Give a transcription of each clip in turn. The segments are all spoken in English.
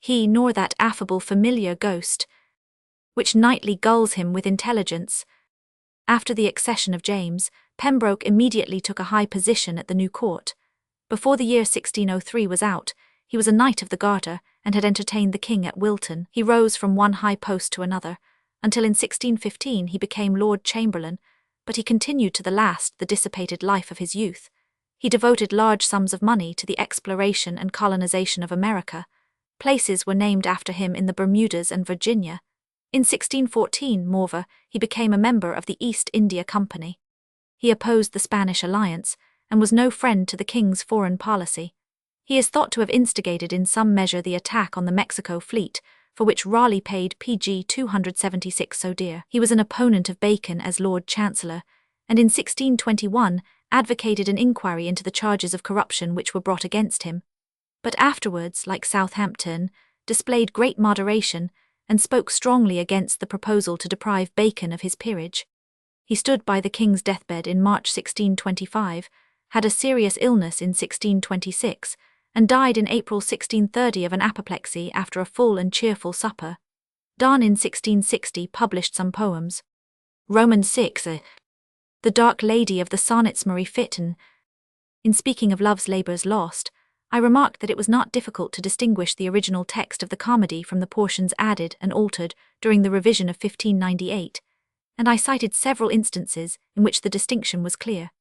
he nor that affable familiar ghost, which nightly gulls him with intelligence. After the accession of James, Pembroke immediately took a high position at the new court. Before the year 1603 was out, he was a Knight of the Garter and had entertained the king at Wilton. He rose from one high post to another, until in 1615 he became Lord Chamberlain, but he continued to the last the dissipated life of his youth. He devoted large sums of money to the exploration and colonization of America. Places were named after him in the Bermudas and Virginia. In 1614, moreover, he became a member of the East India Company. He opposed the Spanish alliance, and was no friend to the king's foreign policy. He is thought to have instigated in some measure the attack on the Mexico fleet, for which Raleigh paid Pg 276 so dear. He was an opponent of Bacon as Lord Chancellor, and in 1621 advocated an inquiry into the charges of corruption which were brought against him, but afterwards, like Southampton, displayed great moderation and spoke strongly against the proposal to deprive Bacon of his peerage. He stood by the king's deathbed in March 1625, had a serious illness in 1626, and died in April 1630 of an apoplexy after a full and cheerful supper. Donne in 1660 published some poems. Roman 6, The Dark Lady of the Sonnets Marie Fitton. In speaking of Love's Labours Lost, I remarked that it was not difficult to distinguish the original text of the comedy from the portions added and altered during the revision of 1598, and I cited several instances in which the distinction was clear.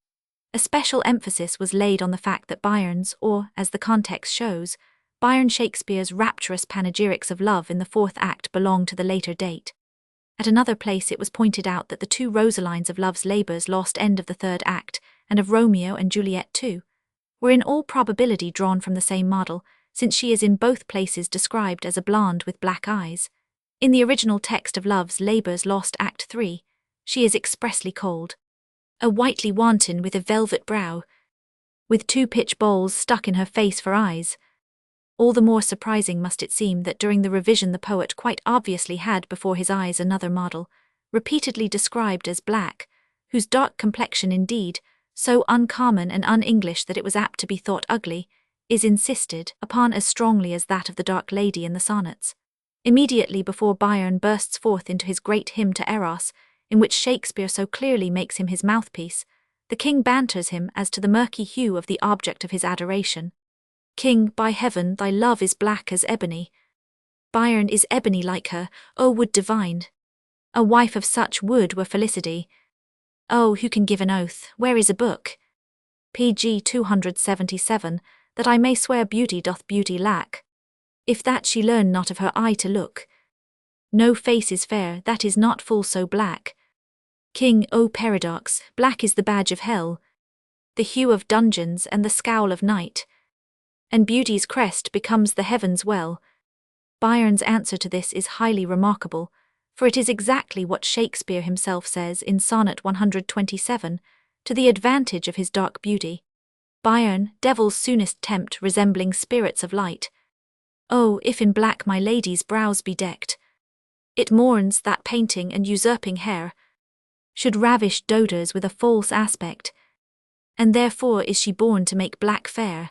A special emphasis was laid on the fact that Byron's, or, as the context shows, Byron Shakespeare's rapturous panegyrics of love in the fourth act belong to the later date. At another place it was pointed out that the two Rosalines of Love's Labours Lost end of the third act, and of Romeo and Juliet too, were in all probability drawn from the same model, since she is in both places described as a blonde with black eyes. In the original text of Love's Labours Lost Act 3, she is expressly called a whitely wanton with a velvet brow, with two pitch bowls stuck in her face for eyes. All the more surprising must it seem that during the revision the poet quite obviously had before his eyes another model, repeatedly described as black, whose dark complexion indeed, so uncommon and un-English that it was apt to be thought ugly, is insisted upon as strongly as that of the dark lady in the sonnets. Immediately before Byron bursts forth into his great hymn to Eros, in which Shakespeare so clearly makes him his mouthpiece, the king banters him as to the murky hue of the object of his adoration. King, by heaven, thy love is black as ebony. Byron is ebony like her, O would divine! A wife of such would were felicity. Oh, who can give an oath, where is a book? Pg 277, that I may swear beauty doth beauty lack. If that she learn not of her eye to look. No face is fair, that is not full so black. King, O paradox, black is the badge of hell, the hue of dungeons and the scowl of night, and beauty's crest becomes the heavens well. Byron's answer to this is highly remarkable, for it is exactly what Shakespeare himself says in Sonnet 127, to the advantage of his dark beauty. Byron, devils soonest tempt resembling spirits of light. Oh, if in black my lady's brows be decked, it mourns that painting and usurping hair should ravish doters with a false aspect, and therefore is she born to make black fair.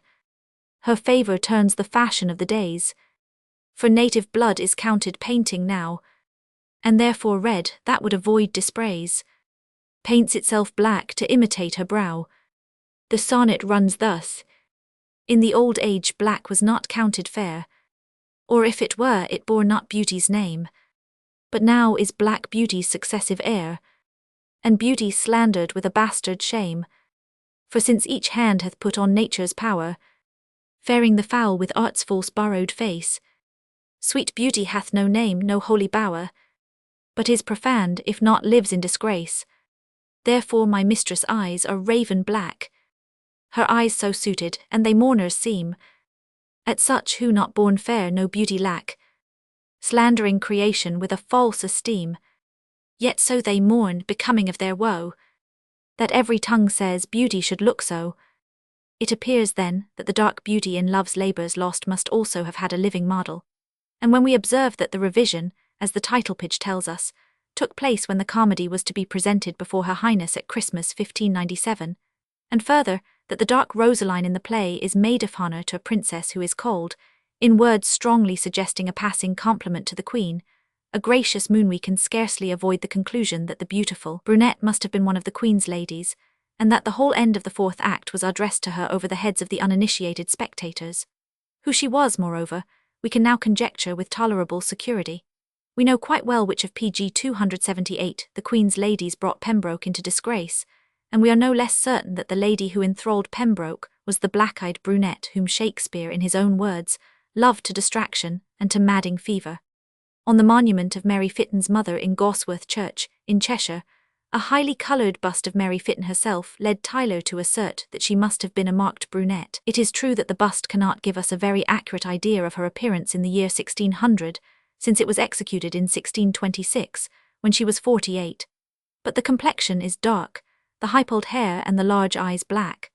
Her favour turns the fashion of the days, for native blood is counted painting now, and therefore red, that would avoid dispraise, paints itself black to imitate her brow. The sonnet runs thus: in the old age black was not counted fair, or if it were, it bore not beauty's name, but now is black beauty's successive heir, and beauty slandered with a bastard shame. For since each hand hath put on nature's power, fairing the foul with art's false borrowed face, sweet beauty hath no name, no holy bower, but is profaned if not lives in disgrace. Therefore my mistress' eyes are raven black, her eyes so suited, and they mourners seem. At such who not born fair no beauty lack, slandering creation with a false esteem, yet so they mourn, becoming of their woe, that every tongue says beauty should look so. It appears then that the dark beauty in Love's Labours Lost must also have had a living model, and when we observe that the revision, as the title page tells us, took place when the comedy was to be presented before Her Highness at Christmas 1597, and further that the dark Rosaline in the play is maid of honour to a princess who is called, In words strongly suggesting a passing compliment to the Queen, a gracious Moonwe can scarcely avoid the conclusion that the beautiful brunette must have been one of the Queen's ladies, and that the whole end of the fourth act was addressed to her over the heads of the uninitiated spectators. Who she was, moreover, we can now conjecture with tolerable security. We know quite well which of pg 278 the Queen's ladies brought Pembroke into disgrace, and we are no less certain that the lady who enthralled Pembroke was the black-eyed brunette whom Shakespeare, in his own words, loved to distraction and to madding fever. On the monument of Mary Fitton's mother in Gosworth Church, in Cheshire, a highly coloured bust of Mary Fitton herself led Tyler to assert that she must have been a marked brunette. It is true that the bust cannot give us a very accurate idea of her appearance in the year 1600, since it was executed in 1626, when she was 48. But the complexion is dark, the high-pulled hair and the large eyes black.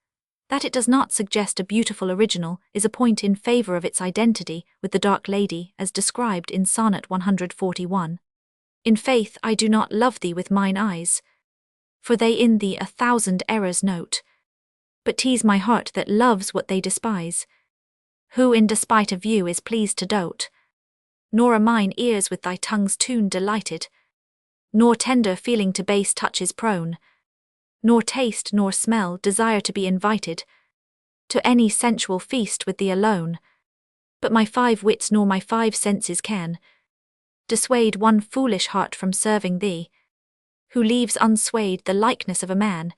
That it does not suggest a beautiful original is a point in favour of its identity with the dark lady as described in Sonnet 141. In faith I do not love thee with mine eyes, for they in thee 1,000 errors note, but 'tis my heart that loves what they despise, who in despite of view is pleased to dote. Nor are mine ears with thy tongue's tune delighted, nor tender feeling to base touches prone, nor taste nor smell desire to be invited to any sensual feast with thee alone, but my 5 wits nor my 5 senses can dissuade one foolish heart from serving thee, who leaves unswayed the likeness of a man,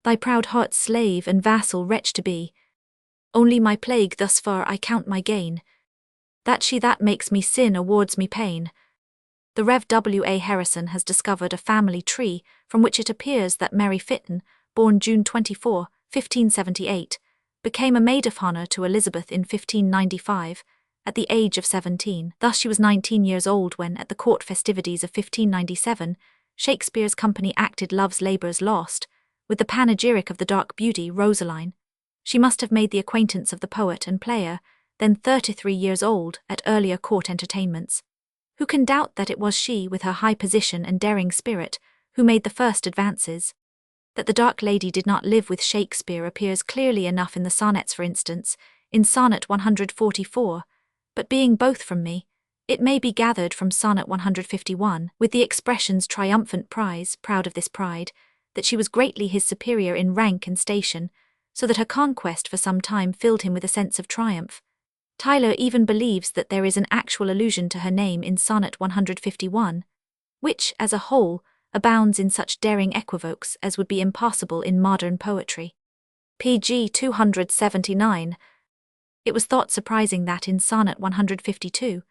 thy proud heart's slave and vassal wretch to be. Only my plague thus far I count my gain, that she that makes me sin awards me pain. The Rev. W. A. Harrison has discovered a family tree from which it appears that Mary Fitton, born June 24, 1578, became a maid of honour to Elizabeth in 1595, at the age of 17. Thus she was 19 years old when, at the court festivities of 1597, Shakespeare's company acted Love's Labour's Lost, with the panegyric of the dark beauty Rosaline. She must have made the acquaintance of the poet and player, then 33 years old, at earlier court entertainments. Who can doubt that it was she, with her high position and daring spirit, who made the first advances? That the dark lady did not live with Shakespeare appears clearly enough in the sonnets, for instance, in Sonnet 144, but being both from me, it may be gathered from Sonnet 151, with the expressions triumphant prize, proud of this pride, that she was greatly his superior in rank and station, so that her conquest for some time filled him with a sense of triumph. Tyler even believes that there is an actual allusion to her name in Sonnet 151, which, as a whole, abounds in such daring equivokes as would be impossible in modern poetry. pg 279. It was thought surprising that in Sonnet 152,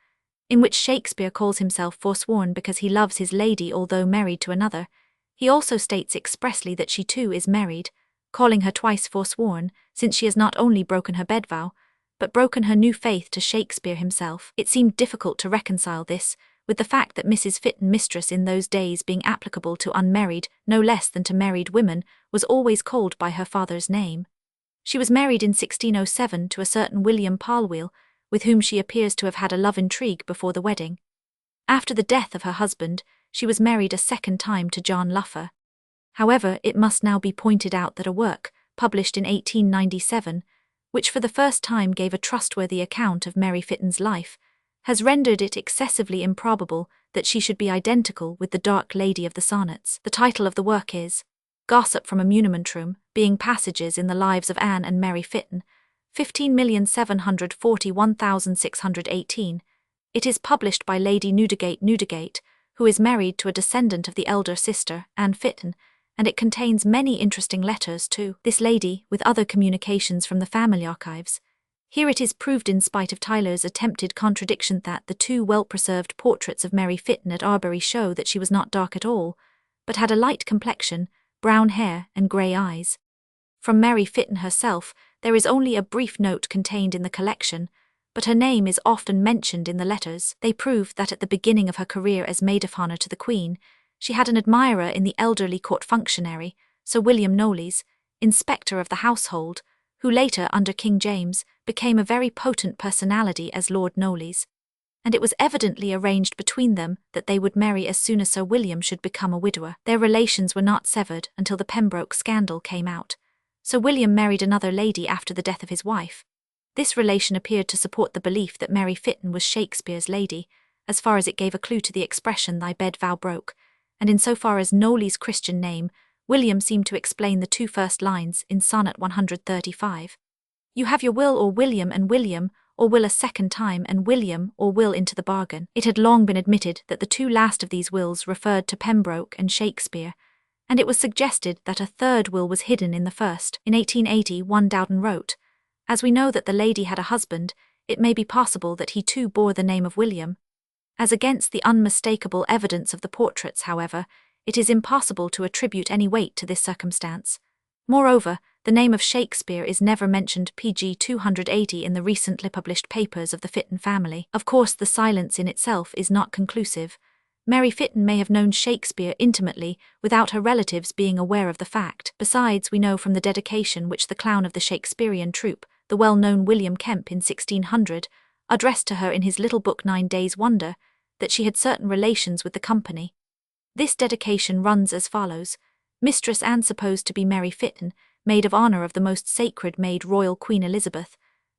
in which Shakespeare calls himself forsworn because he loves his lady although married to another, he also states expressly that she too is married, calling her twice forsworn, since she has not only broken her bed vow, but broken her new faith to Shakespeare himself. It seemed difficult to reconcile this with the fact that Mrs. Fitton, mistress in those days being applicable to unmarried no less than to married women, was always called by her father's name. She was married in 1607 to a certain William Palweel, with whom she appears to have had a love intrigue before the wedding. After the death of her husband, she was married a second time to John Luffer. However, it must now be pointed out that a work, published in 1897, which for the first time gave a trustworthy account of Mary Fitton's life, has rendered it excessively improbable that she should be identical with the dark lady of the sonnets. The title of the work is Gossip from a Muniment Room, being passages in the lives of Anne and Mary Fitton, 15,741,618. It is published by Lady Newdigate, who is married to a descendant of the elder sister, Anne Fitton, and it contains many interesting letters to this lady, with other communications from the family archives. Here it is proved, in spite of Tyler's attempted contradiction, that the 2 well-preserved portraits of Mary Fitton at Arbury show that she was not dark at all, but had a light complexion, brown hair and grey eyes. From Mary Fitton herself, there is only a brief note contained in the collection, but her name is often mentioned in the letters. They prove that at the beginning of her career as maid of honour to the Queen, she had an admirer in the elderly court functionary, Sir William Knollys, Inspector of the Household, who later, under King James, became a very potent personality as Lord Knollys, and it was evidently arranged between them that they would marry as soon as Sir William should become a widower. Their relations were not severed until the Pembroke scandal came out. Sir William married another lady after the death of his wife. This relation appeared to support the belief that Mary Fitton was Shakespeare's lady, as far as it gave a clue to the expression "thy bed vow broke," and in so far as Nolly's Christian name, William seemed to explain the two first lines in Sonnet 135. You have your will or William and William, or will a second time and William or will into the bargain. It had long been admitted that the two last of these wills referred to Pembroke and Shakespeare, and it was suggested that a third will was hidden in the first. In 1880, one Dowden wrote, "As we know that the lady had a husband, it may be possible that he too bore the name of William." As against the unmistakable evidence of the portraits, however, it is impossible to attribute any weight to this circumstance. Moreover, the name of Shakespeare is never mentioned pg 280 in the recently published papers of the Fitton family. Of course, the silence in itself is not conclusive. Mary Fitton may have known Shakespeare intimately without her relatives being aware of the fact. Besides, we know from the dedication which the clown of the Shakespearean troupe, the well-known William Kemp in 1600, addressed to her in his little book 9 Days' Wonder, that she had certain relations with the company. This dedication runs as follows: Mistress Anne supposed to be Mary Fitton, maid of honour of the most sacred maid royal Queen Elizabeth,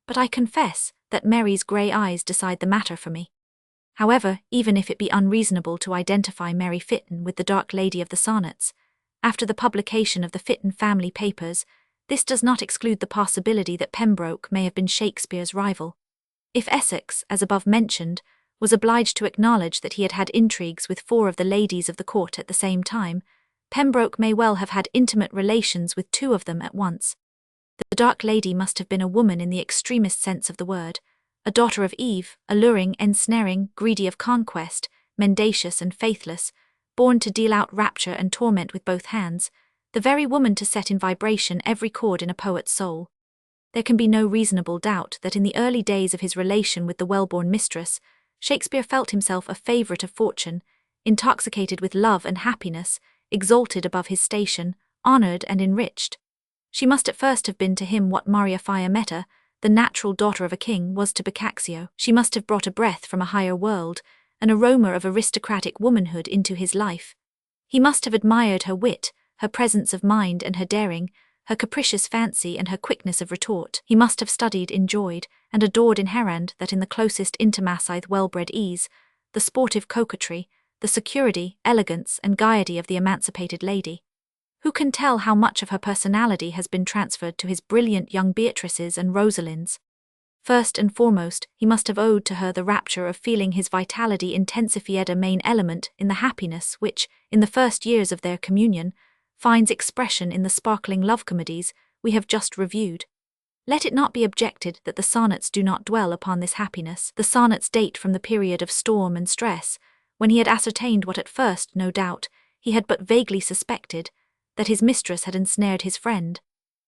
but I confess that Mary's grey eyes decide the matter for me. However, even if it be unreasonable to identify Mary Fitton with the dark lady of the sonnets, after the publication of the Fitton family papers, this does not exclude the possibility that Pembroke may have been Shakespeare's rival. If Essex, as above mentioned, was obliged to acknowledge that he had had intrigues with 4 of the ladies of the court at the same time, Pembroke may well have had intimate relations with 2 of them at once. The dark lady must have been a woman in the extremest sense of the word, a daughter of Eve, alluring, ensnaring, greedy of conquest, mendacious and faithless, born to deal out rapture and torment with both hands, the very woman to set in vibration every chord in a poet's soul. There can be no reasonable doubt that in the early days of his relation with the well-born mistress, Shakespeare felt himself a favourite of fortune, intoxicated with love and happiness, exalted above his station, honoured and enriched. She must at first have been to him what Maria Fiammetta, the natural daughter of a king, was to Boccaccio. She must have brought a breath from a higher world, an aroma of aristocratic womanhood into his life. He must have admired her wit, her presence of mind and her daring, her capricious fancy and her quickness of retort. He must have studied, enjoyed, and adored inherent that in the closest intimacy well-bred ease, the sportive coquetry, the security, elegance, and gaiety of the emancipated lady. Who can tell how much of her personality has been transferred to his brilliant young Beatrices and Rosalinds? First and foremost, he must have owed to her the rapture of feeling his vitality intensified a main element in the happiness which, in the first years of their communion, finds expression in the sparkling love comedies we have just reviewed. Let it not be objected that the sonnets do not dwell upon this happiness. The sonnets date from the period of storm and stress, when he had ascertained what at first, no doubt, he had but vaguely suspected, that his mistress had ensnared his friend,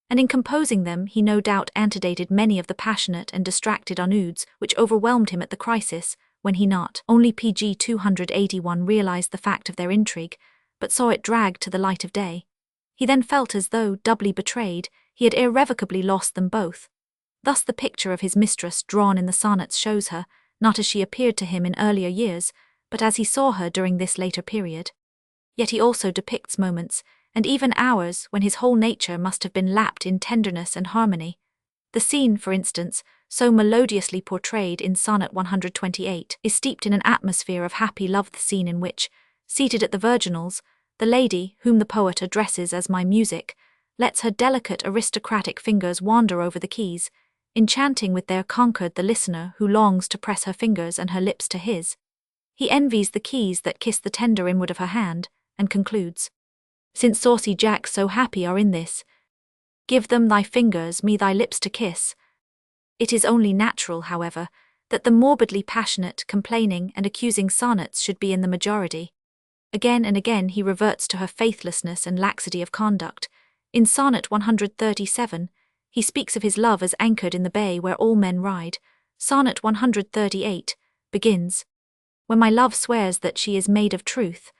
and in composing them he no doubt antedated many of the passionate and distracted ennuis which overwhelmed him at the crisis, when he not only pg 281 realized the fact of their intrigue, but saw it dragged to the light of day. He then felt as though, doubly betrayed, he had irrevocably lost them both. Thus the picture of his mistress drawn in the sonnets shows her, not as she appeared to him in earlier years, but as he saw her during this later period. Yet he also depicts moments, and even hours, when his whole nature must have been lapped in tenderness and harmony. The scene, for instance, so melodiously portrayed in Sonnet 128, is steeped in an atmosphere of happy love, the scene in which, seated at the virginals, the lady, whom the poet addresses as my music, lets her delicate aristocratic fingers wander over the keys, enchanting with their concord the listener who longs to press her fingers and her lips to his. He envies the keys that kiss the tender inward of her hand, and concludes, "Since saucy Jacks so happy are in this, give them thy fingers, me thy lips to kiss." It is only natural, however, that the morbidly passionate, complaining, and accusing sonnets should be in the majority. Again and again he reverts to her faithlessness and laxity of conduct. In Sonnet 137, he speaks of his love as anchored in the bay where all men ride. Sonnet 138 begins, "When my love swears that she is made of truth,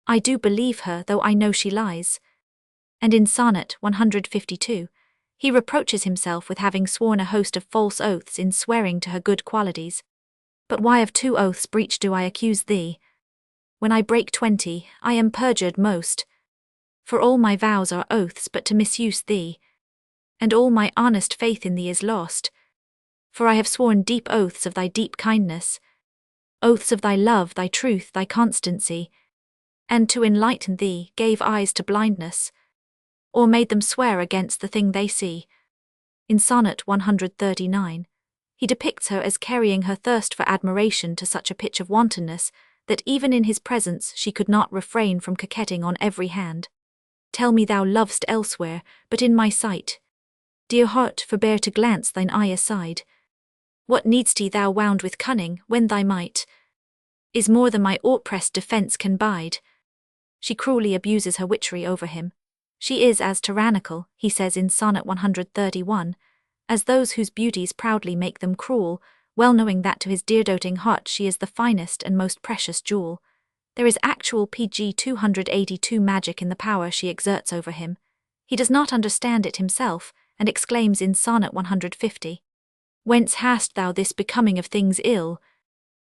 I do believe her, though I know she lies." And in Sonnet 152, he reproaches himself with having sworn a host of false oaths in swearing to her good qualities. "But why of 2 oaths breach do I accuse thee? When I break 20, I am perjured most. For all my vows are oaths but to misuse thee, and all my honest faith in thee is lost. For I have sworn deep oaths of thy deep kindness, oaths of thy love, thy truth, thy constancy, and to enlighten thee gave eyes to blindness, or made them swear against the thing they see. In Sonnet 139, he depicts her as carrying her thirst for admiration to such a pitch of wantonness that even in his presence she could not refrain from coquetting on every hand. Tell me thou lovest elsewhere, but in my sight, dear heart, forbear to glance thine eye aside. What needst thou wound with cunning, when thy might is more than my ought-pressed defence can bide? She cruelly abuses her witchery over him. She is as tyrannical, he says in Sonnet 131, as those whose beauties proudly make them cruel, well knowing that to his dear doting heart she is the finest and most precious jewel. There is actual pg 282 magic in the power she exerts over him. He does not understand it himself, and exclaims in Sonnet 150, Whence hast thou this becoming of things ill,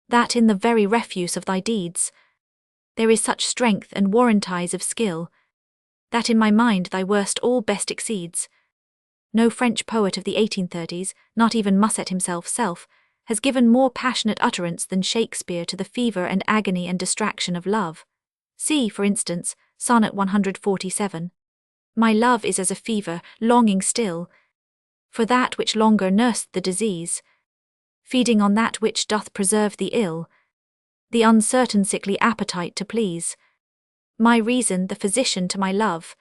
that in the very refuse of thy deeds there is such strength and warranties of skill, that in my mind thy worst all best exceeds? No French poet of the 1830s, not even Musset himself, has given more passionate utterance than Shakespeare to the fever and agony and distraction of love. See, for instance, Sonnet 147. My love is as a fever, longing still for that which longer nursed the disease, feeding on that which doth preserve the ill, the uncertain sickly appetite to please. My reason the physician to my love,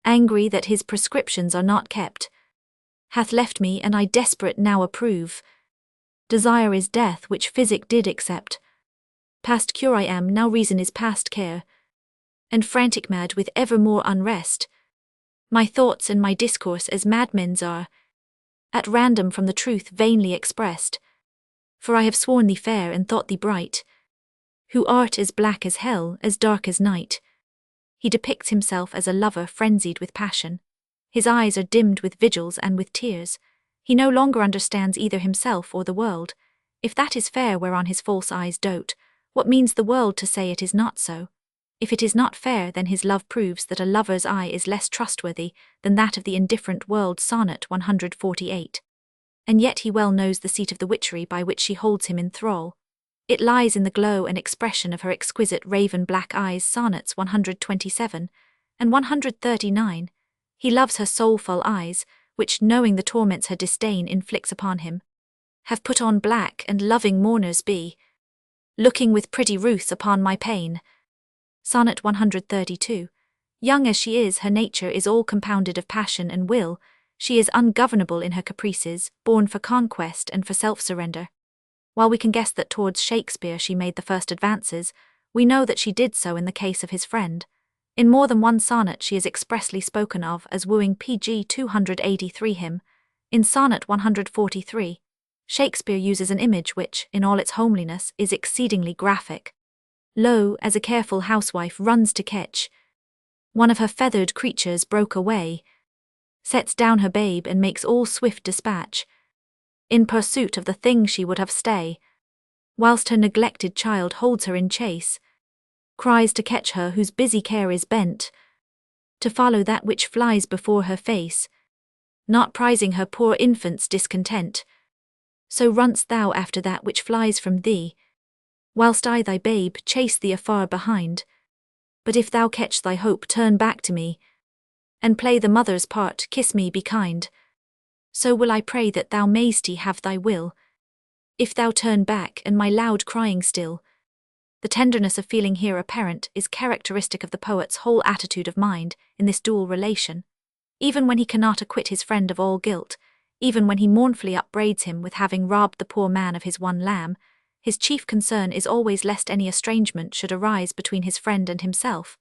angry that his prescriptions are not kept, hath left me, and I desperate now approve. Desire is death which physic did accept. Past cure I am, now reason is past care, and frantic mad with ever more unrest. My thoughts and my discourse as madmen's are, at random from the truth vainly expressed. For I have sworn thee fair and thought thee bright, who art as black as hell, as dark as night. He depicts himself as a lover frenzied with passion. His eyes are dimmed with vigils and with tears. He no longer understands either himself or the world. If that is fair whereon his false eyes dote, what means the world to say it is not so? If it is not fair, then his love proves that a lover's eye is less trustworthy than that of the indifferent world. Sonnet 148. And yet he well knows the seat of the witchery by which she holds him in thrall. It lies in the glow and expression of her exquisite raven-black eyes. Sonnets 127 and 139. He loves her soulful eyes, which, knowing the torments her disdain inflicts upon him, have put on black and loving mourners be, looking with pretty ruth upon my pain. Sonnet 132. Young as she is, her nature is all compounded of passion and will. She is ungovernable in her caprices, born for conquest and for self-surrender. While we can guess that towards Shakespeare she made the first advances, we know that she did so in the case of his friend. In more than one sonnet she is expressly spoken of as wooing pg 283 him. In Sonnet 143, Shakespeare uses an image which, in all its homeliness, is exceedingly graphic. Lo, as a careful housewife runs to catch one of her feathered creatures broke away, sets down her babe and makes all swift dispatch, in pursuit of the thing she would have stay, whilst her neglected child holds her in chase, cries to catch her whose busy care is bent, to follow that which flies before her face, not prizing her poor infant's discontent. So runn'st thou after that which flies from thee, whilst I thy babe chase thee afar behind. But if thou catch thy hope, turn back to me, and play the mother's part, kiss me, be kind. So will I pray that thou mayst have thy will, if thou turn back, and my loud crying still. The tenderness of feeling here apparent is characteristic of the poet's whole attitude of mind in this dual relation. Even when he cannot acquit his friend of all guilt, even when he mournfully upbraids him with having robbed the poor man of his one lamb, his chief concern is always lest any estrangement should arise between his friend and himself.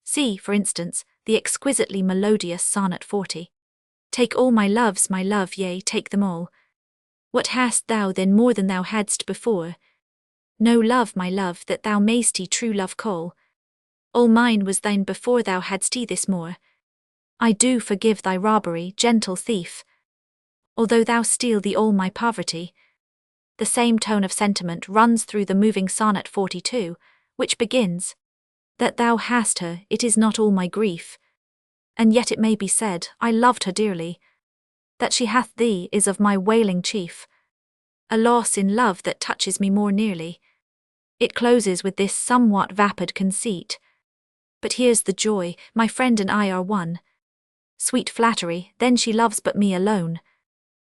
See, for instance, the exquisitely melodious Sonnet 40. Take all my loves, my love, yea, take them all. What hast thou then more than thou hadst before? No love, my love, that thou mayst true love call. All mine was thine before thou hadst this more. I do forgive thy robbery, gentle thief, although thou steal thee all my poverty. The same tone of sentiment runs through the moving Sonnet 42, which begins, That thou hast her, it is not all my grief, and yet it may be said, I loved her dearly. That she hath thee is of my wailing chief. a loss in love that touches me more nearly. It closes with this somewhat vapid conceit. But here's the joy, my friend and I are one. Sweet flattery, then she loves but me alone.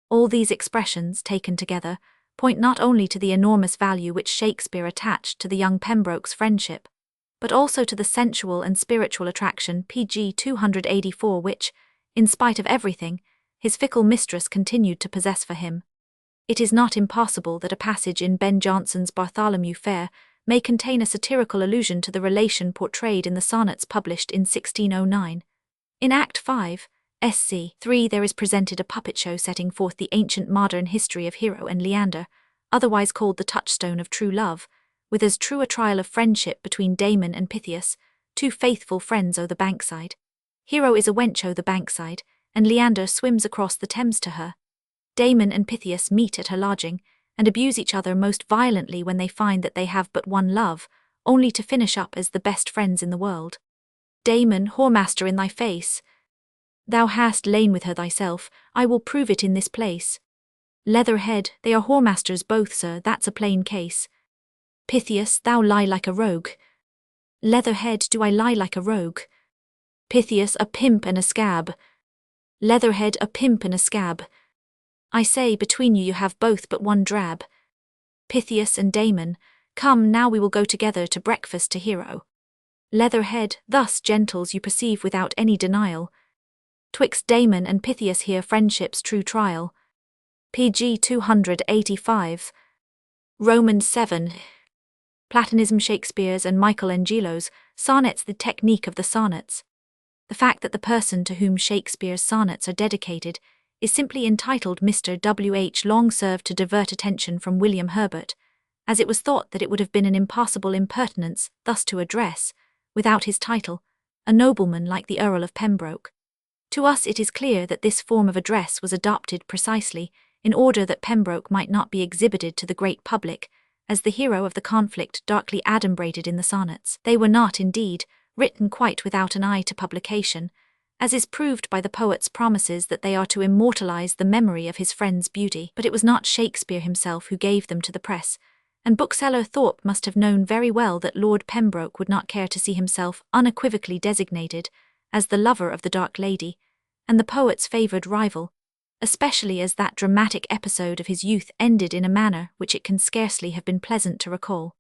All these expressions, taken together, point not only to the enormous value which Shakespeare attached to the young Pembroke's friendship, but also to the sensual and spiritual attraction pg 284 which, in spite of everything, his fickle mistress continued to possess for him. It is not impossible that a passage in Ben Jonson's Bartholomew Fair may contain a satirical allusion to the relation portrayed in the sonnets published in 1609. In Act 5, Sc. 3 there is presented a puppet show setting forth the ancient modern history of Hero and Leander, otherwise called the touchstone of true love, with as true a trial of friendship between Damon and Pythias, two faithful friends o' the bankside. Hero is a wench o' the bankside, and Leander swims across the Thames to her. Damon and Pythias meet at her lodging, and abuse each other most violently when they find that they have but one love, only to finish up as the best friends in the world. Damon, whoremaster in thy face! Thou hast lain with her thyself, I will prove it in this place. Leatherhead, they are whoremasters both, sir, that's a plain case. Pythias, thou lie like a rogue. Leatherhead, do I lie like a rogue? Pythias, a pimp and a scab. Leatherhead, a pimp and a scab. I say, between you have both but one drab. Pythias and Damon, come now we will go together to breakfast to Hero. Leatherhead, thus, gentles, you perceive without any denial, twixt Damon and Pythias here friendship's true trial. pg 285. Romans 7. Platonism Shakespeare's and Michelangelo's sonnets. The technique of the sonnets. The fact that the person to whom Shakespeare's sonnets are dedicated is simply entitled Mr. W.H. long served to divert attention from William Herbert, as it was thought that it would have been an impossible impertinence thus to address, without his title, a nobleman like the Earl of Pembroke. To us it is clear that this form of address was adopted precisely in order that Pembroke might not be exhibited to the great public as the hero of the conflict darkly adumbrated in the sonnets. They were not, indeed, written quite without an eye to publication, as is proved by the poet's promises that they are to immortalize the memory of his friend's beauty. But it was not Shakespeare himself who gave them to the press, and bookseller Thorpe must have known very well that Lord Pembroke would not care to see himself unequivocally designated as the lover of the Dark Lady, and the poet's favoured rival, especially as that dramatic episode of his youth ended in a manner which it can scarcely have been pleasant to recall.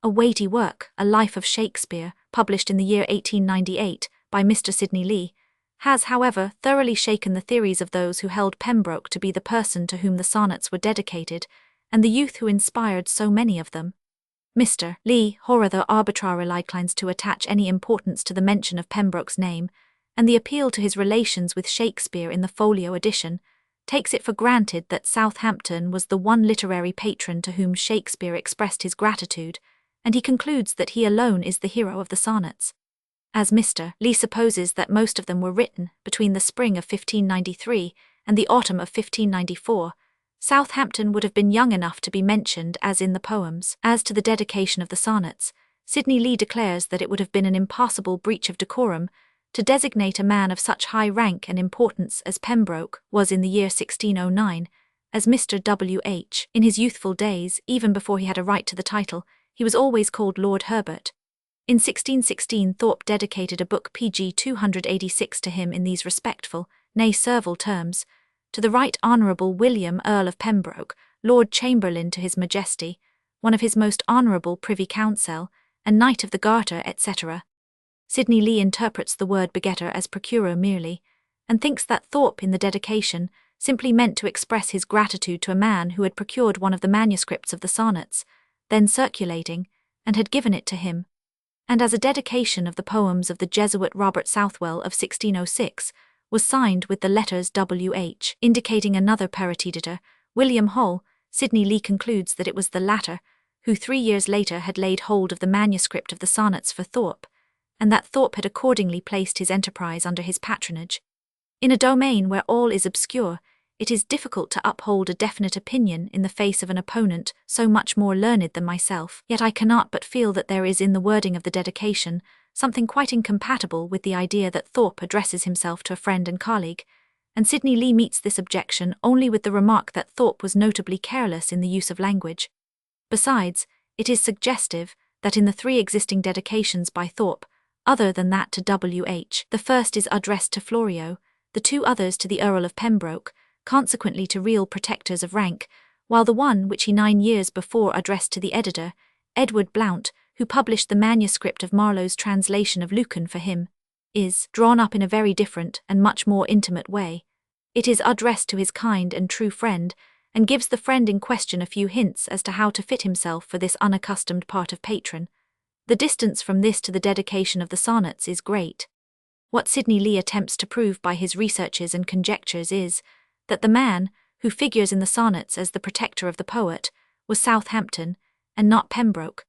A weighty work, A Life of Shakespeare, published in the year 1898 by Mr. Sidney Lee, has, however, thoroughly shaken the theories of those who held Pembroke to be the person to whom the sonnets were dedicated, and the youth who inspired so many of them. Mr. Lee, however, arbitrarily declines to attach any importance to the mention of Pembroke's name, and the appeal to his relations with Shakespeare in the folio edition takes it for granted that Southampton was the one literary patron to whom Shakespeare expressed his gratitude, and he concludes that he alone is the hero of the sonnets. As Mr. Lee supposes that most of them were written between the spring of 1593 and the autumn of 1594, Southampton would have been young enough to be mentioned as in the poems. As to the dedication of the sonnets, Sidney Lee declares that it would have been an impossible breach of decorum to designate a man of such high rank and importance as Pembroke was in the year 1609 as Mr. W.H. In his youthful days, even before he had a right to the title, he was always called Lord Herbert. In 1616 Thorpe dedicated a book pg 286 to him in these respectful, nay servile terms: to the Right Honourable William Earl of Pembroke, Lord Chamberlain to His Majesty, one of his most honourable Privy Council, and Knight of the Garter, etc. Sidney Lee interprets the word begetter as procurer merely, and thinks that Thorpe in the dedication simply meant to express his gratitude to a man who had procured one of the manuscripts of the sonnets, then circulating, and had given it to him. And as a dedication of the poems of the Jesuit Robert Southwell of 1606 was signed with the letters W.H., indicating another paradidditer, William Hall, Sidney Lee concludes that it was the latter who 3 years later had laid hold of the manuscript of the sonnets for Thorpe, and that Thorpe had accordingly placed his enterprise under his patronage. In a domain where all is obscure, it is difficult to uphold a definite opinion in the face of an opponent so much more learned than myself, yet I cannot but feel that there is in the wording of the dedication something quite incompatible with the idea that Thorpe addresses himself to a friend and colleague, and Sidney Lee meets this objection only with the remark that Thorpe was notably careless in the use of language. Besides, it is suggestive that in the 3 existing dedications by Thorpe, other than that to W.H., the first is addressed to Florio, the 2 others to the Earl of Pembroke, consequently to real protectors of rank, while the one which he 9 years before addressed to the editor, Edward Blount, who published the manuscript of Marlowe's translation of Lucan for him, is drawn up in a very different and much more intimate way. It is addressed to his kind and true friend, and gives the friend in question a few hints as to how to fit himself for this unaccustomed part of patron. The distance from this to the dedication of the sonnets is great. What Sidney Lee attempts to prove by his researches and conjectures is that the man, who figures in the sonnets as the protector of the poet, was Southampton, and not Pembroke.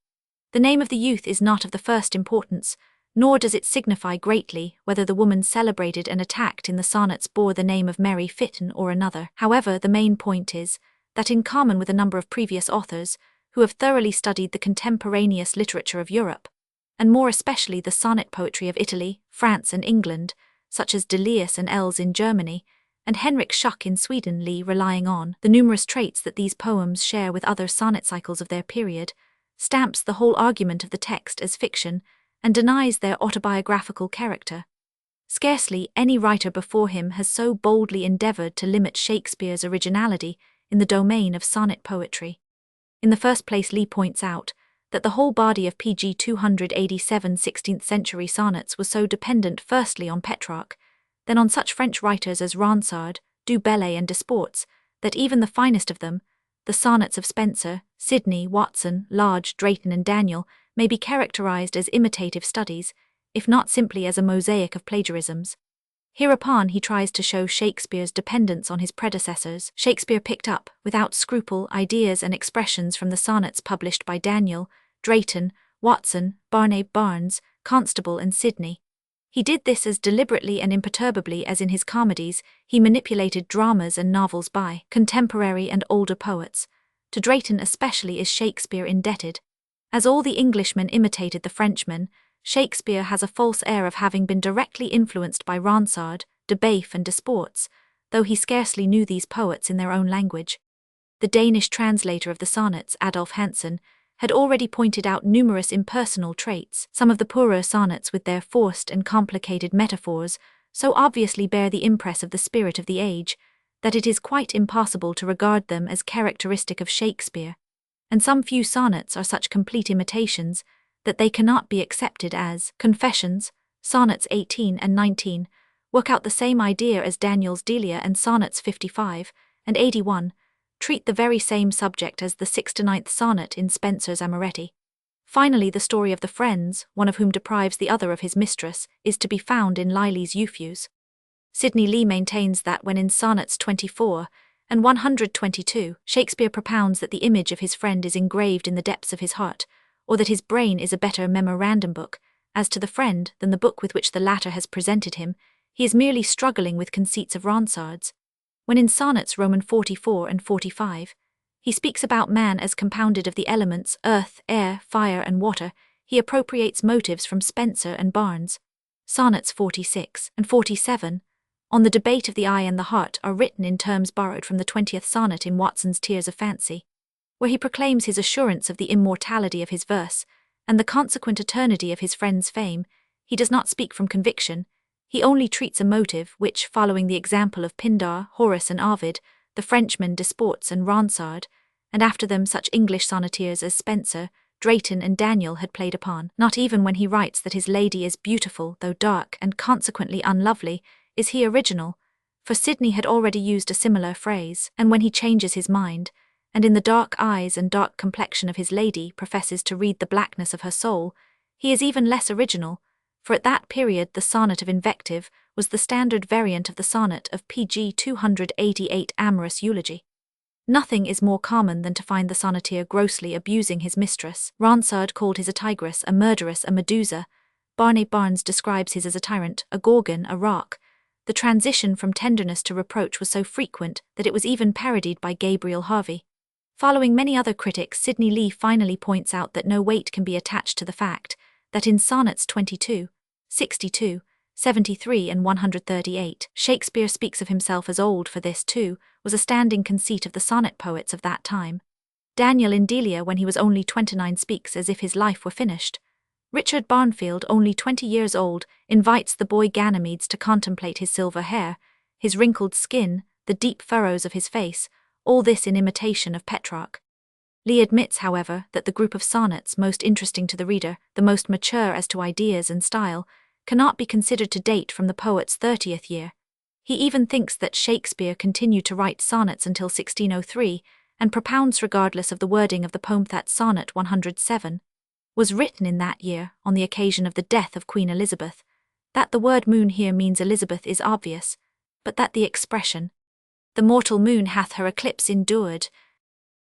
The name of the youth is not of the first importance, nor does it signify greatly whether the woman celebrated and attacked in the sonnets bore the name of Mary Fitton or another. However, the main point is that in common with a number of previous authors, who have thoroughly studied the contemporaneous literature of Europe, and more especially the sonnet poetry of Italy, France and England, such as Deleuze and Els in Germany, and Henrik Schuck in Sweden, Lee relying on the numerous traits that these poems share with other sonnet cycles of their period, stamps the whole argument of the text as fiction, and denies their autobiographical character. Scarcely any writer before him has so boldly endeavoured to limit Shakespeare's originality in the domain of sonnet poetry. In the first place, Lee points out that the whole body of pg 287 16th-century sonnets was so dependent firstly on Petrarch, then on such French writers as Ronsard, Du Bellay and Desportes, that even the finest of them, the sonnets of Spenser, Sidney, Watson, Large, Drayton and Daniel, may be characterized as imitative studies, if not simply as a mosaic of plagiarisms. Hereupon he tries to show Shakespeare's dependence on his predecessors. Shakespeare picked up, without scruple, ideas and expressions from the sonnets published by Daniel, Drayton, Watson, Barnave Barnes, Constable and Sidney. He did this as deliberately and imperturbably as in his comedies he manipulated dramas and novels by contemporary and older poets. To Drayton especially is Shakespeare indebted. As all the Englishmen imitated the Frenchmen, Shakespeare has a false air of having been directly influenced by Ronsard, de Baef and Desportes, though he scarcely knew these poets in their own language. The Danish translator of the sonnets, Adolf Hansen, had already pointed out numerous impersonal traits. Some of the poorer sonnets with their forced and complicated metaphors so obviously bear the impress of the spirit of the age that it is quite impossible to regard them as characteristic of Shakespeare, and some few sonnets are such complete imitations that they cannot be accepted as confessions. Sonnets 18 and 19 work out the same idea as Daniel's Delia, and sonnets 55 and 81 treat the very same subject as the 6th to 9th sonnet in Spenser's Amoretti. Finally, the story of the friends, one of whom deprives the other of his mistress, is to be found in Lyly's Euphues. Sidney Lee maintains that when in sonnets 24 and 122, Shakespeare propounds that the image of his friend is engraved in the depths of his heart, or that his brain is a better memorandum book, as to the friend, than the book with which the latter has presented him, he is merely struggling with conceits of Ronsard's. When in sonnets Roman 44 and 45, he speaks about man as compounded of the elements earth, air, fire and water, he appropriates motives from Spenser and Barnes. Sonnets 46 and 47, on the debate of the eye and the heart, are written in terms borrowed from the 20th sonnet in Watson's Tears of Fancy, where he proclaims his assurance of the immortality of his verse, and the consequent eternity of his friend's fame. He does not speak from conviction, he only treats a motive which, following the example of Pindar, Horace and Ovid, the Frenchmen Desportes and Ronsard, and after them such English sonneteers as Spenser, Drayton and Daniel had played upon. Not even when he writes that his lady is beautiful, though dark, and consequently unlovely, is he original, for Sidney had already used a similar phrase, and when he changes his mind, and in the dark eyes and dark complexion of his lady professes to read the blackness of her soul, he is even less original, for at that period the sonnet of invective was the standard variant of the sonnet of pg 288 amorous eulogy. Nothing is more common than to find the sonneteer grossly abusing his mistress. Ronsard called his a tigress, a murderess, a Medusa. Barnave Barnes describes his as a tyrant, a gorgon, a rock. The transition from tenderness to reproach was so frequent that it was even parodied by Gabriel Harvey. Following many other critics, Sidney Lee finally points out that no weight can be attached to the fact that in sonnets 22, 62, 73 and 138. Shakespeare speaks of himself as old, for this, too, was a standing conceit of the sonnet poets of that time. Daniel in Delia, when he was only 29, speaks as if his life were finished. Richard Barnfield, only 20 years old, invites the boy Ganymedes to contemplate his silver hair, his wrinkled skin, the deep furrows of his face, all this in imitation of Petrarch. Lee admits, however, that the group of sonnets most interesting to the reader, the most mature as to ideas and style, cannot be considered to date from the poet's 30th year. He even thinks that Shakespeare continued to write sonnets until 1603, and propounds, regardless of the wording of the poem, that sonnet 107 was written in that year on the occasion of the death of Queen Elizabeth. That the word moon here means Elizabeth is obvious, but that the expression, "the mortal moon hath her eclipse endured,"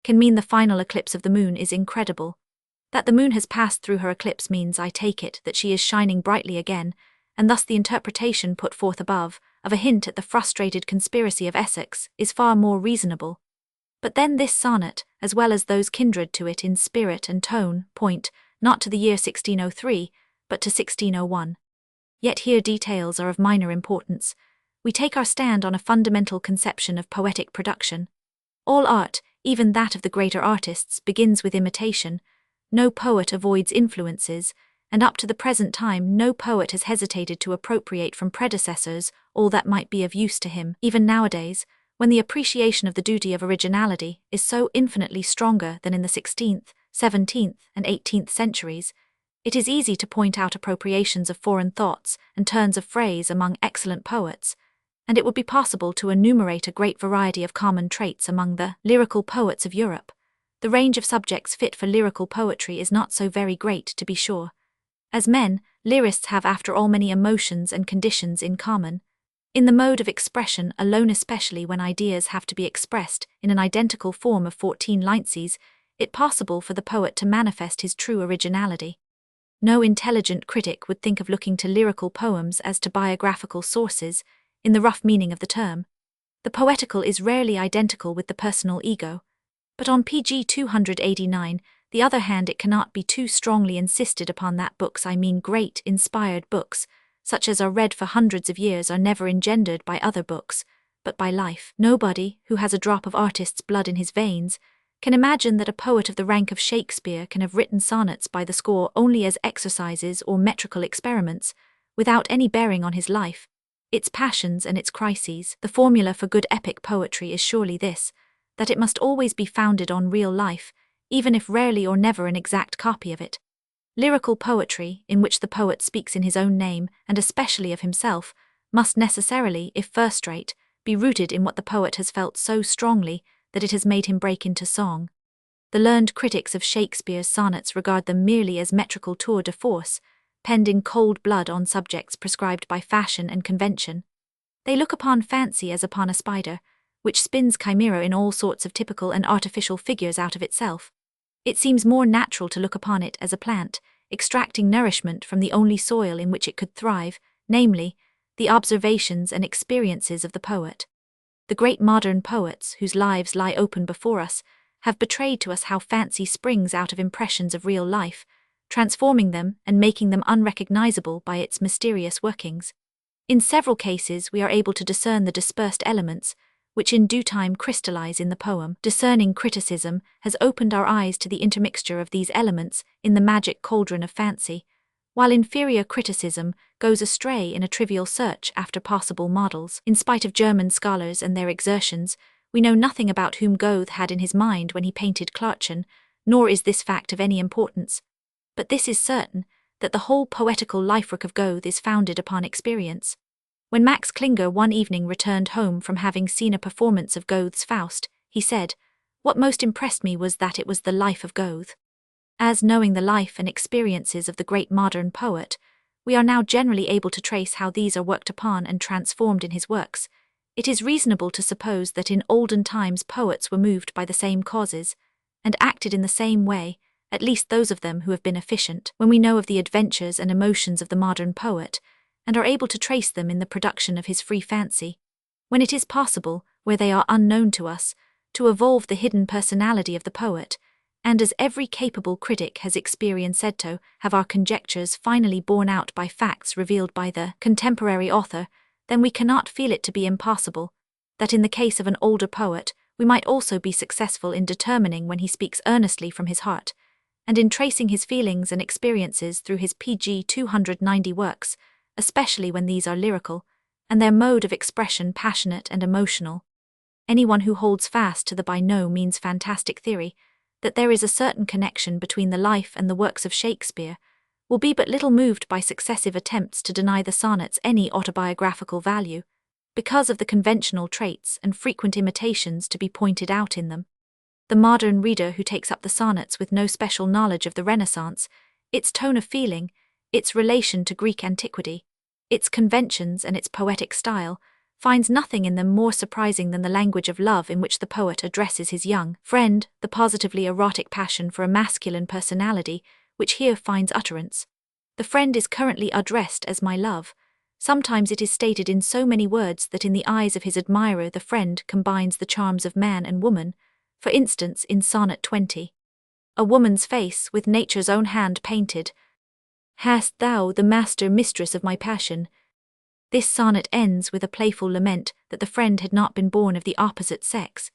can mean the final eclipse of the moon is incredible. That the moon has passed through her eclipse means, I take it, that she is shining brightly again, and thus the interpretation put forth above, of a hint at the frustrated conspiracy of Essex, is far more reasonable. But then this sonnet, as well as those kindred to it in spirit and tone, point, not to the year 1603, but to 1601. Yet here details are of minor importance. We take our stand on a fundamental conception of poetic production. All art, even that of the greater artists, begins with imitation. No poet avoids influences, and up to the present time no poet has hesitated to appropriate from predecessors all that might be of use to him. Even nowadays, when the appreciation of the duty of originality is so infinitely stronger than in the 16th, 17th, and 18th centuries, it is easy to point out appropriations of foreign thoughts and turns of phrase among excellent poets, and it would be possible to enumerate a great variety of common traits among the lyrical poets of Europe. The range of subjects fit for lyrical poetry is not so very great, to be sure. As men, lyrists have after all many emotions and conditions in common. In the mode of expression alone, especially when ideas have to be expressed in an identical form of 14 lineses, it possible for the poet to manifest his true originality. No intelligent critic would think of looking to lyrical poems as to biographical sources, in the rough meaning of the term. The poetical is rarely identical with the personal ego. But on page 289, the other hand, it cannot be too strongly insisted upon that books, I mean great, inspired books, such as are read for hundreds of years, are never engendered by other books, but by life. Nobody, who has a drop of artist's blood in his veins, can imagine that a poet of the rank of Shakespeare can have written sonnets by the score only as exercises or metrical experiments, without any bearing on his life, its passions and its crises. The formula for good epic poetry is surely this, that it must always be founded on real life, even if rarely or never an exact copy of it. Lyrical poetry, in which the poet speaks in his own name, and especially of himself, must necessarily, if first-rate, be rooted in what the poet has felt so strongly that it has made him break into song. The learned critics of Shakespeare's sonnets regard them merely as metrical tours de force, penned in cold blood on subjects prescribed by fashion and convention. They look upon fancy as upon a spider, which spins chimera in all sorts of typical and artificial figures out of itself. It seems more natural to look upon it as a plant, extracting nourishment from the only soil in which it could thrive, namely, the observations and experiences of the poet. The great modern poets, whose lives lie open before us, have betrayed to us how fancy springs out of impressions of real life, transforming them and making them unrecognizable by its mysterious workings. In several cases we are able to discern the dispersed elements, which in due time crystallize in the poem. Discerning criticism has opened our eyes to the intermixture of these elements in the magic cauldron of fancy, while inferior criticism goes astray in a trivial search after possible models. In spite of German scholars and their exertions, we know nothing about whom Goethe had in his mind when he painted Clarchen, nor is this fact of any importance. But this is certain, that the whole poetical life-work of Goethe is founded upon experience. When Max Klinger one evening returned home from having seen a performance of Goethe's Faust, he said, "What most impressed me was that it was the life of Goethe." As knowing the life and experiences of the great modern poet, we are now generally able to trace how these are worked upon and transformed in his works. It is reasonable to suppose that in olden times poets were moved by the same causes, and acted in the same way, at least those of them who have been efficient. When we know of the adventures and emotions of the modern poet, and are able to trace them in the production of his free fancy, when it is possible, where they are unknown to us, to evolve the hidden personality of the poet, And as every capable critic has experienced, so have our conjectures finally borne out by facts revealed by the contemporary author, then we cannot feel it to be impossible that in the case of an older poet, we might also be successful in determining when he speaks earnestly from his heart, and in tracing his feelings and experiences through his pg 290 works, especially when these are lyrical, and their mode of expression passionate and emotional. Anyone who holds fast to the by no means fantastic theory that there is a certain connection between the life and the works of Shakespeare will be but little moved by successive attempts to deny the sonnets any autobiographical value, because of the conventional traits and frequent imitations to be pointed out in them. The modern reader who takes up the sonnets with no special knowledge of the Renaissance, its tone of feeling, its relation to Greek antiquity, its conventions and its poetic style, finds nothing in them more surprising than the language of love in which the poet addresses his young friend, the positively erotic passion for a masculine personality, which here finds utterance. The friend is currently addressed as my love. Sometimes it is stated in so many words that in the eyes of his admirer the friend combines the charms of man and woman, for instance in Sonnet 20. A woman's face, with nature's own hand painted. Hast thou the master mistress of my passion? This sonnet ends with a playful lament that the friend had not been born of the opposite sex.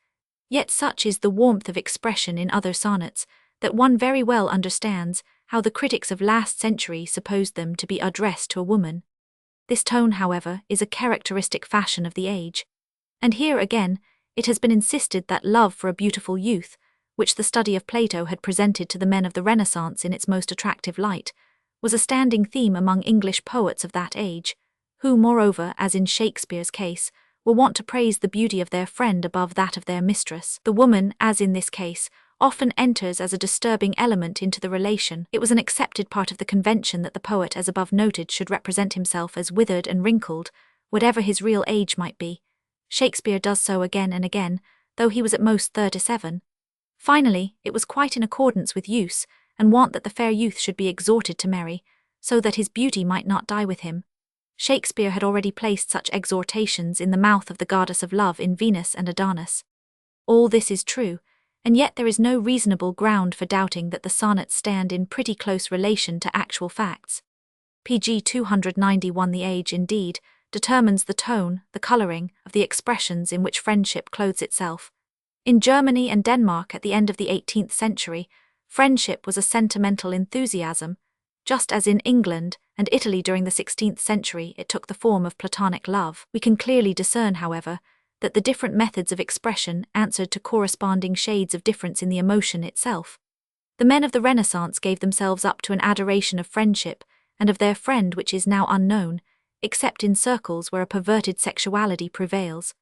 Yet such is the warmth of expression in other sonnets, that one very well understands how the critics of last century supposed them to be addressed to a woman. This tone, however, is a characteristic fashion of the age. And here again, it has been insisted that love for a beautiful youth, which the study of Plato had presented to the men of the Renaissance in its most attractive light, was a standing theme among English poets of that age, who, moreover, as in Shakespeare's case, were wont to praise the beauty of their friend above that of their mistress. The woman, as in this case, often enters as a disturbing element into the relation. It was an accepted part of the convention that the poet, as above noted, should represent himself as withered and wrinkled, whatever his real age might be. Shakespeare does so again and again, though he was at most 37. Finally, it was quite in accordance with use and wont that the fair youth should be exhorted to marry, so that his beauty might not die with him. Shakespeare had already placed such exhortations in the mouth of the goddess of love in Venus and Adonis. All this is true, and yet there is no reasonable ground for doubting that the sonnets stand in pretty close relation to actual facts. pg 291. The age, indeed, determines the tone, the colouring, of the expressions in which friendship clothes itself. In Germany and Denmark at the end of the 18th century, friendship was a sentimental enthusiasm, just as in England and Italy during the 16th century it took the form of platonic love. We can clearly discern, however, that the different methods of expression answered to corresponding shades of difference in the emotion itself. The men of the Renaissance gave themselves up to an adoration of friendship and of their friend which is now unknown, except in circles where a perverted sexuality prevails.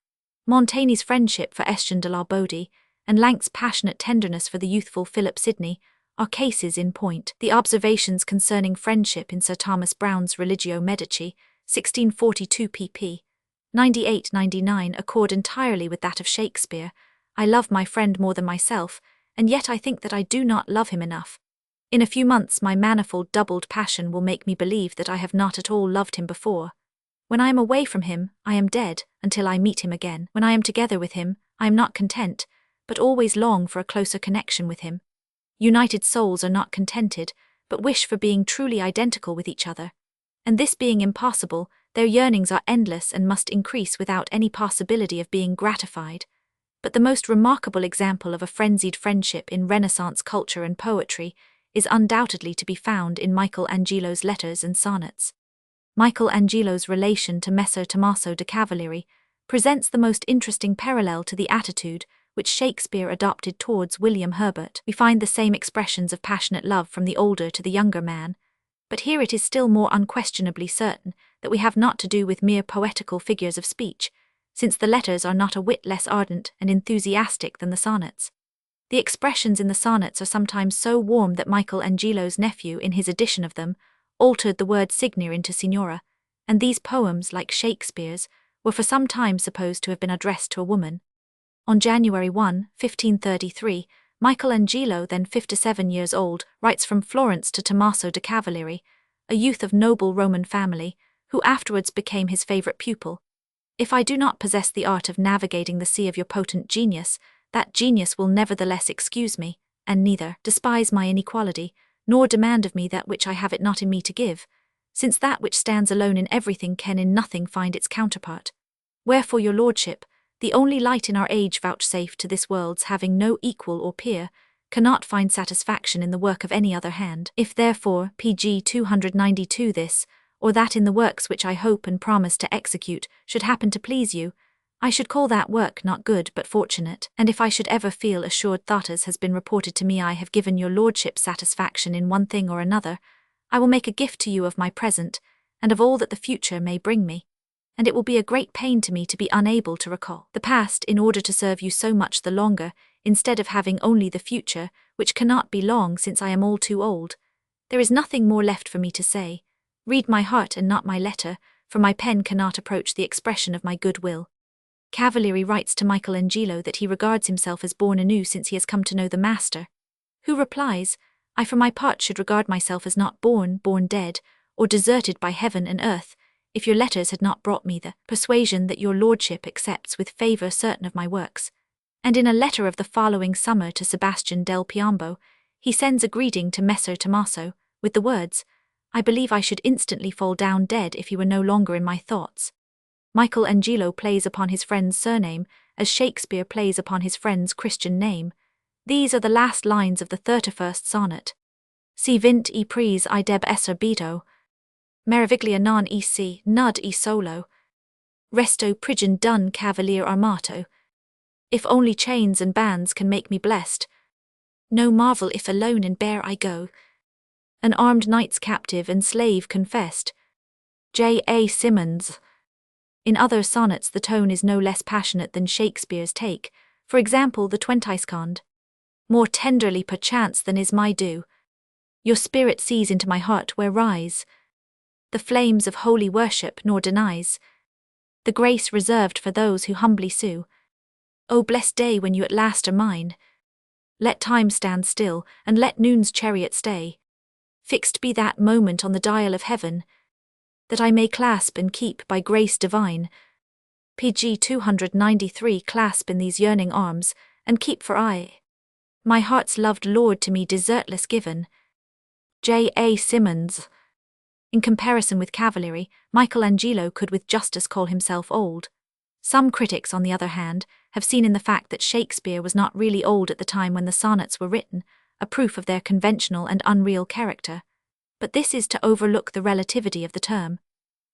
Montaigne's friendship for Estienne de la Bodie and Langt's passionate tenderness for the youthful Philip Sidney are cases in point. The observations concerning friendship in Sir Thomas Browne's Religio Medici, 1642 pp. 98-99 accord entirely with that of Shakespeare. I love my friend more than myself, and yet I think that I do not love him enough. In a few months my manifold doubled passion will make me believe that I have not at all loved him before. When I am away from him, I am dead, until I meet him again. When I am together with him, I am not content, but always long for a closer connection with him. United souls are not contented, but wish for being truly identical with each other. And this being impossible, their yearnings are endless and must increase without any possibility of being gratified. But the most remarkable example of a frenzied friendship in Renaissance culture and poetry is undoubtedly to be found in Michelangelo's letters and sonnets. Michelangelo's relation to Messer Tommaso de Cavalieri presents the most interesting parallel to the attitude which Shakespeare adopted towards William Herbert. We find the same expressions of passionate love from the older to the younger man, but here it is still more unquestionably certain that we have not to do with mere poetical figures of speech, since the letters are not a whit less ardent and enthusiastic than the sonnets. The expressions in the sonnets are sometimes so warm that Michelangelo's nephew, in his edition of them, altered the word signia into signora, and these poems, like Shakespeare's, were for some time supposed to have been addressed to a woman. On January 1, 1533, Michelangelo, then 57 years old, writes from Florence to Tommaso de Cavalieri, a youth of noble Roman family, who afterwards became his favourite pupil. If I do not possess the art of navigating the sea of your potent genius, that genius will nevertheless excuse me. and neither despise my inequality, nor demand of me that which I have it not in me to give, since that which stands alone in everything can in nothing find its counterpart. Wherefore your lordship, the only light in our age vouchsafed to this world's having no equal or peer, cannot find satisfaction in the work of any other hand. If therefore, pg 292 this, or that in the works which I hope and promise to execute, should happen to please you, I should call that work not good but fortunate, and if I should ever feel assured that as has been reported to me I have given your lordship satisfaction in one thing or another, I will make a gift to you of my present, and of all that the future may bring me, and it will be a great pain to me to be unable to recall the past in order to serve you so much the longer, instead of having only the future, which cannot be long since I am all too old. There is nothing more left for me to say. Read my heart and not my letter, for my pen cannot approach the expression of my good will. Cavalieri writes to Michelangelo that he regards himself as born anew since he has come to know the master, who replies, I for my part should regard myself as not born dead, or deserted by heaven and earth, if your letters had not brought me the persuasion that your lordship accepts with favour certain of my works. And in a letter of the following summer to Sebastian del Piombo, he sends a greeting to Messer Tommaso, with the words, I believe I should instantly fall down dead if he were no longer in my thoughts. Michelangelo plays upon his friend's surname, as Shakespeare plays upon his friend's Christian name. These are the last lines of the 31st sonnet. Si vint e prise I deb esser bedo, meraviglia non e si nud e solo, resto prigion dun cavalier armato. If only chains and bands can make me blessed, no marvel if alone and bare I go, an armed knight's captive and slave confessed. J. A. Symonds. In other sonnets the tone is no less passionate than Shakespeare's take, for example the Twentiskond. More tenderly perchance than is my due, your spirit sees into my heart where rise the flames of holy worship nor denies the grace reserved for those who humbly sue. O blessed day when you at last are mine, let time stand still, and let noon's chariot stay. Fixed be that moment on the dial of heaven, that I may clasp and keep by grace divine. pg 293 Clasp in these yearning arms, and keep for aye my heart's loved Lord to me desertless given. J. A. Symonds. In comparison with Cavalieri, Michelangelo could with justice call himself old. Some critics, on the other hand, have seen in the fact that Shakespeare was not really old at the time when the sonnets were written, a proof of their conventional and unreal character. But this is to overlook the relativity of the term.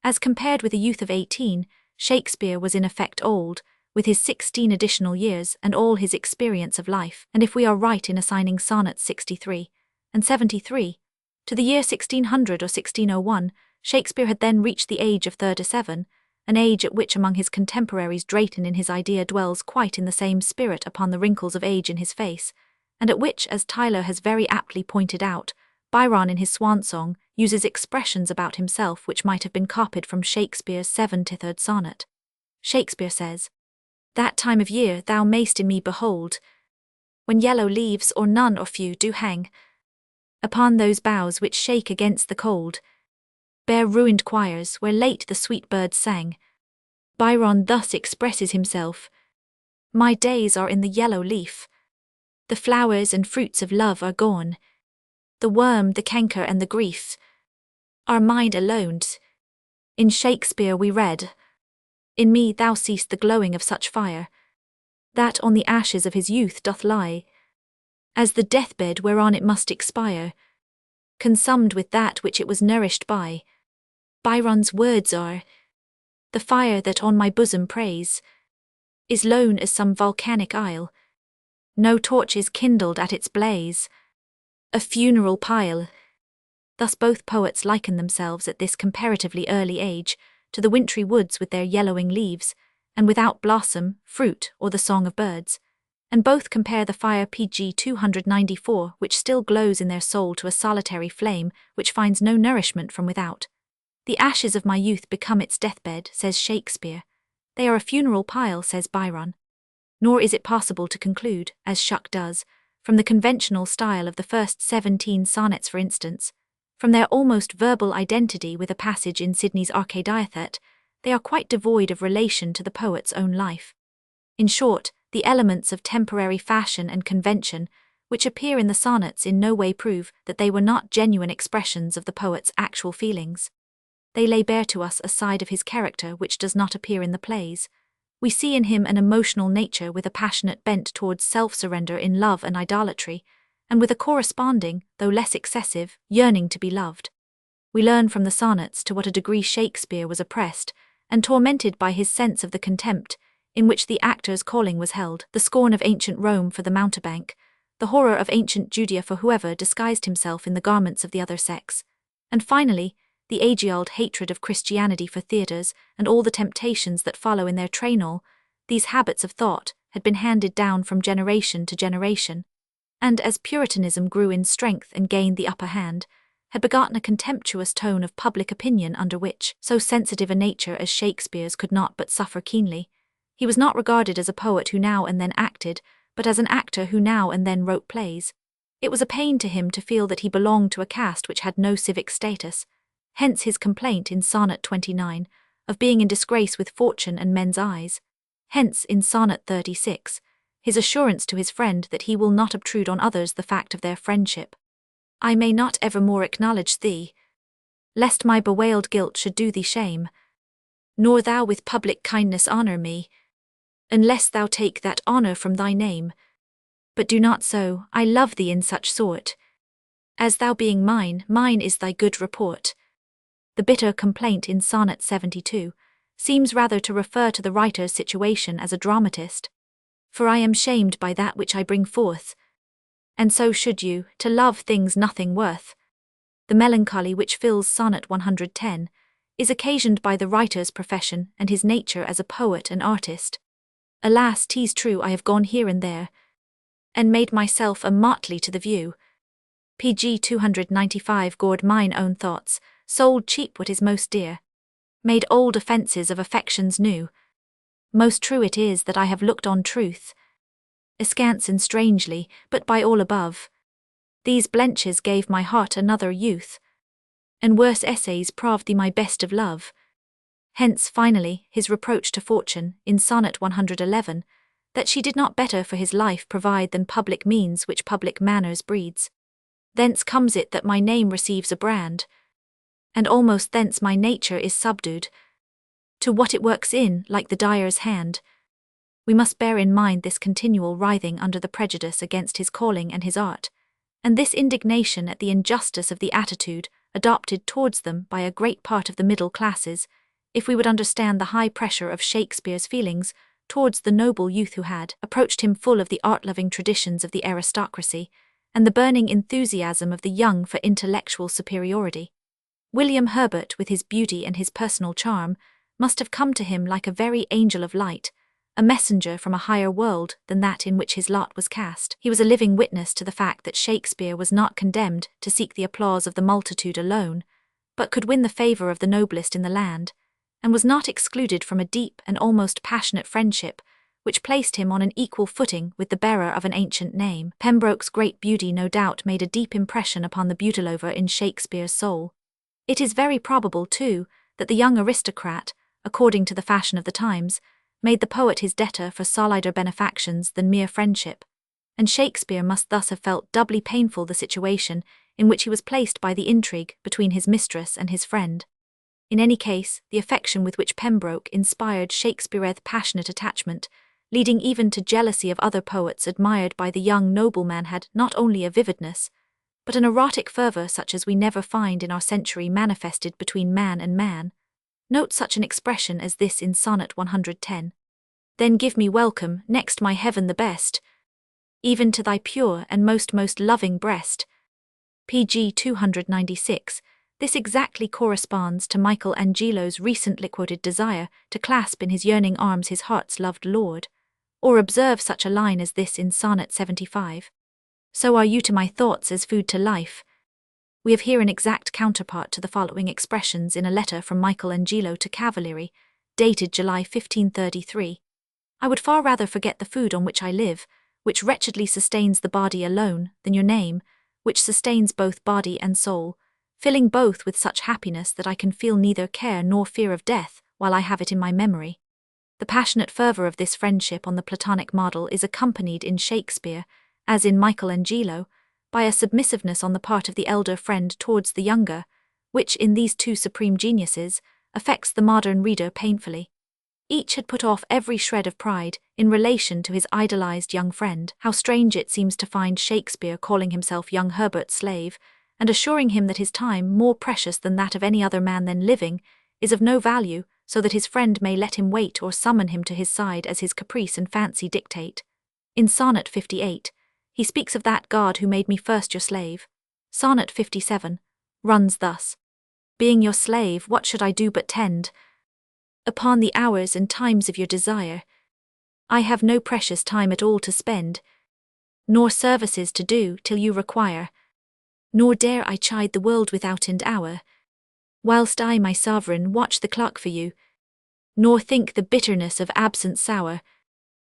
As compared with a youth of 18, Shakespeare was in effect old, with his 16 additional years and all his experience of life, and if we are right in assigning sonnets 63 and 73 to the year 1600 or 1601, Shakespeare had then reached the age of 37, an age at which among his contemporaries Drayton in his idea dwells quite in the same spirit upon the wrinkles of age in his face, and at which, as Tyler has very aptly pointed out, Byron in his Swan Song uses expressions about himself which might have been copied from Shakespeare's 73rd sonnet. Shakespeare says, That time of year thou mayst in me behold, when yellow leaves or none or few do hang upon those boughs which shake against the cold, bare ruined choirs where late the sweet birds sang. Byron thus expresses himself, My days are in the yellow leaf, the flowers and fruits of love are gone, the worm, the canker and the grief are mine alone. In Shakespeare we read, In me thou seest the glowing of such fire, that on the ashes of his youth doth lie, as the deathbed whereon it must expire, consumed with that which it was nourished by. Byron's words are, The fire that on my bosom preys is lone as some volcanic isle, no torch is kindled at its blaze, a funeral pile. Thus both poets liken themselves at this comparatively early age to the wintry woods with their yellowing leaves, and without blossom, fruit, or the song of birds, and both compare the fire pg 294 which still glows in their soul to a solitary flame which finds no nourishment from without. The ashes of my youth become its deathbed, says Shakespeare. They are a funeral pile, says Byron. Nor is it possible to conclude, as Shuck does, from the conventional style of the first 17 sonnets for instance, from their almost verbal identity with a passage in Sidney's Arcadiathet, they are quite devoid of relation to the poet's own life. In short, the elements of temporary fashion and convention, which appear in the sonnets in no way prove that they were not genuine expressions of the poet's actual feelings. They lay bare to us a side of his character which does not appear in the plays. We see in him an emotional nature with a passionate bent towards self-surrender in love and idolatry, and with a corresponding, though less excessive, yearning to be loved. We learn from the sonnets to what a degree Shakespeare was oppressed and tormented by his sense of the contempt in which the actor's calling was held, the scorn of ancient Rome for the mountebank, the horror of ancient Judea for whoever disguised himself in the garments of the other sex, and finally, the age-old hatred of Christianity for theatres and all the temptations that follow in their train. These habits of thought had been handed down from generation to generation, and as Puritanism grew in strength and gained the upper hand, had begotten a contemptuous tone of public opinion under which so sensitive a nature as Shakespeare's could not but suffer keenly. He was not regarded as a poet who now and then acted, but as an actor who now and then wrote plays. It was a pain to him to feel that he belonged to a caste which had no civic status, hence his complaint in Sonnet 29 of being in disgrace with fortune and men's eyes. Hence, in Sonnet 36, his assurance to his friend that he will not obtrude on others the fact of their friendship. I may not evermore acknowledge thee, lest my bewailed guilt should do thee shame, nor thou with public kindness honour me, unless thou take that honour from thy name. But do not so, I love thee in such sort, as thou being mine, mine is thy good report. The bitter complaint in Sonnet 72 seems rather to refer to the writer's situation as a dramatist. For I am shamed by that which I bring forth, and so should you, to love things nothing worth. The melancholy which fills Sonnet 110 is occasioned by the writer's profession and his nature as a poet and artist. Alas, 'tis true I have gone here and there, and made myself a motley to the view. Pg 295 gored mine own thoughts, sold cheap what is most dear, made old offences of affections new. Most true it is that I have looked on truth, askance and strangely, but by all above, these blenches gave my heart another youth, and worse essays proved thee my best of love. Hence, finally, his reproach to fortune, in Sonnet 111, that she did not better for his life provide than public means which public manners breeds. Thence comes it that my name receives a brand, and almost thence my nature is subdued to what it works in, like the dyer's hand. We must bear in mind this continual writhing under the prejudice against his calling and his art, and this indignation at the injustice of the attitude adopted towards them by a great part of the middle classes, if we would understand the high pressure of Shakespeare's feelings towards the noble youth who had approached him full of the art-loving traditions of the aristocracy, and the burning enthusiasm of the young for intellectual superiority. William Herbert, with his beauty and his personal charm, must have come to him like a very angel of light, a messenger from a higher world than that in which his lot was cast. He was a living witness to the fact that Shakespeare was not condemned to seek the applause of the multitude alone, but could win the favour of the noblest in the land, and was not excluded from a deep and almost passionate friendship, which placed him on an equal footing with the bearer of an ancient name. Pembroke's great beauty no doubt made a deep impression upon the beautilover in Shakespeare's soul. It is very probable, too, that the young aristocrat, according to the fashion of the times, made the poet his debtor for solider benefactions than mere friendship, and Shakespeare must thus have felt doubly painful the situation in which he was placed by the intrigue between his mistress and his friend. In any case, the affection with which Pembroke inspired Shakespeare's passionate attachment, leading even to jealousy of other poets admired by the young nobleman, had not only a vividness, but an erotic fervour such as we never find in our century manifested between man and man. Note such an expression as this in Sonnet 110. Then give me welcome, next my heaven the best, even to thy pure and most loving breast. Pg 296. This exactly corresponds to Michelangelo's recently quoted desire to clasp in his yearning arms his heart's loved lord. Or observe such a line as this in Sonnet 75. So are you to my thoughts as food to life. We have here an exact counterpart to the following expressions in a letter from Michelangelo to Cavalieri, dated July 1533. I would far rather forget the food on which I live, which wretchedly sustains the body alone, than your name, which sustains both body and soul, filling both with such happiness that I can feel neither care nor fear of death while I have it in my memory. The passionate fervour of this friendship on the Platonic model is accompanied in Shakespeare, as in Michelangelo, by a submissiveness on the part of the elder friend towards the younger, which in these two supreme geniuses affects the modern reader painfully. Each had put off every shred of pride in relation to his idolized young friend. How strange it seems to find Shakespeare calling himself young Herbert's slave, and assuring him that his time, more precious than that of any other man then living, is of no value, so that his friend may let him wait or summon him to his side as his caprice and fancy dictate. In Sonnet 58, he speaks of that God who made me first your slave. Sonnet 57 runs thus: being your slave, what should I do but tend upon the hours and times of your desire? I have no precious time at all to spend, nor services to do till you require, nor dare I chide the world without and hour, whilst I, my sovereign, watch the clock for you, nor think the bitterness of absence sour,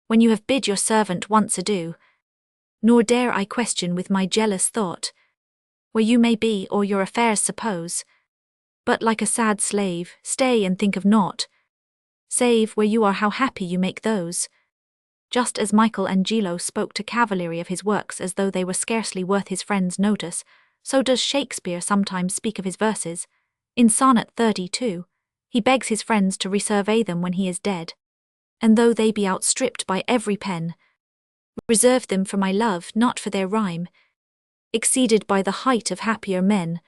when you have bid your servant once adieu, nor dare I question with my jealous thought, where you may be or your affairs suppose, but like a sad slave, stay and think of naught, save where you are how happy you make those. Just as Michelangelo spoke to cavalry of his works as though they were scarcely worth his friend's notice, so does Shakespeare sometimes speak of his verses. In Sonnet 32, he begs his friends to resurvey them when he is dead, and though they be outstripped by every pen, reserve them for my love, not for their rhyme, exceeded by the height of happier men.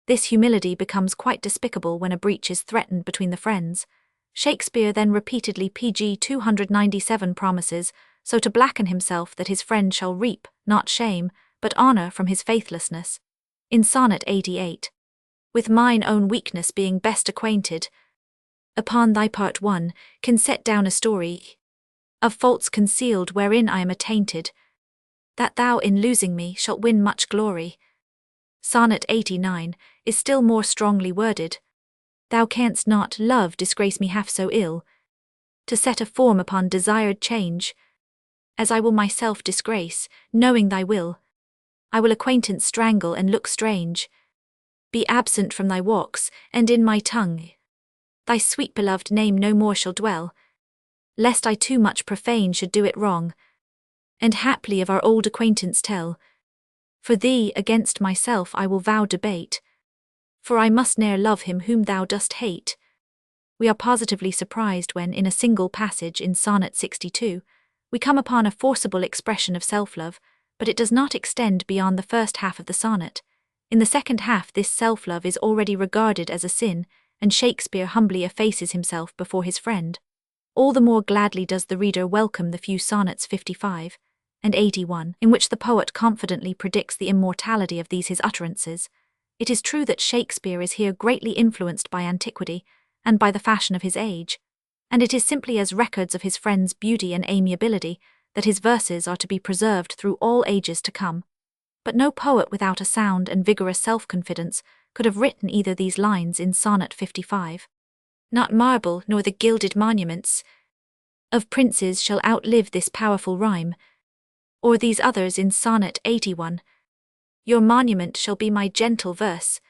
This humility becomes quite despicable when a breach is threatened between the friends. Shakespeare then repeatedly pg 297 promises so to blacken himself that his friend shall reap, not shame, but honour from his faithlessness. In Sonnet 88, with mine own weakness being best acquainted, upon thy part one, can set down a story of faults concealed wherein I am attainted, that thou in losing me shalt win much glory. Sonnet 89 is still more strongly worded: thou canst not, love, disgrace me half so ill, to set a form upon desired change, as I will myself disgrace, knowing thy will. I will acquaintance strangle and look strange, be absent from thy walks, and in my tongue thy sweet beloved name no more shall dwell, lest I too much profane should do it wrong, and haply of our old acquaintance tell. For thee against myself I will vow debate, for I must ne'er love him whom thou dost hate. We are positively surprised when, in a single passage in Sonnet 62, we come upon a forcible expression of self-love, but it does not extend beyond the first half of the sonnet. In the second half this self-love is already regarded as a sin, and Shakespeare humbly effaces himself before his friend. All the more gladly does the reader welcome the few sonnets 55 and 81, in which the poet confidently predicts the immortality of these his utterances. It is true that Shakespeare is here greatly influenced by antiquity and by the fashion of his age, and it is simply as records of his friend's beauty and amiability that his verses are to be preserved through all ages to come. But no poet without a sound and vigorous self-confidence could have written either these lines in Sonnet 55. Not marble nor the gilded monuments of princes shall outlive this powerful rhyme, or these others in Sonnet 81. Your monument shall be my gentle verse,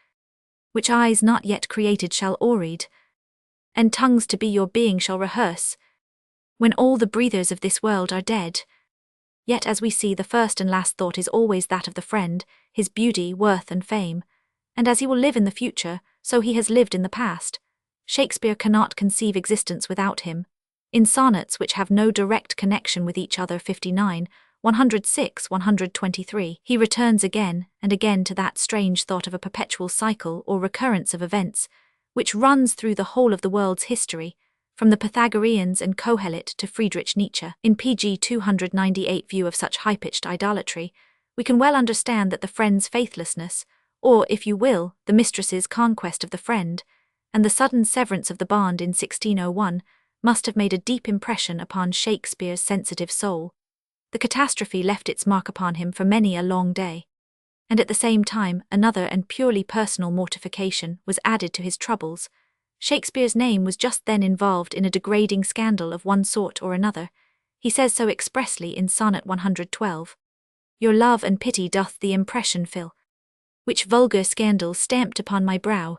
which eyes not yet created shall o'erread, and tongues to be your being shall rehearse, when all the breathers of this world are dead. Yet as we see, the first and last thought is always that of the friend, his beauty, worth and fame, and as he will live in the future, so he has lived in the past. Shakespeare cannot conceive existence without him. In sonnets which have no direct connection with each other 59, 106, 123, he returns again and again to that strange thought of a perpetual cycle or recurrence of events, which runs through the whole of the world's history, from the Pythagoreans and Kohelet to Friedrich Nietzsche. In pg 298 view of such high-pitched idolatry, we can well understand that the friend's faithlessness, or, if you will, the mistress's conquest of the friend, and the sudden severance of the bond in 1601, must have made a deep impression upon Shakespeare's sensitive soul. The catastrophe left its mark upon him for many a long day, and at the same time another and purely personal mortification was added to his troubles. Shakespeare's name was just then involved in a degrading scandal of one sort or another. He says so expressly in Sonnet 112. Your love and pity doth the impression fill, which vulgar scandal stamped upon my brow.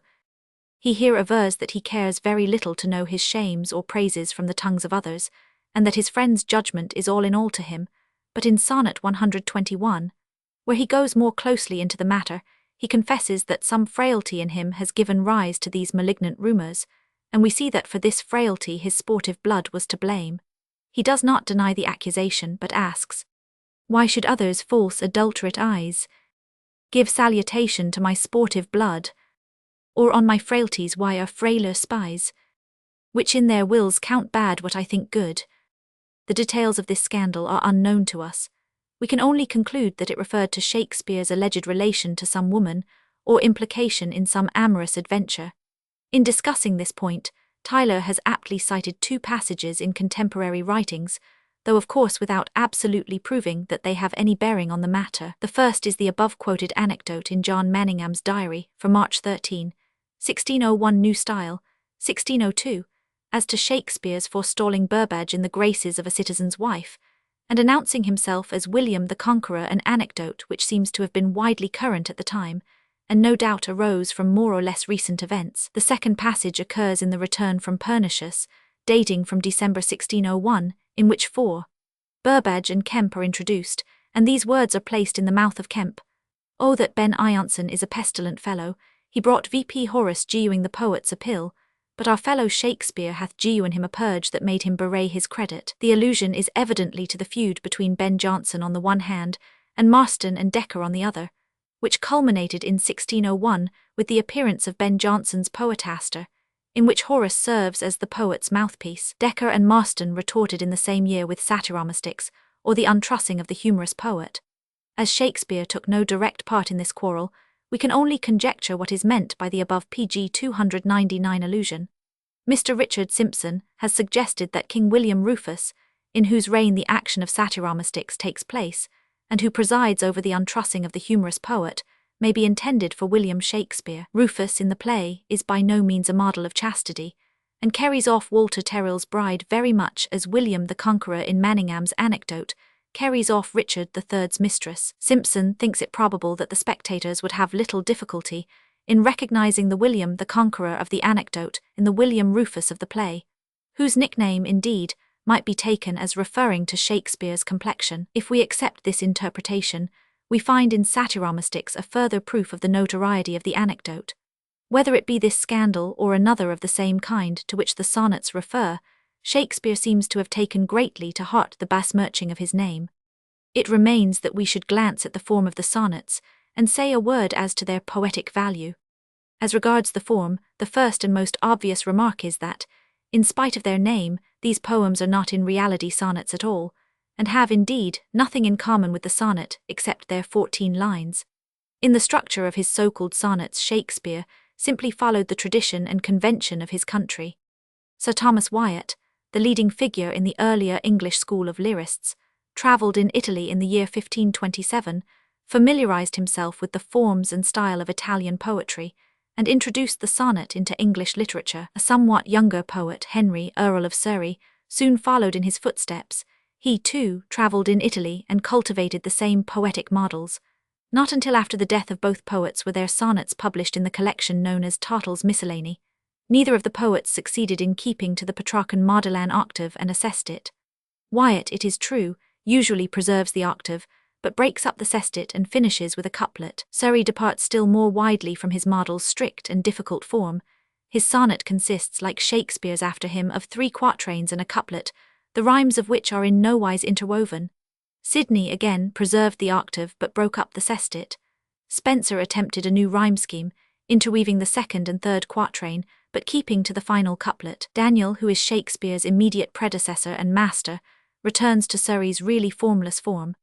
He here avers that he cares very little to know his shames or praises from the tongues of others, and that his friend's judgment is all in all to him, but in Sonnet 121, where he goes more closely into the matter, he confesses that some frailty in him has given rise to these malignant rumours, and we see that for this frailty his sportive blood was to blame. He does not deny the accusation, but asks, "Why should others' false adulterate eyes give salutation to my sportive blood? Or on my frailties why are frailer spies, which in their wills count bad what I think good?" The details of this scandal are unknown to us. We can only conclude that it referred to Shakespeare's alleged relation to some woman, or implication in some amorous adventure. In discussing this point, Tyler has aptly cited two passages in contemporary writings, though of course without absolutely proving that they have any bearing on the matter. The first is the above-quoted anecdote in John Manningham's diary for March 13, 1601 New Style, 1602, as to Shakespeare's forestalling Burbage in the graces of a citizen's wife, and announcing himself as William the Conqueror, an anecdote which seems to have been widely current at the time, and no doubt arose from more or less recent events. The second passage occurs in the Return from Pernicius, dating from December 1601, in which Burbage and Kemp are introduced, and these words are placed in the mouth of Kemp. "Oh, that Ben Ianson is a pestilent fellow, he brought VP Horace geewing the poets a pill, but our fellow Shakespeare hath gewen him a purge that made him bewray his credit." The allusion is evidently to the feud between Ben Jonson on the one hand and Marston and Dekker on the other, which culminated in 1601 with the appearance of Ben Jonson's Poetaster, in which Horace serves as the poet's mouthpiece. Dekker and Marston retorted in the same year with Satyromystics, or the untrussing of the humorous poet. As Shakespeare took no direct part in this quarrel, we can only conjecture what is meant by the above pg 299 allusion. Mr. Richard Simpson has suggested that King William Rufus, in whose reign the action of Satyromystics takes place, and who presides over the untrussing of the humorous poet, may be intended for William Shakespeare. Rufus in the play is by no means a model of chastity, and carries off Walter Tyrrell's bride very much as William the Conqueror in Manningham's anecdote carries off Richard III's mistress. Simpson thinks it probable that the spectators would have little difficulty in recognizing the William the Conqueror of the anecdote in the William Rufus of the play, whose nickname, indeed, might be taken as referring to Shakespeare's complexion. If we accept this interpretation, we find in Satyromystics a further proof of the notoriety of the anecdote. Whether it be this scandal or another of the same kind to which the sonnets refer, Shakespeare seems to have taken greatly to heart the besmirching of his name. It remains that we should glance at the form of the sonnets and say a word as to their poetic value. As regards the form, the first and most obvious remark is that, in spite of their name, these poems are not in reality sonnets at all, and have indeed nothing in common with the sonnet except their 14 lines. In the structure of his so-called sonnets, Shakespeare simply followed the tradition and convention of his country. Sir Thomas Wyatt, the leading figure in the earlier English school of lyrists, travelled in Italy in the year 1527, familiarized himself with the forms and style of Italian poetry, and introduced the sonnet into English literature. A somewhat younger poet, Henry, Earl of Surrey, soon followed in his footsteps. He, too, travelled in Italy and cultivated the same poetic models. Not until after the death of both poets were their sonnets published in the collection known as Tottel's Miscellany. Neither of the poets succeeded in keeping to the Petrarchan Modulan octave and assestit. Wyatt, it is true, usually preserves the octave, but breaks up the sestet and finishes with a couplet. Surrey departs still more widely from his model's strict and difficult form. His sonnet consists, like Shakespeare's after him, of 3 quatrains and a couplet, the rhymes of which are in no wise interwoven. Sidney, again, preserved the octave but broke up the sestet. Spenser attempted a new rhyme scheme, interweaving the second and third quatrain, but keeping to the final couplet. Daniel, who is Shakespeare's immediate predecessor and master, returns to Surrey's really formless form.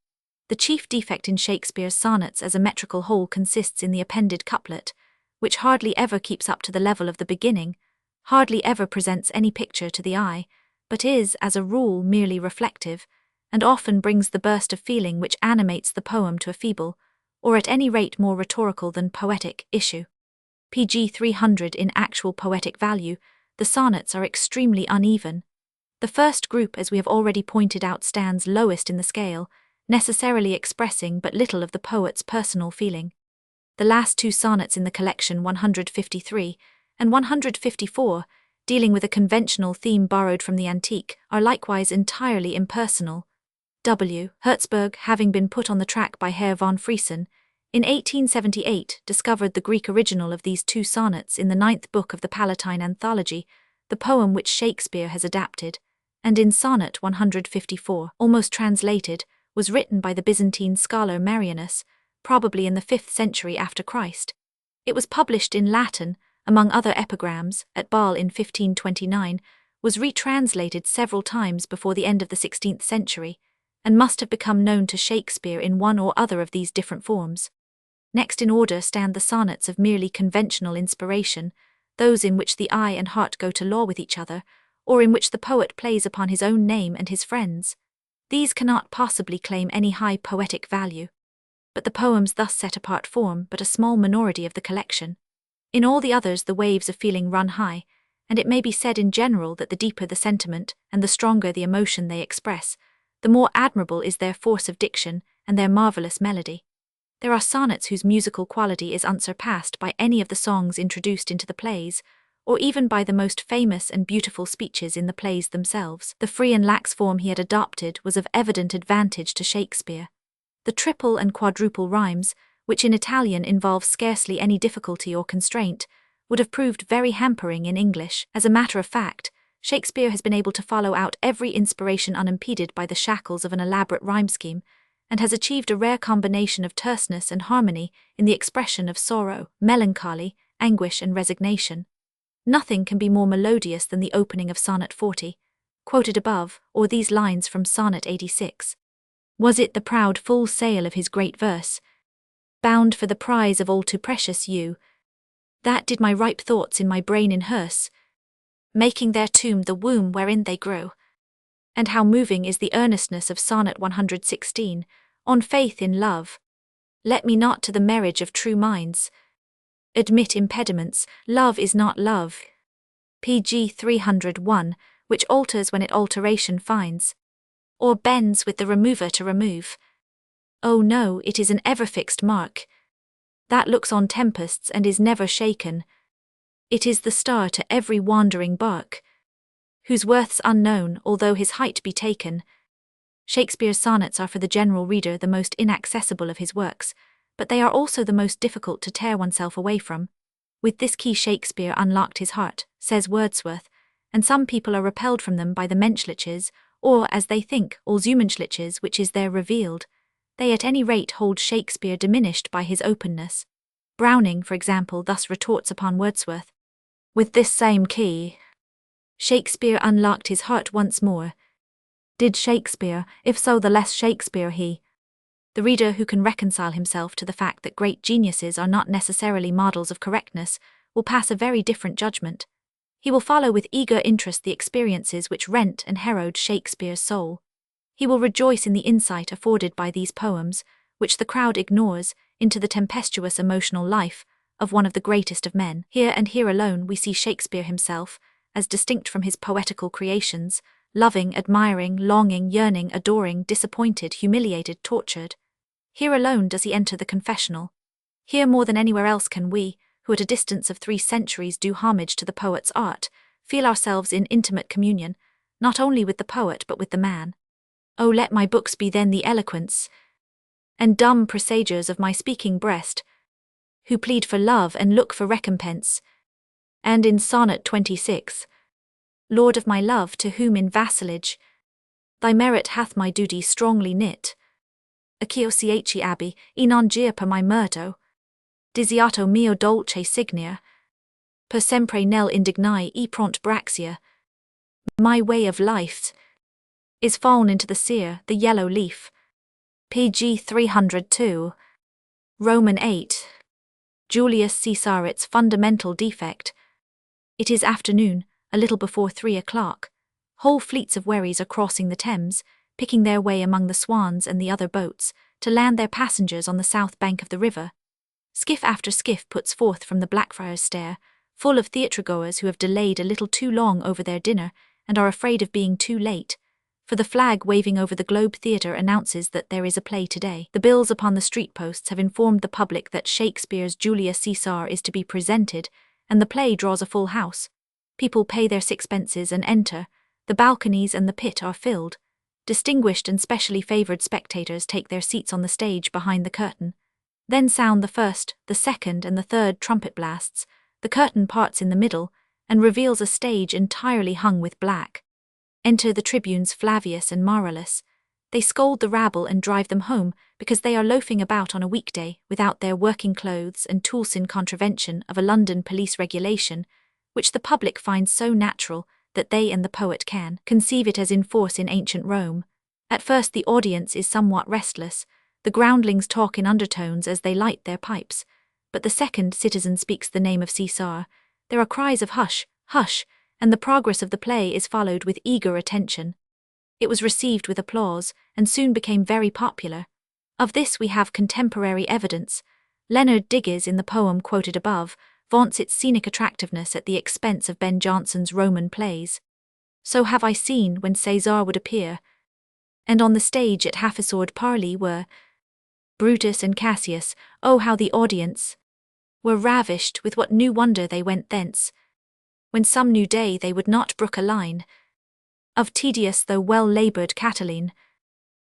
The chief defect in Shakespeare's sonnets as a metrical whole consists in the appended couplet, which hardly ever keeps up to the level of the beginning, hardly ever presents any picture to the eye, but is, as a rule, merely reflective, and often brings the burst of feeling which animates the poem to a feeble, or at any rate more rhetorical than poetic, issue. pg 300 in actual poetic value, the sonnets are extremely uneven. The first group, as we have already pointed out, stands lowest in the scale, necessarily expressing but little of the poet's personal feeling. The last 2 sonnets in the collection, 153 and 154, dealing with a conventional theme borrowed from the antique, are likewise entirely impersonal. W. Herzberg, having been put on the track by Herr von Friesen, in 1878 discovered the Greek original of these two sonnets in the 9th book of the Palatine Anthology, the poem which Shakespeare has adapted, and in Sonnet 154, almost translated, was written by the Byzantine scholar Marianus, probably in the 5th century after Christ. It was published in Latin, among other epigrams, at Bâle in 1529, was retranslated several times before the end of the 16th century, and must have become known to Shakespeare in one or other of these different forms. Next in order stand the sonnets of merely conventional inspiration, those in which the eye and heart go to law with each other, or in which the poet plays upon his own name and his friends. These cannot possibly claim any high poetic value. But the poems thus set apart form but a small minority of the collection. In all the others the waves of feeling run high, and it may be said in general that the deeper the sentiment and the stronger the emotion they express, the more admirable is their force of diction and their marvelous melody. There are sonnets whose musical quality is unsurpassed by any of the songs introduced into the plays, or even by the most famous and beautiful speeches in the plays themselves. The free and lax form he had adopted was of evident advantage to Shakespeare. The triple and quadruple rhymes, which in Italian involve scarcely any difficulty or constraint, would have proved very hampering in English. As a matter of fact, Shakespeare has been able to follow out every inspiration unimpeded by the shackles of an elaborate rhyme scheme, and has achieved a rare combination of terseness and harmony in the expression of sorrow, melancholy, anguish and resignation. Nothing can be more melodious than the opening of Sonnet 40, quoted above, or these lines from Sonnet 86. Was it the proud full sail of his great verse, bound for the prize of all too precious you, that did my ripe thoughts in my brain inhearse, making their tomb the womb wherein they grew? And how moving is the earnestness of Sonnet 116, on faith in love. Let me not to the marriage of true minds admit impediments, love is not love. pg 301, which alters when it alteration finds, or bends with the remover to remove. Oh no, it is an ever-fixed mark, that looks on tempests and is never shaken. It is the star to every wandering bark, whose worth's unknown, although his height be taken. Shakespeare's sonnets are for the general reader the most inaccessible of his works, but they are also the most difficult to tear oneself away from. With this key Shakespeare unlocked his heart, says Wordsworth, and some people are repelled from them by the Menschliches, or, as they think, Allzümenschliches, which is there revealed. They at any rate hold Shakespeare diminished by his openness. Browning, for example, thus retorts upon Wordsworth. With this same key, Shakespeare unlocked his heart once more. Did Shakespeare, if so the less Shakespeare he. The reader who can reconcile himself to the fact that great geniuses are not necessarily models of correctness will pass a very different judgment. He will follow with eager interest the experiences which rent and harrowed Shakespeare's soul. He will rejoice in the insight afforded by these poems, which the crowd ignores, into the tempestuous emotional life of one of the greatest of men. Here and here alone we see Shakespeare himself, as distinct from his poetical creations, loving, admiring, longing, yearning, adoring, disappointed, humiliated, tortured. Here alone does he enter the confessional. Here more than anywhere else can we, who at a distance of 3 centuries do homage to the poet's art, feel ourselves in intimate communion, not only with the poet but with the man. Oh, let my books be then the eloquence and dumb presagers of my speaking breast, who plead for love and look for recompense. And in Sonnet 26, Lord of my love, to whom in vassalage thy merit hath my duty strongly knit, acciosci abi, e non gir per my murdo, disiato mio dolce signir, per sempre nel indignai e pront braxia. My way of life is fallen into the sere, the yellow leaf. pg 302. Roman 8. Julius Caesar, its fundamental defect. It is afternoon, a little before 3 o'clock. Whole fleets of wherries are crossing the Thames, picking their way among the swans and the other boats, to land their passengers on the south bank of the river. Skiff after skiff puts forth from the Blackfriars Stair, full of theatregoers who have delayed a little too long over their dinner and are afraid of being too late, for the flag waving over the Globe Theatre announces that there is a play today. The bills upon the street posts have informed the public that Shakespeare's Julius Caesar is to be presented, and the play draws a full house. People pay their sixpences and enter. The balconies and the pit are filled. Distinguished and specially favored spectators take their seats on the stage behind the curtain. Then sound the first, the second, and the third trumpet blasts. The curtain parts in the middle and reveals a stage entirely hung with black. Enter the tribunes Flavius and Marillus. They scold the rabble and drive them home because they are loafing about on a weekday without their working clothes and tools, in contravention of a London police regulation, which the public finds so natural that they and the poet can conceive it as in force in ancient Rome. At first the audience is somewhat restless. The groundlings talk in undertones as they light their pipes. But the second citizen speaks the name of Caesar. There are cries of hush, hush, and the progress of the play is followed with eager attention. It was received with applause, and soon became very popular. Of this we have contemporary evidence. Leonard Digges, in the poem quoted above, vaunts its scenic attractiveness at the expense of Ben Jonson's Roman plays. So have I seen when Caesar would appear, and on the stage at half a sword parley were Brutus and Cassius. Oh, how the audience were ravished, with what new wonder they went thence, when some new day they would not brook a line of tedious though well-laboured Catiline.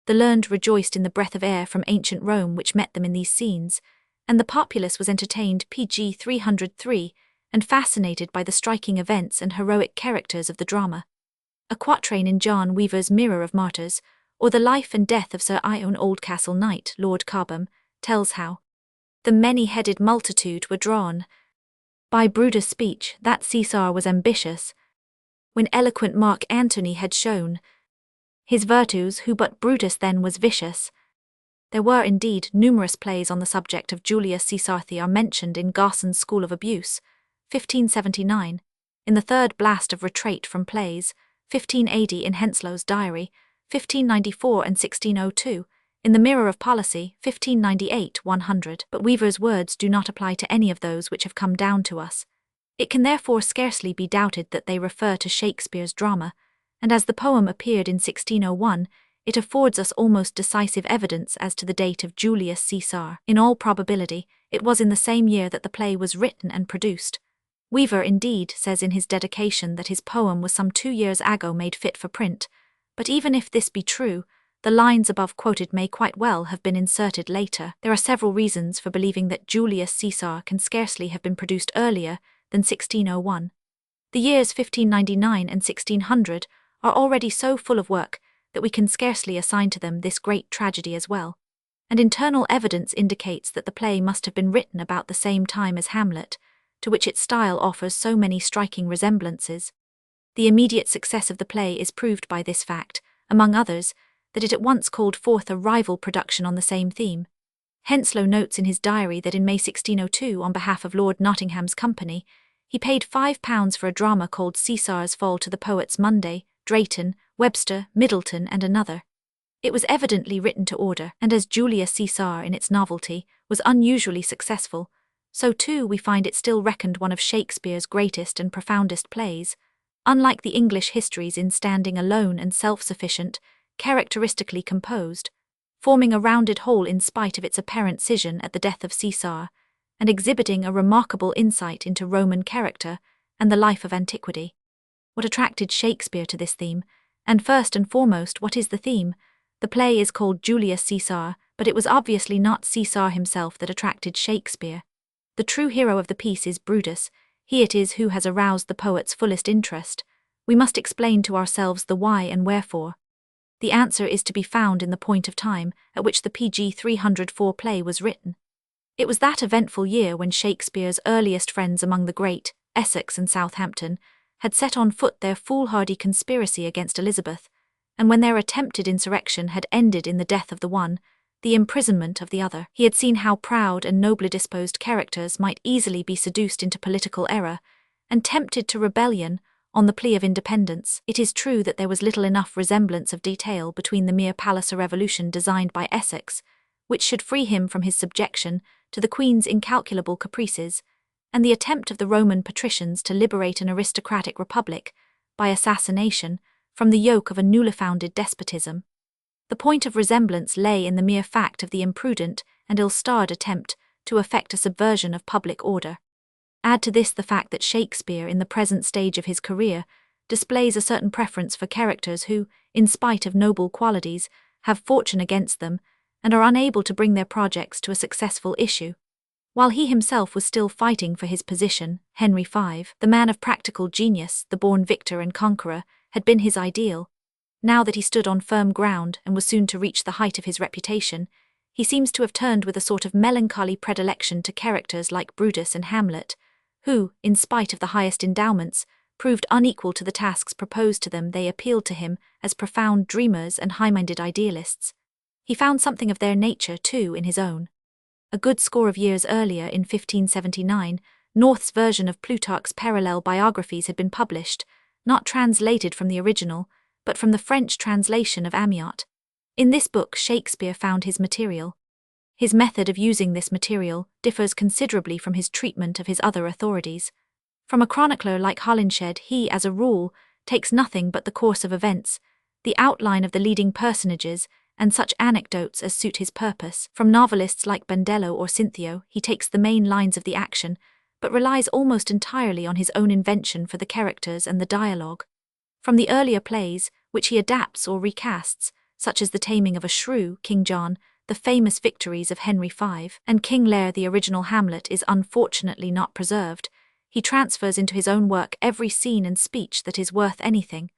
The learned rejoiced in the breath of air from ancient Rome which met them in these scenes, and the populace was entertained pg 303 and fascinated by the striking events and heroic characters of the drama. A quatrain in John Weaver's Mirror of Martyrs, or The Life and Death of Sir Ion Oldcastle Knight, Lord Cobham, tells how the many-headed multitude were drawn by Brutus' speech that Caesar was ambitious, when eloquent Mark Antony had shown his virtues, who but Brutus then was vicious. There were indeed numerous plays on the subject of Julius Caesar. They are mentioned in Garson's School of Abuse, 1579, in the third blast of Retreat from Plays, 1580, in Henslow's Diary, 1594 and 1602, in the Mirror of Policy, 1598-100. But Weaver's words do not apply to any of those which have come down to us. It can therefore scarcely be doubted that they refer to Shakespeare's drama, and as the poem appeared in 1601, it affords us almost decisive evidence as to the date of Julius Caesar. In all probability, it was in the same year that the play was written and produced. Weaver indeed says in his dedication that his poem was some 2 years ago made fit for print, but even if this be true, the lines above quoted may quite well have been inserted later. There are several reasons for believing that Julius Caesar can scarcely have been produced earlier than 1601. The years 1599 and 1600 are already so full of work that we can scarcely assign to them this great tragedy as well, and internal evidence indicates that the play must have been written about the same time as Hamlet, to which its style offers so many striking resemblances. The immediate success of the play is proved by this fact, among others, that it at once called forth a rival production on the same theme. Henslow notes in his diary that in May 1602, on behalf of Lord Nottingham's company, he paid £5 for a drama called Caesar's Fall to the poets Munday, Drayton, Webster, Middleton, and another. It was evidently written to order, and as Julius Caesar in its novelty was unusually successful, so too we find it still reckoned one of Shakespeare's greatest and profoundest plays. Unlike the English histories in standing alone and self-sufficient, characteristically composed, forming a rounded whole in spite of its apparent scission at the death of Caesar, and exhibiting a remarkable insight into Roman character and the life of antiquity. What attracted Shakespeare to this theme? And first and foremost, what is the theme? The play is called Julius Caesar, but it was obviously not Caesar himself that attracted Shakespeare. The true hero of the piece is Brutus. He it is who has aroused the poet's fullest interest. We must explain to ourselves the why and wherefore. The answer is to be found in the point of time at which the PG 304 play was written. It was that eventful year when Shakespeare's earliest friends among the great, Essex and Southampton, had set on foot their foolhardy conspiracy against Elizabeth, and when their attempted insurrection had ended in the death of the one, the imprisonment of the other. He had seen how proud and nobly disposed characters might easily be seduced into political error, and tempted to rebellion on the plea of independence. It is true that there was little enough resemblance of detail between the mere Palliser revolution designed by Essex, which should free him from his subjection to the Queen's incalculable caprices, and the attempt of the Roman patricians to liberate an aristocratic republic, by assassination, from the yoke of a newly founded despotism. The point of resemblance lay in the mere fact of the imprudent and ill-starred attempt to effect a subversion of public order. Add to this the fact that Shakespeare, in the present stage of his career, displays a certain preference for characters who, in spite of noble qualities, have fortune against them and are unable to bring their projects to a successful issue. While he himself was still fighting for his position, Henry V, the man of practical genius, the born victor and conqueror, had been his ideal. Now that he stood on firm ground and was soon to reach the height of his reputation, he seems to have turned with a sort of melancholy predilection to characters like Brutus and Hamlet, who, in spite of the highest endowments, proved unequal to the tasks proposed to them. They appealed to him as profound dreamers and high-minded idealists. He found something of their nature, too, in his own. A good score of years earlier, in 1579, North's version of Plutarch's parallel biographies had been published, not translated from the original, but from the French translation of Amyot. In this book, Shakespeare found his material. His method of using this material differs considerably from his treatment of his other authorities. From a chronicler like Holinshed, he, as a rule, takes nothing but the course of events, the outline of the leading personages, and such anecdotes as suit his purpose. From novelists like Bandello or Cinthio, he takes the main lines of the action, but relies almost entirely on his own invention for the characters and the dialogue. From the earlier plays, which he adapts or recasts, such as The Taming of a Shrew, King John, the famous victories of Henry V, and King Lear, the original Hamlet is unfortunately not preserved, he transfers into his own work every scene and speech that is worth anything.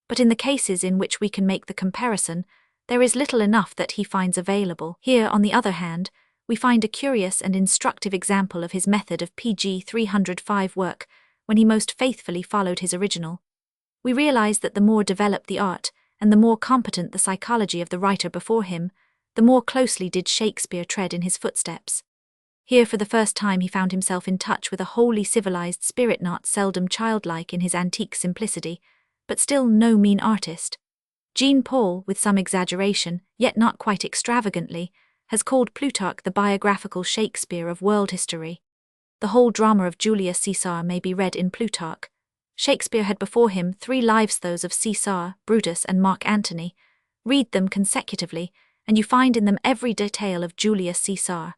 But in the cases in which we can make the comparison, there is little enough that he finds available. Here, on the other hand, we find a curious and instructive example of his method of pg 305 work when he most faithfully followed his original. We realize that the more developed the art, and the more competent the psychology of the writer before him, the more closely did Shakespeare tread in his footsteps. Here for the first time he found himself in touch with a wholly civilized spirit, not seldom childlike in his antique simplicity, but still no mean artist. Jean Paul, with some exaggeration, yet not quite extravagantly, has called Plutarch the biographical Shakespeare of world history. The whole drama of Julius Caesar may be read in Plutarch. Shakespeare had before him 3 lives, those of Caesar, Brutus, and Mark Antony. Read them consecutively, and you find in them every detail of Julius Caesar.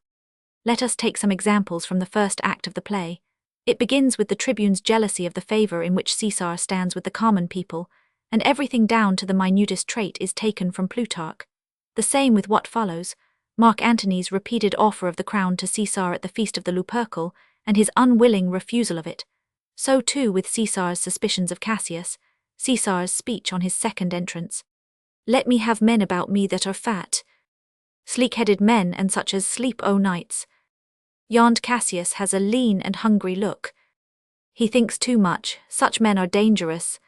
Let us take some examples from the first act of the play. It begins with the tribune's jealousy of the favor in which Caesar stands with the common people, and everything down to the minutest trait is taken from Plutarch. The same with what follows, Mark Antony's repeated offer of the crown to Caesar at the feast of the Lupercal, and his unwilling refusal of it. So too with Caesar's suspicions of Cassius, Caesar's speech on his second entrance. Let me have men about me that are fat, sleek-headed men, and such as sleep o' nights. Yond Cassius has a lean and hungry look. He thinks too much, such men are dangerous.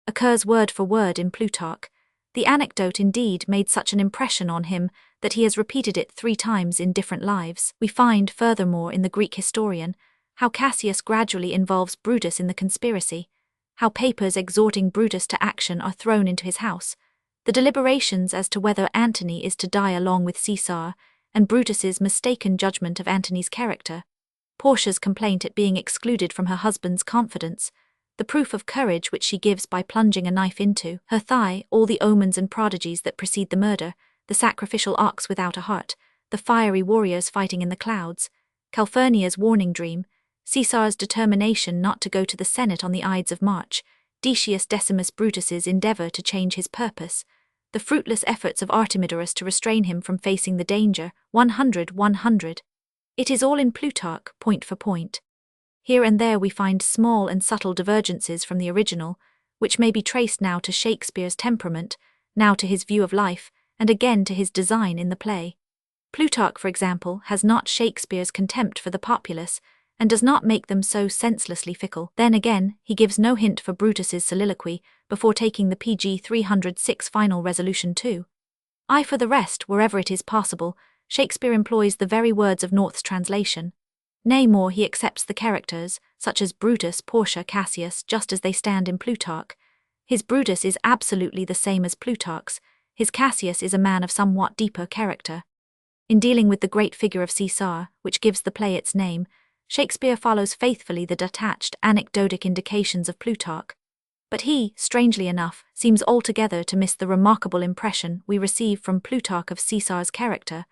Occurs word for word in Plutarch. The anecdote indeed made such an impression on him that he has repeated it 3 times in different lives. We find, furthermore, in the Greek historian, how Cassius gradually involves Brutus in the conspiracy, how papers exhorting Brutus to action are thrown into his house, the deliberations as to whether Antony is to die along with Caesar, and Brutus's mistaken judgment of Antony's character, Portia's complaint at being excluded from her husband's confidence, the proof of courage which she gives by plunging a knife into her thigh, all the omens and prodigies that precede the murder, the sacrificial ox without a heart, the fiery warriors fighting in the clouds, Calphurnia's warning dream, Caesar's determination not to go to the Senate on the Ides of March, Decius Decimus Brutus's endeavour to change his purpose, the fruitless efforts of Artemidorus to restrain him from facing the danger, 100. It is all in Plutarch, point for point. Here and there we find small and subtle divergences from the original, which may be traced now to Shakespeare's temperament, now to his view of life, and again to his design in the play. Plutarch, for example, has not Shakespeare's contempt for the populace, and does not make them so senselessly fickle. Then again, he gives no hint for Brutus's soliloquy before taking the pg 306 final resolution too. For the rest, wherever it is possible, Shakespeare employs the very words of North's translation. Nay more, he accepts the characters, such as Brutus, Portia, Cassius, just as they stand in Plutarch. His Brutus is absolutely the same as Plutarch's, his Cassius is a man of somewhat deeper character. In dealing with the great figure of Caesar, which gives the play its name, Shakespeare follows faithfully the detached, anecdotic indications of Plutarch. But he, strangely enough, seems altogether to miss the remarkable impression we receive from Plutarch of Caesar's character,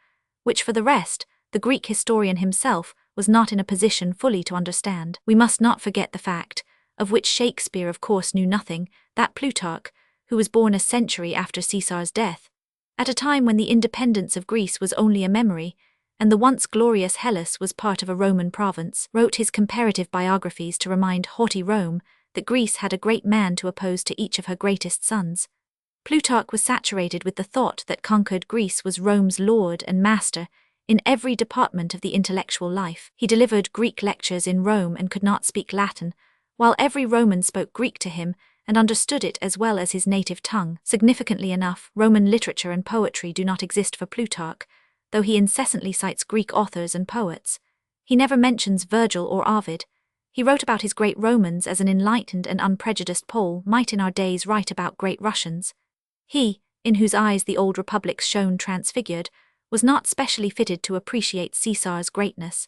which for the rest, the Greek historian himself was not in a position fully to understand. We must not forget the fact, of which Shakespeare of course knew nothing, that Plutarch, who was born a century after Caesar's death, at a time when the independence of Greece was only a memory, and the once glorious Hellas was part of a Roman province, wrote his comparative biographies to remind haughty Rome that Greece had a great man to oppose to each of her greatest sons. Plutarch was saturated with the thought that conquered Greece was Rome's lord and master in every department of the intellectual life. He delivered Greek lectures in Rome and could not speak Latin, while every Roman spoke Greek to him and understood it as well as his native tongue. Significantly enough, Roman literature and poetry do not exist for Plutarch, though he incessantly cites Greek authors and poets. He never mentions Virgil or Ovid. He wrote about his great Romans as an enlightened and unprejudiced Pole might in our days write about great Russians. He, in whose eyes the old republics shone transfigured, was not specially fitted to appreciate Caesar's greatness.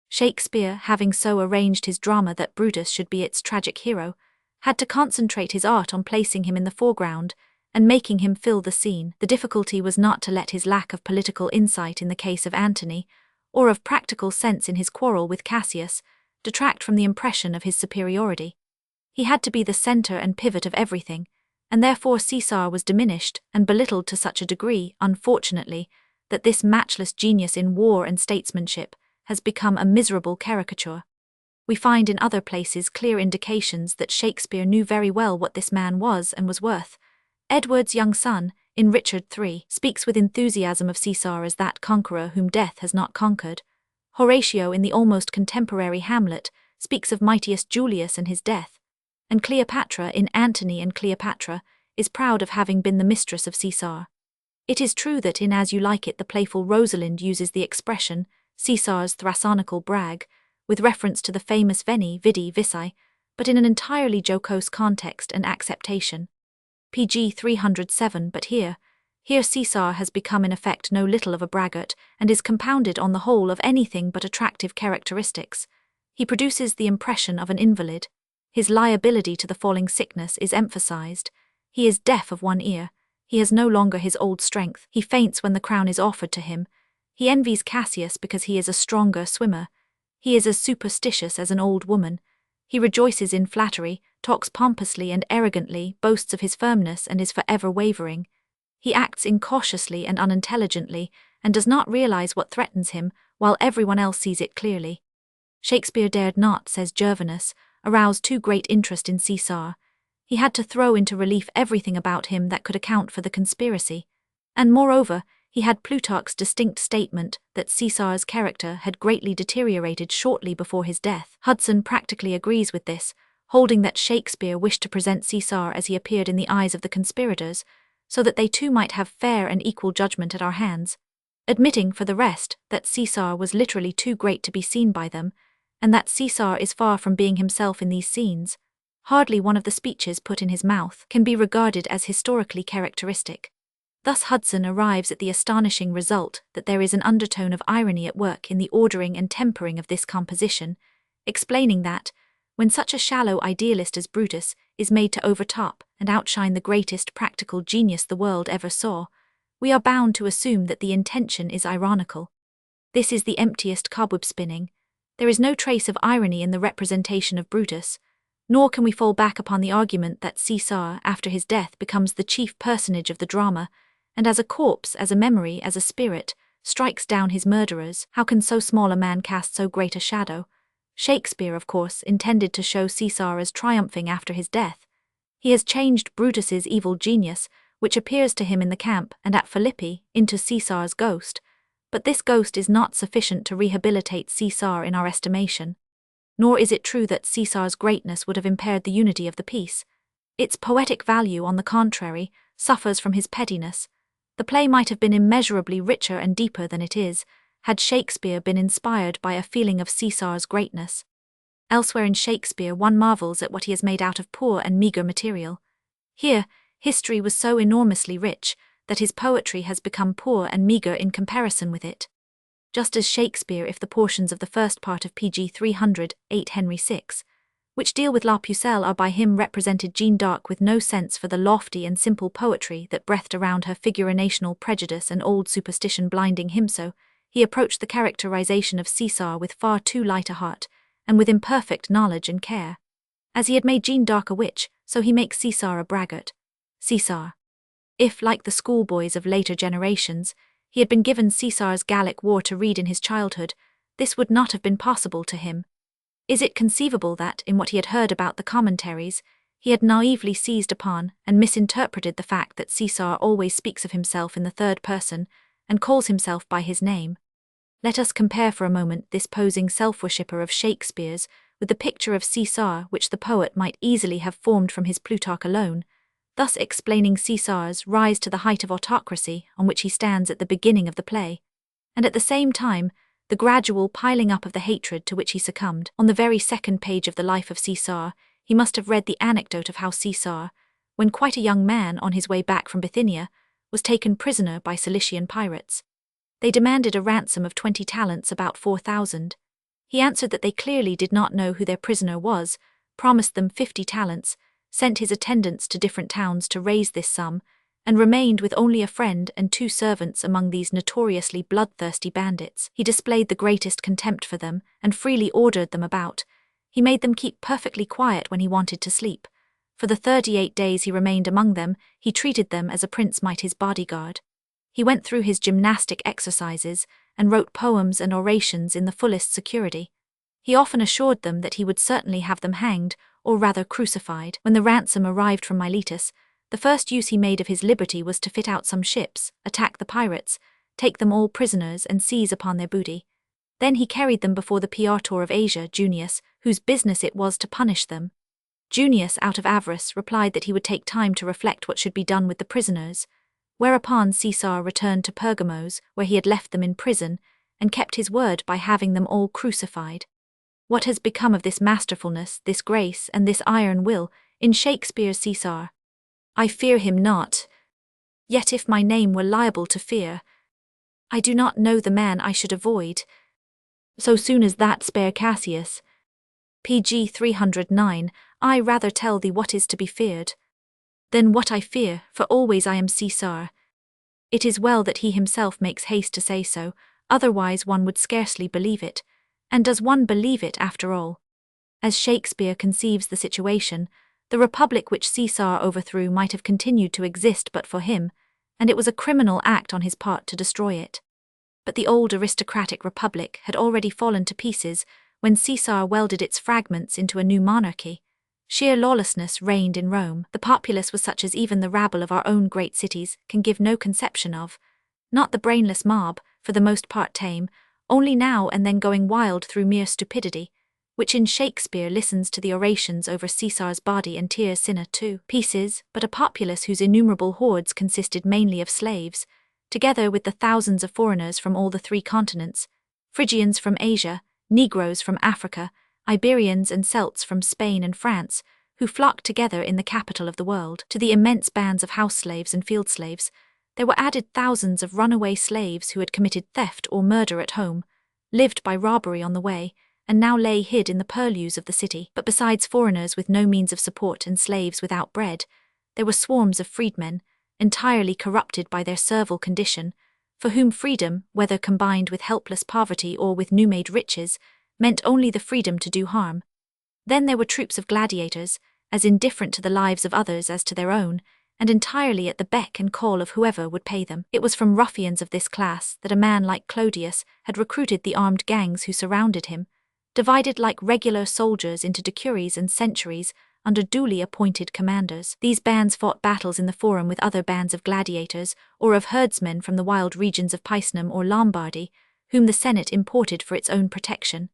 Shakespeare, having so arranged his drama that Brutus should be its tragic hero, had to concentrate his art on placing him in the foreground and making him fill the scene. The difficulty was not to let his lack of political insight in the case of Antony, or of practical sense in his quarrel with Cassius, detract from the impression of his superiority. He had to be the center and pivot of everything, and therefore Caesar was diminished and belittled to such a degree, unfortunately, that this matchless genius in war and statesmanship has become a miserable caricature. We find in other places clear indications that Shakespeare knew very well what this man was and was worth. Edward's young son, in Richard III, speaks with enthusiasm of Caesar as that conqueror whom death has not conquered. Horatio, in the almost contemporary Hamlet, speaks of mightiest Julius and his death. And Cleopatra, in Antony and Cleopatra, is proud of having been the mistress of Caesar. It is true that in As You Like It the playful Rosalind uses the expression, Caesar's thrasonical brag, with reference to the famous veni, vidi, vici, but in an entirely jocose context and acceptation. pg 307. But here Caesar has become in effect no little of a braggart, and is compounded on the whole of anything but attractive characteristics. He produces the impression of an invalid. His liability to the falling sickness is emphasized. He is deaf of one ear. He has no longer his old strength. He faints when the crown is offered to him. He envies Cassius because he is a stronger swimmer. He is as superstitious as an old woman. He rejoices in flattery, talks pompously and arrogantly, boasts of his firmness and is forever wavering. He acts incautiously and unintelligently, and does not realize what threatens him, while everyone else sees it clearly. Shakespeare dared not, says Gervinus, arouse too great interest in Caesar. He had to throw into relief everything about him that could account for the conspiracy. And moreover, he had Plutarch's distinct statement that Caesar's character had greatly deteriorated shortly before his death. Hudson practically agrees with this, holding that Shakespeare wished to present Caesar as he appeared in the eyes of the conspirators, so that they too might have fair and equal judgment at our hands, admitting, for the rest, that Caesar was literally too great to be seen by them, and that Caesar is far from being himself in these scenes. Hardly one of the speeches put in his mouth can be regarded as historically characteristic. Thus Hudson arrives at the astonishing result that there is an undertone of irony at work in the ordering and tempering of this composition, explaining that, when such a shallow idealist as Brutus is made to overtop and outshine the greatest practical genius the world ever saw, we are bound to assume that the intention is ironical. This is the emptiest cobweb spinning. There is no trace of irony in the representation of Brutus, nor can we fall back upon the argument that Caesar, after his death, becomes the chief personage of the drama, and as a corpse, as a memory, as a spirit, strikes down his murderers. How can so small a man cast so great a shadow? Shakespeare, of course, intended to show Caesar as triumphing after his death. He has changed Brutus's evil genius, which appears to him in the camp and at Philippi, into Caesar's ghost, but this ghost is not sufficient to rehabilitate Caesar in our estimation. Nor is it true that Caesar's greatness would have impaired the unity of the piece. Its poetic value, on the contrary, suffers from his pettiness. The play might have been immeasurably richer and deeper than it is, had Shakespeare been inspired by a feeling of Caesar's greatness. Elsewhere in Shakespeare one marvels at what he has made out of poor and meagre material. Here, history was so enormously rich that his poetry has become poor and meagre in comparison with it. Just as Shakespeare, if the portions of the first part of pg 308 Henry VI, which deal with La Pucelle, are by him represented Jeanne d'Arc with no sense for the lofty and simple poetry that breathed around her figure, a national prejudice and old superstition blinding him, so he approached the characterization of Caesar with far too light a heart, and with imperfect knowledge and care. As he had made Jeanne d'Arc a witch, so he makes Cesar a braggart. Cesar. If, like the schoolboys of later generations, he had been given Cesar's Gallic War to read in his childhood, this would not have been possible to him. Is it conceivable that, in what he had heard about the commentaries, he had naively seized upon and misinterpreted the fact that Cesar always speaks of himself in the third person and calls himself by his name? Let us compare for a moment this posing self-worshipper of Shakespeare's with the picture of Cesar which the poet might easily have formed from his Plutarch alone, thus explaining Cesar's rise to the height of autocracy on which he stands at the beginning of the play, and at the same time the gradual piling up of the hatred to which he succumbed. On the very second page of the life of Cesar, he must have read the anecdote of how Cesar, when quite a young man on his way back from Bithynia, was taken prisoner by Cilician pirates. They demanded a ransom of 20 talents, about 4,000. He answered that they clearly did not know who their prisoner was, promised them 50 talents, sent his attendants to different towns to raise this sum, and remained with only a friend and 2 servants among these notoriously bloodthirsty bandits. He displayed the greatest contempt for them and freely ordered them about. He made them keep perfectly quiet when he wanted to sleep. For the 38 days he remained among them, he treated them as a prince might his bodyguard. He went through his gymnastic exercises and wrote poems and orations in the fullest security. He often assured them that he would certainly have them hanged, or rather crucified. When the ransom arrived from Miletus, the first use he made of his liberty was to fit out some ships, attack the pirates, take them all prisoners and seize upon their booty. Then he carried them before the Praetor of Asia, Junius, whose business it was to punish them. Junius, out of avarice, replied that he would take time to reflect what should be done with the prisoners, whereupon Cesar returned to Pergamos, where he had left them in prison, and kept his word by having them all crucified. What has become of this masterfulness, this grace, and this iron will, in Shakespeare's Cesar? I fear him not. Yet if my name were liable to fear, I do not know the man I should avoid. So soon as that spare Cassius. PG 309, I rather tell thee what is to be feared than what I fear, for always I am Cesar. It is well that he himself makes haste to say so, otherwise one would scarcely believe it. And does one believe it after all? As Shakespeare conceives the situation, the republic which Cesar overthrew might have continued to exist but for him, and it was a criminal act on his part to destroy it. But the old aristocratic republic had already fallen to pieces when Cesar welded its fragments into a new monarchy. Sheer lawlessness reigned in Rome. The populace was such as even the rabble of our own great cities can give no conception of. Not the brainless mob, for the most part tame, only now and then going wild through mere stupidity, which in Shakespeare listens to the orations over Cesar's body and tears Cinna to pieces, but a populace whose innumerable hordes consisted mainly of slaves, together with the thousands of foreigners from all the 3 continents, Phrygians from Asia, Negroes from Africa, Iberians and Celts from Spain and France, who flocked together in the capital of the world. To the immense bands of house slaves and field slaves, there were added thousands of runaway slaves who had committed theft or murder at home, lived by robbery on the way, and now lay hid in the purlieus of the city. But besides foreigners with no means of support and slaves without bread, there were swarms of freedmen, entirely corrupted by their servile condition, for whom freedom, whether combined with helpless poverty or with new-made riches, meant only the freedom to do harm. Then there were troops of gladiators, as indifferent to the lives of others as to their own, and entirely at the beck and call of whoever would pay them. It was from ruffians of this class that a man like Clodius had recruited the armed gangs who surrounded him, divided like regular soldiers into decuries and centuries under duly appointed commanders. These bands fought battles in the forum with other bands of gladiators or of herdsmen from the wild regions of Picenum or Lombardy, whom the Senate imported for its own protection.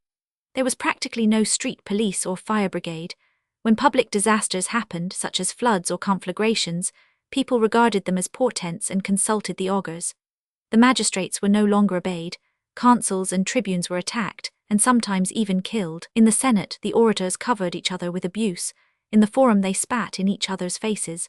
There was practically no street police or fire brigade. When public disasters happened, such as floods or conflagrations, people regarded them as portents and consulted the augurs. The magistrates were no longer obeyed, consuls and tribunes were attacked, and sometimes even killed. In the Senate, the orators covered each other with abuse. In the forum they spat in each other's faces.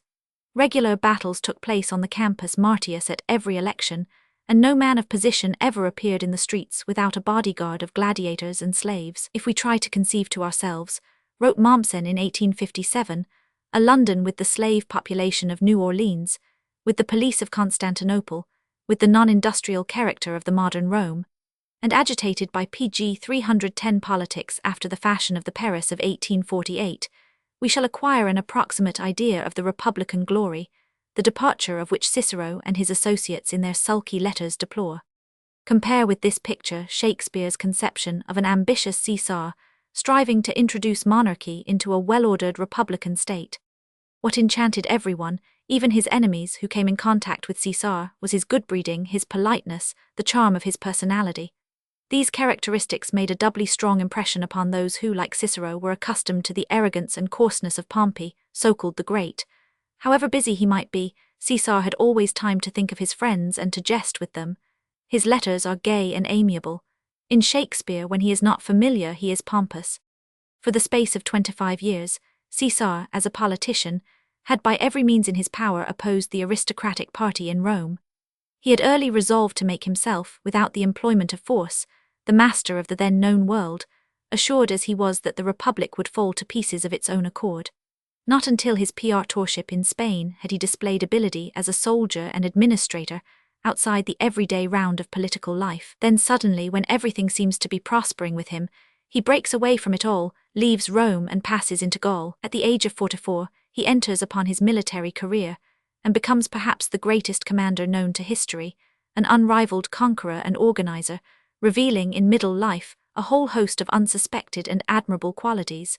Regular battles took place on the Campus Martius at every election, and no man of position ever appeared in the streets without a bodyguard of gladiators and slaves. If we try to conceive to ourselves, wrote Mommsen in 1857, a London with the slave population of New Orleans, with the police of Constantinople, with the non-industrial character of the modern Rome, and agitated by PG 310 politics after the fashion of the Paris of 1848, we shall acquire an approximate idea of the republican glory, the departure of which Cicero and his associates in their sulky letters deplore. Compare with this picture Shakespeare's conception of an ambitious Caesar striving to introduce monarchy into a well-ordered republican state. What enchanted everyone, even his enemies who came in contact with Caesar, was his good breeding, his politeness, the charm of his personality. These characteristics made a doubly strong impression upon those who, like Cicero, were accustomed to the arrogance and coarseness of Pompey, so-called the Great. However busy he might be, Caesar had always time to think of his friends and to jest with them. His letters are gay and amiable. In Shakespeare, when he is not familiar, he is pompous. For the space of 25 years, Caesar, as a politician, had by every means in his power opposed the aristocratic party in Rome. He had early resolved to make himself, without the employment of force, the master of the then known world, assured as he was that the Republic would fall to pieces of its own accord. Not until his praetorship in Spain had he displayed ability as a soldier and administrator outside the everyday round of political life. Then suddenly, when everything seems to be prospering with him, he breaks away from it all, leaves Rome and passes into Gaul. At the age of 44, he enters upon his military career, and becomes perhaps the greatest commander known to history, an unrivaled conqueror and organizer, revealing in middle life a whole host of unsuspected and admirable qualities.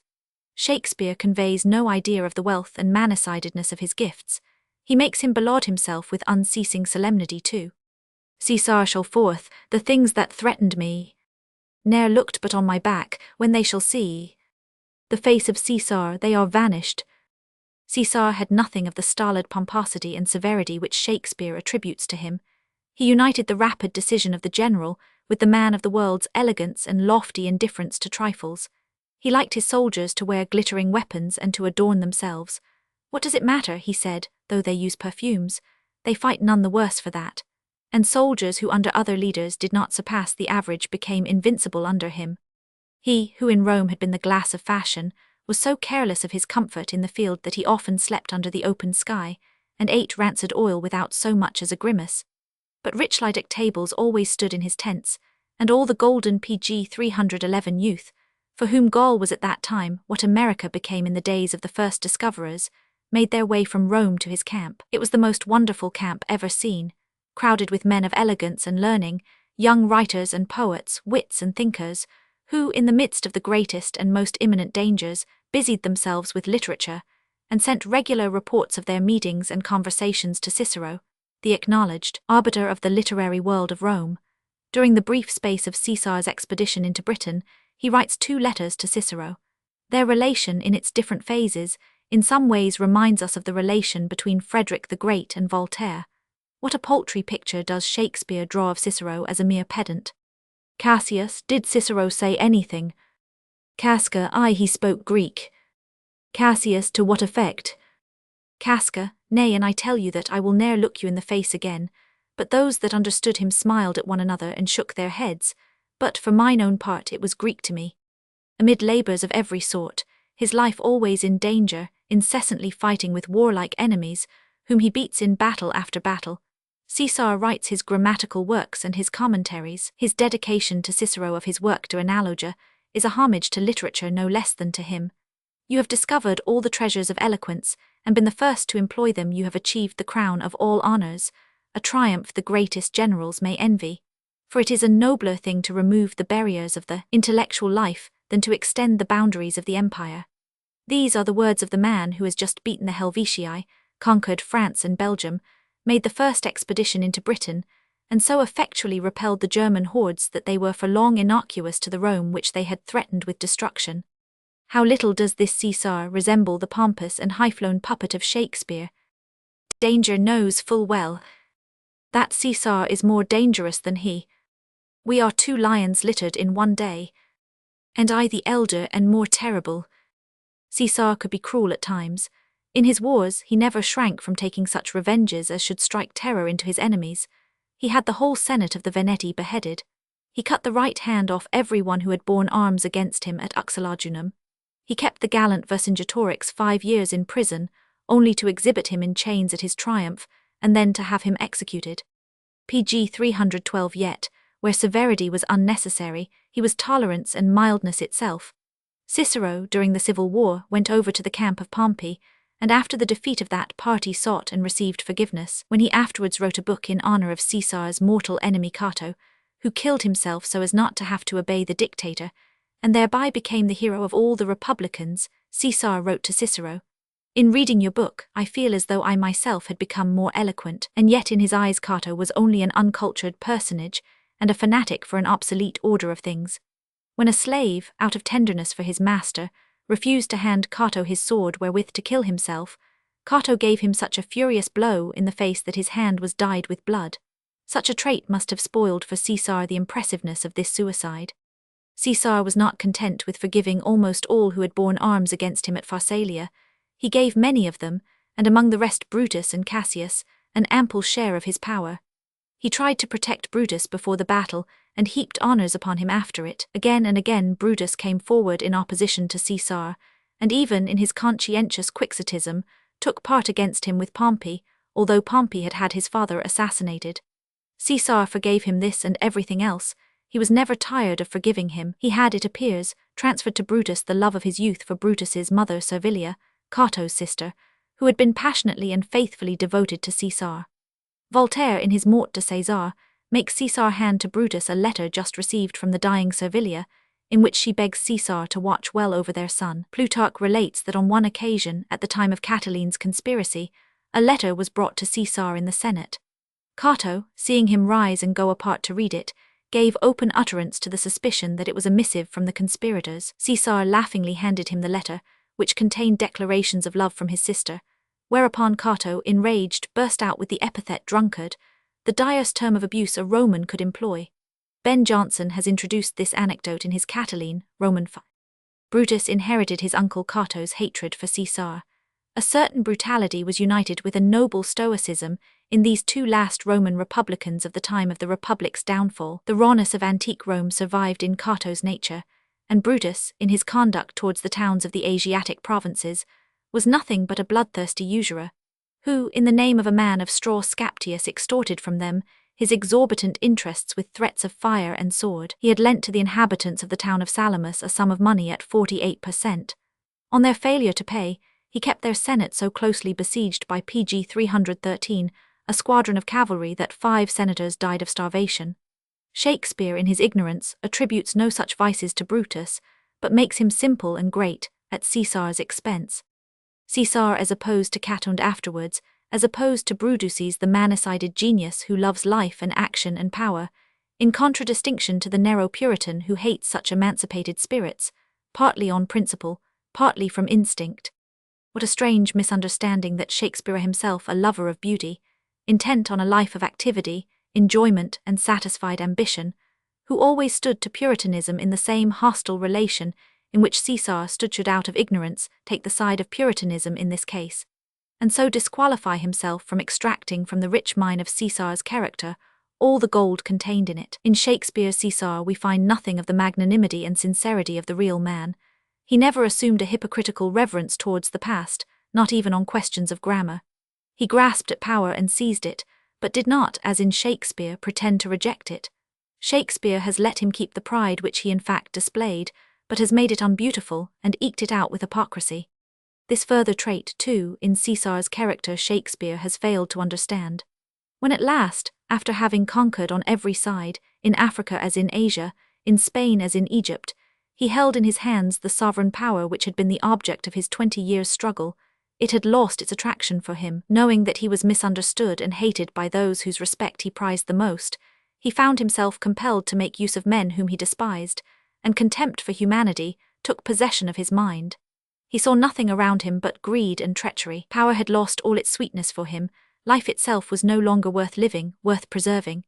Shakespeare conveys no idea of the wealth and many-sidedness of his gifts. He makes him belaud himself with unceasing solemnity too. Caesar shall forth, the things that threatened me, ne'er looked but on my back, when they shall see the face of Caesar, they are vanished. Caesar had nothing of the stolid pomposity and severity which Shakespeare attributes to him. He united the rapid decision of the general with the man of the world's elegance and lofty indifference to trifles. He liked his soldiers to wear glittering weapons and to adorn themselves. What does it matter, he said, though they use perfumes? They fight none the worse for that. And soldiers who under other leaders did not surpass the average became invincible under him. He, who in Rome had been the glass of fashion, was so careless of his comfort in the field that he often slept under the open sky, and ate rancid oil without so much as a grimace. But rich Lydic tables always stood in his tents, and all the golden PG 311 youth, for whom Gaul was at that time what America became in the days of the first discoverers, made their way from Rome to his camp. It was the most wonderful camp ever seen, crowded with men of elegance and learning, young writers and poets, wits and thinkers, who, in the midst of the greatest and most imminent dangers, busied themselves with literature, and sent regular reports of their meetings and conversations to Cicero, the acknowledged arbiter of the literary world of Rome. During the brief space of Caesar's expedition into Britain, he writes 2 letters to Cicero. Their relation, in its different phases, in some ways reminds us of the relation between Frederick the Great and Voltaire. What a paltry picture does Shakespeare draw of Cicero as a mere pedant. Cassius, did Cicero say anything? Casca, aye, he spoke Greek. Cassius, to what effect? Casca, nay, and I tell you that I will ne'er look you in the face again. But those that understood him smiled at one another and shook their heads. But for mine own part it was Greek to me. Amid labours of every sort, his life always in danger, incessantly fighting with warlike enemies, whom he beats in battle after battle, Caesar writes his grammatical works and his commentaries. His dedication to Cicero of his work De Analogia is a homage to literature no less than to him. You have discovered all the treasures of eloquence, and been the first to employ them. You have achieved the crown of all honours, a triumph the greatest generals may envy. For it is a nobler thing to remove the barriers of the intellectual life than to extend the boundaries of the empire. These are the words of the man who has just beaten the Helvetii, conquered France and Belgium, made the first expedition into Britain, and so effectually repelled the German hordes that they were for long innocuous to the Rome which they had threatened with destruction. How little does this Caesar resemble the pompous and high-flown puppet of Shakespeare! Danger knows full well that Caesar is more dangerous than he. We are 2 lions littered in one day, and I the elder and more terrible. Caesar could be cruel at times. In his wars he never shrank from taking such revenges as should strike terror into his enemies. He had the whole Senate of the Veneti beheaded. He cut the right hand off every one who had borne arms against him at Uxellarium. He kept the gallant Vercingetorix 5 years in prison, only to exhibit him in chains at his triumph, and then to have him executed. PG 312 Yet, where severity was unnecessary, he was tolerance and mildness itself. Cicero, during the civil war, went over to the camp of Pompey, and after the defeat of that party sought and received forgiveness, when he afterwards wrote a book in honor of Caesar's mortal enemy Cato, who killed himself so as not to have to obey the dictator, and thereby became the hero of all the republicans. Caesar wrote to Cicero, "In reading your book, I feel as though I myself had become more eloquent, and yet in his eyes Cato was only an uncultured personage and a fanatic for an obsolete order of things. When a slave, out of tenderness for his master, refused to hand Cato his sword wherewith to kill himself, Cato gave him such a furious blow in the face that his hand was dyed with blood. Such a trait must have spoiled for Caesar the impressiveness of this suicide. Caesar was not content with forgiving almost all who had borne arms against him at Pharsalia. He gave many of them, and among the rest Brutus and Cassius, an ample share of his power. He tried to protect Brutus before the battle, and heaped honors upon him after it. Again and again Brutus came forward in opposition to Caesar, and even in his conscientious quixotism took part against him with Pompey, although Pompey had had his father assassinated. Caesar forgave him this and everything else. He was never tired of forgiving him. He had, it appears, transferred to Brutus the love of his youth for Brutus's mother Servilia, Cato's sister, who had been passionately and faithfully devoted to Caesar. Voltaire, in his Mort de César, makes Caesar hand to Brutus a letter just received from the dying Servilia, in which she begs Caesar to watch well over their son. Plutarch relates that on one occasion, at the time of Catiline's conspiracy, a letter was brought to Caesar in the Senate. Cato, seeing him rise and go apart to read it, gave open utterance to the suspicion that it was a missive from the conspirators. Caesar laughingly handed him the letter, which contained declarations of love from his sister, whereupon Cato, enraged, burst out with the epithet drunkard, the direst term of abuse a Roman could employ. Ben Jonson has introduced this anecdote in his Catiline, Roman 5. Brutus inherited his uncle Cato's hatred for Caesar. A certain brutality was united with a noble stoicism in these two last Roman republicans of the time of the Republic's downfall. The rawness of antique Rome survived in Cato's nature, and Brutus, in his conduct towards the towns of the Asiatic provinces, was nothing but a bloodthirsty usurer, who, in the name of a man of straw Scaptius, extorted from them his exorbitant interests with threats of fire and sword. He had lent to the inhabitants of the town of Salamis a sum of money at 48%. On their failure to pay, he kept their senate so closely besieged by PG 313, a squadron of cavalry, that 5 senators died of starvation. Shakespeare, in his ignorance, attributes no such vices to Brutus, but makes him simple and great, at Caesar's expense. Caesar, as opposed to Cato, and afterwards, as opposed to Brutus, the manicided genius who loves life and action and power, in contradistinction to the narrow Puritan who hates such emancipated spirits, partly on principle, partly from instinct. What a strange misunderstanding that Shakespeare himself, a lover of beauty, intent on a life of activity, enjoyment, and satisfied ambition, who always stood to Puritanism in the same hostile relation in which Caesar stood, should out of ignorance take the side of Puritanism in this case, and so disqualify himself from extracting from the rich mine of Caesar's character all the gold contained in it. In Shakespeare's Caesar we find nothing of the magnanimity and sincerity of the real man. He never assumed a hypocritical reverence towards the past, not even on questions of grammar. He grasped at power and seized it, but did not, as in Shakespeare, pretend to reject it. Shakespeare has let him keep the pride which he in fact displayed, but has made it unbeautiful and eked it out with hypocrisy. This further trait, too, in Caesar's character Shakespeare has failed to understand. When at last, after having conquered on every side, in Africa as in Asia, in Spain as in Egypt, he held in his hands the sovereign power which had been the object of his 20 years' struggle, it had lost its attraction for him. Knowing that he was misunderstood and hated by those whose respect he prized the most, he found himself compelled to make use of men whom he despised, and contempt for humanity took possession of his mind. He saw nothing around him but greed and treachery. Power had lost all its sweetness for him. Life itself was no longer worth living, worth preserving.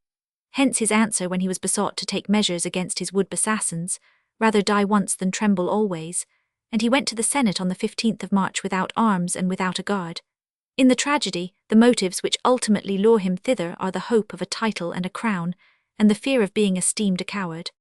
Hence his answer when he was besought to take measures against his would-assassins, rather die once than tremble always, and he went to the Senate on the 15th of March without arms and without a guard. In the tragedy, the motives which ultimately lure him thither are the hope of a title and a crown, and the fear of being esteemed a coward.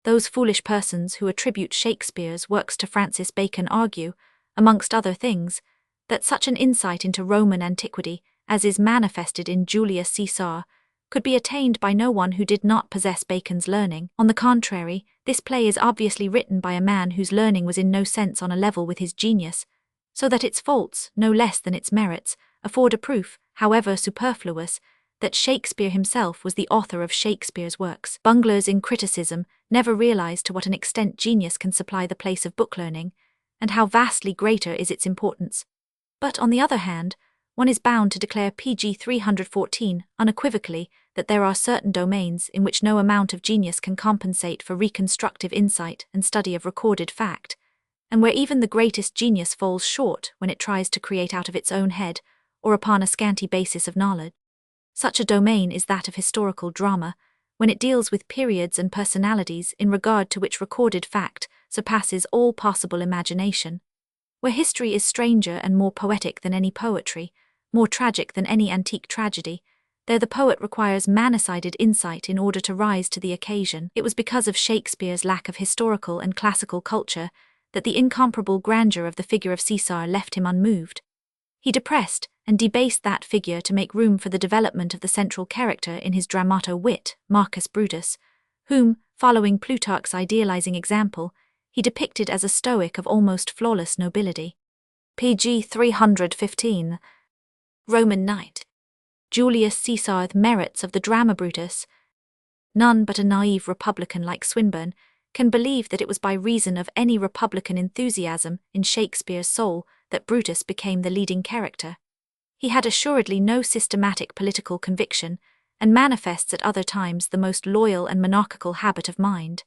Those foolish persons who attribute Shakespeare's works to Francis Bacon argue, amongst other things, that such an insight into Roman antiquity as is manifested in Julius Caesar could be attained by no one who did not possess Bacon's learning. On the contrary, this play is obviously written by a man whose learning was in no sense on a level with his genius, so that its faults, no less than its merits, afford a proof, however superfluous, that Shakespeare himself was the author of Shakespeare's works. Bunglers in criticism never realize to what an extent genius can supply the place of book learning, and how vastly greater is its importance. But on the other hand, one is bound to declare pg 314 unequivocally that there are certain domains in which no amount of genius can compensate for reconstructive insight and study of recorded fact, and where even the greatest genius falls short when it tries to create out of its own head or upon a scanty basis of knowledge. Such a domain is that of historical drama, when it deals with periods and personalities in regard to which recorded fact surpasses all possible imagination. Where history is stranger and more poetic than any poetry, more tragic than any antique tragedy, there the poet requires man-sided insight in order to rise to the occasion. It was because of Shakespeare's lack of historical and classical culture that the incomparable grandeur of the figure of Caesar left him unmoved. He depressed and debased that figure to make room for the development of the central character in his dramato-wit, Marcus Brutus, whom, following Plutarch's idealizing example, he depicted as a stoic of almost flawless nobility. pg 315. Roman Knight. Julius Caesar. The merits of the drama Brutus. None but a naive republican like Swinburne can believe that it was by reason of any republican enthusiasm in Shakespeare's soul that Brutus became the leading character. He had assuredly no systematic political conviction, and manifests at other times the most loyal and monarchical habit of mind.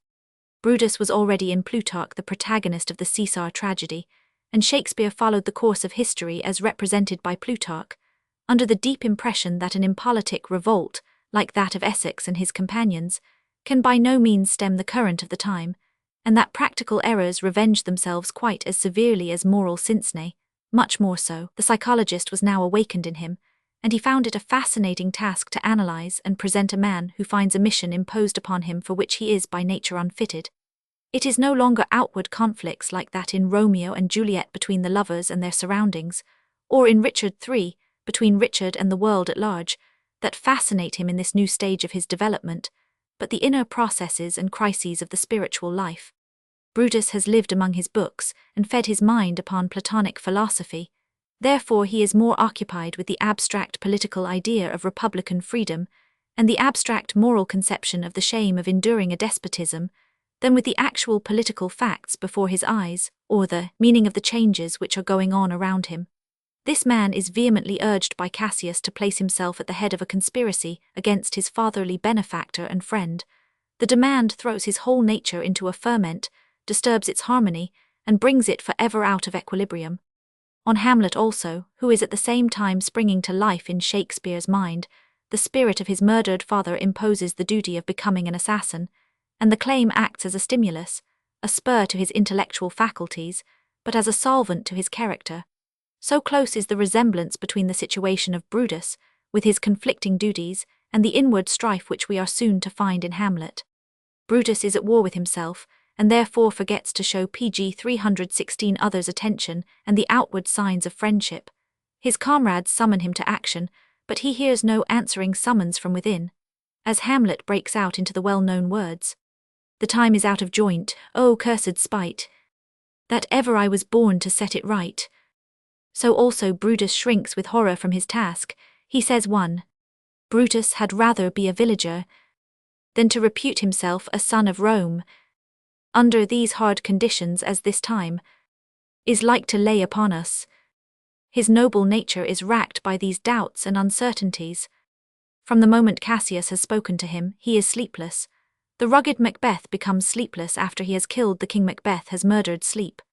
Brutus was already in Plutarch the protagonist of the Caesar tragedy, and Shakespeare followed the course of history as represented by Plutarch, under the deep impression that an impolitic revolt, like that of Essex and his companions, can by no means stem the current of the time, and that practical errors revenge themselves quite as severely as moral cincne, much more so. The psychologist was now awakened in him, and he found it a fascinating task to analyze and present a man who finds a mission imposed upon him for which he is by nature unfitted. It is no longer outward conflicts like that in Romeo and Juliet between the lovers and their surroundings, or in Richard III, between Richard and the world at large, that fascinate him in this new stage of his development, but the inner processes and crises of the spiritual life. Brutus has lived among his books and fed his mind upon Platonic philosophy. Therefore he is more occupied with the abstract political idea of republican freedom and the abstract moral conception of the shame of enduring a despotism than with the actual political facts before his eyes or the meaning of the changes which are going on around him. This man is vehemently urged by Cassius to place himself at the head of a conspiracy against his fatherly benefactor and friend. The demand throws his whole nature into a ferment, disturbs its harmony, and brings it forever out of equilibrium. On Hamlet also, who is at the same time springing to life in Shakespeare's mind, the spirit of his murdered father imposes the duty of becoming an assassin, and the claim acts as a stimulus, a spur to his intellectual faculties, but as a solvent to his character. So close is the resemblance between the situation of Brutus, with his conflicting duties, and the inward strife which we are soon to find in Hamlet. Brutus is at war with himself, and therefore forgets to show pg 316 others attention and the outward signs of friendship. His comrades summon him to action, but he hears no answering summons from within, as Hamlet breaks out into the well-known words, "The time is out of joint, O cursed spite, that ever I was born to set it right." So also Brutus shrinks with horror from his task. He says 1. Brutus had rather be a villager than to repute himself a son of Rome. Under these hard conditions as this time is like to lay upon us. His noble nature is racked by these doubts and uncertainties. From the moment Cassius has spoken to him, he is sleepless. The rugged Macbeth becomes sleepless after he has killed the King. Macbeth has murdered sleep.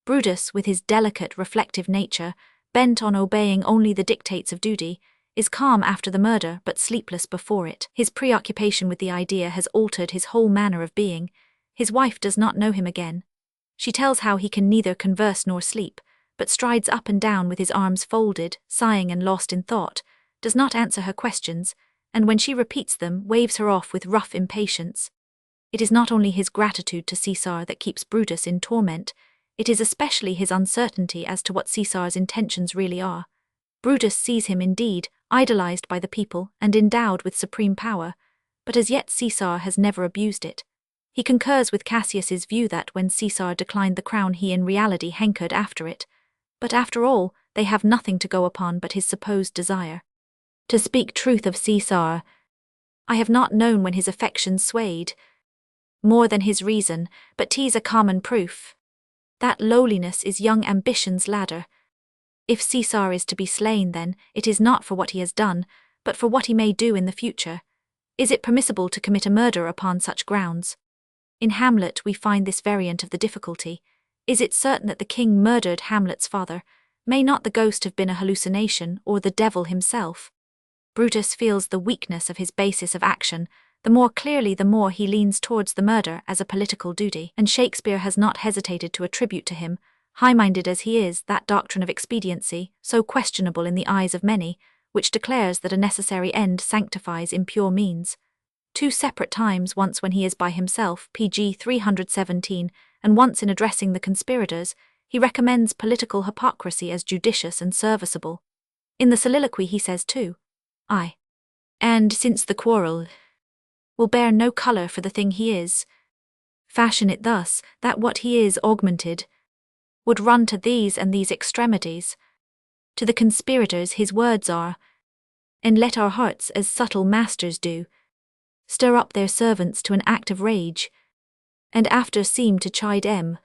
Brutus, with his delicate, reflective nature, bent on obeying only the dictates of duty, is calm after the murder but sleepless before it. His preoccupation with the idea has altered his whole manner of being. His wife does not know him again. She tells how he can neither converse nor sleep, but strides up and down with his arms folded, sighing and lost in thought, does not answer her questions, and when she repeats them, waves her off with rough impatience. It is not only his gratitude to Caesar that keeps Brutus in torment, it is especially his uncertainty as to what Caesar's intentions really are. Brutus sees him indeed idolized by the people and endowed with supreme power, but as yet Caesar has never abused it. He concurs with Cassius's view that when Caesar declined the crown he in reality hankered after it, but after all, they have nothing to go upon but his supposed desire. To speak truth of Caesar, I have not known when his affections swayed more than his reason, but 'tis a common proof that lowliness is young ambition's ladder. If Caesar is to be slain, then it is not for what he has done, but for what he may do in the future. Is it permissible to commit a murder upon such grounds? In Hamlet we find this variant of the difficulty. Is it certain that the king murdered Hamlet's father? May not the ghost have been a hallucination, or the devil himself? Brutus feels the weakness of his basis of action, the more clearly the more he leans towards the murder as a political duty, and Shakespeare has not hesitated to attribute to him, high-minded as he is, that doctrine of expediency, so questionable in the eyes of many, which declares that a necessary end sanctifies impure means. Two separate times, once when he is by himself, pg 317, and once in addressing the conspirators, he recommends political hypocrisy as judicious and serviceable. In the soliloquy he says too, "I, and since the quarrel, will bear no colour for the thing he is, fashion it thus, that what he is augmented, would run to these and these extremities. To the conspirators his words are, and let our hearts as subtle masters do, stir up their servants to an act of rage, and after seem to chide em.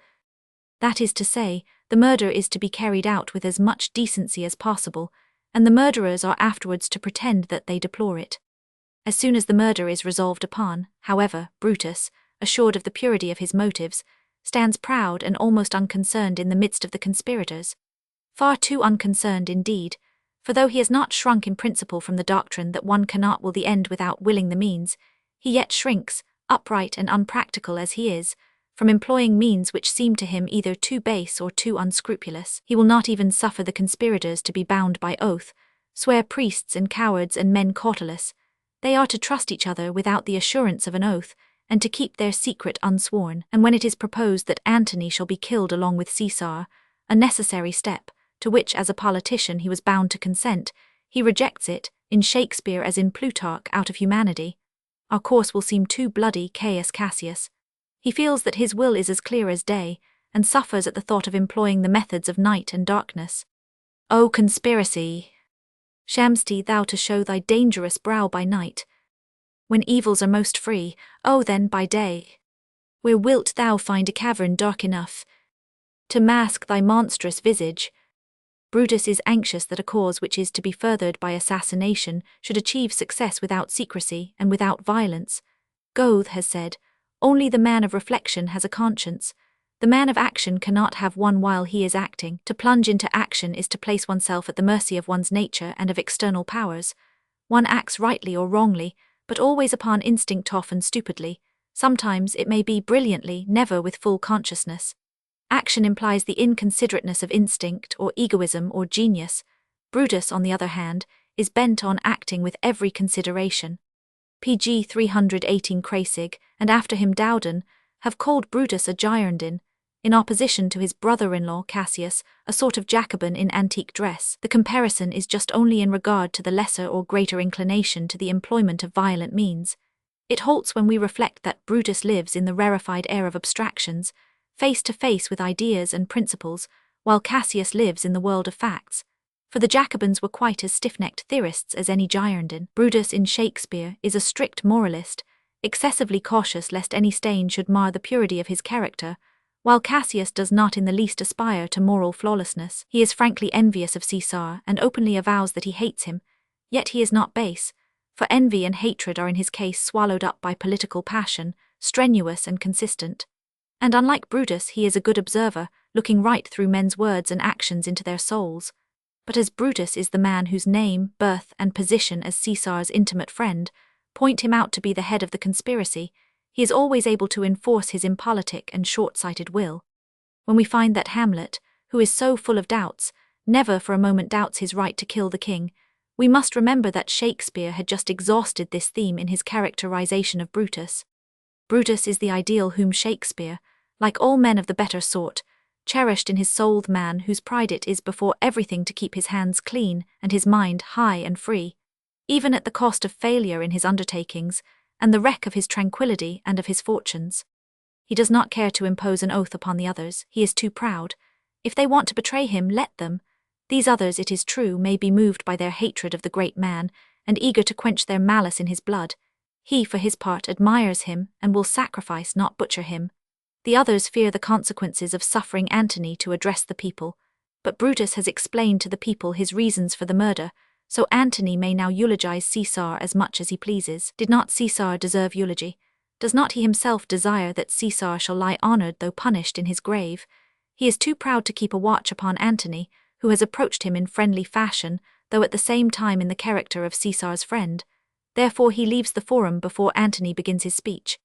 That is to say, the murder is to be carried out with as much decency as possible, and the murderers are afterwards to pretend that they deplore it. As soon as the murder is resolved upon, however, Brutus, assured of the purity of his motives, stands proud and almost unconcerned in the midst of the conspirators. Far too unconcerned indeed, for though he has not shrunk in principle from the doctrine that one cannot will the end without willing the means, he yet shrinks, upright and unpractical as he is, from employing means which seem to him either too base or too unscrupulous. He will not even suffer the conspirators to be bound by oath, swear priests and cowards and men cautelous. They are to trust each other without the assurance of an oath, and to keep their secret unsworn. And when it is proposed that Antony shall be killed along with Caesar, a necessary step, to which as a politician he was bound to consent, he rejects it, in Shakespeare as in Plutarch, out of humanity. Our course will seem too bloody, Caius Cassius. He feels that his will is as clear as day, and suffers at the thought of employing the methods of night and darkness. O conspiracy! Sham'st thou to show thy dangerous brow by night, when evils are most free, O then by day, where wilt thou find a cavern dark enough to mask thy monstrous visage? Brutus is anxious that a cause which is to be furthered by assassination should achieve success without secrecy and without violence. Goethe has said, "Only the man of reflection has a conscience. The man of action cannot have one while he is acting. To plunge into action is to place oneself at the mercy of one's nature and of external powers. One acts rightly or wrongly, but always upon instinct, often stupidly. Sometimes it may be brilliantly, never with full consciousness. Action implies the inconsiderateness of instinct or egoism or genius. Brutus, on the other hand, is bent on acting with every consideration." Pg 318 Crasig, and after him Dowden, have called Brutus a girondin, in opposition to his brother-in-law Cassius, a sort of Jacobin in antique dress. The comparison is just only in regard to the lesser or greater inclination to the employment of violent means. It halts when we reflect that Brutus lives in the rarefied air of abstractions, face to face with ideas and principles, while Cassius lives in the world of facts. For the Jacobins were quite as stiff-necked theorists as any girondin. Brutus in Shakespeare is a strict moralist, excessively cautious lest any stain should mar the purity of his character, while Cassius does not in the least aspire to moral flawlessness. He is frankly envious of Caesar and openly avows that he hates him, yet he is not base, for envy and hatred are in his case swallowed up by political passion, strenuous and consistent. And unlike Brutus, he is a good observer, looking right through men's words and actions into their souls. But as Brutus is the man whose name, birth, and position as Caesar's intimate friend point him out to be the head of the conspiracy, he is always able to enforce his impolitic and short-sighted will. When we find that Hamlet, who is so full of doubts, never for a moment doubts his right to kill the king, we must remember that Shakespeare had just exhausted this theme in his characterization of Brutus. Brutus is the ideal whom Shakespeare, like all men of the better sort, cherished in his soul, the man whose pride it is before everything to keep his hands clean and his mind high and free, even at the cost of failure in his undertakings, and the wreck of his tranquillity and of his fortunes. He does not care to impose an oath upon the others, he is too proud. If they want to betray him, let them. These others, it is true, may be moved by their hatred of the great man, and eager to quench their malice in his blood. He, for his part, admires him, and will sacrifice, not butcher him. The others fear the consequences of suffering Antony to address the people, but Brutus has explained to the people his reasons for the murder, so Antony may now eulogize Caesar as much as he pleases. Did not Caesar deserve eulogy? Does not he himself desire that Caesar shall lie honored though punished in his grave? He is too proud to keep a watch upon Antony, who has approached him in friendly fashion, though at the same time in the character of Caesar's friend. Therefore he leaves the forum before Antony begins his speech.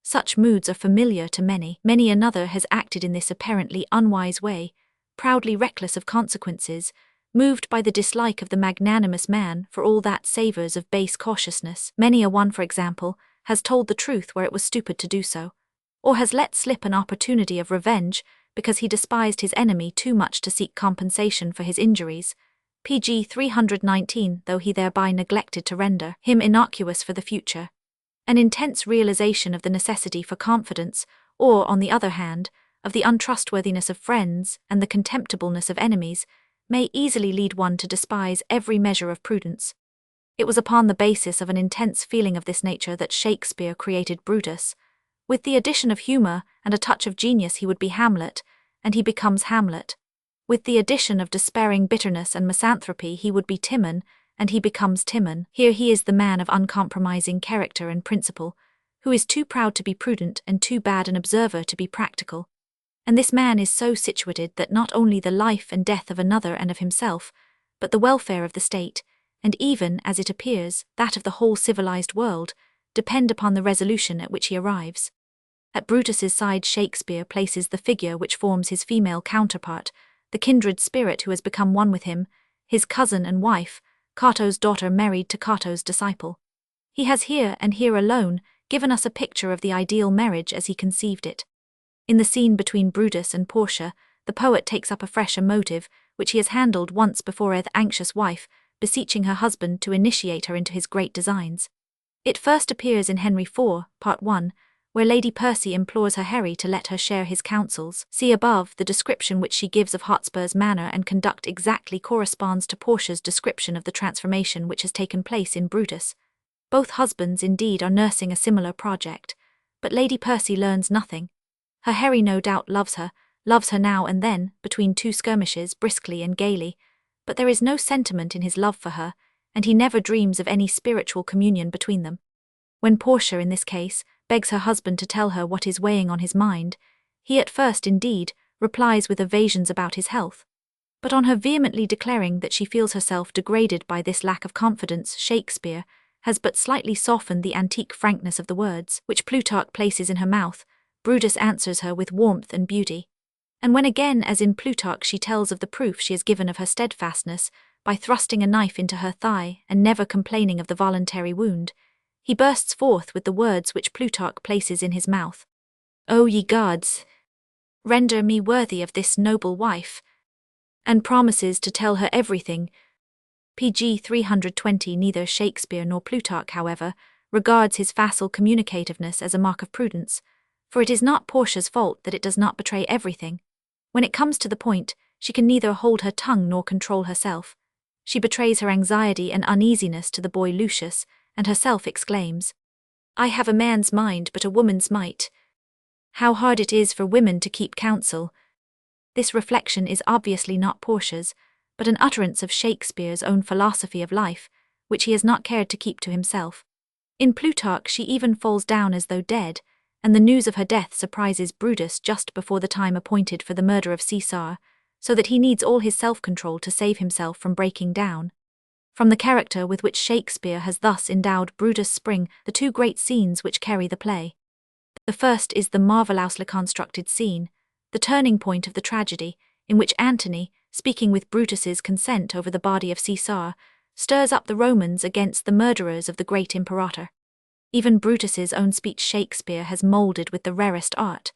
Such moods are familiar to many. Many another has acted in this apparently unwise way, proudly reckless of consequences, moved by the dislike of the magnanimous man for all that savours of base cautiousness. Many a one, for example, has told the truth where it was stupid to do so, or has let slip an opportunity of revenge because he despised his enemy too much to seek compensation for his injuries. Pg 319, though he thereby neglected to render him innocuous for the future. An intense realization of the necessity for confidence, or, on the other hand, of the untrustworthiness of friends and the contemptibleness of enemies, may easily lead one to despise every measure of prudence. It was upon the basis of an intense feeling of this nature that Shakespeare created Brutus. With the addition of humour and a touch of genius he would be Hamlet, and he becomes Hamlet. With the addition of despairing bitterness and misanthropy he would be Timon, and he becomes Timon. Here he is the man of uncompromising character and principle, who is too proud to be prudent and too bad an observer to be practical. And this man is so situated that not only the life and death of another and of himself, but the welfare of the state, and even, as it appears, that of the whole civilized world, depend upon the resolution at which he arrives. At Brutus's side Shakespeare places the figure which forms his female counterpart, the kindred spirit who has become one with him, his cousin and wife, Cato's daughter married to Cato's disciple. He has here, and here alone, given us a picture of the ideal marriage as he conceived it. In the scene between Brutus and Portia, the poet takes up afresh a motive which he has handled once before with anxious wife, beseeching her husband to initiate her into his great designs. It first appears in Henry IV, Part 1, where Lady Percy implores her Harry to let her share his counsels. See above, the description which she gives of Hotspur's manner and conduct exactly corresponds to Portia's description of the transformation which has taken place in Brutus. Both husbands, indeed, are nursing a similar project, but Lady Percy learns nothing. Her Harry no doubt loves her now and then, between two skirmishes, briskly and gaily, but there is no sentiment in his love for her, and he never dreams of any spiritual communion between them. When Portia, in this case, begs her husband to tell her what is weighing on his mind, he at first, indeed, replies with evasions about his health. But on her vehemently declaring that she feels herself degraded by this lack of confidence, Shakespeare has but slightly softened the antique frankness of the words which Plutarch places in her mouth. Brutus answers her with warmth and beauty. And when again, as in Plutarch, she tells of the proof she has given of her steadfastness, by thrusting a knife into her thigh and never complaining of the voluntary wound, he bursts forth with the words which Plutarch places in his mouth. O ye gods, render me worthy of this noble wife, and promises to tell her everything. Pg 320. Neither Shakespeare nor Plutarch, however, regards his facile communicativeness as a mark of prudence, for it is not Portia's fault that it does not betray everything. When it comes to the point, she can neither hold her tongue nor control herself. She betrays her anxiety and uneasiness to the boy Lucius, and herself exclaims, I have a man's mind but a woman's might. How hard it is for women to keep counsel. This reflection is obviously not Portia's, but an utterance of Shakespeare's own philosophy of life, which he has not cared to keep to himself. In Plutarch she even falls down as though dead, and the news of her death surprises Brutus just before the time appointed for the murder of Caesar, so that he needs all his self-control to save himself from breaking down. From the character with which Shakespeare has thus endowed Brutus spring the two great scenes which carry the play. The first is the marvellously constructed scene, the turning point of the tragedy, in which Antony, speaking with Brutus's consent over the body of Caesar, stirs up the Romans against the murderers of the great imperator. Even Brutus's own speech Shakespeare has moulded with the rarest art.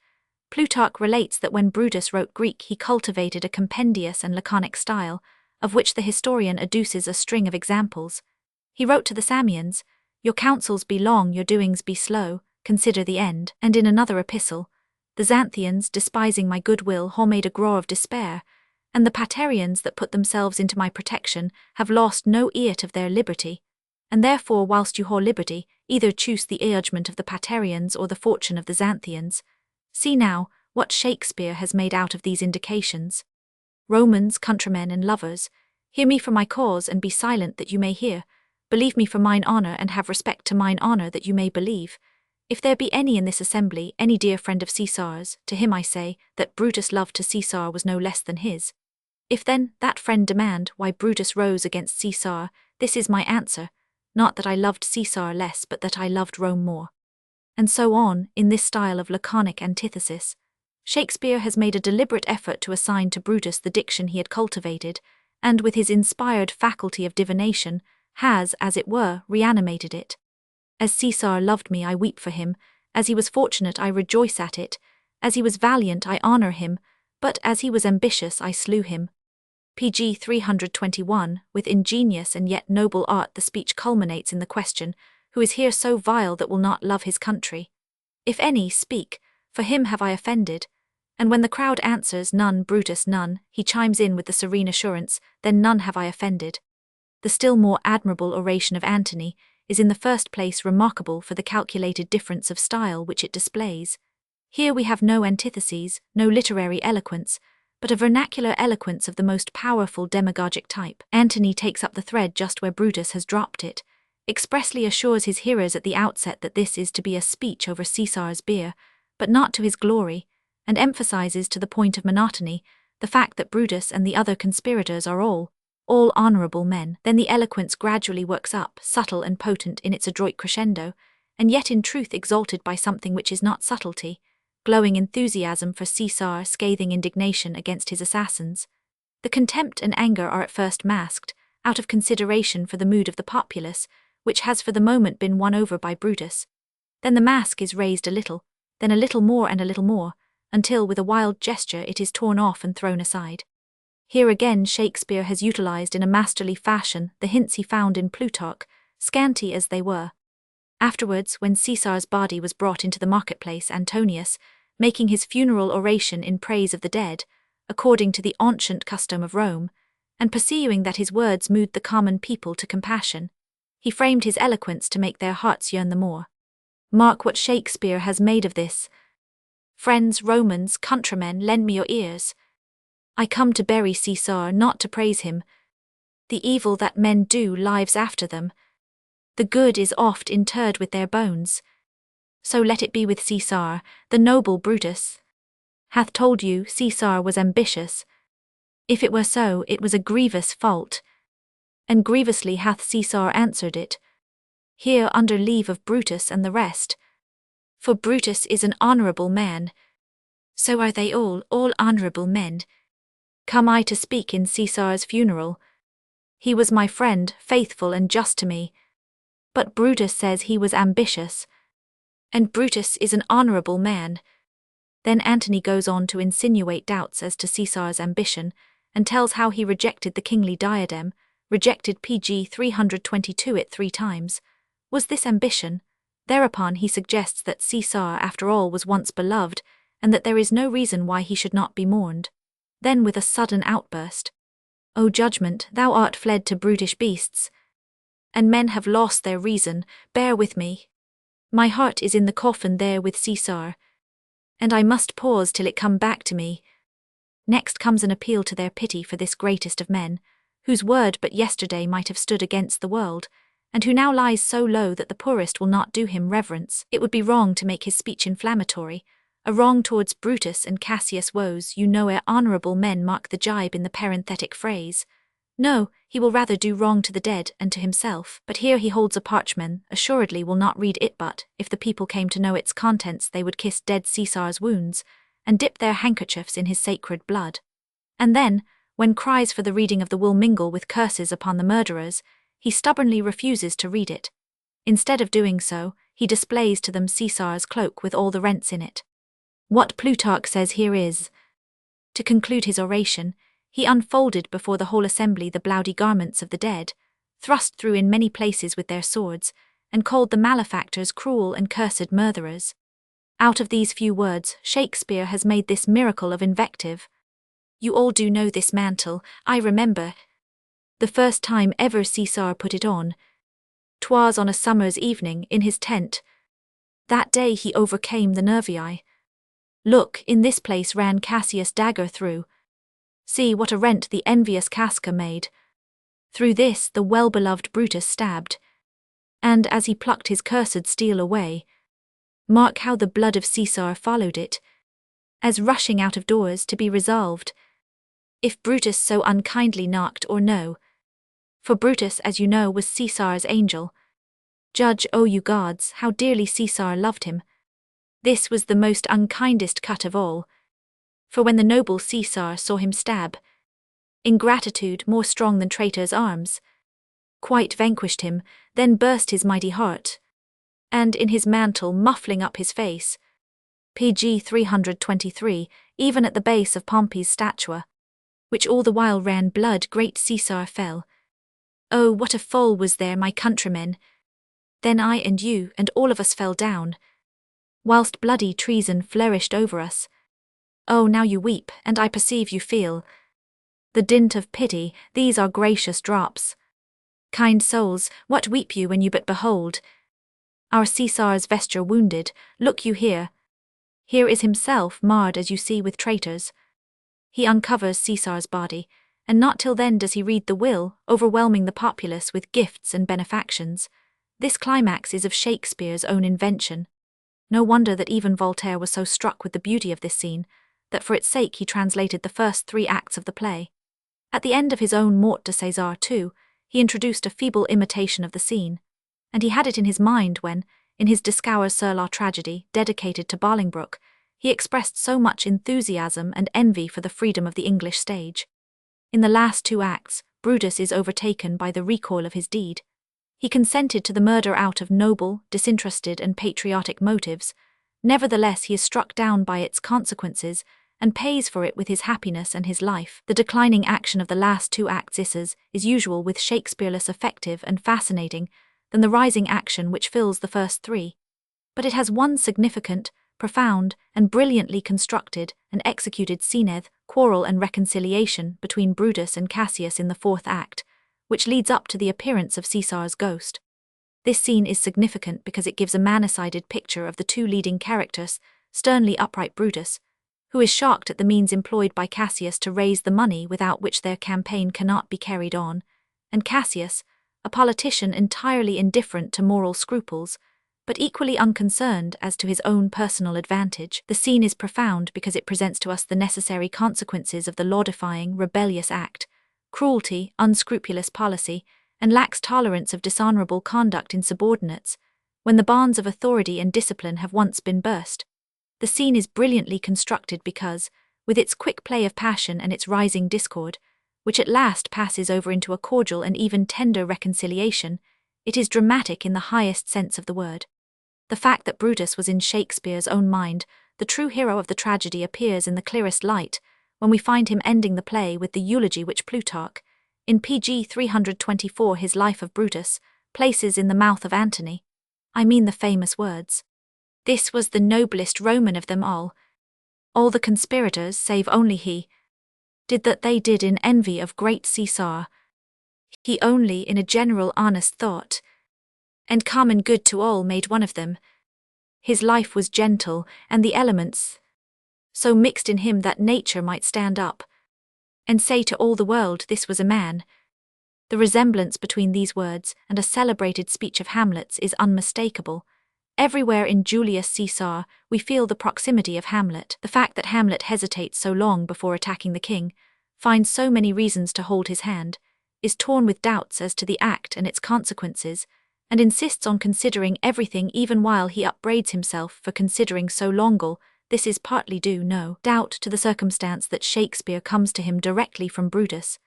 Plutarch relates that when Brutus wrote Greek, he cultivated a compendious and laconic style, of which the historian adduces a string of examples. He wrote to the Samians, "Your counsels be long, your doings be slow, consider the end," and in another epistle, "The Xanthians, despising my goodwill, have made a graw of despair, and the Patarians that put themselves into my protection have lost no eat of their liberty. And therefore, whilst you have liberty, either choose the judgment of the Patarians or the fortune of the Xanthians." See now what Shakespeare has made out of these indications. Romans, countrymen, and lovers, hear me for my cause, and be silent that you may hear. Believe me for mine honour, and have respect to mine honour that you may believe. If there be any in this assembly, any dear friend of Caesar's, to him I say, that Brutus' love to Caesar was no less than his. If then that friend demand why Brutus rose against Caesar, this is my answer, not that I loved Caesar less, but that I loved Rome more. And so on, in this style of laconic antithesis. Shakespeare has made a deliberate effort to assign to Brutus the diction he had cultivated, and with his inspired faculty of divination, has, as it were, reanimated it. As Caesar loved me, I weep for him. As he was fortunate, I rejoice at it. As he was valiant, I honour him. But as he was ambitious, I slew him. Pg 321, with ingenious and yet noble art the speech culminates in the question, who is here so vile that will not love his country? If any, speak, for him have I offended. And when the crowd answers, none, Brutus, none, he chimes in with the serene assurance, then none have I offended. The still more admirable oration of Antony is in the first place remarkable for the calculated difference of style which it displays. Here we have no antitheses, no literary eloquence, but a vernacular eloquence of the most powerful demagogic type. Antony takes up the thread just where Brutus has dropped it, expressly assures his hearers at the outset that this is to be a speech over Caesar's beer, but not to his glory, and emphasizes to the point of monotony the fact that Brutus and the other conspirators are all honorable men. Then the eloquence gradually works up, subtle and potent in its adroit crescendo, and yet in truth exalted by something which is not subtlety, glowing enthusiasm for Caesar, scathing indignation against his assassins. The contempt and anger are at first masked, out of consideration for the mood of the populace, which has for the moment been won over by Brutus. Then the mask is raised a little, then a little more and a little more, until with a wild gesture it is torn off and thrown aside. Here again Shakespeare has utilized in a masterly fashion the hints he found in Plutarch, scanty as they were. Afterwards, when Caesar's body was brought into the marketplace, Antonius, making his funeral oration in praise of the dead, according to the ancient custom of Rome, and perceiving that his words moved the common people to compassion, he framed his eloquence to make their hearts yearn the more. Mark what Shakespeare has made of this. Friends, Romans, countrymen, lend me your ears. I come to bury Caesar, not to praise him. The evil that men do lives after them. The good is oft interred with their bones. So let it be with Caesar. The noble Brutus hath told you Caesar was ambitious. If it were so, it was a grievous fault, and grievously hath Caesar answered it. Here under leave of Brutus and the rest. For Brutus is an honourable man. So are they all honourable men. Come I to speak in Caesar's funeral. He was my friend, faithful and just to me. But Brutus says he was ambitious. And Brutus is an honourable man. Then Antony goes on to insinuate doubts as to Caesar's ambition, and tells how he rejected the kingly diadem, rejected Pg 322 it 3 times. Was this ambition? Thereupon he suggests that Caesar after all was once beloved, and that there is no reason why he should not be mourned. Then with a sudden outburst, O judgment, thou art fled to brutish beasts, and men have lost their reason, bear with me. My heart is in the coffin there with Caesar, and I must pause till it come back to me. Next comes an appeal to their pity for this greatest of men, whose word but yesterday might have stood against the world, and who now lies so low that the poorest will not do him reverence. It would be wrong to make his speech inflammatory, a wrong towards Brutus and Cassius woes. You know ere honourable men mark the jibe in the parenthetic phrase. No, he will rather do wrong to the dead and to himself. But here he holds a parchment, assuredly will not read it, but, if the people came to know its contents, they would kiss dead Caesar's wounds, and dip their handkerchiefs in his sacred blood. And then, when cries for the reading of the will mingle with curses upon the murderers, he stubbornly refuses to read it. Instead of doing so, he displays to them Caesar's cloak with all the rents in it. What Plutarch says here is, to conclude his oration, he unfolded before the whole assembly the bloody garments of the dead, thrust through in many places with their swords, and called the malefactors cruel and cursed murderers. Out of these few words, Shakespeare has made this miracle of invective. You all do know this mantle, I remember. The first time ever Caesar put it on. 'Twas on a summer's evening in his tent. That day he overcame the Nervii. Look, in this place ran Cassius' dagger through. See what a rent the envious Casca made. Through this the well-beloved Brutus stabbed. And as he plucked his cursed steel away, mark how the blood of Caesar followed it, as rushing out of doors to be resolved, if Brutus so unkindly knocked or no. For Brutus, as you know, was Caesar's angel. Judge, O you gods, how dearly Caesar loved him. This was the most unkindest cut of all. For when the noble Caesar saw him stab, ingratitude, more strong than traitors' arms, quite vanquished him, then burst his mighty heart, and in his mantle muffling up his face, pg 323, even at the base of Pompey's statua, which all the while ran blood, great Caesar fell. Oh, what a fall was there, my countrymen! Then I and you and all of us fell down, whilst bloody treason flourished over us. Oh, now you weep, and I perceive you feel the dint of pity. These are gracious drops. Kind souls, what weep you when you but behold our Caesar's vesture wounded? Look you here. Here is himself marred, as you see, with traitors. He uncovers Caesar's body, and not till then does he read the will, overwhelming the populace with gifts and benefactions. This climax is of Shakespeare's own invention. No wonder that even Voltaire was so struck with the beauty of this scene, that for its sake he translated the first 3 acts of the play. At the end of his own Mort de César too, he introduced a feeble imitation of the scene, and he had it in his mind when, in his Discours sur la tragédie, dedicated to Bolingbroke, he expressed so much enthusiasm and envy for the freedom of the English stage. In the last 2 acts, Brutus is overtaken by the recoil of his deed. He consented to the murder out of noble, disinterested and patriotic motives. Nevertheless, he is struck down by its consequences and pays for it with his happiness and his life. The declining action of the last 2 acts is usual with Shakespeare less effective and fascinating than the rising action which fills the first 3. But it has one significant, profound, and brilliantly constructed and executed scene, quarrel and reconciliation between Brutus and Cassius in the 4th act, which leads up to the appearance of Caesar's ghost. This scene is significant because it gives a man-sided picture of the 2 leading characters, sternly upright Brutus, who is shocked at the means employed by Cassius to raise the money without which their campaign cannot be carried on, and Cassius, a politician entirely indifferent to moral scruples, but equally unconcerned as to his own personal advantage. The scene is profound because it presents to us the necessary consequences of the law-defying, rebellious act, cruelty, unscrupulous policy, and lax tolerance of dishonorable conduct in subordinates, when the bonds of authority and discipline have once been burst. The scene is brilliantly constructed because, with its quick play of passion and its rising discord, which at last passes over into a cordial and even tender reconciliation, it is dramatic in the highest sense of the word. The fact that Brutus was in Shakespeare's own mind, the true hero of the tragedy, appears in the clearest light when we find him ending the play with the eulogy which Plutarch, in pg 324 his Life of Brutus, places in the mouth of Antony. I mean the famous words, "This was the noblest Roman of them all. All the conspirators, save only he, did that they did in envy of great Caesar. He only in a general honest thought, and common good to all made one of them. His life was gentle, and the elements so mixed in him that nature might stand up and say to all the world this was a man." The resemblance between these words and a celebrated speech of Hamlet's is unmistakable. Everywhere in Julius Caesar we feel the proximity of Hamlet. The fact that Hamlet hesitates so long before attacking the king, finds so many reasons to hold his hand, is torn with doubts as to the act and its consequences, and insists on considering everything even while he upbraids himself for considering so long. This is partly due, no doubt, to the circumstance that Shakespeare comes to him directly from Brutus.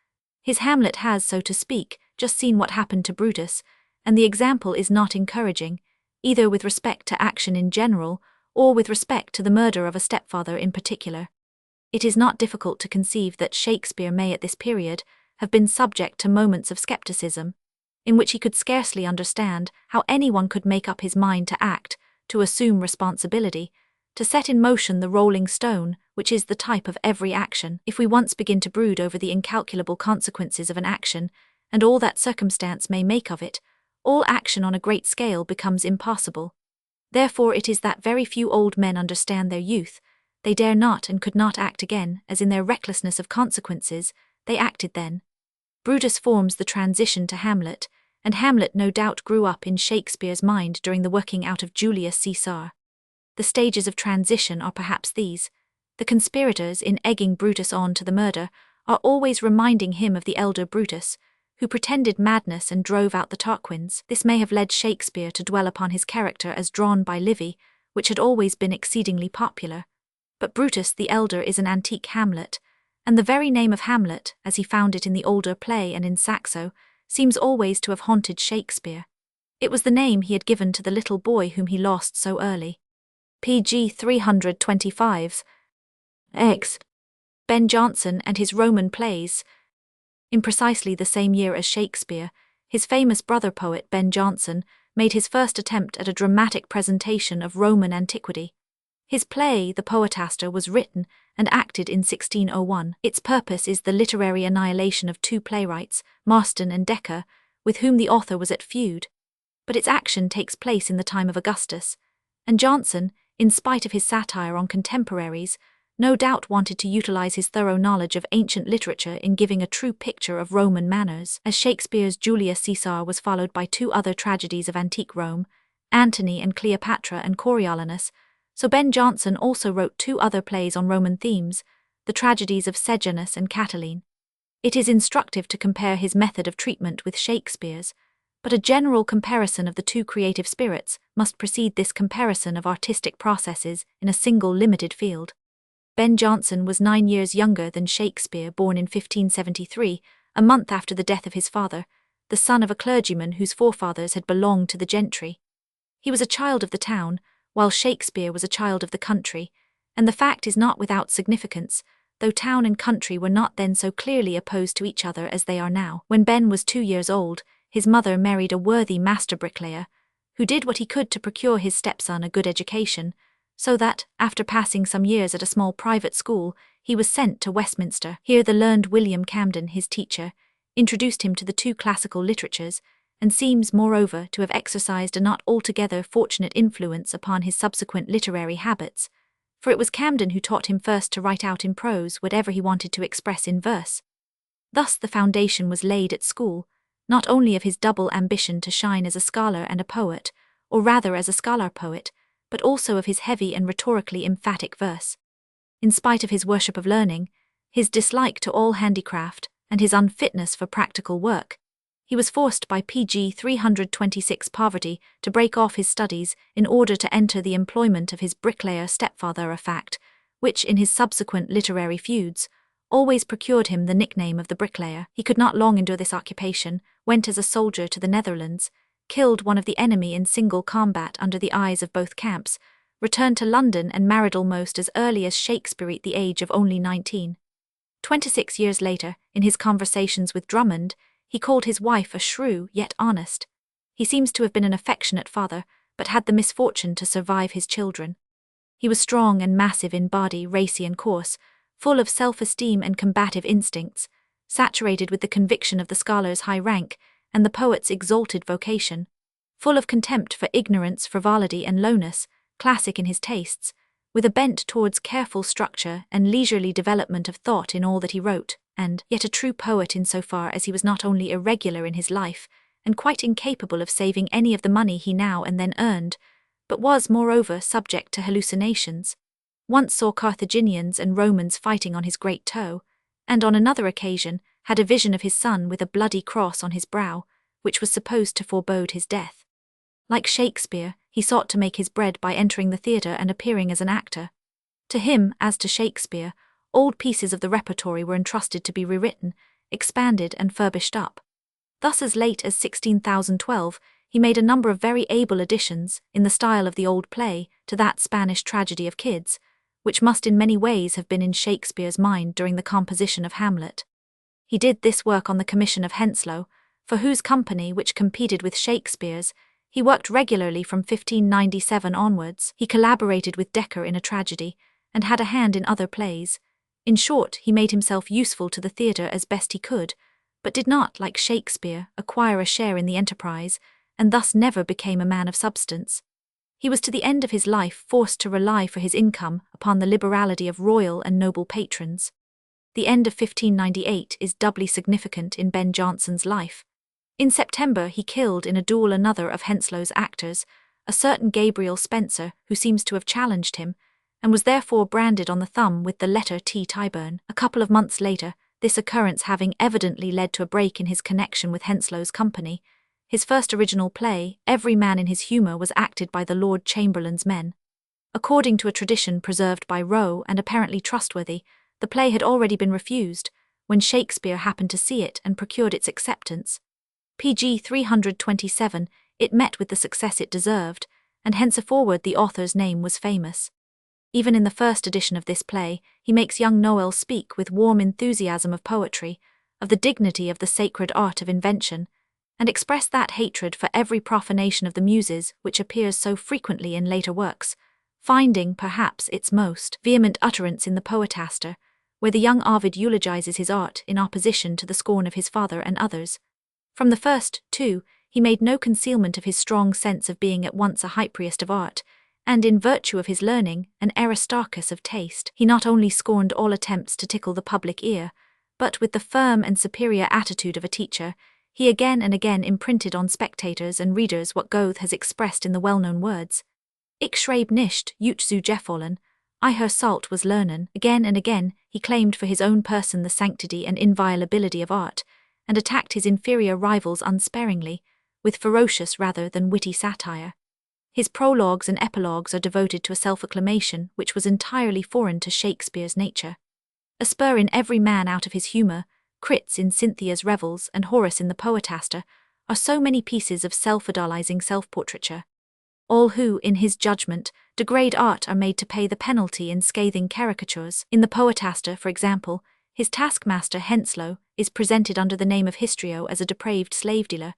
His Hamlet has, so to speak, just seen what happened to Brutus, and the example is not encouraging, either with respect to action in general, or with respect to the murder of a stepfather in particular. It is not difficult to conceive that Shakespeare may at this period have been subject to moments of skepticism, in which he could scarcely understand how anyone could make up his mind to act, to assume responsibility, to set in motion the rolling stone, which is the type of every action. If we once begin to brood over the incalculable consequences of an action, and all that circumstance may make of it, all action on a great scale becomes impossible. Therefore it is that very few old men understand their youth. They dare not and could not act again, as in their recklessness of consequences, they acted then. Brutus forms the transition to Hamlet, and Hamlet no doubt grew up in Shakespeare's mind during the working out of Julius Caesar. The stages of transition are perhaps these. The conspirators, in egging Brutus on to the murder, are always reminding him of the elder Brutus, who pretended madness and drove out the Tarquins. This may have led Shakespeare to dwell upon his character as drawn by Livy, which had always been exceedingly popular. But Brutus the elder is an antique Hamlet, and the very name of Hamlet, as he found it in the older play and in Saxo, seems always to have haunted Shakespeare. It was the name he had given to the little boy whom he lost so early. pg 325. X. Ben Jonson and his Roman plays. In precisely the same year as Shakespeare, his famous brother poet Ben Jonson made his first attempt at a dramatic presentation of Roman antiquity. His play, The Poetaster, was written and acted in 1601. Its purpose is the literary annihilation of two playwrights, Marston and Dekker, with whom the author was at feud. But its action takes place in the time of Augustus, and Jonson, in spite of his satire on contemporaries, no doubt wanted to utilize his thorough knowledge of ancient literature in giving a true picture of Roman manners. As Shakespeare's Julius Caesar was followed by two other tragedies of antique Rome, Antony and Cleopatra and Coriolanus, so Ben Jonson also wrote two other plays on Roman themes, the tragedies of Sejanus and Catiline. It is instructive to compare his method of treatment with Shakespeare's, but a general comparison of the two creative spirits must precede this comparison of artistic processes in a single limited field. Ben Jonson was 9 years younger than Shakespeare, born in 1573, a month after the death of his father, the son of a clergyman whose forefathers had belonged to the gentry. He was a child of the town, while Shakespeare was a child of the country, and the fact is not without significance, though town and country were not then so clearly opposed to each other as they are now. When Ben was 2 years old, his mother married a worthy master bricklayer, who did what he could to procure his stepson a good education, so that, after passing some years at a small private school, he was sent to Westminster. Here the learned William Camden, his teacher, introduced him to the two classical literatures, and seems, moreover, to have exercised a not altogether fortunate influence upon his subsequent literary habits, for it was Camden who taught him first to write out in prose whatever he wanted to express in verse. Thus the foundation was laid at school, not only of his double ambition to shine as a scholar and a poet, or rather as a scholar-poet, but also of his heavy and rhetorically emphatic verse. In spite of his worship of learning, his dislike to all handicraft, and his unfitness for practical work, he was forced by pg 326 poverty to break off his studies in order to enter the employment of his bricklayer stepfather, a fact which, in his subsequent literary feuds, always procured him the nickname of the bricklayer. He could not long endure this occupation, went as a soldier to the Netherlands, killed one of the enemy in single combat under the eyes of both camps, returned to London and married almost as early as Shakespeare at the age of only 19. 26 years later, in his conversations with Drummond, he called his wife a shrew yet honest. He seems to have been an affectionate father, but had the misfortune to survive his children. He was strong and massive in body, racy and coarse, full of self-esteem and combative instincts, saturated with the conviction of the scholar's high rank and the poet's exalted vocation, full of contempt for ignorance, frivolity and lowness, classic in his tastes, with a bent towards careful structure and leisurely development of thought in all that he wrote, and yet a true poet in so far as he was not only irregular in his life, and quite incapable of saving any of the money he now and then earned, but was, moreover, subject to hallucinations. Once saw Carthaginians and Romans fighting on his great toe, and on another occasion had a vision of his son with a bloody cross on his brow, which was supposed to forebode his death. Like Shakespeare, he sought to make his bread by entering the theatre and appearing as an actor. To him, as to Shakespeare, old pieces of the repertory were entrusted to be rewritten, expanded and furbished up. Thus as late as 1612, he made a number of very able additions, in the style of the old play, to that Spanish tragedy of Kidd's, which must in many ways have been in Shakespeare's mind during the composition of Hamlet. He did this work on the commission of Henslowe, for whose company, which competed with Shakespeare's, he worked regularly from 1597 onwards. He collaborated with Dekker in a tragedy, and had a hand in other plays. In short, he made himself useful to the theatre as best he could, but did not, like Shakespeare, acquire a share in the enterprise, and thus never became a man of substance. He was to the end of his life forced to rely for his income upon the liberality of royal and noble patrons. The end of 1598 is doubly significant in Ben Jonson's life. In September he killed in a duel another of Henslowe's actors, a certain Gabriel Spencer, who seems to have challenged him, and was therefore branded on the thumb with the letter T. Tyburn. A couple of months later, this occurrence having evidently led to a break in his connection with Henslowe's company, his first original play, Every Man in His Humour, was acted by the Lord Chamberlain's men. According to a tradition preserved by Rowe and apparently trustworthy, the play had already been refused, when Shakespeare happened to see it and procured its acceptance. pg 327, it met with the success it deserved, and henceforward the author's name was famous. Even in the first edition of this play, he makes young Noel speak with warm enthusiasm of poetry, of the dignity of the sacred art of invention, and express that hatred for every profanation of the muses which appears so frequently in later works, finding, perhaps, its most vehement utterance in the Poetaster, where the young Ovid eulogizes his art in opposition to the scorn of his father and others. From the first, too, he made no concealment of his strong sense of being at once a Hypriest of art, and in virtue of his learning, an Aristarchus of taste. He not only scorned all attempts to tickle the public ear, but with the firm and superior attitude of a teacher, he again and again imprinted on spectators and readers what Goethe has expressed in the well-known words, Ich schreibe nicht, ut zu gefallen, I her salt was lernen. Again and again, he claimed for his own person the sanctity and inviolability of art, and attacked his inferior rivals unsparingly, with ferocious rather than witty satire. His prologues and epilogues are devoted to a self-acclamation which was entirely foreign to Shakespeare's nature. A spur in Every Man out of his humour, Crits in Cynthia's Revels, and Horace in the Poetaster are so many pieces of self-idolizing self-portraiture. All who, in his judgment, degrade art are made to pay the penalty in scathing caricatures. In the Poetaster, for example, his taskmaster Henslowe is presented under the name of Histrio as a depraved slave-dealer,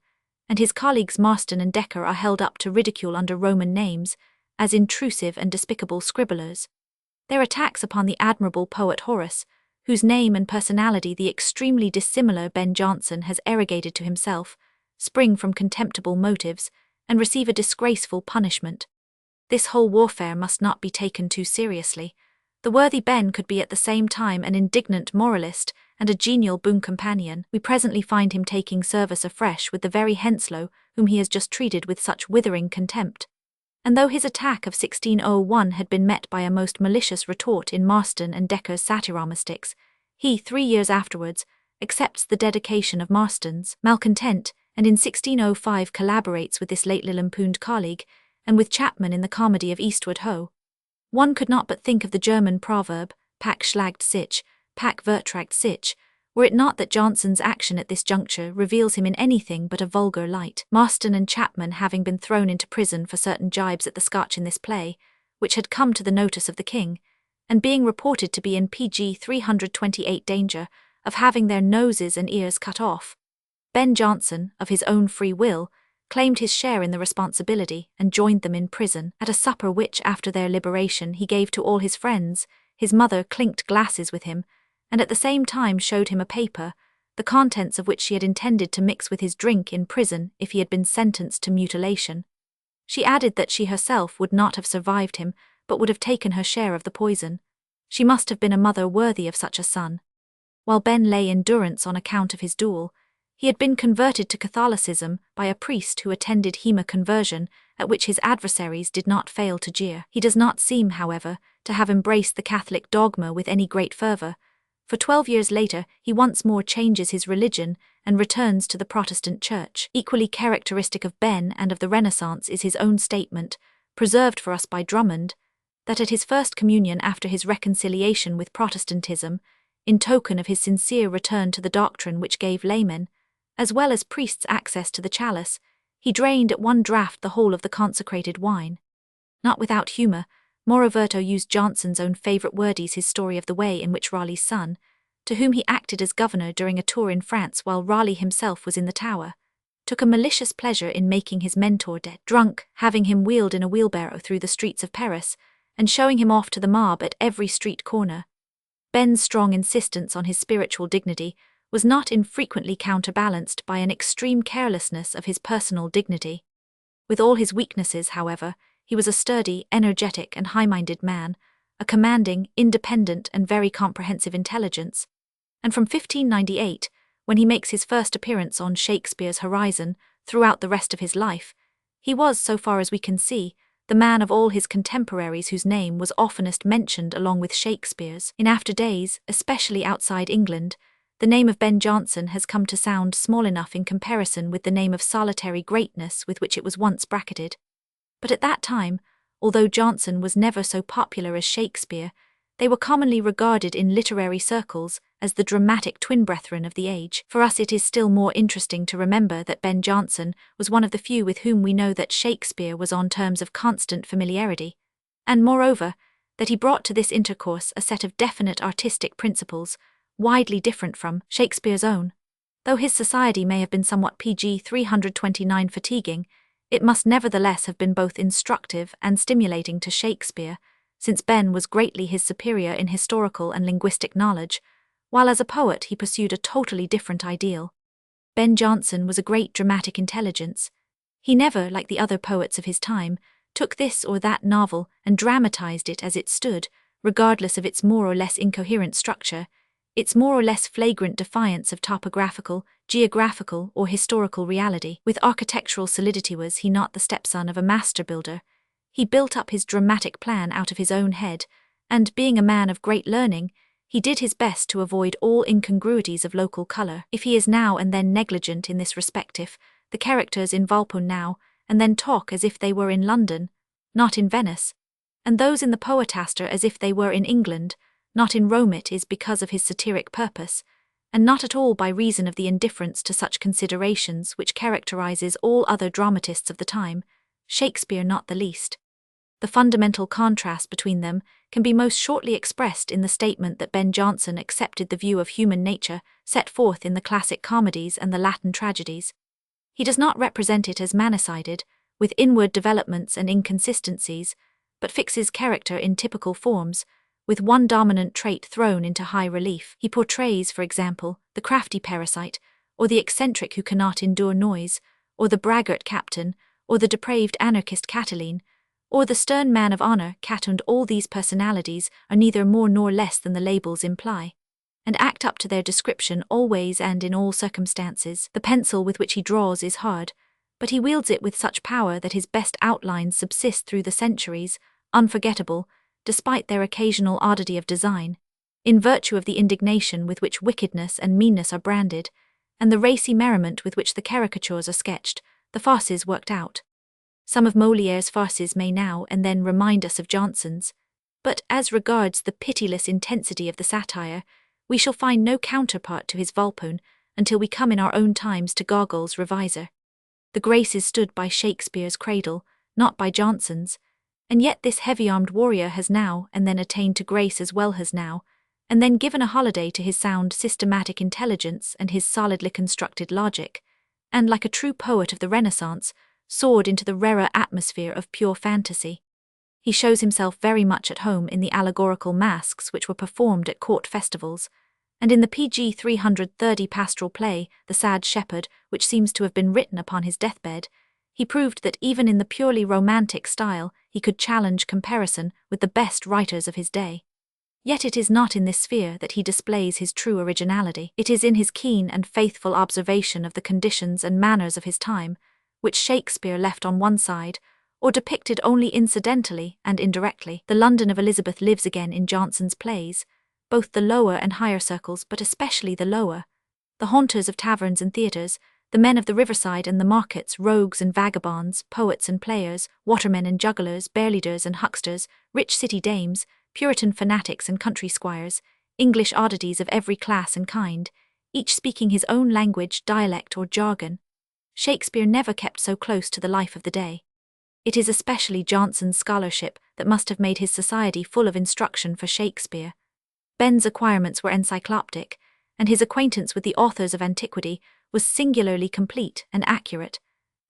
and his colleagues Marston and Dekker are held up to ridicule under Roman names, as intrusive and despicable scribblers. Their attacks upon the admirable poet Horace, whose name and personality the extremely dissimilar Ben Jonson has arrogated to himself, spring from contemptible motives, and receive a disgraceful punishment. This whole warfare must not be taken too seriously. The worthy Ben could be at the same time an indignant moralist and a genial boon companion. We presently find him taking service afresh with the very Henslowe whom he has just treated with such withering contempt. And though his attack of 1601 had been met by a most malicious retort in Marston and Dekker's Satyromystics, he, 3 years afterwards, accepts the dedication of Marston's Malcontent, and in 1605 collaborates with this lately lampooned colleague, and with Chapman in the comedy of Eastward Ho. One could not but think of the German proverb, Pack schlagt sich, Pack vertragt sich, were it not that Jonson's action at this juncture reveals him in anything but a vulgar light. Marston and Chapman having been thrown into prison for certain jibes at the Scotch in this play, which had come to the notice of the king, and being reported to be in pg 328 danger of having their noses and ears cut off, Ben Jonson, of his own free will, claimed his share in the responsibility and joined them in prison. At a supper which, after their liberation, he gave to all his friends, his mother clinked glasses with him, and at the same time showed him a paper, the contents of which she had intended to mix with his drink in prison if he had been sentenced to mutilation. She added that she herself would not have survived him, but would have taken her share of the poison. She must have been a mother worthy of such a son. While Ben lay in durance on account of his duel, he had been converted to Catholicism by a priest who attended Hema conversion, at which his adversaries did not fail to jeer. He does not seem, however, to have embraced the Catholic dogma with any great fervour, for 12 years later he once more changes his religion and returns to the Protestant Church. Equally characteristic of Ben and of the Renaissance is his own statement, preserved for us by Drummond, that at his first communion after his reconciliation with Protestantism, in token of his sincere return to the doctrine which gave laymen, as well as priests, access to the chalice, He drained at one draught the whole of the consecrated wine. Not without humour, Moroverto used Johnson's own favourite wordies, his story of the way in which Raleigh's son, to whom he acted as governor during a tour in France while Raleigh himself was in the Tower, took a malicious pleasure in making his mentor dead drunk, having him wheeled in a wheelbarrow through the streets of Paris, and showing him off to the mob at every street corner. Ben's strong insistence on his spiritual dignity was not infrequently counterbalanced by an extreme carelessness of his personal dignity. With all his weaknesses, however, he was a sturdy, energetic, and high-minded man, a commanding, independent, and very comprehensive intelligence, and from 1598, when he makes his first appearance on Shakespeare's horizon, throughout the rest of his life, he was, so far as we can see, the man of all his contemporaries whose name was oftenest mentioned along with Shakespeare's. In after days, especially outside England, the name of Ben Jonson has come to sound small enough in comparison with the name of solitary greatness with which it was once bracketed. But at that time, although Jonson was never so popular as Shakespeare, they were commonly regarded in literary circles as the dramatic twin brethren of the age. For us it is still more interesting to remember that Ben Jonson was one of the few with whom we know that Shakespeare was on terms of constant familiarity, and moreover, that he brought to this intercourse a set of definite artistic principles, widely different from Shakespeare's own. Though his society may have been somewhat PG 329 fatiguing, it must nevertheless have been both instructive and stimulating to Shakespeare, since Ben was greatly his superior in historical and linguistic knowledge, while as a poet he pursued a totally different ideal. Ben Jonson was a great dramatic intelligence. He never, like the other poets of his time, took this or that novel and dramatized it as it stood, regardless of its more or less incoherent structure, its more or less flagrant defiance of topographical, geographical, or historical reality. With architectural solidity was he not the stepson of a master builder. He built up his dramatic plan out of his own head, and, being a man of great learning, he did his best to avoid all incongruities of local colour. If he is now and then negligent in this respect, if the characters in Volpone now and then talk as if they were in London, not in Venice, and those in the Poetaster as if they were in England, not in Rome, it is because of his satiric purpose, and not at all by reason of the indifference to such considerations which characterizes all other dramatists of the time, Shakespeare not the least. The fundamental contrast between them can be most shortly expressed in the statement that Ben Jonson accepted the view of human nature set forth in the classic comedies and the Latin tragedies. He does not represent it as manicided, with inward developments and inconsistencies, but fixes character in typical forms, with one dominant trait thrown into high relief. He portrays, for example, the crafty parasite, or the eccentric who cannot endure noise, or the braggart captain, or the depraved anarchist Catiline, or the stern man of honour Cat, and all these personalities are neither more nor less than the labels imply, and act up to their description always and in all circumstances. The pencil with which he draws is hard, but he wields it with such power that his best outlines subsist through the centuries, unforgettable, despite their occasional oddity of design, in virtue of the indignation with which wickedness and meanness are branded, and the racy merriment with which the caricatures are sketched, the farces worked out. Some of Molière's farces may now and then remind us of Jonson's, but as regards the pitiless intensity of the satire, we shall find no counterpart to his Volpone until we come in our own times to Gogol's Revisor. The Graces stood by Shakespeare's cradle, not by Jonson's, and yet this heavy-armed warrior has now and then attained to grace as well as now, and then given a holiday to his sound systematic intelligence and his solidly constructed logic, and like a true poet of the Renaissance, soared into the rarer atmosphere of pure fantasy. He shows himself very much at home in the allegorical masques which were performed at court festivals, and in the PG 330 pastoral play, The Sad Shepherd, which seems to have been written upon his deathbed, he proved that even in the purely romantic style he could challenge comparison with the best writers of his day. Yet it is not in this sphere that he displays his true originality. It is in his keen and faithful observation of the conditions and manners of his time, which Shakespeare left on one side, or depicted only incidentally and indirectly. The London of Elizabeth lives again in Jonson's plays, both the lower and higher circles, but especially the lower. The haunters of taverns and theatres, the men of the riverside and the markets, rogues and vagabonds, poets and players, watermen and jugglers, bear-leaders and hucksters, rich city dames, Puritan fanatics and country squires, English oddities of every class and kind, each speaking his own language, dialect, or jargon. Shakespeare never kept so close to the life of the day. It is especially Johnson's scholarship that must have made his society full of instruction for Shakespeare. Ben's acquirements were encyclopedic, and his acquaintance with the authors of antiquity was singularly complete and accurate.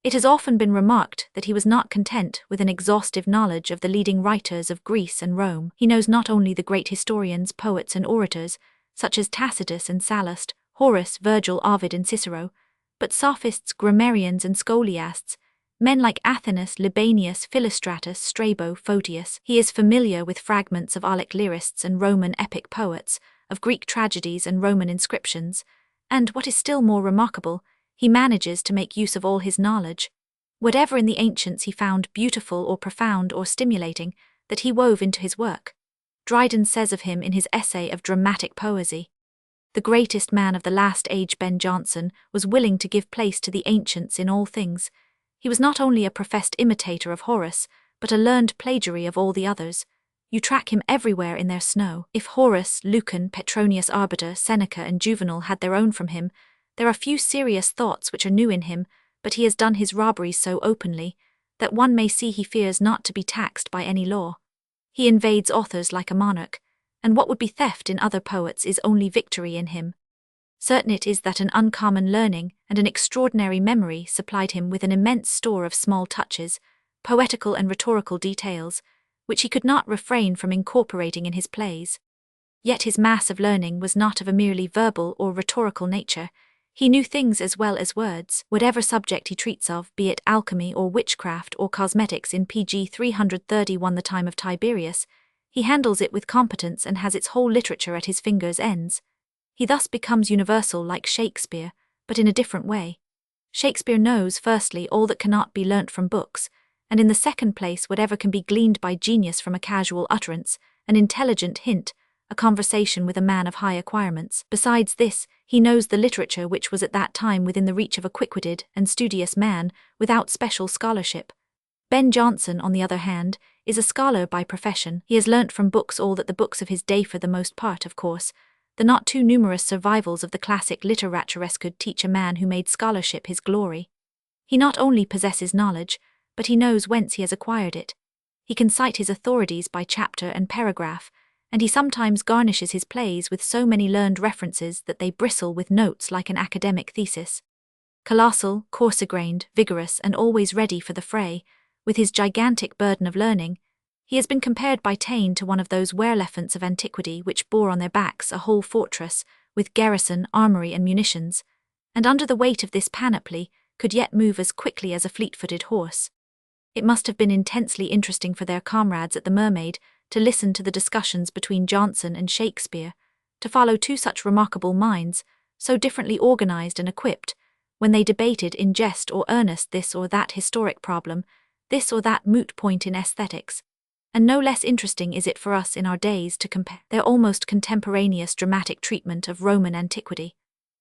It has often been remarked that he was not content with an exhaustive knowledge of the leading writers of Greece and Rome. He knows not only the great historians, poets, and orators, such as Tacitus and Sallust, Horace, Virgil, Ovid, and Cicero, but sophists, grammarians, and scholiasts, men like Athenus, Libanius, Philostratus, Strabo, Photius. He is familiar with fragments of Aulic lyrists and Roman epic poets, of Greek tragedies and Roman inscriptions, and, what is still more remarkable, he manages to make use of all his knowledge. Whatever in the ancients he found beautiful or profound or stimulating, that he wove into his work. Dryden says of him in his essay of dramatic poesy, "The greatest man of the last age, Ben Jonson, was willing to give place to the ancients in all things. He was not only a professed imitator of Horace, but a learned plagiary of all the others. You track him everywhere in their snow. If Horace, Lucan, Petronius Arbiter, Seneca, and Juvenal had their own from him, there are few serious thoughts which are new in him, but he has done his robberies so openly, that one may see he fears not to be taxed by any law. He invades authors like a monarch, and what would be theft in other poets is only victory in him. Certain it is that an uncommon learning and an extraordinary memory supplied him with an immense store of small touches, poetical and rhetorical details, which he could not refrain from incorporating in his plays. Yet his mass of learning was not of a merely verbal or rhetorical nature. He knew things as well as words. Whatever subject he treats of, be it alchemy or witchcraft or cosmetics in PG 331 The Time of Tiberius, he handles it with competence and has its whole literature at his fingers' ends. He thus becomes universal like Shakespeare, but in a different way. Shakespeare knows, firstly, all that cannot be learnt from books, and in the second place whatever can be gleaned by genius from a casual utterance, an intelligent hint, a conversation with a man of high acquirements. Besides this, he knows the literature which was at that time within the reach of a quick-witted and studious man, without special scholarship. Ben Jonson, on the other hand, is a scholar by profession. He has learnt from books all that the books of his day, for the most part, of course. The not too numerous survivals of the classic literatures could teach a man who made scholarship his glory. He not only possesses knowledge, but he knows whence he has acquired it. He can cite his authorities by chapter and paragraph, and he sometimes garnishes his plays with so many learned references that they bristle with notes like an academic thesis. Colossal, coarser-grained, vigorous, and always ready for the fray, with his gigantic burden of learning, he has been compared by Taine to one of those werelephants of antiquity which bore on their backs a whole fortress, with garrison, armory, and munitions, and under the weight of this panoply could yet move as quickly as a fleet-footed horse. It must have been intensely interesting for their comrades at the Mermaid to listen to the discussions between Jonson and Shakespeare, to follow two such remarkable minds, so differently organized and equipped, when they debated in jest or earnest this or that historic problem, this or that moot point in aesthetics. And no less interesting is it for us in our days to compare their almost contemporaneous dramatic treatment of Roman antiquity.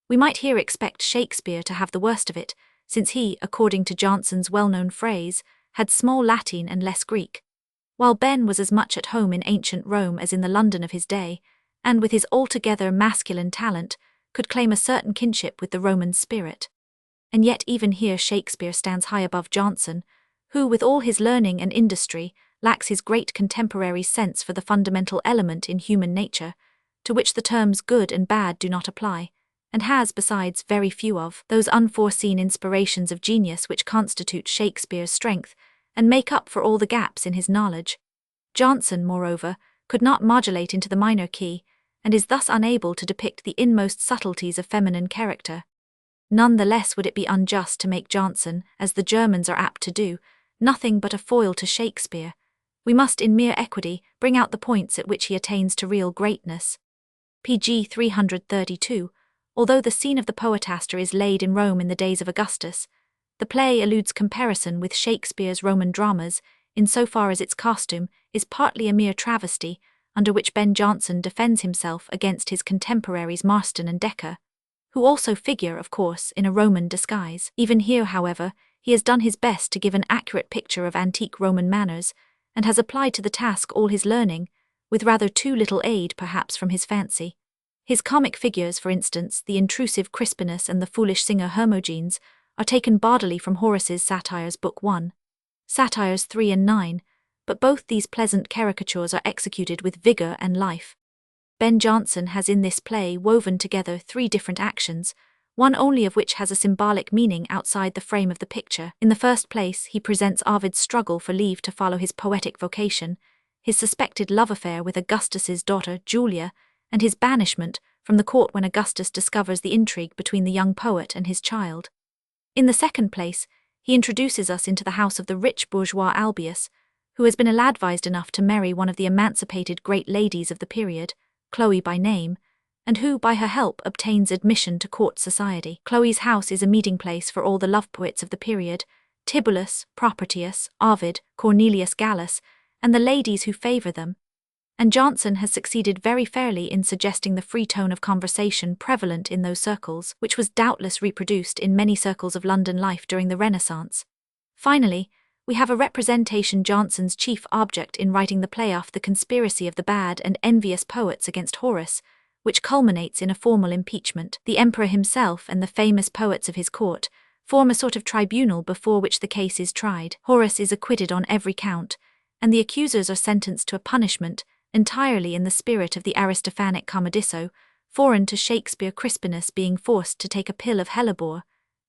We might here expect Shakespeare to have the worst of it, since he, according to Jonson's well-known phrase, had small Latin and less Greek, while Ben was as much at home in ancient Rome as in the London of his day, and with his altogether masculine talent, could claim a certain kinship with the Roman spirit. And yet even here Shakespeare stands high above Jonson, who, with all his learning and industry, lacks his great contemporary's sense for the fundamental element in human nature, to which the terms good and bad do not apply, and has, besides, very few of those unforeseen inspirations of genius which constitute Shakespeare's strength, and make up for all the gaps in his knowledge. Jonson, moreover, could not modulate into the minor key, and is thus unable to depict the inmost subtleties of feminine character. None the less would it be unjust to make Jonson, as the Germans are apt to do, nothing but a foil to Shakespeare. We must, in mere equity, bring out the points at which he attains to real greatness. PG 332, although the scene of the poetaster is laid in Rome in the days of Augustus, the play eludes comparison with Shakespeare's Roman dramas, in so far as its costume is partly a mere travesty, under which Ben Jonson defends himself against his contemporaries Marston and Dekker, who also figure, of course, in a Roman disguise. Even here, however, he has done his best to give an accurate picture of antique Roman manners, and has applied to the task all his learning, with rather too little aid perhaps from his fancy. His comic figures, for instance, the intrusive Crispinus and the foolish singer Hermogenes, are taken bodily from Horace's Satires Book 1, Satires 3 and 9, but both these pleasant caricatures are executed with vigour and life. Ben Jonson has in this play woven together three different actions, one only of which has a symbolic meaning outside the frame of the picture. In the first place, he presents Ovid's struggle for leave to follow his poetic vocation, his suspected love affair with Augustus's daughter, Julia, and his banishment from the court when Augustus discovers the intrigue between the young poet and his child. In the second place, he introduces us into the house of the rich bourgeois Albius, who has been ill-advised enough to marry one of the emancipated great ladies of the period, Chloe by name, and who, by her help, obtains admission to court society. Chloe's house is a meeting place for all the love poets of the period, Tibullus, Propertius, Ovid, Cornelius Gallus, and the ladies who favour them, and Jonson has succeeded very fairly in suggesting the free tone of conversation prevalent in those circles, which was doubtless reproduced in many circles of London life during the Renaissance. Finally, we have a representation Jonson's chief object in writing the play of the conspiracy of the bad and envious poets against Horace, which culminates in a formal impeachment. The emperor himself and the famous poets of his court form a sort of tribunal before which the case is tried. Horace is acquitted on every count, and the accusers are sentenced to a punishment entirely in the spirit of the Aristophanic Comedisso, foreign to Shakespeare, Crispinus being forced to take a pill of hellebore,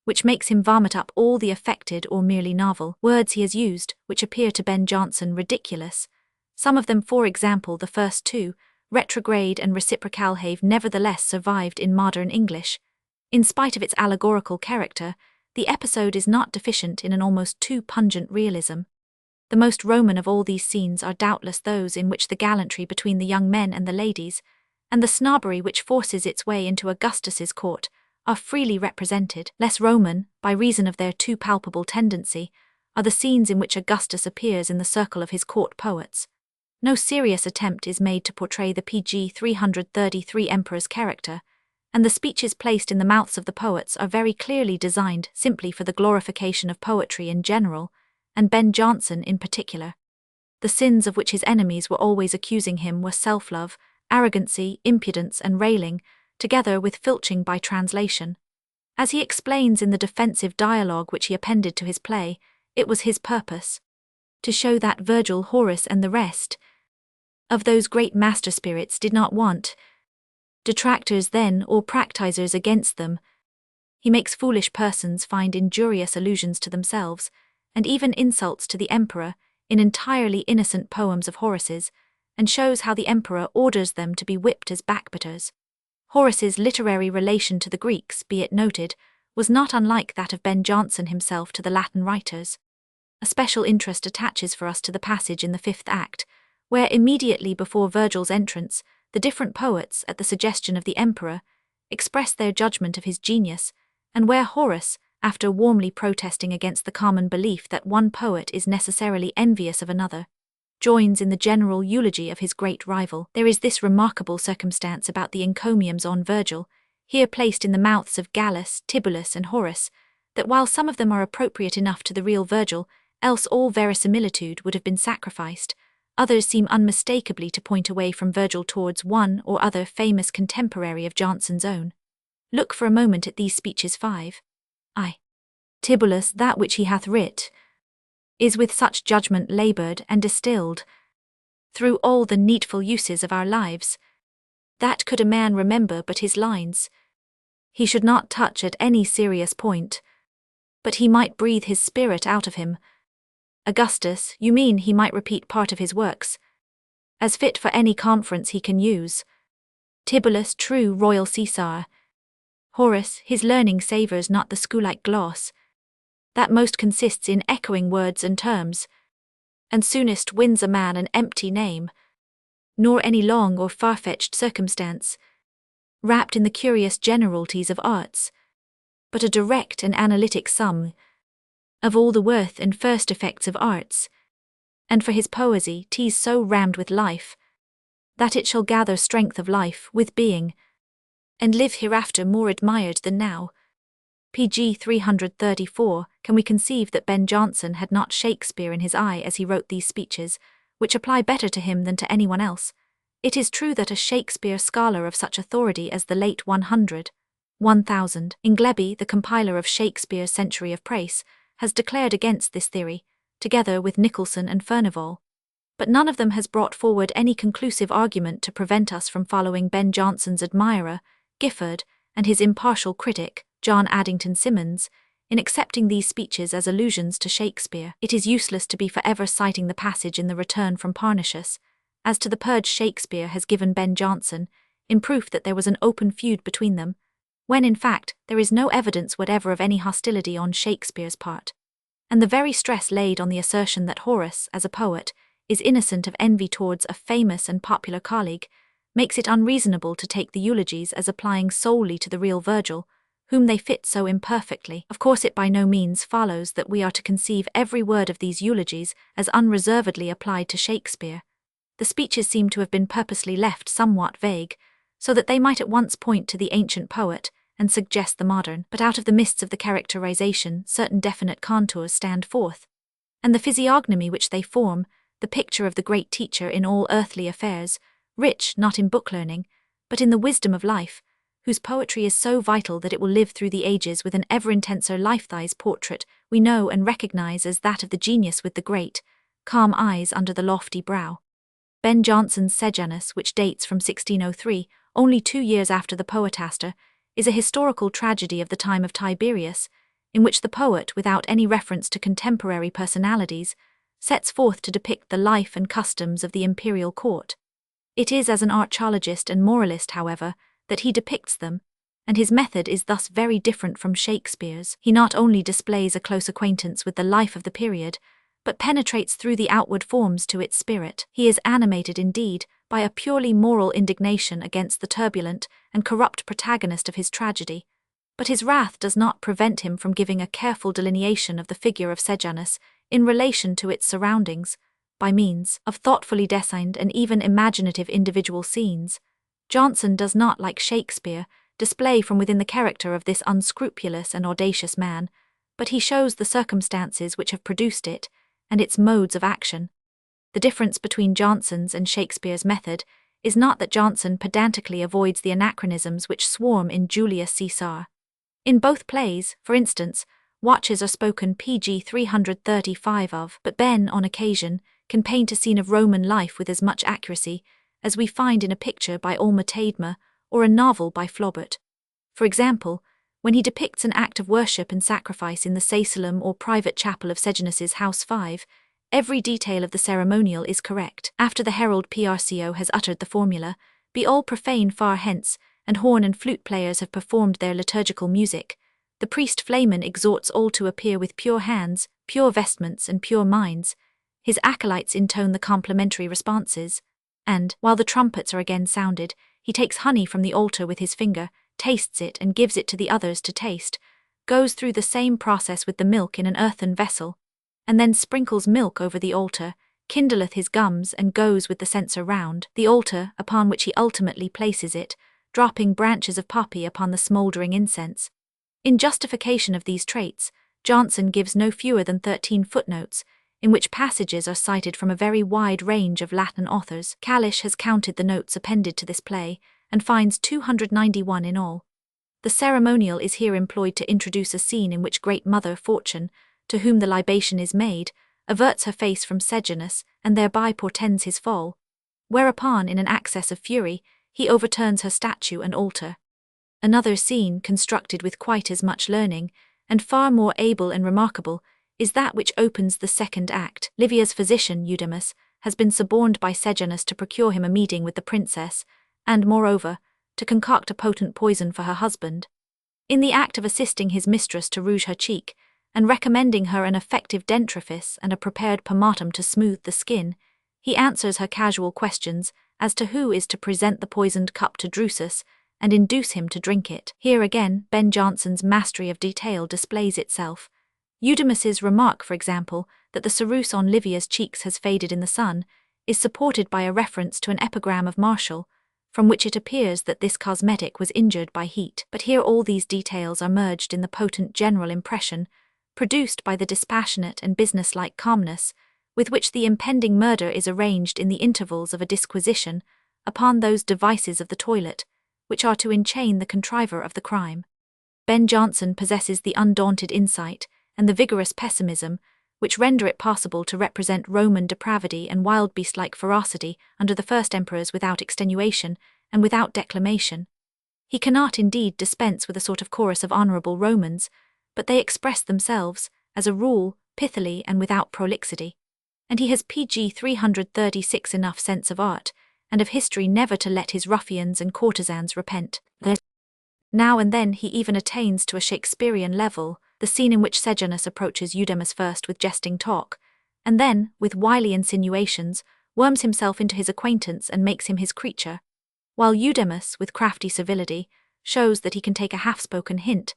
which makes him vomit up all the affected or merely novel words he has used, which appear to Ben Jonson ridiculous. Some of them, for example, the first two, retrograde and reciprocal, have nevertheless survived in modern English. In spite of its allegorical character, the episode is not deficient in an almost too pungent realism. The most Roman of all these scenes are doubtless those in which the gallantry between the young men and the ladies, and the snobbery which forces its way into Augustus's court, are freely represented. Less Roman, by reason of their too palpable tendency, are the scenes in which Augustus appears in the circle of his court poets. No serious attempt is made to portray the PG 333 emperor's character, and the speeches placed in the mouths of the poets are very clearly designed simply for the glorification of poetry in general, and Ben Jonson in particular. The sins of which his enemies were always accusing him were self-love, arrogancy, impudence, and railing, together with filching by translation. As he explains in the defensive dialogue which he appended to his play, it was his purpose to show that Virgil, Horace, and the rest of those great master spirits did not want detractors then or practisers against them. He makes foolish persons find injurious allusions to themselves, and even insults to the emperor, in entirely innocent poems of Horace's, and shows how the emperor orders them to be whipped as backbitters. Horace's literary relation to the Greeks, be it noted, was not unlike that of Ben Jonson himself to the Latin writers. A special interest attaches for us to the passage in the fifth act, where immediately before Virgil's entrance, the different poets, at the suggestion of the emperor, express their judgment of his genius, and where Horace, after warmly protesting against the common belief that one poet is necessarily envious of another, joins in the general eulogy of his great rival. There is this remarkable circumstance about the encomiums on Virgil, here placed in the mouths of Gallus, Tibullus, and Horace, that while some of them are appropriate enough to the real Virgil, else all verisimilitude would have been sacrificed, others seem unmistakably to point away from Virgil towards one or other famous contemporary of Jonson's own. Look for a moment at these speeches 5. Tibullus, that which he hath writ, is with such judgment laboured and distilled through all the needful uses of our lives, that could a man remember but his lines, he should not touch at any serious point, but he might breathe his spirit out of him. Augustus, you mean he might repeat part of his works, as fit for any conference he can use. Tibullus, true royal Caesar. Horace, his learning savours not the schoolike gloss, that most consists in echoing words and terms, and soonest wins a man an empty name, nor any long or far-fetched circumstance, wrapped in the curious generalities of arts, but a direct and analytic sum of all the worth and first effects of arts, and for his poesy 'tis so rammed with life, that it shall gather strength of life with being, and live hereafter more admired than now. PG 334. Can we conceive that Ben Jonson had not Shakespeare in his eye as he wrote these speeches, which apply better to him than to anyone else? It is true that a Shakespeare scholar of such authority as the late 100 1000. Ingleby, the compiler of Shakespeare's Century of Praise, has declared against this theory, together with Nicholson and Furnivall. But none of them has brought forward any conclusive argument to prevent us from following Ben Jonson's admirer, Gifford, and his impartial critic, John Addington Symonds, in accepting these speeches as allusions to Shakespeare. It is useless to be forever citing the passage in The Return from Parnassus, as to the purge Shakespeare has given Ben Jonson, in proof that there was an open feud between them, when in fact there is no evidence whatever of any hostility on Shakespeare's part. And the very stress laid on the assertion that Horace, as a poet, is innocent of envy towards a famous and popular colleague, makes it unreasonable to take the eulogies as applying solely to the real Virgil, whom they fit so imperfectly. Of course, it by no means follows that we are to conceive every word of these eulogies as unreservedly applied to Shakespeare. The speeches seem to have been purposely left somewhat vague, so that they might at once point to the ancient poet and suggest the modern, but out of the mists of the characterization certain definite contours stand forth, and the physiognomy which they form, the picture of the great teacher in all earthly affairs, rich not in book learning, but in the wisdom of life, whose poetry is so vital that it will live through the ages with an ever-intenser life-size portrait we know and recognize as that of the genius with the great, calm eyes under the lofty brow. Ben Jonson's Sejanus, which dates from 1603, only 2 years after the Poetaster, is a historical tragedy of the time of Tiberius, in which the poet, without any reference to contemporary personalities, sets forth to depict the life and customs of the imperial court. It is as an archaeologist and moralist, however, that he depicts them, and his method is thus very different from Shakespeare's. He not only displays a close acquaintance with the life of the period, but penetrates through the outward forms to its spirit. He is animated, indeed, by a purely moral indignation against the turbulent and corrupt protagonist of his tragedy, but his wrath does not prevent him from giving a careful delineation of the figure of Sejanus in relation to its surroundings, by means of thoughtfully designed and even imaginative individual scenes. Jonson does not, like Shakespeare, display from within the character of this unscrupulous and audacious man, but he shows the circumstances which have produced it, and its modes of action. The difference between Jonson's and Shakespeare's method is not that Jonson pedantically avoids the anachronisms which swarm in Julius Caesar. In both plays, for instance, watches are spoken pg 335 of, but Ben, on occasion, can paint a scene of Roman life with as much accuracy as we find in a picture by Alma Tadema or a novel by Flaubert. For example, when he depicts an act of worship and sacrifice in the Sacellum or private chapel of Sejanus's House 5, every detail of the ceremonial is correct. After the herald Prco has uttered the formula, "Be all profane far hence," and horn and flute players have performed their liturgical music, the priest Flamen exhorts all to appear with pure hands, pure vestments, and pure minds. His acolytes intone the complimentary responses, and, while the trumpets are again sounded, he takes honey from the altar with his finger, tastes it and gives it to the others to taste, goes through the same process with the milk in an earthen vessel, and then sprinkles milk over the altar, kindleth his gums and goes with the censer round the altar, upon which he ultimately places it, dropping branches of poppy upon the smouldering incense. In justification of these traits, Jonson gives no fewer than 13 footnotes, in which passages are cited from a very wide range of Latin authors. Kalisch has counted the notes appended to this play, and finds 291 in all. The ceremonial is here employed to introduce a scene in which Great Mother Fortune, to whom the libation is made, averts her face from Sejanus, and thereby portends his fall, whereupon, in an access of fury, he overturns her statue and altar. Another scene, constructed with quite as much learning, and far more able and remarkable, is that which opens the second act. Livia's physician, Eudemus, has been suborned by Sejanus to procure him a meeting with the princess, and, moreover, to concoct a potent poison for her husband. In the act of assisting his mistress to rouge her cheek, and recommending her an effective dentrifice and a prepared pomatum to smooth the skin, he answers her casual questions as to who is to present the poisoned cup to Drusus, and induce him to drink it. Here again, Ben Jonson's mastery of detail displays itself. Eudemus's remark, for example, that the ceruse on Livia's cheeks has faded in the sun, is supported by a reference to an epigram of Martial, from which it appears that this cosmetic was injured by heat. But here all these details are merged in the potent general impression, produced by the dispassionate and businesslike calmness with which the impending murder is arranged in the intervals of a disquisition upon those devices of the toilet which are to enchain the contriver of the crime. Ben Jonson possesses the undaunted insight and the vigorous pessimism which render it possible to represent Roman depravity and wild-beast-like ferocity under the first emperors without extenuation and without declamation. He cannot indeed dispense with a sort of chorus of honourable Romans, but they express themselves, as a rule, pithily and without prolixity. And he has pg 336 enough sense of art and of history never to let his ruffians and courtesans repent. Now and then he even attains to a Shakespearean level, the scene in which Sejanus approaches Eudemus first with jesting talk, and then, with wily insinuations, worms himself into his acquaintance and makes him his creature, while Eudemus, with crafty civility, shows that he can take a half-spoken hint,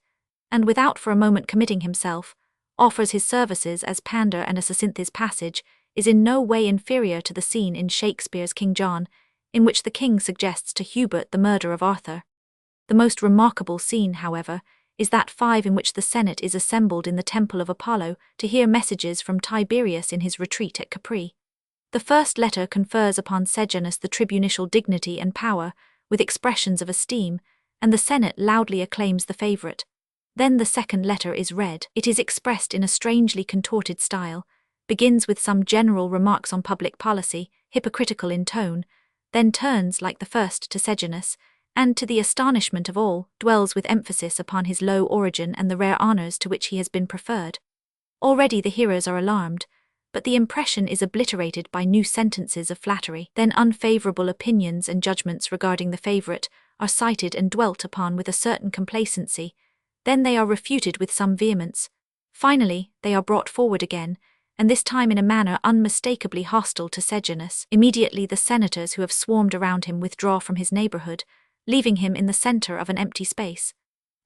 and without for a moment committing himself, offers his services as pander, and Acinthes passage is in no way inferior to the scene in Shakespeare's King John, in which the king suggests to Hubert the murder of Arthur. The most remarkable scene, however, is that 5 in which the Senate is assembled in the Temple of Apollo to hear messages from Tiberius in his retreat at Capri. The first letter confers upon Sejanus the tribunicial dignity and power, with expressions of esteem, and the Senate loudly acclaims the favourite. Then the second letter is read. It is expressed in a strangely contorted style, begins with some general remarks on public policy, hypocritical in tone, then turns, like the first, to Sejanus, and, to the astonishment of all, dwells with emphasis upon his low origin and the rare honours to which he has been preferred. Already the hearers are alarmed, but the impression is obliterated by new sentences of flattery. Then unfavourable opinions and judgments regarding the favourite are cited and dwelt upon with a certain complacency, then they are refuted with some vehemence. Finally, they are brought forward again, and this time in a manner unmistakably hostile to Sejanus. Immediately the senators who have swarmed around him withdraw from his neighbourhood, leaving him in the centre of an empty space.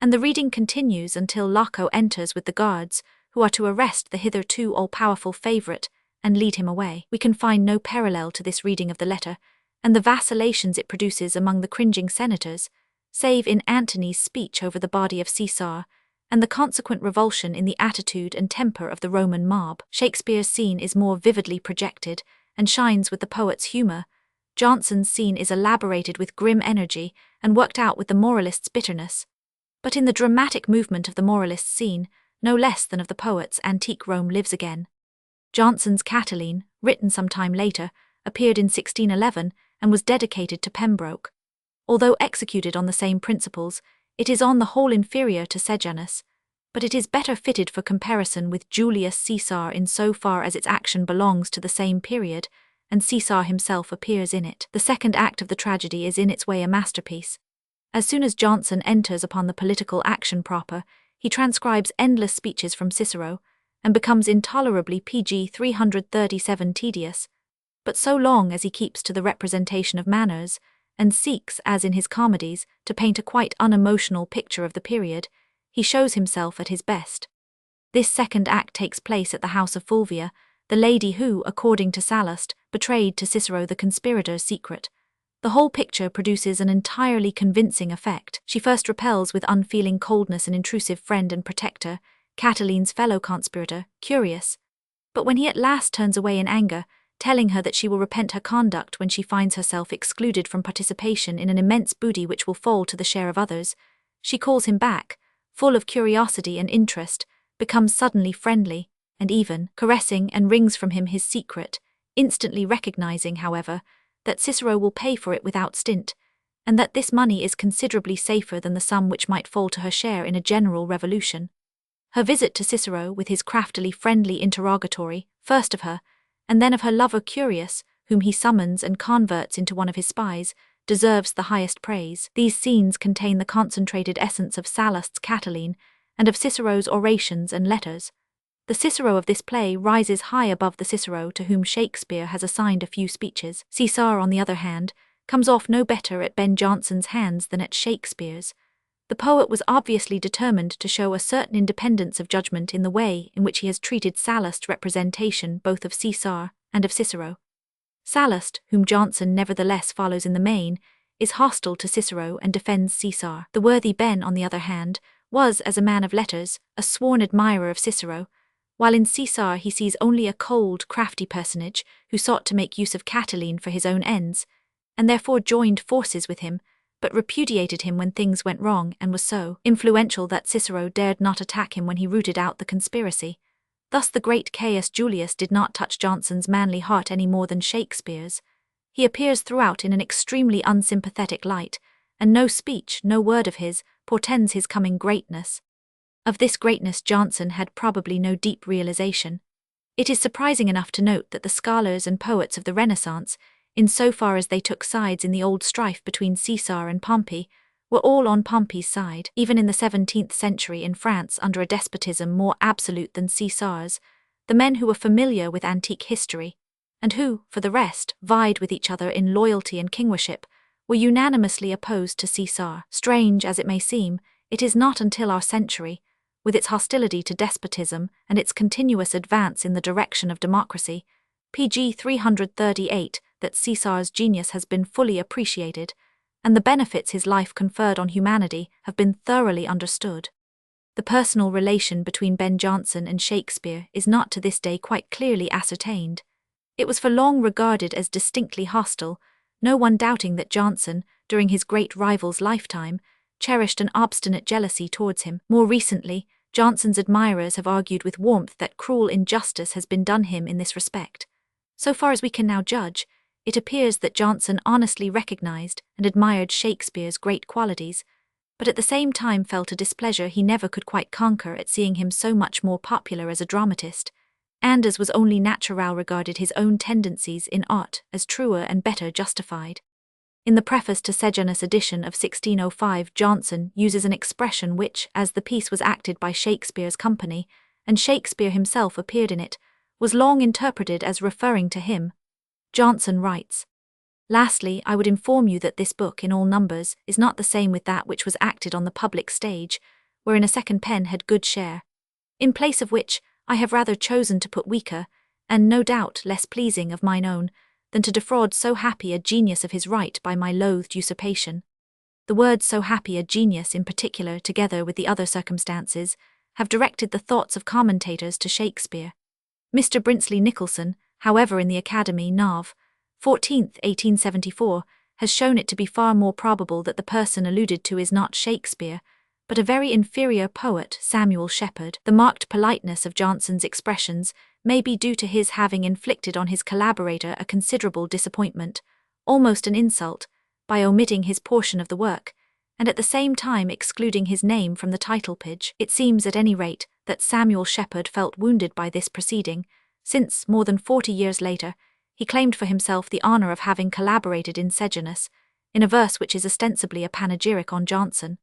And the reading continues until Laco enters with the guards, who are to arrest the hitherto all-powerful favourite and lead him away. We can find no parallel to this reading of the letter, and the vacillations it produces among the cringing senators, save in Antony's speech over the body of Caesar, and the consequent revulsion in the attitude and temper of the Roman mob. Shakespeare's scene is more vividly projected, and shines with the poet's humour. Jonson's scene is elaborated with grim energy, and worked out with the moralist's bitterness. But in the dramatic movement of the moralist's scene, no less than of the poet's, antique Rome lives again. Jonson's Catiline, written some time later, appeared in 1611, and was dedicated to Pembroke. Although executed on the same principles, it is on the whole inferior to Sejanus, but it is better fitted for comparison with Julius Caesar in so far as its action belongs to the same period, and Caesar himself appears in it. The second act of the tragedy is in its way a masterpiece. As soon as Jonson enters upon the political action proper, he transcribes endless speeches from Cicero, and becomes intolerably pg 337 tedious, but so long as he keeps to the representation of manners, and seeks, as in his comedies, to paint a quite unemotional picture of the period, he shows himself at his best. This second act takes place at the house of Fulvia, the lady who, according to Sallust, betrayed to Cicero the conspirator's secret. The whole picture produces an entirely convincing effect. She first repels with unfeeling coldness an intrusive friend and protector, Catiline's fellow conspirator, Curius. But when he at last turns away in anger, telling her that she will repent her conduct when she finds herself excluded from participation in an immense booty which will fall to the share of others, she calls him back, full of curiosity and interest, becomes suddenly friendly, and even caressing, and wrings from him his secret, instantly recognizing, however, that Cicero will pay for it without stint, and that this money is considerably safer than the sum which might fall to her share in a general revolution. Her visit to Cicero, with his craftily friendly interrogatory, first of her, and then of her lover Curius, whom he summons and converts into one of his spies, deserves the highest praise. These scenes contain the concentrated essence of Sallust's Catiline, and of Cicero's orations and letters. The Cicero of this play rises high above the Cicero to whom Shakespeare has assigned a few speeches. Caesar, on the other hand, comes off no better at Ben Jonson's hands than at Shakespeare's. The poet was obviously determined to show a certain independence of judgment in the way in which he has treated Sallust's representation both of Caesar and of Cicero. Sallust, whom Jonson nevertheless follows in the main, is hostile to Cicero and defends Caesar. The worthy Ben, on the other hand, was, as a man of letters, a sworn admirer of Cicero, while in Caesar he sees only a cold, crafty personage who sought to make use of Catiline for his own ends, and therefore joined forces with him, but repudiated him when things went wrong and was so influential that Cicero dared not attack him when he rooted out the conspiracy. Thus the great Caius Julius did not touch Johnson's manly heart any more than Shakespeare's. He appears throughout in an extremely unsympathetic light, and no speech, no word of his, portends his coming greatness. Of this greatness Johnson had probably no deep realization. It is surprising enough to note that the scholars and poets of the Renaissance, in so far as they took sides in the old strife between Caesar and Pompey, were all on Pompey's side. Even in the 17th century in France, under a despotism more absolute than Caesar's, the men who were familiar with antique history, and who, for the rest, vied with each other in loyalty and kingship, were unanimously opposed to Caesar. Strange as it may seem, it is not until our century, with its hostility to despotism and its continuous advance in the direction of democracy, pg 338, that Caesar's genius has been fully appreciated, and the benefits his life conferred on humanity have been thoroughly understood. The personal relation between Ben Jonson and Shakespeare is not to this day quite clearly ascertained. It was for long regarded as distinctly hostile, no one doubting that Jonson, during his great rival's lifetime, cherished an obstinate jealousy towards him. More recently, Jonson's admirers have argued with warmth that cruel injustice has been done him in this respect. So far as we can now judge, it appears that Jonson honestly recognized and admired Shakespeare's great qualities, but at the same time felt a displeasure he never could quite conquer at seeing him so much more popular as a dramatist, and as was only natural regarded his own tendencies in art as truer and better justified. In the preface to Sejanus' edition of 1605, Jonson uses an expression which, as the piece was acted by Shakespeare's company, and Shakespeare himself appeared in it, was long interpreted as referring to him. Jonson writes, "Lastly, I would inform you that this book in all numbers is not the same with that which was acted on the public stage, wherein a second pen had good share. In place of which, I have rather chosen to put weaker, and no doubt less pleasing of mine own, than to defraud so happy a genius of his right by my loathed usurpation." The words "so happy a genius" in particular, together with the other circumstances, have directed the thoughts of commentators to Shakespeare. Mr. Brinsley Nicholson, however, in the Academy, Nov. 14th, 1874, has shown it to be far more probable that the person alluded to is not Shakespeare, but a very inferior poet, Samuel Shepherd. The marked politeness of Jonson's expressions may be due to his having inflicted on his collaborator a considerable disappointment, almost an insult, by omitting his portion of the work, and at the same time excluding his name from the title page. It seems, at any rate, that Samuel Shepherd felt wounded by this proceeding, since, more than 40 years later, he claimed for himself the honour of having collaborated in Sejanus, in a verse which is ostensibly a panegyric on Jonson.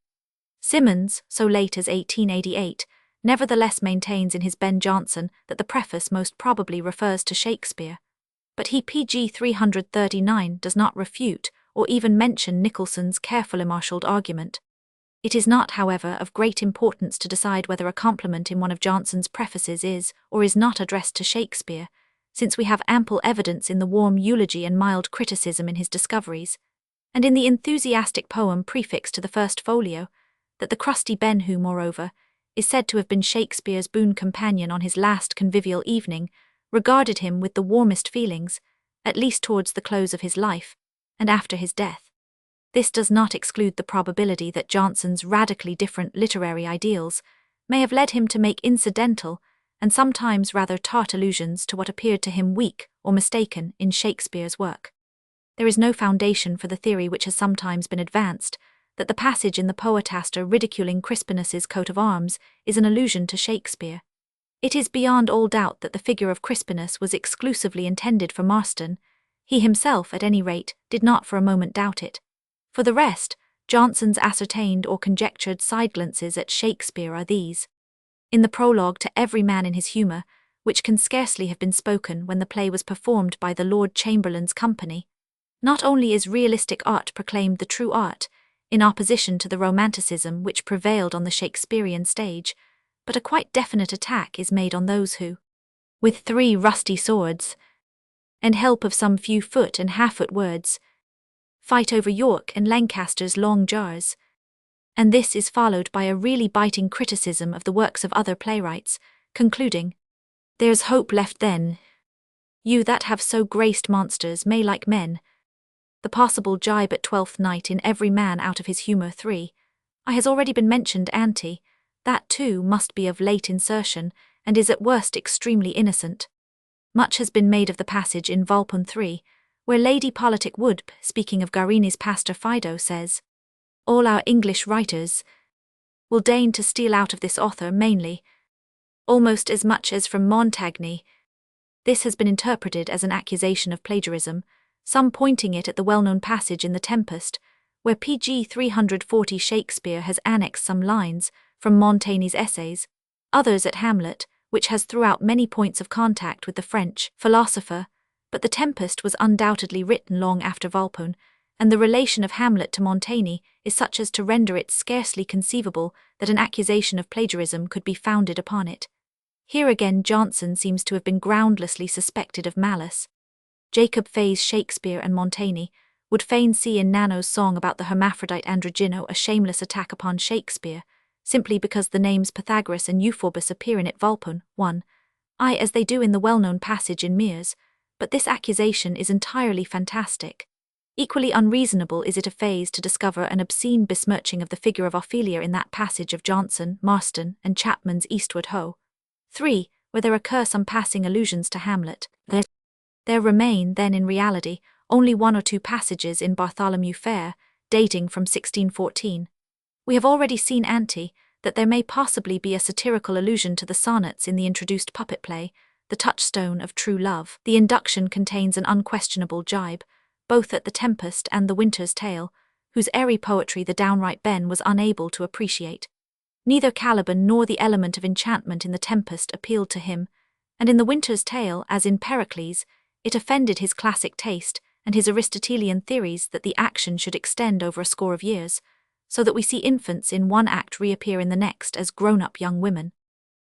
Symonds, so late as 1888, nevertheless maintains in his Ben Jonson that the preface most probably refers to Shakespeare, but he pg 339 does not refute or even mention Nicholson's carefully marshalled argument. It is not, however, of great importance to decide whether a compliment in one of Jonson's prefaces is or is not addressed to Shakespeare, since we have ample evidence in the warm eulogy and mild criticism in his discoveries, and in the enthusiastic poem prefixed to the first folio, that the crusty Ben, who, moreover, is said to have been Shakespeare's boon companion on his last convivial evening, regarded him with the warmest feelings, at least towards the close of his life, and after his death. This does not exclude the probability that Jonson's radically different literary ideals may have led him to make incidental and sometimes rather tart allusions to what appeared to him weak or mistaken in Shakespeare's work. There is no foundation for the theory which has sometimes been advanced, that the passage in the Poetaster ridiculing Crispinus's coat of arms is an allusion to Shakespeare. It is beyond all doubt that the figure of Crispinus was exclusively intended for Marston. He himself, at any rate, did not for a moment doubt it. For the rest, Jonson's ascertained or conjectured side-glances at Shakespeare are these. In the prologue to Every Man in His Humour, which can scarcely have been spoken when the play was performed by the Lord Chamberlain's company, not only is realistic art proclaimed the true art, in opposition to the romanticism which prevailed on the Shakespearean stage, but a quite definite attack is made on those who, with 3 rusty swords, and help of some few foot and half-foot words, fight over York and Lancaster's long jars. And this is followed by a really biting criticism of the works of other playwrights, concluding, "There's hope left then. You that have so graced monsters may like men, The possible jibe at Twelfth Night in every man out of his humour. 3. I has already been mentioned ante. That too must be of late insertion, and is at worst extremely innocent. Much has been made of the passage in Volpone 3, where Lady Politic Wood, speaking of Guarini's Pastor Fido, says, "All our English writers will deign to steal out of this author mainly, almost as much as from Montaigne." This has been interpreted as an accusation of plagiarism, some pointing it at the well-known passage in The Tempest, where pg 340 Shakespeare has annexed some lines from Montaigne's essays, others at Hamlet, which has throughout many points of contact with the French philosopher, but The Tempest was undoubtedly written long after Volpone, and the relation of Hamlet to Montaigne is such as to render it scarcely conceivable that an accusation of plagiarism could be founded upon it. Here again Johnson seems to have been groundlessly suspected of malice. Jacob Faye's Shakespeare and Montaigne would fain see in Nano's song about the hermaphrodite Androgino a shameless attack upon Shakespeare, simply because the names Pythagoras and Euphorbus appear in it Volpone 1, as they do in the well-known passage in Mears, but this accusation is entirely fantastic. Equally unreasonable is it of Faye's to discover an obscene besmirching of the figure of Ophelia in that passage of Johnson, Marston, and Chapman's Eastward Ho! 3, where there occur some passing allusions to Hamlet. There remain, then in reality, only 1 or 2 passages in Bartholomew Fair, dating from 1614. We have already seen ante that there may possibly be a satirical allusion to the sonnets in the introduced puppet play, The Touchstone of True Love. The induction contains an unquestionable jibe, both at The Tempest and The Winter's Tale, whose airy poetry the downright Ben was unable to appreciate. Neither Caliban nor the element of enchantment in The Tempest appealed to him, and in The Winter's Tale, as in Pericles, it offended his classic taste and his Aristotelian theories that the action should extend over a score of years, so that we see infants in one act reappear in the next as grown-up young women.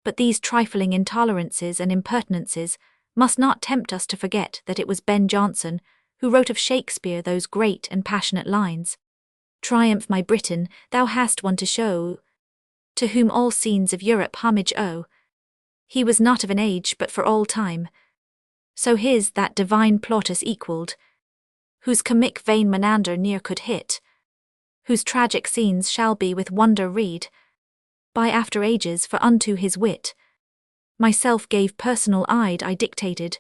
But these trifling intolerances and impertinences must not tempt us to forget that it was Ben Jonson who wrote of Shakespeare those great and passionate lines. "Triumph, my Britain, thou hast one to show, to whom all scenes of Europe homage owe. He was not of an age but for all time, so his that divine Plautus equalled, whose comic vein Menander ne'er could hit, whose tragic scenes shall be with wonder read by after ages, for unto his wit myself gave personal aid I dictated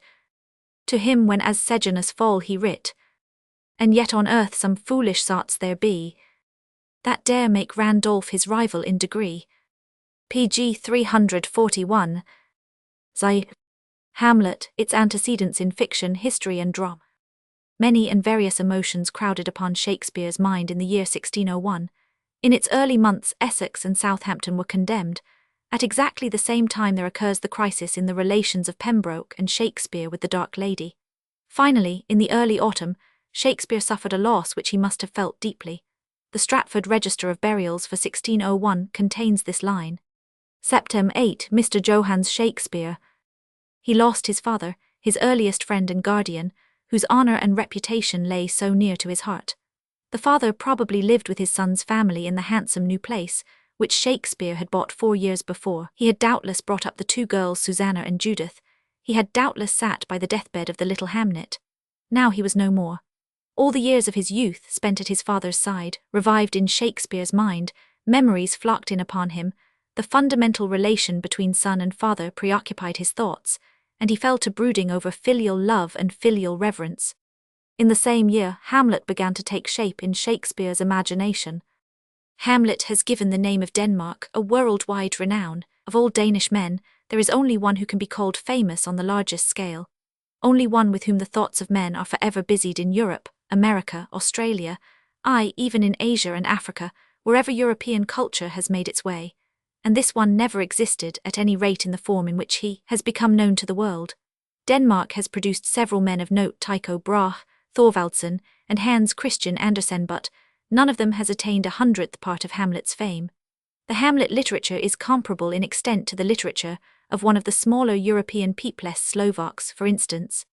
to him when as Sejanus fall he writ, and yet on earth some foolish thoughts there be that dare make Randolph his rival in degree." pg 341. Hamlet, its antecedents in fiction, history and drama. Many and various emotions crowded upon Shakespeare's mind in the year 1601. In its early months, Essex and Southampton were condemned. At exactly the same time there occurs the crisis in the relations of Pembroke and Shakespeare with the Dark Lady. Finally, in the early autumn, Shakespeare suffered a loss which he must have felt deeply. The Stratford Register of Burials for 1601 contains this line: "Septem 8, Mr. Johannes Shakespeare." He lost his father, his earliest friend and guardian, whose honour and reputation lay so near to his heart. The father probably lived with his son's family in the handsome new place, which Shakespeare had bought 4 years before. He had doubtless brought up the 2 girls Susanna and Judith. He had doubtless sat by the deathbed of the little Hamnet. Now he was no more. All the years of his youth spent at his father's side, revived in Shakespeare's mind, memories flocked in upon him, the fundamental relation between son and father preoccupied his thoughts, and he fell to brooding over filial love and filial reverence. In the same year, Hamlet began to take shape in Shakespeare's imagination. Hamlet has given the name of Denmark a worldwide renown. Of all Danish men, there is only one who can be called famous on the largest scale. Only one with whom the thoughts of men are forever busied in Europe, America, Australia, even in Asia and Africa, wherever European culture has made its way. And this one never existed, at any rate in the form in which he has become known to the world. Denmark has produced several men of note, Tycho Brahe, Thorvaldsen, and Hans Christian Andersen, but none of them has attained 100th part of Hamlet's fame. The Hamlet literature is comparable in extent to the literature of one of the smaller European peoples, Slovaks, for instance.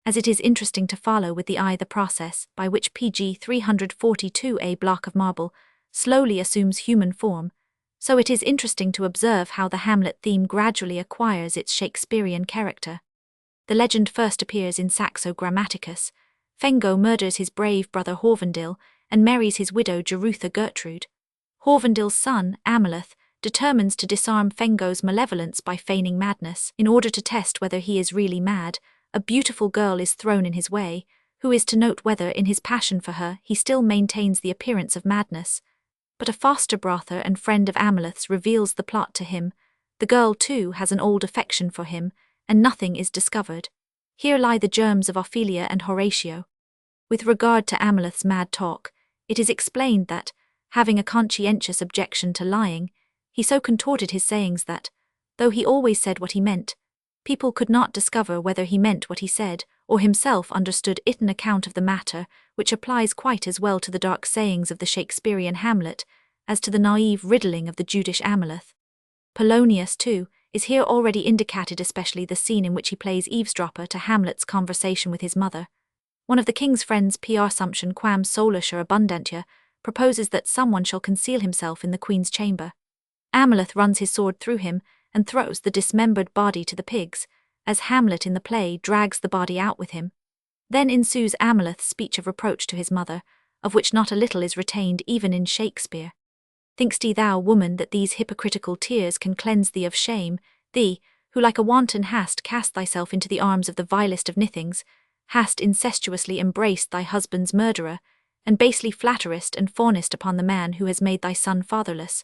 As it is interesting to follow with the eye the process by which pg 342 a block of marble slowly assumes human form, so it is interesting to observe how the Hamlet theme gradually acquires its Shakespearean character. The legend first appears in Saxo Grammaticus, Fengo murders his brave brother Horvendil and marries his widow Jerutha Gertrude. Horvendil's son, Amaleth, determines to disarm Fengo's malevolence by feigning madness. In order to test whether he is really mad, a beautiful girl is thrown in his way, who is to note whether in his passion for her he still maintains the appearance of madness. But a foster brother and friend of Amaleth's reveals the plot to him. The girl, too, has an old affection for him, and nothing is discovered. Here lie the germs of Ophelia and Horatio. With regard to Amaleth's mad talk, it is explained that, having a conscientious objection to lying, he so contorted his sayings that, though he always said what he meant, people could not discover whether he meant what he said, or himself understood it. An account of the matter, which applies quite as well to the dark sayings of the Shakespearean Hamlet, as to the naive riddling of the Judish Amaleth. Polonius, too, is here already indicated, especially the scene in which he plays eavesdropper to Hamlet's conversation with his mother. One of the king's friends, P.R. Sumption quam solusur abundantia, proposes that someone shall conceal himself in the queen's chamber. Amaleth runs his sword through him, and throws the dismembered body to the pigs, as Hamlet in the play drags the body out with him. Then ensues Amaleth's speech of reproach to his mother, of which not a little is retained even in Shakespeare. Think'st thou, woman, that these hypocritical tears can cleanse thee of shame, thee, who like a wanton hast cast thyself into the arms of the vilest of nithings, hast incestuously embraced thy husband's murderer, and basely flatterest and fawnest upon the man who has made thy son fatherless?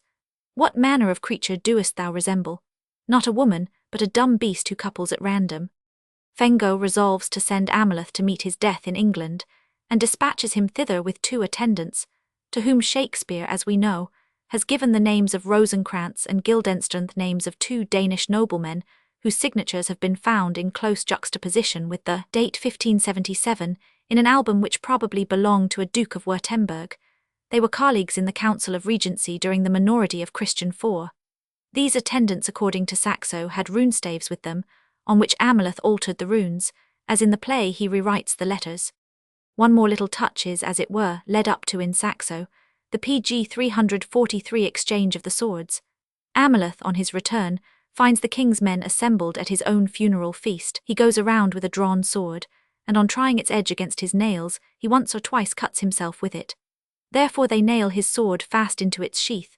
What manner of creature doest thou resemble? Not a woman, but a dumb beast who couples at random. Fengo resolves to send Amaleth to meet his death in England, and dispatches him thither with 2 attendants, to whom Shakespeare, as we know, has given the names of Rosencrantz and Guildenstern, names of 2 Danish noblemen, whose signatures have been found in close juxtaposition with the date 1577 in an album which probably belonged to a Duke of Württemberg. They were colleagues in the Council of Regency during the minority of Christian IV. These attendants, according to Saxo, had runestaves with them, on which Amaleth altered the runes, as in the play he rewrites the letters. One more little touch is, as it were, led up to in Saxo, the PG 343 exchange of the swords. Amaleth, on his return, finds the king's men assembled at his own funeral feast. He goes around with a drawn sword, and on trying its edge against his nails, he once or twice cuts himself with it. Therefore they nail his sword fast into its sheath.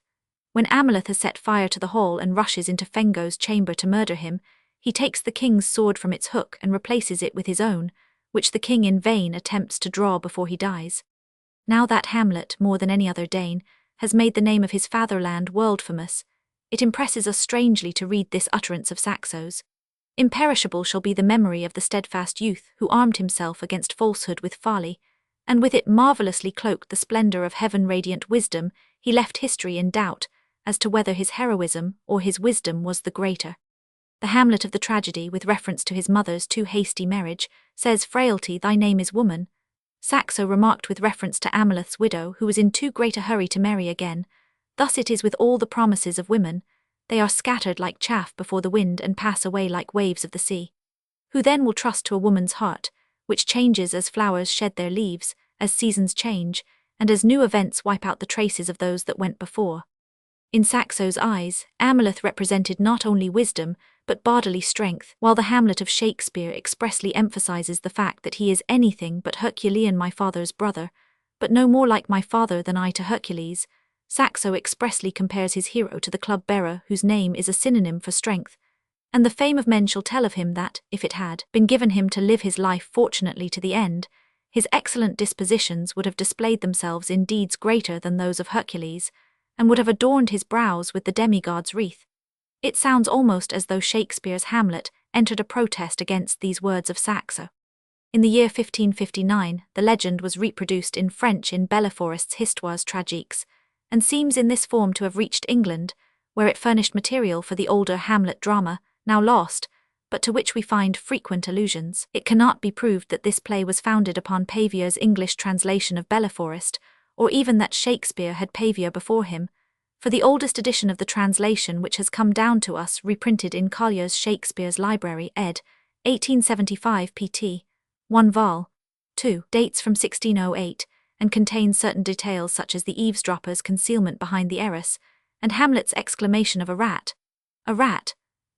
When Amaleth has set fire to the hall and rushes into Fengo's chamber to murder him, he takes the king's sword from its hook and replaces it with his own, which the king in vain attempts to draw before he dies. Now that Hamlet, more than any other Dane, has made the name of his fatherland world-famous, it impresses us strangely to read this utterance of Saxo's. Imperishable shall be the memory of the steadfast youth who armed himself against falsehood with folly, and with it marvellously cloaked the splendor of heaven-radiant wisdom. He left history in doubt as to whether his heroism or his wisdom was the greater. The Hamlet of the tragedy, with reference to his mother's too hasty marriage, says, "Frailty, thy name is woman." Saxo remarked with reference to Amaleth's widow, who was in too great a hurry to marry again, "Thus it is with all the promises of women, they are scattered like chaff before the wind and pass away like waves of the sea. Who then will trust to a woman's heart, which changes as flowers shed their leaves, as seasons change, and as new events wipe out the traces of those that went before?" In Saxo's eyes, Amaleth represented not only wisdom, but bodily strength, while the Hamlet of Shakespeare expressly emphasizes the fact that he is anything but Herculean, my father's brother, but no more like my father than I to Hercules. Saxo expressly compares his hero to the club-bearer whose name is a synonym for strength, and the fame of men shall tell of him that, if it had been given him to live his life fortunately to the end, his excellent dispositions would have displayed themselves in deeds greater than those of Hercules, and would have adorned his brows with the demigod's wreath. It sounds almost as though Shakespeare's Hamlet entered a protest against these words of Saxo. In the year 1559, the legend was reproduced in French in Belleforest's Histoires Tragiques, and seems in this form to have reached England, where it furnished material for the older Hamlet drama, now lost, but to which we find frequent allusions. It cannot be proved that this play was founded upon Paviour's English translation of Belleforest, or even that Shakespeare had Paviour before him, for the oldest edition of the translation which has come down to us, reprinted in Collier's Shakespeare's Library, ed. 1875 pt. 1 vol. 2, dates from 1608, and contains certain details such as the eavesdropper's concealment behind the arras, and Hamlet's exclamation of a rat,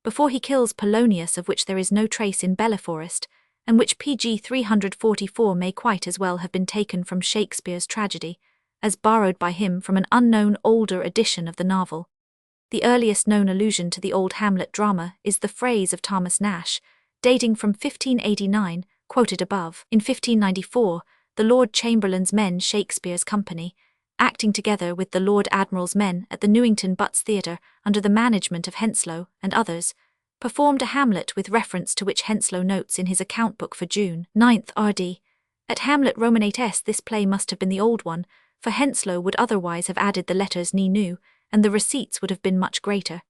before he kills Polonius, of which there is no trace in Belleforest, and which pg 344 may quite as well have been taken from Shakespeare's tragedy, as borrowed by him from an unknown older edition of the novel. The earliest known allusion to the old Hamlet drama is the phrase of Thomas Nash, dating from 1589, quoted above. In 1594, the Lord Chamberlain's men, Shakespeare's company, acting together with the Lord Admiral's men at the Newington Butts Theatre under the management of Henslowe and others, performed a Hamlet with reference to which Henslowe notes in his account book for June 9th RD. At Hamlet Romanate S, this play must have been the old one, for Henslowe would otherwise have added the letters ni nu, and the receipts would have been much greater.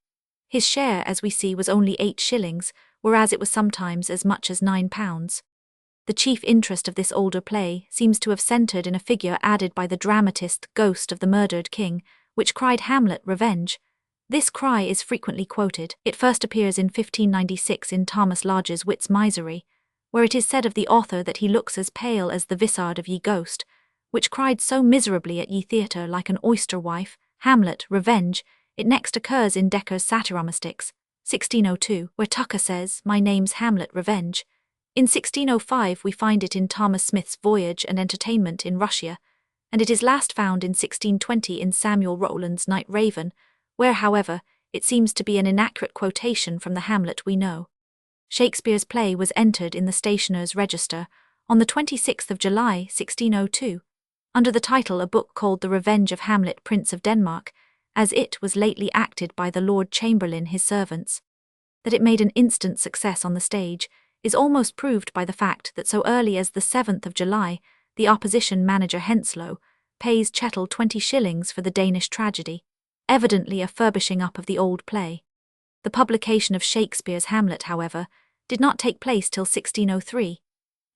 His share, as we see, was only 8 shillings, whereas it was sometimes as much as £9. The chief interest of this older play seems to have centred in a figure added by the dramatist Ghost of the Murdered King, which cried Hamlet, revenge. This cry is frequently quoted. It first appears in 1596 in Thomas Lodge's Wit's Misery, where it is said of the author that he looks as pale as the vizard of ye ghost, which cried so miserably at ye theatre like an oyster wife, Hamlet, revenge. It next occurs in Decker's Satyromystics, 1602, where Tucker says, my name's Hamlet, revenge. In 1605 we find it in Thomas Smith's Voyage and Entertainment in Russia, and it is last found in 1620 in Samuel Rowland's Night Raven, where, however, it seems to be an inaccurate quotation from the Hamlet we know. Shakespeare's play was entered in the Stationer's Register on the 26th of July, 1602, under the title A Book called The Revenge of Hamlet, Prince of Denmark, as it was lately acted by the Lord Chamberlain his servants. That it made an instant success on the stage is almost proved by the fact that so early as the 7th of July, the opposition manager Henslowe pays Chettle 20 shillings for the Danish tragedy, evidently a furbishing up of the old play. The publication of Shakespeare's Hamlet, however, did not take place till 1603.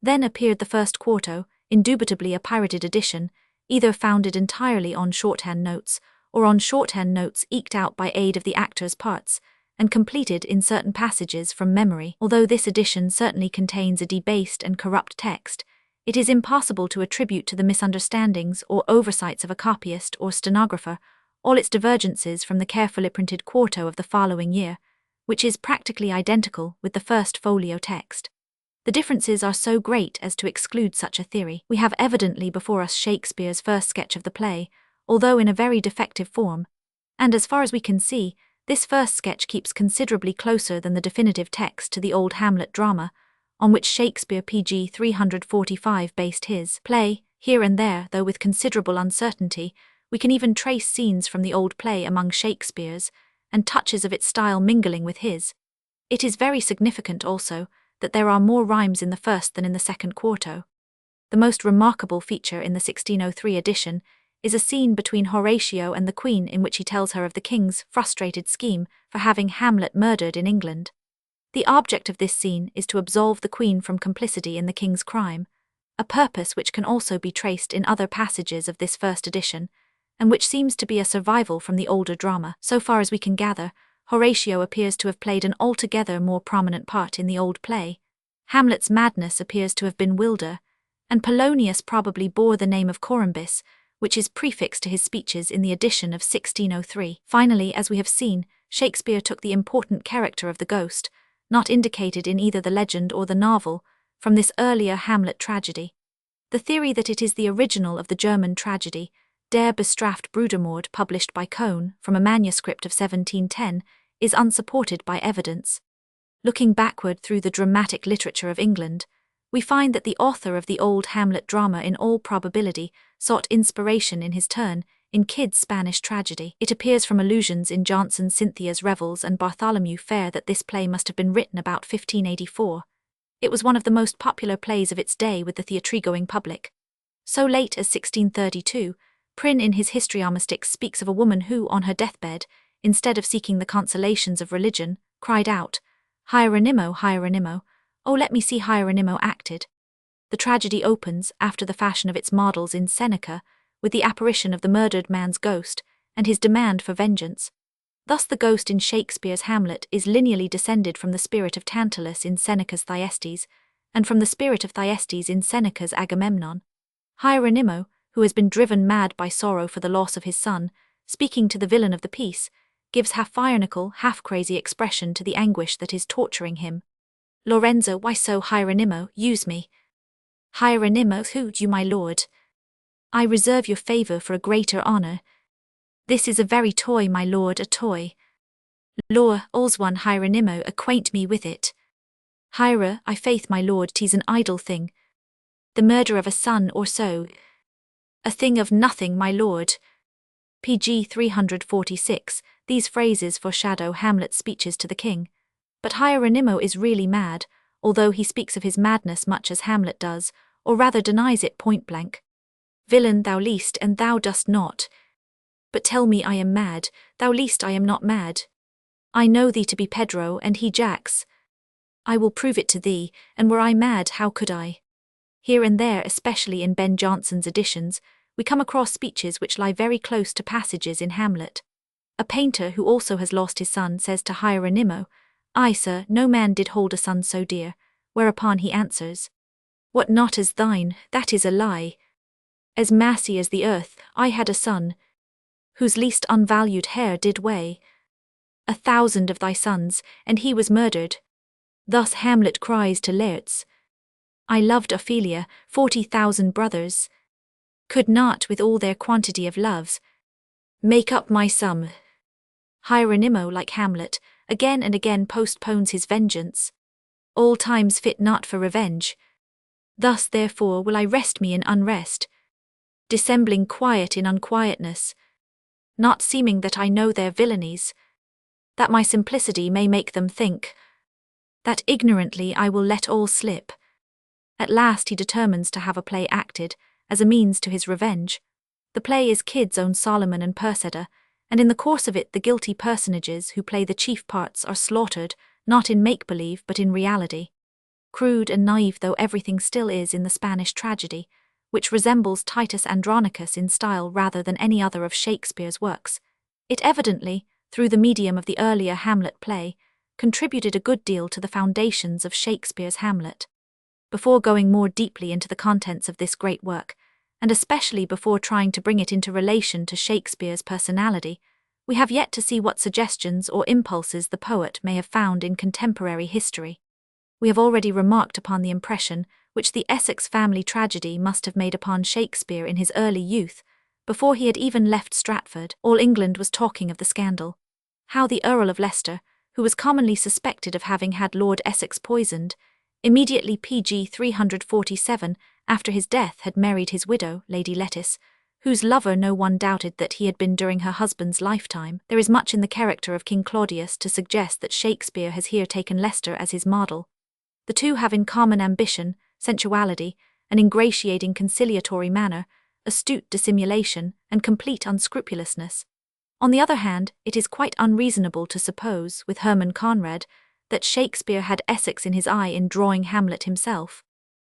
Then appeared the first quarto, indubitably a pirated edition, either founded entirely on shorthand notes, or on shorthand notes eked out by aid of the actors' parts, and completed in certain passages from memory. Although this edition certainly contains a debased and corrupt text, it is impossible to attribute to the misunderstandings or oversights of a copyist or stenographer all its divergences from the carefully printed quarto of the following year, which is practically identical with the first folio text. The differences are so great as to exclude such a theory. We have evidently before us Shakespeare's first sketch of the play, although in a very defective form, and as far as we can see, this first sketch keeps considerably closer than the definitive text to the old Hamlet drama, on which Shakespeare pg 345 based his play. Here and there, though with considerable uncertainty, we can even trace scenes from the old play among Shakespeare's, and touches of its style mingling with his. It is very significant also that there are more rhymes in the first than in the second quarto. The most remarkable feature in the 1603 edition is a scene between Horatio and the Queen in which he tells her of the king's frustrated scheme for having Hamlet murdered in England. The object of this scene is to absolve the Queen from complicity in the king's crime, a purpose which can also be traced in other passages of this first edition, and which seems to be a survival from the older drama. So far as we can gather, Horatio appears to have played an altogether more prominent part in the old play. Hamlet's madness appears to have been wilder, and Polonius probably bore the name of Corymbus, which is prefixed to his speeches in the edition of 1603. Finally, as we have seen, Shakespeare took the important character of the ghost, not indicated in either the legend or the novel, from this earlier Hamlet tragedy. The theory that it is the original of the German tragedy, Der Bestraft Brudermord, published by Cohn from a manuscript of 1710, is unsupported by evidence. Looking backward through the dramatic literature of England, we find that the author of the old Hamlet drama in all probability sought inspiration in his turn in Kyd's Spanish tragedy. It appears from allusions in Johnson's Cynthia's Revels and Bartholomew Fair that this play must have been written about 1584. It was one of the most popular plays of its day with the theatre-going public. So late as 1632, Prynne in his Histriomystics speaks of a woman who, on her deathbed, instead of seeking the consolations of religion, cried out, Hieronimo, Hieronimo, oh let me see Hieronimo acted. The tragedy opens, after the fashion of its models in Seneca, with the apparition of the murdered man's ghost, and his demand for vengeance. Thus the ghost in Shakespeare's Hamlet is lineally descended from the spirit of Tantalus in Seneca's Thyestes, and from the spirit of Thyestes in Seneca's Agamemnon. Hieronimo, who has been driven mad by sorrow for the loss of his son, speaking to the villain of the piece, gives half ironical, half crazy expression to the anguish that is torturing him. Lorenzo, why so? Hieronimo, use me. Hieronimo, who you, my lord? I reserve your favour for a greater honour. This is a very toy, my lord, a toy. Law, all's one. Hieronimo, acquaint me with it. Hiera, I faith, my lord, 'tis an idle thing. The murder of a son or so. A thing of nothing, my lord. PG 346, these phrases foreshadow Hamlet's speeches to the king. But Hieronimo is really mad, although he speaks of his madness much as Hamlet does, or rather denies it point blank. Villain, thou liest, and thou dost not. But tell me I am mad, thou liest I am not mad. I know thee to be Pedro, and he Jacks. I will prove it to thee, and were I mad, how could I? Here and there, especially in Ben Jonson's editions, we come across speeches which lie very close to passages in Hamlet. A painter who also has lost his son says to Hieronimo, "Ay, sir, no man did hold a son so dear," whereupon he answers, "What not as thine, that is a lie. As massy as the earth, I had a son, whose least unvalued hair did weigh 1,000 of thy sons, and he was murdered." Thus Hamlet cries to Laertes, "I loved Ophelia, 40,000 brothers, could not, with all their quantity of loves, make up my sum." Hieronimo, like Hamlet, again and again postpones his vengeance. All times fit not for revenge. Thus therefore will I rest me in unrest, dissembling quiet in unquietness, not seeming that I know their villainies, that my simplicity may make them think, that ignorantly I will let all slip. At last he determines to have a play acted, as a means to his revenge. The play is Kyd's own Solomon and Perseda, and in the course of it the guilty personages who play the chief parts are slaughtered, not in make-believe but in reality. Crude and naive though everything still is in the Spanish tragedy, which resembles Titus Andronicus in style rather than any other of Shakespeare's works, it evidently, through the medium of the earlier Hamlet play, contributed a good deal to the foundations of Shakespeare's Hamlet. Before going more deeply into the contents of this great work, and especially before trying to bring it into relation to Shakespeare's personality, we have yet to see what suggestions or impulses the poet may have found in contemporary history. We have already remarked upon the impression which the Essex family tragedy must have made upon Shakespeare in his early youth. Before he had even left Stratford, all England was talking of the scandal. How the Earl of Leicester, who was commonly suspected of having had Lord Essex poisoned, immediately PG 347 after his death had married his widow, Lady Lettice, whose lover no one doubted that he had been during her husband's lifetime. There is much in the character of King Claudius to suggest that Shakespeare has here taken Leicester as his model. The two have in common ambition, sensuality, an ingratiating conciliatory manner, astute dissimulation, and complete unscrupulousness. On the other hand, it is quite unreasonable to suppose, with Herman Conrad, that Shakespeare had Essex in his eye in drawing Hamlet himself.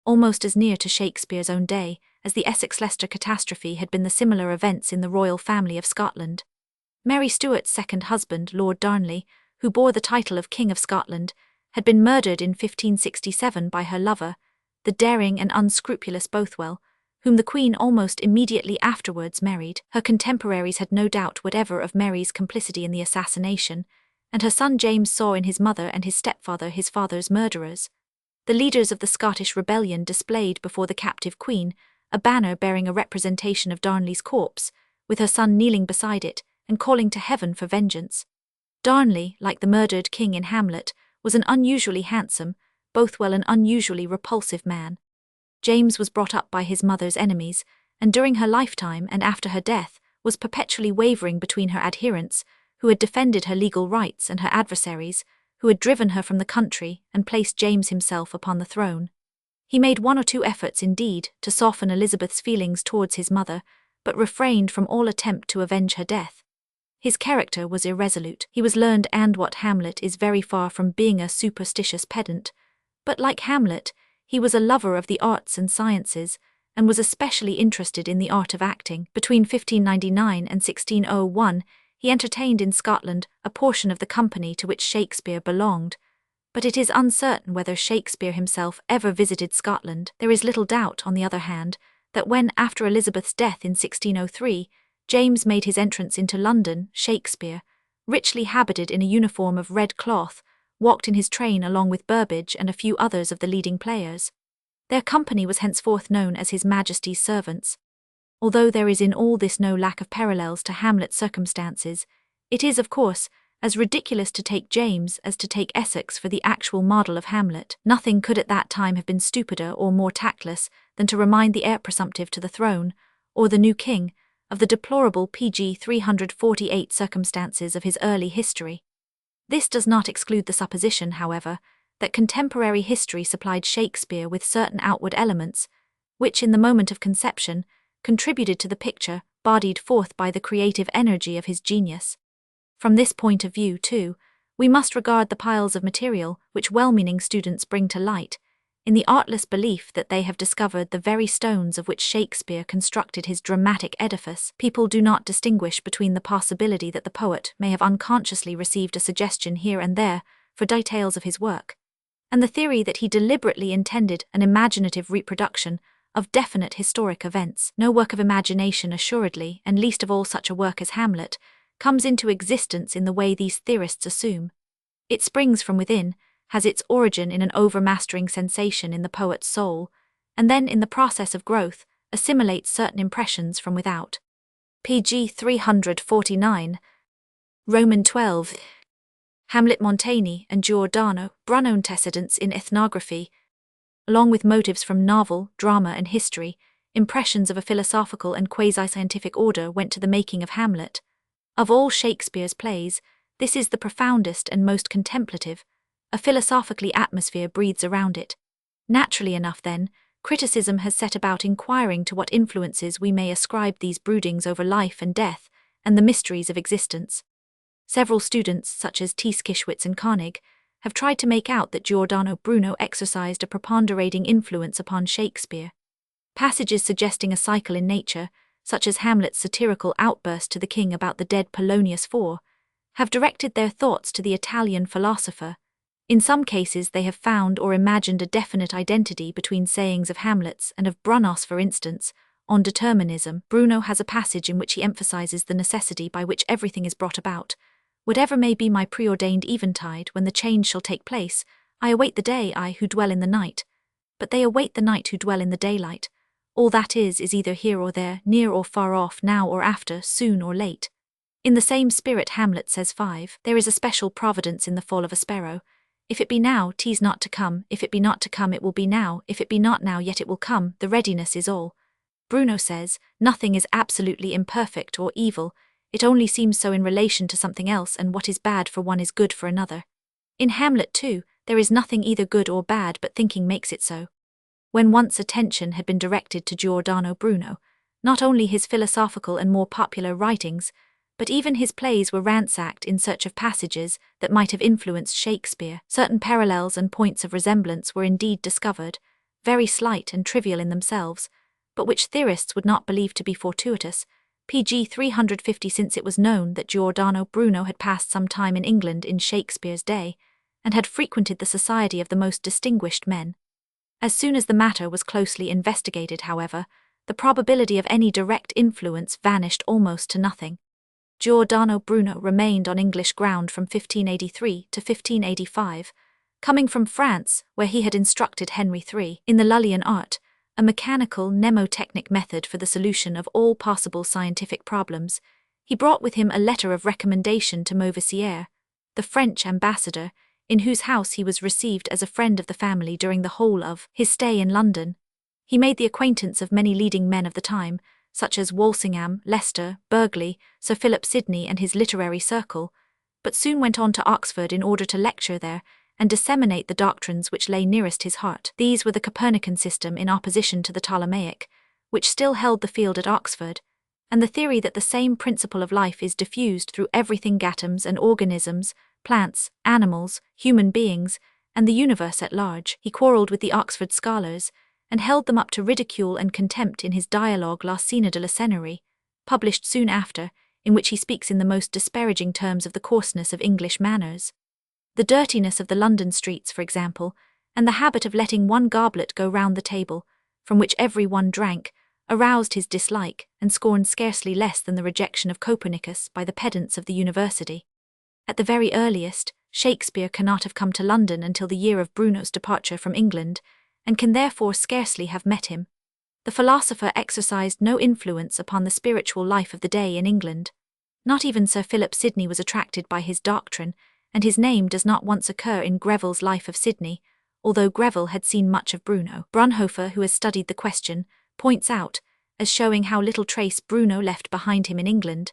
Almost as near to Shakespeare's own day as the Essex-Leicester catastrophe had been the similar events in the royal family of Scotland. Mary Stuart's second husband, Lord Darnley, who bore the title of King of Scotland, had been murdered in 1567 by her lover, the daring and unscrupulous Bothwell, whom the Queen almost immediately afterwards married. Her contemporaries had no doubt whatever of Mary's complicity in the assassination, and her son James saw in his mother and his stepfather his father's murderers. The leaders of the Scottish rebellion displayed before the captive Queen a banner bearing a representation of Darnley's corpse, with her son kneeling beside it and calling to heaven for vengeance. Darnley, like the murdered king in Hamlet, was an unusually handsome, Bothwell an unusually repulsive man. James was brought up by his mother's enemies, and during her lifetime and after her death was perpetually wavering between her adherents, who had defended her legal rights, and her adversaries, who had driven her from the country and placed James himself upon the throne. He made one or two efforts indeed to soften Elizabeth's feelings towards his mother, but refrained from all attempt to avenge her death. His character was irresolute. He was learned, and what Hamlet is very far from being a superstitious pedant, but like Hamlet, he was a lover of the arts and sciences, and was especially interested in the art of acting. Between 1599 and 1601, he entertained in Scotland a portion of the company to which Shakespeare belonged, but it is uncertain whether Shakespeare himself ever visited Scotland. There is little doubt, on the other hand, that when, after Elizabeth's death in 1603, James made his entrance into London, Shakespeare, richly habited in a uniform of red cloth, walked in his train along with Burbage and a few others of the leading players. Their company was henceforth known as His Majesty's servants. Although there is in all this no lack of parallels to Hamlet's circumstances, it is, of course, as ridiculous to take James as to take Essex for the actual model of Hamlet. Nothing could at that time have been stupider or more tactless than to remind the heir presumptive to the throne, or the new king, of the deplorable pg 348 circumstances of his early history. This does not exclude the supposition, however, that contemporary history supplied Shakespeare with certain outward elements, which in the moment of conception contributed to the picture bodied forth by the creative energy of his genius. From this point of view, too, we must regard the piles of material which well-meaning students bring to light, in the artless belief that they have discovered the very stones of which Shakespeare constructed his dramatic edifice. People do not distinguish between the possibility that the poet may have unconsciously received a suggestion here and there for details of his work, and the theory that he deliberately intended an imaginative reproduction of definite historic events. No work of imagination, assuredly, and least of all such a work as Hamlet, comes into existence in the way these theorists assume. It springs from within, has its origin in an overmastering sensation in the poet's soul, and then in the process of growth assimilates certain impressions from without. Pg 349. Roman 12. Hamlet Montaigne and Giordano Bruno antecedents in ethnography, along with motives from novel, drama and history, impressions of a philosophical and quasi-scientific order went to the making of Hamlet. Of all Shakespeare's plays, this is the profoundest and most contemplative. A philosophically atmosphere breathes around it. Naturally enough, then, criticism has set about inquiring to what influences we may ascribe these broodings over life and death and the mysteries of existence. Several students, such as Kischwitz and Koenig, have tried to make out that Giordano Bruno exercised a preponderating influence upon Shakespeare. Passages suggesting a cycle in nature, such as Hamlet's satirical outburst to the king about the dead Polonius IV, have directed their thoughts to the Italian philosopher. In some cases they have found or imagined a definite identity between sayings of Hamlet's and of Brunos. For instance, on determinism, Bruno has a passage in which he emphasizes the necessity by which everything is brought about. Whatever may be my preordained eventide when the change shall take place, I await the day, I who dwell in the night. But they await the night who dwell in the daylight. All that is either here or there, near or far off, now or after, soon or late. In the same spirit Hamlet says 5, there is a special providence in the fall of a sparrow. If it be now, 'tis not to come, if it be not to come, it will be now, if it be not now, yet it will come, the readiness is all. Bruno says, nothing is absolutely imperfect or evil, it only seems so in relation to something else, and what is bad for one is good for another. In Hamlet, too, there is nothing either good or bad, but thinking makes it so. When once attention had been directed to Giordano Bruno, not only his philosophical and more popular writings, but even his plays were ransacked in search of passages that might have influenced Shakespeare. Certain parallels and points of resemblance were indeed discovered, very slight and trivial in themselves, but which theorists would not believe to be fortuitous. Pg 350 Since it was known that Giordano Bruno had passed some time in England in Shakespeare's day, and had frequented the society of the most distinguished men. As soon as the matter was closely investigated, however, the probability of any direct influence vanished almost to nothing. Giordano Bruno remained on English ground from 1583 to 1585, coming from France, where he had instructed Henry III in the Lullian art, a mechanical mnemotechnic method for the solution of all possible scientific problems. He brought with him a letter of recommendation to Mauvissiere, the French ambassador, in whose house he was received as a friend of the family during the whole of his stay in London. He made the acquaintance of many leading men of the time, such as Walsingham, Leicester, Burghley, Sir Philip Sidney and his literary circle, but soon went on to Oxford in order to lecture there and disseminate the doctrines which lay nearest his heart. These were the Copernican system in opposition to the Ptolemaic, which still held the field at Oxford, and the theory that the same principle of life is diffused through everything, atoms and organisms, plants, animals, human beings, and the universe at large. He quarrelled with the Oxford scholars, and held them up to ridicule and contempt in his dialogue La Scena de la Scenery, published soon after, in which he speaks in the most disparaging terms of the coarseness of English manners. The dirtiness of the London streets, for example, and the habit of letting one goblet go round the table, from which every one drank, aroused his dislike and scorn scarcely less than the rejection of Copernicus by the pedants of the university. At the very earliest, Shakespeare cannot have come to London until the year of Bruno's departure from England, and can therefore scarcely have met him. The philosopher exercised no influence upon the spiritual life of the day in England. Not even Sir Philip Sidney was attracted by his doctrine, and his name does not once occur in Greville's Life of Sidney, although Greville had seen much of Bruno. Brunhofer, who has studied the question, points out, as showing how little trace Bruno left behind him in England,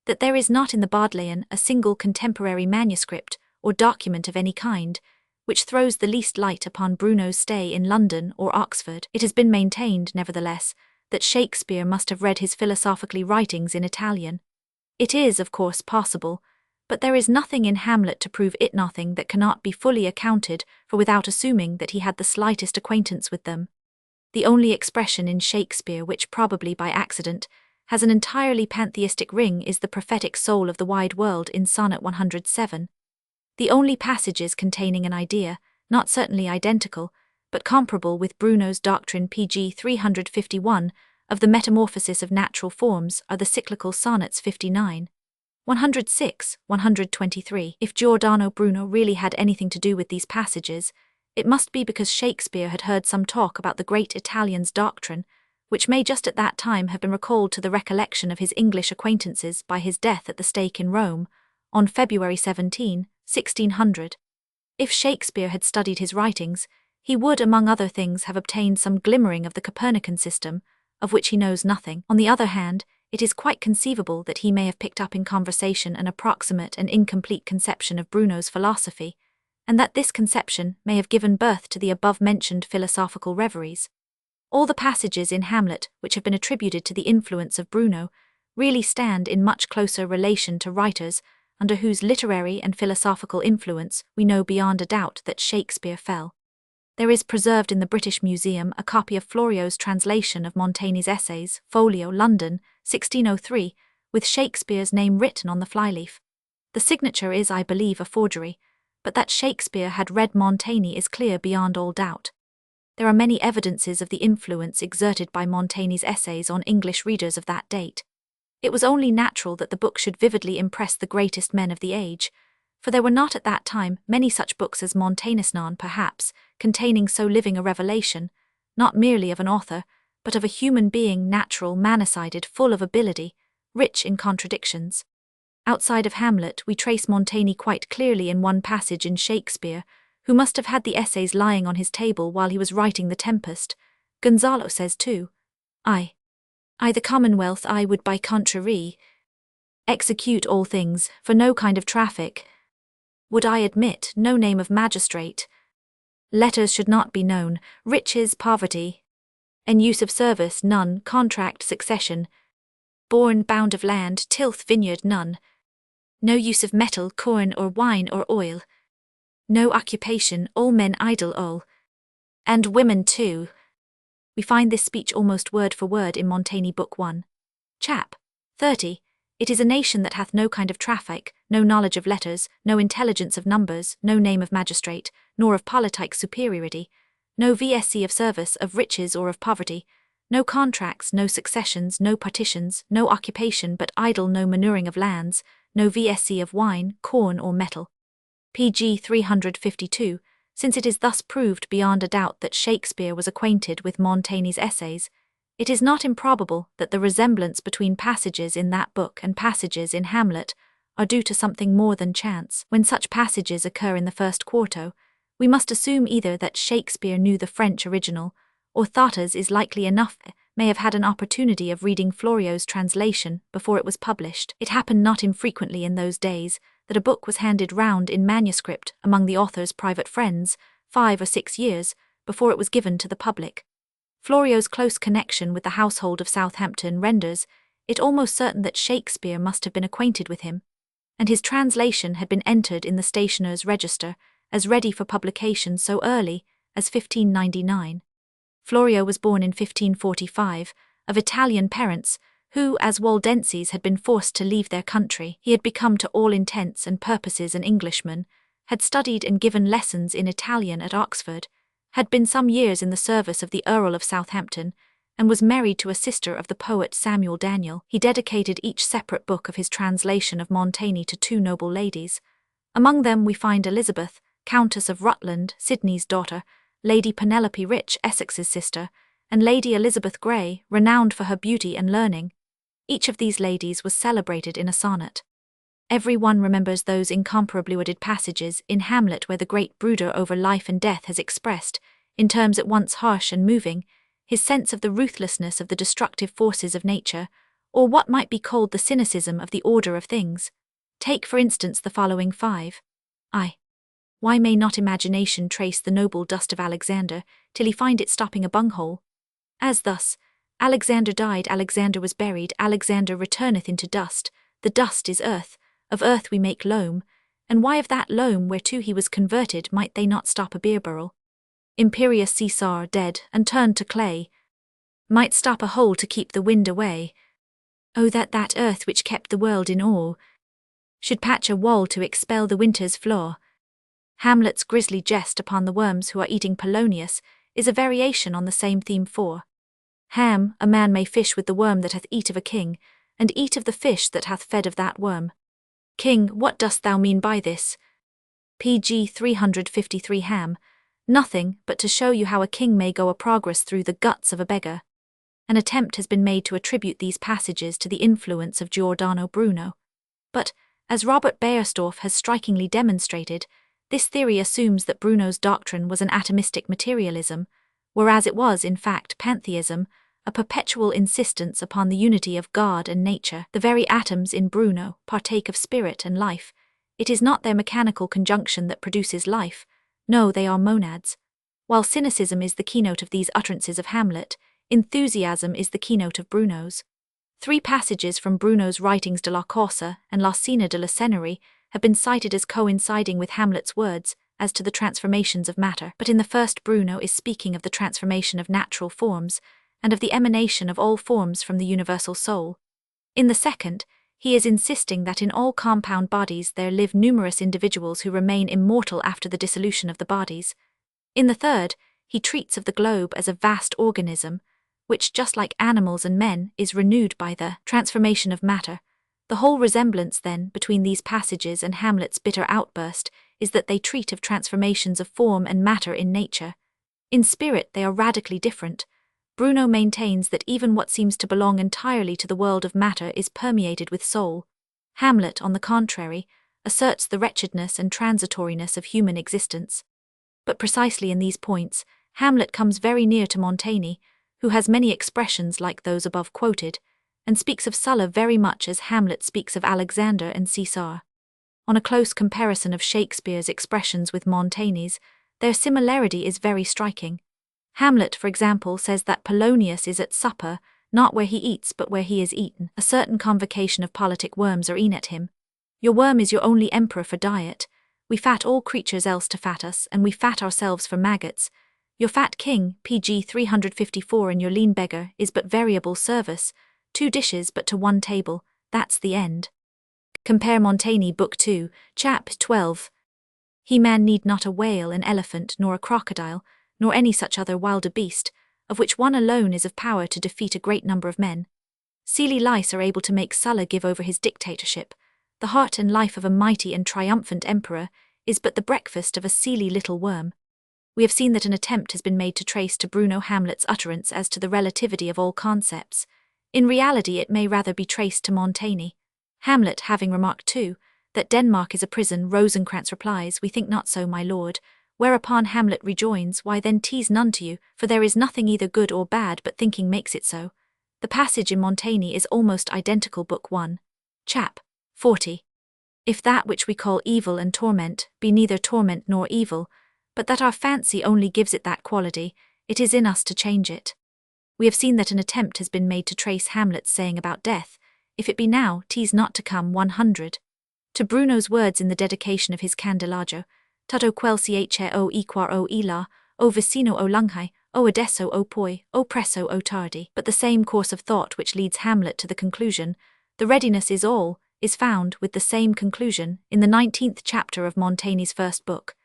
that there is not in the Bodleian a single contemporary manuscript or document of any kind, which throws the least light upon Bruno's stay in London or Oxford. It has been maintained, nevertheless, that Shakespeare must have read his philosophically writings in Italian. It is, of course, possible, but there is nothing in Hamlet to prove it nothing that cannot be fully accounted for without assuming that he had the slightest acquaintance with them. The only expression in Shakespeare which, probably by accident, has an entirely pantheistic ring is the prophetic soul of the wide world in Sonnet 107. The only passages containing an idea, not certainly identical, but comparable with Bruno's doctrine pg 351 of the metamorphosis of natural forms are the cyclical sonnets 59, 106, 123. If Giordano Bruno really had anything to do with these passages, it must be because Shakespeare had heard some talk about the great Italian's doctrine, which may just at that time have been recalled to the recollection of his English acquaintances by his death at the stake in Rome, on February 17, 1600. If Shakespeare had studied his writings, he would, among other things, have obtained some glimmering of the Copernican system, of which he knows nothing. On the other hand, it is quite conceivable that he may have picked up in conversation an approximate and incomplete conception of Bruno's philosophy, and that this conception may have given birth to the above-mentioned philosophical reveries. All the passages in Hamlet which have been attributed to the influence of Bruno really stand in much closer relation to writers under whose literary and philosophical influence we know beyond a doubt that Shakespeare fell. There is preserved in the British Museum a copy of Florio's translation of Montaigne's essays, folio, London, 1603, with Shakespeare's name written on the flyleaf. The signature is, I believe, a forgery, but that Shakespeare had read Montaigne is clear beyond all doubt. There are many evidences of the influence exerted by Montaigne's essays on English readers of that date. It was only natural that the book should vividly impress the greatest men of the age, for there were not at that time many such books as Montaigne's Non, perhaps, containing so living a revelation, not merely of an author, but of a human being, natural, man-sided, full of ability, rich in contradictions. Outside of Hamlet, we trace Montaigne quite clearly in one passage in Shakespeare, who must have had the essays lying on his table while he was writing The Tempest. Gonzalo says too, I, the Commonwealth, I would by contrary execute all things, for no kind of traffic would I admit, no name of magistrate. Letters should not be known, riches, poverty, and use of service none, contract, succession, born, bound of land, tilth, vineyard none, no use of metal, corn or wine or oil, no occupation, all men idle all, and women too. We find this speech almost word for word in Montaigne Book 1. Chap. 30. It is a nation that hath no kind of traffic, no knowledge of letters, no intelligence of numbers, no name of magistrate, nor of politic superiority, no VSC of service, of riches or of poverty, no contracts, no successions, no partitions, no occupation but idle, no manuring of lands, no VSC of wine, corn or metal. pg 352. Since it is thus proved beyond a doubt that Shakespeare was acquainted with Montaigne's essays, it is not improbable that the resemblance between passages in that book and passages in Hamlet are due to something more than chance. When such passages occur in the first quarto, we must assume either that Shakespeare knew the French original, or Thottas is likely enough may have had an opportunity of reading Florio's translation before it was published. It happened not infrequently in those days that a book was handed round in manuscript among the author's private friends 5 or 6 years before it was given to the public. Florio's close connection with the household of Southampton renders it almost certain that Shakespeare must have been acquainted with him, and his translation had been entered in the stationer's register as ready for publication so early as 1599. Florio was born in 1545, of Italian parents, who, as Waldenses had been forced to leave their country, he had become to all intents and purposes an Englishman, had studied and given lessons in Italian at Oxford, had been some years in the service of the Earl of Southampton, and was married to a sister of the poet Samuel Daniel. He dedicated each separate book of his translation of Montaigne to 2 noble ladies, Among them we find Elizabeth, Countess of Rutland, Sidney's daughter, Lady Penelope Rich, Essex's sister, and Lady Elizabeth Grey, renowned for her beauty and learning. Each of these ladies was celebrated in a sonnet. Every one remembers those incomparably worded passages in Hamlet where the great brooder over life and death has expressed, in terms at once harsh and moving, his sense of the ruthlessness of the destructive forces of nature, or what might be called the cynicism of the order of things. Take, for instance, the following 5. Why may not imagination trace the noble dust of Alexander, till he find it stopping a bunghole? As thus, Alexander died, Alexander was buried, Alexander returneth into dust, the dust is earth, of earth we make loam, and why of that loam whereto he was converted might they not stop a beer barrel? Imperious Caesar, dead, and turned to clay, might stop a hole to keep the wind away. Oh, that that earth which kept the world in awe should patch a wall to expel the winter's flaw. Hamlet's grisly jest upon the worms who are eating Polonius is a variation on the same theme. 4. A man may fish with the worm that hath eat of a king, and eat of the fish that hath fed of that worm. King, what dost thou mean by this? pg 353 Nothing, but to show you how a king may go a progress through the guts of a beggar. An attempt has been made to attribute these passages to the influence of Giordano Bruno. But, as Robert Beiersdorf has strikingly demonstrated, this theory assumes that Bruno's doctrine was an atomistic materialism, whereas it was, in fact, pantheism, a perpetual insistence upon the unity of God and nature. The very atoms in Bruno partake of spirit and life. It is not their mechanical conjunction that produces life. No, they are monads. While cynicism is the keynote of these utterances of Hamlet, enthusiasm is the keynote of Bruno's. 3 passages from Bruno's writings de la Corsa and La Scena de la Scenery have been cited as coinciding with Hamlet's words as to the transformations of matter, but in the first Bruno is speaking of the transformation of natural forms and of the emanation of all forms from the universal soul. In the second, he is insisting that in all compound bodies there live numerous individuals who remain immortal after the dissolution of the bodies. In the third, he treats of the globe as a vast organism, which, just like animals and men, is renewed by the transformation of matter. The whole resemblance, then, between these passages and Hamlet's bitter outburst is that they treat of transformations of form and matter in nature. In spirit they are radically different. Bruno maintains that even what seems to belong entirely to the world of matter is permeated with soul. Hamlet, on the contrary, asserts the wretchedness and transitoriness of human existence. But precisely in these points, Hamlet comes very near to Montaigne, who has many expressions like those above quoted, and speaks of Sulla very much as Hamlet speaks of Alexander and Caesar. On a close comparison of Shakespeare's expressions with Montaigne's, their similarity is very striking. Hamlet, for example, says that Polonius is at supper, not where he eats but where he is eaten. A certain convocation of politic worms are e'en at him. Your worm is your only emperor for diet. We fat all creatures else to fat us, and we fat ourselves for maggots. Your fat king, pg 354, and your lean beggar is but variable service, 2 dishes but to 1 table, that's the end. Compare Montaigne, Book 2, Chap. 12. He man need not a whale, an elephant, nor a crocodile, nor any such other wilder beast, of which one alone is of power to defeat a great number of men. Seely lice are able to make Sulla give over his dictatorship. The heart and life of a mighty and triumphant emperor is but the breakfast of a seely little worm. We have seen that an attempt has been made to trace to Bruno Hamlet's utterance as to the relativity of all concepts. In reality it may rather be traced to Montaigne. Hamlet having remarked too, that Denmark is a prison, Rosencrantz replies, "We think not so, my lord," whereupon Hamlet rejoins, "Why then 'tis none to you, for there is nothing either good or bad, but thinking makes it so." The passage in Montaigne is almost identical. Book 1, Chap. 40. If that which we call evil and torment be neither torment nor evil, but that our fancy only gives it that quality, it is in us to change it. We have seen that an attempt has been made to trace Hamlet's saying about death, "If it be now, 'tis not to come 100. To Bruno's words in the dedication of his Candelaggio, "Tutto quel siece o equar o illa, o vicino o lunghai, o adesso o poi, o presso o tardi." But the same course of thought which leads Hamlet to the conclusion, "The readiness is all," is found, with the same conclusion, in the 19th chapter of Montaigne's first book.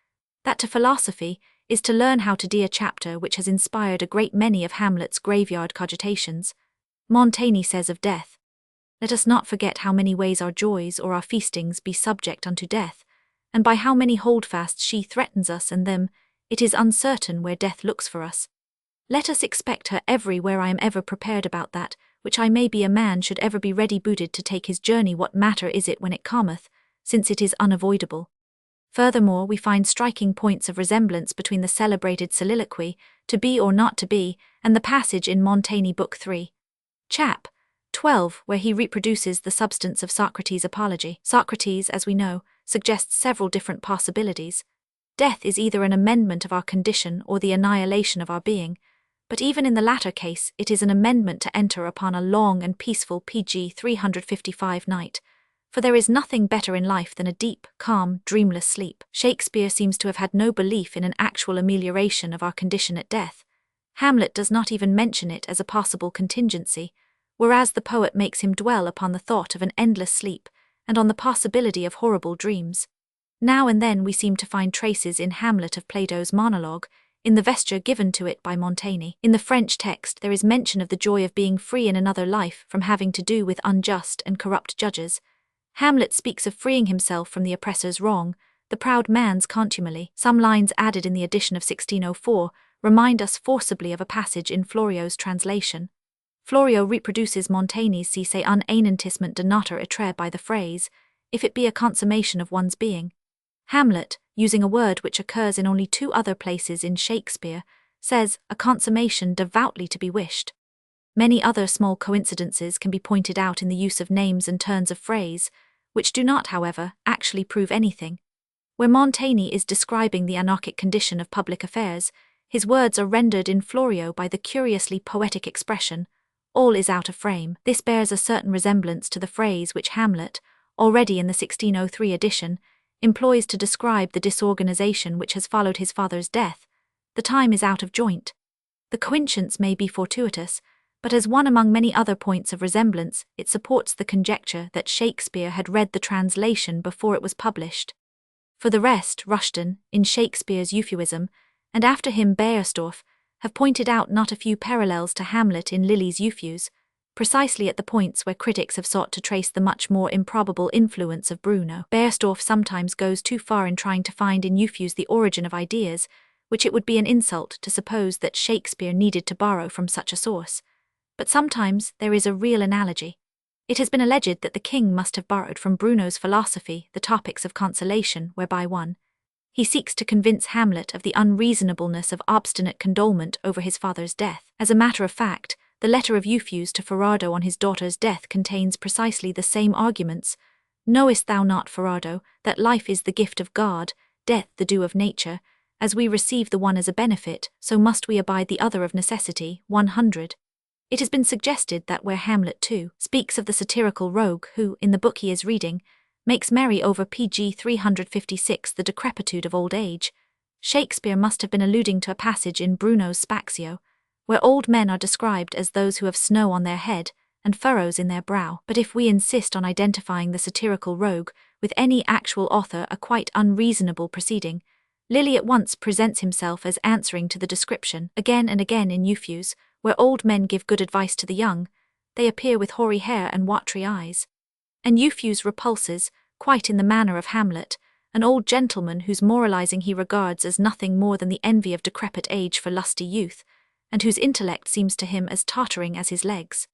That to philosophy is to learn how to do a chapter which has inspired a great many of Hamlet's graveyard cogitations. Montaigne says of death, "Let us not forget how many ways our joys or our feastings be subject unto death, and by how many holdfasts she threatens us and them, it is uncertain where death looks for us. Let us expect her everywhere. I am ever prepared about that, which I may be a man should ever be ready booted to take his journey. What matter is it when it cometh, since it is unavoidable? Furthermore, we find striking points of resemblance between the celebrated soliloquy, To be or not to be, and the passage in Montaigne Book 3. Chap. 12, where he reproduces the substance of Socrates' apology. Socrates, as we know, suggests several different possibilities. Death is either an amendment of our condition or the annihilation of our being, but even in the latter case it is an amendment to enter upon a long and peaceful pg 355 night, for there is nothing better in life than a deep, calm, dreamless sleep. Shakespeare seems to have had no belief in an actual amelioration of our condition at death. Hamlet does not even mention it as a possible contingency, whereas the poet makes him dwell upon the thought of an endless sleep and on the possibility of horrible dreams. Now and then we seem to find traces in Hamlet of Plato's monologue, in the vesture given to it by Montaigne. In the French text there is mention of the joy of being free in another life from having to do with unjust and corrupt judges. Hamlet speaks of freeing himself from the oppressor's wrong, the proud man's contumely. Some lines added in the edition of 1604 remind us forcibly of a passage in Florio's translation. Florio reproduces Montaigne's Si c'est un anéantissement de notre être by the phrase, if it be a consummation of one's being. Hamlet, using a word which occurs in only 2 other places in Shakespeare, says, a consummation devoutly to be wished. Many other small coincidences can be pointed out in the use of names and turns of phrase, which do not, however, actually prove anything. Where Montaigne is describing the anarchic condition of public affairs, his words are rendered in Florio by the curiously poetic expression, all is out of frame. This bears a certain resemblance to the phrase which Hamlet, already in the 1603 edition, employs to describe the disorganization which has followed his father's death. The time is out of joint. The coincidence may be fortuitous, but as one among many other points of resemblance, it supports the conjecture that Shakespeare had read the translation before it was published. For the rest, Rushton, in Shakespeare's Euphuism, and after him Beiersdorff, have pointed out not a few parallels to Hamlet in Lilly's Euphues, precisely at the points where critics have sought to trace the much more improbable influence of Bruno. Beiersdorff sometimes goes too far in trying to find in Euphues the origin of ideas, which it would be an insult to suppose that Shakespeare needed to borrow from such a source. But sometimes there is a real analogy. It has been alleged that the king must have borrowed from Bruno's philosophy the topics of consolation, whereby 1. He seeks to convince Hamlet of the unreasonableness of obstinate condolement over his father's death. As a matter of fact, the letter of Euphues to Ferrado on his daughter's death contains precisely the same arguments. Knowest thou not, Ferrado, that life is the gift of God, death the due of nature? As we receive the one as a benefit, so must we abide the other of necessity. 100. It has been suggested that where Hamlet too speaks of the satirical rogue who, in the book he is reading, makes merry over pg 356 the decrepitude of old age, Shakespeare must have been alluding to a passage in Bruno's Spazio, where old men are described as those who have snow on their head and furrows in their brow. But if we insist on identifying the satirical rogue with any actual author, a quite unreasonable proceeding, Lilly at once presents himself as answering to the description. Again and again in Euphues, where old men give good advice to the young, they appear with hoary hair and watery eyes. And Euphues repulses, quite in the manner of Hamlet, an old gentleman whose moralizing he regards as nothing more than the envy of decrepit age for lusty youth, and whose intellect seems to him as tottering as his legs.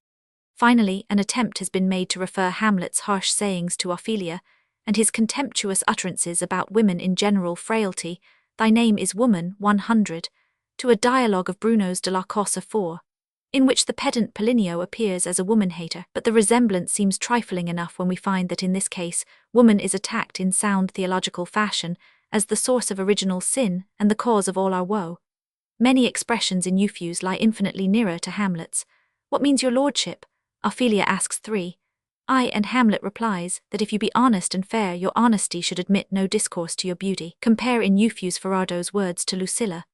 Finally, an attempt has been made to refer Hamlet's harsh sayings to Ophelia, and his contemptuous utterances about women in general frailty, Thy name is woman, 100, to a dialogue of Bruno's de la Cosa 4, in which the pedant Polinio appears as a woman-hater, but the resemblance seems trifling enough when we find that in this case, woman is attacked in sound theological fashion as the source of original sin and the cause of all our woe. Many expressions in Euphues lie infinitely nearer to Hamlet's. What means your lordship? Ophelia asks 3. And Hamlet replies that if you be honest and fair, your honesty should admit no discourse to your beauty. Compare in Euphues Ferrado's words to Lucilla.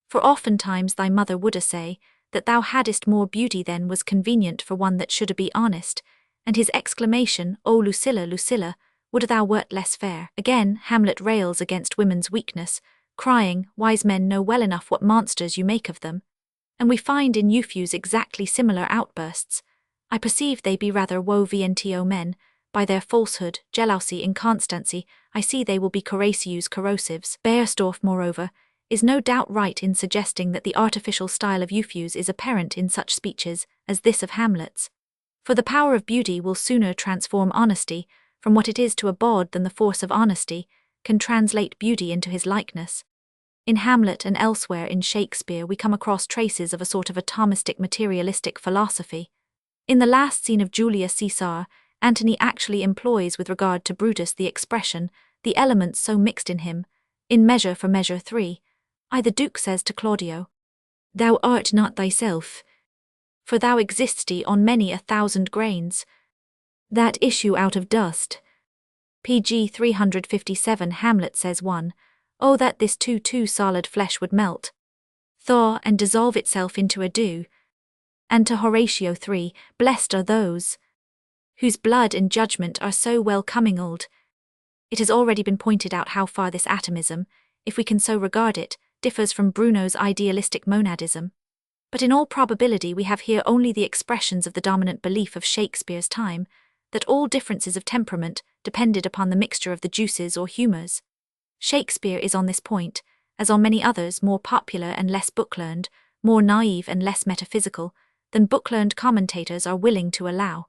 For oftentimes thy mother woulda say, that thou hadst more beauty than was convenient for one that shoulda be honest, and his exclamation, O Lucilla, Lucilla, would thou wert less fair. Again, Hamlet rails against women's weakness, crying, wise men know well enough what monsters you make of them. And we find in Euphues exactly similar outbursts. I perceive they be rather woe vnto men, By their falsehood, jealousy, inconstancy, I see they will be coraceus corrosives. Beiersdorff, moreover, is no doubt right in suggesting that the artificial style of Euphues is apparent in such speeches as this of Hamlet's. For the power of beauty will sooner transform honesty from what it is to a bawd than the force of honesty can translate beauty into his likeness. In Hamlet and elsewhere in Shakespeare we come across traces of a sort of atomistic materialistic philosophy. In the last scene of Julius Caesar, Antony actually employs with regard to Brutus the expression, the elements so mixed in him, in Measure for Measure 3. The Duke says to Claudio, "Thou art not thyself, for thou existsti on many 1,000 grains, that issue out of dust." pg 357 Hamlet says 1, "Oh that this too solid flesh would melt, thaw and dissolve itself into a dew." And to Horatio 3, "Blessed are those whose blood and judgment are so well commingled." It has already been pointed out how far this atomism, if we can so regard it, differs from Bruno's idealistic monadism. But in all probability we have here only the expressions of the dominant belief of Shakespeare's time, that all differences of temperament depended upon the mixture of the juices or humours. Shakespeare is on this point, as on many others, more popular and less book-learned, more naive and less metaphysical, than book-learned commentators are willing to allow.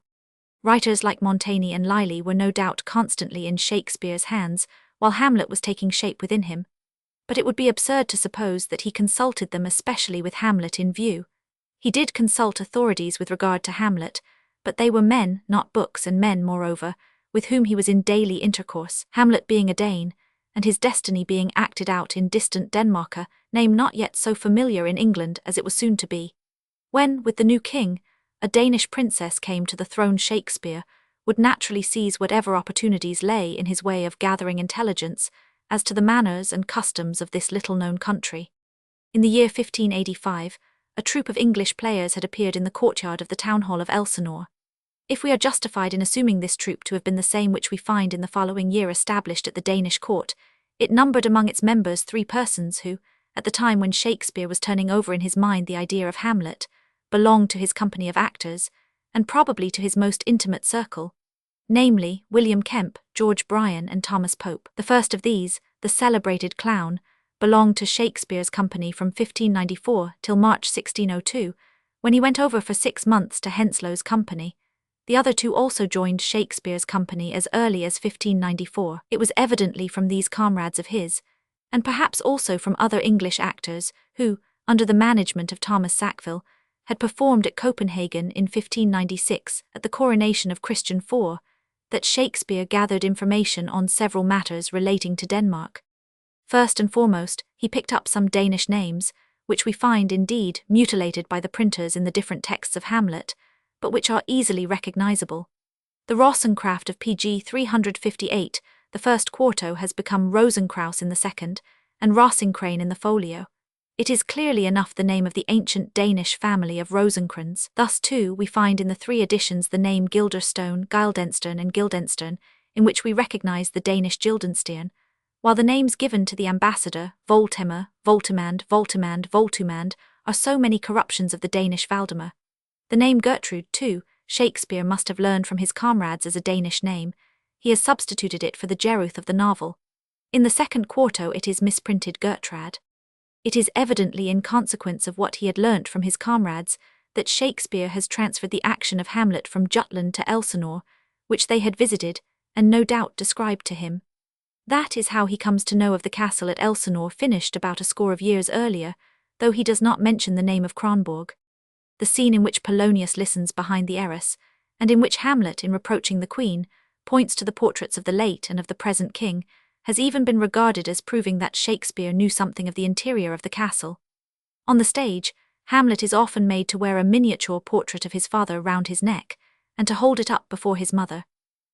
Writers like Montaigne and Lyly were no doubt constantly in Shakespeare's hands while Hamlet was taking shape within him, but it would be absurd to suppose that he consulted them especially with Hamlet in view. He did consult authorities with regard to Hamlet, but they were men, not books, and men, moreover, with whom he was in daily intercourse, Hamlet being a Dane, and his destiny being acted out in distant Denmark, name not yet so familiar in England as it was soon to be. When, with the new king, a Danish princess came to the throne, Shakespeare would naturally seize whatever opportunities lay in his way of gathering intelligence as to the manners and customs of this little-known country. In the year 1585, a troupe of English players had appeared in the courtyard of the town hall of Elsinore. If we are justified in assuming this troupe to have been the same which we find in the following year established at the Danish court, it numbered among its members 3 persons who, at the time when Shakespeare was turning over in his mind the idea of Hamlet, belonged to his company of actors, and probably to his most intimate circle, namely William Kemp, George Bryan, and Thomas Pope. The first of these, the celebrated clown, belonged to Shakespeare's company from 1594 till March 1602, when he went over for 6 months to Henslow's company. The other 2 also joined Shakespeare's company as early as 1594. It was evidently from these comrades of his, and perhaps also from other English actors who, under the management of Thomas Sackville, had performed at Copenhagen in 1596 at the coronation of Christian IV, that Shakespeare gathered information on several matters relating to Denmark. First and foremost, he picked up some Danish names, which we find indeed mutilated by the printers in the different texts of Hamlet, but which are easily recognizable. The Rosencraft of pg 358, the first quarto, has become Rosenkraus in the second, and Rosencrane in the folio. It is clearly enough the name of the ancient Danish family of Rosencrans. Thus, too, we find in the 3 editions the name Gilderstone, Guildenstern, and Guildenstern, in which we recognize the Danish Gildenstern, while the names given to the ambassador, Voltemar, Voltimand, Voltimand, Voltumand, are so many corruptions of the Danish Valdemar. The name Gertrude, too, Shakespeare must have learned from his comrades as a Danish name. He has substituted it for the Geruth of the novel. In the second quarto it is misprinted Gertrad. It is evidently in consequence of what he had learnt from his comrades that Shakespeare has transferred the action of Hamlet from Jutland to Elsinore, which they had visited, and no doubt described to him. That is how he comes to know of the castle at Elsinore finished about a score of years earlier, though he does not mention the name of Kronborg. The scene in which Polonius listens behind the arras, and in which Hamlet, in reproaching the Queen, points to the portraits of the late and of the present king, has even been regarded as proving that Shakespeare knew something of the interior of the castle. On the stage, Hamlet is often made to wear a miniature portrait of his father round his neck, and to hold it up before his mother.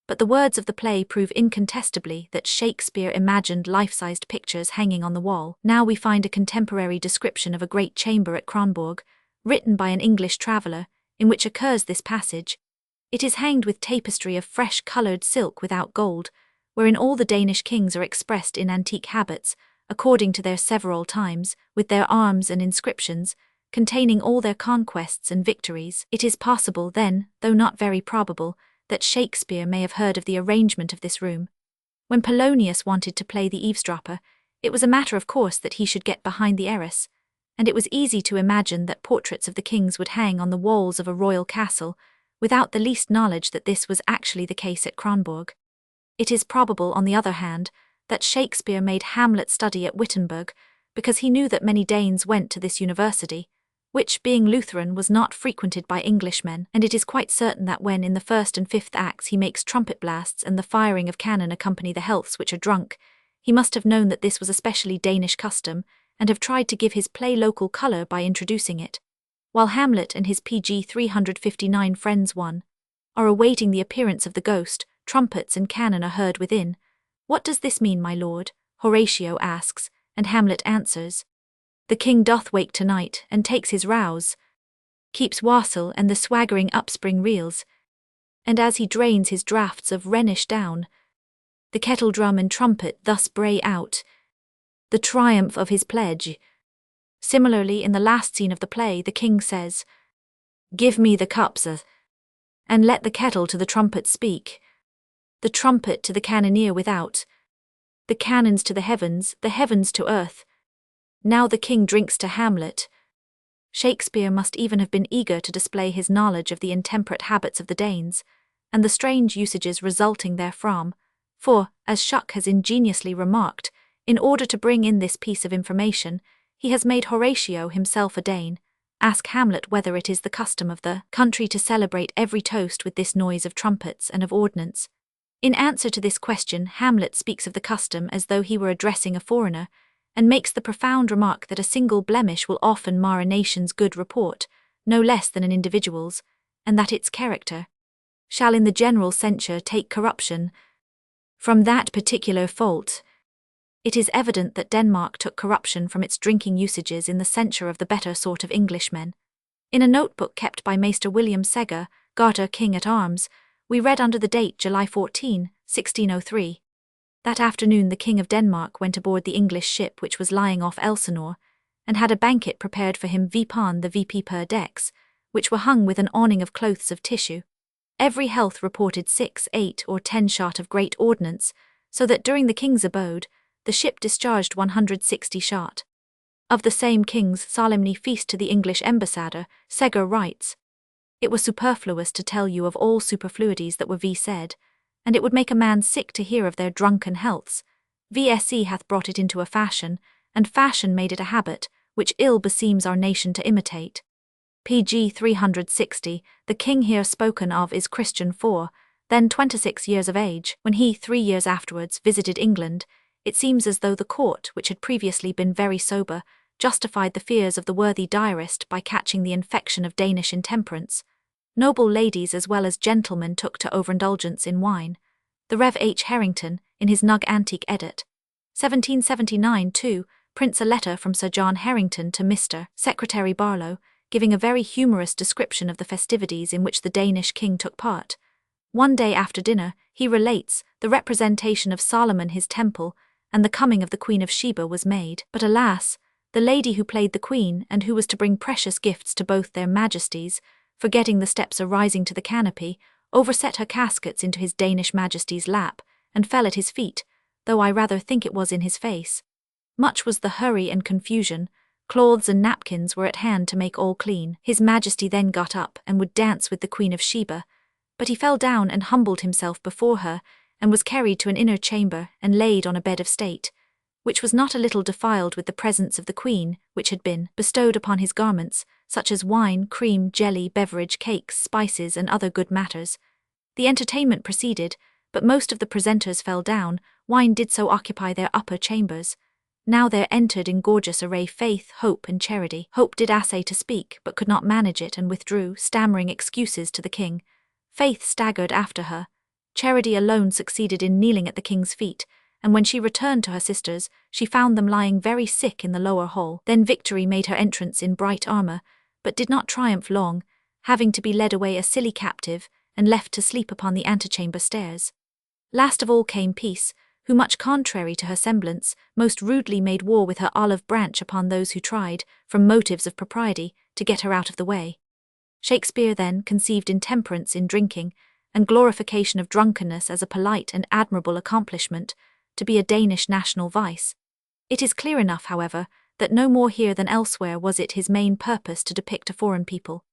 But the words of the play prove incontestably that Shakespeare imagined life-sized pictures hanging on the wall. Now we find a contemporary description of a great chamber at Kronborg, written by an English traveller, in which occurs this passage. It is hanged with tapestry of fresh-coloured silk without gold, wherein all the Danish kings are expressed in antique habits, according to their several times, with their arms and inscriptions, containing all their conquests and victories. It is possible then, though not very probable, that Shakespeare may have heard of the arrangement of this room. When Polonius wanted to play the eavesdropper, it was a matter of course that he should get behind the arras, and it was easy to imagine that portraits of the kings would hang on the walls of a royal castle, without the least knowledge that this was actually the case at Kronborg. It is probable, on the other hand, that Shakespeare made Hamlet study at Wittenberg, because he knew that many Danes went to this university, which, being Lutheran, was not frequented by Englishmen, and it is quite certain that when in the first and fifth acts he makes trumpet blasts and the firing of cannon accompany the healths which are drunk, he must have known that this was a specially Danish custom, and have tried to give his play local colour by introducing it. While Hamlet and his PG 359 friends are awaiting the appearance of the ghost, trumpets and cannon are heard within. "What does this mean, my lord?" Horatio asks, and Hamlet answers, "The king doth wake tonight, and takes his rouse, keeps wassail, and the swaggering upspring reels, and as he drains his draughts of Rhenish down, the kettle drum and trumpet thus bray out the triumph of his pledge." Similarly, in the last scene of the play, the king says, "Give me the cups, and let the kettle to the trumpet speak, the trumpet to the cannoneer without, the cannons to the heavens to earth. Now the king drinks to Hamlet." Shakespeare must even have been eager to display his knowledge of the intemperate habits of the Danes, and the strange usages resulting therefrom, for, as Shuck has ingeniously remarked, in order to bring in this piece of information, he has made Horatio himself a Dane ask Hamlet whether it is the custom of the country to celebrate every toast with this noise of trumpets and of ordnance. In answer to this question, Hamlet speaks of the custom as though he were addressing a foreigner, and makes the profound remark that a single blemish will often mar a nation's good report, no less than an individual's, and that its character shall in the general censure take corruption from that particular fault. It is evident that Denmark took corruption from its drinking usages in the censure of the better sort of Englishmen. In a notebook kept by Maester William Seger, Garter King at Arms, we read under the date July 14, 1603. That afternoon the King of Denmark went aboard the English ship which was lying off Elsinore, and had a banquet prepared for him upon the VP per decks, which were hung with an awning of clothes of tissue. Every health reported 6, 8, or 10 shot of great ordnance, so that during the king's abode, the ship discharged 160 shot. Of the same king's solemnly feast to the English ambassador, Seger writes, "It was superfluous to tell you of all superfluities that were said, and it would make a man sick to hear of their drunken healths. VSE hath brought it into a fashion, and fashion made it a habit, which ill beseems our nation to imitate." PG 360, the king here spoken of is Christian IV, then 26 years of age. When he, 3 years afterwards, visited England, it seems as though the court, which had previously been very sober, justified the fears of the worthy diarist by catching the infection of Danish intemperance. Noble ladies as well as gentlemen took to overindulgence in wine. The Rev. H. Harrington, in his Nug Antique Edit, 1779 too, prints a letter from Sir John Harrington to Mr. Secretary Barlow, giving a very humorous description of the festivities in which the Danish king took part. One day after dinner, he relates, the representation of Solomon his temple, and the coming of the Queen of Sheba was made. But alas, the lady who played the queen, and who was to bring precious gifts to both their majesties, forgetting the steps arising to the canopy, overset her caskets into his Danish majesty's lap, and fell at his feet, though I rather think it was in his face. Much was the hurry and confusion. Cloths and napkins were at hand to make all clean. His majesty then got up and would dance with the Queen of Sheba, but he fell down and humbled himself before her, and was carried to an inner chamber and laid on a bed of state, which was not a little defiled with the presence of the queen, which had been bestowed upon his garments, such as wine, cream, jelly, beverage, cakes, spices, and other good matters. The entertainment proceeded, but most of the presenters fell down. Wine did so occupy their upper chambers. Now there entered in gorgeous array Faith, Hope, and Charity. Hope did essay to speak, but could not manage it, and withdrew, stammering excuses to the king. Faith staggered after her. Charity alone succeeded in kneeling at the king's feet, and when she returned to her sisters, she found them lying very sick in the lower hall. Then Victory made her entrance in bright armour, but did not triumph long, having to be led away a silly captive, and left to sleep upon the antechamber stairs. Last of all came Peace, who, much contrary to her semblance, most rudely made war with her olive branch upon those who tried, from motives of propriety, to get her out of the way. Shakespeare then conceived intemperance in drinking, and glorification of drunkenness as a polite and admirable accomplishment, to be a Danish national vice. It is clear enough, however, that no more here than elsewhere was it his main purpose to depict a foreign people.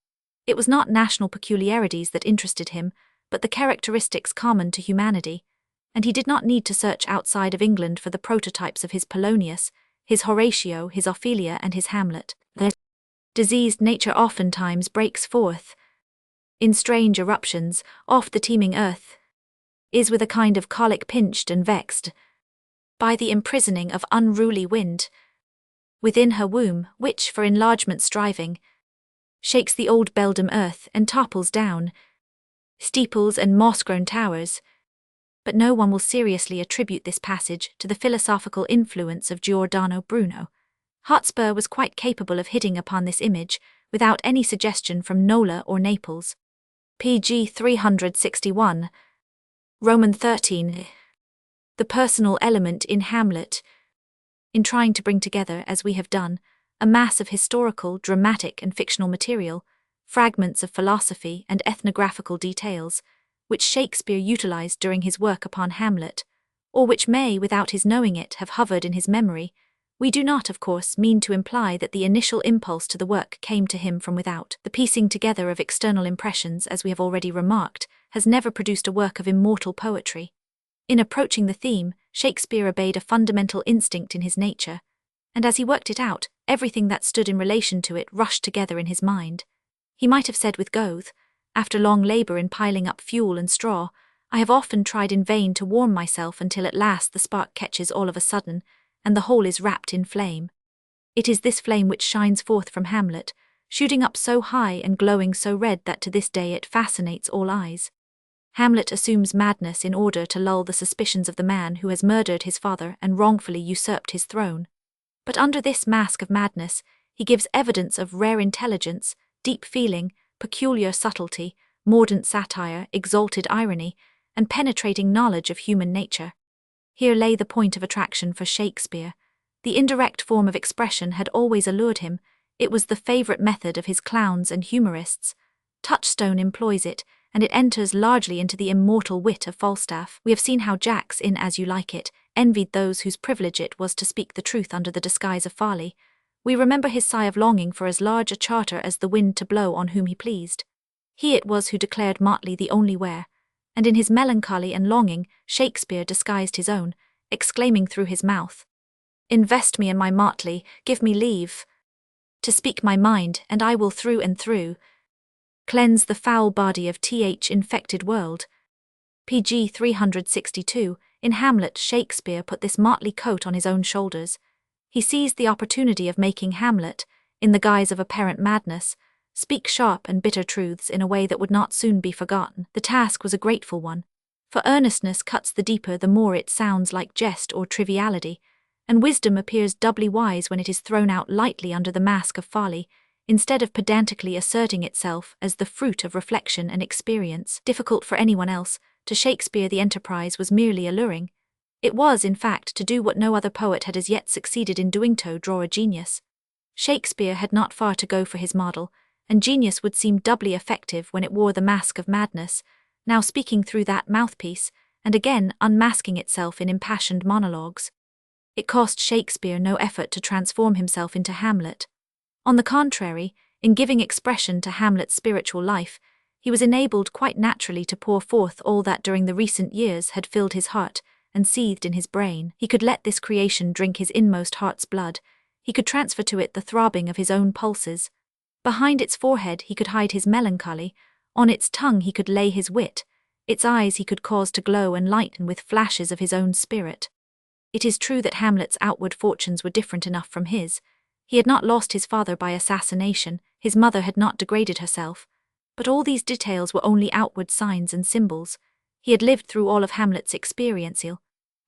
It was not national peculiarities that interested him, but the characteristics common to humanity, and he did not need to search outside of England for the prototypes of his Polonius, his Horatio, his Ophelia, and his Hamlet. The diseased nature oftentimes breaks forth in strange eruptions off the teeming earth, is with a kind of colic pinched and vexed by the imprisoning of unruly wind within her womb, which, for enlargement striving, shakes the old beldam earth and topples down steeples and moss-grown towers. But no one will seriously attribute this passage to the philosophical influence of Giordano Bruno. Hotspur was quite capable of hitting upon this image without any suggestion from Nola or Naples. pg 361. Roman 13. The personal element in Hamlet. In trying to bring together, as we have done, a mass of historical, dramatic, and fictional material, fragments of philosophy and ethnographical details, which Shakespeare utilized during his work upon Hamlet, or which may, without his knowing it, have hovered in his memory, we do not, of course, mean to imply that the initial impulse to the work came to him from without. The piecing together of external impressions, as we have already remarked, has never produced a work of immortal poetry. In approaching the theme, Shakespeare obeyed a fundamental instinct in his nature, and as he worked it out, everything that stood in relation to it rushed together in his mind. He might have said with Goethe, after long labor in piling up fuel and straw, I have often tried in vain to warm myself until at last the spark catches all of a sudden, and the whole is wrapped in flame. It is this flame which shines forth from Hamlet, shooting up so high and glowing so red that to this day it fascinates all eyes. Hamlet assumes madness in order to lull the suspicions of the man who has murdered his father and wrongfully usurped his throne. But under this mask of madness, he gives evidence of rare intelligence, deep feeling, peculiar subtlety, mordant satire, exalted irony, and penetrating knowledge of human nature. Here lay the point of attraction for Shakespeare. The indirect form of expression had always allured him. It was the favorite method of his clowns and humorists. Touchstone employs it, and it enters largely into the immortal wit of Falstaff. We have seen how Jacks in As You Like It envied those whose privilege it was to speak the truth under the disguise of folly. We remember his sigh of longing for as large a charter as the wind to blow on whom he pleased. He it was who declared motley the only wear, and in his melancholy and longing Shakespeare disguised his own, exclaiming through his mouth, "Invest me in my motley, give me leave to speak my mind, and I will through and through cleanse the foul body of th infected world." pg 362. In Hamlet, Shakespeare put this motley coat on his own shoulders. He seized the opportunity of making Hamlet, in the guise of apparent madness, speak sharp and bitter truths in a way that would not soon be forgotten. The task was a grateful one, for earnestness cuts the deeper the more it sounds like jest or triviality, and wisdom appears doubly wise when it is thrown out lightly under the mask of folly, instead of pedantically asserting itself as the fruit of reflection and experience. Difficult for anyone else, to Shakespeare the enterprise was merely alluring. It was, in fact, to do what no other poet had as yet succeeded in doing, to draw a genius. Shakespeare had not far to go for his model, and genius would seem doubly effective when it wore the mask of madness, now speaking through that mouthpiece, and again unmasking itself in impassioned monologues. It cost Shakespeare no effort to transform himself into Hamlet. On the contrary, in giving expression to Hamlet's spiritual life, he was enabled quite naturally to pour forth all that during the recent years had filled his heart and seethed in his brain. He could let this creation drink his inmost heart's blood. He could transfer to it the throbbing of his own pulses. Behind its forehead he could hide his melancholy, on its tongue he could lay his wit, its eyes he could cause to glow and lighten with flashes of his own spirit. It is true that Hamlet's outward fortunes were different enough from his. He had not lost his father by assassination, his mother had not degraded herself, but all these details were only outward signs and symbols. He had lived through all of Hamlet's experiential.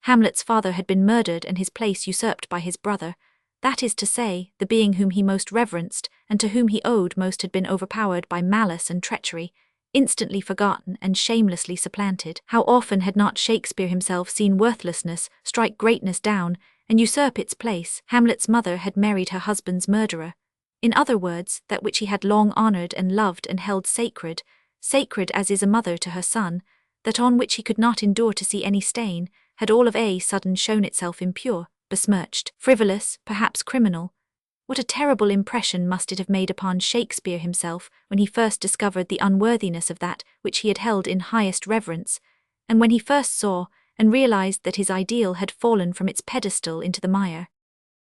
Hamlet's father had been murdered and his place usurped by his brother. That is to say, the being whom he most reverenced and to whom he owed most had been overpowered by malice and treachery, instantly forgotten and shamelessly supplanted. How often had not Shakespeare himself seen worthlessness strike greatness down and usurp its place? Hamlet's mother had married her husband's murderer. In other words, that which he had long honored and loved and held sacred, sacred as is a mother to her son, that on which he could not endure to see any stain, had all of a sudden shown itself impure, besmirched, frivolous, perhaps criminal. What a terrible impression must it have made upon Shakespeare himself when he first discovered the unworthiness of that which he had held in highest reverence, and when he first saw and realized that his ideal had fallen from its pedestal into the mire.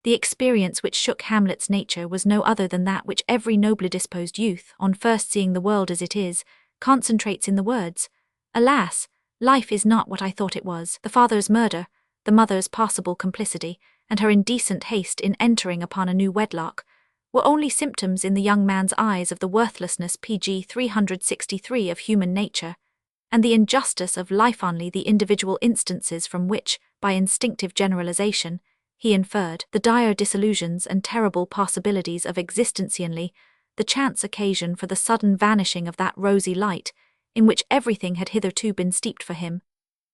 The experience which shook Hamlet's nature was no other than that which every nobly disposed youth, on first seeing the world as it is, concentrates in the words, "Alas, life is not what I thought it was." The father's murder, the mother's possible complicity, and her indecent haste in entering upon a new wedlock, were only symptoms in the young man's eyes of the worthlessness pg 363 of human nature, and the injustice of life. Only the individual instances from which, by instinctive generalization, he inferred the dire disillusions and terrible possibilities of existentially, the chance occasion for the sudden vanishing of that rosy light, in which everything had hitherto been steeped for him,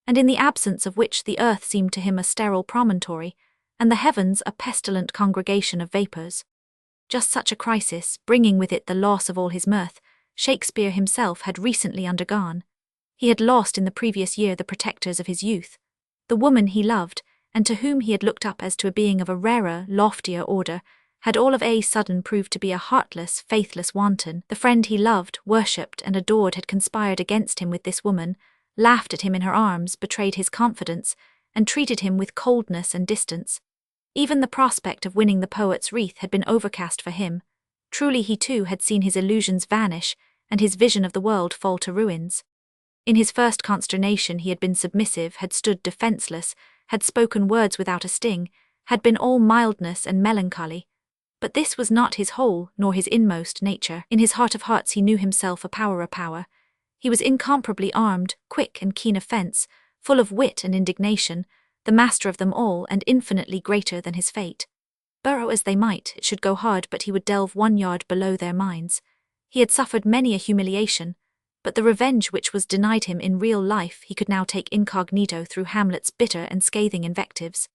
and in the absence of which the earth seemed to him a sterile promontory, and the heavens a pestilent congregation of vapours. Just such a crisis, bringing with it the loss of all his mirth, Shakespeare himself had recently undergone. He had lost in the previous year the protectors of his youth, the woman he loved, and to whom he had looked up as to a being of a rarer, loftier order, had all of a sudden proved to be a heartless, faithless wanton. The friend he loved, worshipped, and adored had conspired against him with this woman, laughed at him in her arms, betrayed his confidence, and treated him with coldness and distance. Even the prospect of winning the poet's wreath had been overcast for him. Truly he too had seen his illusions vanish, and his vision of the world fall to ruins. In his first consternation he had been submissive, had stood defenceless, had spoken words without a sting, had been all mildness and melancholy. But this was not his whole, nor his inmost nature. In his heart of hearts he knew himself a power. He was incomparably armed, quick and keen of fence, full of wit and indignation, the master of them all and infinitely greater than his fate. Burrow as they might, it should go hard but he would delve 1 yard below their minds. He had suffered many a humiliation, but the revenge which was denied him in real life he could now take incognito through Hamlet's bitter and scathing invectives.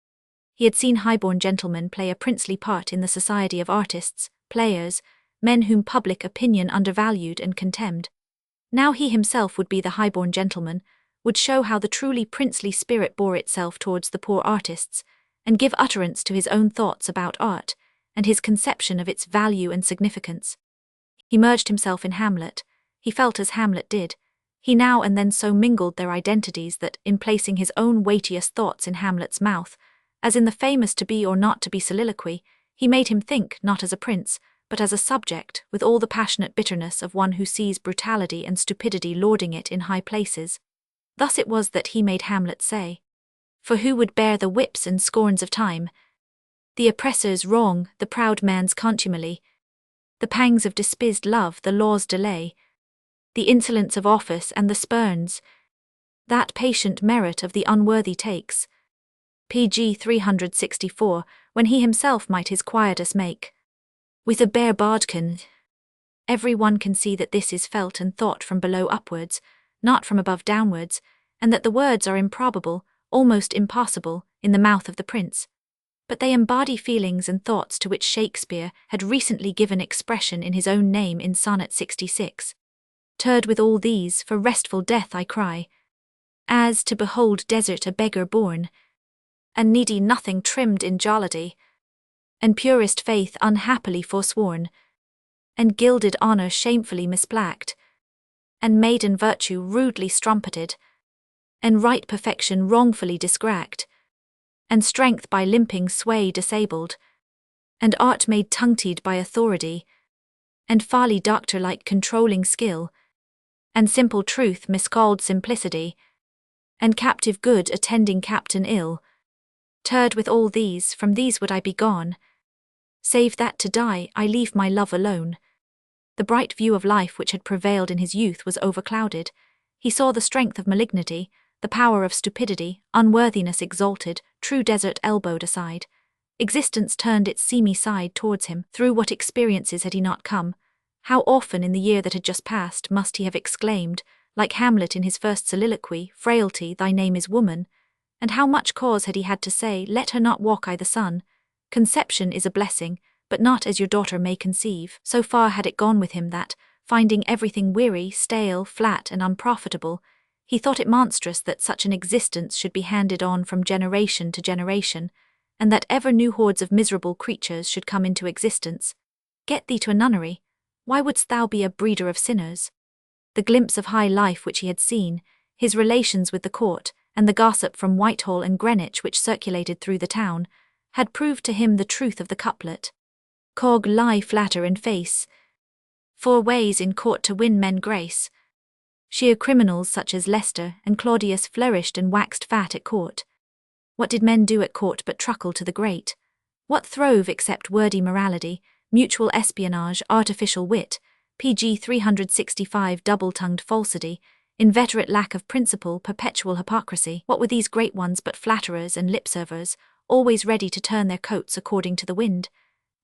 He had seen highborn gentlemen play a princely part in the society of artists, players, men whom public opinion undervalued and contemned. Now he himself would be the highborn gentleman, would show how the truly princely spirit bore itself towards the poor artists, and give utterance to his own thoughts about art, and his conception of its value and significance. He merged himself in Hamlet. He felt as Hamlet did. He now and then so mingled their identities that, in placing his own weightiest thoughts in Hamlet's mouth, as in the famous to be or not to be soliloquy, he made him think not as a prince, but as a subject, with all the passionate bitterness of one who sees brutality and stupidity lording it in high places. Thus it was that he made Hamlet say, "For who would bear the whips and scorns of time, the oppressor's wrong, the proud man's contumely, the pangs of despised love, the law's delay, the insolence of office and the spurns, that patient merit of the unworthy takes." pg 364, when he himself might his quietus make. With a bare bodkin. Every one can see that this is felt and thought from below upwards, not from above downwards, and that the words are improbable, almost impossible, in the mouth of the prince. But they embody feelings and thoughts to which Shakespeare had recently given expression in his own name in Sonnet 66. "Turd with all these, for restful death I cry, as to behold desert a beggar born, and needy nothing trimmed in jollity, and purest faith unhappily forsworn, and gilded honour shamefully misplacked, and maiden virtue rudely strumpeted, and right perfection wrongfully discracked, and strength by limping sway disabled, and art made tongue-tied by authority, and folly doctor-like controlling skill, and simple truth miscalled simplicity, and captive good attending captain ill. Turd with all these, from these would I be gone, save that to die I leave my love alone." The bright view of life which had prevailed in his youth was overclouded. He saw the strength of malignity, the power of stupidity, unworthiness exalted, true desert elbowed aside. Existence turned its seamy side towards him. Through what experiences had he not come? How often in the year that had just passed must he have exclaimed, like Hamlet in his first soliloquy, "Frailty, thy name is woman," and how much cause had he had to say, "Let her not walk I the sun. Conception is a blessing, but not as your daughter may conceive." So far had it gone with him that, finding everything weary, stale, flat, and unprofitable, he thought it monstrous that such an existence should be handed on from generation to generation, and that ever new hordes of miserable creatures should come into existence. Get thee to a nunnery. Why wouldst thou be a breeder of sinners? The glimpse of high life which he had seen, his relations with the court, and the gossip from Whitehall and Greenwich which circulated through the town, had proved to him the truth of the couplet. Cog lie flatter in face. 4 ways in court to win men grace. Sheer criminals such as Leicester and Claudius flourished and waxed fat at court. What did men do at court but truckle to the great? What throve except wordy morality, mutual espionage, artificial wit, PG 365 double-tongued falsity, inveterate lack of principle, perpetual hypocrisy? What were these great ones but flatterers and lip-servers, always ready to turn their coats according to the wind?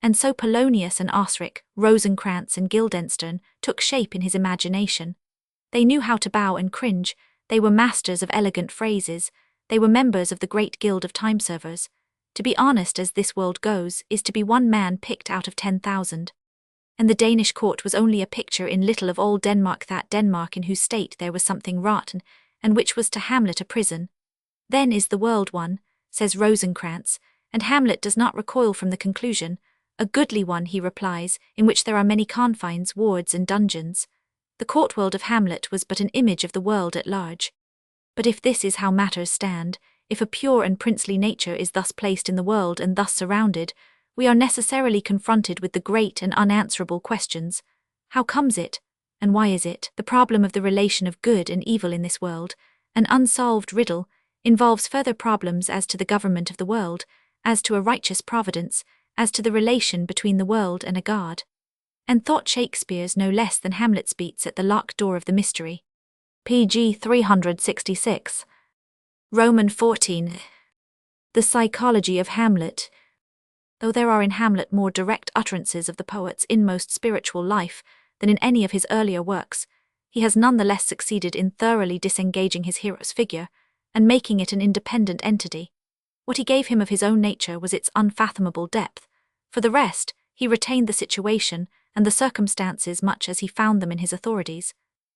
And so Polonius and Osric, Rosencrantz and Guildenstern took shape in his imagination. They knew how to bow and cringe, they were masters of elegant phrases, they were members of the great guild of time-servers. To be honest as this world goes is to be one man picked out of 10,000. And the Danish court was only a picture in little of all Denmark, that Denmark in whose state there was something rotten, and which was to Hamlet a prison. Then is the world one, says Rosencrantz, and Hamlet does not recoil from the conclusion. A goodly one, he replies, in which there are many confines, wards, and dungeons. The court world of Hamlet was but an image of the world at large. But if this is how matters stand, if a pure and princely nature is thus placed in the world and thus surrounded, we are necessarily confronted with the great and unanswerable questions. How comes it, and why is it? The problem of the relation of good and evil in this world, an unsolved riddle, involves further problems as to the government of the world, as to a righteous providence, as to the relation between the world and a God. And thought Shakespeare's no less than Hamlet's beats at the locked door of the mystery. PG 366. Roman 14. The psychology of Hamlet. Though there are in Hamlet more direct utterances of the poet's inmost spiritual life than in any of his earlier works, he has none the less succeeded in thoroughly disengaging his hero's figure and making it an independent entity. What he gave him of his own nature was its unfathomable depth. For the rest, he retained the situation and the circumstances much as he found them in his authorities.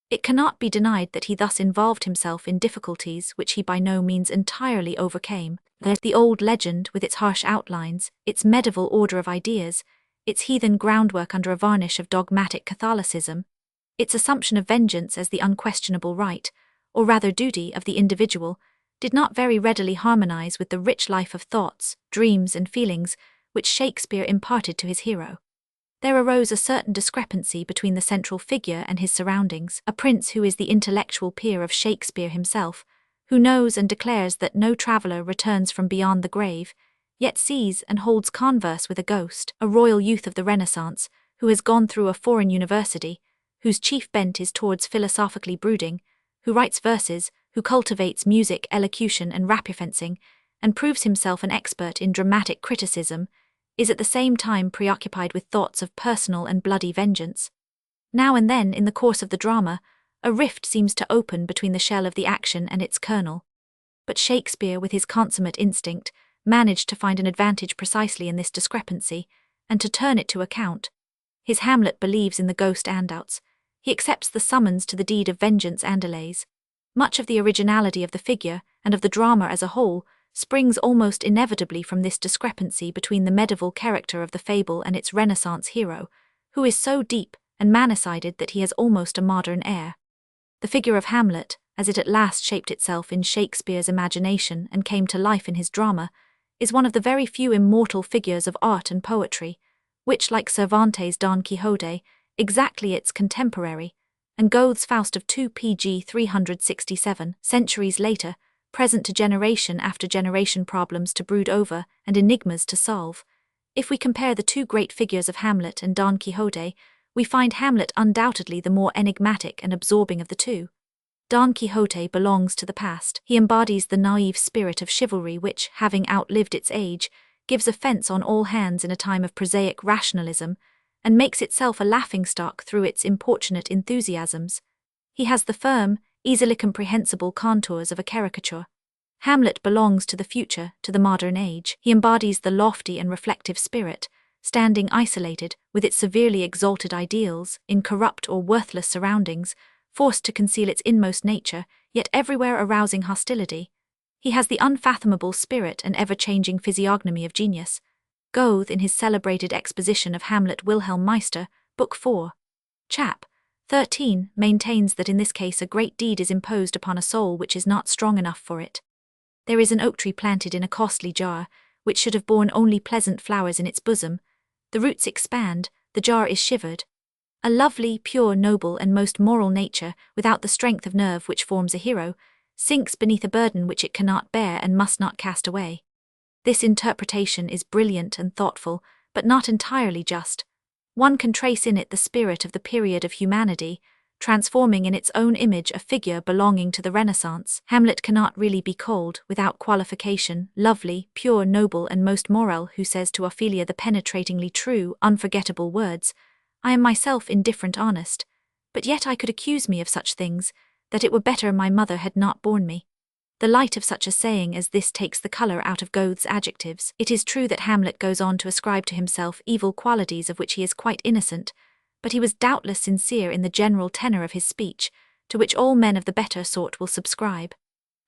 It cannot be denied that he thus involved himself in difficulties which he by no means entirely overcame. The old legend, with its harsh outlines, its medieval order of ideas, its heathen groundwork under a varnish of dogmatic Catholicism, its assumption of vengeance as the unquestionable right, or rather duty, of the individual, did not very readily harmonize with the rich life of thoughts, dreams, and feelings which Shakespeare imparted to his hero. There arose a certain discrepancy between the central figure and his surroundings, a prince who is the intellectual peer of Shakespeare himself, who knows and declares that no traveller returns from beyond the grave, yet sees and holds converse with a ghost, a royal youth of the Renaissance, who has gone through a foreign university, whose chief bent is towards philosophically brooding, who writes verses, who cultivates music, elocution, and rapier-fencing, and proves himself an expert in dramatic criticism, is at the same time preoccupied with thoughts of personal and bloody vengeance. Now and then, in the course of the drama, a rift seems to open between the shell of the action and its kernel. But Shakespeare, with his consummate instinct, managed to find an advantage precisely in this discrepancy, and to turn it to account. His Hamlet believes in the ghost andouts. He accepts the summons to the deed of vengeance and delays. Much of the originality of the figure, and of the drama as a whole, springs almost inevitably from this discrepancy between the medieval character of the fable and its Renaissance hero, who is so deep and manicided that he has almost a modern air. The figure of Hamlet, as it at last shaped itself in Shakespeare's imagination and came to life in his drama, is one of the very few immortal figures of art and poetry, which, like Cervantes' Don Quixote, exactly its contemporary, and Goethe's Faust of 2 PG 367 centuries later, present to generation after generation problems to brood over and enigmas to solve. If we compare the two great figures of Hamlet and Don Quixote, we find Hamlet undoubtedly the more enigmatic and absorbing of the two. Don Quixote belongs to the past. He embodies the naive spirit of chivalry which, having outlived its age, gives offence on all hands in a time of prosaic rationalism, and makes itself a laughingstock through its importunate enthusiasms. He has the firm, easily comprehensible contours of a caricature. Hamlet belongs to the future, to the modern age. He embodies the lofty and reflective spirit, standing isolated, with its severely exalted ideals, in corrupt or worthless surroundings, forced to conceal its inmost nature, yet everywhere arousing hostility. He has the unfathomable spirit and ever-changing physiognomy of genius. Goethe, in his celebrated exposition of Hamlet Wilhelm Meister, Book 4, Chap. 13, maintains that in this case a great deed is imposed upon a soul which is not strong enough for it. There is an oak tree planted in a costly jar, which should have borne only pleasant flowers in its bosom. The roots expand, the jar is shivered. A lovely, pure, noble, and most moral nature, without the strength of nerve which forms a hero, sinks beneath a burden which it cannot bear and must not cast away. This interpretation is brilliant and thoughtful, but not entirely just. One can trace in it the spirit of the period of humanity, transforming in its own image a figure belonging to the Renaissance. Hamlet cannot really be called, without qualification, lovely, pure, noble, and most moral, who says to Ophelia the penetratingly true, unforgettable words, "I am myself indifferent honest, but yet I could accuse me of such things, that it were better my mother had not borne me." The light of such a saying as this takes the colour out of Goethe's adjectives. It is true that Hamlet goes on to ascribe to himself evil qualities of which he is quite innocent, but he was doubtless sincere in the general tenor of his speech, to which all men of the better sort will subscribe.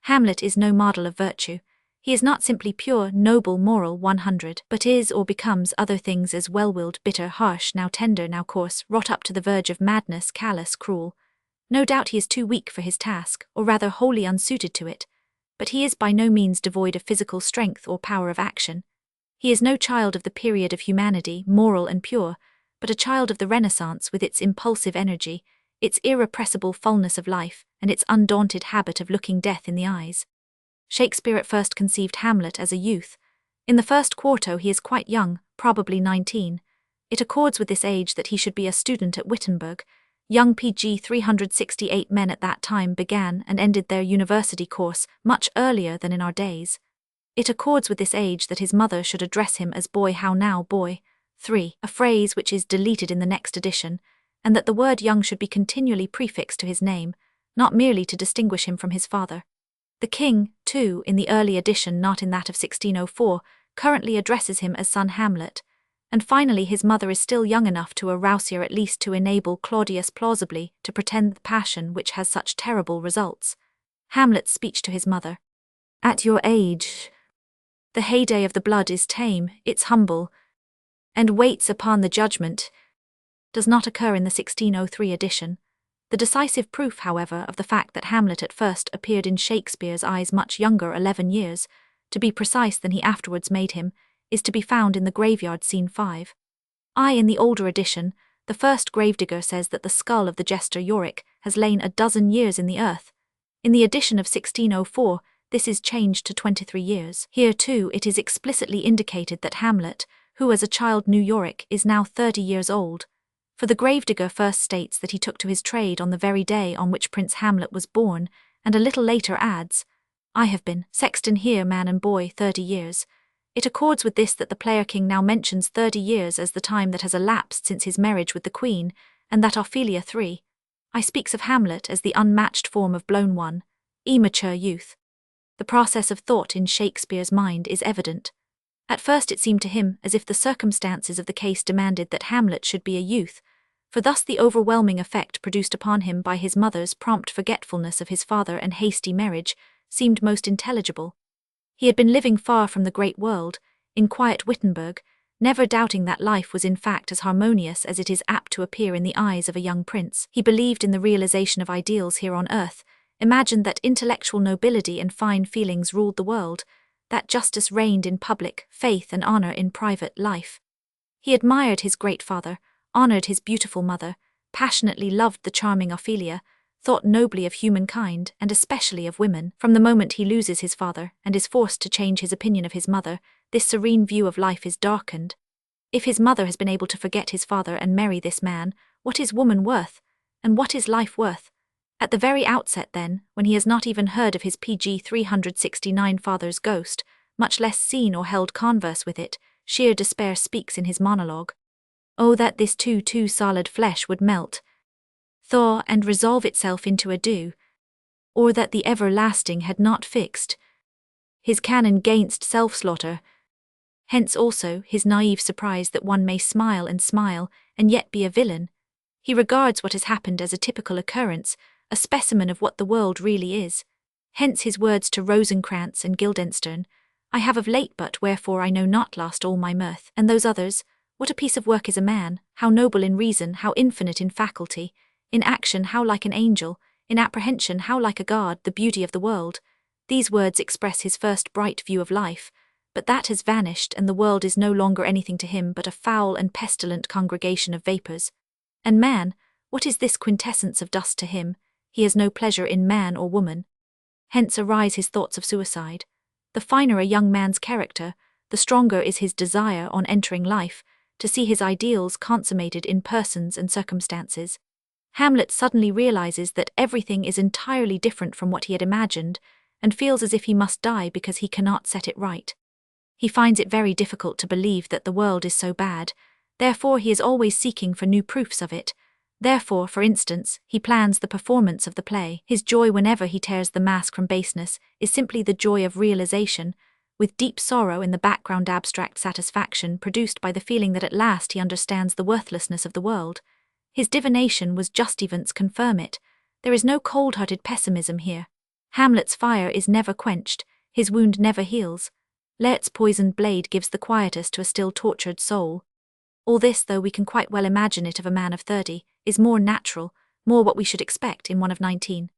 Hamlet is no model of virtue. He is not simply pure, noble, moral 100, but is or becomes other things as well-willed, bitter, harsh, now tender, now coarse, wrought up to the verge of madness, callous, cruel. No doubt he is too weak for his task, or rather wholly unsuited to it, but he is by no means devoid of physical strength or power of action. He is no child of the period of humanity, moral and pure, but a child of the Renaissance with its impulsive energy, its irrepressible fullness of life, and its undaunted habit of looking death in the eyes. Shakespeare at first conceived Hamlet as a youth. In the first quarto he is quite young, probably 19. It accords with this age that he should be a student at Wittenberg. Young PG 368 men at that time began and ended their university course much earlier than in our days. It accords with this age that his mother should address him as boy. How now, boy? 3, a phrase which is deleted in the next edition, and that the word young should be continually prefixed to his name, not merely to distinguish him from his father. The king, too, in the early edition, not in that of 1604, currently addresses him as son Hamlet. And finally his mother is still young enough to arouse her, at least to enable Claudius plausibly to pretend the passion which has such terrible results. Hamlet's speech to his mother. "At your age, the heyday of the blood is tame, it's humble, and waits upon the judgment," does not occur in the 1603 edition. The decisive proof, however, of the fact that Hamlet at first appeared in Shakespeare's eyes much younger, 11 years, to be precise, than he afterwards made him, is to be found in the graveyard scene 5. In the older edition, the first gravedigger says that the skull of the jester Yorick has lain a dozen years in the earth. In the edition of 1604, this is changed to 23 years. Here too it is explicitly indicated that Hamlet, who as a child knew Yorick, is now 30 years old. For the gravedigger first states that he took to his trade on the very day on which Prince Hamlet was born, and a little later adds, "I have been sexton here, man and boy, 30 years. It accords with this that the player king now mentions 30 years as the time that has elapsed since his marriage with the queen, and that Ophelia 3. I speaks of Hamlet as the unmatched form of blown one, immature youth. The process of thought in Shakespeare's mind is evident. At first it seemed to him as if the circumstances of the case demanded that Hamlet should be a youth, for thus the overwhelming effect produced upon him by his mother's prompt forgetfulness of his father and hasty marriage seemed most intelligible. He had been living far from the great world, in quiet Wittenberg, never doubting that life was in fact as harmonious as it is apt to appear in the eyes of a young prince. He believed in the realization of ideals here on earth, imagined that intellectual nobility and fine feelings ruled the world, that justice reigned in public, faith and honor in private life. He admired his great father, honored his beautiful mother, passionately loved the charming Ophelia, thought nobly of humankind, and especially of women. From the moment he loses his father, and is forced to change his opinion of his mother, this serene view of life is darkened. If his mother has been able to forget his father and marry this man, what is woman worth? And what is life worth? At the very outset then, when he has not even heard of his PG 369 father's ghost, much less seen or held converse with it, sheer despair speaks in his monologue. "Oh, that this too solid flesh would melt, thaw and resolve itself into a dew, or that the everlasting had not fixed his canon 'gainst self-slaughter, Hence also his naive surprise that one may smile and yet be a villain. He regards what has happened as a typical occurrence, a specimen of what the world really is. Hence his words to Rosencrantz and Guildenstern, "I have of late but wherefore I know not lost all my mirth," and those others, "What a piece of work is a man, how noble in reason, how infinite in faculty, in action how like an angel, in apprehension how like a god, the beauty of the world." These words express his first bright view of life, but that has vanished and the world is no longer anything to him but a foul and pestilent congregation of vapours. And man, what is this quintessence of dust to him? He has no pleasure in man or woman. Hence arise his thoughts of suicide. The finer a young man's character, the stronger is his desire on entering life, to see his ideals consummated in persons and circumstances. Hamlet suddenly realizes that everything is entirely different from what he had imagined, and feels as if he must die because he cannot set it right. He finds it very difficult to believe that the world is so bad, therefore he is always seeking for new proofs of it. Therefore, for instance, he plans the performance of the play. His joy whenever he tears the mask from baseness is simply the joy of realization, with deep sorrow in the background abstract satisfaction produced by the feeling that at last he understands the worthlessness of the world. His divination was just events confirm it. There is no cold-hearted pessimism here. Hamlet's fire is never quenched, his wound never heals. Leart's poisoned blade gives the quietus to a still tortured soul. All this, though we can quite well imagine it of a man of 30, is more natural, more what we should expect in one of 19.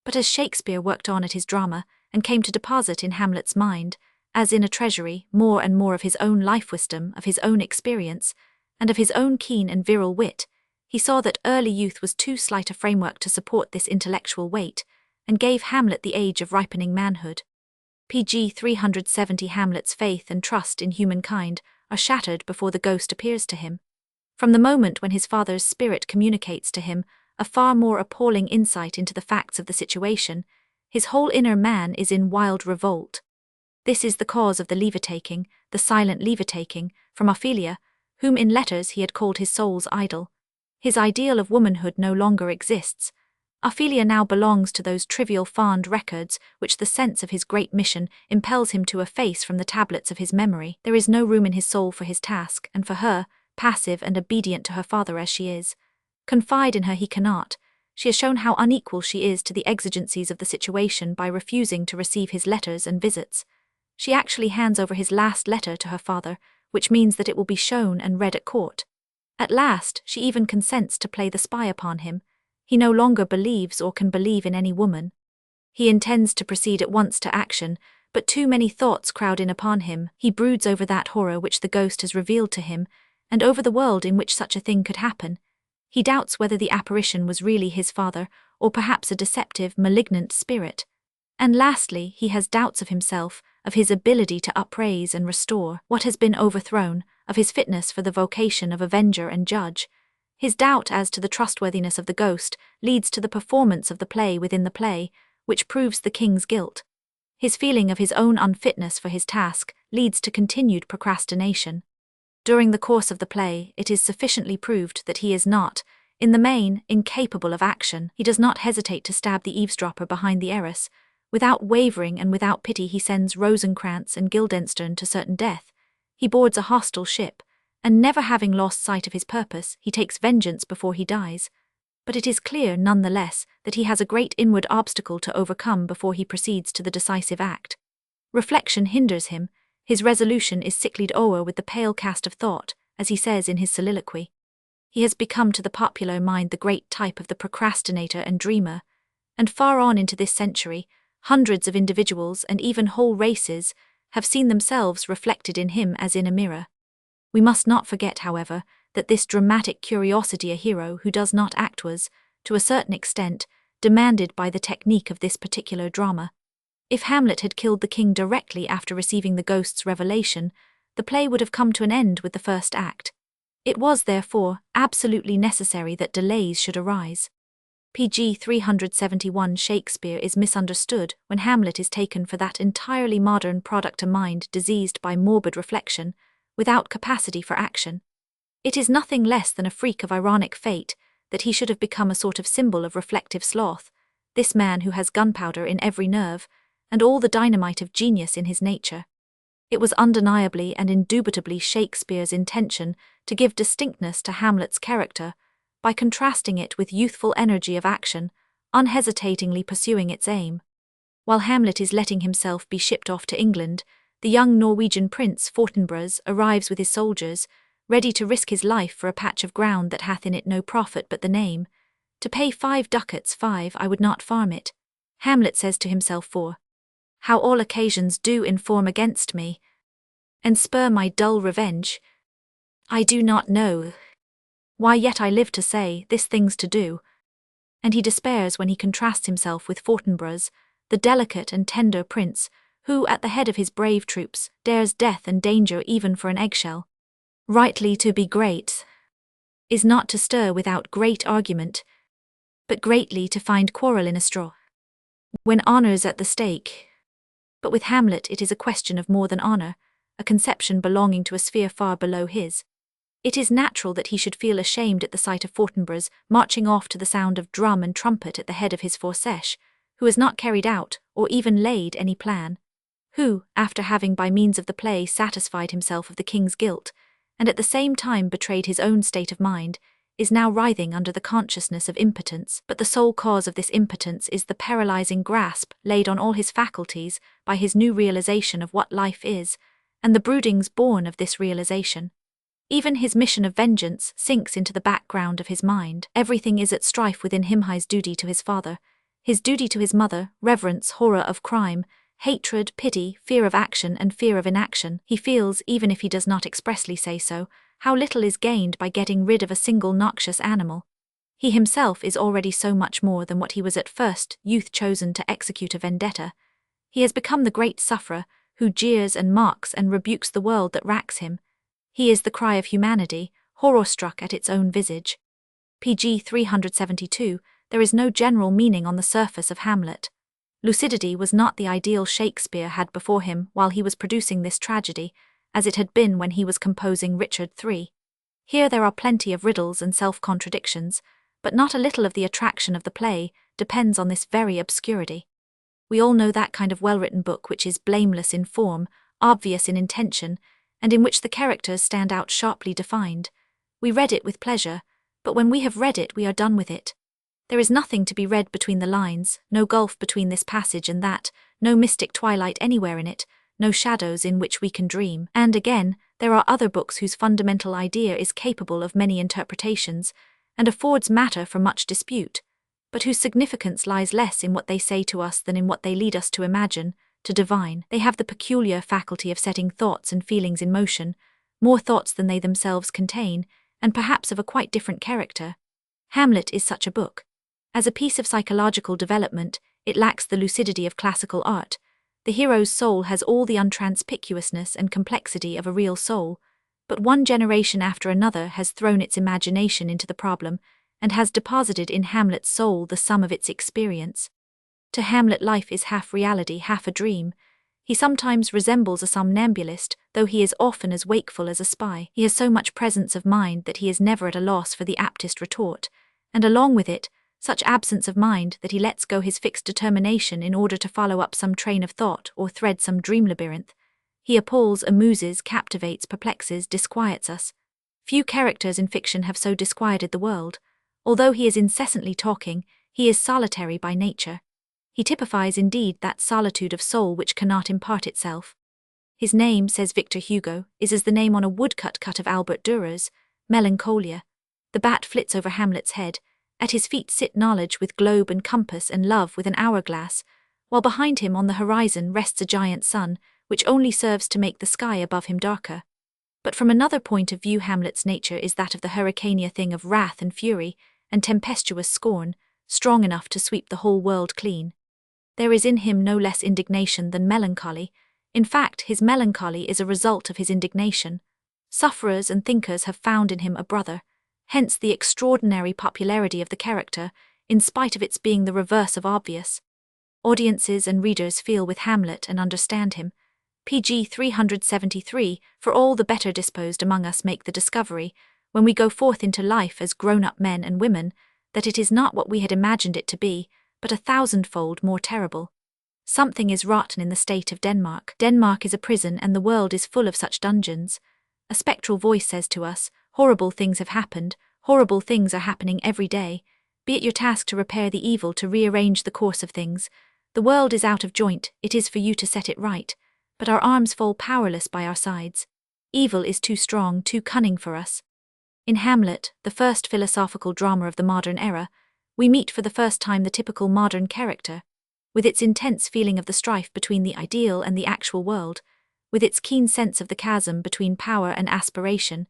But as Shakespeare worked on at his drama, and came to deposit in Hamlet's mind, as in a treasury, more and more of his own life-wisdom, of his own experience, and of his own keen and virile wit, he saw that early youth was too slight a framework to support this intellectual weight, and gave Hamlet the age of ripening manhood. pg 370 Hamlet's faith and trust in humankind are shattered before the ghost appears to him. From the moment when his father's spirit communicates to him a far more appalling insight into the facts of the situation, his whole inner man is in wild revolt. This is the cause of the leave-taking, the silent leave-taking, from Ophelia, whom in letters he had called his soul's idol. His ideal of womanhood no longer exists. Ophelia now belongs to those trivial fond records which the sense of his great mission impels him to efface from the tablets of his memory. There is no room in his soul for his task, and for her, passive and obedient to her father as she is. Confide in her he cannot. She has shown how unequal she is to the exigencies of the situation by refusing to receive his letters and visits. She actually hands over his last letter to her father, which means that it will be shown and read at court. At last, she even consents to play the spy upon him. He no longer believes or can believe in any woman. He intends to proceed at once to action, but too many thoughts crowd in upon him. He broods over that horror which the ghost has revealed to him, and over the world in which such a thing could happen. He doubts whether the apparition was really his father, or perhaps a deceptive, malignant spirit. And lastly, he has doubts of himself, of his ability to upraise and restore what has been overthrown, of his fitness for the vocation of avenger and judge. His doubt as to the trustworthiness of the ghost leads to the performance of the play within the play, which proves the king's guilt. His feeling of his own unfitness for his task leads to continued procrastination. During the course of the play, it is sufficiently proved that he is not, in the main, incapable of action. He does not hesitate to stab the eavesdropper behind the arras. Without wavering and without pity he sends Rosencrantz and Guildenstern to certain death. He boards a hostile ship, and never having lost sight of his purpose, he takes vengeance before he dies. But it is clear, none the less, that he has a great inward obstacle to overcome before he proceeds to the decisive act. Reflection hinders him. His resolution is sicklied o'er with the pale cast of thought, as he says in his soliloquy. He has become to the popular mind the great type of the procrastinator and dreamer, and far on into this century, hundreds of individuals and even whole races have seen themselves reflected in him as in a mirror. We must not forget, however, that this dramatic curiosity a hero who does not act was, to a certain extent, demanded by the technique of this particular drama. If Hamlet had killed the king directly after receiving the ghost's revelation, the play would have come to an end with the first act. It was, therefore, absolutely necessary that delays should arise. pg 371 Shakespeare is misunderstood when Hamlet is taken for that entirely modern product, a mind diseased by morbid reflection, without capacity for action. It is nothing less than a freak of ironic fate that he should have become a sort of symbol of reflective sloth, this man who has gunpowder in every nerve, and all the dynamite of genius in his nature. It was undeniably and indubitably Shakespeare's intention to give distinctness to Hamlet's character by contrasting it with youthful energy of action, unhesitatingly pursuing its aim. While Hamlet is letting himself be shipped off to England, the young Norwegian prince Fortinbras arrives with his soldiers, ready to risk his life for a patch of ground that hath in it no profit but the name. To pay 5 ducats 5 I would not farm it, Hamlet says to himself, for how all occasions do inform against me, and spur my dull revenge. I do not know why, yet I live to say this thing's to do. And he despairs when he contrasts himself with Fortinbras, the delicate and tender prince, who, at the head of his brave troops, dares death and danger even for an eggshell. Rightly to be great is not to stir without great argument, but greatly to find quarrel in a straw, when honour's at the stake. But with Hamlet it is a question of more than honour, a conception belonging to a sphere far below his. It is natural that he should feel ashamed at the sight of Fortinbras marching off to the sound of drum and trumpet at the head of his forceche, who has not carried out, or even laid any plan, who, after having by means of the play satisfied himself of the king's guilt, and at the same time betrayed his own state of mind, is now writhing under the consciousness of impotence. But the sole cause of this impotence is the paralyzing grasp laid on all his faculties by his new realization of what life is, and the broodings born of this realization. Even his mission of vengeance sinks into the background of his mind. Everything is at strife within him: his duty to his father, his duty to his mother, reverence, horror of crime, hatred, pity, fear of action and fear of inaction. He feels, even if he does not expressly say so, how little is gained by getting rid of a single noxious animal. He himself is already so much more than what he was at first, youth chosen to execute a vendetta. He has become the great sufferer, who jeers and mocks and rebukes the world that racks him. He is the cry of humanity, horror-struck at its own visage. pg 372, there is no general meaning on the surface of Hamlet. Lucidity was not the ideal Shakespeare had before him while he was producing this tragedy, as it had been when he was composing Richard III. Here there are plenty of riddles and self-contradictions, but not a little of the attraction of the play depends on this very obscurity. We all know that kind of well-written book which is blameless in form, obvious in intention, and in which the characters stand out sharply defined. We read it with pleasure, but when we have read it we are done with it. There is nothing to be read between the lines, no gulf between this passage and that, no mystic twilight anywhere in it, no shadows in which we can dream. And again, there are other books whose fundamental idea is capable of many interpretations, and affords matter for much dispute, but whose significance lies less in what they say to us than in what they lead us to imagine, to divine. They have the peculiar faculty of setting thoughts and feelings in motion, more thoughts than they themselves contain, and perhaps of a quite different character. Hamlet is such a book. As a piece of psychological development, it lacks the lucidity of classical art. The hero's soul has all the untranspicuousness and complexity of a real soul, but one generation after another has thrown its imagination into the problem, and has deposited in Hamlet's soul the sum of its experience. To Hamlet life is half reality, half a dream. He sometimes resembles a somnambulist, though he is often as wakeful as a spy. He has so much presence of mind that he is never at a loss for the aptest retort, and along with it, such absence of mind that he lets go his fixed determination in order to follow up some train of thought or thread some dream labyrinth. He appalls, amuses, captivates, perplexes, disquiets us. Few characters in fiction have so disquieted the world. Although he is incessantly talking, he is solitary by nature. He typifies indeed that solitude of soul which cannot impart itself. His name, says Victor Hugo, is as the name on a woodcut cut of Albert Durer's, Melancholia. The bat flits over Hamlet's head. At his feet sit knowledge with globe and compass and love with an hourglass, while behind him on the horizon rests a giant sun, which only serves to make the sky above him darker. But from another point of view Hamlet's nature is that of the hurricania thing of wrath and fury, and tempestuous scorn, strong enough to sweep the whole world clean. There is in him no less indignation than melancholy. In fact, his melancholy is a result of his indignation. Sufferers and thinkers have found in him a brother, hence the extraordinary popularity of the character, in spite of its being the reverse of obvious. Audiences and readers feel with Hamlet and understand him. pg 373, for all the better disposed among us make the discovery, when we go forth into life as grown-up men and women, that it is not what we had imagined it to be, but 1,000-fold more terrible. Something is rotten in the state of Denmark. Denmark is a prison and the world is full of such dungeons. A spectral voice says to us, horrible things have happened, horrible things are happening every day. Be it your task to repair the evil, to rearrange the course of things. The world is out of joint, it is for you to set it right. But our arms fall powerless by our sides. Evil is too strong, too cunning for us. In Hamlet, the first philosophical drama of the modern era, we meet for the first time the typical modern character, with its intense feeling of the strife between the ideal and the actual world, with its keen sense of the chasm between power and aspiration,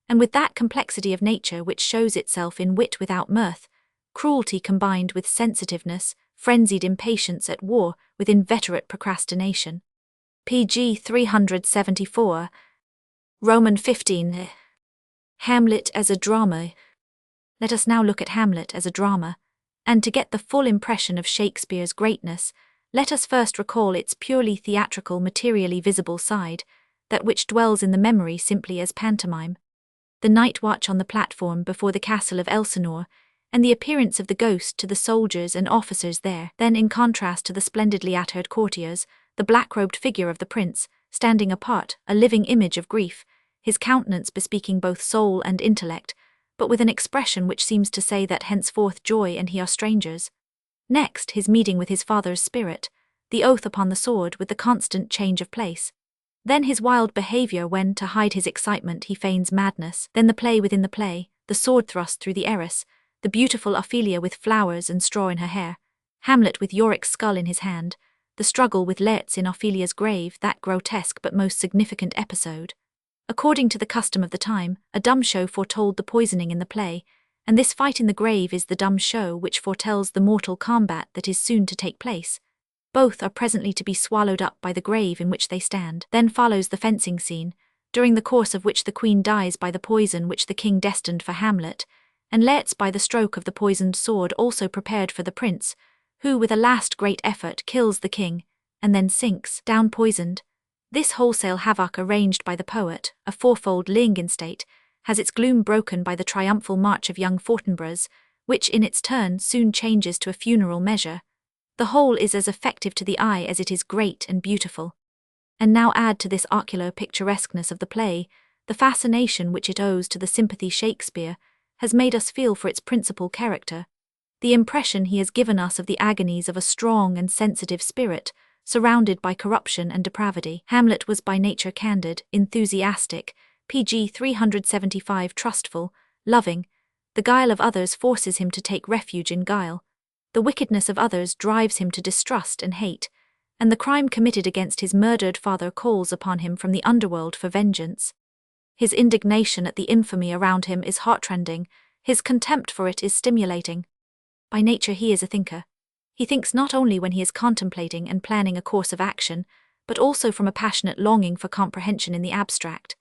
and with that complexity of nature which shows itself in wit without mirth, cruelty combined with sensitiveness, frenzied impatience at war with inveterate procrastination. pg 374. Roman 15. Hamlet as a drama. Let us now look at Hamlet as a drama, and to get the full impression of Shakespeare's greatness, let us first recall its purely theatrical, materially visible side, that which dwells in the memory simply as pantomime. The night watch on the platform before the castle of Elsinore, and the appearance of the ghost to the soldiers and officers there, then in contrast to the splendidly attired courtiers, the black-robed figure of the prince, standing apart, a living image of grief, his countenance bespeaking both soul and intellect, but with an expression which seems to say that henceforth joy and he are strangers. Next, his meeting with his father's spirit, the oath upon the sword with the constant change of place. Then his wild behavior when, to hide his excitement, he feigns madness. Then the play within the play, the sword thrust through the arras, the beautiful Ophelia with flowers and straw in her hair, Hamlet with Yorick's skull in his hand, the struggle with Laertes in Ophelia's grave, that grotesque but most significant episode. According to the custom of the time, a dumb show foretold the poisoning in the play, and this fight in the grave is the dumb show which foretells the mortal combat that is soon to take place. Both are presently to be swallowed up by the grave in which they stand. Then follows the fencing scene, during the course of which the queen dies by the poison which the king destined for Hamlet, and Laertes by the stroke of the poisoned sword also prepared for the prince, who with a last great effort kills the king, and then sinks down poisoned. This wholesale havoc arranged by the poet, a fourfold ling in state, has its gloom broken by the triumphal march of young Fortinbras, which in its turn soon changes to a funeral measure. The whole is as effective to the eye as it is great and beautiful. And now add to this ocular picturesqueness of the play, the fascination which it owes to the sympathy Shakespeare has made us feel for its principal character, the impression he has given us of the agonies of a strong and sensitive spirit, surrounded by corruption and depravity. Hamlet was by nature candid, enthusiastic, pg 375 trustful, loving. The guile of others forces him to take refuge in guile. The wickedness of others drives him to distrust and hate, and the crime committed against his murdered father calls upon him from the underworld for vengeance. His indignation at the infamy around him is heartrending, his contempt for it is stimulating. By nature he is a thinker. He thinks not only when he is contemplating and planning a course of action, but also from a passionate longing for comprehension in the abstract.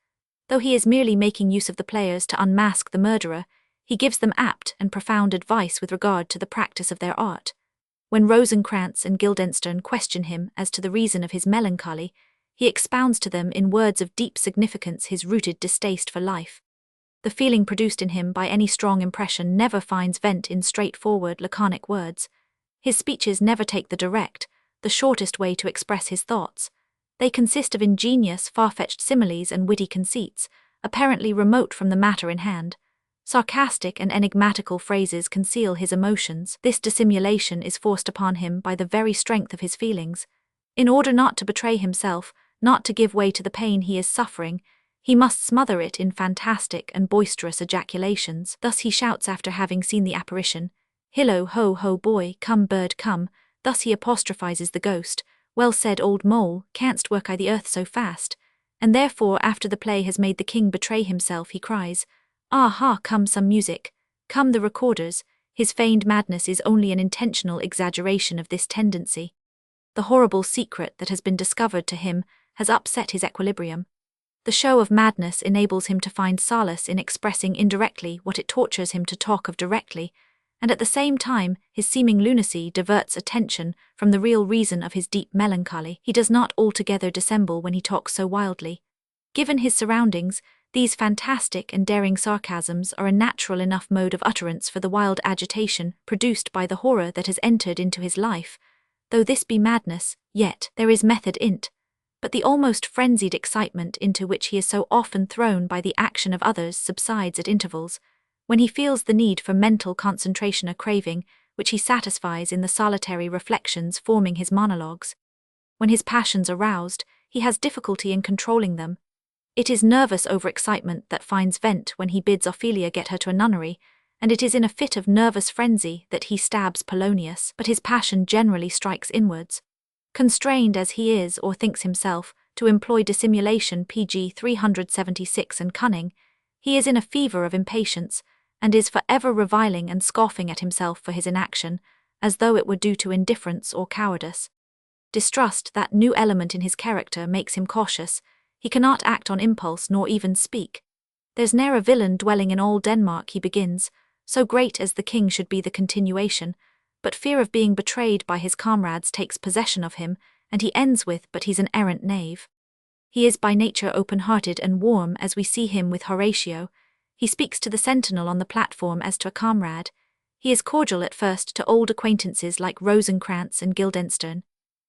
Though he is merely making use of the players to unmask the murderer, he gives them apt and profound advice with regard to the practice of their art. When Rosencrantz and Guildenstern question him as to the reason of his melancholy, he expounds to them in words of deep significance his rooted distaste for life. The feeling produced in him by any strong impression never finds vent in straightforward, laconic words. His speeches never take the direct, the shortest way to express his thoughts. They consist of ingenious, far-fetched similes and witty conceits, apparently remote from the matter in hand. Sarcastic and enigmatical phrases conceal his emotions. This dissimulation is forced upon him by the very strength of his feelings. In order not to betray himself, not to give way to the pain he is suffering, he must smother it in fantastic and boisterous ejaculations. Thus he shouts after having seen the apparition, "Hillo, ho, ho, boy, come, bird, come." Thus he apostrophizes the ghost, "Well said, old mole, canst work I the earth so fast?" And therefore, after the play has made the king betray himself, he cries, "Ah ha, come some music, come the recorders." His feigned madness is only an intentional exaggeration of this tendency. The horrible secret that has been discovered to him has upset his equilibrium. The show of madness enables him to find solace in expressing indirectly what it tortures him to talk of directly, and at the same time his seeming lunacy diverts attention from the real reason of his deep melancholy. He does not altogether dissemble when he talks so wildly. Given his surroundings, these fantastic and daring sarcasms are a natural enough mode of utterance for the wild agitation produced by the horror that has entered into his life. Though this be madness, Yet, there is method in't, but the almost frenzied excitement into which he is so often thrown by the action of others subsides at intervals, when he feels the need for mental concentration, a craving which he satisfies in the solitary reflections forming his monologues. When his passions are roused, he has difficulty in controlling them. It is nervous overexcitement that finds vent when he bids Ophelia get her to a nunnery, and it is in a fit of nervous frenzy that he stabs Polonius, but his passion generally strikes inwards. Constrained as he is, or thinks himself, to employ dissimulation pg 376 and cunning, he is in a fever of impatience, and is for ever reviling and scoffing at himself for his inaction, as though it were due to indifference or cowardice. Distrust, that new element in his character, makes him cautious. He cannot act on impulse nor even speak. There's ne'er a villain dwelling in all Denmark, he begins, so great as the king should be the continuation, but fear of being betrayed by his comrades takes possession of him, and he ends with, but he's an errant knave. He is by nature open-hearted and warm, as we see him with Horatio. He speaks to the sentinel on the platform as to a comrade. He is cordial at first to old acquaintances like Rosencrantz and Guildenstern,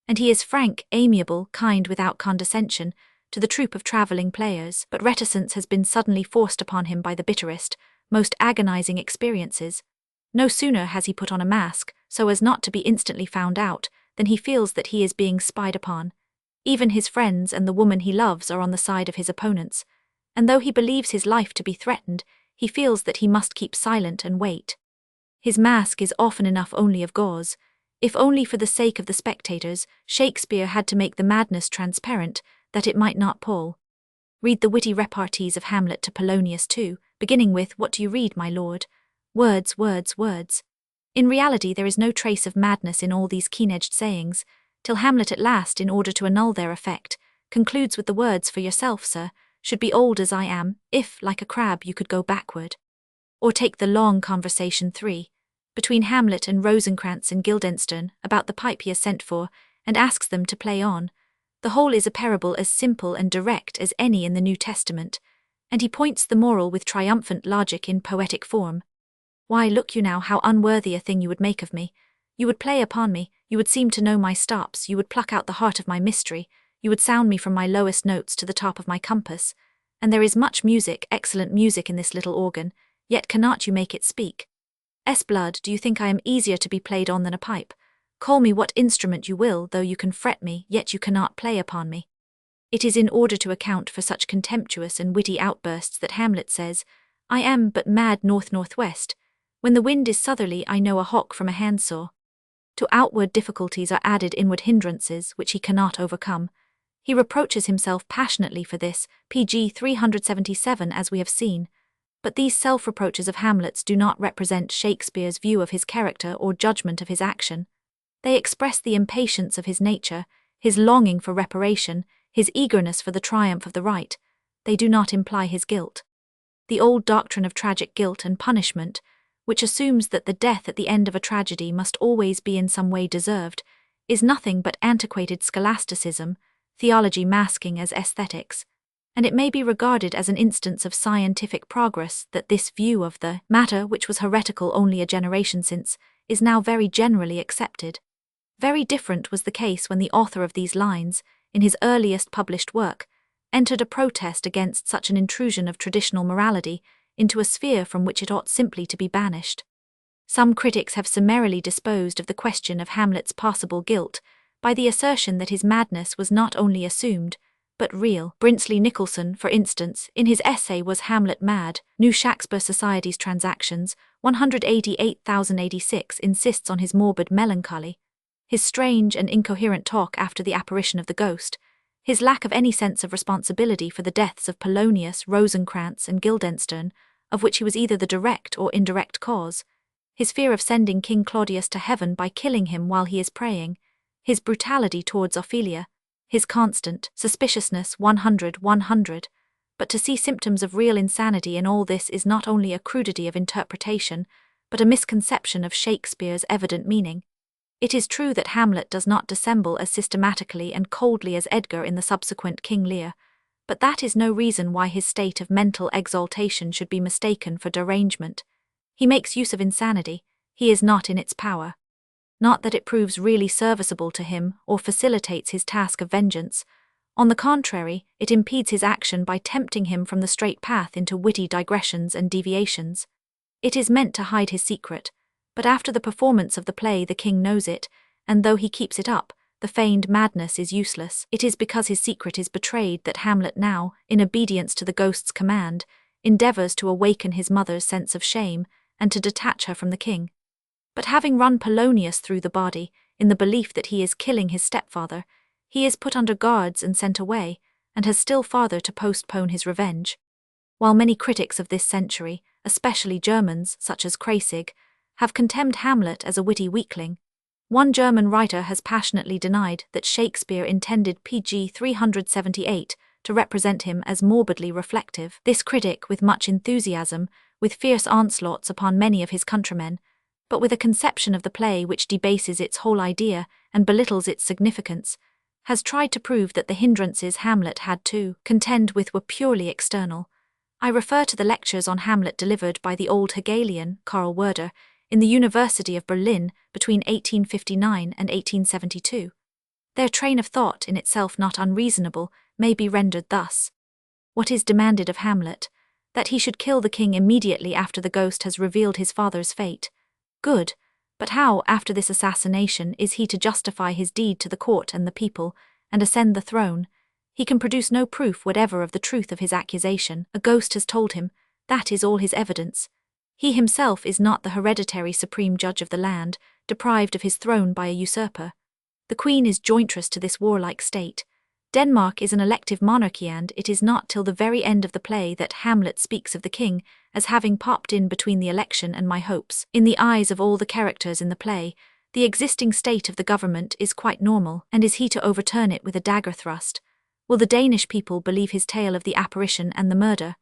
and he is frank, amiable, kind without condescension, to the troupe of travelling players, but reticence has been suddenly forced upon him by the bitterest, most agonizing experiences. No sooner has he put on a mask, so as not to be instantly found out, than he feels that he is being spied upon. Even his friends and the woman he loves are on the side of his opponents, and though he believes his life to be threatened, he feels that he must keep silent and wait. His mask is often enough only of gauze. If only for the sake of the spectators, Shakespeare had to make the madness transparent, that it might not pall. Read the witty repartees of Hamlet to Polonius too, beginning with, "What do you read, my lord? Words, words, words." In reality there is no trace of madness in all these keen-edged sayings, till Hamlet at last, in order to annul their effect, concludes with the words, "For yourself, sir, should be old as I am, if, like a crab, you could go backward." Or take the long conversation 3, between Hamlet and Rosencrantz and Guildenstern, about the pipe he has sent for, and asks them to play on. The whole is a parable as simple and direct as any in the New Testament, and he points the moral with triumphant logic in poetic form. "Why, look you now how unworthy a thing you would make of me. You would play upon me, you would seem to know my stops, you would pluck out the heart of my mystery, you would sound me from my lowest notes to the top of my compass. And there is much music, excellent music in this little organ, yet cannot you make it speak? Blood, do you think I am easier to be played on than a pipe? Call me what instrument you will, though you can fret me, yet you cannot play upon me." It is in order to account for such contemptuous and witty outbursts that Hamlet says, "I am but mad north-northwest. When the wind is southerly, I know a hawk from a handsaw." To outward difficulties are added inward hindrances, which he cannot overcome. He reproaches himself passionately for this, pg 377 as we have seen. But these self-reproaches of Hamlet's do not represent Shakespeare's view of his character or judgment of his action. They express the impatience of his nature, his longing for reparation, his eagerness for the triumph of the right. They do not imply his guilt. The old doctrine of tragic guilt and punishment, which assumes that the death at the end of a tragedy must always be in some way deserved, is nothing but antiquated scholasticism, theology masking as aesthetics, and it may be regarded as an instance of scientific progress that this view of the matter, which was heretical only a generation since, is now very generally accepted. Very different was the case when the author of these lines, in his earliest published work, entered a protest against such an intrusion of traditional morality into a sphere from which it ought simply to be banished. Some critics have summarily disposed of the question of Hamlet's possible guilt by the assertion that his madness was not only assumed, but real. Brinsley Nicholson, for instance, in his essay Was Hamlet Mad? New Shakespeare Society's Transactions, 188,086, insists on his morbid melancholy, his strange and incoherent talk after the apparition of the ghost, his lack of any sense of responsibility for the deaths of Polonius, Rosencrantz, and Guildenstern, of which he was either the direct or indirect cause, his fear of sending King Claudius to heaven by killing him while he is praying, his brutality towards Ophelia, his constant suspiciousness 100. But to see symptoms of real insanity in all this is not only a crudity of interpretation, but a misconception of Shakespeare's evident meaning. It is true that Hamlet does not dissemble as systematically and coldly as Edgar in the subsequent King Lear, but that is no reason why his state of mental exaltation should be mistaken for derangement. He makes use of insanity, he is not in its power. not that it proves really serviceable to him or facilitates his task of vengeance. On the contrary, it impedes his action by tempting him from the straight path into witty digressions and deviations. It is meant to hide his secret, but after the performance of the play the king knows it, and though he keeps it up, the feigned madness is useless. It is because his secret is betrayed that Hamlet now, in obedience to the ghost's command, endeavors to awaken his mother's sense of shame and to detach her from the king. But having run Polonius through the body, in the belief that he is killing his stepfather, he is put under guards and sent away, and has still farther to postpone his revenge. While many critics of this century, especially Germans such as Kreyszig, have condemned Hamlet as a witty weakling, one German writer has passionately denied that Shakespeare intended pg 378 to represent him as morbidly reflective. This critic, with much enthusiasm, with fierce onslaughts upon many of his countrymen, but with a conception of the play which debases its whole idea and belittles its significance, has tried to prove that the hindrances Hamlet had to contend with were purely external. I refer to the lectures on Hamlet delivered by the old Hegelian, Karl Werder, in the University of Berlin between 1859 and 1872. Their train of thought, in itself not unreasonable, may be rendered thus. What is demanded of Hamlet? That he should kill the king immediately after the ghost has revealed his father's fate. Good, but how, after this assassination, is he to justify his deed to the court and the people, and ascend the throne? He can produce no proof whatever of the truth of his accusation. A ghost has told him, that is all his evidence. He himself is not the hereditary supreme judge of the land, deprived of his throne by a usurper. The queen is jointress to this warlike state. Denmark is an elective monarchy, and it is not till the very end of the play that Hamlet speaks of the king as having popped in between the election and my hopes. In the eyes of all the characters in the play, the existing state of the government is quite normal, and is he to overturn it with a dagger thrust? Will the Danish people believe his tale of the apparition and the murder?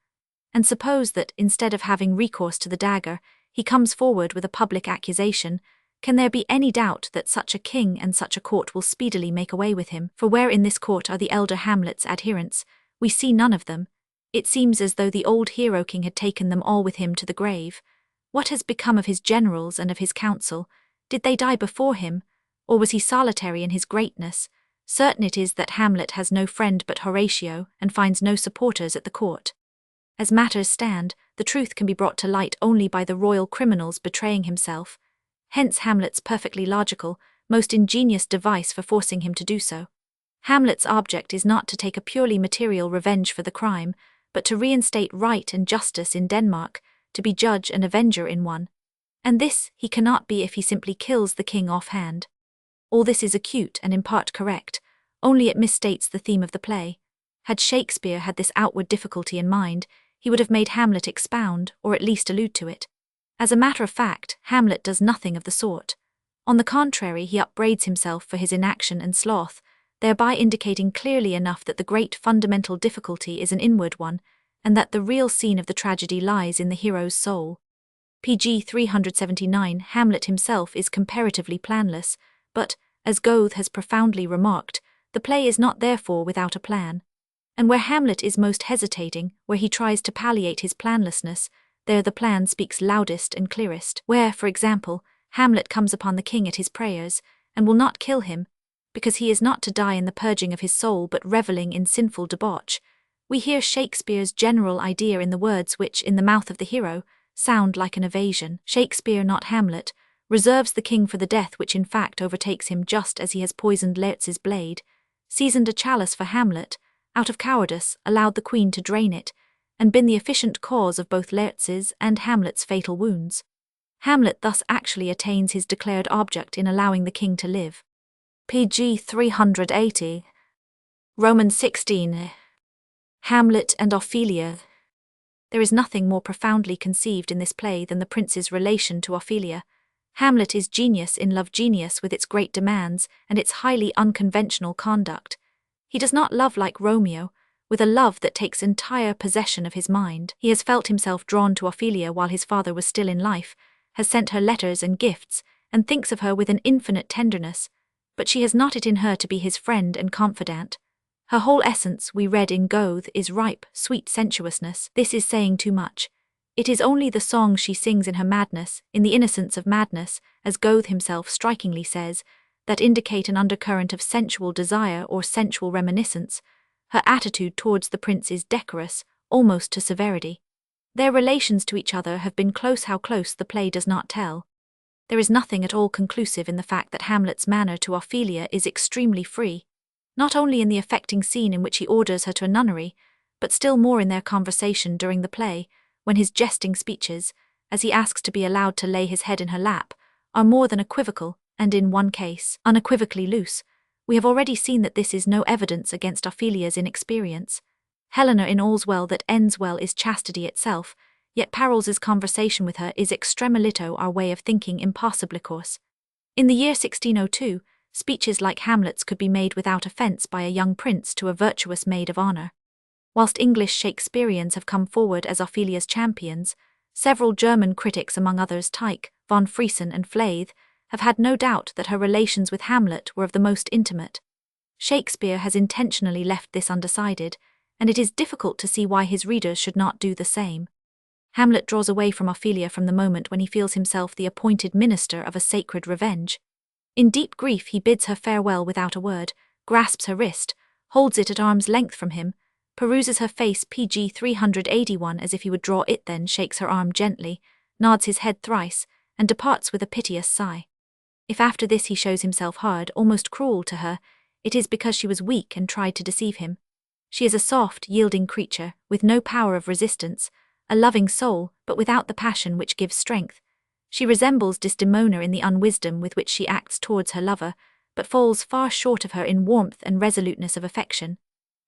And suppose that, instead of having recourse to the dagger, he comes forward with a public accusation, can there be any doubt that such a king and such a court will speedily make away with him? For where in this court are the elder Hamlet's adherents? We see none of them. It seems as though the old hero king had taken them all with him to the grave. What has become of his generals and of his council? Did they die before him? Or was he solitary in his greatness? Certain it is that Hamlet has no friend but Horatio, and finds no supporters at the court. As matters stand, the truth can be brought to light only by the royal criminal's betraying himself. Hence Hamlet's perfectly logical, most ingenious device for forcing him to do so. Hamlet's object is not to take a purely material revenge for the crime, but to reinstate right and justice in Denmark, to be judge and avenger in one. And this he cannot be if he simply kills the king offhand. All this is acute and in part correct, only it misstates the theme of the play. Had Shakespeare had this outward difficulty in mind, he would have made Hamlet expound, or at least allude to it. As a matter of fact, Hamlet does nothing of the sort. On the contrary, he upbraids himself for his inaction and sloth, thereby indicating clearly enough that the great fundamental difficulty is an inward one, and that the real scene of the tragedy lies in the hero's soul. pg 379 Hamlet himself is comparatively planless, but, as Goethe has profoundly remarked, the play is not therefore without a plan. And where Hamlet is most hesitating, where he tries to palliate his planlessness, there the plan speaks loudest and clearest. Where, for example, Hamlet comes upon the king at his prayers, and will not kill him, because he is not to die in the purging of his soul but revelling in sinful debauch, we hear Shakespeare's general idea in the words which, in the mouth of the hero, sound like an evasion. Shakespeare, not Hamlet, reserves the king for the death which in fact overtakes him just as he has poisoned Laertz's blade, seasoned a chalice for Hamlet, out of cowardice allowed the queen to drain it, and been the efficient cause of both Laertz's and Hamlet's fatal wounds. Hamlet thus actually attains his declared object in allowing the king to live. pg 380 Romans 16 Hamlet and Ophelia. There is nothing more profoundly conceived in this play than the prince's relation to Ophelia. Hamlet is genius in love, genius with its great demands and its highly unconventional conduct. He does not love like Romeo, with a love that takes entire possession of his mind. He has felt himself drawn to Ophelia while his father was still in life, has sent her letters and gifts, and thinks of her with an infinite tenderness, but she has not it in her to be his friend and confidant. Her whole essence, we read in Goethe, is ripe, sweet sensuousness. This is saying too much. It is only the songs she sings in her madness, in the innocence of madness, as Goethe himself strikingly says, that indicate an undercurrent of sensual desire or sensual reminiscence. Her attitude towards the prince is decorous, almost to severity. Their relations to each other have been close. How close the play does not tell. There is nothing at all conclusive in the fact that Hamlet's manner to Ophelia is extremely free, not only in the affecting scene in which he orders her to a nunnery, but still more in their conversation during the play, when his jesting speeches, as he asks to be allowed to lay his head in her lap, are more than equivocal, and in one case, unequivocally loose. We have already seen that this is no evidence against Ophelia's inexperience. Helena in All's Well That Ends Well is chastity itself, yet Parolles' conversation with her is extremolito our way of thinking impossiblicors. In the year 1602, speeches like Hamlet's could be made without offence by a young prince to a virtuous maid of honour. Whilst English Shakespeareans have come forward as Ophelia's champions, several German critics, among others Tieck, von Friesen and Flaeth, have had no doubt that her relations with Hamlet were of the most intimate. Shakespeare has intentionally left this undecided, and it is difficult to see why his readers should not do the same. Hamlet draws away from Ophelia from the moment when he feels himself the appointed minister of a sacred revenge. In deep grief he bids her farewell without a word, grasps her wrist, holds it at arm's length from him, peruses her face pg 381 as if he would draw it, then shakes her arm gently, nods his head thrice, and departs with a piteous sigh. If after this he shows himself hard, almost cruel to her, it is because she was weak and tried to deceive him. She is a soft, yielding creature, with no power of resistance, a loving soul, but without the passion which gives strength. She resembles Desdemona in the unwisdom with which she acts towards her lover, but falls far short of her in warmth and resoluteness of affection.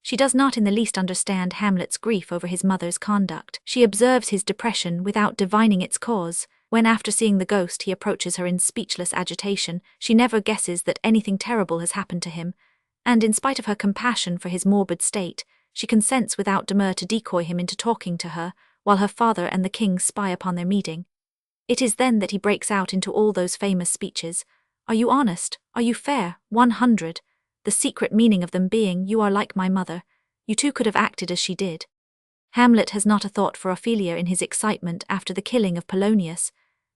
She does not in the least understand Hamlet's grief over his mother's conduct. She observes his depression without divining its cause. When after seeing the ghost he approaches her in speechless agitation, she never guesses that anything terrible has happened to him, and in spite of her compassion for his morbid state, she consents without demur to decoy him into talking to her, while her father and the king spy upon their meeting. It is then that he breaks out into all those famous speeches. Are you honest? Are you fair? 100. The secret meaning of them being, you are like my mother. You too could have acted as she did. Hamlet has not a thought for Ophelia in his excitement after the killing of Polonius,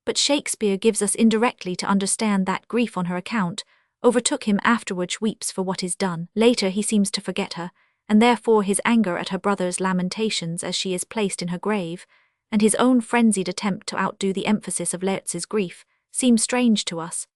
but Shakespeare gives us indirectly to understand that grief on her account overtook him afterwards weeps for what is done. Later he seems to forget her, and therefore his anger at her brother's lamentations as she is placed in her grave, and his own frenzied attempt to outdo the emphasis of Laertz's grief, seem strange to us.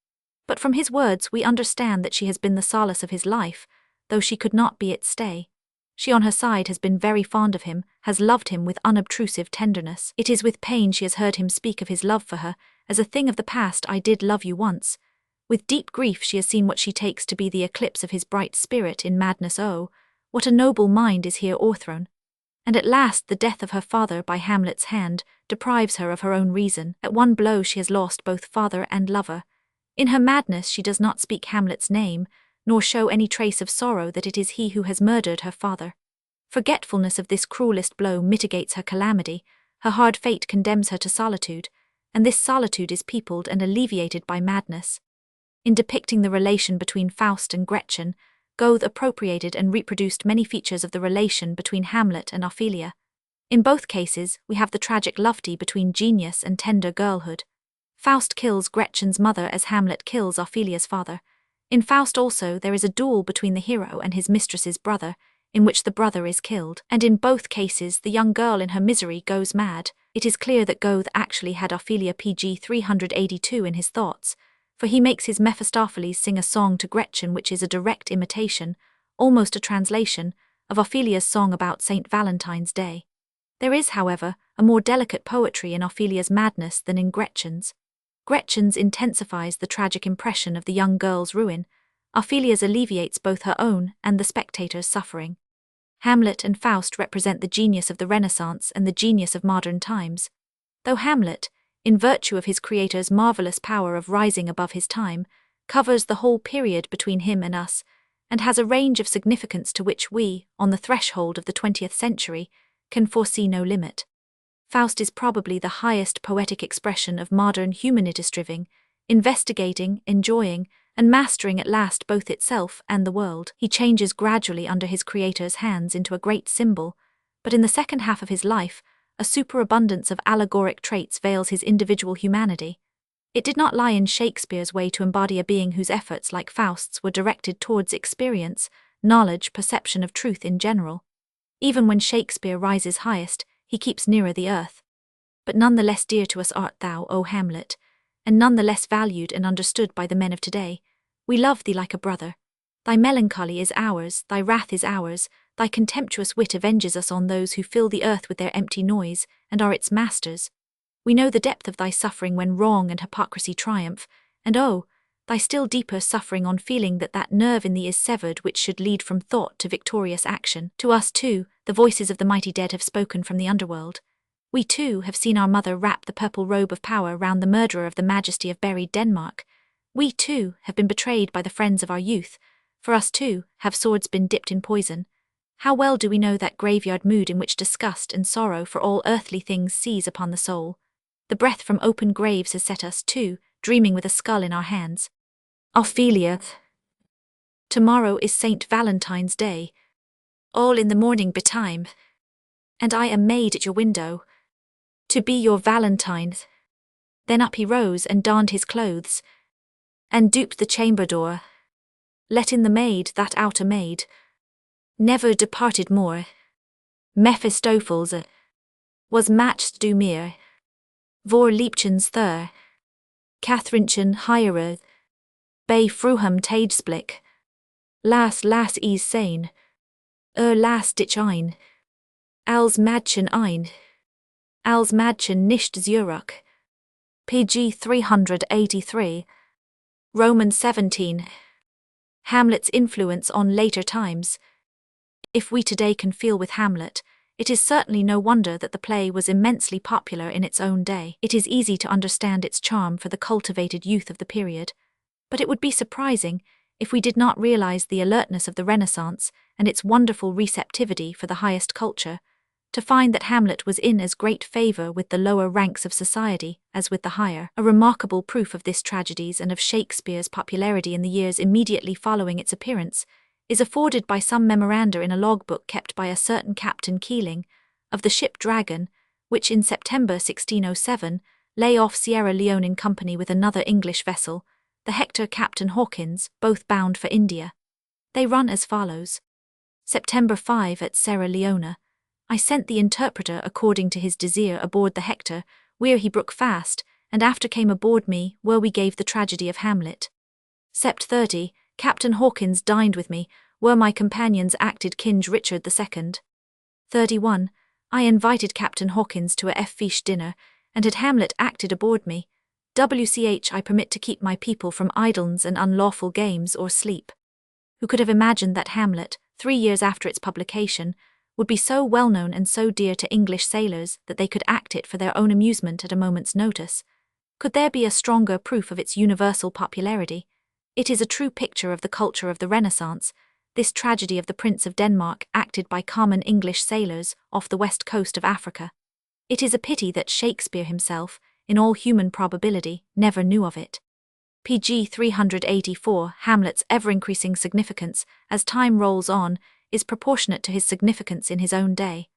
But from his words we understand that she has been the solace of his life, though she could not be its stay. She on her side has been very fond of him, has loved him with unobtrusive tenderness. It is with pain she has heard him speak of his love for her, as a thing of the past. I did love you once. With deep grief she has seen what she takes to be the eclipse of his bright spirit in madness. Oh, what a noble mind is here o'erthrown. And at last the death of her father by Hamlet's hand deprives her of her own reason. At one blow she has lost both father and lover. In her madness she does not speak Hamlet's name, nor show any trace of sorrow that it is he who has murdered her father. Forgetfulness of this cruelest blow mitigates her calamity, her hard fate condemns her to solitude, and this solitude is peopled and alleviated by madness. In depicting the relation between Faust and Gretchen, Goethe appropriated and reproduced many features of the relation between Hamlet and Ophelia. In both cases, we have the tragic lofty between genius and tender girlhood. Faust kills Gretchen's mother as Hamlet kills Ophelia's father. In Faust also there is a duel between the hero and his mistress's brother, in which the brother is killed, and in both cases the young girl in her misery goes mad. It is clear that Goethe actually had Ophelia pg 382 in his thoughts, for he makes his Mephistopheles sing a song to Gretchen which is a direct imitation, almost a translation, of Ophelia's song about St. Valentine's Day. There is, however, a more delicate poetry in Ophelia's madness than in Gretchen's. Gretchen's intensifies the tragic impression of the young girl's ruin. Ophelia's alleviates both her own and the spectator's suffering. Hamlet and Faust represent the genius of the Renaissance and the genius of modern times. Though Hamlet, in virtue of his creator's marvelous power of rising above his time, covers the whole period between him and us, and has a range of significance to which we, on the threshold of the 20th century, can foresee no limit. Faust is probably the highest poetic expression of modern humanity, striving, investigating, enjoying, and mastering at last both itself and the world. He changes gradually under his creator's hands into a great symbol, but in the second half of his life, a superabundance of allegoric traits veils his individual humanity. It did not lie in Shakespeare's way to embody a being whose efforts, like Faust's, were directed towards experience, knowledge, perception of truth in general. Even when Shakespeare rises highest, he keeps nearer the earth. But none the less dear to us art thou, O Hamlet, and none the less valued and understood by the men of today. We love thee like a brother. Thy melancholy is ours, thy wrath is ours, thy contemptuous wit avenges us on those who fill the earth with their empty noise, and are its masters. We know the depth of thy suffering when wrong and hypocrisy triumph, and oh, thy still deeper suffering on feeling that that nerve in thee is severed which should lead from thought to victorious action. To us too, the voices of the mighty dead have spoken from the underworld. We too have seen our mother wrap the purple robe of power round the murderer of the majesty of buried Denmark. We too have been betrayed by the friends of our youth. For us too have swords been dipped in poison. How well do we know that graveyard mood in which disgust and sorrow for all earthly things seize upon the soul. The breath from open graves has set us too, dreaming with a skull in our hands. Ophelia. Tomorrow is St. Valentine's Day. All in the morning betime. And I am maid at your window, to be your Valentine. Then up he rose and donned his clothes, and duped the chamber door. Let in the maid, that outer maid. Never departed more. Mephistopheles was matched do meer. Vor liebchens thur. Catherinchen higher. Bay fruham tagesblik. Las is sane. Las dich ein. Als Madchen ein. Als Madchen nicht Zurück. PG 383. Romans 17. Hamlet's influence on later times. If we today can feel with Hamlet, it is certainly no wonder that the play was immensely popular in its own day. It is easy to understand its charm for the cultivated youth of the period, but it would be surprising if we did not realize the alertness of the Renaissance and its wonderful receptivity for the highest culture, to find that Hamlet was in as great favor with the lower ranks of society as with the higher. A remarkable proof of this tragedy's and of Shakespeare's popularity in the years immediately following its appearance is afforded by some memoranda in a logbook kept by a certain Captain Keeling of the ship Dragon, which in September 1607 lay off Sierra Leone in company with another English vessel, the Hector Captain Hawkins, both bound for India. They run as follows. September 5 at Sierra Leone. I sent the interpreter according to his desire aboard the Hector, where he brook fast, and after came aboard me, where we gave the tragedy of Hamlet. Sept 30, Captain Hawkins dined with me, where my companions acted King Richard II. 31, I invited Captain Hawkins to a fish dinner, and had Hamlet acted aboard me. WCH I permit to keep my people from idleness and unlawful games or sleep. Who could have imagined that Hamlet, 3 years after its publication, would be so well known and so dear to English sailors that they could act it for their own amusement at a moment's notice? Could there be a stronger proof of its universal popularity? It is a true picture of the culture of the Renaissance, this tragedy of the Prince of Denmark acted by common English sailors off the west coast of Africa. It is a pity that Shakespeare himself, in all human probability, never knew of it. PG 384 Hamlet's ever-increasing significance, as time rolls on, is proportionate to his significance in his own day.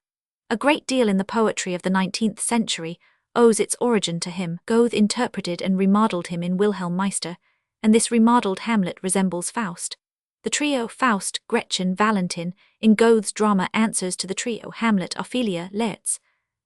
A great deal in the poetry of the 19th century owes its origin to him. Goethe interpreted and remodeled him in Wilhelm Meister, and this remodeled Hamlet resembles Faust. The trio Faust, Gretchen, Valentin in Goethe's drama answers to the trio Hamlet, Ophelia, Leertz.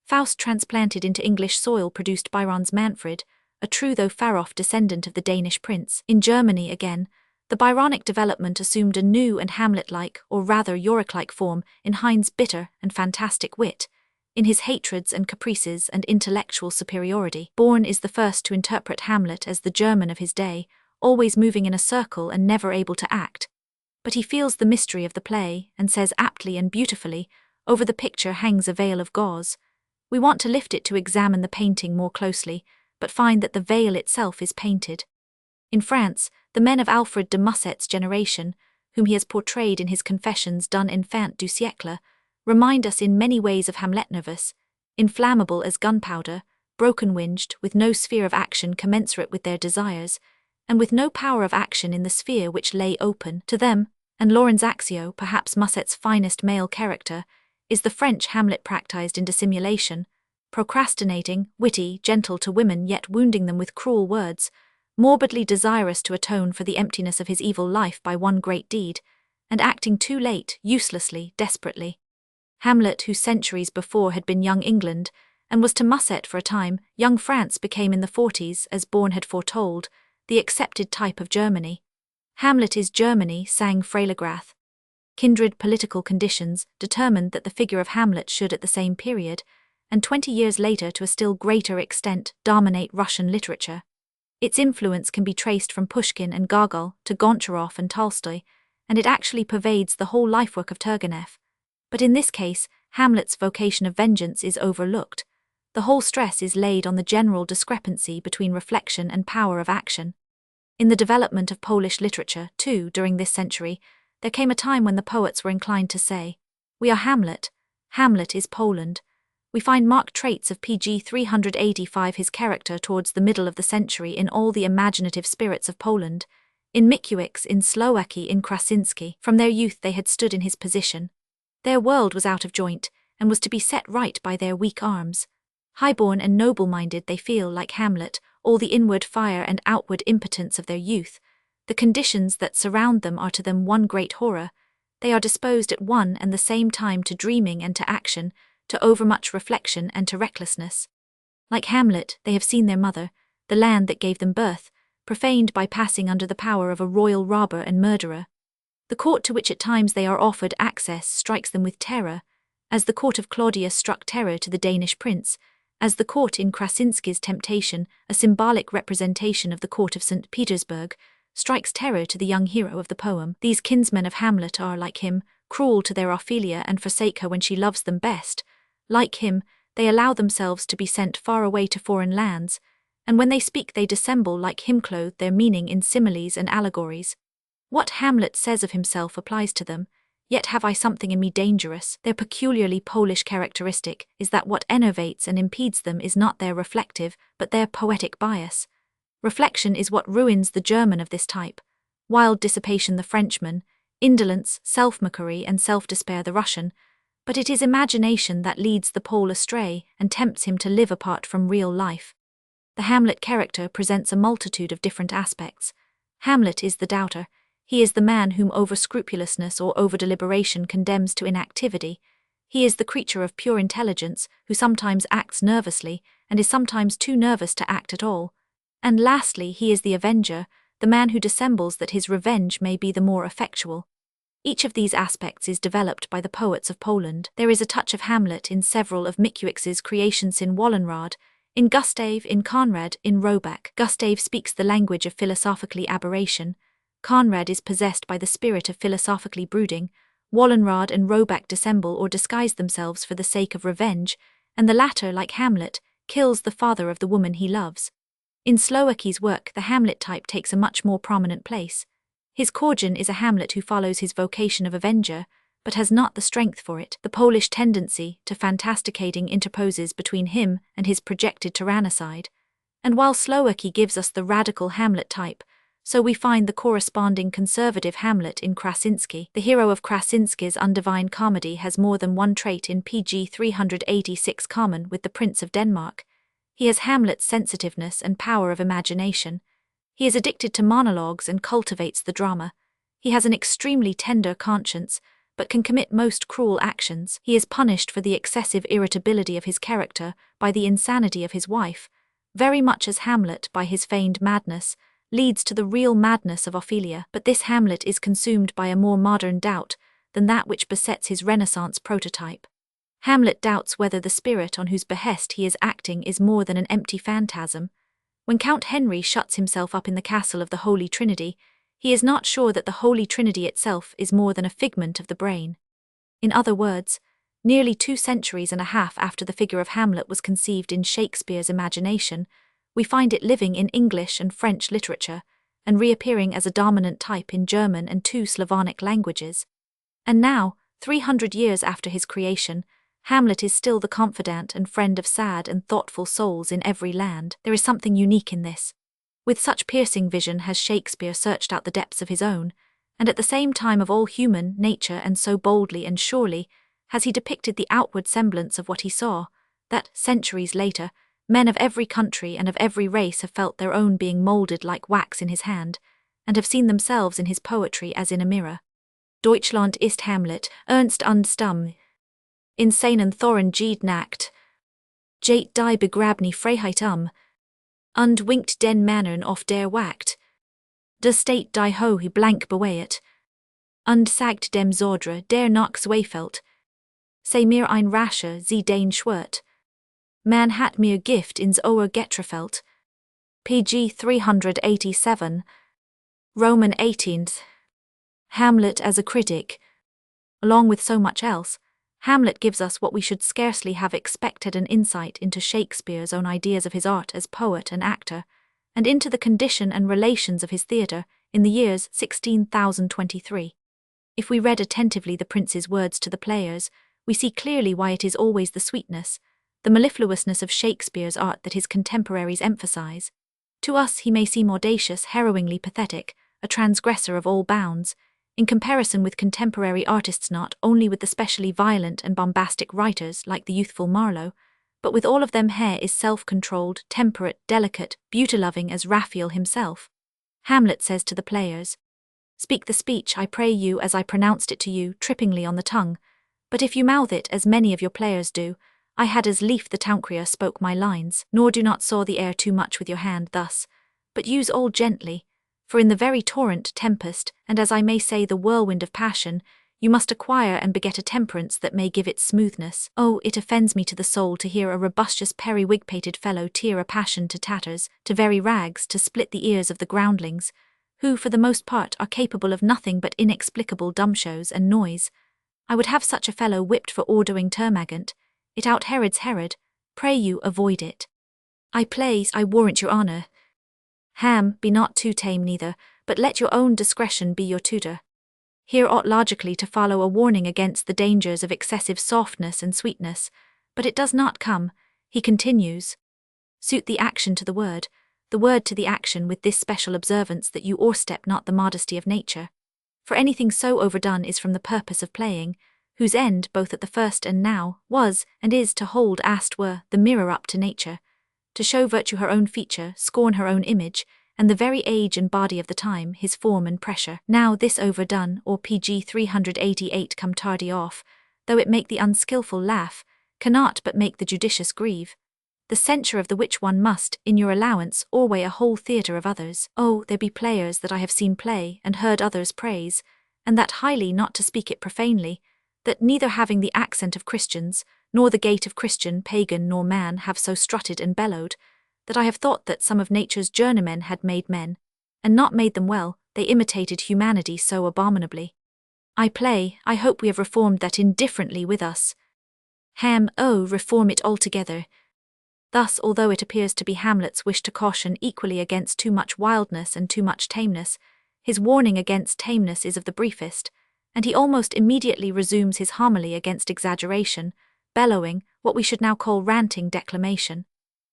Faust transplanted into English soil produced Byron's Manfred, a true though far-off descendant of the Danish prince. In Germany again, the Byronic development assumed a new and Hamlet-like, or rather Yorick-like form in Heine's bitter and fantastic wit, in his hatreds and caprices and intellectual superiority. Born is the first to interpret Hamlet as the German of his day, always moving in a circle and never able to act. But he feels the mystery of the play, and says aptly and beautifully, over the picture hangs a veil of gauze. We want to lift it to examine the painting more closely, but find that the veil itself is painted. In France, the men of Alfred de Musset's generation, whom he has portrayed in his Confessions d'un enfant du siècle, remind us in many ways of Hamlet nervous, inflammable as gunpowder, broken-winged, with no sphere of action commensurate with their desires, and with no power of action in the sphere which lay open to them, and Laurens Axio, perhaps Musset's finest male character, is the French Hamlet practised in dissimulation, procrastinating, witty, gentle to women yet wounding them with cruel words, morbidly desirous to atone for the emptiness of his evil life by one great deed, and acting too late, uselessly, desperately. Hamlet, who centuries before had been young England, and was to Musset for a time, young France became in the 40s, as Bourne had foretold, the accepted type of Germany. Hamlet is Germany, sang Freiligrath. Kindred political conditions determined that the figure of Hamlet should at the same period, and 20 years later to a still greater extent, dominate Russian literature. Its influence can be traced from Pushkin and Gogol to Goncharov and Tolstoy, and it actually pervades the whole lifework of Turgenev. But in this case, Hamlet's vocation of vengeance is overlooked. The whole stress is laid on the general discrepancy between reflection and power of action. In the development of Polish literature, too, during this century, there came a time when the poets were inclined to say, "We are Hamlet. Hamlet is Poland." We find marked traits of PG 385 his character towards the middle of the century in all the imaginative spirits of Poland, in Mickiewicz, in Slowacky, in Krasinski. From their youth they had stood in his position. Their world was out of joint, and was to be set right by their weak arms. Highborn and noble-minded they feel, like Hamlet, all the inward fire and outward impotence of their youth. The conditions that surround them are to them one great horror. They are disposed at one and the same time to dreaming and to action, to overmuch reflection and to recklessness. Like Hamlet, they have seen their mother, the land that gave them birth, profaned by passing under the power of a royal robber and murderer. The court to which at times they are offered access strikes them with terror, as the court of Claudius struck terror to the Danish prince, as the court in Krasinski's Temptation, a symbolic representation of the court of St. Petersburg, strikes terror to the young hero of the poem. These kinsmen of Hamlet are, like him, cruel to their Ophelia and forsake her when she loves them best. Like him, they allow themselves to be sent far away to foreign lands, and when they speak they dissemble like him, clothe their meaning in similes and allegories. What Hamlet says of himself applies to them. Yet have I something in me dangerous. Their peculiarly Polish characteristic is that what enervates and impedes them is not their reflective, but their poetic bias. Reflection is what ruins the German of this type, wild dissipation the Frenchman, indolence, self-mockery and self-despair the Russian, but it is imagination that leads the Pole astray and tempts him to live apart from real life. The Hamlet character presents a multitude of different aspects. Hamlet is the doubter. He is the man whom over-scrupulousness or over-deliberation condemns to inactivity. He is the creature of pure intelligence, who sometimes acts nervously, and is sometimes too nervous to act at all. And lastly, he is the avenger, the man who dissembles that his revenge may be the more effectual. Each of these aspects is developed by the poets of Poland. There is a touch of Hamlet in several of Mickiewicz's creations in Wallenrod, in Gustave, in Conrad, in Roebuck. Gustave speaks the language of philosophically aberration. Conrad is possessed by the spirit of philosophically brooding. Wallenrod and Roebuck dissemble or disguise themselves for the sake of revenge, and the latter, like Hamlet, kills the father of the woman he loves. In Slowacky's work, the Hamlet type takes a much more prominent place. His Korjan is a Hamlet who follows his vocation of avenger, but has not the strength for it. The Polish tendency to fantasticating interposes between him and his projected tyrannicide. And while Slowacky gives us the radical Hamlet type, so we find the corresponding conservative Hamlet in Krasinski. The hero of Krasinski's undivine comedy has more than one trait in PG 386 common with the Prince of Denmark. He has Hamlet's sensitiveness and power of imagination. He is addicted to monologues and cultivates the drama. He has an extremely tender conscience, but can commit most cruel actions. He is punished for the excessive irritability of his character by the insanity of his wife, very much as Hamlet, by his feigned madness, leads to the real madness of Ophelia. But this Hamlet is consumed by a more modern doubt than that which besets his Renaissance prototype. Hamlet doubts whether the spirit on whose behest he is acting is more than an empty phantasm. When Count Henry shuts himself up in the castle of the Holy Trinity, he is not sure that the Holy Trinity itself is more than a figment of the brain. In other words, nearly 2 centuries and a half after the figure of Hamlet was conceived in Shakespeare's imagination, we find it living in English and French literature, and reappearing as a dominant type in German and 2 Slavonic languages. And now, 300 years after his creation, Hamlet is still the confidant and friend of sad and thoughtful souls in every land. There is something unique in this. With such piercing vision has Shakespeare searched out the depths of his own, and at the same time of all human nature, and so boldly and surely has he depicted the outward semblance of what he saw, that, centuries later, men of every country and of every race have felt their own being moulded like wax in his hand, and have seen themselves in his poetry as in a mirror. Deutschland ist Hamlet, Ernst und Stumm. In seinen Thoren Gede nackt. Jate die Begrabni Freiheit und winkt den Männern auf der Wacht. De State die Hohe blank beweihet. Und sagt dem Zodre der nach Zweifelt. Sei mir ein rascher sie den Schwert. Man hat mir Gift ins Ohr getrefelt. pg 387. Roman 18th. Hamlet as a critic. Along with so much else, Hamlet gives us what we should scarcely have expected, an insight into Shakespeare's own ideas of his art as poet and actor, and into the condition and relations of his theatre in the years 16,023. If we read attentively the prince's words to the players, we see clearly why it is always the sweetness, the mellifluousness of Shakespeare's art that his contemporaries emphasize. To us he may seem audacious, harrowingly pathetic, a transgressor of all bounds, in comparison with contemporary artists, not only with the specially violent and bombastic writers like the youthful Marlowe, but with all of them. Hare is self-controlled, temperate, delicate, beauty-loving as Raphael himself. Hamlet says to the players, "Speak the speech, I pray you, as I pronounced it to you, trippingly on the tongue, but if you mouth it, as many of your players do, I had as lief the Tauncria spoke my lines, nor do not saw the air too much with your hand thus, but use all gently, for in the very torrent, tempest, and as I may say the whirlwind of passion, you must acquire and beget a temperance that may give it smoothness. Oh, it offends me to the soul to hear a robustious periwig-pated fellow tear a passion to tatters, to very rags, to split the ears of the groundlings, who for the most part are capable of nothing but inexplicable dumb shows and noise. I would have such a fellow whipped for ordering termagant. It out Herod's Herod. Pray you avoid it. I plays, I warrant your honour. Ham, be not too tame neither, but let your own discretion be your tutor. Here ought logically to follow a warning against the dangers of excessive softness and sweetness, but it does not come. He continues, "Suit the action to the word to the action, with this special observance that you o'erstep not the modesty of nature. For anything so overdone is from the purpose of playing, whose end, both at the first and now, was, and is to hold, as 'twere, the mirror up to nature, to show virtue her own feature, scorn her own image, and the very age and body of the time, his form and pressure. Now this overdone, or pg 388 come tardy off, though it make the unskilful laugh, cannot but make the judicious grieve, the censure of the which one must, in your allowance, o'erweigh a whole theatre of others. Oh, there be players that I have seen play, and heard others praise, and that highly, not to speak it profanely, that neither having the accent of Christians, nor the gait of Christian, pagan, nor man, have so strutted and bellowed, that I have thought that some of nature's journeymen had made men, and not made them well, they imitated humanity so abominably. I hope we have reformed that indifferently with us. Ham, oh, reform it altogether." Thus, although it appears to be Hamlet's wish to caution equally against too much wildness and too much tameness, his warning against tameness is of the briefest, and he almost immediately resumes his homily against exaggeration, bellowing, what we should now call ranting declamation.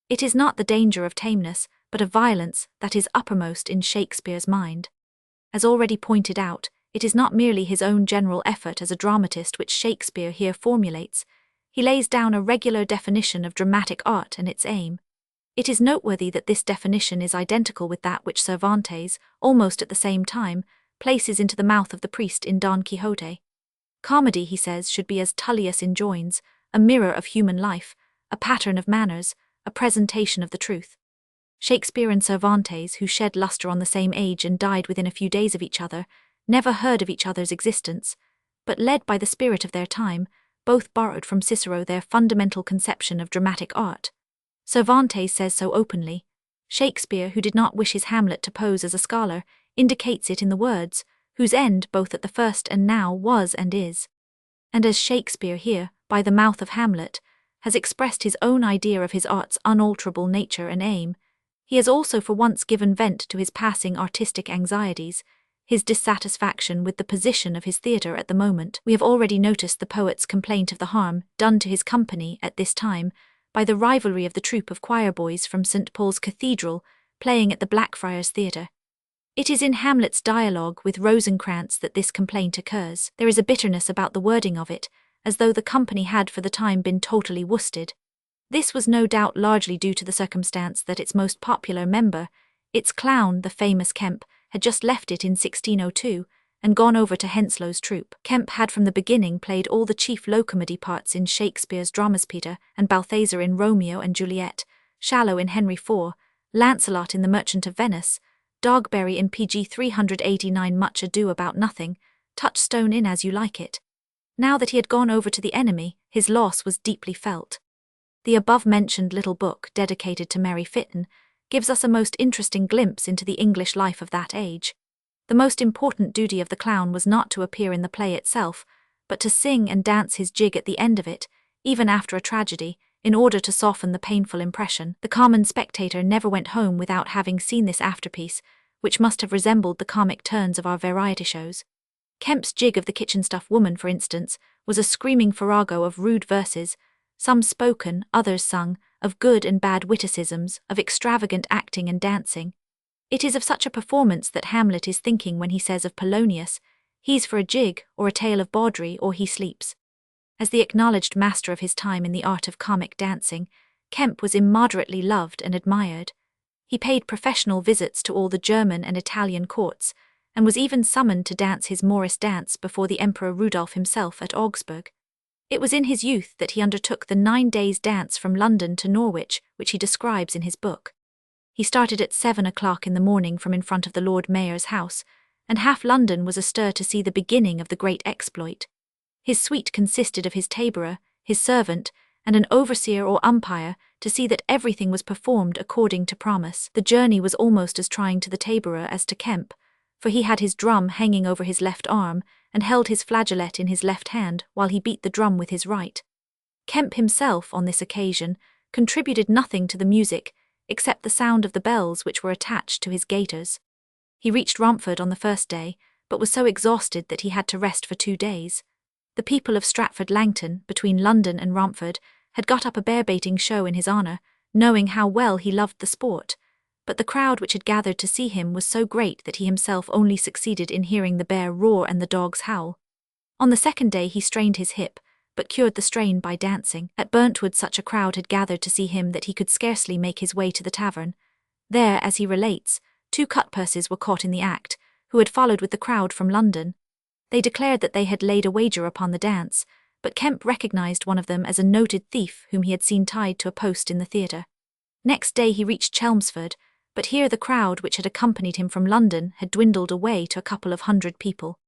It is not the danger of tameness, but of violence, that is uppermost in Shakespeare's mind. As already pointed out, it is not merely his own general effort as a dramatist which Shakespeare here formulates. He lays down a regular definition of dramatic art and its aim. It is noteworthy that this definition is identical with that which Cervantes, almost at the same time, places into the mouth of the priest in Don Quixote. Comedy, he says, should be, as Tullius enjoins, a mirror of human life, a pattern of manners, a presentation of the truth. Shakespeare and Cervantes, who shed lustre on the same age and died within a few days of each other, never heard of each other's existence, but led by the spirit of their time, both borrowed from Cicero their fundamental conception of dramatic art. Cervantes says so openly. Shakespeare, who did not wish his Hamlet to pose as a scholar, indicates it in the words, whose end both at the first and now was and is. And as Shakespeare here, by the mouth of Hamlet, has expressed his own idea of his art's unalterable nature and aim, he has also for once given vent to his passing artistic anxieties, his dissatisfaction with the position of his theatre at the moment. We have already noticed the poet's complaint of the harm done to his company at this time by the rivalry of the troupe of choir boys from St. Paul's Cathedral playing at the Blackfriars Theatre. It is in Hamlet's dialogue with Rosencrantz that this complaint occurs. There is a bitterness about the wording of it, as though the company had for the time been totally worsted. This was no doubt largely due to the circumstance that its most popular member, its clown, the famous Kemp, had just left it in 1602 and gone over to Henslow's troupe. Kemp had from the beginning played all the chief low-comedy parts in Shakespeare's dramas, Peter and Balthazar in Romeo and Juliet, Shallow in Henry IV, Lancelot in The Merchant of Venice, Dogberry in PG 389, Much Ado About Nothing, Touchstone in As You Like It. Now that he had gone over to the enemy, his loss was deeply felt. The above-mentioned little book, dedicated to Mary Fitton, gives us a most interesting glimpse into the English life of that age. The most important duty of the clown was not to appear in the play itself, but to sing and dance his jig at the end of it, even after a tragedy, in order to soften the painful impression. The common spectator never went home without having seen this afterpiece, which must have resembled the comic turns of our variety shows. Kemp's jig of the kitchen stuff woman, for instance, was a screaming farrago of rude verses, some spoken, others sung, of good and bad witticisms, of extravagant acting and dancing. It is of such a performance that Hamlet is thinking when he says of Polonius, "He's for a jig, or a tale of bawdry, or he sleeps." As the acknowledged master of his time in the art of comic dancing, Kemp was immoderately loved and admired. He paid professional visits to all the German and Italian courts, and was even summoned to dance his Morris dance before the Emperor Rudolph himself at Augsburg. It was in his youth that he undertook the 9 days' dance from London to Norwich, which he describes in his book. He started at 7 o'clock in the morning from in front of the Lord Mayor's house, and half London was astir to see the beginning of the great exploit. His suite consisted of his taborer, his servant, and an overseer or umpire to see that everything was performed according to promise. The journey was almost as trying to the taborer as to Kemp, for he had his drum hanging over his left arm and held his flageolet in his left hand while he beat the drum with his right. Kemp himself, on this occasion, contributed nothing to the music except the sound of the bells which were attached to his gaiters. He reached Romford on the first day, but was so exhausted that he had to rest for 2 days. The people of Stratford Langton, between London and Romford, had got up a bear-baiting show in his honour, knowing how well he loved the sport, but the crowd which had gathered to see him was so great that he himself only succeeded in hearing the bear roar and the dogs howl. On the second day he strained his hip, but cured the strain by dancing. At Burntwood such a crowd had gathered to see him that he could scarcely make his way to the tavern. There, as he relates, 2 cutpurses were caught in the act, who had followed with the crowd from London. They declared that they had laid a wager upon the dance, but Kemp recognised one of them as a noted thief whom he had seen tied to a post in the theatre. Next day he reached Chelmsford, but here the crowd which had accompanied him from London had dwindled away to a couple of hundred people.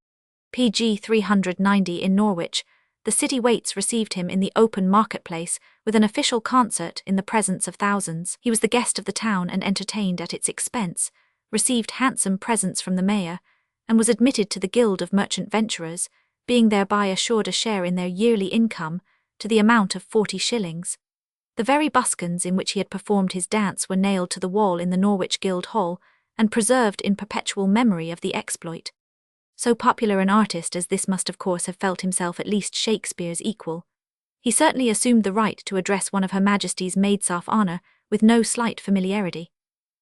PG 390 in Norwich, the city waits received him in the open marketplace with an official concert in the presence of thousands. He was the guest of the town and entertained at its expense, received handsome presents from the mayor, and was admitted to the Guild of Merchant Venturers, being thereby assured a share in their yearly income to the amount of 40 shillings. The very buskins in which he had performed his dance were nailed to the wall in the Norwich Guild Hall and preserved in perpetual memory of the exploit. So popular an artist as this must of course have felt himself at least Shakespeare's equal. He certainly assumed the right to address one of Her Majesty's maids of honour with no slight familiarity.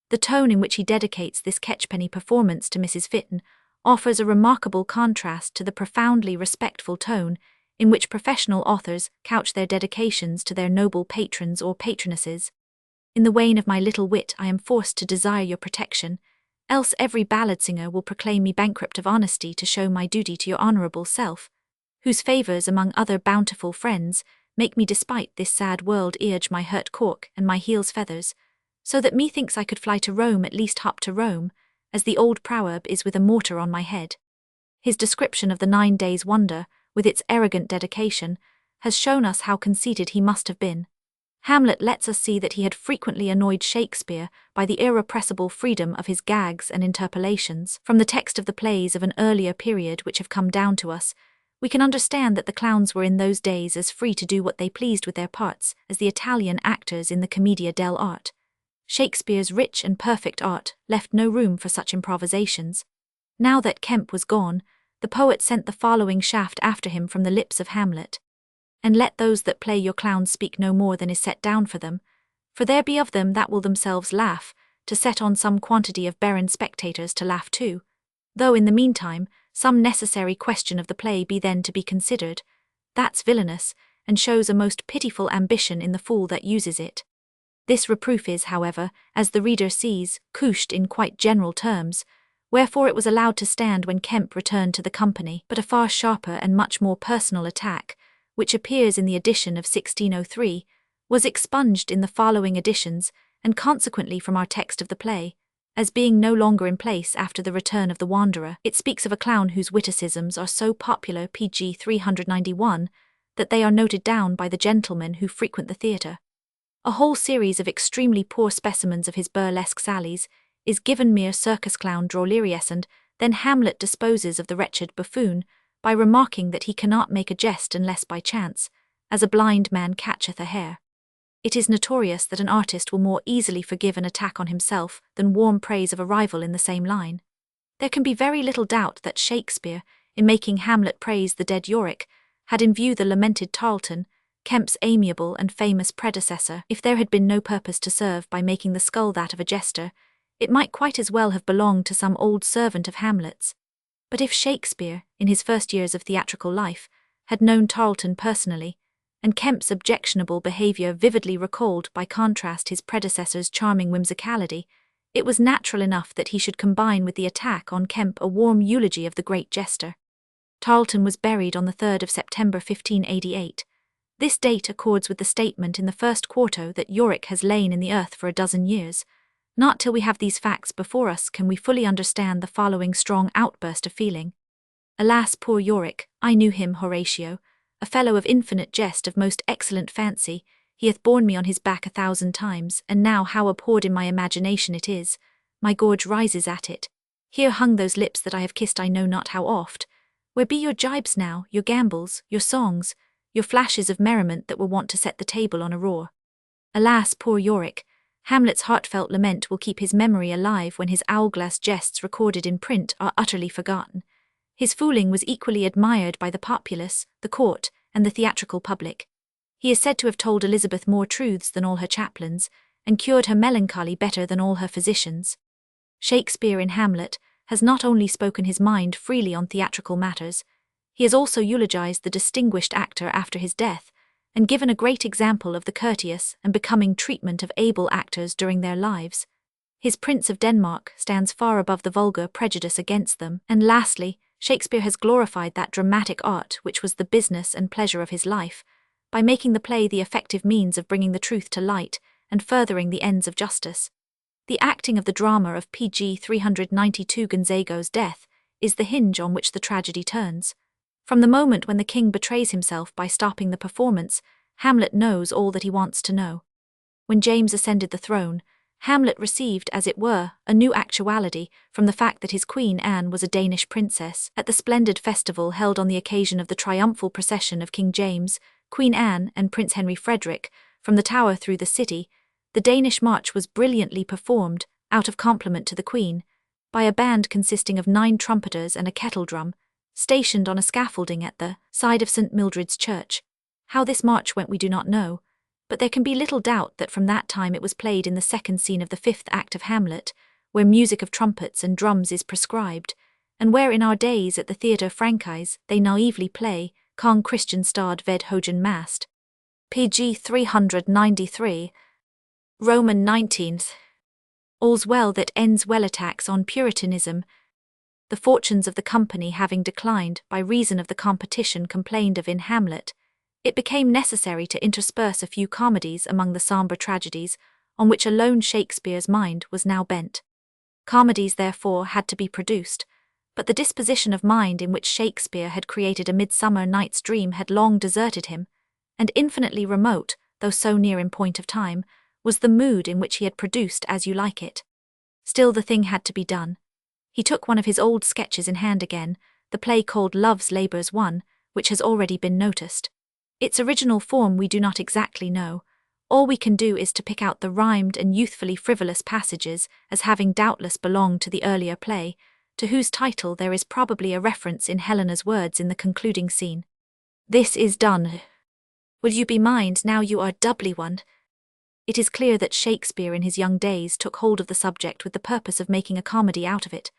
The tone in which he dedicates this catchpenny performance to Mrs. Fitton offers a remarkable contrast to the profoundly respectful tone in which professional authors couch their dedications to their noble patrons or patronesses. In the wane of my little wit I am forced to desire your protection, else every ballad singer will proclaim me bankrupt of honesty to show my duty to your honourable self, whose favours among other bountiful friends make me despite this sad world urge my hurt cork and my heel's feathers, so that methinks I could fly to Rome, at least hop to Rome, as the old proverb is with a mortar on my head. His description of the 9 days' wonder, with its arrogant dedication, has shown us how conceited he must have been. Hamlet lets us see that he had frequently annoyed Shakespeare by the irrepressible freedom of his gags and interpolations. From the text of the plays of an earlier period which have come down to us, we can understand that the clowns were in those days as free to do what they pleased with their parts as the Italian actors in the Commedia dell'arte. Shakespeare's rich and perfect art left no room for such improvisations. Now that Kemp was gone, the poet sent the following shaft after him from the lips of Hamlet. And let those that play your clowns speak no more than is set down for them, for there be of them that will themselves laugh, to set on some quantity of barren spectators to laugh too, though in the meantime some necessary question of the play be then to be considered. That's villainous, and shows a most pitiful ambition in the fool that uses it. This reproof is, however, as the reader sees, couched in quite general terms, wherefore it was allowed to stand when Kemp returned to the company, but a far sharper and much more personal attack, which appears in the edition of 1603, was expunged in the following editions, and consequently from our text of the play, as being no longer in place after the return of the Wanderer. It speaks of a clown whose witticisms are so popular, pg 391, that they are noted down by the gentlemen who frequent the theatre. A whole series of extremely poor specimens of his burlesque sallies is given mere circus clown drolleries, and then Hamlet disposes of the wretched buffoon by remarking that he cannot make a jest unless by chance, as a blind man catcheth a hare. It is notorious that an artist will more easily forgive an attack on himself than warm praise of a rival in the same line. There can be very little doubt that Shakespeare, in making Hamlet praise the dead Yorick, had in view the lamented Tarleton, Kemp's amiable and famous predecessor. If there had been no purpose to serve by making the skull that of a jester, it might quite as well have belonged to some old servant of Hamlet's. But if Shakespeare, in his first years of theatrical life, had known Tarleton personally, and Kemp's objectionable behaviour vividly recalled by contrast his predecessor's charming whimsicality, it was natural enough that he should combine with the attack on Kemp a warm eulogy of the great jester. Tarleton was buried on the 3rd of September 1588. This date accords with the statement in the first quarto that Yorick has lain in the earth for a dozen years. Not till we have these facts before us can we fully understand the following strong outburst of feeling. Alas, poor Yorick, I knew him, Horatio, a fellow of infinite jest, of most excellent fancy, he hath borne me on his back 1,000 times, and now how abhorred in my imagination it is, my gorge rises at it. Here hung those lips that I have kissed I know not how oft. Where be your jibes now, your gambols, your songs, your flashes of merriment that were wont to set the table on a roar? Alas, poor Yorick, Hamlet's heartfelt lament will keep his memory alive when his hourglass jests recorded in print are utterly forgotten. His fooling was equally admired by the populace, the court, and the theatrical public. He is said to have told Elizabeth more truths than all her chaplains, and cured her melancholy better than all her physicians. Shakespeare in Hamlet has not only spoken his mind freely on theatrical matters, he has also eulogized the distinguished actor after his death, and given a great example of the courteous and becoming treatment of able actors during their lives. His Prince of Denmark stands far above the vulgar prejudice against them. And lastly, Shakespeare has glorified that dramatic art which was the business and pleasure of his life, by making the play the effective means of bringing the truth to light and furthering the ends of justice. The acting of the drama of pg 392 Gonzago's death is the hinge on which the tragedy turns. From the moment when the king betrays himself by stopping the performance, Hamlet knows all that he wants to know. When James ascended the throne, Hamlet received, as it were, a new actuality from the fact that his Queen Anne was a Danish princess. At the splendid festival held on the occasion of the triumphal procession of King James, Queen Anne, and Prince Henry Frederick, from the Tower through the city, the Danish march was brilliantly performed, out of compliment to the Queen, by a band consisting of 9 trumpeters and a kettledrum, stationed on a scaffolding at the side of St. Mildred's Church. How this march went we do not know, but there can be little doubt that from that time it was played in the second scene of the 5th act of Hamlet, where music of trumpets and drums is prescribed, and where in our days at the Theatre Francais they naively play Kong Christian starred ved Hogen Mast. pg 393. Roman 19th. All's well that ends well attacks on Puritanism. The fortunes of the company having declined by reason of the competition complained of in Hamlet, it became necessary to intersperse a few comedies among the sombre tragedies on which alone Shakespeare's mind was now bent. Comedies therefore had to be produced, but the disposition of mind in which Shakespeare had created A Midsummer Night's Dream had long deserted him, and infinitely remote, though so near in point of time, was the mood in which he had produced As You Like It. Still the thing had to be done. He took one of his old sketches in hand again, the play called Love's Labour's Won, which has already been noticed. Its original form we do not exactly know. All we can do is to pick out the rhymed and youthfully frivolous passages as having doubtless belonged to the earlier play, to whose title there is probably a reference in Helena's words in the concluding scene. This is done. Will you be mind now you are doubly won? It is clear that Shakespeare in his young days took hold of the subject with the purpose of making a comedy out of it.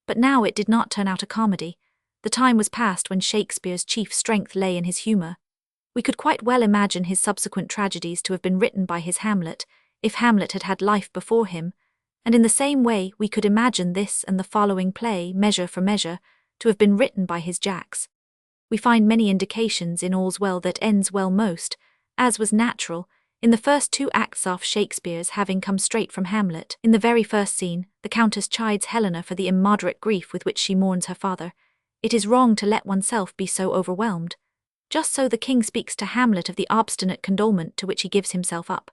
But now it did not turn out a comedy. The time was past when Shakespeare's chief strength lay in his humour. We could quite well imagine his subsequent tragedies to have been written by his Hamlet, if Hamlet had had life before him, and in the same way we could imagine this and the following play, Measure for Measure, to have been written by his Jacks. We find many indications in All's Well That Ends Well most, as was natural, in the first two acts of Shakespeare's having come straight from Hamlet. In the very first scene, the Countess chides Helena for the immoderate grief with which she mourns her father. It is wrong to let oneself be so overwhelmed. Just so the king speaks to Hamlet of the obstinate condolement to which he gives himself up.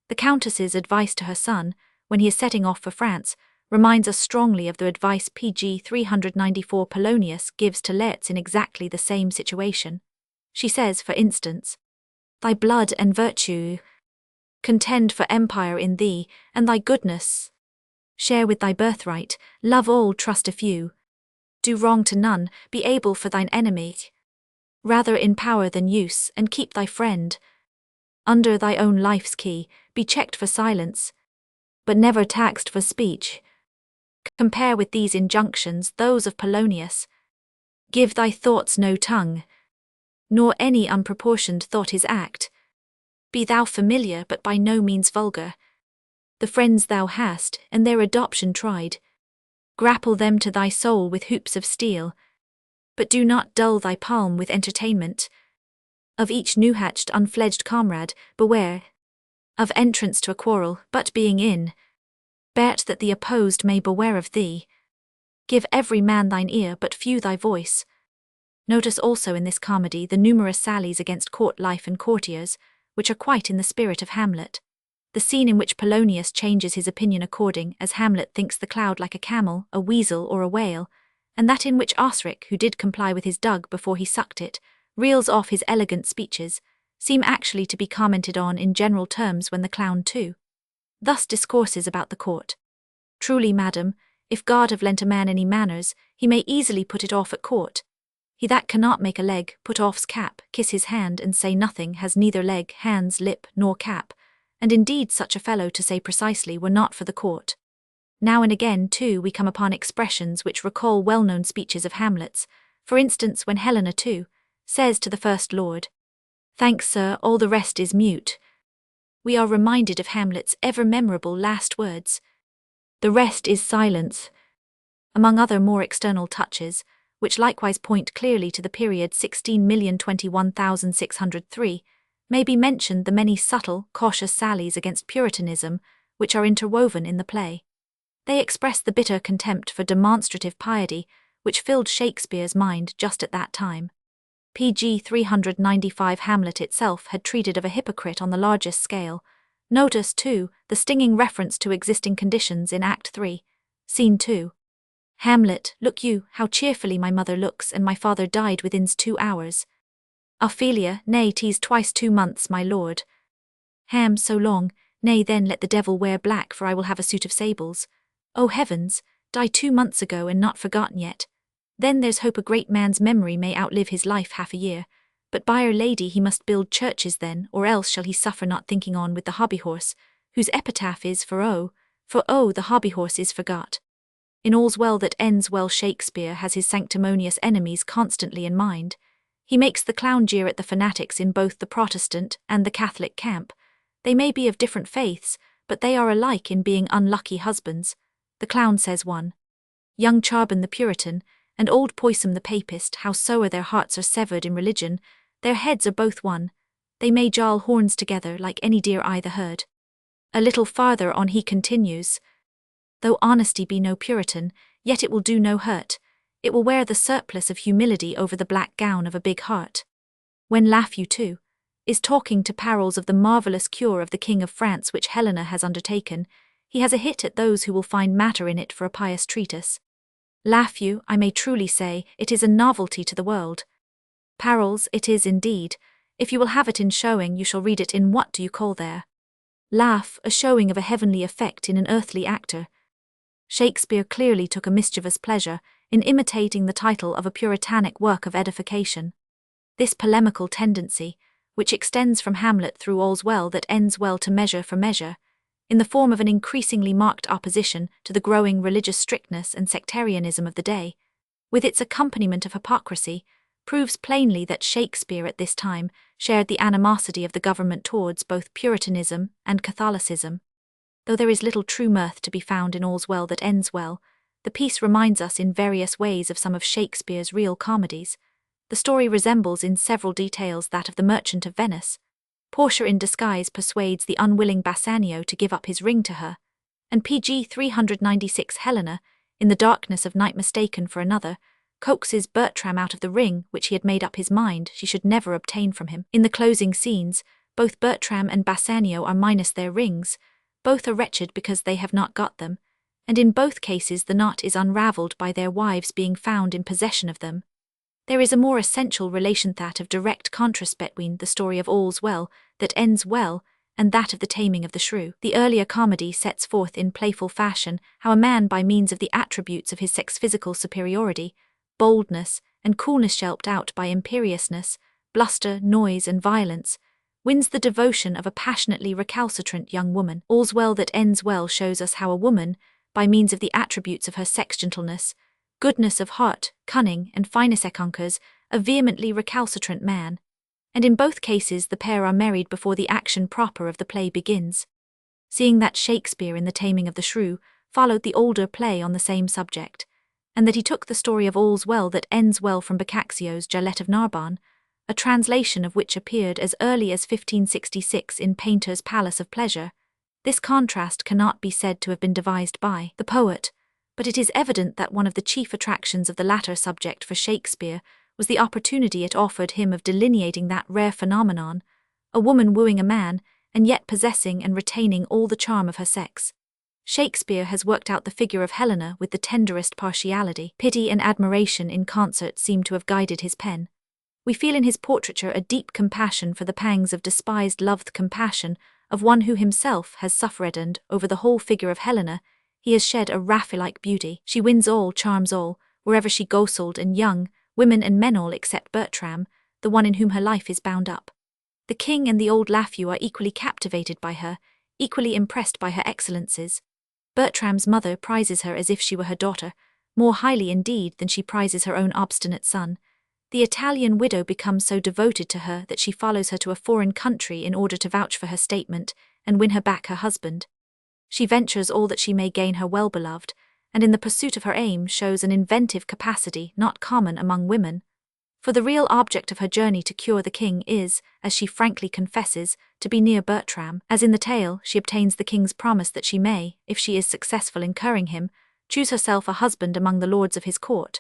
The Countess's advice to her son, when he is setting off for France, reminds us strongly of the advice pg 394 Polonius gives to Laertes in exactly the same situation. She says, for instance, "Thy blood and virtue contend for empire in thee, and thy goodness share with thy birthright, love all, trust a few, do wrong to none, be able for thine enemy, rather in power than use, and keep thy friend under thy own life's key, be checked for silence, but never taxed for speech." Compare with these injunctions those of Polonius. "Give thy thoughts no tongue, nor any unproportioned thought his act. Be thou familiar, but by no means vulgar. The friends thou hast, and their adoption tried, grapple them to thy soul with hoops of steel, but do not dull thy palm with entertainment. Of each new-hatched unfledged comrade, beware of entrance to a quarrel, but being in, bear't that the opposed may beware of thee. Give every man thine ear, but few thy voice." Notice also in this comedy the numerous sallies against court life and courtiers, which are quite in the spirit of Hamlet. The scene in which Polonius changes his opinion according as Hamlet thinks the cloud like a camel, a weasel, or a whale, and that in which Osric, who did comply with his dug before he sucked it, reels off his elegant speeches, seem actually to be commented on in general terms when the clown too thus discourses about the court. "Truly, madam, if God have lent a man any manners, he may easily put it off at court. He that cannot make a leg, put off's cap, kiss his hand, and say nothing, has neither leg, hands, lip, nor cap, and indeed such a fellow, to say precisely, were not for the court." Now and again, too, we come upon expressions which recall well-known speeches of Hamlet's, for instance when Helena, too, says to the First Lord, "Thanks, sir, all the rest is mute." We are reminded of Hamlet's ever-memorable last words, "The rest is silence," among other more external touches, which likewise point clearly to the period 16,021,603, may be mentioned the many subtle, cautious sallies against Puritanism which are interwoven in the play. They express the bitter contempt for demonstrative piety which filled Shakespeare's mind just at that time. pg 395 Hamlet itself had treated of a hypocrite on the largest scale. Notice, too, the stinging reference to existing conditions in Act 3, Scene 2. "Hamlet, look you, how cheerfully my mother looks, and my father died within 2 hours. Ophelia, nay, 'tis twice 2 months, my lord. Ham, so long, nay, then let the devil wear black, for I will have a suit of sables. O heavens, died 2 months ago and not forgotten yet. Then there's hope a great man's memory may outlive his life half a year. But by'r lady he must build churches then, or else shall he suffer not thinking on with the hobby-horse, whose epitaph is for oh, the hobby-horse is forgot." In All's Well That Ends Well Shakespeare has his sanctimonious enemies constantly in mind. He makes the clown jeer at the fanatics in both the Protestant and the Catholic camp. They may be of different faiths, but they are alike in being unlucky husbands. The clown says one, "Young Charbon the Puritan, and old Poysum the Papist, howsoe'er their hearts are severed in religion, their heads are both one. They may jowl horns together like any deer I the herd." A little farther on he continues, "Though honesty be no Puritan, yet it will do no hurt. It will wear the surplice of humility over the black gown of a big heart." When Lafeu, too, is talking to Parols of the marvellous cure of the King of France which Helena has undertaken, he has a hit at those who will find matter in it for a pious treatise. Lafeu, I may truly say, it is a novelty to the world. Parols, it is indeed. If you will have it in showing, you shall read it in what do you call there? Laugh, a showing of a heavenly effect in an earthly actor. Shakespeare clearly took a mischievous pleasure in imitating the title of a puritanic work of edification. This polemical tendency, which extends from Hamlet through All's Well That Ends Well to Measure for Measure, in the form of an increasingly marked opposition to the growing religious strictness and sectarianism of the day, with its accompaniment of hypocrisy, proves plainly that Shakespeare at this time shared the animosity of the government towards both Puritanism and Catholicism. Though there is little true mirth to be found in All's Well That Ends Well, the piece reminds us in various ways of some of Shakespeare's real comedies. The story resembles in several details that of the Merchant of Venice. Portia in disguise persuades the unwilling Bassanio to give up his ring to her, and PG 396 Helena, in the darkness of night mistaken for another, coaxes Bertram out of the ring which he had made up his mind she should never obtain from him. In the closing scenes, both Bertram and Bassanio are minus their rings, both are wretched because they have not got them, and in both cases the knot is unravelled by their wives being found in possession of them. There is a more essential relation, that of direct contrast between the story of All's Well That Ends Well and that of The Taming of the Shrew. The earlier comedy sets forth in playful fashion how a man, by means of the attributes of his sex physical superiority, boldness, and coolness shelped out by imperiousness, bluster, noise, and violence, wins the devotion of a passionately recalcitrant young woman. All's Well That Ends Well shows us how a woman, by means of the attributes of her sex gentleness, goodness of heart, cunning, and finesse, conquers a vehemently recalcitrant man, and in both cases the pair are married before the action proper of the play begins. Seeing that Shakespeare in The Taming of the Shrew followed the older play on the same subject, and that he took the story of All's Well That Ends Well from Boccaccio's Jalette of Narbonne, a translation of which appeared as early as 1566 in Painter's Palace of Pleasure, this contrast cannot be said to have been devised by the poet, but it is evident that one of the chief attractions of the latter subject for Shakespeare was the opportunity it offered him of delineating that rare phenomenon, a woman wooing a man and yet possessing and retaining all the charm of her sex. Shakespeare has worked out the figure of Helena with the tenderest partiality. Pity and admiration in concert seem to have guided his pen. We feel in his portraiture a deep compassion for the pangs of despised loved compassion of one who himself has suffered, and over the whole figure of Helena he has shed a Raphael-like beauty. She wins all, charms all, wherever she goes, old and young, women and men all except Bertram, the one in whom her life is bound up. The king and the old Lafeu are equally captivated by her, equally impressed by her excellences. Bertram's mother prizes her as if she were her daughter, more highly indeed than she prizes her own obstinate son. The Italian widow becomes so devoted to her that she follows her to a foreign country in order to vouch for her statement and win her back her husband. She ventures all that she may gain her well-beloved, and in the pursuit of her aim shows an inventive capacity not common among women. For the real object of her journey to cure the king is, as she frankly confesses, to be near Bertram. As in the tale, she obtains the king's promise that she may, if she is successful in curing him, choose herself a husband among the lords of his court.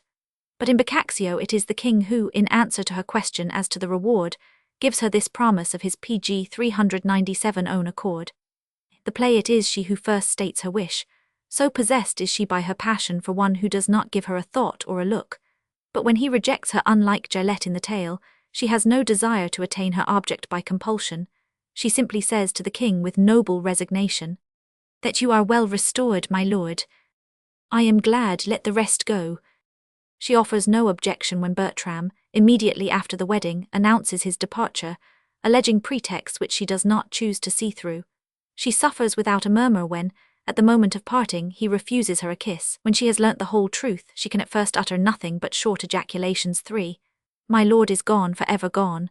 But in Boccaccio it is the king who, in answer to her question as to the reward, gives her this promise of his PG 397 own accord. The play it is she who first states her wish, so possessed is she by her passion for one who does not give her a thought or a look. But when he rejects her, unlike Jalette in the tale, she has no desire to attain her object by compulsion. She simply says to the king with noble resignation, "That you are well restored, my lord. I am glad, let the rest go." She offers no objection when Bertram, immediately after the wedding, announces his departure, alleging pretexts which she does not choose to see through. She suffers without a murmur when, at the moment of parting, he refuses her a kiss. When she has learnt the whole truth, she can at first utter nothing but short ejaculations. 3. My lord is gone, for ever gone.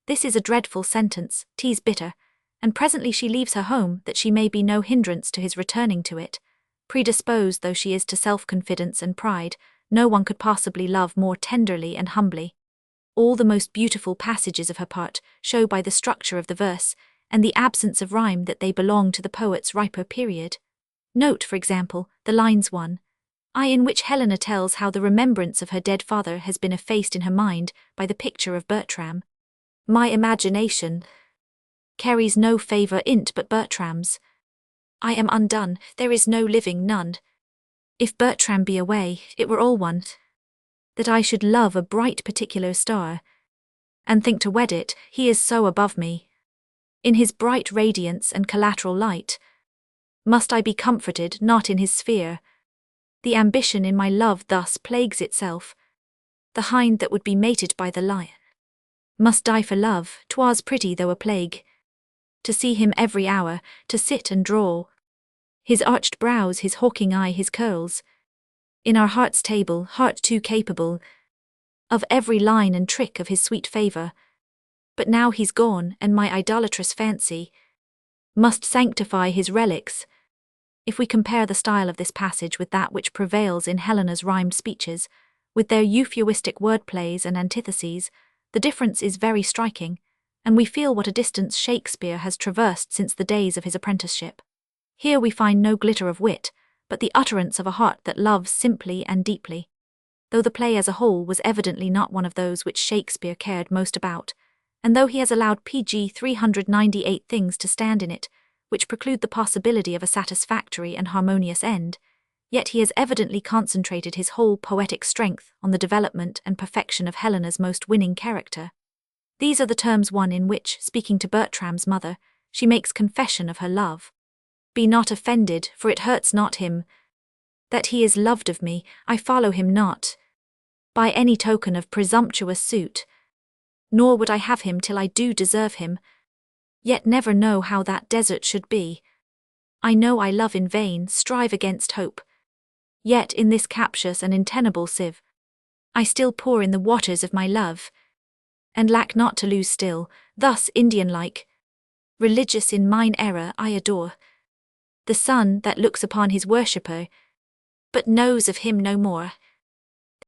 This is a dreadful sentence, 'tis bitter, and presently she leaves her home that she may be no hindrance to his returning to it. Predisposed though she is to self-confidence and pride, no one could possibly love more tenderly and humbly. All the most beautiful passages of her part show by the structure of the verse and the absence of rhyme that they belong to the poet's riper period. Note, for example, the lines 1. In which Helena tells how the remembrance of her dead father has been effaced in her mind by the picture of Bertram. My imagination carries no favour in't but Bertram's. I am undone, there is no living, none. If Bertram be away, it were all one that I should love a bright particular star, and think to wed it, he is so above me. In his bright radiance and collateral light, must I be comforted, not in his sphere. The ambition in my love thus plagues itself. The hind that would be mated by the lion must die for love. 'Twas pretty though a plague to see him every hour, to sit and draw his arched brows, his hawking eye, his curls. In our heart's table, heart too capable of every line and trick of his sweet favour. But now he's gone, and my idolatrous fancy must sanctify his relics. If we compare the style of this passage with that which prevails in Helena's rhymed speeches, with their euphuistic wordplays and antitheses, the difference is very striking, and we feel what a distance Shakespeare has traversed since the days of his apprenticeship. Here we find no glitter of wit, but the utterance of a heart that loves simply and deeply. Though the play as a whole was evidently not one of those which Shakespeare cared most about, and though he has allowed PG 398 things to stand in it, which preclude the possibility of a satisfactory and harmonious end, yet he has evidently concentrated his whole poetic strength on the development and perfection of Helena's most winning character. These are the terms one in which, speaking to Bertram's mother, she makes confession of her love. Be not offended, for it hurts not him that he is loved of me. I follow him not by any token of presumptuous suit, nor would I have him till I do deserve him, yet never know how that desert should be. I know I love in vain, strive against hope, yet in this captious and untenable sieve, I still pour in the waters of my love, and lack not to lose still. Thus Indian-like, religious in mine error, I adore the sun that looks upon his worshipper, but knows of him no more.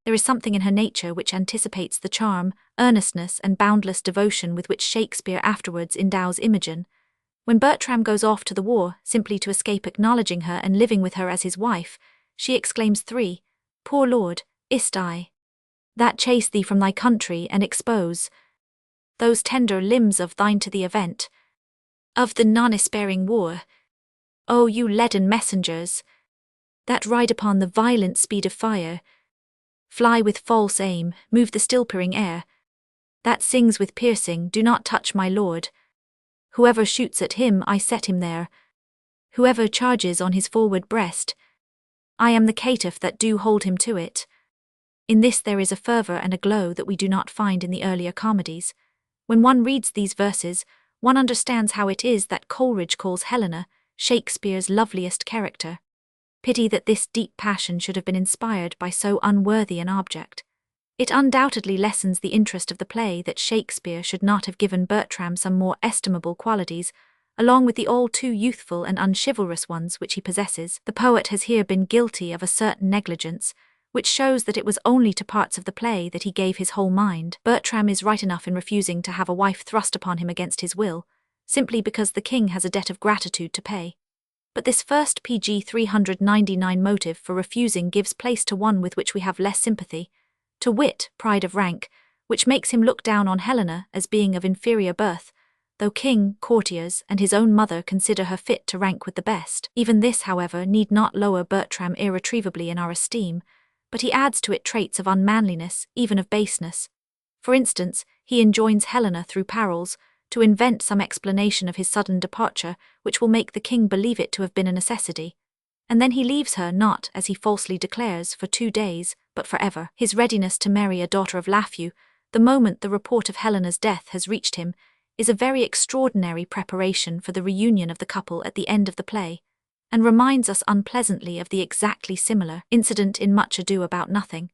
There is something in her nature which anticipates the charm, earnestness, and boundless devotion with which Shakespeare afterwards endows Imogen. When Bertram goes off to the war, simply to escape acknowledging her and living with her as his wife, she exclaims 3, Poor Lord, is't I that chase thee from thy country and expose those tender limbs of thine to the event of the non-sparing war? O you leaden messengers, that ride upon the violent speed of fire, fly with false aim, move the still-peering air, that sings with piercing, do not touch my lord. Whoever shoots at him, I set him there. Whoever charges on his forward breast, I am the caitiff that do hold him to it. In this there is a fervour and a glow that we do not find in the earlier comedies. When one reads these verses, one understands how it is that Coleridge calls Helena Shakespeare's loveliest character. Pity that this deep passion should have been inspired by so unworthy an object. It undoubtedly lessens the interest of the play that Shakespeare should not have given Bertram some more estimable qualities, along with the all too youthful and unchivalrous ones which he possesses. The poet has here been guilty of a certain negligence, which shows that it was only to parts of the play that he gave his whole mind. Bertram is right enough in refusing to have a wife thrust upon him against his will, simply because the king has a debt of gratitude to pay. But this first PG 399 motive for refusing gives place to one with which we have less sympathy, to wit, pride of rank, which makes him look down on Helena as being of inferior birth, though king, courtiers, and his own mother consider her fit to rank with the best. Even this, however, need not lower Bertram irretrievably in our esteem, but he adds to it traits of unmanliness, even of baseness. For instance, he enjoins Helena through Parolles to invent some explanation of his sudden departure which will make the king believe it to have been a necessity, and then he leaves her not, as he falsely declares, for 2 days, but forever. His readiness to marry a daughter of Lafeu, the moment the report of Helena's death has reached him, is a very extraordinary preparation for the reunion of the couple at the end of the play, and reminds us unpleasantly of the exactly similar incident in Much Ado About Nothing.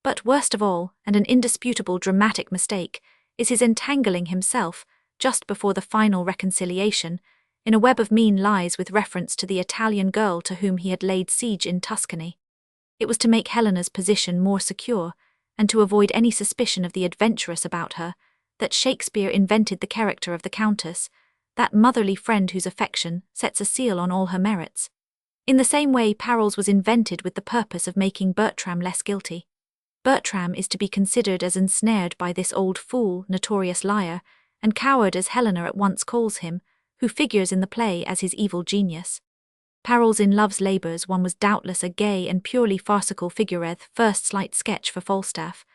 But worst of all, and an indisputable dramatic mistake, is his entangling himself, just before the final reconciliation, in a web of mean lies with reference to the Italian girl to whom he had laid siege in Tuscany. It was to make Helena's position more secure, and to avoid any suspicion of the adventuress about her, that Shakespeare invented the character of the Countess, that motherly friend whose affection sets a seal on all her merits. In the same way, Parolles was invented with the purpose of making Bertram less guilty. Bertram is to be considered as ensnared by this old fool, notorious liar, and coward as Helena at once calls him, who figures in the play as his evil genius. Parolles in Love's Labours I was doubtless a gay and purely farcical figurette, first slight sketch for Falstaff.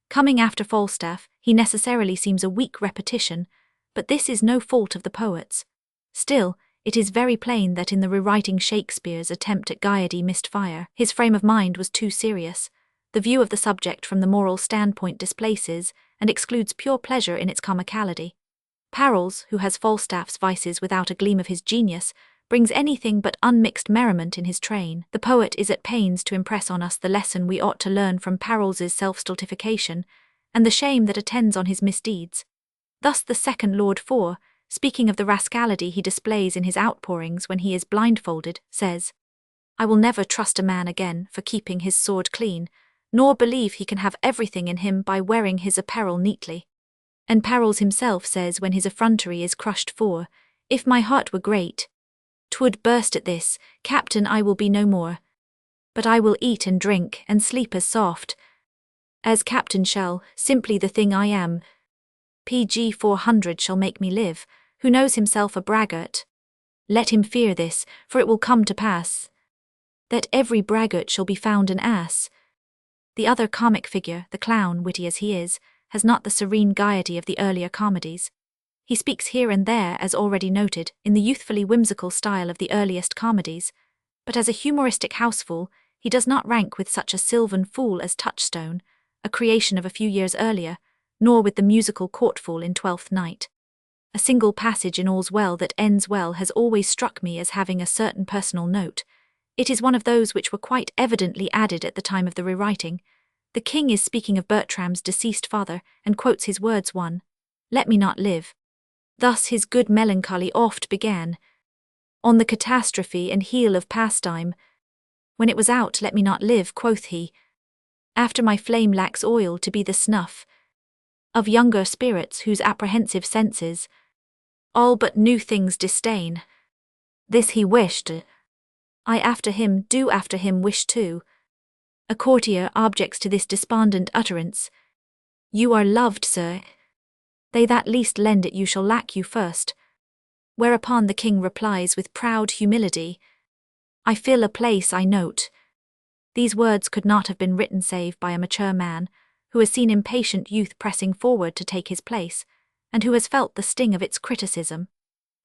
Coming after Falstaff, he necessarily seems a weak repetition, but this is no fault of the poet's. Still, it is very plain that in the rewriting Shakespeare's attempt at gaiety missed fire. His frame of mind was too serious. The view of the subject from the moral standpoint displaces and excludes pure pleasure in its comicality. Parolles, who has Falstaff's vices without a gleam of his genius, brings anything but unmixed merriment in his train. The poet is at pains to impress on us the lesson we ought to learn from Parolles's self-stultification, and the shame that attends on his misdeeds. Thus the second Lord IV, speaking of the rascality he displays in his outpourings when he is blindfolded, says, "I will never trust a man again for keeping his sword clean, nor believe he can have everything in him by wearing his apparel neatly." And Parolles himself says when his effrontery is crushed, for, "If my heart were great, 'twould burst at this, Captain, I will be no more. But I will eat and drink, and sleep as soft as Captain shall, simply the thing I am. PG 400 shall make me live, who knows himself a braggart. Let him fear this, for it will come to pass that every braggart shall be found an ass." The other comic figure, the clown, witty as he is, has not the serene gaiety of the earlier comedies. He speaks here and there, as already noted, in the youthfully whimsical style of the earliest comedies, but as a humoristic housefool, he does not rank with such a sylvan fool as Touchstone, a creation of a few years earlier, nor with the musical court-fool in Twelfth Night. A single passage in All's Well That Ends Well has always struck me as having a certain personal note. It is one of those which were quite evidently added at the time of the rewriting. The king is speaking of Bertram's deceased father, and quotes his words one, "Let me not live." Thus his good melancholy oft began, on the catastrophe and heel of pastime. When it was out, "Let me not live," quoth he, "after my flame lacks oil to be the snuff of younger spirits whose apprehensive senses all but new things disdain. This he wished, I after him do after him wish too." A courtier objects to this despondent utterance, "You are loved, sir. They that least lend it you shall lack you first." Whereupon the king replies with proud humility, "I fill a place, I note." These words could not have been written save by a mature man, who has seen impatient youth pressing forward to take his place, and who has felt the sting of its criticism.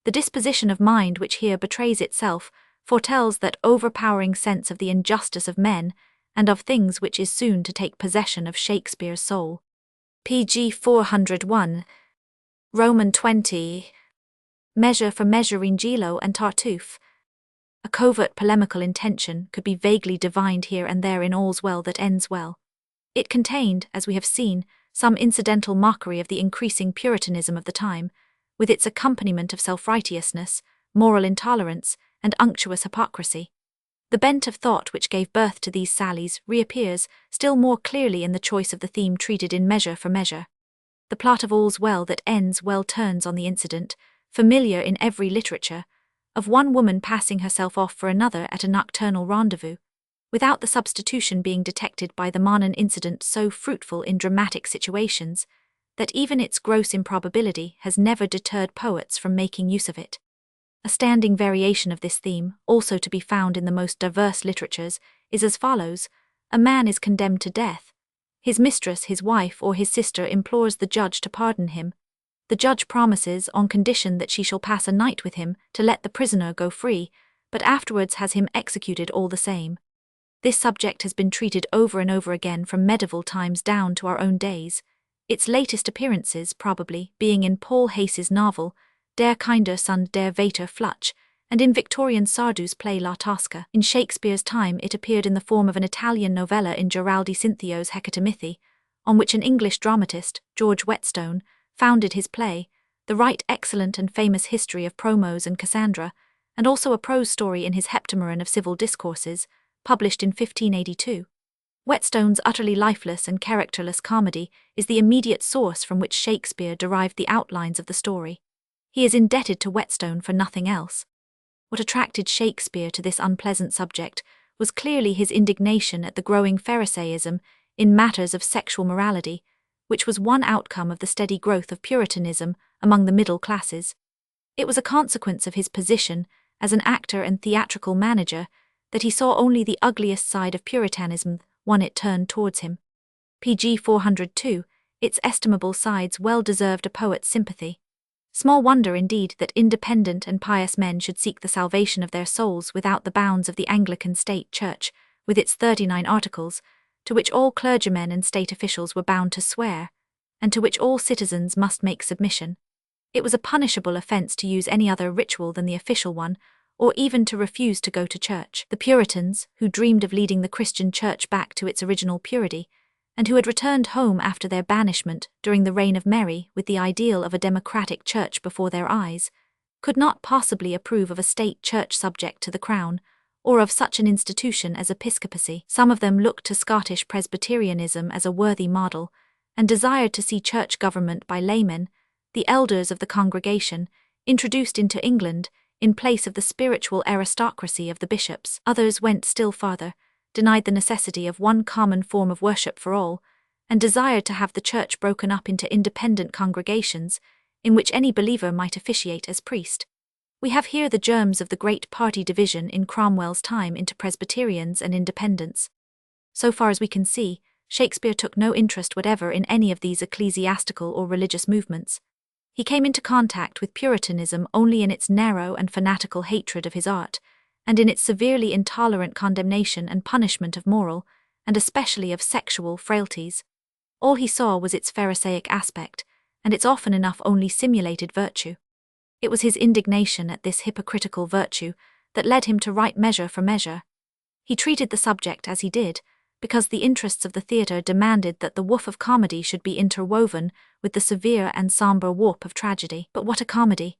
The disposition of mind which here betrays itself foretells that overpowering sense of the injustice of men and of things which is soon to take possession of Shakespeare's soul. PG 401. Roman 20. Measure for measure in Gelo and Tartuffe. A covert polemical intention could be vaguely divined here and there in All's Well That Ends Well. It contained, as we have seen, some incidental mockery of the increasing Puritanism of the time, with its accompaniment of self-righteousness, moral intolerance, and unctuous hypocrisy. The bent of thought which gave birth to these sallies reappears still more clearly in the choice of the theme treated in Measure for Measure. The plot of All's Well That Ends Well turns on the incident, familiar in every literature, of one woman passing herself off for another at a nocturnal rendezvous, without the substitution being detected by the Manon incident so fruitful in dramatic situations, that even its gross improbability has never deterred poets from making use of it. A standing variation of this theme, also to be found in the most diverse literatures, is as follows: a man is condemned to death. His mistress, his wife, or his sister implores the judge to pardon him. The judge promises, on condition that she shall pass a night with him, to let the prisoner go free, but afterwards has him executed all the same. This subject has been treated over and over again from medieval times down to our own days, its latest appearances, probably, being in Paul Hayes's novel, Der Kinder Sund der Vater Flutch, and in Victorian Sardou's play La Tosca. In Shakespeare's time it appeared in the form of an Italian novella in Geraldi Cinthio's Hecatomythi, on which an English dramatist, George Whetstone, founded his play, the right excellent and famous history of Promos and Cassandra, and also a prose story in his Heptameron of Civil Discourses, published in 1582. Whetstone's utterly lifeless and characterless comedy is the immediate source from which Shakespeare derived the outlines of the story. He is indebted to Whetstone for nothing else. What attracted Shakespeare to this unpleasant subject was clearly his indignation at the growing Pharisaism in matters of sexual morality, which was one outcome of the steady growth of Puritanism among the middle classes. It was a consequence of his position as an actor and theatrical manager that he saw only the ugliest side of Puritanism when it turned towards him. PG 402, its estimable sides well deserved a poet's sympathy. Small wonder indeed that independent and pious men should seek the salvation of their souls without the bounds of the Anglican State Church, with its 39 articles, to which all clergymen and state officials were bound to swear, and to which all citizens must make submission. It was a punishable offence to use any other ritual than the official one, or even to refuse to go to church. The Puritans, who dreamed of leading the Christian Church back to its original purity, and who had returned home after their banishment during the reign of Mary with the ideal of a democratic church before their eyes, could not possibly approve of a state church subject to the crown, or of such an institution as episcopacy. Some of them looked to Scottish Presbyterianism as a worthy model, and desired to see church government by laymen, the elders of the congregation, introduced into England in place of the spiritual aristocracy of the bishops. Others went still farther, denied the necessity of one common form of worship for all, and desired to have the church broken up into independent congregations, in which any believer might officiate as priest. We have here the germs of the great party division in Cromwell's time into Presbyterians and Independents. So far as we can see, Shakespeare took no interest whatever in any of these ecclesiastical or religious movements. He came into contact with Puritanism only in its narrow and fanatical hatred of his art, and in its severely intolerant condemnation and punishment of moral, and especially of sexual, frailties. All he saw was its Pharisaic aspect, and its often enough only simulated virtue. It was his indignation at this hypocritical virtue that led him to write Measure for Measure. He treated the subject as he did, because the interests of the theatre demanded that the woof of comedy should be interwoven with the severe and sombre warp of tragedy. But what a comedy!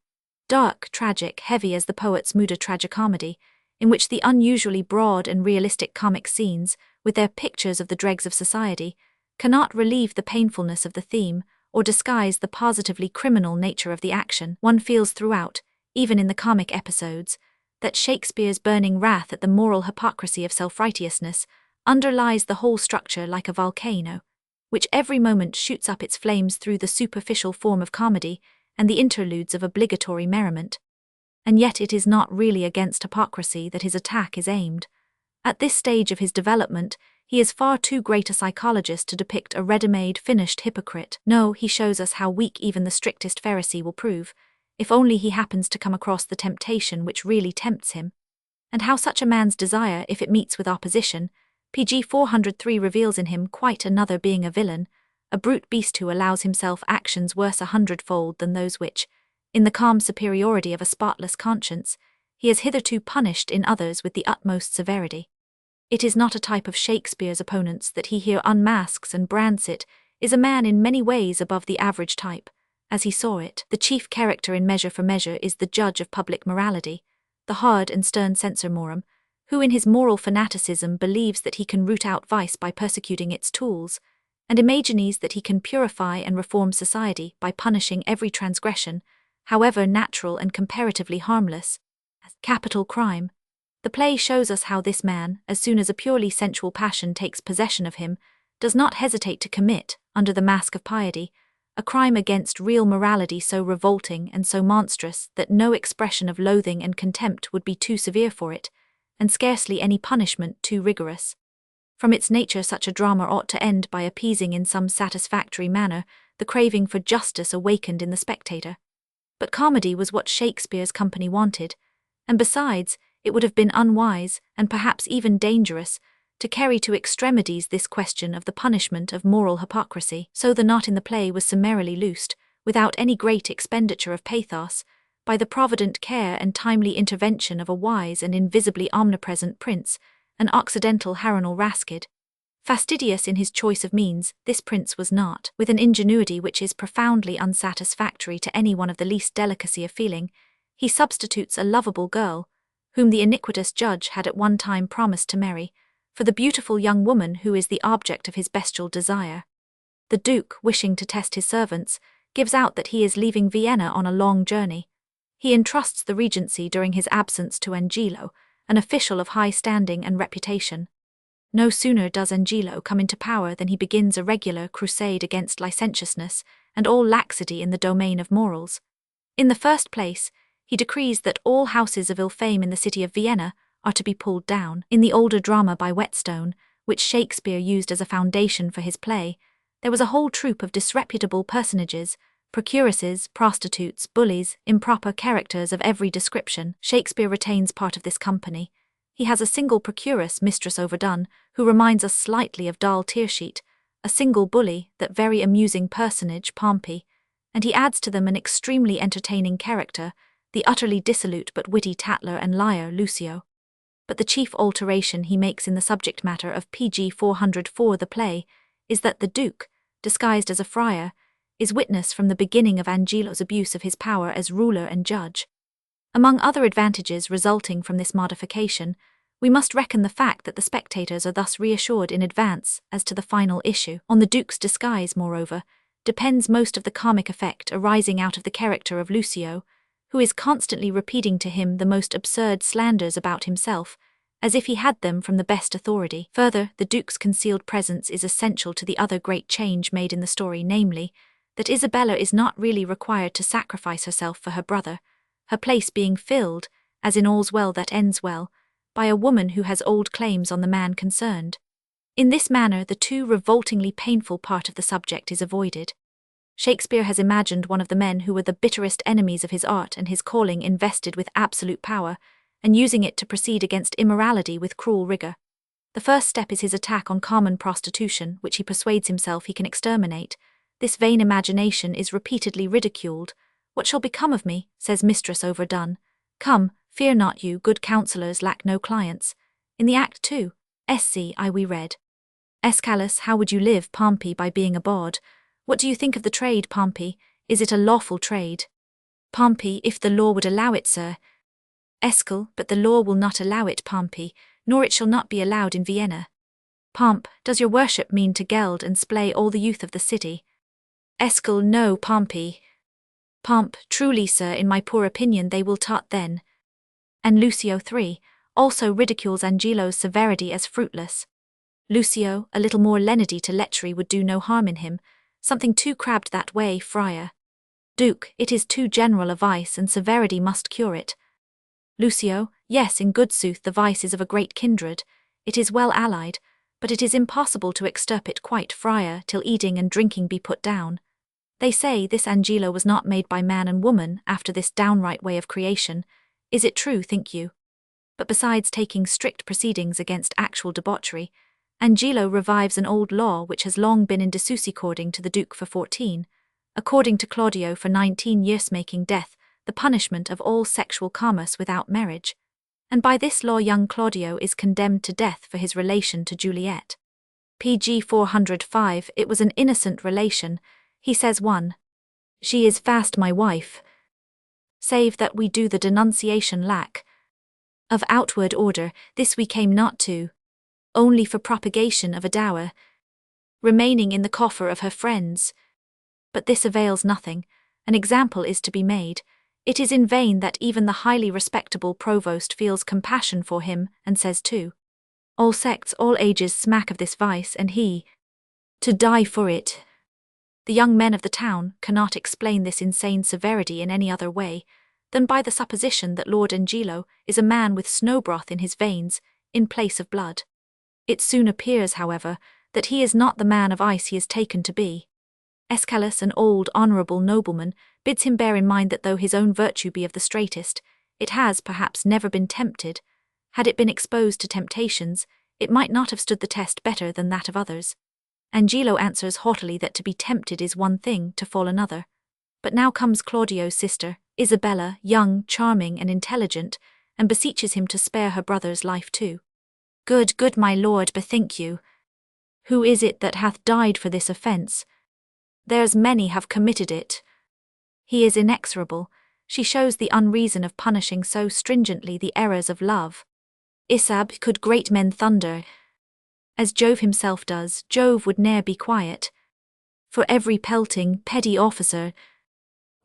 Dark, tragic, heavy as the poet's mood, a tragicomedy, in which the unusually broad and realistic comic scenes, with their pictures of the dregs of society, cannot relieve the painfulness of the theme, or disguise the positively criminal nature of the action. One feels throughout, even in the comic episodes, that Shakespeare's burning wrath at the moral hypocrisy of self-righteousness underlies the whole structure like a volcano, which every moment shoots up its flames through the superficial form of comedy and the interludes of obligatory merriment. And yet it is not really against hypocrisy that his attack is aimed. At this stage of his development, he is far too great a psychologist to depict a ready-made, finished hypocrite. No, he shows us how weak even the strictest Pharisee will prove, if only he happens to come across the temptation which really tempts him, and how such a man's desire, if it meets with opposition, pg 403 reveals in him quite another being, a villain, a brute beast who allows himself actions worse 100-fold than those which, in the calm superiority of a spotless conscience, he has hitherto punished in others with the utmost severity. It is not a type of Shakespeare's opponents that he here unmasks and brands. It is a man in many ways above the average type, as he saw it. The chief character in Measure for Measure is the judge of public morality, the hard and stern censor morum, who in his moral fanaticism believes that he can root out vice by persecuting its tools, and imagines that he can purify and reform society by punishing every transgression, however natural and comparatively harmless, as capital crime. The play shows us how this man, as soon as a purely sensual passion takes possession of him, does not hesitate to commit, under the mask of piety, a crime against real morality so revolting and so monstrous that no expression of loathing and contempt would be too severe for it, and scarcely any punishment too rigorous. From its nature, such a drama ought to end by appeasing in some satisfactory manner the craving for justice awakened in the spectator. But comedy was what Shakespeare's company wanted, and besides, it would have been unwise, and perhaps even dangerous, to carry to extremities this question of the punishment of moral hypocrisy. So the knot in the play was summarily loosed, without any great expenditure of pathos, by the provident care and timely intervention of a wise and invisibly omnipresent prince, an Occidental Harold Raskid. Fastidious in his choice of means, this prince was not. With an ingenuity which is profoundly unsatisfactory to anyone of the least delicacy of feeling, he substitutes a lovable girl, whom the iniquitous judge had at one time promised to marry, for the beautiful young woman who is the object of his bestial desire. The Duke, wishing to test his servants, gives out that he is leaving Vienna on a long journey. He entrusts the regency during his absence to Angelo, an official of high standing and reputation. No sooner does Angelo come into power than he begins a regular crusade against licentiousness and all laxity in the domain of morals. In the first place, he decrees that all houses of ill fame in the city of Vienna are to be pulled down. In the older drama by Whetstone, which Shakespeare used as a foundation for his play, there was a whole troop of disreputable personages, procuresses, prostitutes, bullies, improper characters of every description. Shakespeare retains part of this company. He has a single procuress, Mistress Overdone, who reminds us slightly of Doll Tearsheet, a single bully, that very amusing personage, Pompey, and he adds to them an extremely entertaining character, the utterly dissolute but witty tattler and liar, Lucio. But the chief alteration he makes in the subject matter of pg 404, the play, is that the Duke, disguised as a friar, is witness from the beginning of Angelo's abuse of his power as ruler and judge. Among other advantages resulting from this modification, we must reckon the fact that the spectators are thus reassured in advance as to the final issue. On the Duke's disguise, moreover, depends most of the comic effect arising out of the character of Lucio, who is constantly repeating to him the most absurd slanders about himself, as if he had them from the best authority. Further, the Duke's concealed presence is essential to the other great change made in the story, namely, that Isabella is not really required to sacrifice herself for her brother, her place being filled, as in All's Well That Ends Well, by a woman who has old claims on the man concerned. In this manner, the too revoltingly painful part of the subject is avoided. Shakespeare has imagined one of the men who were the bitterest enemies of his art and his calling invested with absolute power, and using it to proceed against immorality with cruel rigor. The first step is his attack on common prostitution, which he persuades himself he can exterminate. This vain imagination is repeatedly ridiculed. "What shall become of me?" says Mistress Overdone. "Come, fear not, you good counsellors lack no clients." In the Act 2, SCI we read, "Escalus, how would you live, Pompey, by being a bawd? What do you think of the trade, Pompey? Is it a lawful trade?" Pompey, "If the law would allow it, sir." Escal, "But the law will not allow it, Pompey, nor it shall not be allowed in Vienna." Pomp, "Does your worship mean to geld and splay all the youth of the city?" Escal, "No, Pompey." Pomp, "Truly, sir, in my poor opinion they will tot then." And Lucio 3 also ridicules Angelo's severity as fruitless. Lucio, "A little more lenity to lechery would do no harm in him. Something too crabbed that way, friar." Duke, "It is too general a vice, and severity must cure it." Lucio, "Yes, in good sooth the vice is of a great kindred. It is well allied, but it is impossible to extirpate quite, friar, till eating and drinking be put down. They say this Angelo was not made by man and woman after this downright way of creation. Is it true, think you? But besides taking strict proceedings against actual debauchery, Angelo revives an old law which has long been in disuce according to the Duke for 14, according to Claudio for 19 years, making death the punishment of all sexual commerce without marriage. And by this law young Claudio is condemned to death for his relation to Juliet. PG 405, it was an innocent relation. He says 1. She is fast my wife. Save that we do the denunciation lack. Of outward order, this we came not to. Only for propagation of a dower, remaining in the coffer of her friends. But this avails nothing. An example is to be made. It is in vain that even the highly respectable provost feels compassion for him, and says 2. All sects, all ages smack of this vice, and he to die for it. The young men of the town cannot explain this insane severity in any other way than by the supposition that Lord Angelo is a man with snowbroth in his veins, in place of blood. It soon appears, however, that he is not the man of ice he is taken to be. Escalus, an old honourable nobleman, bids him bear in mind that though his own virtue be of the straitest, it has perhaps never been tempted. Had it been exposed to temptations, it might not have stood the test better than that of others. Angelo answers haughtily that to be tempted is one thing, to fall another. But now comes Claudio's sister, Isabella, young, charming, and intelligent, and beseeches him to spare her brother's life too. Good, good my lord, bethink you. Who is it that hath died for this offence? There's many have committed it. He is inexorable. She shows the unreason of punishing so stringently the errors of love. Isab, could great men thunder, as Jove himself does, Jove would ne'er be quiet. For every pelting, petty officer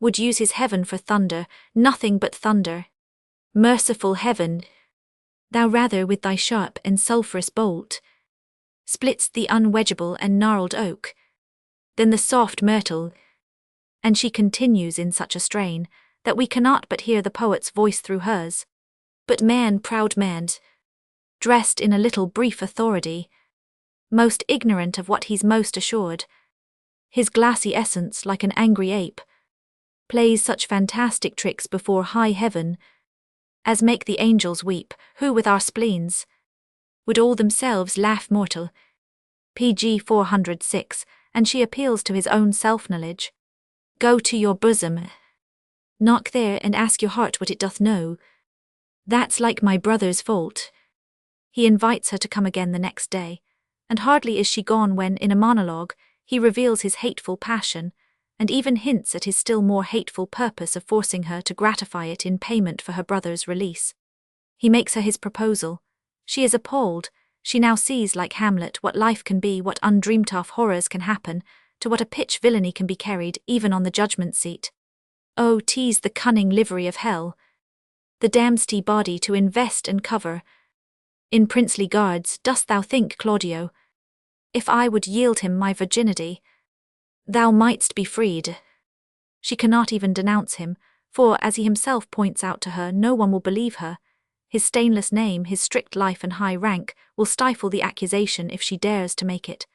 would use his heaven for thunder, nothing but thunder. Merciful heaven, thou rather with thy sharp and sulphurous bolt splitst the unwedgeable and gnarled oak than the soft myrtle. And she continues in such a strain that we cannot but hear the poet's voice through hers. But man, proud man, dressed in a little brief authority, most ignorant of what he's most assured, his glassy essence like an angry ape, plays such fantastic tricks before high heaven, as make the angels weep, who with our spleens would all themselves laugh mortal. PG 406, and she appeals to his own self-knowledge. Go to your bosom, knock there and ask your heart what it doth know. That's like my brother's fault. He invites her to come again the next day, And hardly is she gone when, in a monologue, he reveals his hateful passion, and even hints at his still more hateful purpose of forcing her to gratify it in payment for her brother's release. He makes her his proposal. She is appalled. She now sees, like Hamlet, what life can be, what undreamed-of horrors can happen, to what a pitch villainy can be carried, even on the judgment seat. Oh, 'tis the cunning livery of hell, the damned body to invest and cover. In princely guards, dost thou think, Claudio, if I would yield him my virginity, thou mightst be freed? She cannot even denounce him, for, as he himself points out to her, no one will believe her. His stainless name, his strict life and high rank, will stifle the accusation if she dares to make it.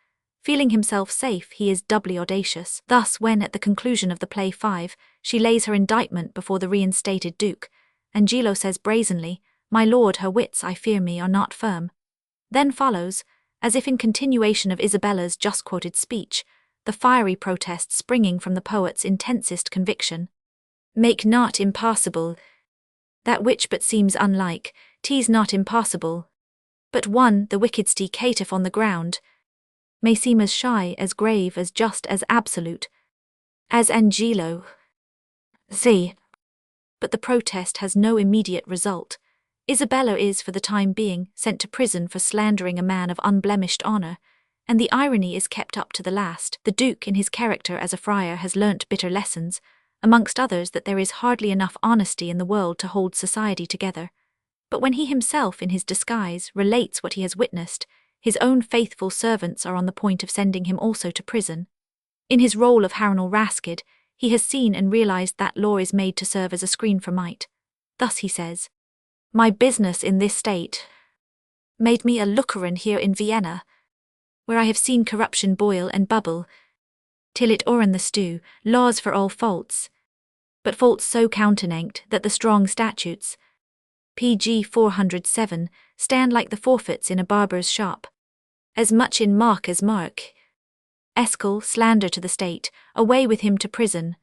Feeling himself safe, he is doubly audacious. Thus, when, at the conclusion of the play 5, she lays her indictment before the reinstated Duke, Angelo says brazenly, "My lord, her wits, I fear me, are not firm." Then follows, as if in continuation of Isabella's just-quoted speech, the fiery protest springing from the poet's intensest conviction. "Make not impossible that which but seems unlike, 'tis not impossible. But one, the wickedst caitiff on the ground, may seem as shy, as grave, as just, as absolute, as Angelo. See." But the protest has no immediate result. Isabella is, for the time being, sent to prison for slandering a man of unblemished honor, and the irony is kept up to the last. The Duke, in his character as a friar, has learnt bitter lessons, amongst others that there is hardly enough honesty in the world to hold society together. But when he himself, in his disguise, relates what he has witnessed, his own faithful servants are on the point of sending him also to prison. In his role of Harold Raskid, he has seen and realized that law is made to serve as a screen for might. Thus he says, "My business in this state made me a looker-in here in Vienna, where I have seen corruption boil and bubble, till it o'erran the stew, laws for all faults, but faults so counternanked that the strong statutes, pg 407, stand like the forfeits in a barber's shop, as much in mark as mark. Escal, slander to the state, away with him to prison."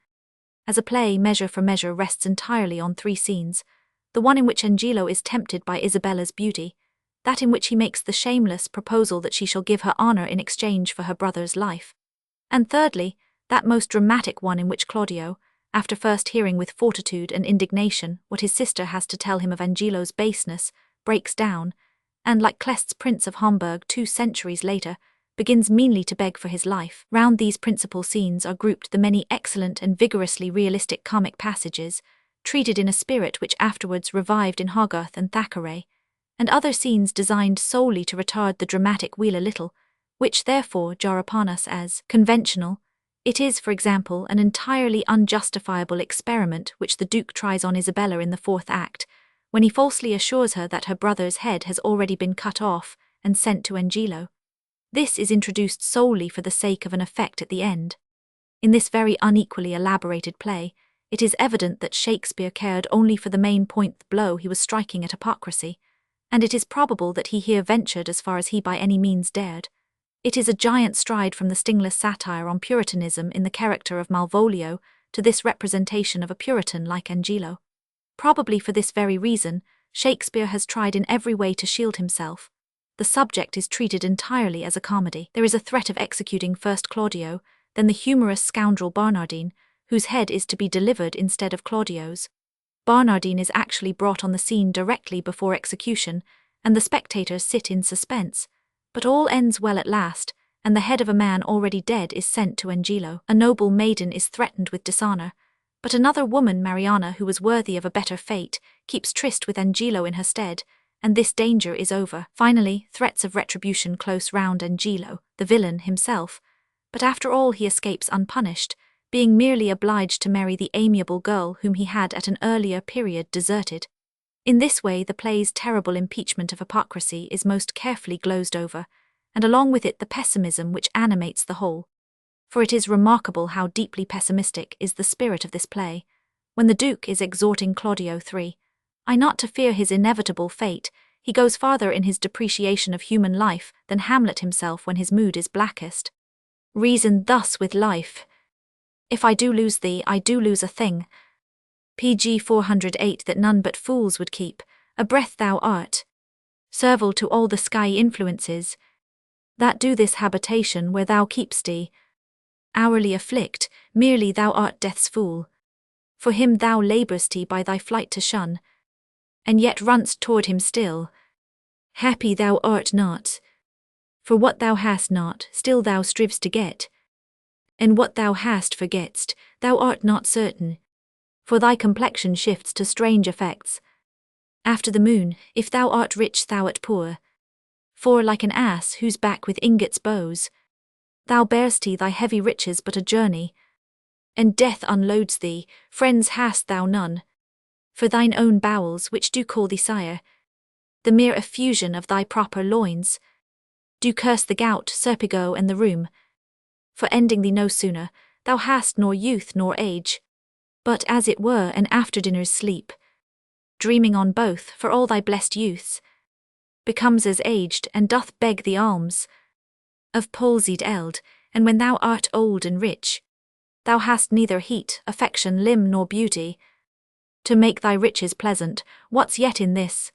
As a play, Measure for Measure rests entirely on 3 scenes, the one in which Angelo is tempted by Isabella's beauty, that in which he makes the shameless proposal that she shall give her honor in exchange for her brother's life, and thirdly, that most dramatic one in which Claudio, after first hearing with fortitude and indignation what his sister has to tell him of Angelo's baseness, breaks down, and, like Kleist's Prince of Homburg 2 centuries later, begins meanly to beg for his life. Round these principal scenes are grouped the many excellent and vigorously realistic comic passages, treated in a spirit which afterwards revived in Hogarth and Thackeray, and other scenes designed solely to retard the dramatic wheel a little, which therefore jar upon us as conventional. It is, for example, an entirely unjustifiable experiment which the Duke tries on Isabella in the 4th act, when he falsely assures her that her brother's head has already been cut off and sent to Angelo. This is introduced solely for the sake of an effect at the end. In this very unequally elaborated play, it is evident that Shakespeare cared only for the main point, the blow he was striking at hypocrisy, and it is probable that he here ventured as far as he by any means dared. It is a giant stride from the stingless satire on Puritanism in the character of Malvolio to this representation of a Puritan like Angelo. Probably for this very reason, Shakespeare has tried in every way to shield himself. The subject is treated entirely as a comedy. There is a threat of executing first Claudio, then the humorous scoundrel Barnardine, whose head is to be delivered instead of Claudio's. Barnardine is actually brought on the scene directly before execution, and the spectators sit in suspense. But all ends well at last, and the head of a man already dead is sent to Angelo. A noble maiden is threatened with dishonor, but another woman, Mariana, who was worthy of a better fate, keeps tryst with Angelo in her stead, and this danger is over. Finally, threats of retribution close round Angelo, the villain himself, but after all he escapes unpunished, being merely obliged to marry the amiable girl whom he had at an earlier period deserted. In this way the play's terrible impeachment of hypocrisy is most carefully glozed over, and along with it the pessimism which animates the whole. For it is remarkable how deeply pessimistic is the spirit of this play. When the Duke is exhorting Claudio 3, I not to fear his inevitable fate, he goes farther in his depreciation of human life than Hamlet himself when his mood is blackest. "Reason thus with life. If I do lose thee, I do lose a thing. pg 408 that none but fools would keep, a breath thou art. Servile to all the sky influences. that do this habitation where thou keep'st thee, hourly afflict, merely thou art death's fool. For him thou labour'st he by thy flight to shun, and yet run'st toward him still. Happy thou art not, for what thou hast not, still thou striv'st to get, and what thou hast forget'st, thou art not certain, for thy complexion shifts to strange effects. After the moon, if thou art rich thou'rt poor, for like an ass whose back with ingots bows, thou bear'st he thy heavy riches but a journey, and death unloads thee, friends hast thou none, for thine own bowels which do call thee sire, the mere effusion of thy proper loins, do curse the gout, serpigo and the rheum, for ending thee no sooner, thou hast nor youth nor age, but as it were an after-dinner's sleep, dreaming on both for all thy blessed youths, becomes as aged and doth beg the alms of palsied eld, and when thou art old and rich, thou hast neither heat, affection, limb nor beauty, to make thy riches pleasant. What's yet in this,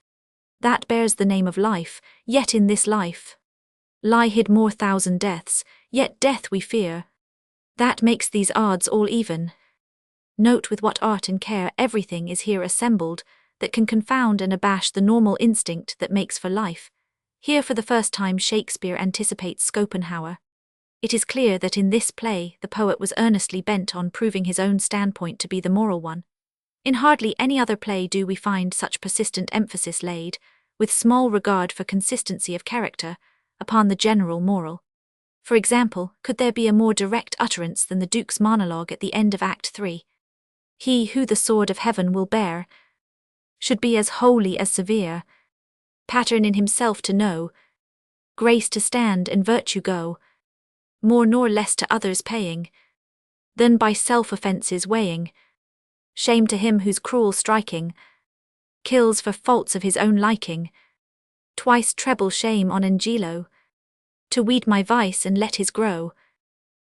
that bears the name of life, yet in this life lie hid more thousand deaths, yet death we fear, that makes these odds all even. Note with what art and care everything is here assembled that can confound and abash the normal instinct that makes for life. Here for the first time Shakespeare anticipates Schopenhauer. It is clear that in this play the poet was earnestly bent on proving his own standpoint to be the moral one. In hardly any other play do we find such persistent emphasis laid, with small regard for consistency of character, upon the general moral. For example, could there be a more direct utterance than the Duke's monologue at the end of Act 3? He who the sword of heaven will bear should be as holy as severe, pattern in himself to know, grace to stand and virtue go, more nor less to others paying, than by self-offences weighing, shame to him whose cruel striking kills for faults of his own liking, twice treble shame on Angelo, to weed my vice and let his grow.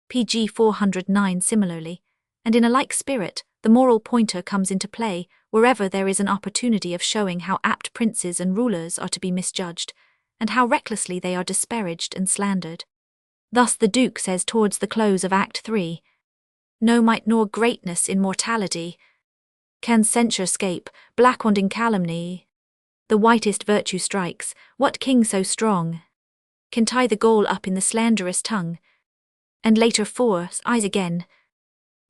Pg 409 similarly, and in a like spirit, the moral pointer comes into play wherever there is an opportunity of showing how apt princes and rulers are to be misjudged, and how recklessly they are disparaged and slandered. Thus the Duke says towards the close of Act 3, "No might nor greatness in mortality can censure scape, black-wand in calumny. The whitest virtue strikes, what king so strong can tie the gall up in the slanderous tongue, and later force eyes again?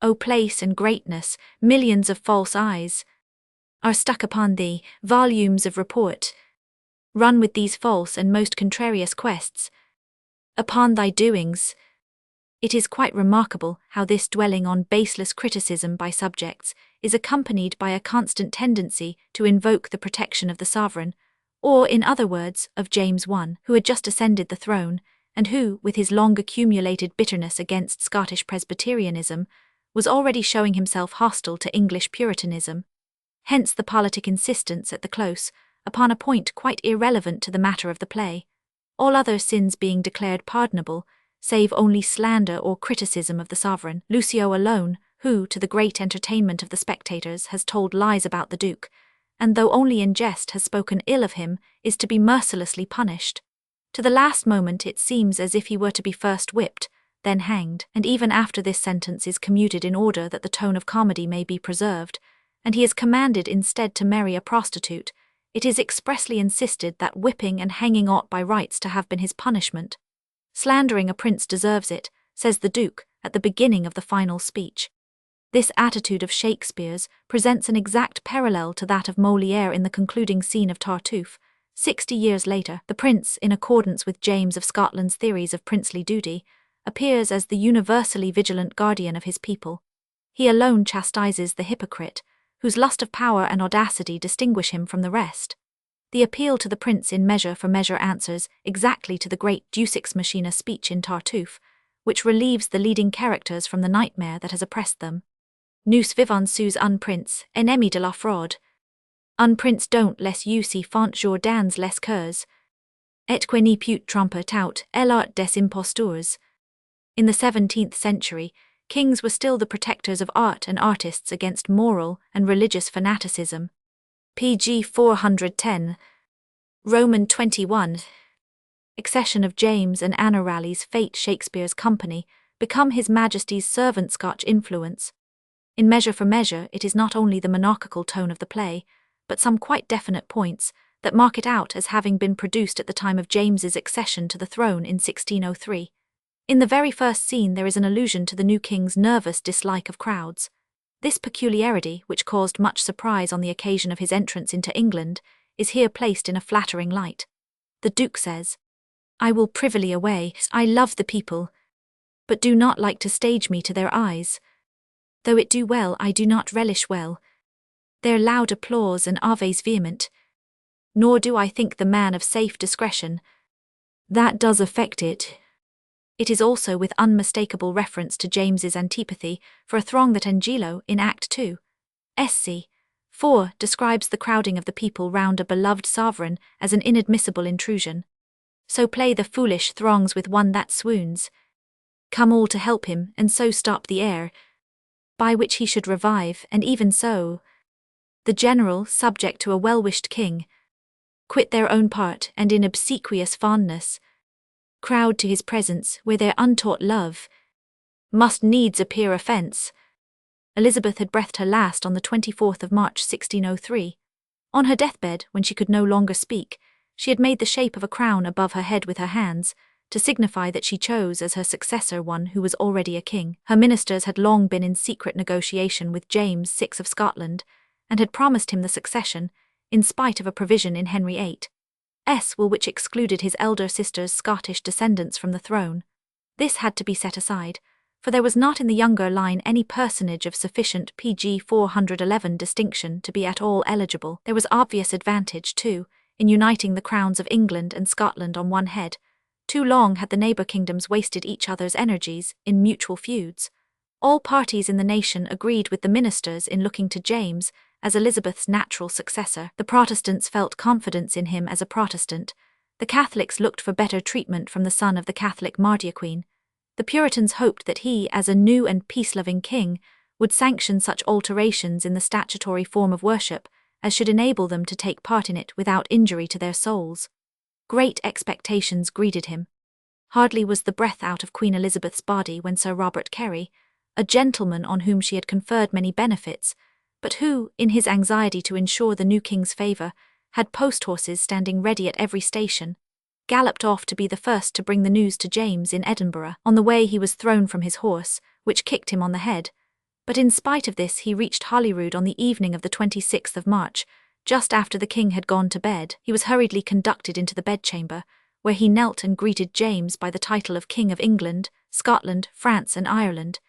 O place and greatness, millions of false eyes are stuck upon thee, volumes of report run with these false and most contrarious quests upon thy doings." It is quite remarkable how this dwelling on baseless criticism by subjects is accompanied by a constant tendency to invoke the protection of the sovereign, or in other words, of James I, who had just ascended the throne, and who, with his long-accumulated bitterness against Scottish Presbyterianism, was already showing himself hostile to English Puritanism. Hence the politic insistence at the close upon a point quite irrelevant to the matter of the play, all other sins being declared pardonable, save only slander or criticism of the sovereign. Lucio alone, who, to the great entertainment of the spectators, has told lies about the Duke, and though only in jest has spoken ill of him, is to be mercilessly punished. To the last moment it seems as if he were to be first whipped, then hanged, and even after this sentence is commuted in order that the tone of comedy may be preserved, and he is commanded instead to marry a prostitute, it is expressly insisted that whipping and hanging ought by rights to have been his punishment. "Slandering a prince deserves it," says the Duke at the beginning of the final speech. This attitude of Shakespeare's presents an exact parallel to that of Molière in the concluding scene of Tartuffe. 60 years later, the prince, in accordance with James of Scotland's theories of princely duty, appears as the universally vigilant guardian of his people. He alone chastises the hypocrite, whose lust of power and audacity distinguish him from the rest. The appeal to the prince in Measure for Measure answers exactly to the great Deus ex machina speech in Tartuffe, which relieves the leading characters from the nightmare that has oppressed them. Nous vivons sous un prince, ennemi de la fraude. Un prince don't laisse you si font Jourdans les cœurs, et que ni put tromper tout, l'art des imposteurs. In the 17th century, kings were still the protectors of art and artists against moral and religious fanaticism. Pg 410. Roman 21. Accession of James and Anna Raleigh's fate. Shakespeare's company become His Majesty's servant. Scotch influence. In Measure for Measure, it is not only the monarchical tone of the play, but some quite definite points that mark it out as having been produced at the time of James's accession to the throne in 1603. In the very first scene there is an allusion to the new king's nervous dislike of crowds. This peculiarity, which caused much surprise on the occasion of his entrance into England, is here placed in a flattering light. The Duke says, "I will privily away, I love the people, but do not like to stage me to their eyes. Though it do well, I do not relish well their loud applause and aves vehement, nor do I think the man of safe discretion that does affect it." It is also with unmistakable reference to James's antipathy for a throng that Angelo, in Act 2, sc. 4, describes the crowding of the people round a beloved sovereign as an inadmissible intrusion. So play the foolish throngs with one that swoons. Come all to help him, and so stop the air, by which he should revive, and even so the general, subject to a well-wished king, quit their own part, and in obsequious fondness crowd to his presence, where their untaught love must needs appear offence. Elizabeth had breathed her last on the 24th of March 1603. On her deathbed, when she could no longer speak, she had made the shape of a crown above her head with her hands, to signify that she chose as her successor one who was already a king. Her ministers had long been in secret negotiation with James VI of Scotland, and had promised him the succession, in spite of a provision in Henry VIII's will which excluded his elder sister's Scottish descendants from the throne. This had to be set aside, for there was not in the younger line any personage of sufficient PG 411 distinction to be at all eligible. There was obvious advantage, too, in uniting the crowns of England and Scotland on one head. Too long had the neighbour kingdoms wasted each other's energies in mutual feuds. All parties in the nation agreed with the ministers in looking to James as Elizabeth's natural successor. The Protestants felt confidence in him as a Protestant. The Catholics looked for better treatment from the son of the Catholic martyr queen. The Puritans hoped that he, as a new and peace-loving king, would sanction such alterations in the statutory form of worship as should enable them to take part in it without injury to their souls. Great expectations greeted him. Hardly was the breath out of Queen Elizabeth's body when Sir Robert Carey, a gentleman on whom she had conferred many benefits, but who, in his anxiety to ensure the new king's favour, had post-horses standing ready at every station, galloped off to be the first to bring the news to James in Edinburgh. On the way he was thrown from his horse, which kicked him on the head, but in spite of this he reached Holyrood on the evening of the 26th of March, just after the king had gone to bed. He was hurriedly conducted into the bedchamber, where he knelt and greeted James by the title of King of England, Scotland, France and Ireland.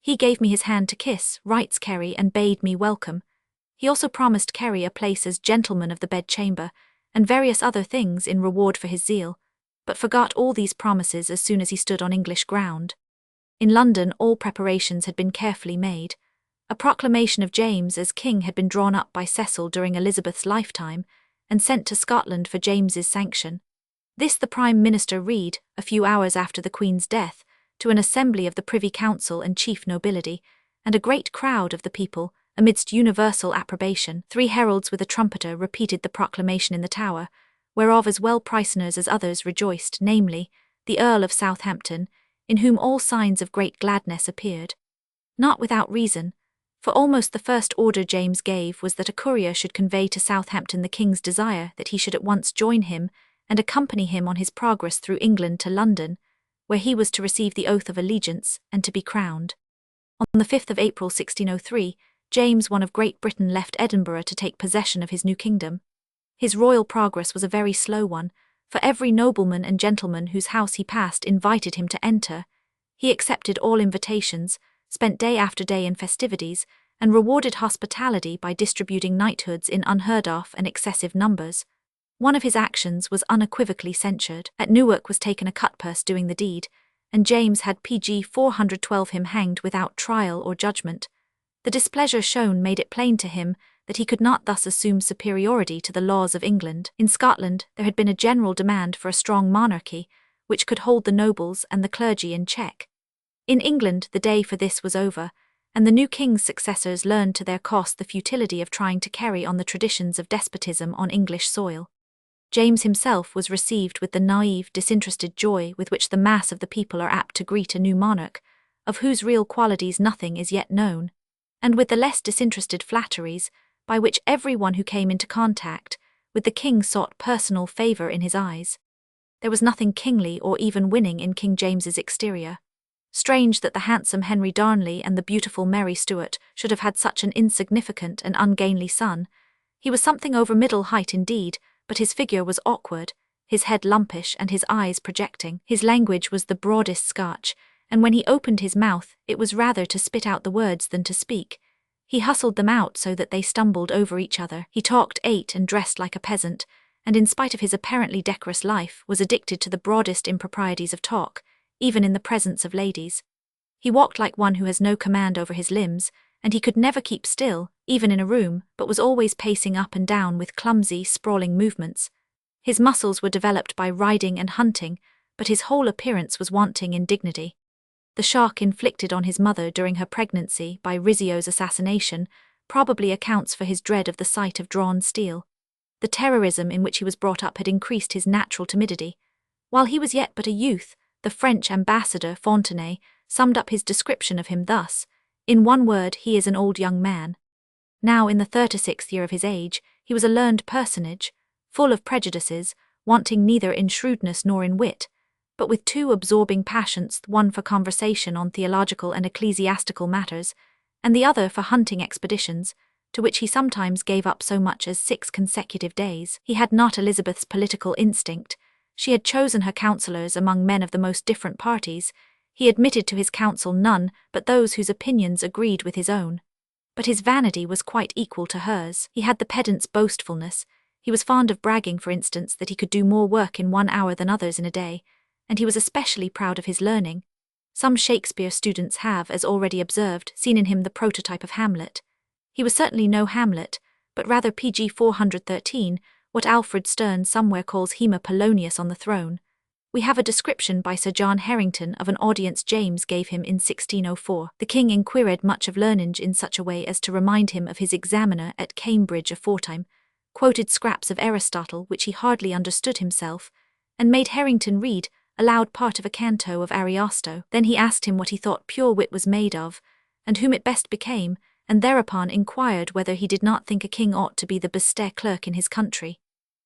"He gave me his hand to kiss," writes Carey, "and bade me welcome." He also promised Carey a place as gentleman of the bedchamber, and various other things in reward for his zeal, but forgot all these promises as soon as he stood on English ground. In London all preparations had been carefully made. A proclamation of James as king had been drawn up by Cecil during Elizabeth's lifetime, and sent to Scotland for James's sanction. This the Prime Minister read, a few hours after the Queen's death, to an assembly of the Privy Council and chief nobility, and a great crowd of the people, amidst universal approbation. 3 heralds with a trumpeter repeated the proclamation in the Tower, whereof as well prisoners as others rejoiced, namely, the Earl of Southampton, in whom all signs of great gladness appeared. Not without reason, for almost the first order James gave was that a courier should convey to Southampton the king's desire that he should at once join him and accompany him on his progress through England to London, where he was to receive the oath of allegiance and to be crowned. On the 5th of April 1603, James I of Great Britain left Edinburgh to take possession of his new kingdom. His royal progress was a very slow one, for every nobleman and gentleman whose house he passed invited him to enter. He accepted all invitations, spent day after day in festivities, and rewarded hospitality by distributing knighthoods in unheard-of and excessive numbers. One of his actions was unequivocally censured. At Newark was taken a cutpurse doing the deed, and James had PG 412 him hanged without trial or judgment. The displeasure shown made it plain to him that he could not thus assume superiority to the laws of England. In Scotland there had been a general demand for a strong monarchy, which could hold the nobles and the clergy in check. In England the day for this was over, and the new king's successors learned to their cost the futility of trying to carry on the traditions of despotism on English soil. James himself was received with the naive, disinterested joy with which the mass of the people are apt to greet a new monarch, of whose real qualities nothing is yet known, and with the less disinterested flatteries, by which every one who came into contact with the king sought personal favour in his eyes. There was nothing kingly or even winning in King James's exterior. Strange that the handsome Henry Darnley and the beautiful Mary Stuart should have had such an insignificant and ungainly son. He was something over middle height indeed, but his figure was awkward, his head lumpish and his eyes projecting. His language was the broadest Scotch, and when he opened his mouth it was rather to spit out the words than to speak. He hustled them out so that they stumbled over each other. He talked, ate, and dressed like a peasant, and in spite of his apparently decorous life was addicted to the broadest improprieties of talk, even in the presence of ladies. He walked like one who has no command over his limbs, and he could never keep still, even in a room, but was always pacing up and down with clumsy, sprawling movements. His muscles were developed by riding and hunting, but his whole appearance was wanting in dignity. The shock inflicted on his mother during her pregnancy by Rizzio's assassination probably accounts for his dread of the sight of drawn steel. The terrorism in which he was brought up had increased his natural timidity. While he was yet but a youth, the French ambassador Fontenay summed up his description of him thus: "In one word, he is an old young man." Now in the 36th year of his age, he was a learned personage, full of prejudices, wanting neither in shrewdness nor in wit, but with two absorbing passions, one for conversation on theological and ecclesiastical matters, and the other for hunting expeditions, to which he sometimes gave up so much as 6 consecutive days. He had not Elizabeth's political instinct. She had chosen her counsellors among men of the most different parties. He admitted to his council none but those whose opinions agreed with his own. But his vanity was quite equal to hers. He had the pedant's boastfulness. He was fond of bragging, for instance, that he could do more work in 1 hour than others in a day, and he was especially proud of his learning. Some Shakespeare students have, as already observed, seen in him the prototype of Hamlet. He was certainly no Hamlet, but rather PG 413, what Alfred Sterne somewhere calls Hema Polonius on the throne. We have a description by Sir John Harrington of an audience James gave him in 1604. The king inquired much of learning in such a way as to remind him of his examiner at Cambridge aforetime, quoted scraps of Aristotle which he hardly understood himself, and made Harrington read aloud part of a canto of Ariosto. Then he asked him what he thought pure wit was made of, and whom it best became, and thereupon inquired whether he did not think a king ought to be the beste clerk in his country.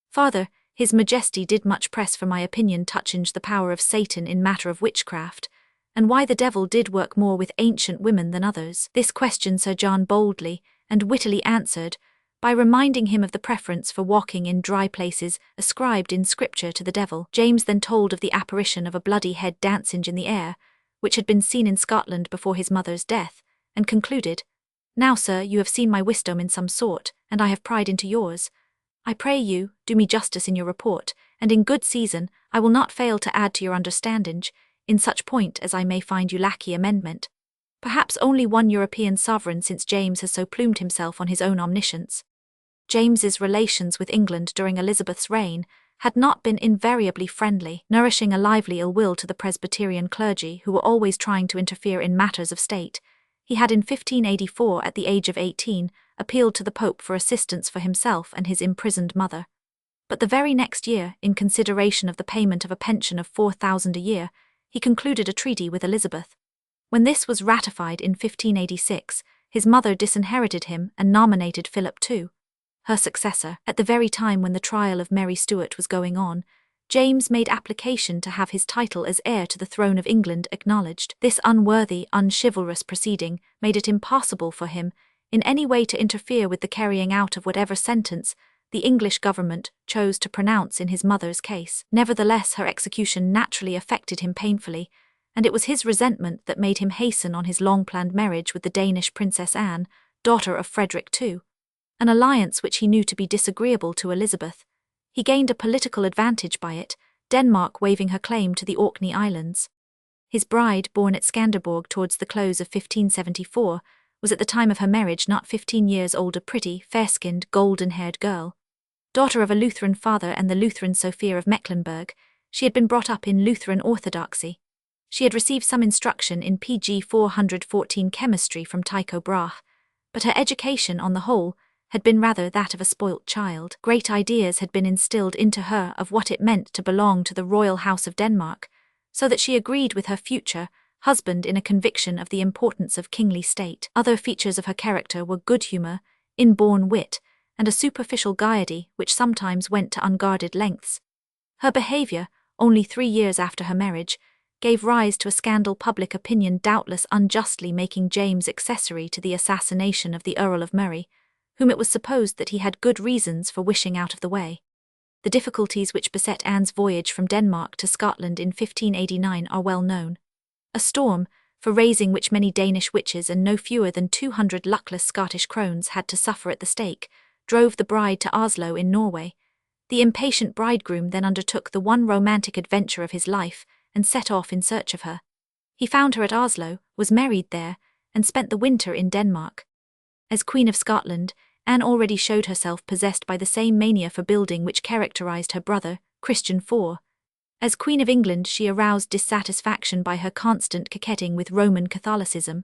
Farther, his Majesty did much press for my opinion touching the power of Satan in matter of witchcraft, and why the devil did work more with ancient women than others. This question Sir John boldly and wittily answered, by reminding him of the preference for walking in dry places ascribed in Scripture to the devil. James then told of the apparition of a bloody head dancing in the air, which had been seen in Scotland before his mother's death, and concluded, "Now, sir, you have seen my wisdom in some sort, and I have pried into yours. I pray you, do me justice in your report, and in good season I will not fail to add to your understanding, in such point as I may find you lackey amendment. Perhaps only one European sovereign since James has so plumed himself on his own omniscience." James's relations with England during Elizabeth's reign had not been invariably friendly, nourishing a lively ill will to the Presbyterian clergy who were always trying to interfere in matters of state. He had in 1584, at the age of 18, appealed to the Pope for assistance for himself and his imprisoned mother. But the very next year, in consideration of the payment of a pension of 4,000 a year, he concluded a treaty with Elizabeth. When this was ratified in 1586, his mother disinherited him and nominated Philip II, her successor. At the very time when the trial of Mary Stuart was going on, James made application to have his title as heir to the throne of England acknowledged. This unworthy, unchivalrous proceeding made it impossible for him in any way to interfere with the carrying out of whatever sentence the English government chose to pronounce in his mother's case. Nevertheless, her execution naturally affected him painfully, and it was his resentment that made him hasten on his long-planned marriage with the Danish Princess Anne, daughter of Frederick II, an alliance which he knew to be disagreeable to Elizabeth. He gained a political advantage by it, Denmark waiving her claim to the Orkney Islands. His bride, born at Skanderborg towards the close of 1574, was at the time of her marriage not 15 years old, a pretty, fair-skinned, golden-haired girl. Daughter of a Lutheran father and the Lutheran Sophia of Mecklenburg, she had been brought up in Lutheran orthodoxy. She had received some instruction in PG 414 chemistry from Tycho Brahe, but her education, on the whole, had been rather that of a spoilt child. Great ideas had been instilled into her of what it meant to belong to the royal house of Denmark, so that she agreed with her future husband in a conviction of the importance of kingly state. Other features of her character were good humour, inborn wit, and a superficial gaiety which sometimes went to unguarded lengths. Her behaviour, only 3 years after her marriage, gave rise to a scandal, public opinion doubtless unjustly making James accessory to the assassination of the Earl of Murray, whom it was supposed that he had good reasons for wishing out of the way. The difficulties which beset Anne's voyage from Denmark to Scotland in 1589 are well known. A storm, for raising which many Danish witches and no fewer than 200 luckless Scottish crones had to suffer at the stake, drove the bride to Oslo in Norway. The impatient bridegroom then undertook the one romantic adventure of his life, and set off in search of her. He found her at Oslo, was married there, and spent the winter in Denmark. As Queen of Scotland, Anne already showed herself possessed by the same mania for building which characterized her brother, Christian IV. As Queen of England she aroused dissatisfaction by her constant coquetting with Roman Catholicism.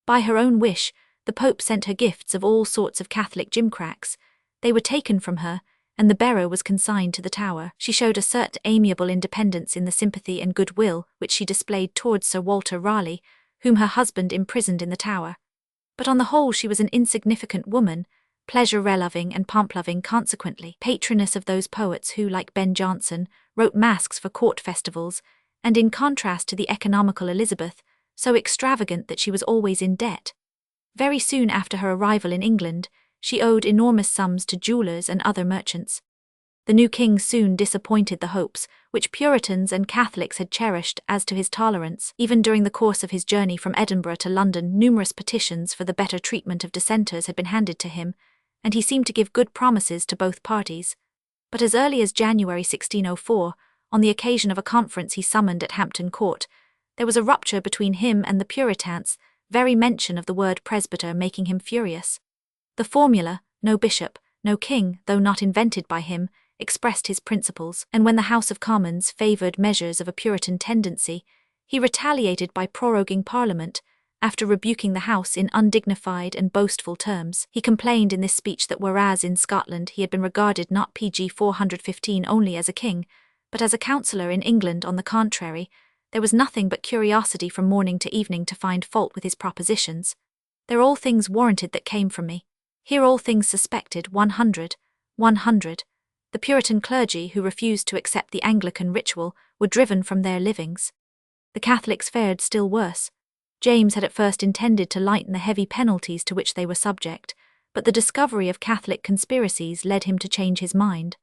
By her own wish, the Pope sent her gifts of all sorts of Catholic gimcracks. They were taken from her, and the bearer was consigned to the Tower. She showed a certain amiable independence in the sympathy and goodwill which she displayed towards Sir Walter Raleigh, whom her husband imprisoned in the Tower. But on the whole she was an insignificant woman, pleasure-loving and pomp-loving, consequently patroness of those poets who, like Ben Jonson, wrote masques for court festivals, and in contrast to the economical Elizabeth, so extravagant that she was always in debt. Very soon after her arrival in England, she owed enormous sums to jewellers and other merchants. The new king soon disappointed the hopes which Puritans and Catholics had cherished as to his tolerance. Even during the course of his journey from Edinburgh to London, numerous petitions for the better treatment of dissenters had been handed to him, and he seemed to give good promises to both parties. But as early as January 1604, on the occasion of a conference he summoned at Hampton Court, there was a rupture between him and the Puritans, very mention of the word presbyter making him furious. The formula, no bishop, no king, though not invented by him, expressed his principles, and when the House of Commons favoured measures of a Puritan tendency, he retaliated by proroguing Parliament. After rebuking the House in undignified and boastful terms, he complained in this speech that whereas in Scotland he had been regarded not pg 415 only as a king, but as a counsellor in England on the contrary, there was nothing but curiosity from morning to evening to find fault with his propositions. There all things warranted that came from me. Here all things suspected 100. The Puritan clergy who refused to accept the Anglican ritual were driven from their livings. The Catholics fared still worse. James had at first intended to lighten the heavy penalties to which they were subject, but the discovery of Catholic conspiracies led him to change his mind.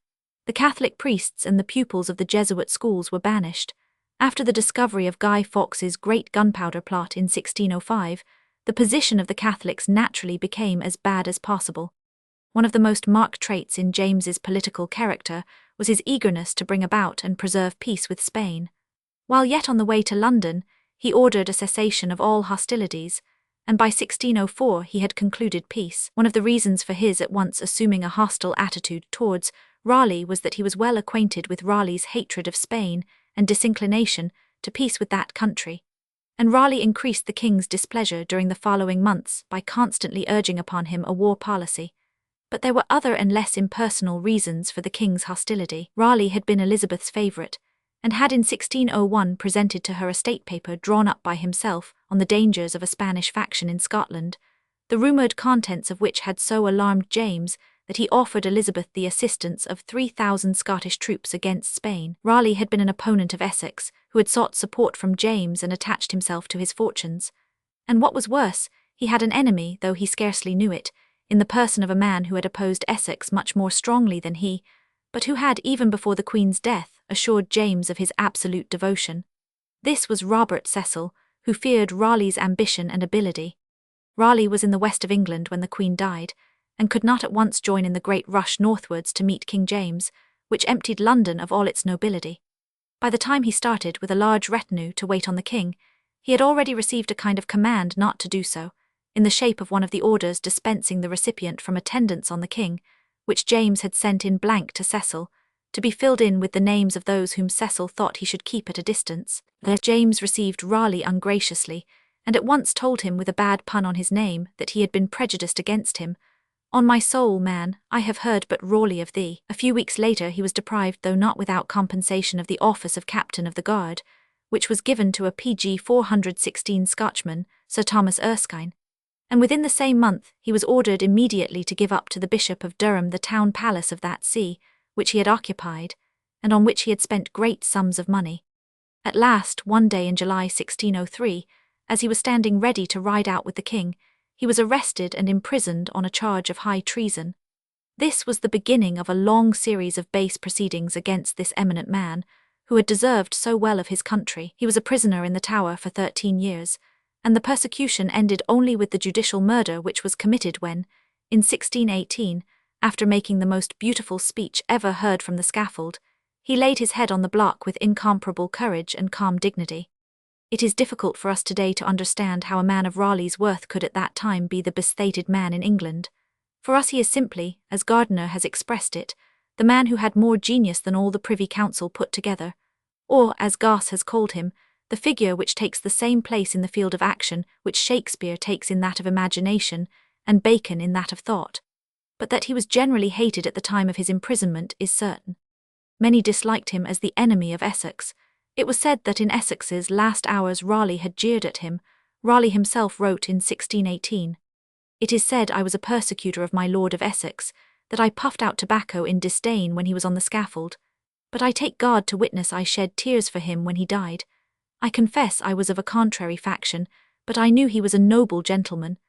The Catholic priests and the pupils of the Jesuit schools were banished. After the discovery of Guy Fawkes's great gunpowder plot in 1605, the position of the Catholics naturally became as bad as possible. One of the most marked traits in James's political character was his eagerness to bring about and preserve peace with Spain. While yet on the way to London, he ordered a cessation of all hostilities, and by 1604 he had concluded peace. One of the reasons for his at once assuming a hostile attitude towards Raleigh was that he was well acquainted with Raleigh's hatred of Spain and disinclination to peace with that country. And Raleigh increased the king's displeasure during the following months by constantly urging upon him a war policy. But there were other and less impersonal reasons for the king's hostility. Raleigh had been Elizabeth's favourite, and had in 1601 presented to her a state paper drawn up by himself on the dangers of a Spanish faction in Scotland, the rumoured contents of which had so alarmed James that he offered Elizabeth the assistance of 3,000 Scottish troops against Spain. Raleigh had been an opponent of Essex, who had sought support from James and attached himself to his fortunes. And what was worse, he had an enemy, though he scarcely knew it, in the person of a man who had opposed Essex much more strongly than he, but who had, even before the Queen's death, assured James of his absolute devotion. This was Robert Cecil, who feared Raleigh's ambition and ability. Raleigh was in the west of England when the Queen died, and could not at once join in the great rush northwards to meet King James, which emptied London of all its nobility. By the time he started with a large retinue to wait on the king, he had already received a kind of command not to do so, in the shape of one of the orders dispensing the recipient from attendance on the king, which James had sent in blank to Cecil, to be filled in with the names of those whom Cecil thought he should keep at a distance. There James received Raleigh ungraciously, and at once told him with a bad pun on his name that he had been prejudiced against him, On my soul, man, I have heard but rawly of thee. A few weeks later he was deprived, though not without compensation, of the office of Captain of the Guard, which was given to a PG 416 Scotchman, Sir Thomas Erskine. And within the same month he was ordered immediately to give up to the Bishop of Durham the town palace of that see, which he had occupied, and on which he had spent great sums of money. At last, one day in July 1603, as he was standing ready to ride out with the king, he was arrested and imprisoned on a charge of high treason. This was the beginning of a long series of base proceedings against this eminent man, who had deserved so well of his country. He was a prisoner in the Tower for 13 years, and the persecution ended only with the judicial murder which was committed when, in 1618, after making the most beautiful speech ever heard from the scaffold, he laid his head on the block with incomparable courage and calm dignity. It is difficult for us today to understand how a man of Raleigh's worth could at that time be the best stated man in England. For us he is simply, as Gardiner has expressed it, the man who had more genius than all the Privy Council put together, or, as Gosse has called him, the figure which takes the same place in the field of action which Shakespeare takes in that of imagination, and Bacon in that of thought. But that he was generally hated at the time of his imprisonment is certain. Many disliked him as the enemy of Essex. It was said that in Essex's last hours Raleigh had jeered at him. Raleigh himself wrote in 1618, "It is said I was a persecutor of my Lord of Essex, that I puffed out tobacco in disdain when he was on the scaffold. But I take God to witness I shed tears for him when he died. I confess I was of a contrary faction, but I knew he was a noble gentleman.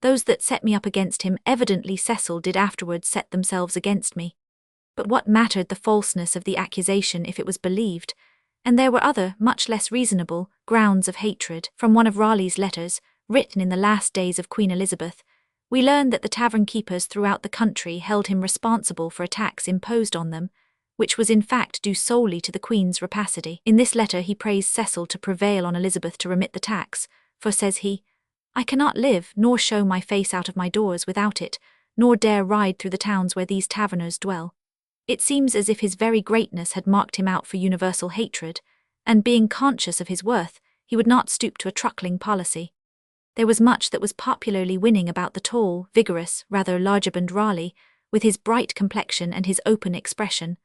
Those that set me up against him, evidently Cecil, did afterwards set themselves against me. But what mattered the falseness of the accusation if it was believed? And there were other, much less reasonable, grounds of hatred. From one of Raleigh's letters, written in the last days of Queen Elizabeth, we learn that the tavern keepers throughout the country held him responsible for a tax imposed on them, which was in fact due solely to the Queen's rapacity. In this letter he praised Cecil to prevail on Elizabeth to remit the tax, for, says he, "I cannot live, nor show my face out of my doors without it, nor dare ride through the towns where these taverners dwell." It seems as if his very greatness had marked him out for universal hatred, and being conscious of his worth, he would not stoop to a truckling policy. There was much that was popularly winning about the tall, vigorous, rather larger-boned Raleigh, with his bright complexion and his open expression.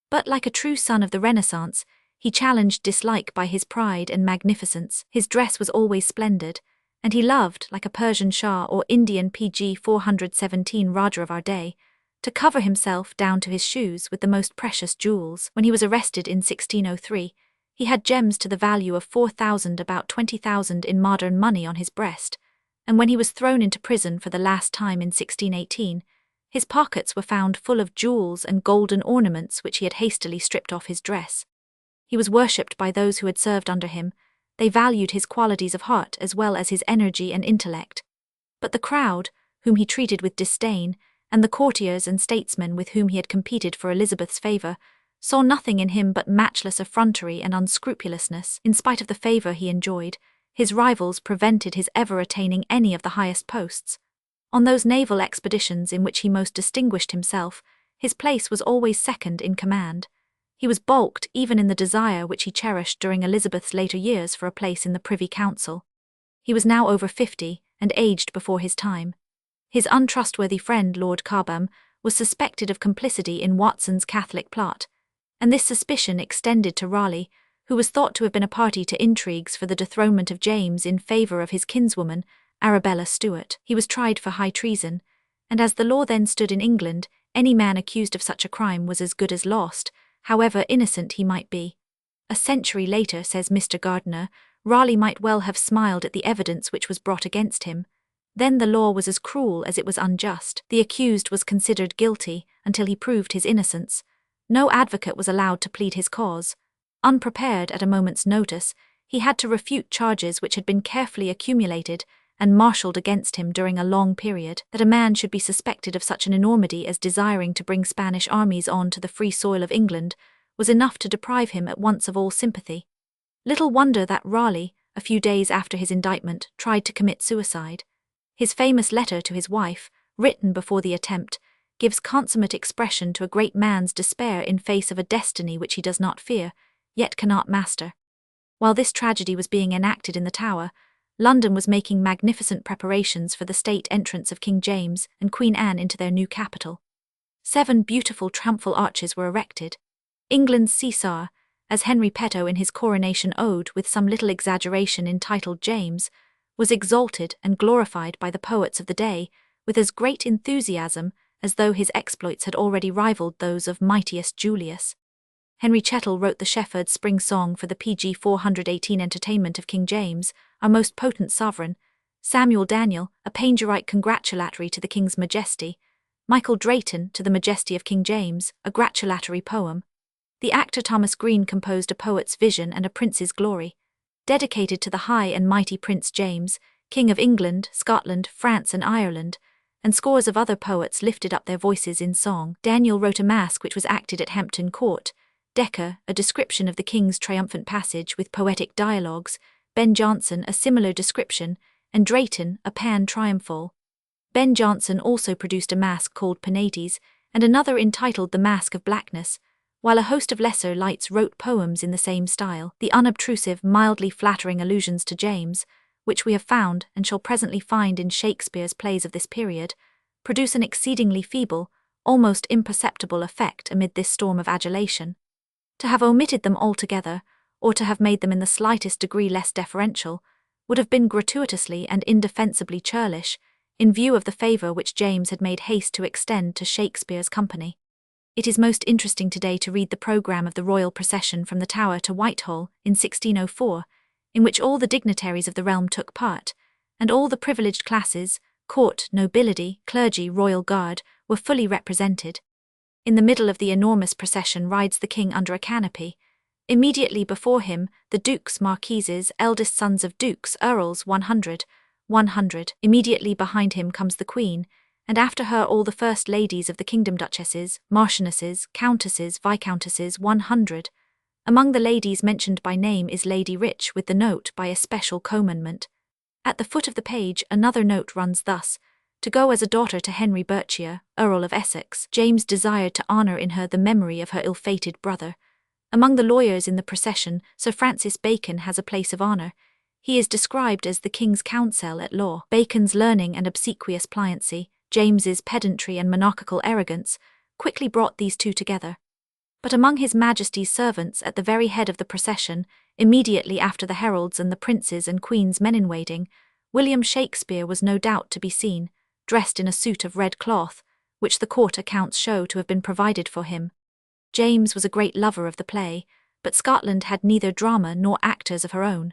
But like a true son of the Renaissance, he challenged dislike by his pride and magnificence. His dress was always splendid, and he loved, like a Persian Shah or Indian PG 417 Raja of our day, to cover himself down to his shoes with the most precious jewels. When he was arrested in 1603, he had gems to the value of 4,000, about 20,000 in modern money, on his breast, and when he was thrown into prison for the last time in 1618, his pockets were found full of jewels and golden ornaments which he had hastily stripped off his dress. He was worshipped by those who had served under him. They valued his qualities of heart as well as his energy and intellect. But the crowd, whom he treated with disdain, and the courtiers and statesmen with whom he had competed for Elizabeth's favour, saw nothing in him but matchless effrontery and unscrupulousness. In spite of the favour he enjoyed, his rivals prevented his ever attaining any of the highest posts. On those naval expeditions in which he most distinguished himself, his place was always second in command. He was balked even in the desire which he cherished during Elizabeth's later years for a place in the Privy Council. He was now over 50, and aged before his time. His untrustworthy friend Lord Cobham was suspected of complicity in Watson's Catholic plot, and this suspicion extended to Raleigh, who was thought to have been a party to intrigues for the dethronement of James in favour of his kinswoman, Arabella Stuart. He was tried for high treason, and as the law then stood in England, any man accused of such a crime was as good as lost, however innocent he might be. A century later, says Mr. Gardiner, Raleigh might well have smiled at the evidence which was brought against him. Then the law was as cruel as it was unjust. The accused was considered guilty until he proved his innocence. No advocate was allowed to plead his cause. Unprepared at a moment's notice, he had to refute charges which had been carefully accumulated and marshalled against him during a long period. That a man should be suspected of such an enormity as desiring to bring Spanish armies on to the free soil of England was enough to deprive him at once of all sympathy. Little wonder that Raleigh, a few days after his indictment, tried to commit suicide. His famous letter to his wife, written before the attempt, gives consummate expression to a great man's despair in face of a destiny which he does not fear, yet cannot master. While this tragedy was being enacted in the Tower, London was making magnificent preparations for the state entrance of King James and Queen Anne into their new capital. 7 beautiful triumphal arches were erected. England's Caesar, as Henry Petto in his coronation ode with some little exaggeration entitled James, was exalted and glorified by the poets of the day with as great enthusiasm as though his exploits had already rivaled those of mightiest Julius. Henry Chettle wrote the Shepherd's Spring Song for the PG 418 entertainment of King James, our most potent sovereign. Samuel Daniel, a panegyrite congratulatory to the King's majesty. Michael Drayton, to the majesty of King James, a gratulatory poem. The actor Thomas Green composed A Poet's Vision and A Prince's Glory, dedicated to the high and mighty Prince James, King of England, Scotland, France and Ireland, and scores of other poets lifted up their voices in song. Daniel wrote a masque which was acted at Hampton Court. Dekker, a description of the King's triumphant passage with poetic dialogues, Ben Jonson a similar description, and Drayton a pan triumphal. Ben Jonson also produced a masque called Penates, and another entitled The Masque of Blackness, while a host of lesser lights wrote poems in the same style. The unobtrusive, mildly flattering allusions to James, which we have found and shall presently find in Shakespeare's plays of this period, produce an exceedingly feeble, almost imperceptible effect amid this storm of adulation. To have omitted them altogether, or to have made them in the slightest degree less deferential, would have been gratuitously and indefensibly churlish, in view of the favour which James had made haste to extend to Shakespeare's company. It is most interesting today to read the programme of the royal procession from the Tower to Whitehall in 1604, in which all the dignitaries of the realm took part, and all the privileged classes, court, nobility, clergy, royal guard, were fully represented. In the middle of the enormous procession rides the king under a canopy. Immediately before him, the dukes, marquises, eldest sons of dukes, earls, 100. Immediately behind him comes the queen, and after her all the first ladies of the kingdom, duchesses, marchionesses, countesses, viscountesses, 100. Among the ladies mentioned by name is Lady Rich with the note by especial commandment. At the foot of the page another note runs thus: to go as a daughter to Henry Berkshire, Earl of Essex. James desired to honour in her the memory of her ill-fated brother. Among the lawyers in the procession, Sir Francis Bacon has a place of honour. He is described as the King's counsel at law. Bacon's learning and obsequious pliancy, James's pedantry and monarchical arrogance, quickly brought these two together. But among His Majesty's servants at the very head of the procession, immediately after the heralds and the princes and queen's men in waiting, William Shakespeare was no doubt to be seen, dressed in a suit of red cloth, which the court accounts show to have been provided for him. James was a great lover of the play, but Scotland had neither drama nor actors of her own.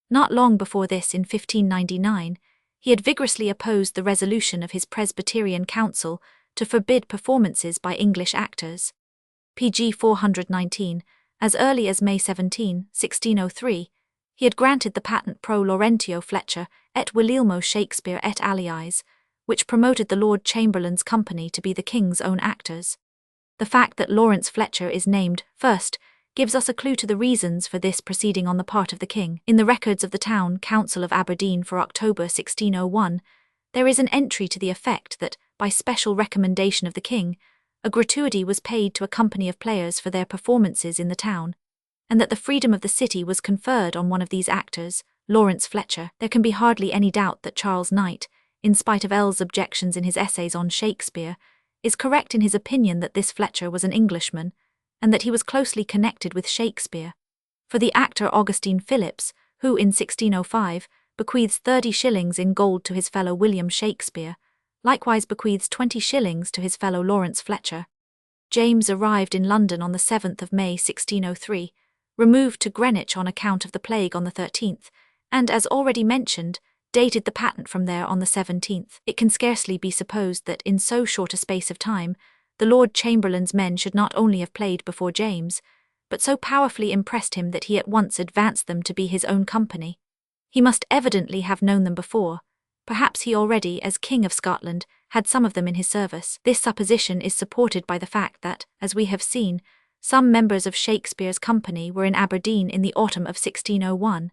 Not long before this, in 1599, he had vigorously opposed the resolution of his Presbyterian Council to forbid performances by English actors. PG 419, as early as May 17, 1603, he had granted the patent pro Laurentio Fletcher et Willielmo Shakespeare et aliis, which promoted the Lord Chamberlain's company to be the King's own actors. The fact that Lawrence Fletcher is named first gives us a clue to the reasons for this proceeding on the part of the King. In the records of the Town Council of Aberdeen for October 1601, there is an entry to the effect that, by special recommendation of the King, a gratuity was paid to a company of players for their performances in the town, and that the freedom of the city was conferred on one of these actors, Lawrence Fletcher. There can be hardly any doubt that Charles Knight, in spite of L.'s objections in his essays on Shakespeare, is correct in his opinion that this Fletcher was an Englishman, and that he was closely connected with Shakespeare. For the actor Augustine Phillips, who in 1605 bequeaths 30 shillings in gold to his fellow William Shakespeare, likewise bequeaths 20 shillings to his fellow Lawrence Fletcher. James arrived in London on the 7th of May 1603, removed to Greenwich on account of the plague on the 13th, and, as already mentioned, dated the patent from there on the 17th. It can scarcely be supposed that, in so short a space of time, the Lord Chamberlain's men should not only have played before James, but so powerfully impressed him that he at once advanced them to be his own company. He must evidently have known them before. Perhaps he already, as King of Scotland, had some of them in his service. This supposition is supported by the fact that, as we have seen, some members of Shakespeare's company were in Aberdeen in the autumn of 1601.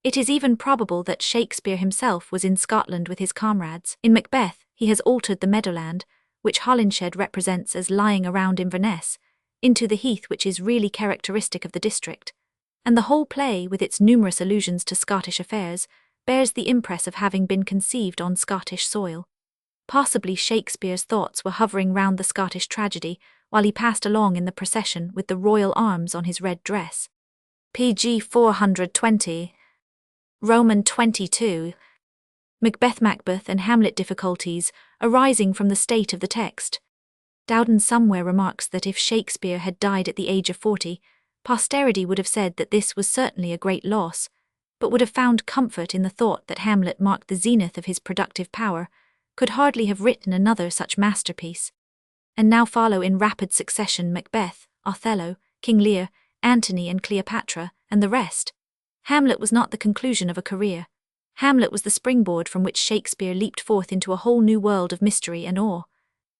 It is even probable that Shakespeare himself was in Scotland with his comrades. In Macbeth, he has altered the meadowland, which Holinshed represents as lying around Inverness, into the heath which is really characteristic of the district, and the whole play, with its numerous allusions to Scottish affairs, bears the impress of having been conceived on Scottish soil. Possibly Shakespeare's thoughts were hovering round the Scottish tragedy while he passed along in the procession with the royal arms on his red dress. pg 420. Roman 22. Macbeth and Hamlet difficulties arising from the state of the text. Dowden somewhere remarks that if Shakespeare had died at the age of 40, posterity would have said that this was certainly a great loss, but would have found comfort in the thought that Hamlet marked the zenith of his productive power, could hardly have written another such masterpiece. And now follow in rapid succession Macbeth, Othello, King Lear, Antony and Cleopatra, and the rest. Hamlet was not the conclusion of a career. Hamlet was the springboard from which Shakespeare leaped forth into a whole new world of mystery and awe.